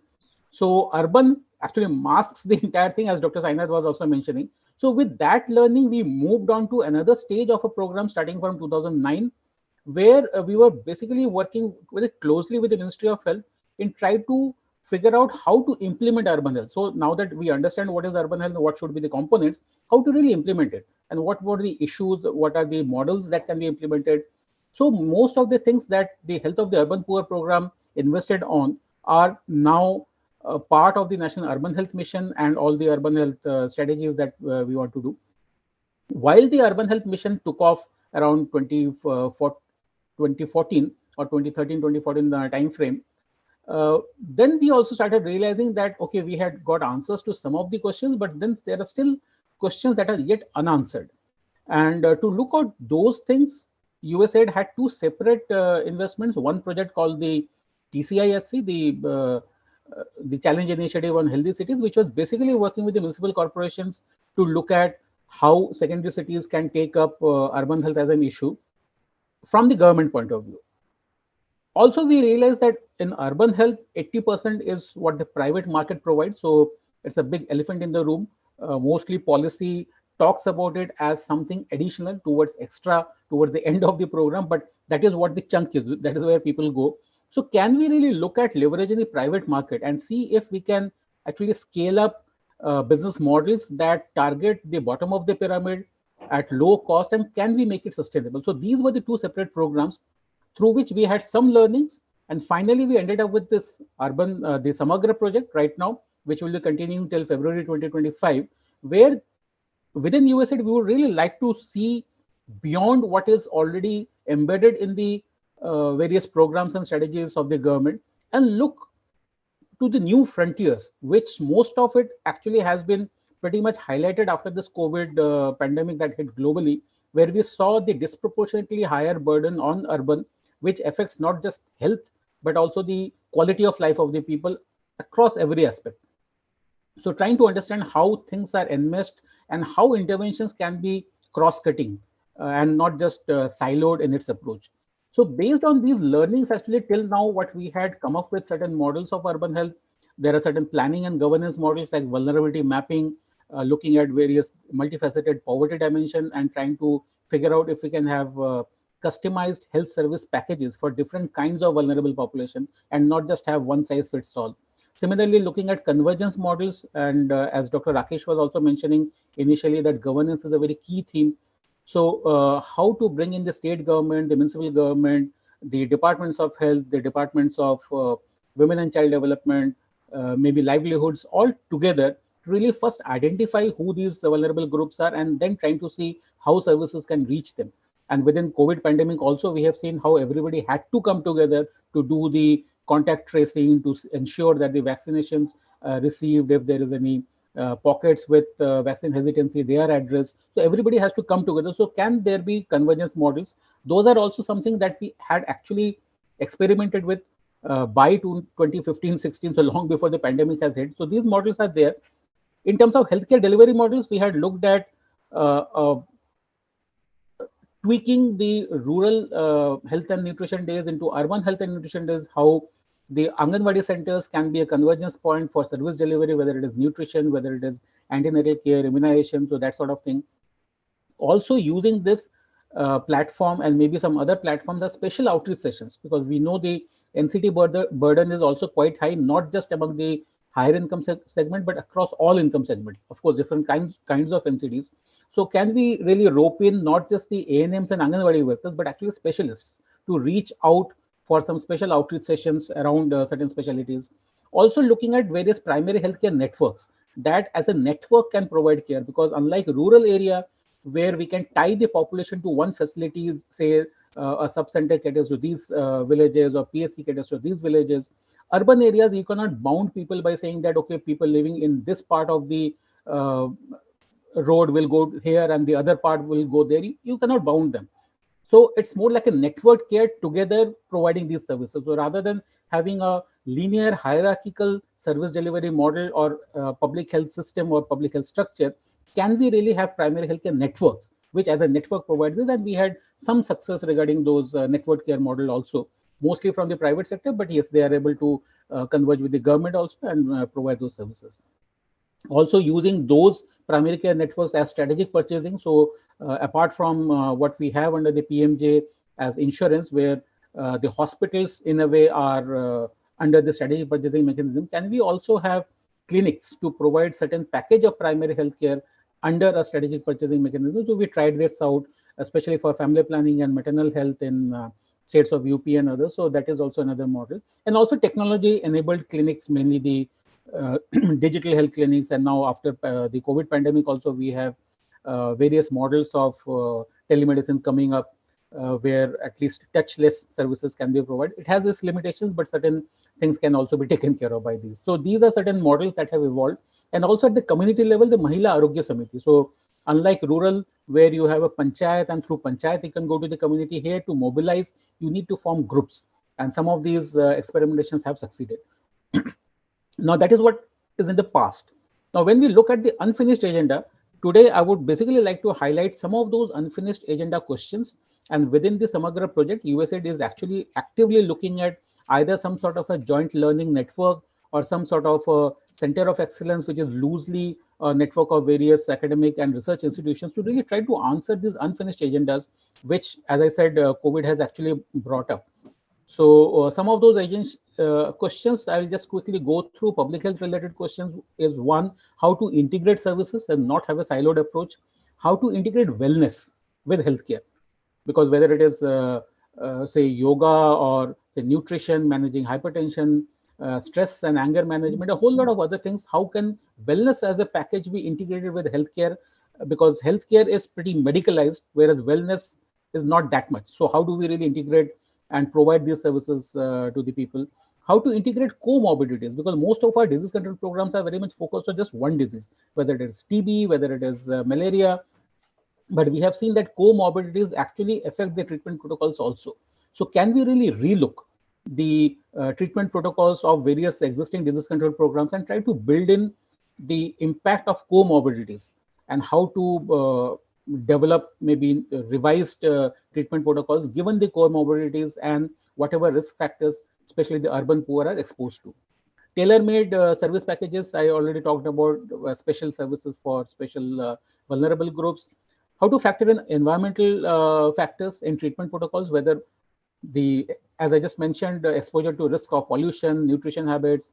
So urban actually masks the entire thing, as Dr. Sainath was also mentioning. So with that learning, we moved on to another stage of a program starting from 2009, where we were basically working very closely with the Ministry of Health in trying to figure out how to implement urban health. So now that we understand what is urban health, what should be the components, how to really implement it, and what were the issues, what are the models that can be implemented. So most of the things that the Health of the Urban Poor program invested on are now part of the National Urban Health Mission and all the urban health strategies that we want to do. While the Urban Health Mission took off around 2014 or 2013, 2014 time frame, then we also started realizing that, okay, we had got answers to some of the questions, but then there are still questions that are yet unanswered. And to look at those things, USAID had two separate investments. One project called the TCISC, the Challenge Initiative on Healthy Cities, which was basically working with the municipal corporations to look at how secondary cities can take up urban health as an issue from the government point of view. Also, we realized that in urban health, 80% is what the private market provides. So it's a big elephant in the room. Mostly policy talks about it as something additional towards extra towards the end of the program, but that is what the chunk is. That is where people go. So can we really look at leveraging the private market and see if we can actually scale up business models that target the bottom of the pyramid at low cost, and can we make it sustainable? So these were the two separate programs through which we had some learnings, and finally we ended up with this the Samagra project right now, which will be continuing till February 2025, where within USAID we would really like to see beyond what is already embedded in the various programs and strategies of the government, and look to the new frontiers, which most of it actually has been pretty much highlighted after this COVID pandemic that hit globally, where we saw the disproportionately higher burden on urban, which affects not just health, but also the quality of life of the people across every aspect. So trying to understand how things are enmeshed and how interventions can be cross-cutting and not just siloed in its approach. So based on these learnings, actually till now, what we had come up with certain models of urban health. There are certain planning and governance models like vulnerability mapping, looking at various multifaceted poverty dimension and trying to figure out if we can have customized health service packages for different kinds of vulnerable population and not just have one size fits all. Similarly, looking at convergence models, and as Dr. Rakesh was also mentioning initially, that governance is a very key theme. So how to bring in the state government, the municipal government, the departments of health, the departments of women and child development, maybe livelihoods, all together to really first identify who these vulnerable groups are and then trying to see how services can reach them. And within COVID pandemic also, we have seen how everybody had to come together to do the contact tracing, to ensure that the vaccinations received, if there is any pockets with vaccine hesitancy, they are addressed. So everybody has to come together. So can there be convergence models? Those are also something that we had actually experimented with by 2015-16, so long before the pandemic has hit. So these models are there. In terms of healthcare delivery models, we had looked at tweaking the rural health and nutrition days into urban health and nutrition days, how the Anganwadi centers can be a convergence point for service delivery, whether it is nutrition, whether it is antenatal care, immunization, so that sort of thing. Also using this platform and maybe some other platforms as special outreach sessions, because we know the NCT burden is also quite high, not just among the higher income segment, but across all income segments. Of course, different kinds of NCTs. So can we really rope in not just the ANMs and Anganwadi workers, but actually specialists to reach out for some special outreach sessions around certain specialties. Also looking at various primary healthcare networks that as a network can provide care, because unlike rural area, where we can tie the population to one facilities, say a sub-center caters to these villages or PSC caters to these villages. Urban areas, you cannot bound people by saying that, okay, people living in this part of the road will go here and the other part will go there. You cannot bound them. So it's more like a network care together providing these services. So rather than having a linear hierarchical service delivery model or public health system or public health structure, can we really have primary healthcare networks, which as a network provides this? And we had some success regarding those network care model also, mostly from the private sector, but yes, they are able to converge with the government also and provide those services. Also using those primary care networks as strategic purchasing. So apart from what we have under the PMJ as insurance, where the hospitals in a way are under the strategic purchasing mechanism, can we also have clinics to provide certain package of primary health care under a strategic purchasing mechanism? So we tried this out, especially for family planning and maternal health in states of UP and others. So that is also another model. And also technology enabled clinics, mainly the digital health clinics. And now after the COVID pandemic also, we have various models of telemedicine coming up, where at least touchless services can be provided. It has its limitations, but certain things can also be taken care of by these. So these are certain models that have evolved. And also at the community level, the Mahila Arogya Samiti. So unlike rural, where you have a panchayat and through panchayat you can go to the community, here to mobilize, you need to form groups. And some of these experimentations have succeeded. Now that is what is in the past. Now when we look at the unfinished agenda, today I would basically like to highlight some of those unfinished agenda questions. And within the Samagra project, USAID is actually actively looking at either some sort of a joint learning network or some sort of a center of excellence, which is loosely a network of various academic and research institutions to really try to answer these unfinished agendas, which, as I said, COVID has actually brought up. So some of those questions, I'll just quickly go through. Public health related questions is one, how to integrate services and not have a siloed approach, how to integrate wellness with healthcare, because whether it is say yoga or say nutrition, managing hypertension, stress and anger management, a whole lot of other things, how can wellness as a package be integrated with healthcare? Because healthcare is pretty medicalized, whereas wellness is not that much. So how do we really integrate and provide these services to the people? How to integrate comorbidities, because most of our disease control programs are very much focused on just one disease, whether it is TB, whether it is malaria, but we have seen that comorbidities actually affect the treatment protocols also. So can we really relook the treatment protocols of various existing disease control programs and try to build in the impact of comorbidities and how to develop maybe revised treatment protocols given the comorbidities and whatever risk factors, especially the urban poor, are exposed to. Tailor-made service packages, I already talked about special services for special vulnerable groups. How to factor in environmental factors in treatment protocols, whether the, as I just mentioned, exposure to risk of pollution, nutrition habits,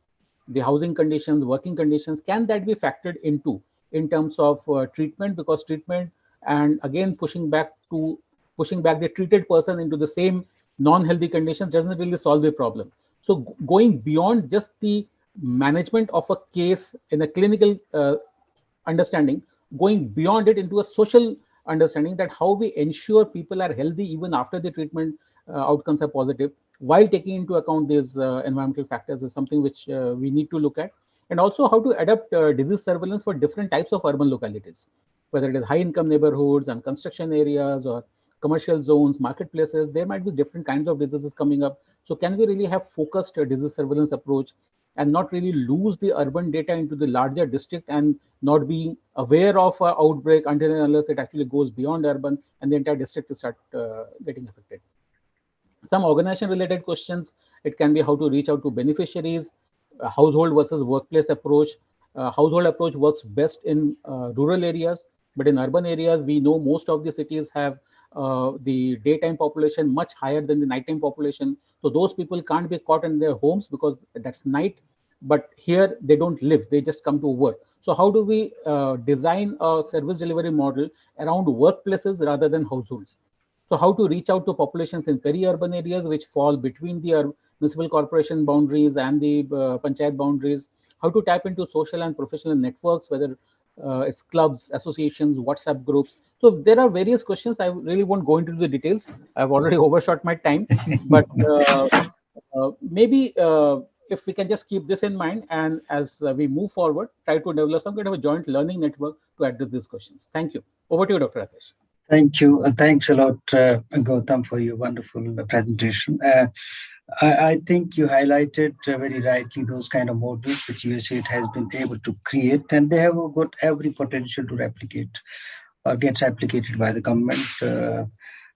the housing conditions, working conditions, can that be factored into in terms of treatment? Because treatment, and again pushing back the treated person into the same non-healthy conditions doesn't really solve the problem. So going beyond just the management of a case in a clinical understanding, going beyond it into a social understanding, that how we ensure people are healthy even after the treatment outcomes are positive, while taking into account these environmental factors, is something which we need to look at. And also how to adapt disease surveillance for different types of urban localities, whether it is high income neighborhoods and construction areas or commercial zones, marketplaces. There might be different kinds of diseases coming up. So can we really have focused disease surveillance approach and not really lose the urban data into the larger district and not being aware of an outbreak until and unless it actually goes beyond urban and the entire district is start getting affected. Some organization related questions, it can be how to reach out to beneficiaries, household versus workplace approach. Household approach works best in rural areas, but in urban areas, we know most of the cities have the daytime population much higher than the nighttime population. So those people can't be caught in their homes because that's night, but here they don't live, they just come to work. So how do we design a service delivery model around workplaces rather than households? So how to reach out to populations in peri-urban areas which fall between the municipal corporation boundaries and the panchayat boundaries? How to tap into social and professional networks, whether it's clubs, associations, WhatsApp groups. So there are various questions. I really won't go into the details. I've already overshot my time, but maybe if we can just keep this in mind, and as we move forward, try to develop some kind of a joint learning network to address these questions. Thank you. Over to you, Dr. Rakesh. Thank you. Thanks a lot, Gautam, for your wonderful presentation. I think you highlighted very rightly those kind of models which USAID has been able to create, and they have got every potential to replicate or gets replicated by the government.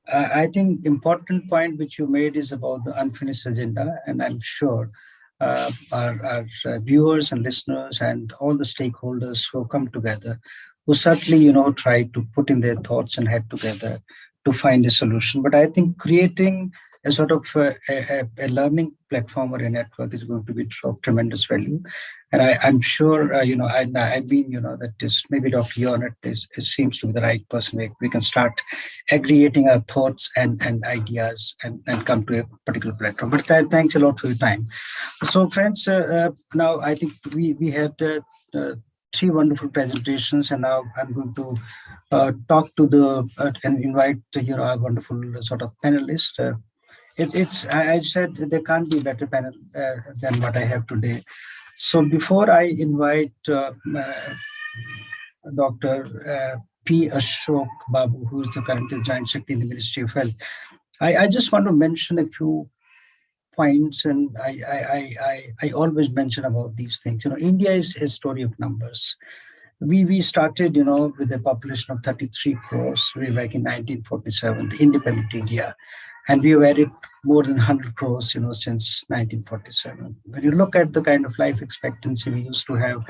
I think important point which you made is about the unfinished agenda, and I'm sure our viewers and listeners and all the stakeholders who come together, who certainly try to put in their thoughts and head together to find a solution. But I think creating a sort of a learning platform or a network is going to be of tremendous value. And I'm sure, I've been, that is maybe Dr. Yonet seems to be the right person. We can start aggregating our thoughts and ideas and come to a particular platform. But thanks a lot for your time. So friends, now I think we had three wonderful presentations, and now I'm going to talk to the and invite our wonderful sort of panelists. It's I said there can't be a better panel than what I have today. So before I invite Dr. P. Ashok Babu, who is the current Joint Secretary in the Ministry of Health, I just want to mention a few points, and I always mention about these things. India is a story of numbers. We started, with a population of 33 crores way back in 1947, the independent India, and we have added more than 100 crores, since 1947. When you look at the kind of life expectancy, we used to have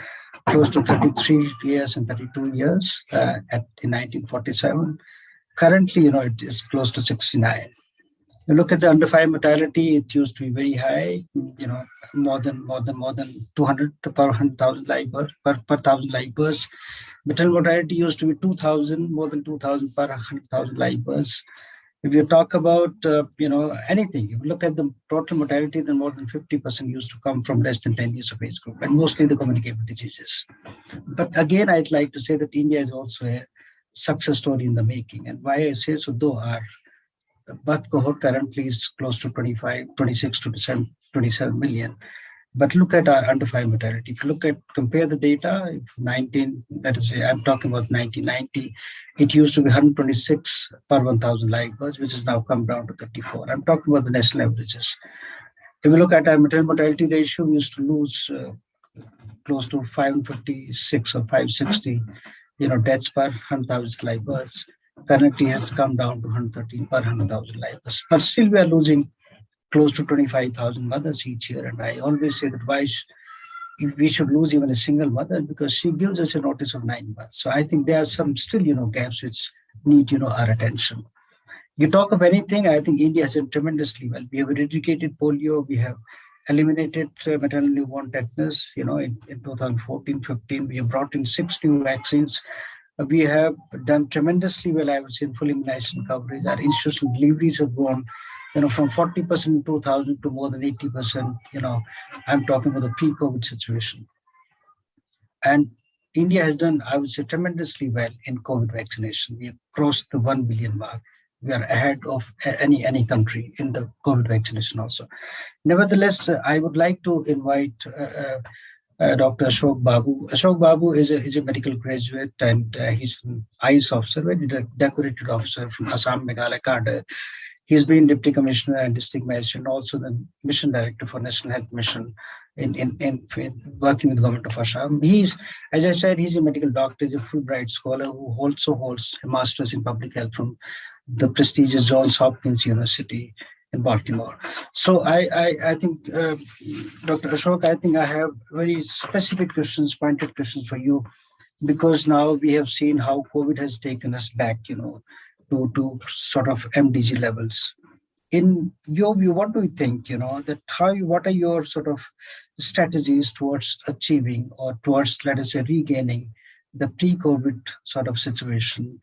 close to 33 years and 32 years in 1947. Currently, it is close to 69. You look at the under 5 mortality, it used to be very high, more than 200 per 100,000 live birth, per 1,000 live births. Maternal mortality used to be 2,000, more than 2,000 per 100,000 live births. If you talk about, anything, if you look at the total mortality, then more than 50% used to come from less than 10 years of age group, and mostly the communicable diseases. But again, I'd like to say that India is also a success story in the making. And why I say so, though our birth cohort currently is close to 26 to 27 million. But look at our under 5 mortality. If you compare the data, let us say, I'm talking about 1990, it used to be 126 per 1,000 live births, which has now come down to 34. I'm talking about the national averages. If you look at our maternal mortality ratio, we used to lose close to 556 or 560 deaths per 100,000 live births. Currently has come down to 113 per 100,000 live births. But still we are losing close to 25,000 mothers each year. And I always say that we should lose even a single mother because she gives us a notice of 9 months. So I think there are some still, gaps which need, our attention. You talk of anything, I think India has done tremendously well. We have eradicated polio. We have eliminated maternal newborn tetanus. In 2014-15, we have brought in 6 new vaccines. We have done tremendously well, I would say, in full immunization coverage. Our institutional deliveries have gone, from 40% in 2000 to more than 80%. I'm talking about the pre-COVID situation. And India has done, I would say, tremendously well in COVID vaccination. We have crossed the 1 billion mark. We are ahead of any country in the COVID vaccination also. Nevertheless, I would like to invite Dr. Ashok Babu. Ashok Babu is a medical graduate and he's an IAS officer, very decorated officer from Assam, Meghalaya, Canada. He's been Deputy Commissioner and District Magistrate and also the Mission Director for National Health Mission in working with the government of Assam. He's, as I said, he's a medical doctor, he's a Fulbright scholar who also holds a master's in public health from the prestigious Johns Hopkins University in Baltimore. So I think, Dr. Ashok, I think I have very specific questions, pointed questions for you, because now we have seen how COVID has taken us back, to sort of MDG levels. In your view, what do you think, what are your sort of strategies towards achieving or towards, let us say, regaining the pre-COVID sort of situation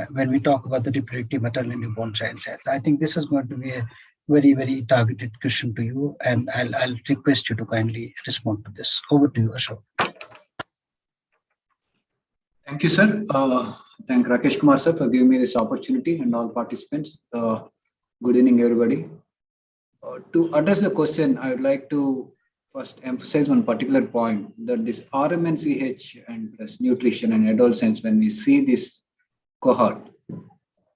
when we talk about the reproductive maternal and newborn child death? I think this is going to be a very, very targeted question to you, and I'll request you to kindly respond to this. Over to you, Ashok. Thank you, sir. Thank Rakesh Kumar, sir, for giving me this opportunity and all participants. Good evening, everybody. To address the question, I would like to first emphasize one particular point, that this RMNCH and breast nutrition and adolescents, when we see this cohort,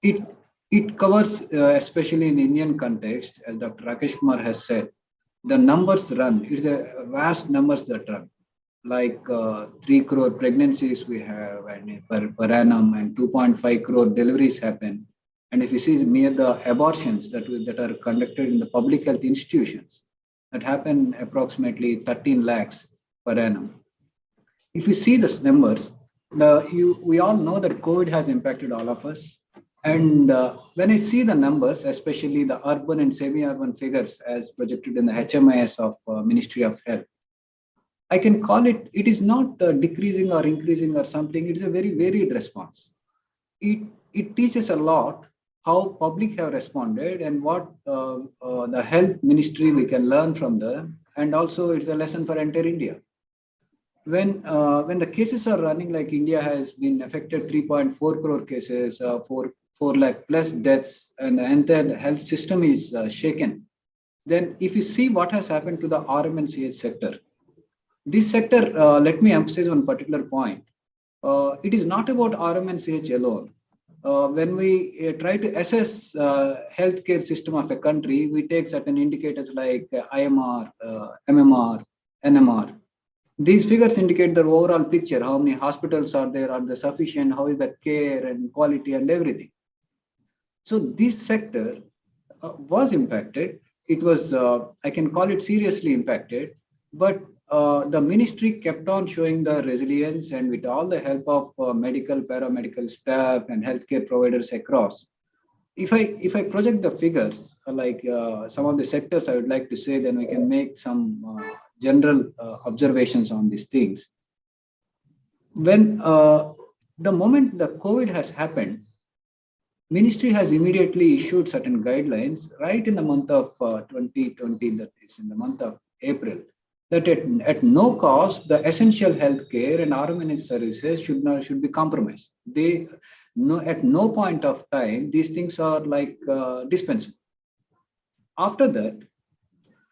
it covers, especially in Indian context, as Dr. Rakesh Kumar has said, the numbers run, it's a vast numbers that run, like 3 crore pregnancies we have and per annum, and 2.5 crore deliveries happen. And if you see mere the abortions that are conducted in the public health institutions, that happen approximately 13 lakhs per annum. If you see these numbers, we all know that COVID has impacted all of us. And when I see the numbers, especially the urban and semi-urban figures as projected in the HMIS of Ministry of Health, I can call it is not decreasing or increasing or something. It's a very varied response. It teaches a lot how public have responded and what the health ministry we can learn from them. And also it's a lesson for entire India. When the cases are running, like India has been affected 3.4 crore cases, 4 lakh plus deaths, and the entire health system is shaken. Then if you see what has happened to the RMNCH sector, this sector, let me emphasize one particular point. It is not about RMNCH alone. When we try to assess healthcare system of a country, we take certain indicators like IMR, MMR, NMR. These figures indicate the overall picture, how many hospitals are there, are they sufficient, how is the care and quality and everything. So this sector was impacted. It was, I can call it seriously impacted, but the ministry kept on showing the resilience, and with all the help of medical, paramedical staff and healthcare providers across. If I project the figures, like some of the sectors I would like to say, then we can make some general observations on these things. When the moment the COVID has happened, ministry has immediately issued certain guidelines right in the month of 2020, that is in the month of April, that at no cost the essential healthcare and RMNH services should be compromised. At no point of time these things are like dispensable. After that,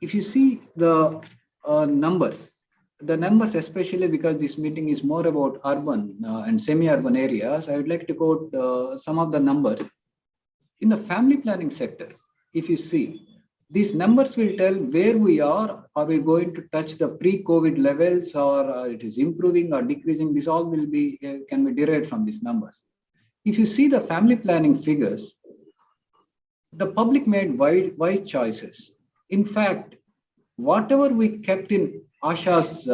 if you see the numbers, especially because this meeting is more about urban and semi-urban areas, I would like to quote some of the numbers. In the family planning sector, if you see, These numbers will tell where we are. Are we going to touch the pre-COVID levels, or it is improving or decreasing? This all will be can be derived from these numbers. If you see the family planning figures, the public made wide choices. In fact, whatever we kept in Asha's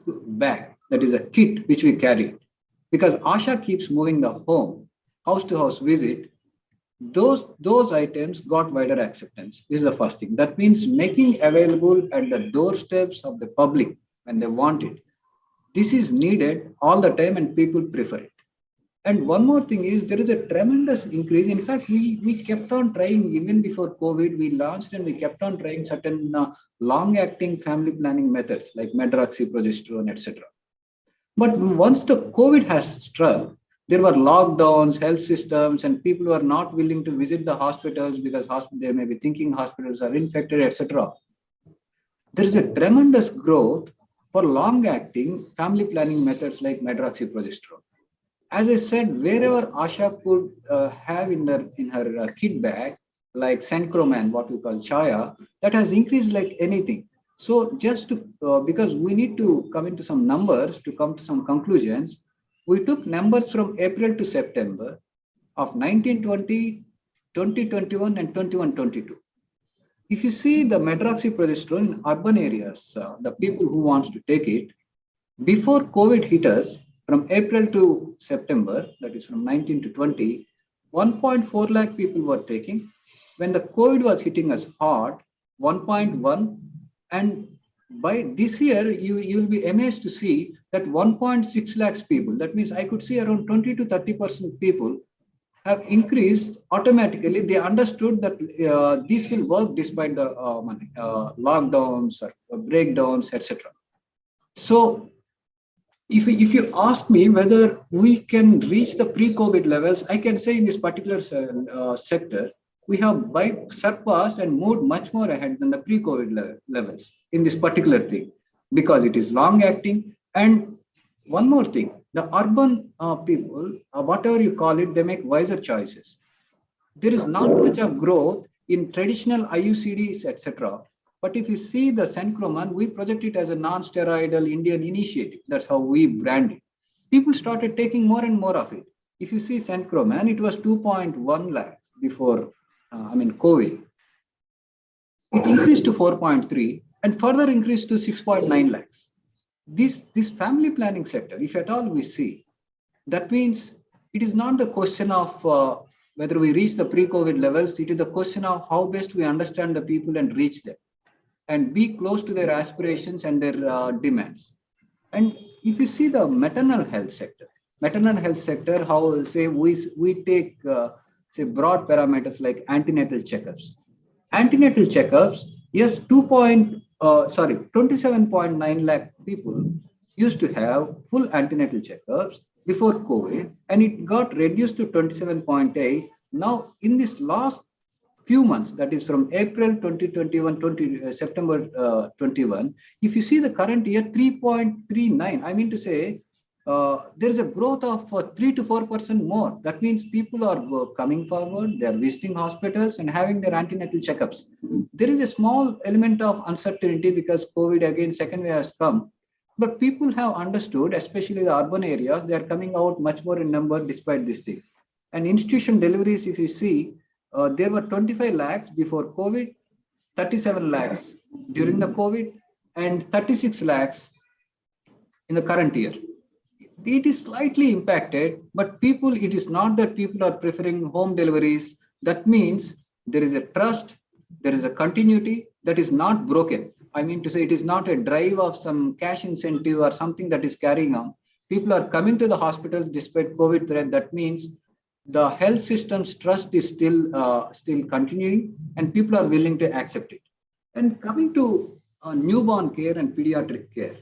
bag, that is a kit which we carried, because Asha keeps moving the home, house to house visit, those items got wider acceptance. This is the first thing. That means making available at the doorsteps of the public when they want it. This is needed all the time and people prefer it. And one more thing is there is a tremendous increase. In fact, we kept on trying even before COVID. We launched and we kept on trying certain long-acting family planning methods like medroxyprogesterone, etc. But once the COVID has struck, there were lockdowns, health systems, and people were not willing to visit the hospitals because they may be thinking hospitals are infected, etc. There is a tremendous growth for long-acting family planning methods like medroxyprogesterone. As I said, wherever Asha could have in her kit bag, like Sencroman, what we call Chaya, that has increased like anything. So just to, because we need to come into some numbers to come to some conclusions, we took numbers from April to September of 1920, 2021 and 21-22. If you see the medroxyprogesterone in urban areas, the people who wants to take it, before COVID hit us, from April to September, that is from 19 to 20, 1.4 lakh people were taking. When the COVID was hitting us hard, 1.1, and by this year, you'll be amazed to see that 1.6 lakhs people, that means I could see around 20 to 30% people have increased automatically. They understood that this will work despite the lockdowns or breakdowns, etc. So if you ask me whether we can reach the pre-COVID levels, I can say in this particular sector, we have surpassed and moved much more ahead than the pre-COVID levels in this particular thing, because it is long-acting. And one more thing, the urban people, whatever you call it, they make wiser choices. There is not much of growth in traditional IUCDs, etc. But if you see the Sencroman, we project it as a non-steroidal Indian initiative. That's how we brand it. People started taking more and more of it. If you see Sencroman, it was 2.1 lakhs before, COVID. It increased to 4.3 and further increased to 6.9 lakhs. This family planning sector, if at all we see, that means it is not the question of whether we reach the pre-COVID levels. It is the question of how best we understand the people and reach them and be close to their aspirations and their demands. And if you see the maternal health sector, how say we take say broad parameters like antenatal checkups. Antenatal checkups, yes, 27.9 lakh people used to have full antenatal checkups before COVID, and it got reduced to 27.8. Now, in this last few months, that is from April 2021 September 21, if you see the current year 3.39, I mean to say there is a growth of 3 to 4% more. That means people are coming forward, they are visiting hospitals and having their antenatal checkups. There is a small element of uncertainty because COVID again, second wave has come. But people have understood, especially the urban areas, they are coming out much more in number despite this thing. And institution deliveries, if you see, there were 25 lakhs before COVID, 37 lakhs during the COVID, and 36 lakhs in the current year. It is slightly impacted, but it is not that people are preferring home deliveries. That means there is a trust, there is a continuity that is not broken. I mean to say it is not a drive of some cash incentive or something that is carrying on. People are coming to the hospitals despite COVID threat. That means the health system's trust is still continuing and people are willing to accept it. And coming to newborn care and pediatric care,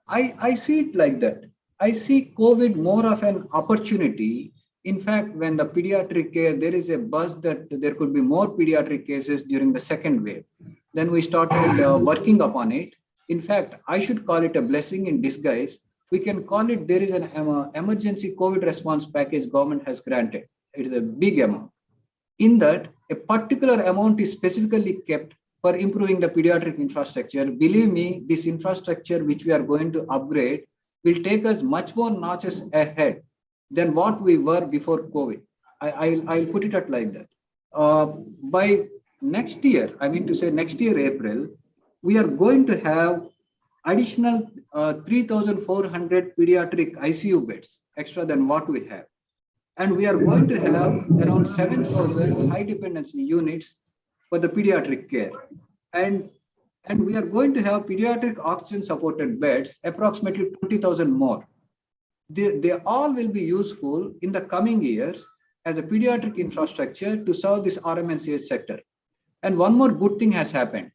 I see it like that. I see COVID more of an opportunity. In fact, when the pediatric care, there is a buzz that there could be more pediatric cases during the second wave. Then we started working upon it. In fact, I should call it a blessing in disguise. We can call it, there is an emergency COVID response package government has granted. It is a big amount. In that, a particular amount is specifically kept for improving the pediatric infrastructure. Believe me, this infrastructure which we are going to upgrade will take us much more notches ahead than what we were before COVID. I'll put it out like that. By next year, I mean to say next year, April, we are going to have additional 3,400 pediatric ICU beds extra than what we have. And we are going to have around 7,000 high dependency units for the pediatric care. And we are going to have pediatric oxygen supported beds, approximately 20,000 more. They all will be useful in the coming years as a pediatric infrastructure to serve this RMNCH sector. And one more good thing has happened.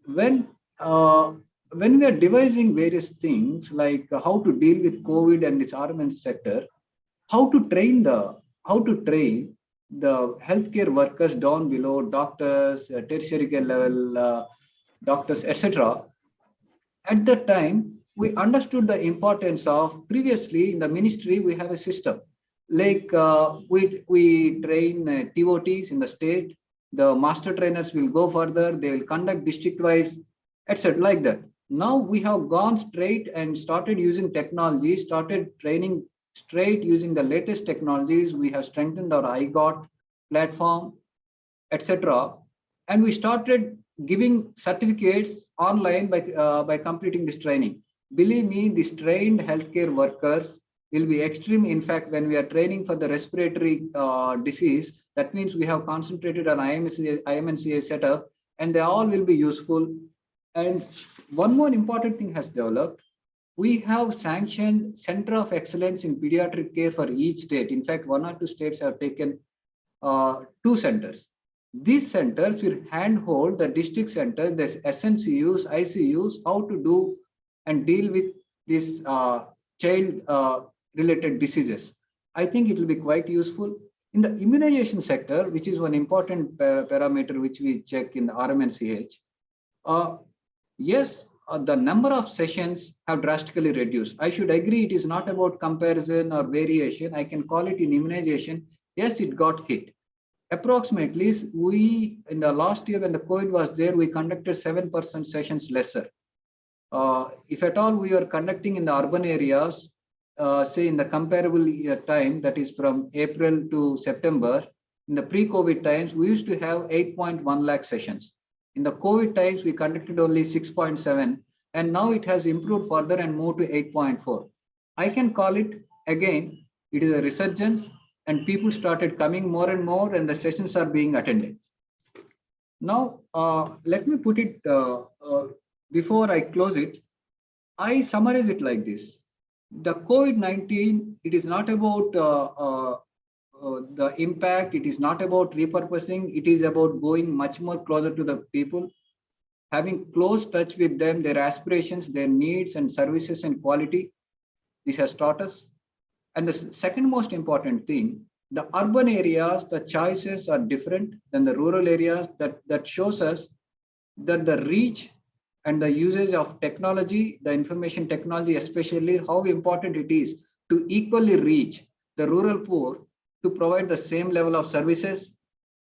When we are devising various things like how to deal with COVID and this RMN sector, how to train the healthcare workers down below, doctors, tertiary care level doctors, etc. At that time, we understood the importance of, previously in the ministry, we have a system like we train TOTs in the state, the master trainers will go further, they will conduct district-wise, etc. like that. Now we have gone straight and started using technology, started training straight using the latest technologies. We have strengthened our IGOT platform, etc. And we started giving certificates online by completing this training. Believe me, these trained healthcare workers will be extreme. In fact, when we are training for the respiratory disease, that means we have concentrated on IMNCA setup, and they all will be useful. And one more important thing has developed. We have sanctioned Center of Excellence in Pediatric Care for each state. In fact, 1 or 2 states have taken 2 centers. These centers will handhold the district centers, the SNCUs, ICUs, how to do and deal with these child-related diseases. I think it will be quite useful. In the immunization sector, which is one important parameter which we check in the RMNCH, yes, the number of sessions have drastically reduced. I should agree it is not about comparison or variation. I can call it in immunization. Yes, it got hit. Approximately, we, in the last year when the COVID was there, we conducted 7% sessions lesser. If at all we are conducting in the urban areas, say in the comparable year time, that is from April to September, in the pre-COVID times, we used to have 8.1 lakh sessions. In the COVID times, we conducted only 6.7, and now it has improved further and moved to 8.4. I can call it again, it is a resurgence, and people started coming more and more, and the sessions are being attended. Now, let me put it, before I close it, I summarize it like this. The COVID-19, it is not about the impact, it is not about repurposing, it is about going much more closer to the people, having close touch with them, their aspirations, their needs and services and quality. This has taught us. And the second most important thing, the urban areas, the choices are different than the rural areas. That shows us that the reach and the usage of technology, the information technology, especially how important it is to equally reach the rural poor to provide the same level of services.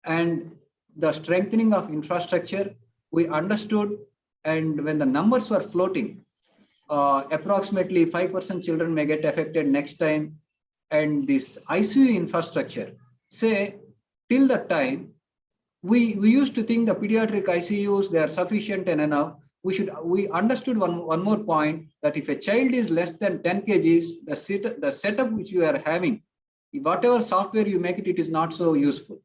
And the strengthening of infrastructure, we understood, and when the numbers were floating, approximately 5% children may get affected next time. And this ICU infrastructure, say till the time, we used to think the pediatric ICUs, they are sufficient and enough. We understood one more point, that if a child is less than 10 kgs, the setup which you are having, whatever software you make it, it is not so useful.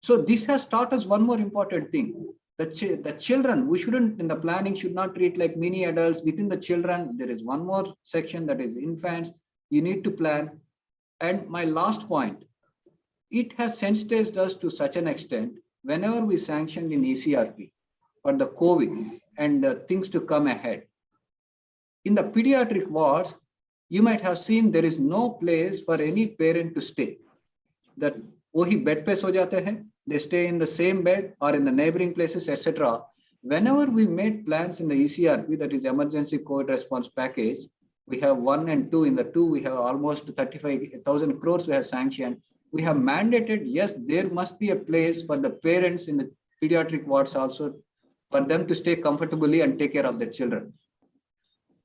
So this has taught us one more important thing. The children, we shouldn't, in the planning, should not treat like mini adults. Within the children, there is one more section, that is infants. You need to plan. And my last point, it has sensitized us to such an extent, whenever we sanctioned in ECRP for the COVID and things to come ahead. In the pediatric wards, you might have seen there is no place for any parent to stay. That wahi bed pe so jate hain, they stay in the same bed or in the neighboring places, etc. Whenever we made plans in the ECRP, that is Emergency COVID Response Package, we have 1 and 2. In the 2, we have almost 35,000 crores we have sanctioned. we have mandated, yes, there must be a place for the parents in the pediatric wards also for them to stay comfortably and take care of their children.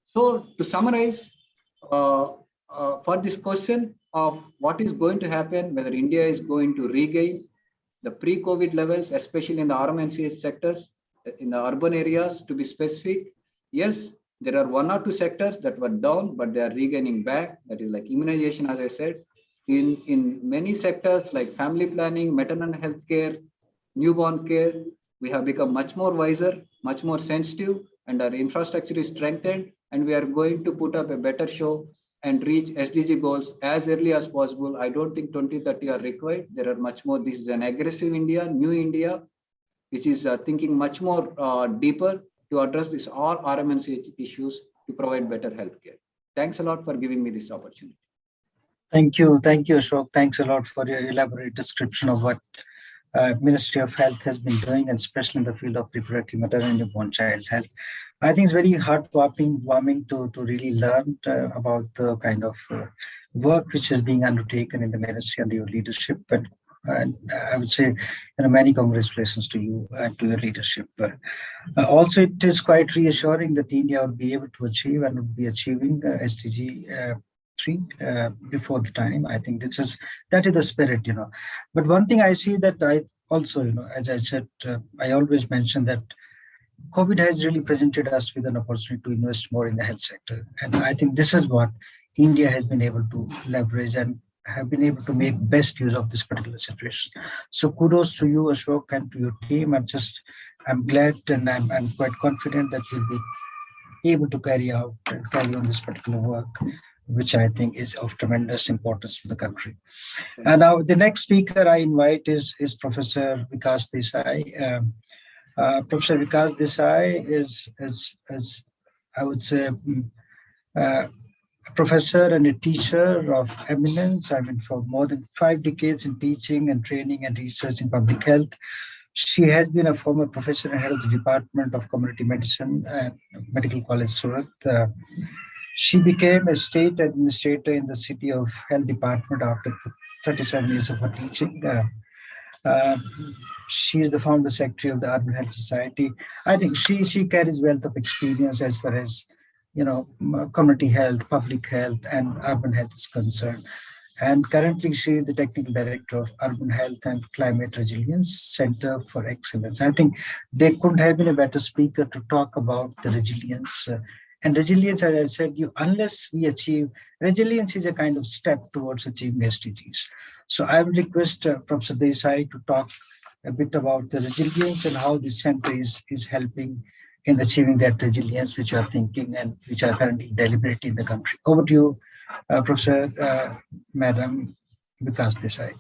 So to summarize, for this question of what is going to happen, whether India is going to regain the pre-COVID levels, especially in the RMNCH sectors, in the urban areas to be specific, yes, there are 1 or 2 sectors that were down, but they are regaining back. That is like immunization, as I said. In many sectors like family planning, maternal health care, newborn care, we have become much more wiser, much more sensitive, and our infrastructure is strengthened, and we are going to put up a better show and reach SDG goals as early as possible. I don't think 2030 are required. There are much more. This is an aggressive India, new India, which is thinking much more deeper to address this all RMNC issues to provide better healthcare. Thanks a lot for giving me this opportunity. Thank you, Ashok. Thanks a lot for your elaborate description of what Ministry of Health has been doing, and especially in the field of reproductive, maternal, and newborn child health. I think it's very heartwarming to really learn about the kind of work which is being undertaken in the ministry under your leadership. And I would say, many congratulations to you and to your leadership. Also, it is quite reassuring that India will be able to achieve and will be achieving SDG 3 before the time. I think that is the spirit, But one thing I see that I also, as I said, I always mention that COVID has really presented us with an opportunity to invest more in the health sector. And I think this is what India has been able to leverage and have been able to make best use of this particular situation. So kudos to you, Ashok, and to your team. I'm glad and I'm quite confident that you'll be able to carry on this particular work, which I think is of tremendous importance to the country. And now the next speaker I invite is Professor Vikas Desai. Professor Vikas Desai is I would say, a professor and a teacher of eminence. I mean, for more than 5 decades in teaching and training and research in public health. She has been a former professor and head of the Department of Community Medicine at Medical College Surat. She became a state administrator in the City of Health Department after 37 years of her teaching. She is the founder secretary of the Urban Health Society. I think she carries wealth of experience as far as community health, public health, and urban health is concerned. And currently, she is the technical director of Urban Health and Climate Resilience Center for Excellence. I think there couldn't have been a better speaker to talk about the resilience. And resilience, as I said, unless we achieve, resilience is a kind of step towards achieving SDGs. So I will request Professor Desai to talk a bit about the resilience and how this center is helping in achieving that resilience, which you are thinking and which are currently deliberating in the country. Over to you, Professor Madam Vikas Desai.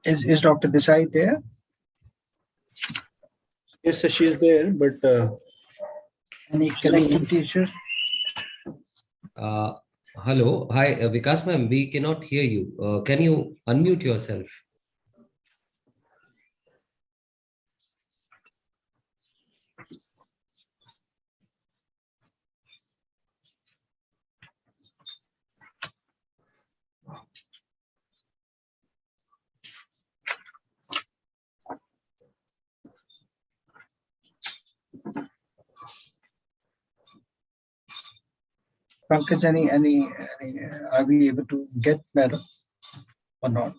Is Dr. Desai there? Yes, sir, she's there, but any connectivity issue? Hello. Hi, Vikas ma'am, we cannot hear you. Can you unmute yourself? Pankaj, are we able to get madam or not?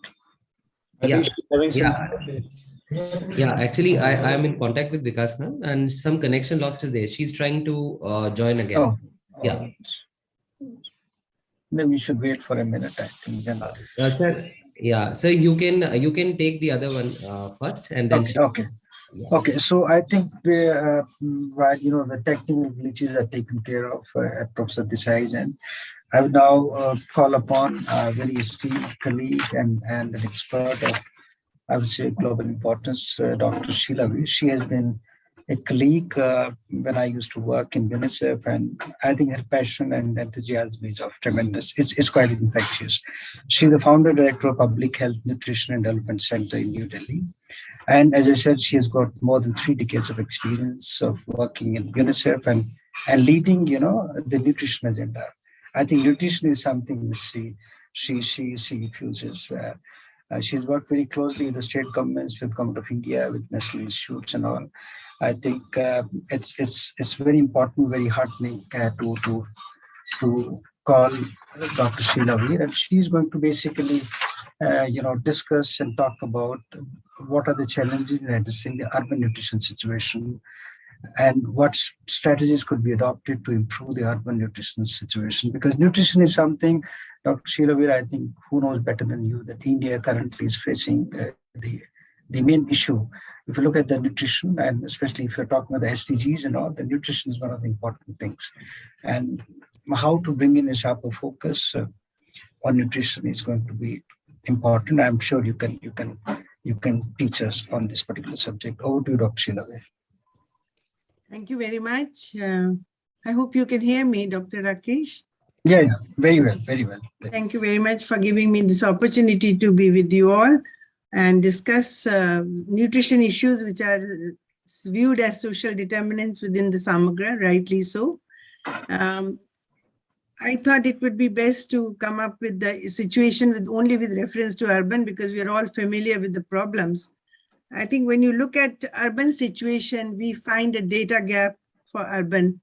Yeah, actually, I am in contact with Vikas ma'am, and some connection lost is there. She's trying to join again. Yeah. Then we should wait for a minute, I think. Then. Sir, yeah, so you can take the other one first, and then. Okay. Okay, so I think while the technical glitches are taken care of at Professor Desai's end, I will now call upon a very esteemed colleague and an expert of, I would say, global importance, Dr. Sheila Vish. She has been a colleague when I used to work in UNICEF, and I think her passion and enthusiasm is of tremendous. It's quite infectious. She's the founder director of Public Health, Nutrition and Development Center in New Delhi. And as I said, she has got more than 3 decades of experience of working in UNICEF and leading, the nutrition agenda. I think nutrition is something which she refuses. She's worked very closely with the state governments, with Government of India, with national institutes and all. I think it's very important, very heartening to call Dr. Sheila Veer, and she's going to basically discuss and talk about what are the challenges in addressing the urban nutrition situation and what strategies could be adopted to improve the urban nutrition situation. Because nutrition is something, Dr. Sheila Veer, I think, who knows better than you, that India currently is facing the main issue. If you look at the nutrition, and especially if you're talking about the SDGs and all, the nutrition is one of the important things. And how to bring in a sharper focus on nutrition is going to be important. I'm sure you can teach us on this particular subject. Over to you, Dr. Sheila Veer. Thank you very much. I hope you can hear me, Dr. Rakesh. Yeah, very well, very well. Thank you very much for giving me this opportunity to be with you all and discuss nutrition issues which are viewed as social determinants within the Samagra, rightly so. I thought it would be best to come up with the situation only with reference to urban, because we are all familiar with the problems. I think when you look at urban situation, we find a data gap for urban.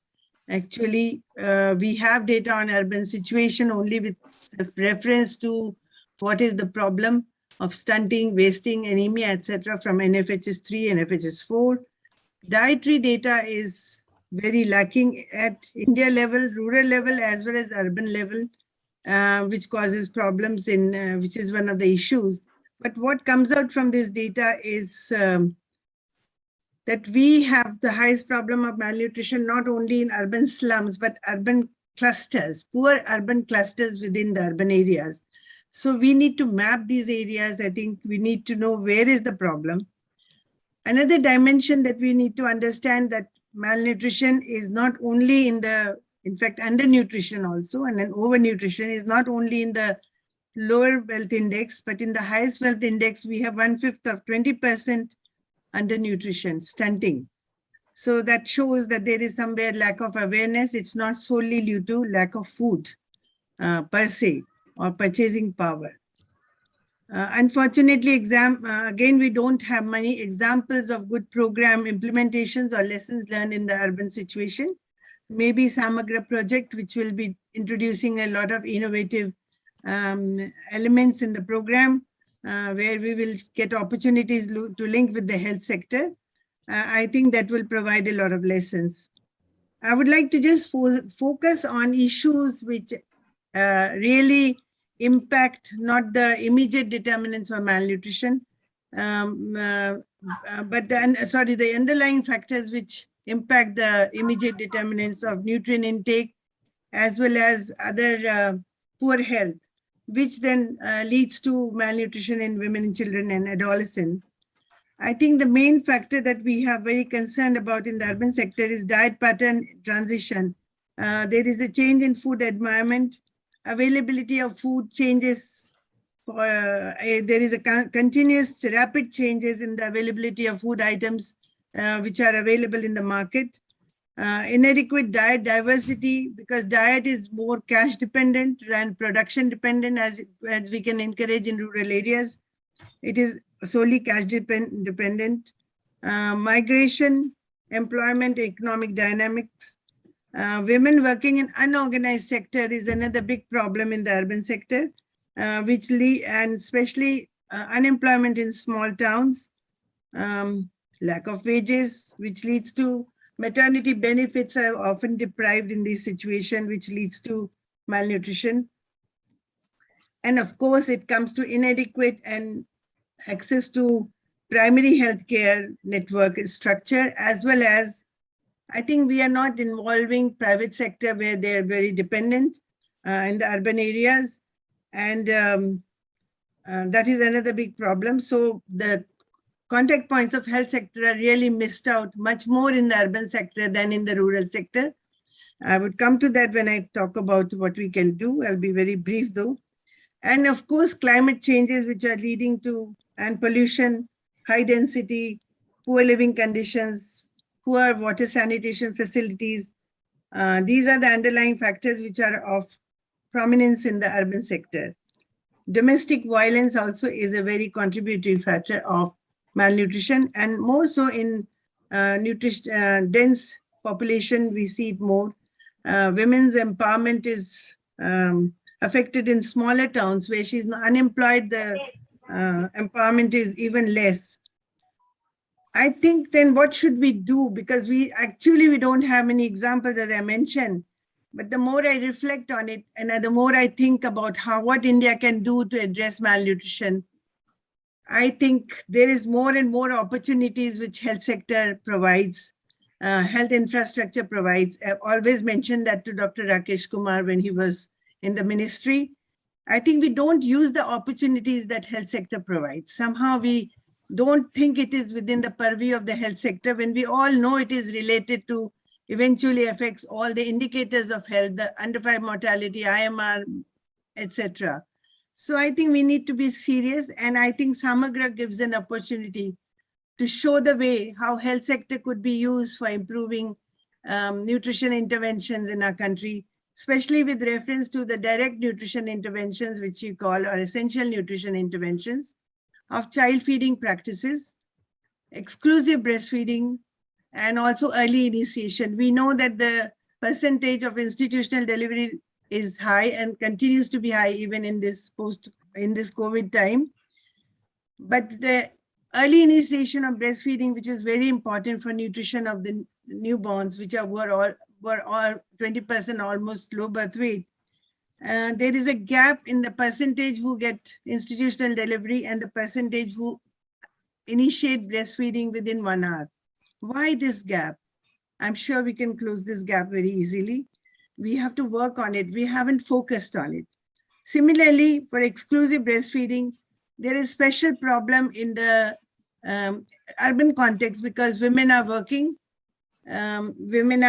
Actually, we have data on urban situation only with reference to what is the problem of stunting, wasting, anemia, etc. from NFHS 3 and NFHS 4. Dietary data is very lacking at India level, rural level, as well as urban level, which causes problems in, which is one of the issues. But what comes out from this data is that we have the highest problem of malnutrition, not only in urban slums, but urban clusters, poor urban clusters within the urban areas. So we need to map these areas. I think we need to know where is the problem. Another dimension that we need to understand, that malnutrition is not only in fact, undernutrition also, and then overnutrition is not only in the lower wealth index, but in the highest wealth index, we have 1/5 of 20% undernutrition, stunting. So that shows that there is somewhere lack of awareness. It's not solely due to lack of food per se or purchasing power. Unfortunately, again, we don't have many examples of good program implementations or lessons learned in the urban situation. Maybe Samagra project, which will be introducing a lot of innovative elements in the program, where we will get opportunities to link with the health sector. I think that will provide a lot of lessons. I would like to just focus on issues which really impact not the immediate determinants of malnutrition, but the underlying factors which impact the immediate determinants of nutrient intake, as well as other poor health, which then leads to malnutrition in women, children, and adolescents. I think the main factor that we are very concerned about in the urban sector is diet pattern transition. There is a change in food environment. Availability of food changes. There is a continuous rapid changes in the availability of food items which are available in the market. Inadequate diet diversity, because diet is more cash dependent than production dependent, as we can encourage in rural areas. It is solely cash dependent. Migration, employment, economic dynamics. Women working in unorganized sector is another big problem in the urban sector, and especially unemployment in small towns, lack of wages, which leads to maternity benefits are often deprived in this situation, which leads to malnutrition. And of course, it comes to inadequate and access to primary healthcare network structure, as well as I think we are not involving private sector where they're very dependent in the urban areas. And that is another big problem. So the contact points of health sector are really missed out much more in the urban sector than in the rural sector. I would come to that when I talk about what we can do. I'll be very brief though. And of course, climate changes which are leading to, and pollution, high density, poor living conditions, poor water sanitation facilities. These are the underlying factors which are of prominence in the urban sector. Domestic violence also is a very contributory factor of malnutrition, and more so in dense population, we see it more. Women's empowerment is affected in smaller towns where she's unemployed, the empowerment is even less. I think then what should we do? Because we don't have many examples, as I mentioned. But the more I reflect on it, and the more I think about what India can do to address malnutrition, I think there is more and more opportunities which health sector provides, health infrastructure provides. I've always mentioned that to Dr. Rakesh Kumar when he was in the ministry. I think we don't use the opportunities that health sector provides. Somehow we don't think it is within the purview of the health sector when we all know it is related to, eventually affects all the indicators of health, the under 5 mortality, IMR, etc. So I think we need to be serious, and I think Samagra gives an opportunity to show the way how health sector could be used for improving nutrition interventions in our country, especially with reference to the direct nutrition interventions, which you call, or essential nutrition interventions, of child feeding practices, exclusive breastfeeding, and also early initiation. We know that the percentage of institutional delivery is high and continues to be high even in this COVID time. But the early initiation of breastfeeding, which is very important for nutrition of the newborns, which were all 20% almost low birth weight, there is a gap in the percentage who get institutional delivery and the percentage who initiate breastfeeding within 1 hour. Why this gap? I'm sure we can close this gap very easily. We have to work on it. We haven't focused on it. Similarly, for exclusive breastfeeding, there is special problem in the urban context because women are working. Women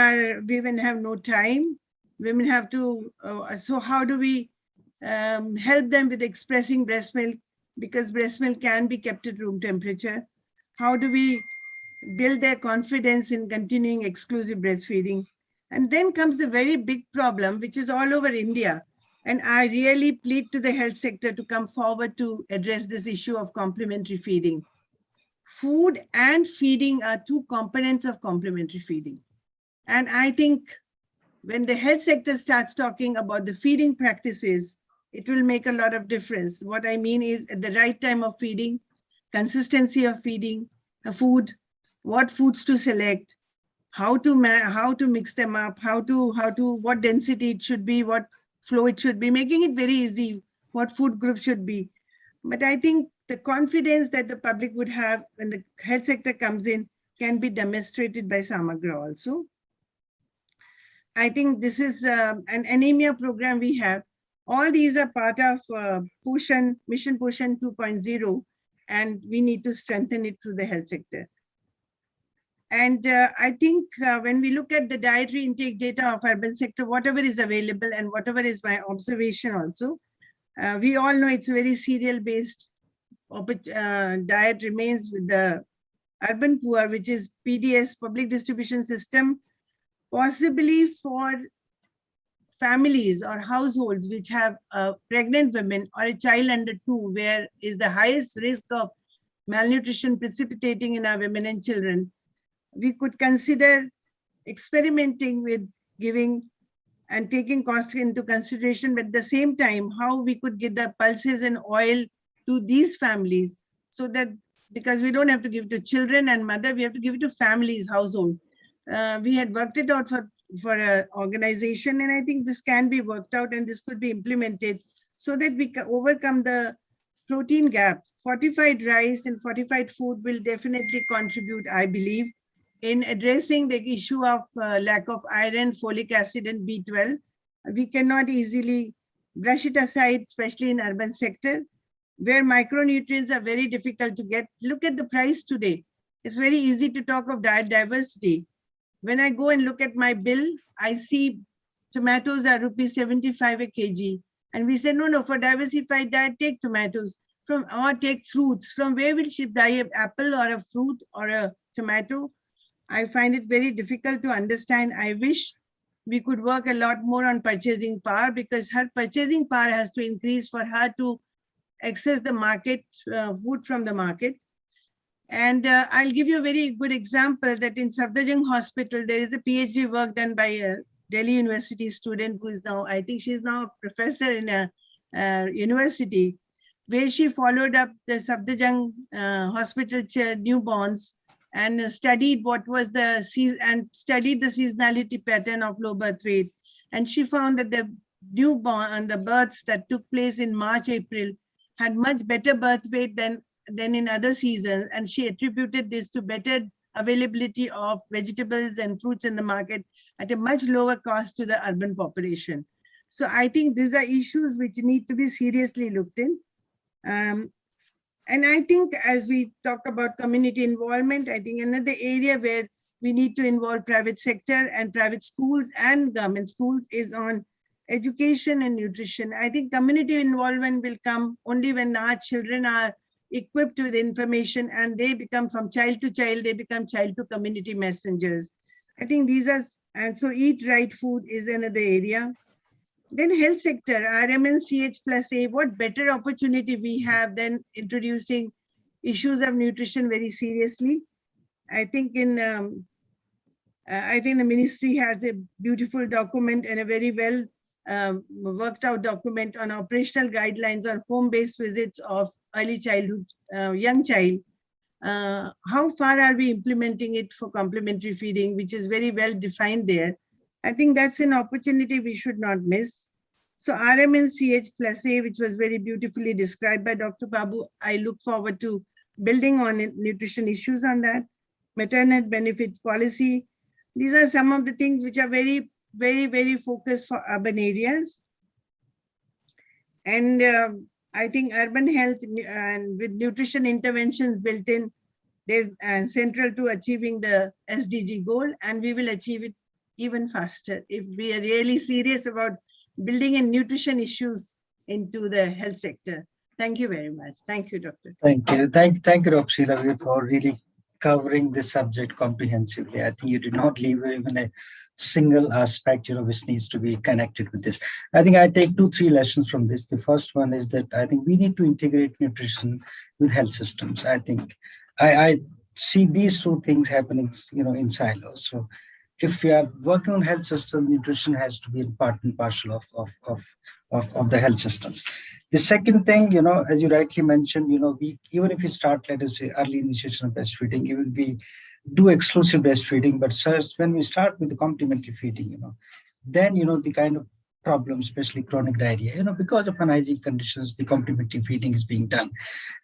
have no time. Women have to, so how do we help them with expressing breast milk? Because breast milk can be kept at room temperature. How do we build their confidence in continuing exclusive breastfeeding? And then comes the very big problem, which is all over India. And I really plead to the health sector to come forward to address this issue of complementary feeding. Food and feeding are two components of complementary feeding. And I think when the health sector starts talking about the feeding practices, it will make a lot of difference. What I mean is at the right time of feeding, consistency of feeding, food, what foods to select, how to mix them up, what density it should be, what flow it should be, making it very easy, what food group should be. But I think the confidence that the public would have when the health sector comes in can be demonstrated by Samagra also. I think this is an anemia program we have. All these are part of Mission Pushan 2.0, and we need to strengthen it through the health sector. And I think when we look at the dietary intake data of urban sector, whatever is available and whatever is my observation also, we all know it's a very cereal-based diet remains with the urban poor, which is PDS, public distribution system, possibly for families or households which have pregnant women or a child under 2, where is the highest risk of malnutrition precipitating in our women and children. We could consider experimenting with giving and taking cost into consideration, but at the same time, how we could get the pulses and oil to these families, so that, because we don't have to give to children and mother, we have to give it to families, household. We had worked it out for an organization, and I think this can be worked out and this could be implemented so that we can overcome the protein gap. Fortified rice and fortified food will definitely contribute, I believe, in addressing the issue of lack of iron, folic acid, and B12. We cannot easily brush it aside, especially in urban sector, where micronutrients are very difficult to get. Look at the price today. It's very easy to talk of diet diversity. When I go and look at my bill, I see tomatoes are ₹75 a kg. And we say, no, for diversified diet, take tomatoes. or take fruits, from where will she buy an apple or a fruit or a tomato? I find it very difficult to understand. I wish we could work a lot more on purchasing power, because her purchasing power has to increase for her to access the market, food from the market. And I'll give you a very good example that in Safdarjung Hospital, there is a PhD work done by a Delhi University student who is now, I think she's now a professor in a university, where she followed up the Safdarjung Hospital newborns and studied what was the seasonality pattern of low birth weight. And she found that the newborn and the births that took place in March, April had much better birth weight than in other seasons. And she attributed this to better availability of vegetables and fruits in the market at a much lower cost to the urban population. So I think these are issues which need to be seriously looked in. And I think as we talk about community involvement, I think another area where we need to involve private sector and private schools and government schools is on education and nutrition. I think community involvement will come only when our children are equipped with information and they become, from child to child, they become child to community messengers. I think these are, and so eat right food is another area. Then health sector, RMNCH+A, what better opportunity we have than introducing issues of nutrition very seriously. I think the ministry has a beautiful document and a very well worked out document on operational guidelines on home-based visits of early childhood, young child. How far are we implementing it for complementary feeding, which is very well defined there. I think that's an opportunity we should not miss. So RMNCH+A, which was very beautifully described by Dr. Babu, I look forward to building on it, nutrition issues on that. Maternal benefit policy. These are some of the things which are very, very, very focused for urban areas. And I think urban health and with nutrition interventions built in, there's central to achieving the SDG goal, and we will achieve it even faster if we are really serious about building in nutrition issues into the health sector. Thank you very much. Thank you, Doctor. Thank you. Thank you, Dr. Sheila, for really covering this subject comprehensively. I think you did not leave even a single aspect, which needs to be connected with this. I think I take 2-3 lessons from this. The first one is that I think we need to integrate nutrition with health systems. I think I see these two things happening, in silos. So if we are working on health system, nutrition has to be a part and parcel of the health systems. The second thing, as you rightly mentioned, we, even if we start, let us say, early initiation of breastfeeding, even we do exclusive breastfeeding, but when we start with the complementary feeding, then, the kind of problems, especially chronic diarrhea, because of unhygienic conditions, the complementary feeding is being done.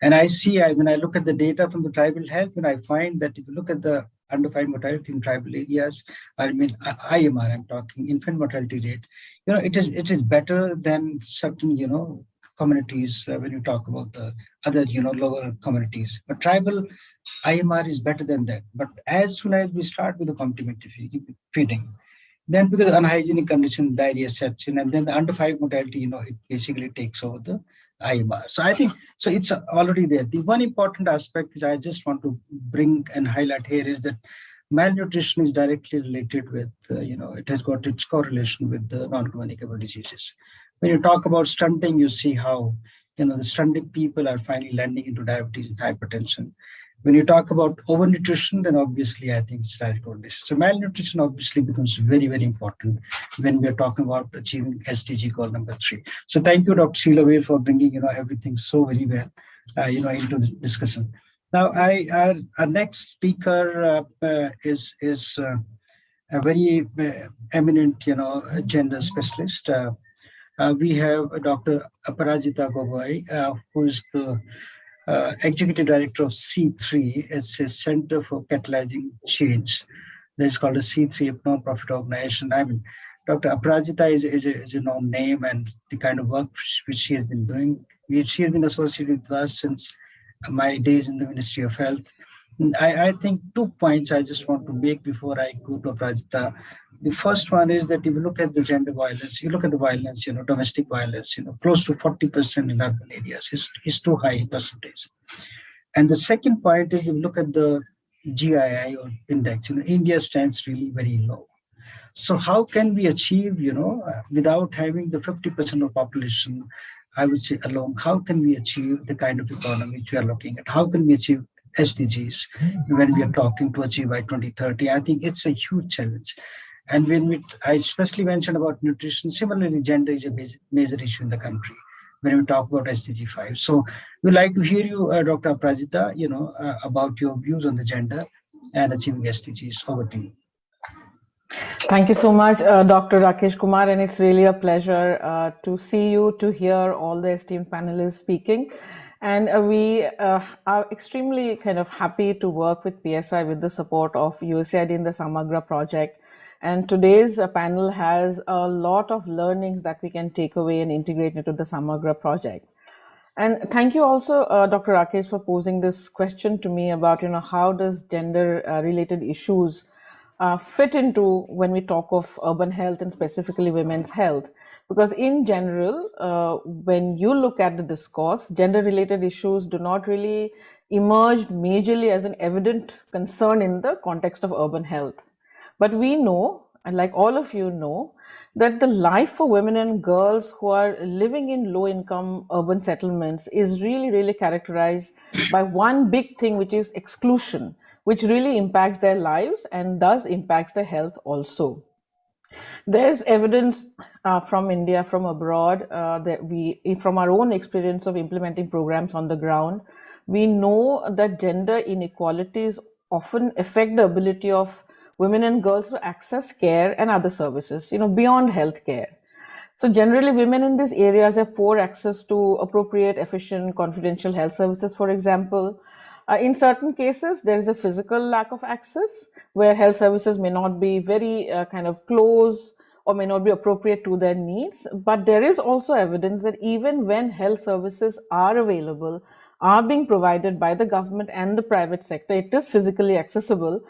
And I see, when I look at the data from the tribal health, and I find that if you look at the undefined mortality in tribal areas, IMR, I'm talking infant mortality rate, it is better than certain, communities when you talk about the other, lower communities. But tribal IMR is better than that. But as soon as we start with the complementary feeding, then because of unhygienic condition, diarrhea sets in, and then the under 5 mortality, it basically takes over the IMR. So I think, so it's already there. The one important aspect which I just want to bring and highlight here is that malnutrition is directly related with, it has got its correlation with the non-communicable diseases. When you talk about stunting, you see how, the stunted people are finally landing into diabetes and hypertension. When you talk about overnutrition, then obviously I think it's direct correlation. So malnutrition obviously becomes very, very important when we're talking about achieving SDG goal number 3. So thank you, Dr. Sheila, for bringing, everything so very well, into the discussion. Now, our next speaker is a very eminent, gender specialist. We have Dr. Aparajita Gogoi, who is the Executive Director of C3. It's a Center for Catalyzing Change. That's called a C3, a non-profit organization. I mean, Dr. Aparajita is a known name, and the kind of work which she has been doing. She has been associated with us since my days in the Ministry of Health. I think 2 points I just want to make before I go to Aparajita. The first one is that if you look at the gender violence, you look at the violence, domestic violence, close to 40% in urban areas is too high percentage. And the second point is if you look at the GII or index, India stands really very low. So how can we achieve, without having the 50% of population, I would say alone, how can we achieve the kind of economy which we are looking at? How can we achieve SDGs when we are talking to achieve by 2030? I think it's a huge challenge. And I especially mentioned about nutrition, similarly, gender is a major issue in the country when we talk about SDG 5. So we'd like to hear you, Dr. Aprajita, about your views on the gender and achieving SDGs. Over to you. Thank you so much, Dr. Rakesh Kumar, and it's really a pleasure to see you, to hear all the esteemed panelists speaking. And we are extremely kind of happy to work with PSI with the support of USAID in the Samagra project. And today's panel has a lot of learnings that we can take away and integrate into the Samagra project. And thank you also, Dr. Rakesh, for posing this question to me about, how does gender-related issues fit into when we talk of urban health and specifically women's health? Because in general, when you look at the discourse, gender-related issues do not really emerge majorly as an evident concern in the context of urban health. But we know, and like all of you know, that the life for women and girls who are living in low-income urban settlements is really, really characterized by one big thing, which is exclusion, which really impacts their lives and does impact their health also. There's evidence from India, from abroad, that from our own experience of implementing programs on the ground, we know that gender inequalities often affect the ability of women and girls to access care and other services, beyond healthcare. So generally, women in these areas have poor access to appropriate, efficient, confidential health services, for example. In certain cases, there is a physical lack of access where health services may not be very kind of close or may not be appropriate to their needs. But there is also evidence that even when health services are available, are being provided by the government and the private sector, it is physically accessible.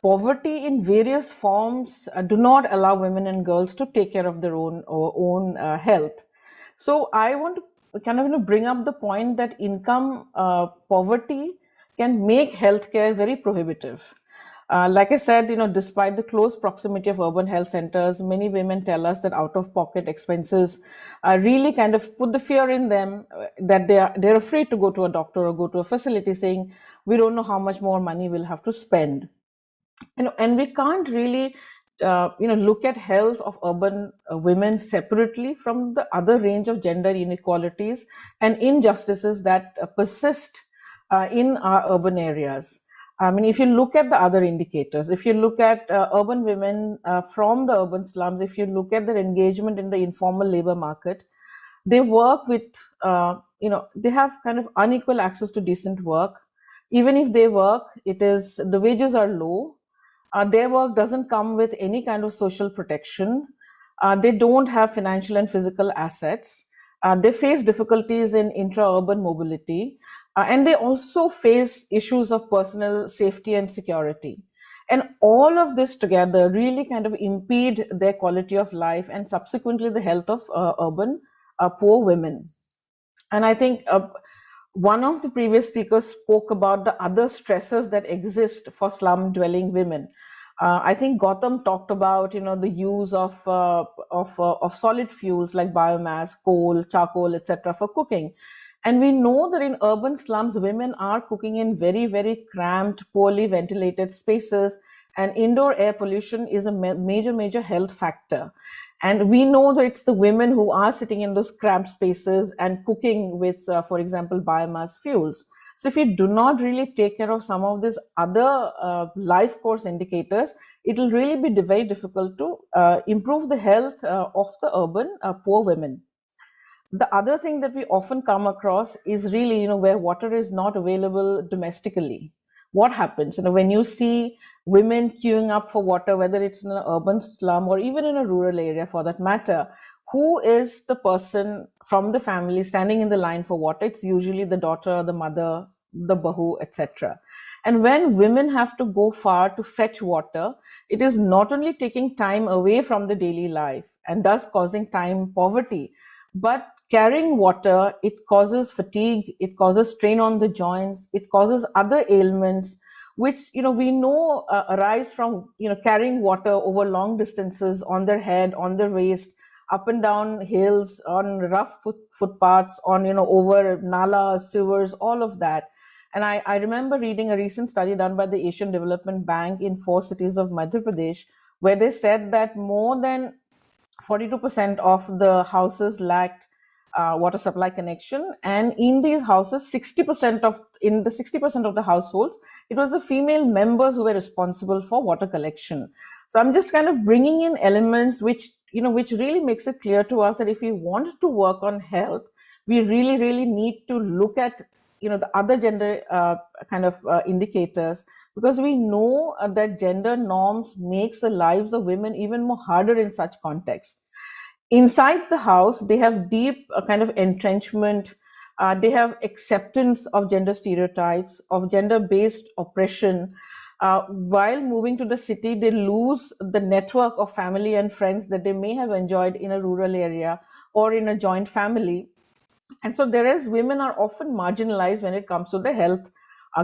Poverty in various forms do not allow women and girls to take care of their own health. So I want to kind of bring up the point that income poverty can make healthcare very prohibitive. Like I said, despite the close proximity of urban health centers, many women tell us that out-of-pocket expenses really kind of put the fear in them that they're afraid to go to a doctor or go to a facility, saying, we don't know how much more money we'll have to spend. And we can't really look at health of urban women separately from the other range of gender inequalities and injustices that persist in our urban areas. I mean, if you look at the other indicators, if you look at urban women from the urban slums, if you look at their engagement in the informal labor market, they work with, they have kind of unequal access to decent work. Even if they work, the wages are low. Their work doesn't come with any kind of social protection. They don't have financial and physical assets. They face difficulties in intra-urban mobility. And they also face issues of personal safety and security. And all of this together really kind of impede their quality of life and subsequently the health of urban poor women. And I think one of the previous speakers spoke about the other stresses that exist for slum dwelling women. I think Gautam talked about, the use of solid fuels like biomass, coal, charcoal, etc. for cooking. And we know that in urban slums, women are cooking in very, very cramped, poorly ventilated spaces, and indoor air pollution is a major health factor. And we know that it's the women who are sitting in those cramped spaces and cooking with, for example, biomass fuels. So if we do not really take care of some of these other life course indicators, it will really be very difficult to improve the health of the urban poor women. The other thing that we often come across is really, where water is not available domestically. What happens, when you see women queuing up for water, whether it's in an urban slum or even in a rural area for that matter, who is the person from the family standing in the line for water? It's usually the daughter, the mother, the bahu, etc. And when women have to go far to fetch water, it is not only taking time away from the daily life and thus causing time poverty, but carrying water, it causes fatigue, it causes strain on the joints, it causes other ailments, which we know arise from carrying water over long distances on their head, on their waist, up and down hills, on rough footpaths, on over nalas, sewers, all of that. And I remember reading a recent study done by the Asian Development Bank in 4 cities of Madhya Pradesh, where they said that more than 42% of the houses lacked water supply connection, and in these houses, 60% of the households, it was the female members who were responsible for water collection. So I'm just kind of bringing in elements which really makes it clear to us that if we want to work on health, we really need to look at the other gender indicators, because we know that gender norms makes the lives of women even more harder in such contexts. Inside the house, they have deep kind of entrenchment. They have acceptance of gender stereotypes, of gender-based oppression. While moving to the city, they lose the network of family and friends that they may have enjoyed in a rural area or in a joint family. And so women are often marginalized when it comes to the health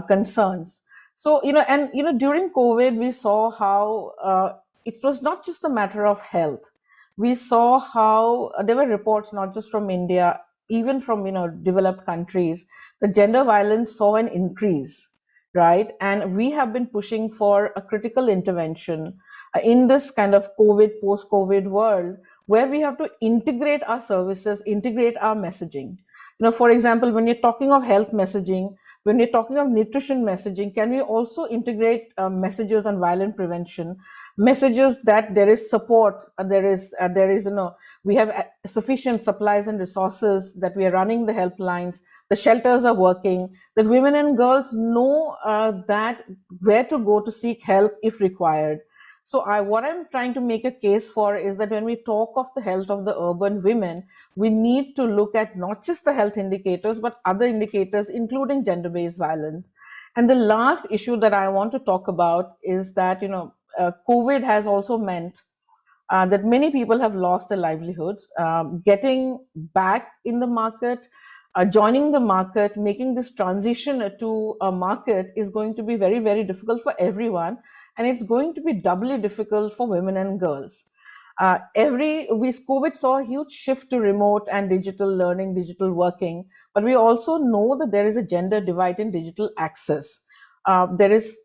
concerns. So, during COVID, we saw how it was not just a matter of health. We saw how there were reports, not just from India, even from, developed countries, the gender violence saw an increase, right? And we have been pushing for a critical intervention in this kind of COVID, post-COVID world, where we have to integrate our services, integrate our messaging. For example, when you're talking of health messaging, when you're talking of nutrition messaging, can we also integrate messages on violence prevention, messages that there is support, we have sufficient supplies and resources, that we are running the helplines, the shelters are working, that women and girls know that where to go to seek help if required. So what I'm trying to make a case for is that when we talk of the health of the urban women, we need to look at not just the health indicators, but other indicators, including gender-based violence. And the last issue that I want to talk about is that, COVID has also meant that many people have lost their livelihoods. Getting back in the market, joining the market, making this transition to a market is going to be very, very difficult for everyone. And it's going to be doubly difficult for women and girls. COVID saw a huge shift to remote and digital learning, digital working, but we also know that there is a gender divide in digital access. There is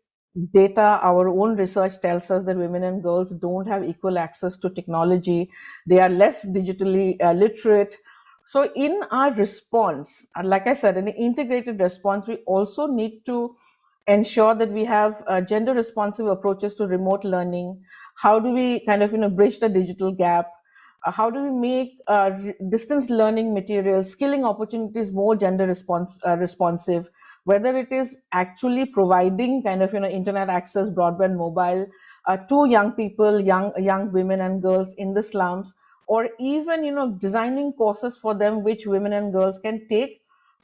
data, our own research tells us that women and girls don't have equal access to technology. They are less digitally literate. So in our response, like I said, in an integrated response, we also need to ensure that we have gender responsive approaches to remote learning. How do we kind of bridge the digital gap? How do we make distance learning materials, skilling opportunities more gender responsive? Whether it is actually providing kind of internet access, broadband, mobile to young people, young women and girls in the slums, or even designing courses for them which women and girls can take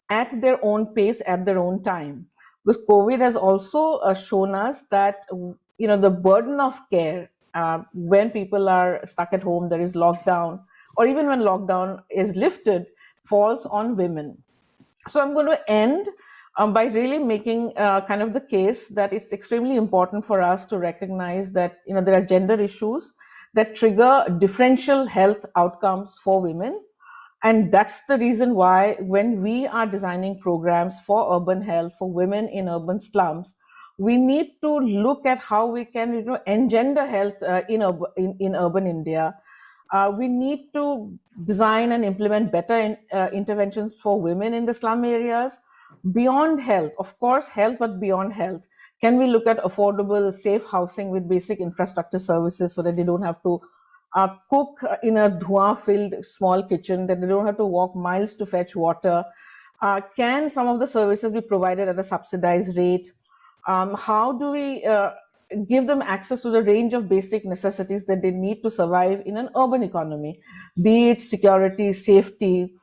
at their own pace, at their own time. Because COVID has also shown us that the burden of care when people are stuck at home, there is lockdown, or even when lockdown is lifted, falls on women. So I'm going to end by really making kind of the case that it's extremely important for us to recognize that there are gender issues that trigger differential health outcomes for women. And that's the reason why when we are designing programs for urban health, for women in urban slums, we need to look at how we can engender health in urban India. We need to design and implement better interventions for women in the slum areas. Beyond health, of course, health, but beyond health, can we look at affordable, safe housing with basic infrastructure services so that they don't have to cook in a dhua-filled small kitchen, that they don't have to walk miles to fetch water? Can some of the services be provided at a subsidized rate? How do we give them access to the range of basic necessities that they need to survive in an urban economy, be it security, safety,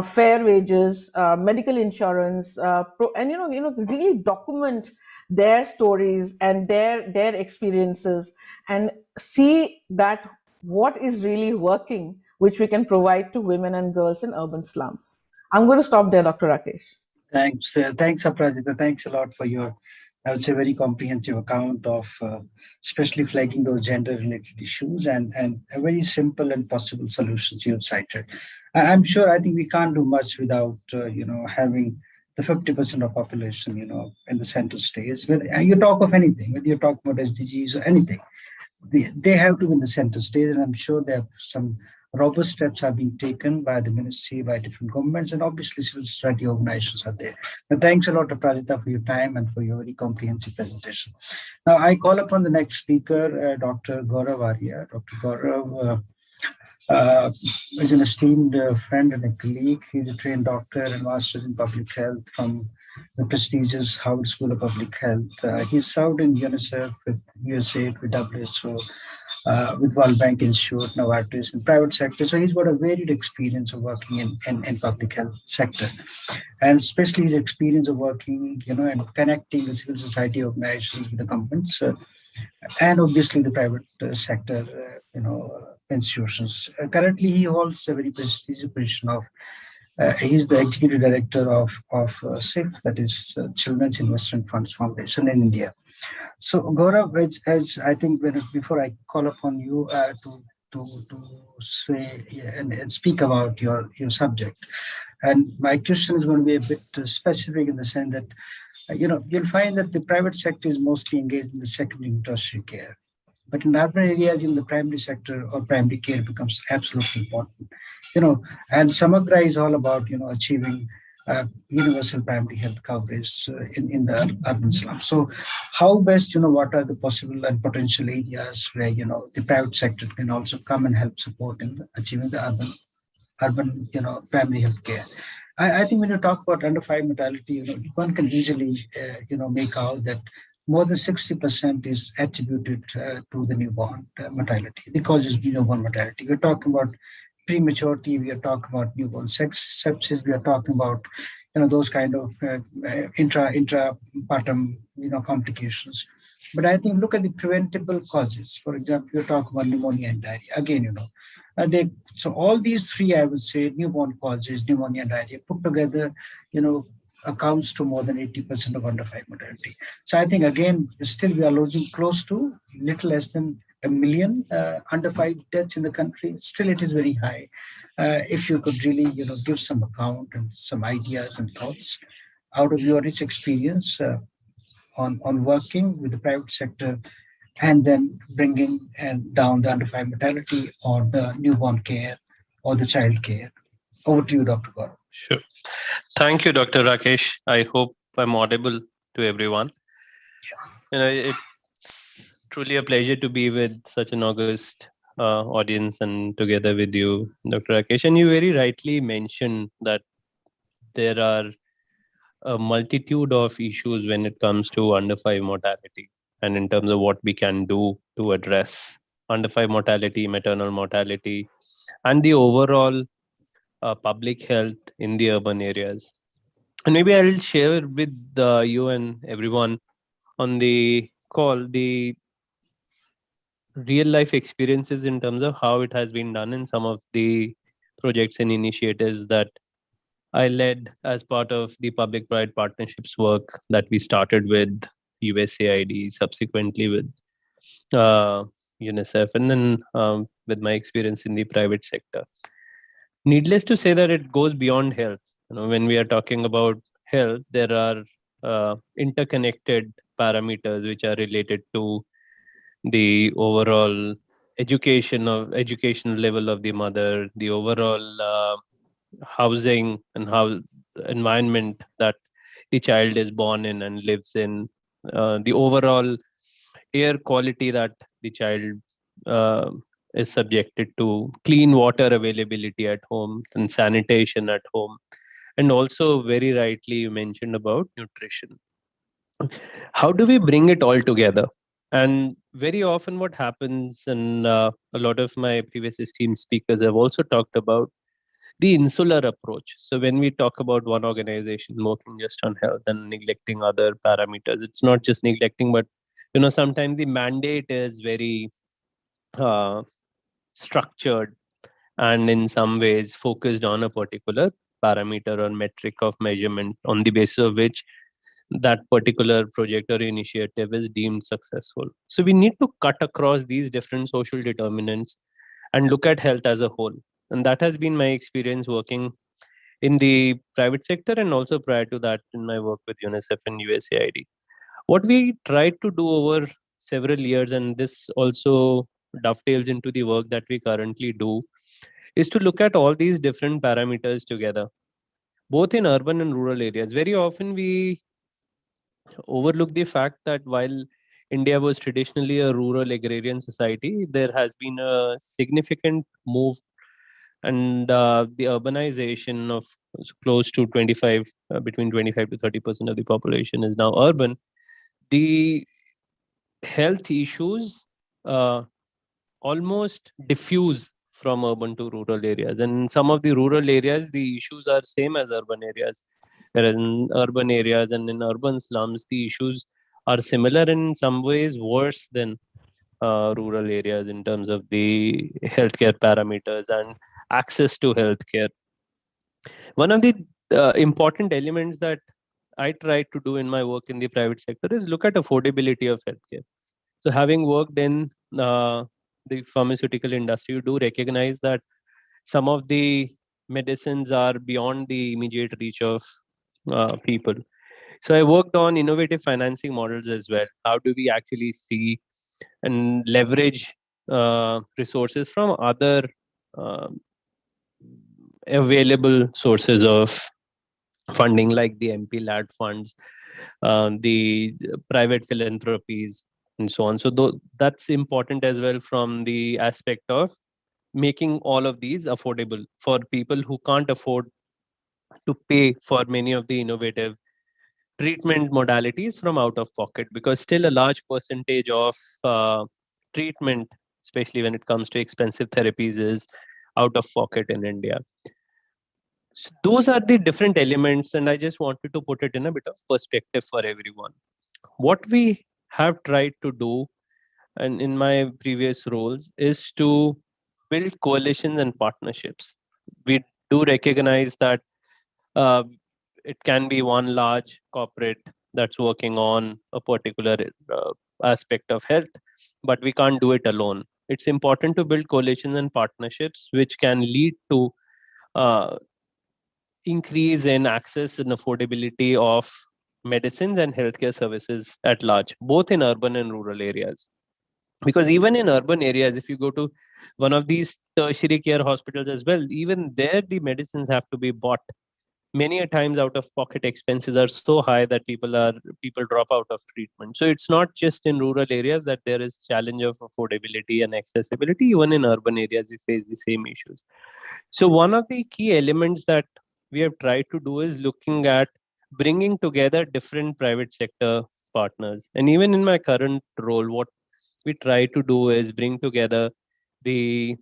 fair wages, medical insurance, and really document their stories and their experiences, and see that what is really working, which we can provide to women and girls in urban slums. I'm going to stop there, Dr. Rakesh. Thanks, Aparajita. Thanks a lot for your, I would say, very comprehensive account of especially flagging those gender-related issues and a very simple and possible solutions you have cited. I'm sure, I think we can't do much without, having the 50% of population, in the center stage. When you talk of anything, whether you talk about SDGs or anything, they have to be in the center stage, and I'm sure there are some robust steps are being taken by the ministry, by different governments, and obviously civil society organizations are there. But thanks a lot, Prajita, for your time and for your very comprehensive presentation. Now, I call upon the next speaker, Dr. Gaurav Arya. Dr. Gaurav is an esteemed friend and a colleague. He's a trained doctor and master's in public health from the prestigious Howard School of Public Health. He's served in UNICEF, with USAID, with WHO, with World Bank Institute, Novartis, and private sector. So he's got a varied experience of working in public health sector, and especially his experience of working, and connecting the civil society organizations with the governments, and obviously the private sector, institutions. Currently, he holds a very prestigious position of. He's the executive director of SIF, that is Children's Investment Funds Foundation in India. So Gaurav, as I think before I call upon you to say and speak about your subject, and my question is going to be a bit specific in the sense that you'll find that the private sector is mostly engaged in the secondary and tertiary care. But in urban areas, in the primary sector or primary care becomes absolutely important. And Samagra is all about, achieving universal primary health coverage in the urban slums. So how best, what are the possible and potential areas where, the private sector can also come and help support in achieving the urban, primary health care. I think when you talk about under 5 mortality, one can easily, make out that more than 60% is attributed to the newborn mortality. The cause is newborn mortality. We're talking about prematurity. We are talking about newborn sepsis. We are talking about, those kind of intrapartum, complications. But I think look at the preventable causes. For example, you're talking about pneumonia and diarrhea. Again, so all these three, I would say, newborn causes, pneumonia and diarrhea, put together, accounts to more than 80% of under 5 mortality. So I think, again, still we are losing close to little less than 1 million under 5 deaths in the country. Still, it is very high. If you could really, give some account and some ideas and thoughts out of your rich experience on working with the private sector and then bringing down the under 5 mortality or the newborn care or the child care. Over to you, Dr. Gaurav. Sure. Thank you, Dr. Rakesh. I hope I'm audible to everyone. It's truly a pleasure to be with such an august audience and together with you, Dr. Rakesh. And you very rightly mentioned that there are a multitude of issues when it comes to under 5 mortality, and in terms of what we can do to address under 5 mortality, maternal mortality, and the overall public health in the urban areas. And maybe I'll share with you and everyone on the call the real life experiences in terms of how it has been done in some of the projects and initiatives that I led as part of the public-private partnerships work that we started with USAID, subsequently with UNICEF, and then with my experience in the private sector. Needless to say that it goes beyond health. When we are talking about health, there are interconnected parameters which are related to the overall educational level of the mother, the overall housing and how environment that the child is born in and lives in, the overall air quality that the child is subjected to, clean water availability at home and sanitation at home. And also very rightly you mentioned about nutrition. How do we bring it all together? And very often what happens, and a lot of my previous esteemed speakers have also talked about the insular approach. So when we talk about one organization working just on health and neglecting other parameters, it's not just neglecting, but sometimes the mandate is very uh, structured and in some ways focused on a particular parameter or metric of measurement on the basis of which that particular project or initiative is deemed successful. So we need to cut across these different social determinants and look at health as a whole. And that has been my experience working in the private sector and also prior to that in my work with UNICEF and USAID. What we tried to do over several years, and this also dovetails into the work that we currently do, is to look at all these different parameters together, both in urban and rural areas. Very often we overlook the fact that while India was traditionally a rural agrarian society, there has been a significant move and the urbanization of close to 25, between 25 to 30% of the population is now urban. The health issues uh, almost diffuse from urban to rural areas, and in some of the rural areas the issues are same as urban areas, whereas in urban areas and in urban slums the issues are similar and in some ways worse than rural areas in terms of the healthcare parameters and access to healthcare. One of the important elements that I try to do in my work in the private sector is look at affordability of healthcare. So, having worked in the pharmaceutical industry, you do recognize that some of the medicines are beyond the immediate reach of people. So, I worked on innovative financing models as well. How do we actually see and leverage resources from other uh, available sources of funding like the MP-led funds, the private philanthropies, and so on. So that's important as well from the aspect of making all of these affordable for people who can't afford to pay for many of the innovative treatment modalities from out of pocket, because still a large percentage of treatment, especially when it comes to expensive therapies, is out of pocket in India. So those are the different elements, and I just wanted to put it in a bit of perspective for everyone. What we have tried to do, and in my previous roles, is to build coalitions and partnerships. We do recognize that uh, it can be one large corporate that's working on a particular aspect of health, but we can't do it alone. It's important to build coalitions and partnerships which can lead to uh, increase in access and affordability of medicines and healthcare services at large, both in urban and rural areas. Because even in urban areas, if you go to one of these tertiary care hospitals as well, even there the medicines have to be bought. Many a times out of pocket expenses are so high that people drop out of treatment. So it's not just in rural areas that there is challenge of affordability and accessibility. Even in urban areas we face the same issues. So one of the key elements that we have tried to do is looking at bringing together different private sector partners. And even in my current role, what we try to do is bring together the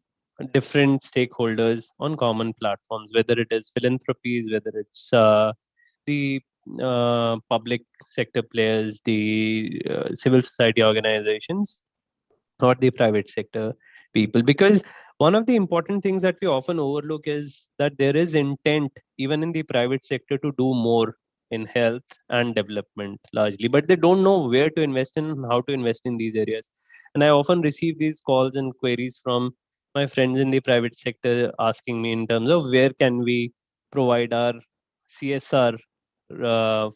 different stakeholders on common platforms, whether it is philanthropies, whether it's the public sector players, the civil society organizations, or the private sector people. Because one of the important things that we often overlook is that there is intent even in the private sector to do more in health and development largely, but they don't know where to invest in and how to invest in these areas. And I often receive these calls and queries from my friends in the private sector asking me in terms of where can we provide our CSR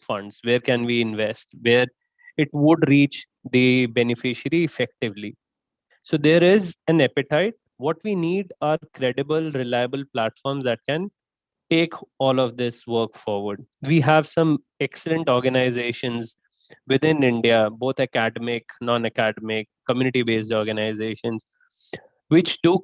funds, where can we invest, where it would reach the beneficiary effectively. So there is an appetite. What we need are credible, reliable platforms that can take all of this work forward. We have some excellent organizations within India, both academic, non-academic, community-based organizations, which do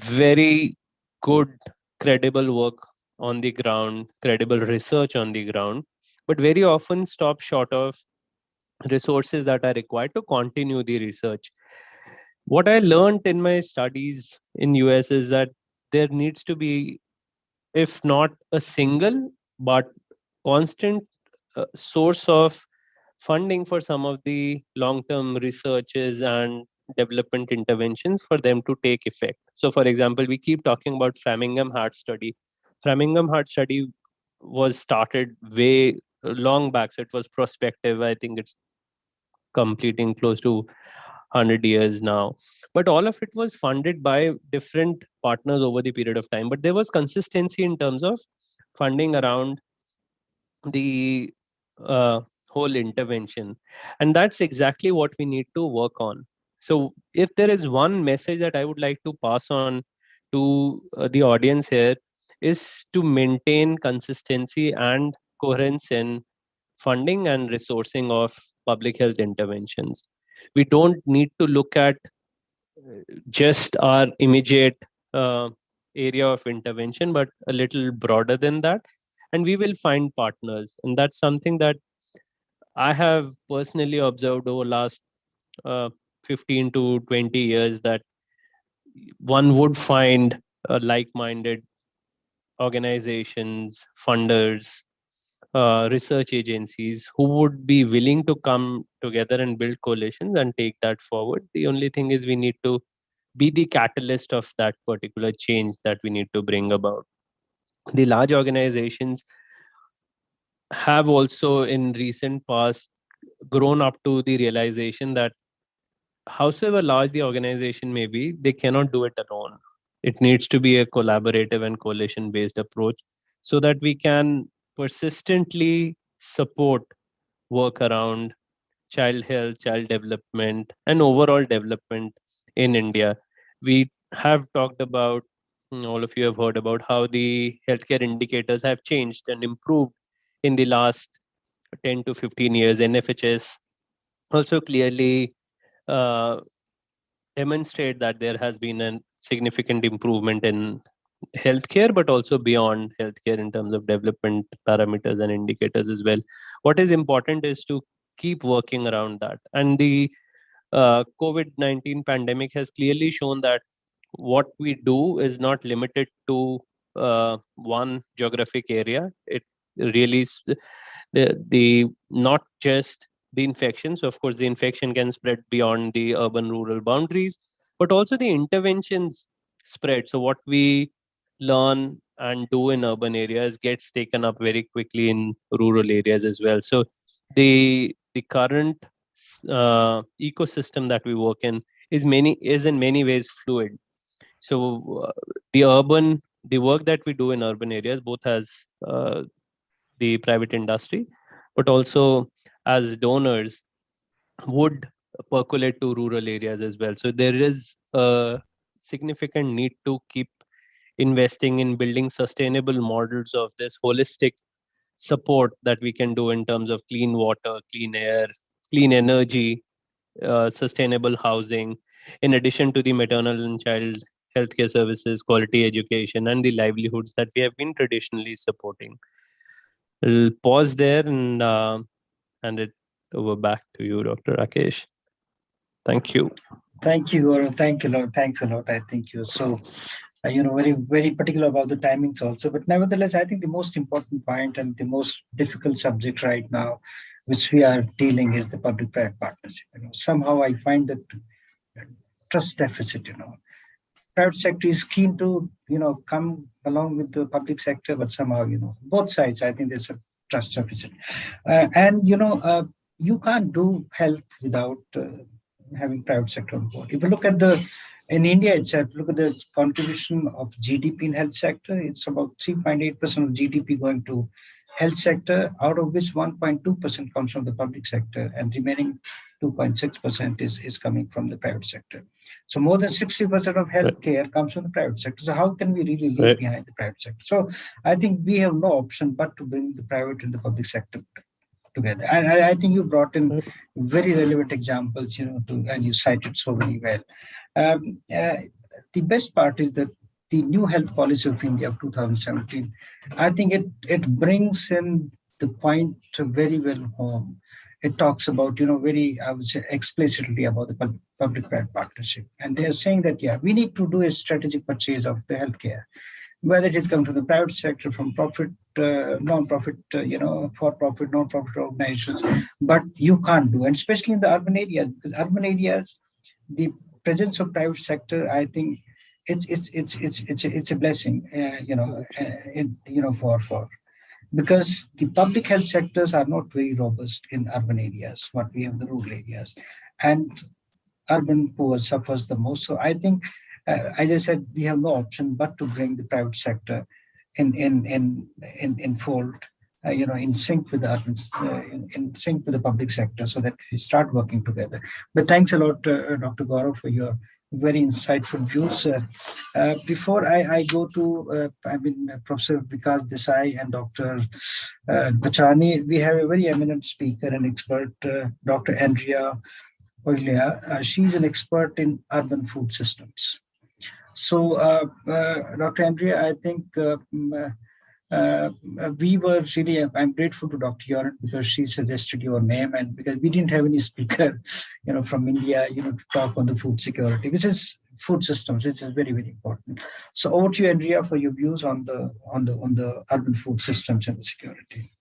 very good, credible work on the ground, credible research on the ground, but very often stop short of resources that are required to continue the research. What I learned in my studies in US is that there needs to be, if not a single, but constant source of funding for some of the long-term researches and development interventions for them to take effect. So for example, we keep talking about Framingham Heart Study. Framingham Heart Study was started way long back, so it was prospective. I think it's completing close to 100 years now, but all of it was funded by different partners over the period of time, but there was consistency in terms of funding around the whole intervention, and that's exactly what we need to work on. So if there is one message that I would like to pass on to the audience here, is to maintain consistency and coherence in funding and resourcing of public health interventions. We don't need to look at just our immediate area of intervention, but a little broader than that. And we will find partners. And that's something that I have personally observed over last 15 to 20 years, that one would find like-minded organizations, funders, research agencies who would be willing to come together and build coalitions and take that forward. The only thing is we need to be the catalyst of that particular change that we need to bring about. The large organizations have also in recent past grown up to the realization that howsoever large the organization may be, they cannot do it alone. It needs to be a collaborative and coalition based approach so that we can persistently support work around child health, child development, and overall development in India. We have talked about, all of you have heard about how the healthcare indicators have changed and improved in the last 10 to 15 years. NFHS also clearly uh, demonstrate that there has been a significant improvement in healthcare, but also beyond healthcare in terms of development parameters and indicators as well. What is important is to keep working around that. And the COVID-19 pandemic has clearly shown that what we do is not limited to one geographic area. It really the not just the infection. So of course the infection can spread beyond the urban rural boundaries, but also the interventions spread. So what we learn and do in urban areas gets taken up very quickly in rural areas as well. So the current ecosystem that we work in is in many ways fluid. So the work that we do in urban areas, both as the private industry, but also as donors, would percolate to rural areas as well. So there is a significant need to keep investing in building sustainable models of this holistic support that we can do in terms of clean water, clean air, clean energy, sustainable housing, in addition to the maternal and child healthcare services, quality education, and the livelihoods that we have been traditionally supporting. I'll pause there and hand it over back to you, Dr. Rakesh. Thank you. Thank you, Gaurav. Thank you, Lord. Thanks a lot. I think you're so, very, very particular about the timings also. But nevertheless, I think the most important point and the most difficult subject right now, which we are dealing, is the public-private partnership. Somehow I find that trust deficit. Private sector is keen to, come along with the public sector, but somehow, both sides, I think there's a trust deficit. And you can't do health without having private sector on board. If you look at in India itself, look at the contribution of GDP in health sector, it's about 3.8% of GDP going to health sector, out of which 1.2% comes from the public sector, and remaining 2.6% is coming from the private sector. So more than 60% of healthcare comes from the private sector. So how can we really leave behind the private sector? So I think we have no option but to bring the private and the public sector together. And I think you brought in very relevant examples, and you cited so very well. The best part is that the new health policy of India of 2017, I think it brings in the point very well home. it talks about, very, I would say, explicitly about the public-private partnership. And they're saying that, yeah, we need to do a strategic purchase of the healthcare, whether it is come from the private sector, from profit, non-profit, for-profit, non-profit organizations, but you can't do, and especially in the urban areas, because urban areas, the presence of private sector, I think it's a blessing, for because the public health sectors are not very robust in urban areas, what we have in the rural areas, and urban poor suffers the most. So I think, as I said, we have no option but to bring the private sector in fold, in sync with the urban, in sync with the public sector, so that we start working together. But thanks a lot, Dr. Gaurav, for your very insightful views. Before I go to, Professor Vikas Desai and Dr. Bachani, we have a very eminent speaker and expert, Dr. Andrea Oilia. She's an expert in urban food systems. So, Dr. Andrea, I think we were really, I'm grateful to Dr. Yoran because she suggested your name, and because we didn't have any speaker, from India, to talk on the food security, which is food systems, which is very, very important. So over to you, Andrea, for your views on the urban food systems and the security.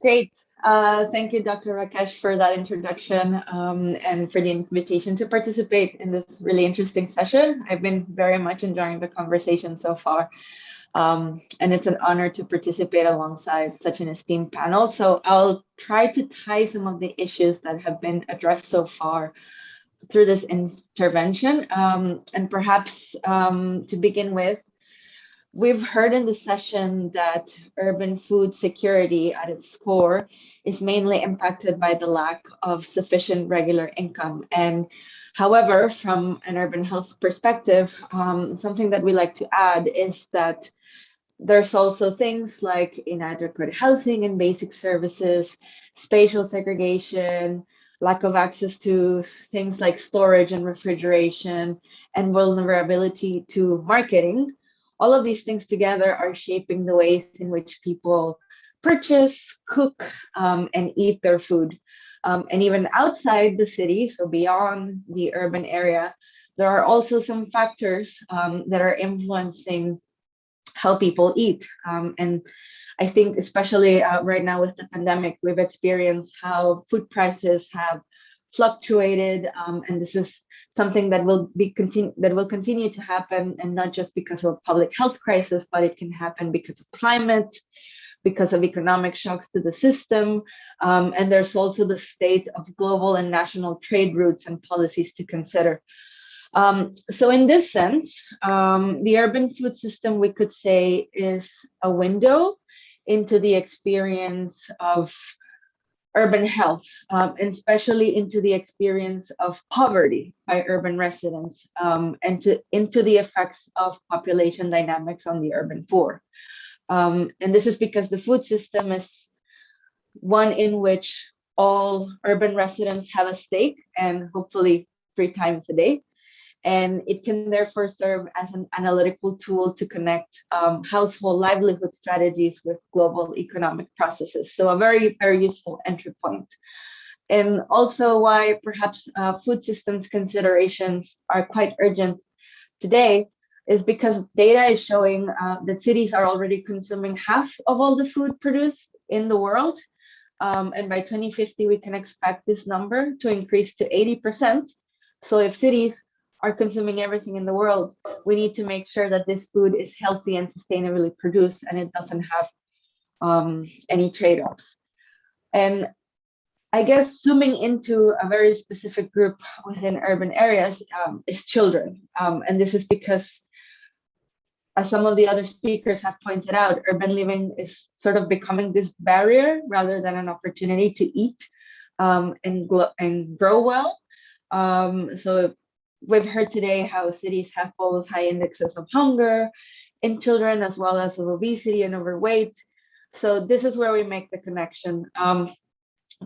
Great. Thank you, Dr. Rakesh, for that introduction and for the invitation to participate in this really interesting session. I've been very much enjoying the conversation so far. And it's an honor to participate alongside such an esteemed panel. So I'll try to tie some of the issues that have been addressed so far through this intervention. And perhaps to begin with, we've heard in the session that urban food security at its core is mainly impacted by the lack of sufficient regular income. And however, from an urban health perspective, something that we like to add is that there's also things like inadequate housing and basic services, spatial segregation, lack of access to things like storage and refrigeration, and vulnerability to marketing. All of these things together are shaping the ways in which people purchase, cook, and eat their food. And even outside the city, so beyond the urban area, there are also some factors that are influencing how people eat. And I think especially right now with the pandemic, we've experienced how food prices have fluctuated, and this is something that will continue to happen, and not just because of a public health crisis, but it can happen because of climate, because of economic shocks to the system, and there's also the state of global and national trade routes and policies to consider. So in this sense, the urban food system, we could say, is a window into the experience of urban health, and especially into the experience of poverty by urban residents, and into the effects of population dynamics on the urban poor. And this is because the food system is one in which all urban residents have a stake, and hopefully 3 times a day. And it can therefore serve as an analytical tool to connect household livelihood strategies with global economic processes. So a very, very useful entry point. And also why perhaps food systems considerations are quite urgent today is because data is showing that cities are already consuming half of all the food produced in the world. And by 2050, we can expect this number to increase to 80%. So if cities are consuming everything in the world, we need to make sure that this food is healthy and sustainably produced, and it doesn't have any trade-offs. And I guess zooming into a very specific group within urban areas is children. And this is because, as some of the other speakers have pointed out, urban living is sort of becoming this barrier rather than an opportunity to eat and grow well. So we've heard today how cities have both high indexes of hunger in children as well as of obesity and overweight. So this is where we make the connection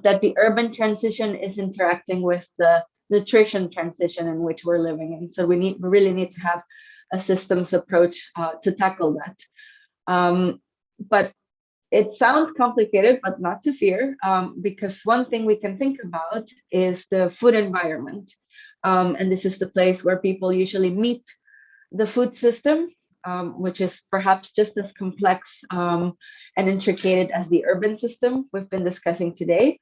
that the urban transition is interacting with the nutrition transition in which we're living in. So we really need to have a systems approach to tackle that. But It sounds complicated, but not to fear, because one thing we can think about is the food environment. And this is the place where people usually meet the food system, which is perhaps just as complex and intricate as the urban system we've been discussing today.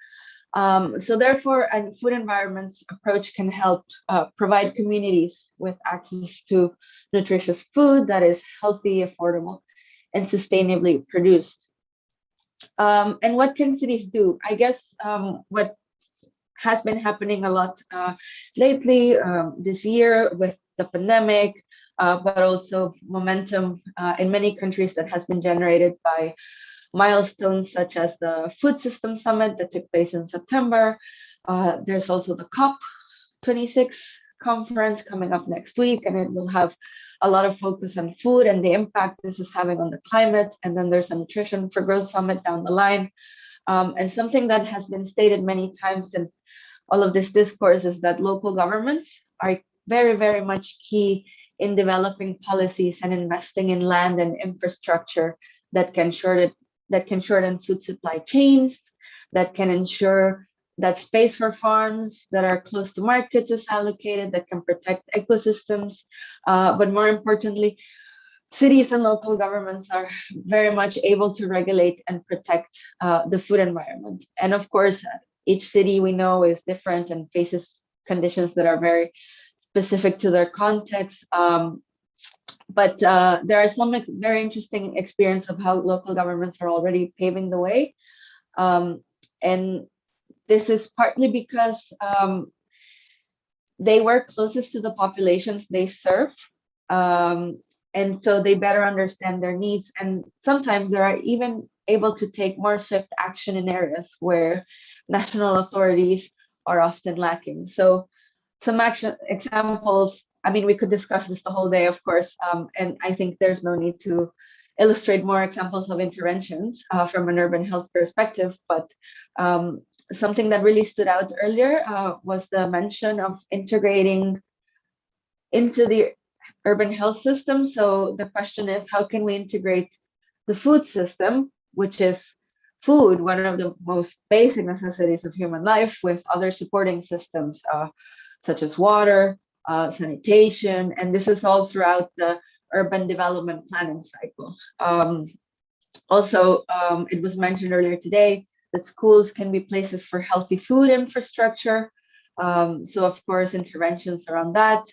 So therefore, a food environments approach can help provide communities with access to nutritious food that is healthy, affordable, and sustainably produced. And what can cities do? I guess what has been happening a lot lately this year with the pandemic, but also momentum in many countries that has been generated by milestones such as the Food System Summit that took place in September. There's also the COP26 conference coming up next week, and it will have a lot of focus on food and the impact this is having on the climate. And then there's a Nutrition for Growth Summit down the line. And something that has been stated many times in all of this discourse is that local governments are very, very much key in developing policies and investing in land and infrastructure that can shorten food supply chains, that can ensure that space for farms that are close to markets is allocated, that can protect ecosystems. But more importantly, cities and local governments are very much able to regulate and protect the food environment. And of course, each city we know is different and faces conditions that are very specific to their context. But there are some very interesting experience of how local governments are already paving the way. And this is partly because they work closest to the populations they serve. And so they better understand their needs. And sometimes they are even able to take more swift action in areas where national authorities are often lacking. So some action examples, I mean, we could discuss this the whole day, of course, and I think there's no need to illustrate more examples of interventions from an urban health perspective, but something that really stood out earlier was the mention of integrating into the urban health system. So the question is, how can we integrate the food system, which is food, one of the most basic necessities of human life, with other supporting systems, such as water, sanitation, and this is all throughout the urban development planning cycle. Also, it was mentioned earlier today that schools can be places for healthy food infrastructure. So of course, interventions around that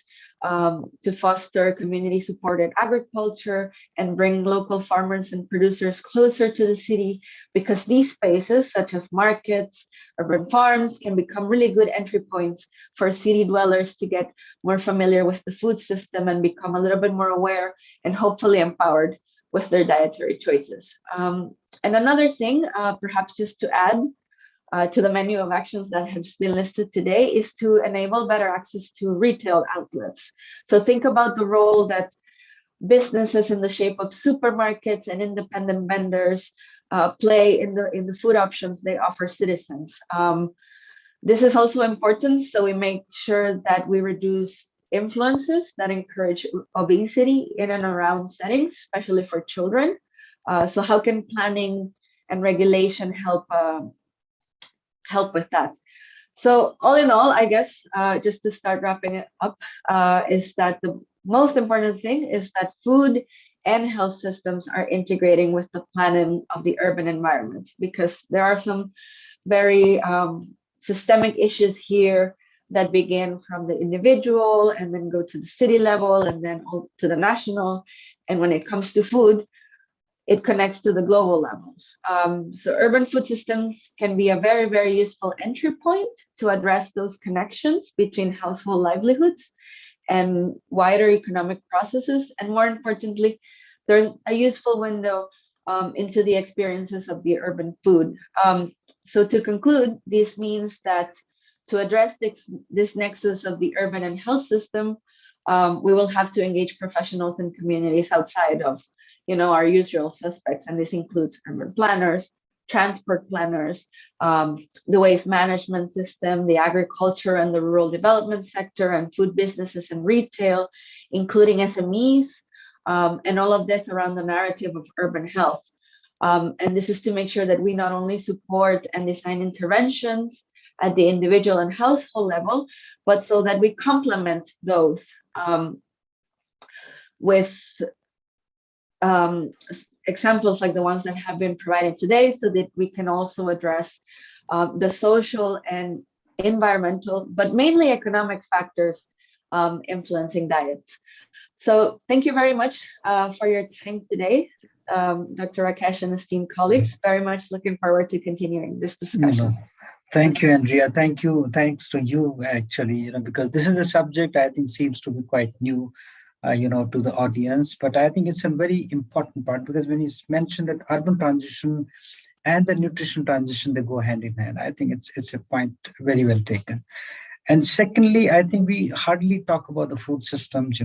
to foster community-supported agriculture and bring local farmers and producers closer to the city, because these spaces, such as markets, urban farms, can become really good entry points for city dwellers to get more familiar with the food system and become a little bit more aware and hopefully empowered with their dietary choices. And another thing, perhaps just to add, to the menu of actions that have been listed today, is to enable better access to retail outlets. So think about the role that businesses in the shape of supermarkets and independent vendors play in the food options they offer citizens. This is also important, so we make sure that we reduce influences that encourage obesity in and around settings, especially for children. So how can planning and regulation help with that? So all in all, I guess, just to start wrapping it up, is that the most important thing is that food and health systems are integrating with the planning of the urban environment, because there are some very systemic issues here that begin from the individual and then go to the city level and then to the national. And when it comes to food, it connects to the global level. So urban food systems can be a very, very useful entry point to address those connections between household livelihoods and wider economic processes. And more importantly, there's a useful window into the experiences of the urban food. So to conclude, this means that to address this nexus of the urban and health system, we will have to engage professionals and communities outside of our usual suspects, and this includes urban planners, transport planners, the waste management system, the agriculture and the rural development sector, and food businesses and retail, including SMEs, and all of this around the narrative of urban health. And this is to make sure that we not only support and design interventions at the individual and household level, but so that we complement those with examples like the ones that have been provided today, so that we can also address the social and environmental, but mainly economic factors influencing diets. So thank you very much for your time today, Dr. Rakesh and esteemed colleagues. Very much looking forward to continuing this discussion. Thank you, Andrea. Thank you. Thanks to you, actually, because this is a subject I think seems to be quite new, to the audience. But I think it's a very important part, because when you mentioned that urban transition and the nutrition transition, they go hand in hand. I think it's a point very well taken. And secondly, I think we hardly talk about the food systems,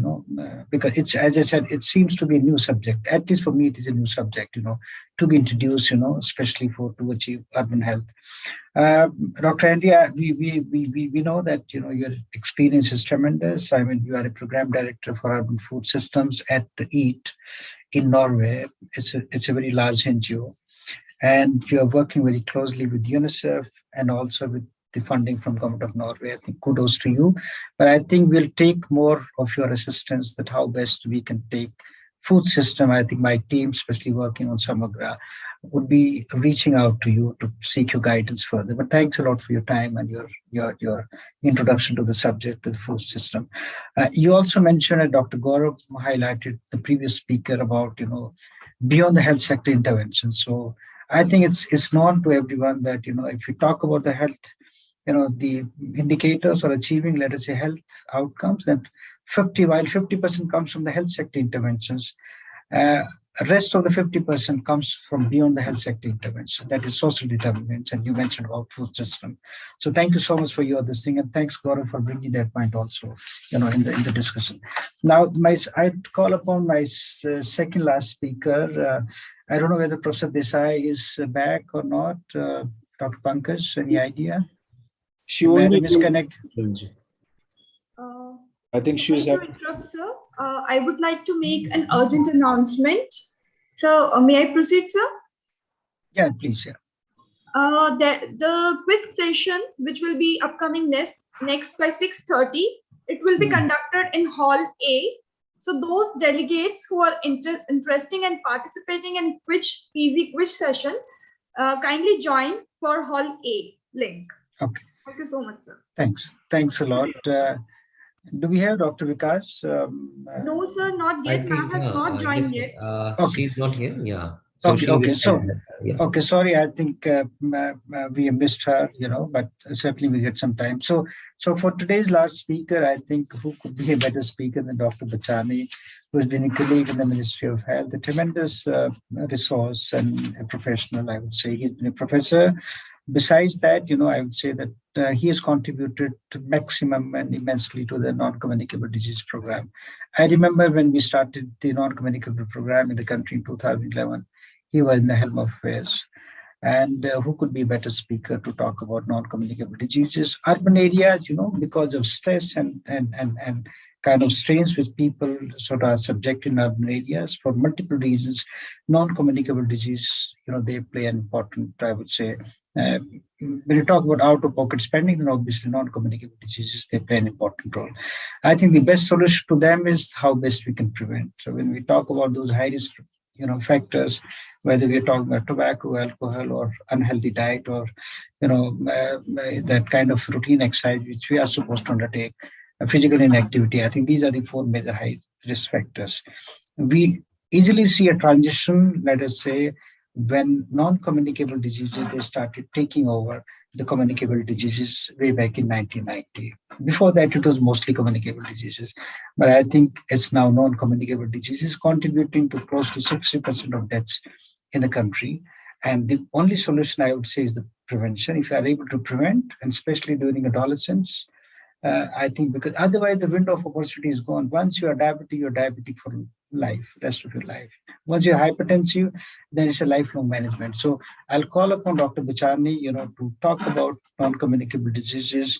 because it's, as I said, it seems to be a new subject. At least for me, it is a new subject, to be introduced, especially to achieve urban health. Dr. Andrea, we know that, your experience is tremendous. I mean, you are a program director for urban food systems at the EAT in Norway. It's a very large NGO. And you're working very closely with UNICEF and also with the funding from Government of Norway. I think kudos to you. But I think we'll take more of your assistance, that how best we can take food system. I think my team, especially working on Samagra, would be reaching out to you to seek your guidance further. But thanks a lot for your time and your introduction to the subject of the food system. You also mentioned, and Dr. Gaurav highlighted the previous speaker about, beyond the health sector intervention. So I think it's known to everyone that, if you talk about the health, the indicators or achieving, let us say, health outcomes, that 50% comes from the health sector interventions. Rest of the 50% comes from beyond the health sector intervention, that is social determinants, and you mentioned about food system. So thank you so much for this thing, and thanks, Gaurav, for bringing that point also, in the discussion. Now, I call upon my second last speaker. I don't know whether Professor Desai is back or not. Dr. Pankaj, any idea? She won't be disconnect. I think she's Sorry to interrupt, sir. I would like to make an urgent announcement. So, may I proceed, sir? Yeah, please. Yeah. The quiz session, which will be upcoming next by 6:30, it will be conducted in Hall A. So those delegates who are interested and participating in quiz session, kindly join for Hall A link. Okay. Thank you so much, sir. Thanks a lot. Do we have Dr. Vikas? No, sir, not yet. Ma'am has not joined yet. She's not here. Yeah. So okay. Okay. Sorry, I think we missed her. But certainly we get some time. So for today's last speaker, I think who could be a better speaker than Dr. Bachani, who has been a colleague in the Ministry of Health, a tremendous resource and a professional. I would say he's been a professor. Besides that, I would say that he has contributed to maximum and immensely to the non-communicable disease program. I remember when we started the non-communicable program in the country in 2011, he was in the helm of affairs. And who could be a better speaker to talk about non-communicable diseases? Urban areas, because of stress and kind of strains which people sort of are subjected in urban areas for multiple reasons, non-communicable disease, they play an important, I would say, when you talk about out-of-pocket spending, then obviously non-communicable diseases, they play an important role. I think the best solution to them is how best we can prevent. So when we talk about those high-risk, factors, whether we're talking about tobacco, alcohol, or unhealthy diet, or, that kind of routine exercise which we are supposed to undertake, physical inactivity, I think these are the four major high-risk factors. We easily see a transition, let us say, when non-communicable diseases, they started taking over the communicable diseases way back in 1990. Before that, it was mostly communicable diseases. But I think it's now non-communicable diseases contributing to close to 60% of deaths in the country. And the only solution I would say is the prevention. If you are able to prevent, and especially during adolescence, I think, because otherwise the window of opportunity is gone. Once you are diabetic, you're diabetic for life, rest of your life. Once you're hypertensive, then it's a lifelong management. So I'll call upon Dr. Bachani, to talk about non-communicable diseases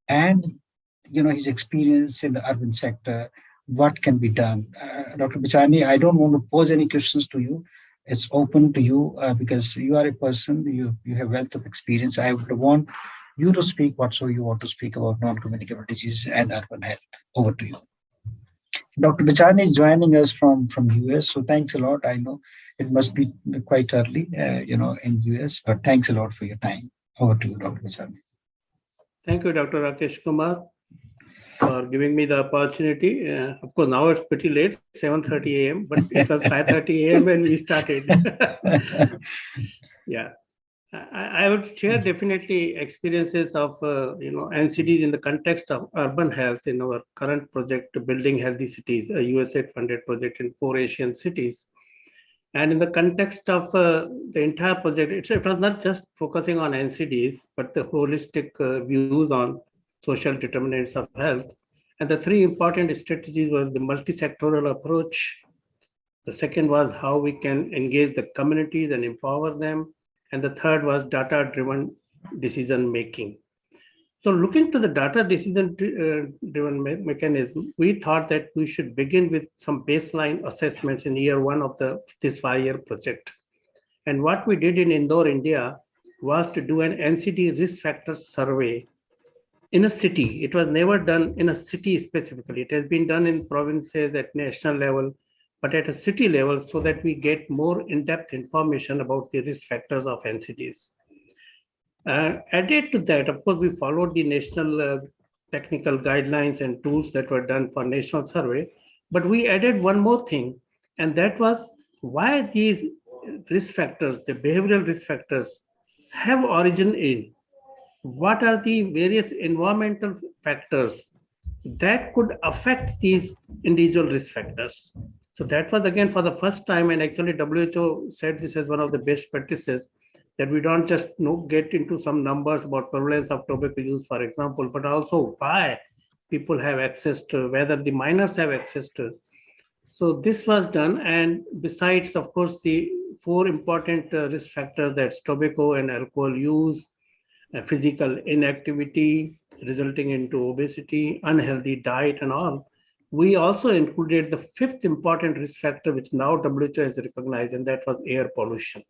and, his experience in the urban sector, what can be done. Dr. Bachani, I don't want to pose any questions to you, it's open to you because you are a person, you have wealth of experience. I would want you to speak whatsoever you want to speak about non-communicable disease and urban health. Over to you. Dr. Bachani is joining us from US, so thanks a lot. I know it must be quite early, in US, but thanks a lot for your time. Over to you, Dr. Bachani. Thank you, Dr. Rakesh Kumar, for giving me the opportunity. Of course, now it's pretty late, 7:30 a.m., but it was 5:30 a.m. when we started. Yeah. I would share definitely experiences of NCDs in the context of urban health in our current project, Building Healthy Cities, a USAID-funded project in 4 Asian cities. And in the context of the entire project, it was not just focusing on NCDs, but the holistic views on social determinants of health. And the 3 important strategies were the multi-sectoral approach. The second was how we can engage the communities and empower them. And the third was data-driven decision making. So looking to the data decision-driven mechanism, we thought that we should begin with some baseline assessments in year 1 of this 5-year project. And what we did in Indore, India, was to do an NCD risk factor survey in a city. It was never done in a city specifically. It has been done in provinces at national level, but at a city level, so that we get more in-depth information about the risk factors of NCDs. Added to that, of course, we followed the national technical guidelines and tools that were done for national survey, but we added one more thing, and that was why these risk factors, the behavioral risk factors, have origin in what are the various environmental factors that could affect these individual risk factors. So that was again for the first time, and actually WHO said this as one of the best practices, that we don't just get into some numbers about prevalence of tobacco use, for example, but also why people have access to, whether the minors have access to. So this was done, and besides, of course, the 4 important risk factors, that's tobacco and alcohol use, physical inactivity resulting into obesity, unhealthy diet and all. We also included the 5th important risk factor, which now WHO has recognized, and that was air pollution.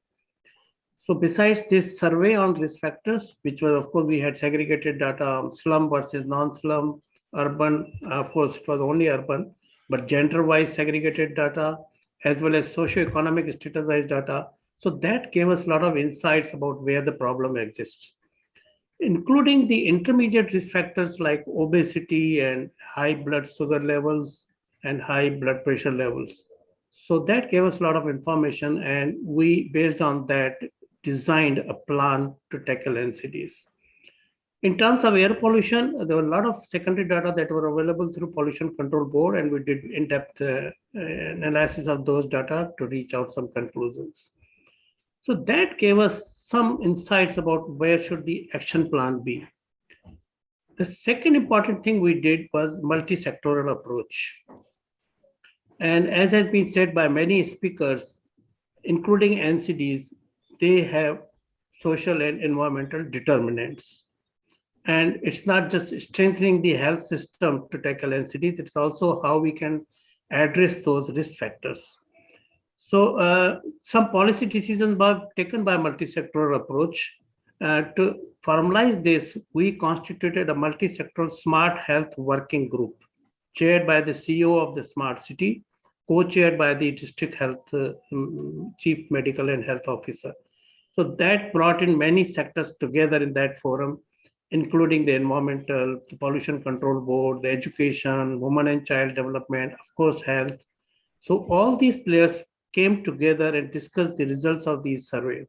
So besides this survey on risk factors, which was, of course, we had segregated data on slum versus non-slum, urban, of course, it was only urban, but gender-wise segregated data, as well as socio-economic status-wise data. So that gave us a lot of insights about where the problem exists, including the intermediate risk factors like obesity and high blood sugar levels and high blood pressure levels. So that gave us a lot of information, and we, based on that, designed a plan to tackle NCDs. In terms of air pollution, there were a lot of secondary data that were available through Pollution Control Board, and we did in-depth analysis of those data to reach out some conclusions. So that gave us some insights about where should the action plan be. The second important thing we did was multi-sectoral approach. And as has been said by many speakers, including NCDs, they have social and environmental determinants. And it's not just strengthening the health system to tackle NCDs, it's also how we can address those risk factors. So some policy decisions were taken by multi-sectoral approach. To formalize this, we constituted a multi-sectoral smart health working group, chaired by the CEO of the smart city, co-chaired by the district health chief medical and health officer. So that brought in many sectors together in that forum, including the environmental, the pollution control board, the education, women and child development, of course, health. So all these players came together and discussed the results of these surveys.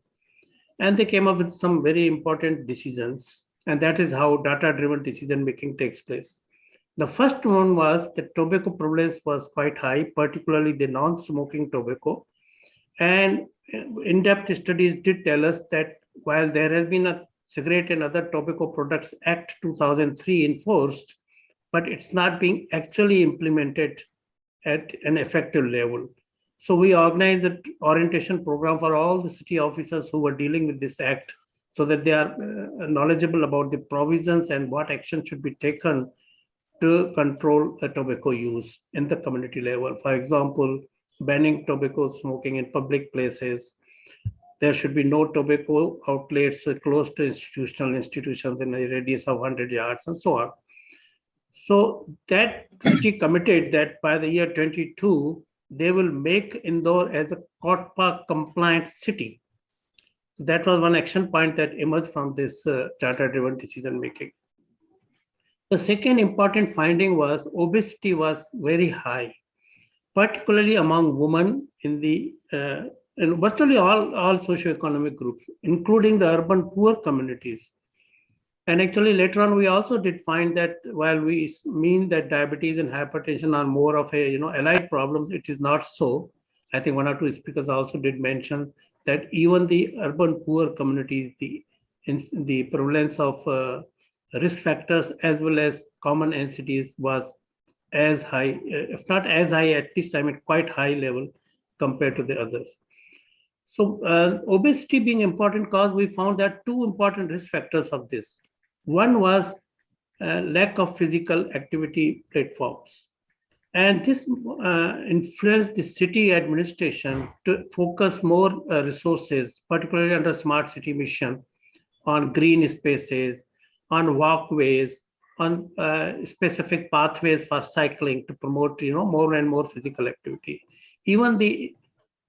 And they came up with some very important decisions. And that is how data-driven decision-making takes place. The first one was that tobacco prevalence was quite high, particularly the non-smoking tobacco. And in-depth studies did tell us that while there has been a Cigarette and Other Tobacco Products Act 2003 enforced, but it's not being actually implemented at an effective level. So we organized an orientation program for all the city officers who were dealing with this act, so that they are knowledgeable about the provisions and what action should be taken to control tobacco use in the community level. For example, banning tobacco smoking in public places. There should be no tobacco outlets close to institutions in a radius of 100 yards and so on. So that city committed that by the year 22, they will make Indore as a Court Park compliant city. So that was one action point that emerged from this data-driven decision making. The second important finding was obesity was very high, particularly among women in virtually all socioeconomic groups, including the urban poor communities. And actually later on, we also did find that while we mean that diabetes and hypertension are more of a allied problems, it is not so. I think one or two speakers also did mention that even the urban poor communities, the prevalence of risk factors as well as common NCDs was as high, if not as high, at least quite high level compared to the others. So obesity being important cause, we found that two important risk factors of this. One was lack of physical activity platforms. And this influenced the city administration to focus more resources, particularly under Smart City Mission, on green spaces, on walkways, on specific pathways for cycling to promote more and more physical activity. Even the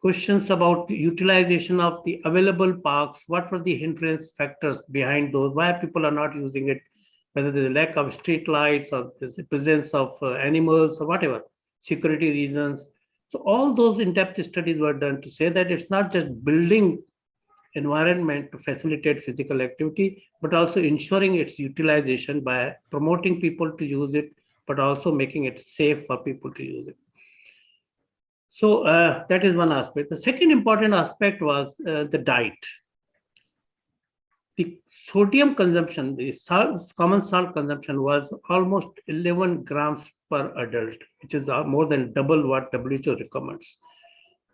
questions about utilization of the available parks, what were the hindrance factors behind those, why people are not using it, whether there's a lack of street lights or there's the presence of animals or whatever, security reasons. So all those in-depth studies were done to say that it's not just building environment to facilitate physical activity, but also ensuring its utilization by promoting people to use it, but also making it safe for people to use it. So that is one aspect. The second important aspect was the diet. The sodium consumption, the common salt consumption was almost 11 grams per adult, which is more than double what WHO recommends.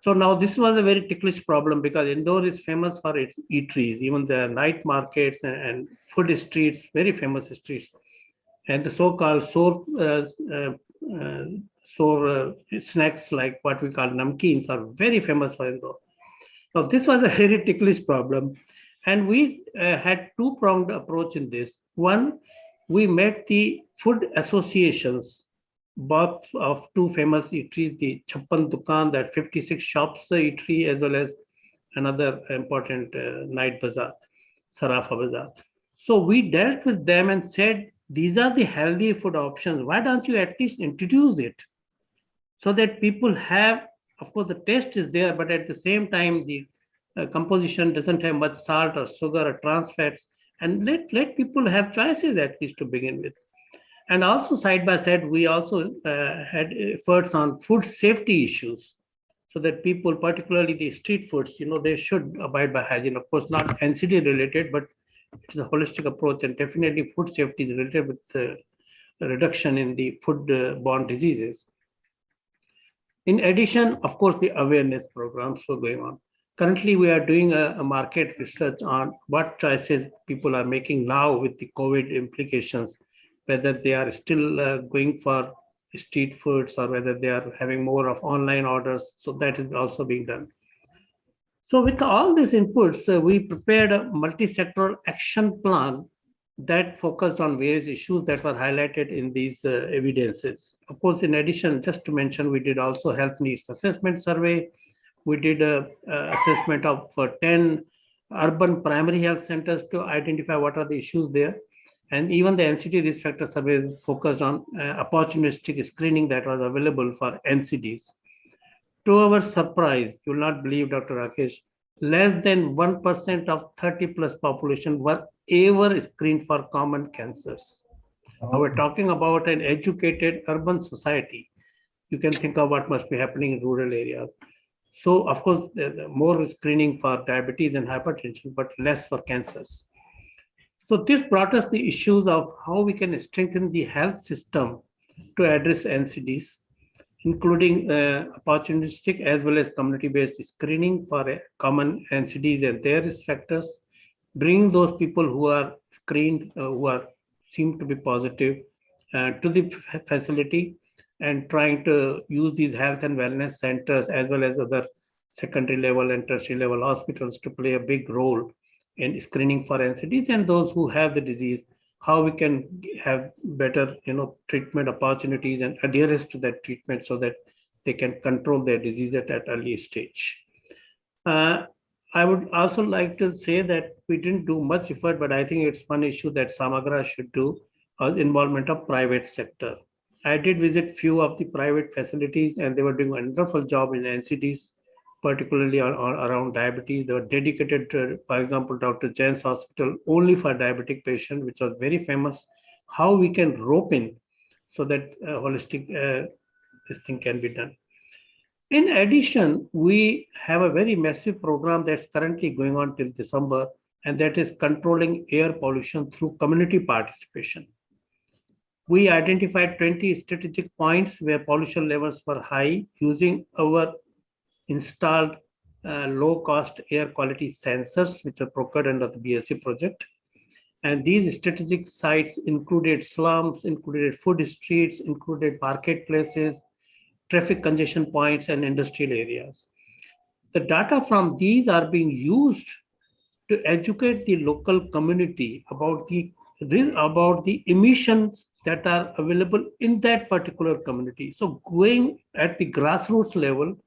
So now this was a very ticklish problem because Indore is famous for its eateries, even the night markets and food streets, very famous streets. And the so-called sour snacks like what we call namkeens are very famous for Indore. Now this was a very ticklish problem. And we had two-pronged approach in this. One, we met the food associations, both of two famous eateries, the Chappan Dukan, that 56 shops eatery, as well as another important night bazaar, Sarafa Bazaar. So we dealt with them and said, these are the healthy food options. Why don't you at least introduce it so that people have, of course, the taste is there, but at the same time, the composition doesn't have much salt or sugar or trans fats, and let people have choices at least to begin with. And also side by side, we also had efforts on food safety issues so that people, particularly the street foods, they should abide by hygiene. Of course, not NCD related, but it's a holistic approach, and definitely food safety is related with the reduction in the food-borne diseases. In addition, of course, the awareness programs were going on. Currently, we are doing a market research on what choices people are making now with the COVID implications, whether they are still going for street foods or whether they are having more of online orders. So that is also being done. So with all these inputs, we prepared a multi-sectoral action plan that focused on various issues that were highlighted in these evidences. Of course, in addition, just to mention, we did also health needs assessment survey. We did an assessment of 10 urban primary health centers to identify what are the issues there. And even the NCD risk factor surveys focused on opportunistic screening that was available for NCDs. To our surprise, you will not believe, Dr. Rakesh, less than 1% of 30 plus population were ever screened for common cancers. Now we're talking about an educated urban society. You can think of what must be happening in rural areas. So of course, more screening for diabetes and hypertension, but less for cancers. So this brought us the issues of how we can strengthen the health system to address NCDs, including opportunistic as well as community-based screening for common NCDs and their risk factors, bring those people who are screened, seem to be positive to the facility, and trying to use these health and wellness centers as well as other secondary level and tertiary level hospitals to play a big role in screening for NCDs and those who have the disease, how we can have better, treatment opportunities and adherence to that treatment so that they can control their disease at that early stage. I would also like to say that we didn't do much effort, but I think it's one issue that Samagra should do, involvement of private sector. I did visit few of the private facilities and they were doing a wonderful job in NCDs, particularly around diabetes. They were dedicated to, for example, Dr. Jain's hospital only for diabetic patients, which was very famous. How we can rope in so that holistic this thing can be done. In addition, we have a very massive program that's currently going on till December, and that is controlling air pollution through community participation. We identified 20 strategic points where pollution levels were high using our installed low-cost air quality sensors, which are procured under the BSc project. And these strategic sites included slums, included food streets, included marketplaces, traffic congestion points, and industrial areas. The data from these are being used to educate the local community about the emissions that are available in that particular community. So going at the grassroots level,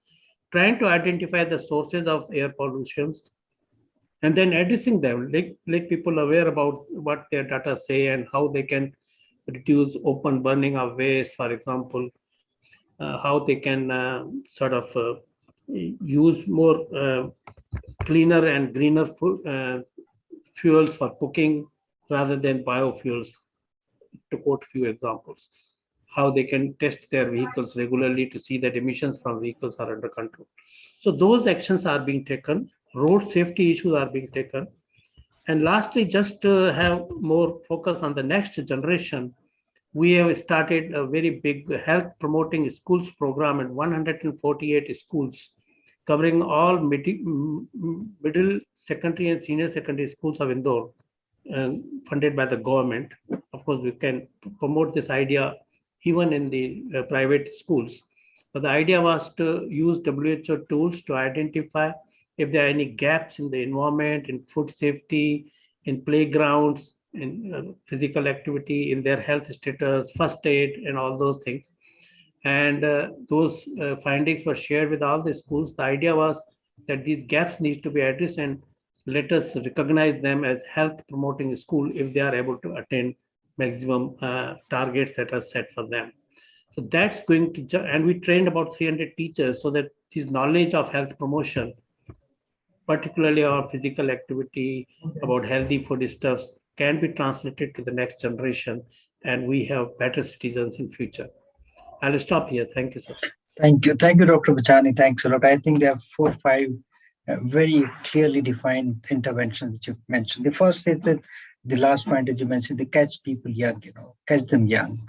trying to identify the sources of air pollution and then addressing them, make people aware about what their data say and how they can reduce open burning of waste, for example, how they can use more cleaner and greener fuels for cooking rather than biofuels, to quote few examples. How they can test their vehicles regularly to see that emissions from vehicles are under control. So those actions are being taken. Road safety issues are being taken. And lastly, just to have more focus on the next generation, we have started a very big health promoting schools program in 148 schools, covering all middle, secondary and senior secondary schools of Indore, funded by the government. Of course, we can promote this idea even in the private schools. But the idea was to use WHO tools to identify if there are any gaps in the environment, in food safety, in playgrounds, in physical activity, in their health status, first aid, and all those things. And those findings were shared with all the schools. The idea was that these gaps need to be addressed and let us recognize them as health promoting school if they are able to attain maximum targets that are set for them. So that's going to, and we trained about 300 teachers so that this knowledge of health promotion, particularly about physical activity, about healthy foodstuffs, can be translated to the next generation, and we have better citizens in future. I'll stop here. Thank you, sir. Thank you, Dr. Bachani. Thanks a lot. I think there are 4 or 5 very clearly defined interventions which you mentioned. The first is that the last point that you mentioned, they catch people young, catch them young.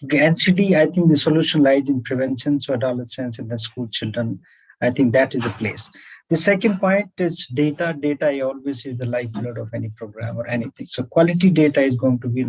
Okay, NCD, I think the solution lies in prevention, so adolescents and the school children. I think that is the place. The second point is data. Data always is the lifeblood of any program or anything. So quality data is going to be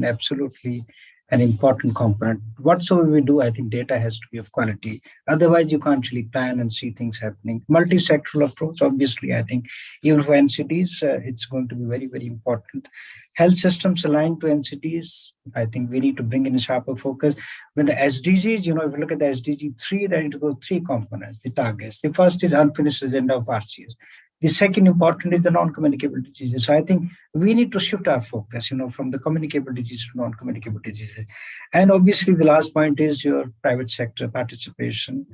an important component. Whatsoever we do, I think data has to be of quality. Otherwise, you can't really plan and see things happening. Multi-sectoral approach, obviously, I think even for NCDs, it's going to be very, very important. Health systems aligned to NCDs, I think we need to bring in a sharper focus. When the SDGs, if you look at the SDG 3, there need to go 3 components, the targets. The first is unfinished agenda of RCS. The second important is the non-communicable diseases. So I think we need to shift our focus, from the communicable disease to non-communicable diseases. And obviously the last point is your private sector participation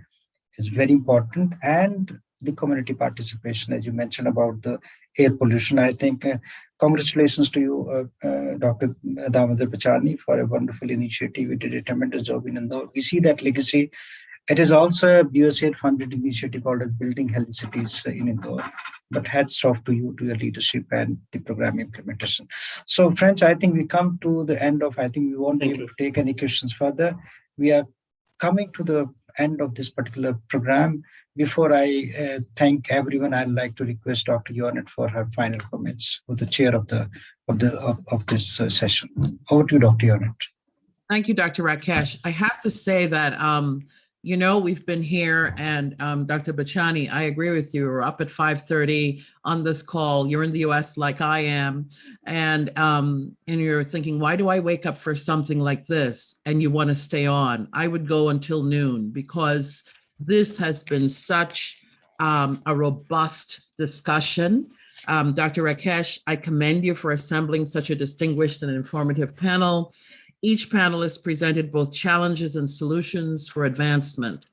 is very important, and the community participation, as you mentioned about the air pollution. I think congratulations to you, Dr. Damodar Bachani, for a wonderful initiative. You did a tremendous job in Indore. We see that legacy. It is also a USAID-funded initiative called as Building Healthy Cities in Indore. But hats off to you, to your leadership and the program implementation. So, friends, I think we come to the end of, I think we won't be able to take any questions further. We are coming to the end of this particular program. Before I thank everyone, I'd like to request Dr. Yonet for her final comments, who's the chair of this session. Over to you, Dr. Yonet. Thank you, Dr. Rakesh. I have to say that, you know, we've been here and Dr. Bachani, I agree with you. We're up at 5:30 on this call. You're in the US like I am. And you're thinking, why do I wake up for something like this? And you want to stay on. I would go until noon because this has been such a robust discussion. Dr. Rakesh, I commend you for assembling such a distinguished and informative panel. Each panelist presented both challenges and solutions for advancement.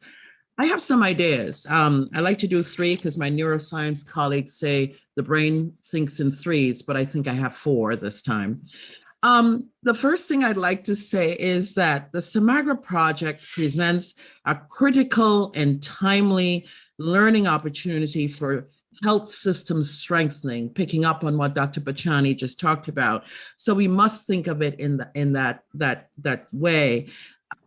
I have some ideas. I like to do 3 because my neuroscience colleagues say the brain thinks in 3s, but I think I have 4 this time. The first thing I'd like to say is that the Samagra project presents a critical and timely learning opportunity for health system strengthening, picking up on what Dr. Bachani just talked about. So we must think of it in that way.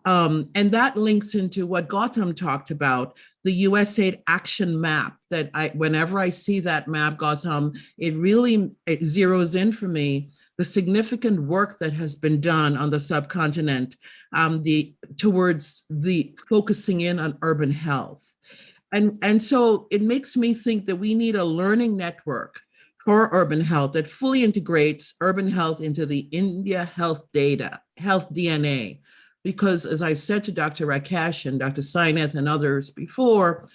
And that links into what Gautam talked about, the USAID action map that whenever I see that map, Gautam, it zeroes in for me the significant work that has been done on the subcontinent towards the focusing in on urban health. And so it makes me think that we need a learning network for urban health that fully integrates urban health into the India health data, health DNA. Because as I've said to Dr. Rakesh and Dr. Sainath and others before,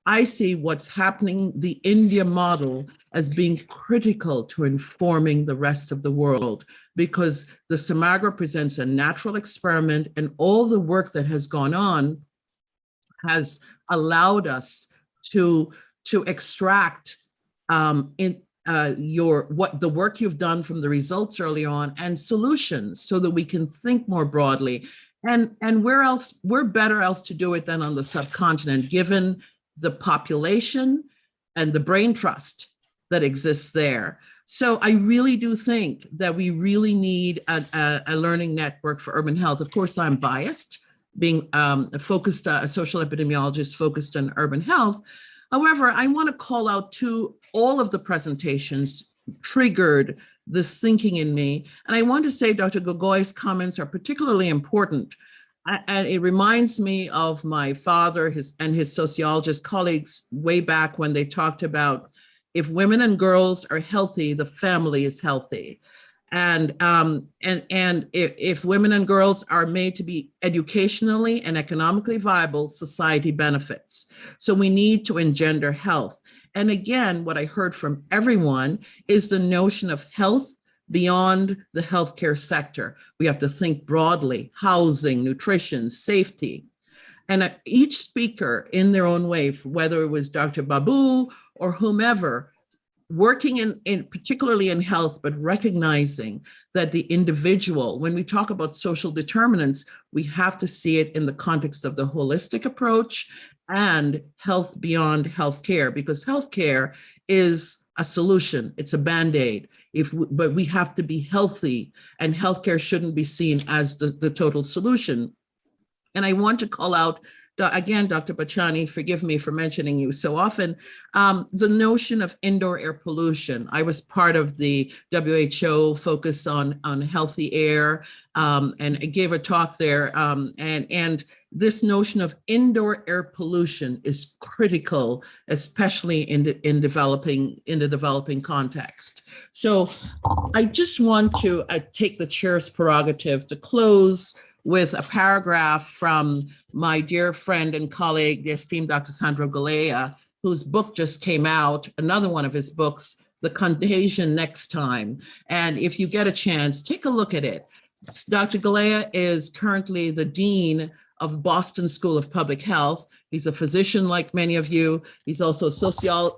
I see what's happening, the India model, as being critical to informing the rest of the world, because the Samagra presents a natural experiment and all the work that has gone on has allowed us to extract the work you've done from the results early on and solutions so that we can think more broadly. And where better else to do it than on the subcontinent, given the population and the brain trust that exists there. So I really do think that we really need a learning network for urban health. Of course, I'm biased, being a social epidemiologist focused on urban health. However, I want to call out all of the presentations triggered this thinking in me. And I want to say Dr. Gogoy's comments are particularly important. And it reminds me of my father and his sociologist colleagues way back when they talked about if women and girls are healthy, the family is healthy. And if women and girls are made to be educationally and economically viable, society benefits. So we need to engender health. And again, what I heard from everyone is the notion of health beyond the healthcare sector. We have to think broadly: housing, nutrition, safety. And each speaker in their own way, whether it was Dr. Babu or whomever, working in particularly in health, but recognizing that the individual, when we talk about social determinants, we have to see it in the context of the holistic approach and health beyond healthcare, because healthcare is a solution, it's a Band-Aid. But we have to be healthy, and healthcare shouldn't be seen as the total solution. And I want to call out, again, Dr. Bachani, forgive me for mentioning you so often, the notion of indoor air pollution. I was part of the WHO focus on healthy air, and I gave a talk there. And this notion of indoor air pollution is critical, especially in the developing context. So I just want to take the chair's prerogative to close with a paragraph from my dear friend and colleague, the esteemed Dr. Sandro Galea, whose book just came out, another one of his books, The Contagion Next Time. And if you get a chance, take a look at it. Dr. Galea is currently the dean of Boston School of Public Health. He's a physician like many of you. He's also a social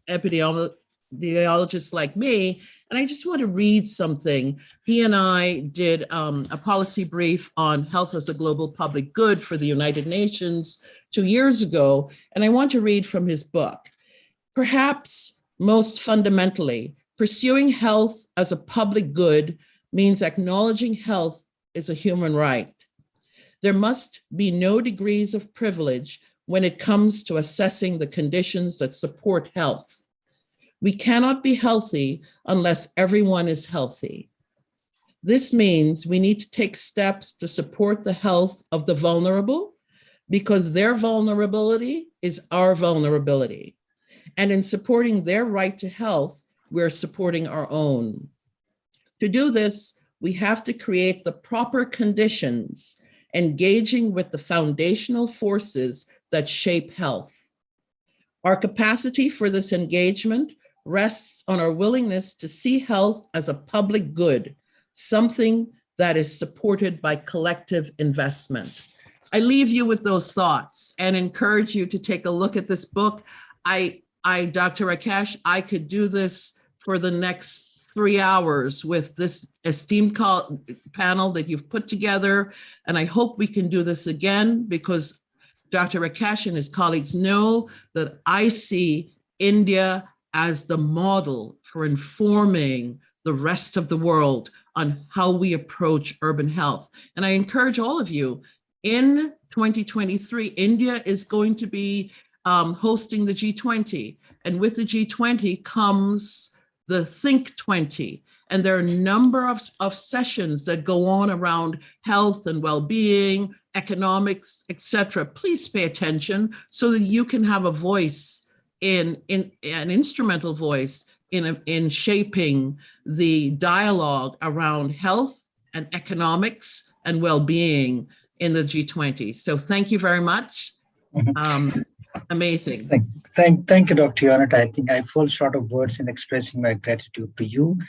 epidemiologist like me. And I just want to read something. He and I did a policy brief on health as a global public good for the United Nations 2 years ago. And I want to read from his book. Perhaps most fundamentally, pursuing health as a public good means acknowledging health is a human right. There must be no degrees of privilege when it comes to assessing the conditions that support health. We cannot be healthy unless everyone is healthy. This means we need to take steps to support the health of the vulnerable, because their vulnerability is our vulnerability. And in supporting their right to health, we're supporting our own. To do this, we have to create the proper conditions, engaging with the foundational forces that shape health. Our capacity for this engagement rests on our willingness to see health as a public good, something that is supported by collective investment. I leave you with those thoughts and encourage you to take a look at this book. Dr. Rakesh, I could do this for the next 3 hours with this esteemed panel that you've put together. And I hope we can do this again, because Dr. Rakesh and his colleagues know that I see India as the model for informing the rest of the world on how we approach urban health. And I encourage all of you, in 2023, India is going to be hosting the G20. And with the G20 comes the Think 20. And there are a number of sessions that go on around health and well-being, economics, etc. Please pay attention so that you can have a voice, in an instrumental voice in shaping the dialogue around health and economics and well-being in the G20. So thank you very much. Amazing. Thank you, Dr. Yonat. I think I fall short of words in expressing my gratitude to you.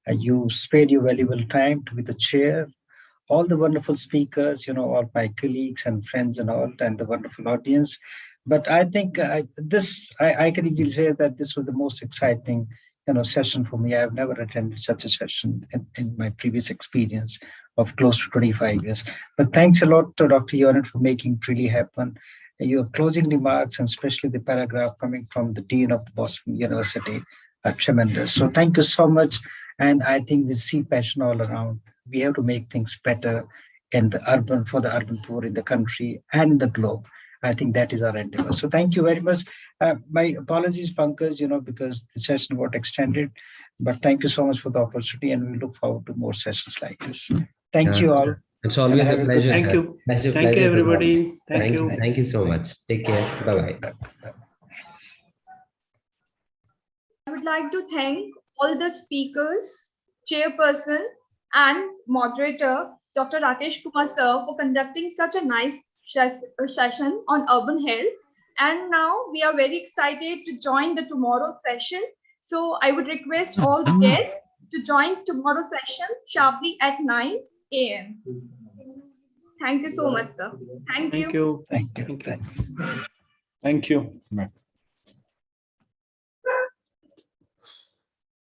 You spared your valuable time to be the chair, all the wonderful speakers, all my colleagues and friends and all, and the wonderful audience. But I think I can easily say that this was the most exciting session for me. I've never attended such a session in my previous experience of close to 25 years. But thanks a lot to Dr. Yonat for making it really happen. Your closing remarks, and especially the paragraph coming from the Dean of Boston University, are tremendous. So thank you so much. And I think we see passion all around. We have to make things better for the urban poor in the country and in the globe. I think that is our endeavor. So thank you very much. My apologies, Pankaj, because the session got extended, but thank you so much for the opportunity, and we look forward to more sessions like this. Thank you all. It's always a pleasure. Thank you. Thank you, everybody. Thank you. Thank you so much. Take care. Bye-bye. I would like to thank all the speakers, chairperson, and moderator, Dr. Rakesh Kumar sir, for conducting such a nice session on urban health. And now we are very excited to join the tomorrow session. So I would request all the guests to join tomorrow's session sharply at 9 a.m. Thank you so much, sir. Thank you. Thank you.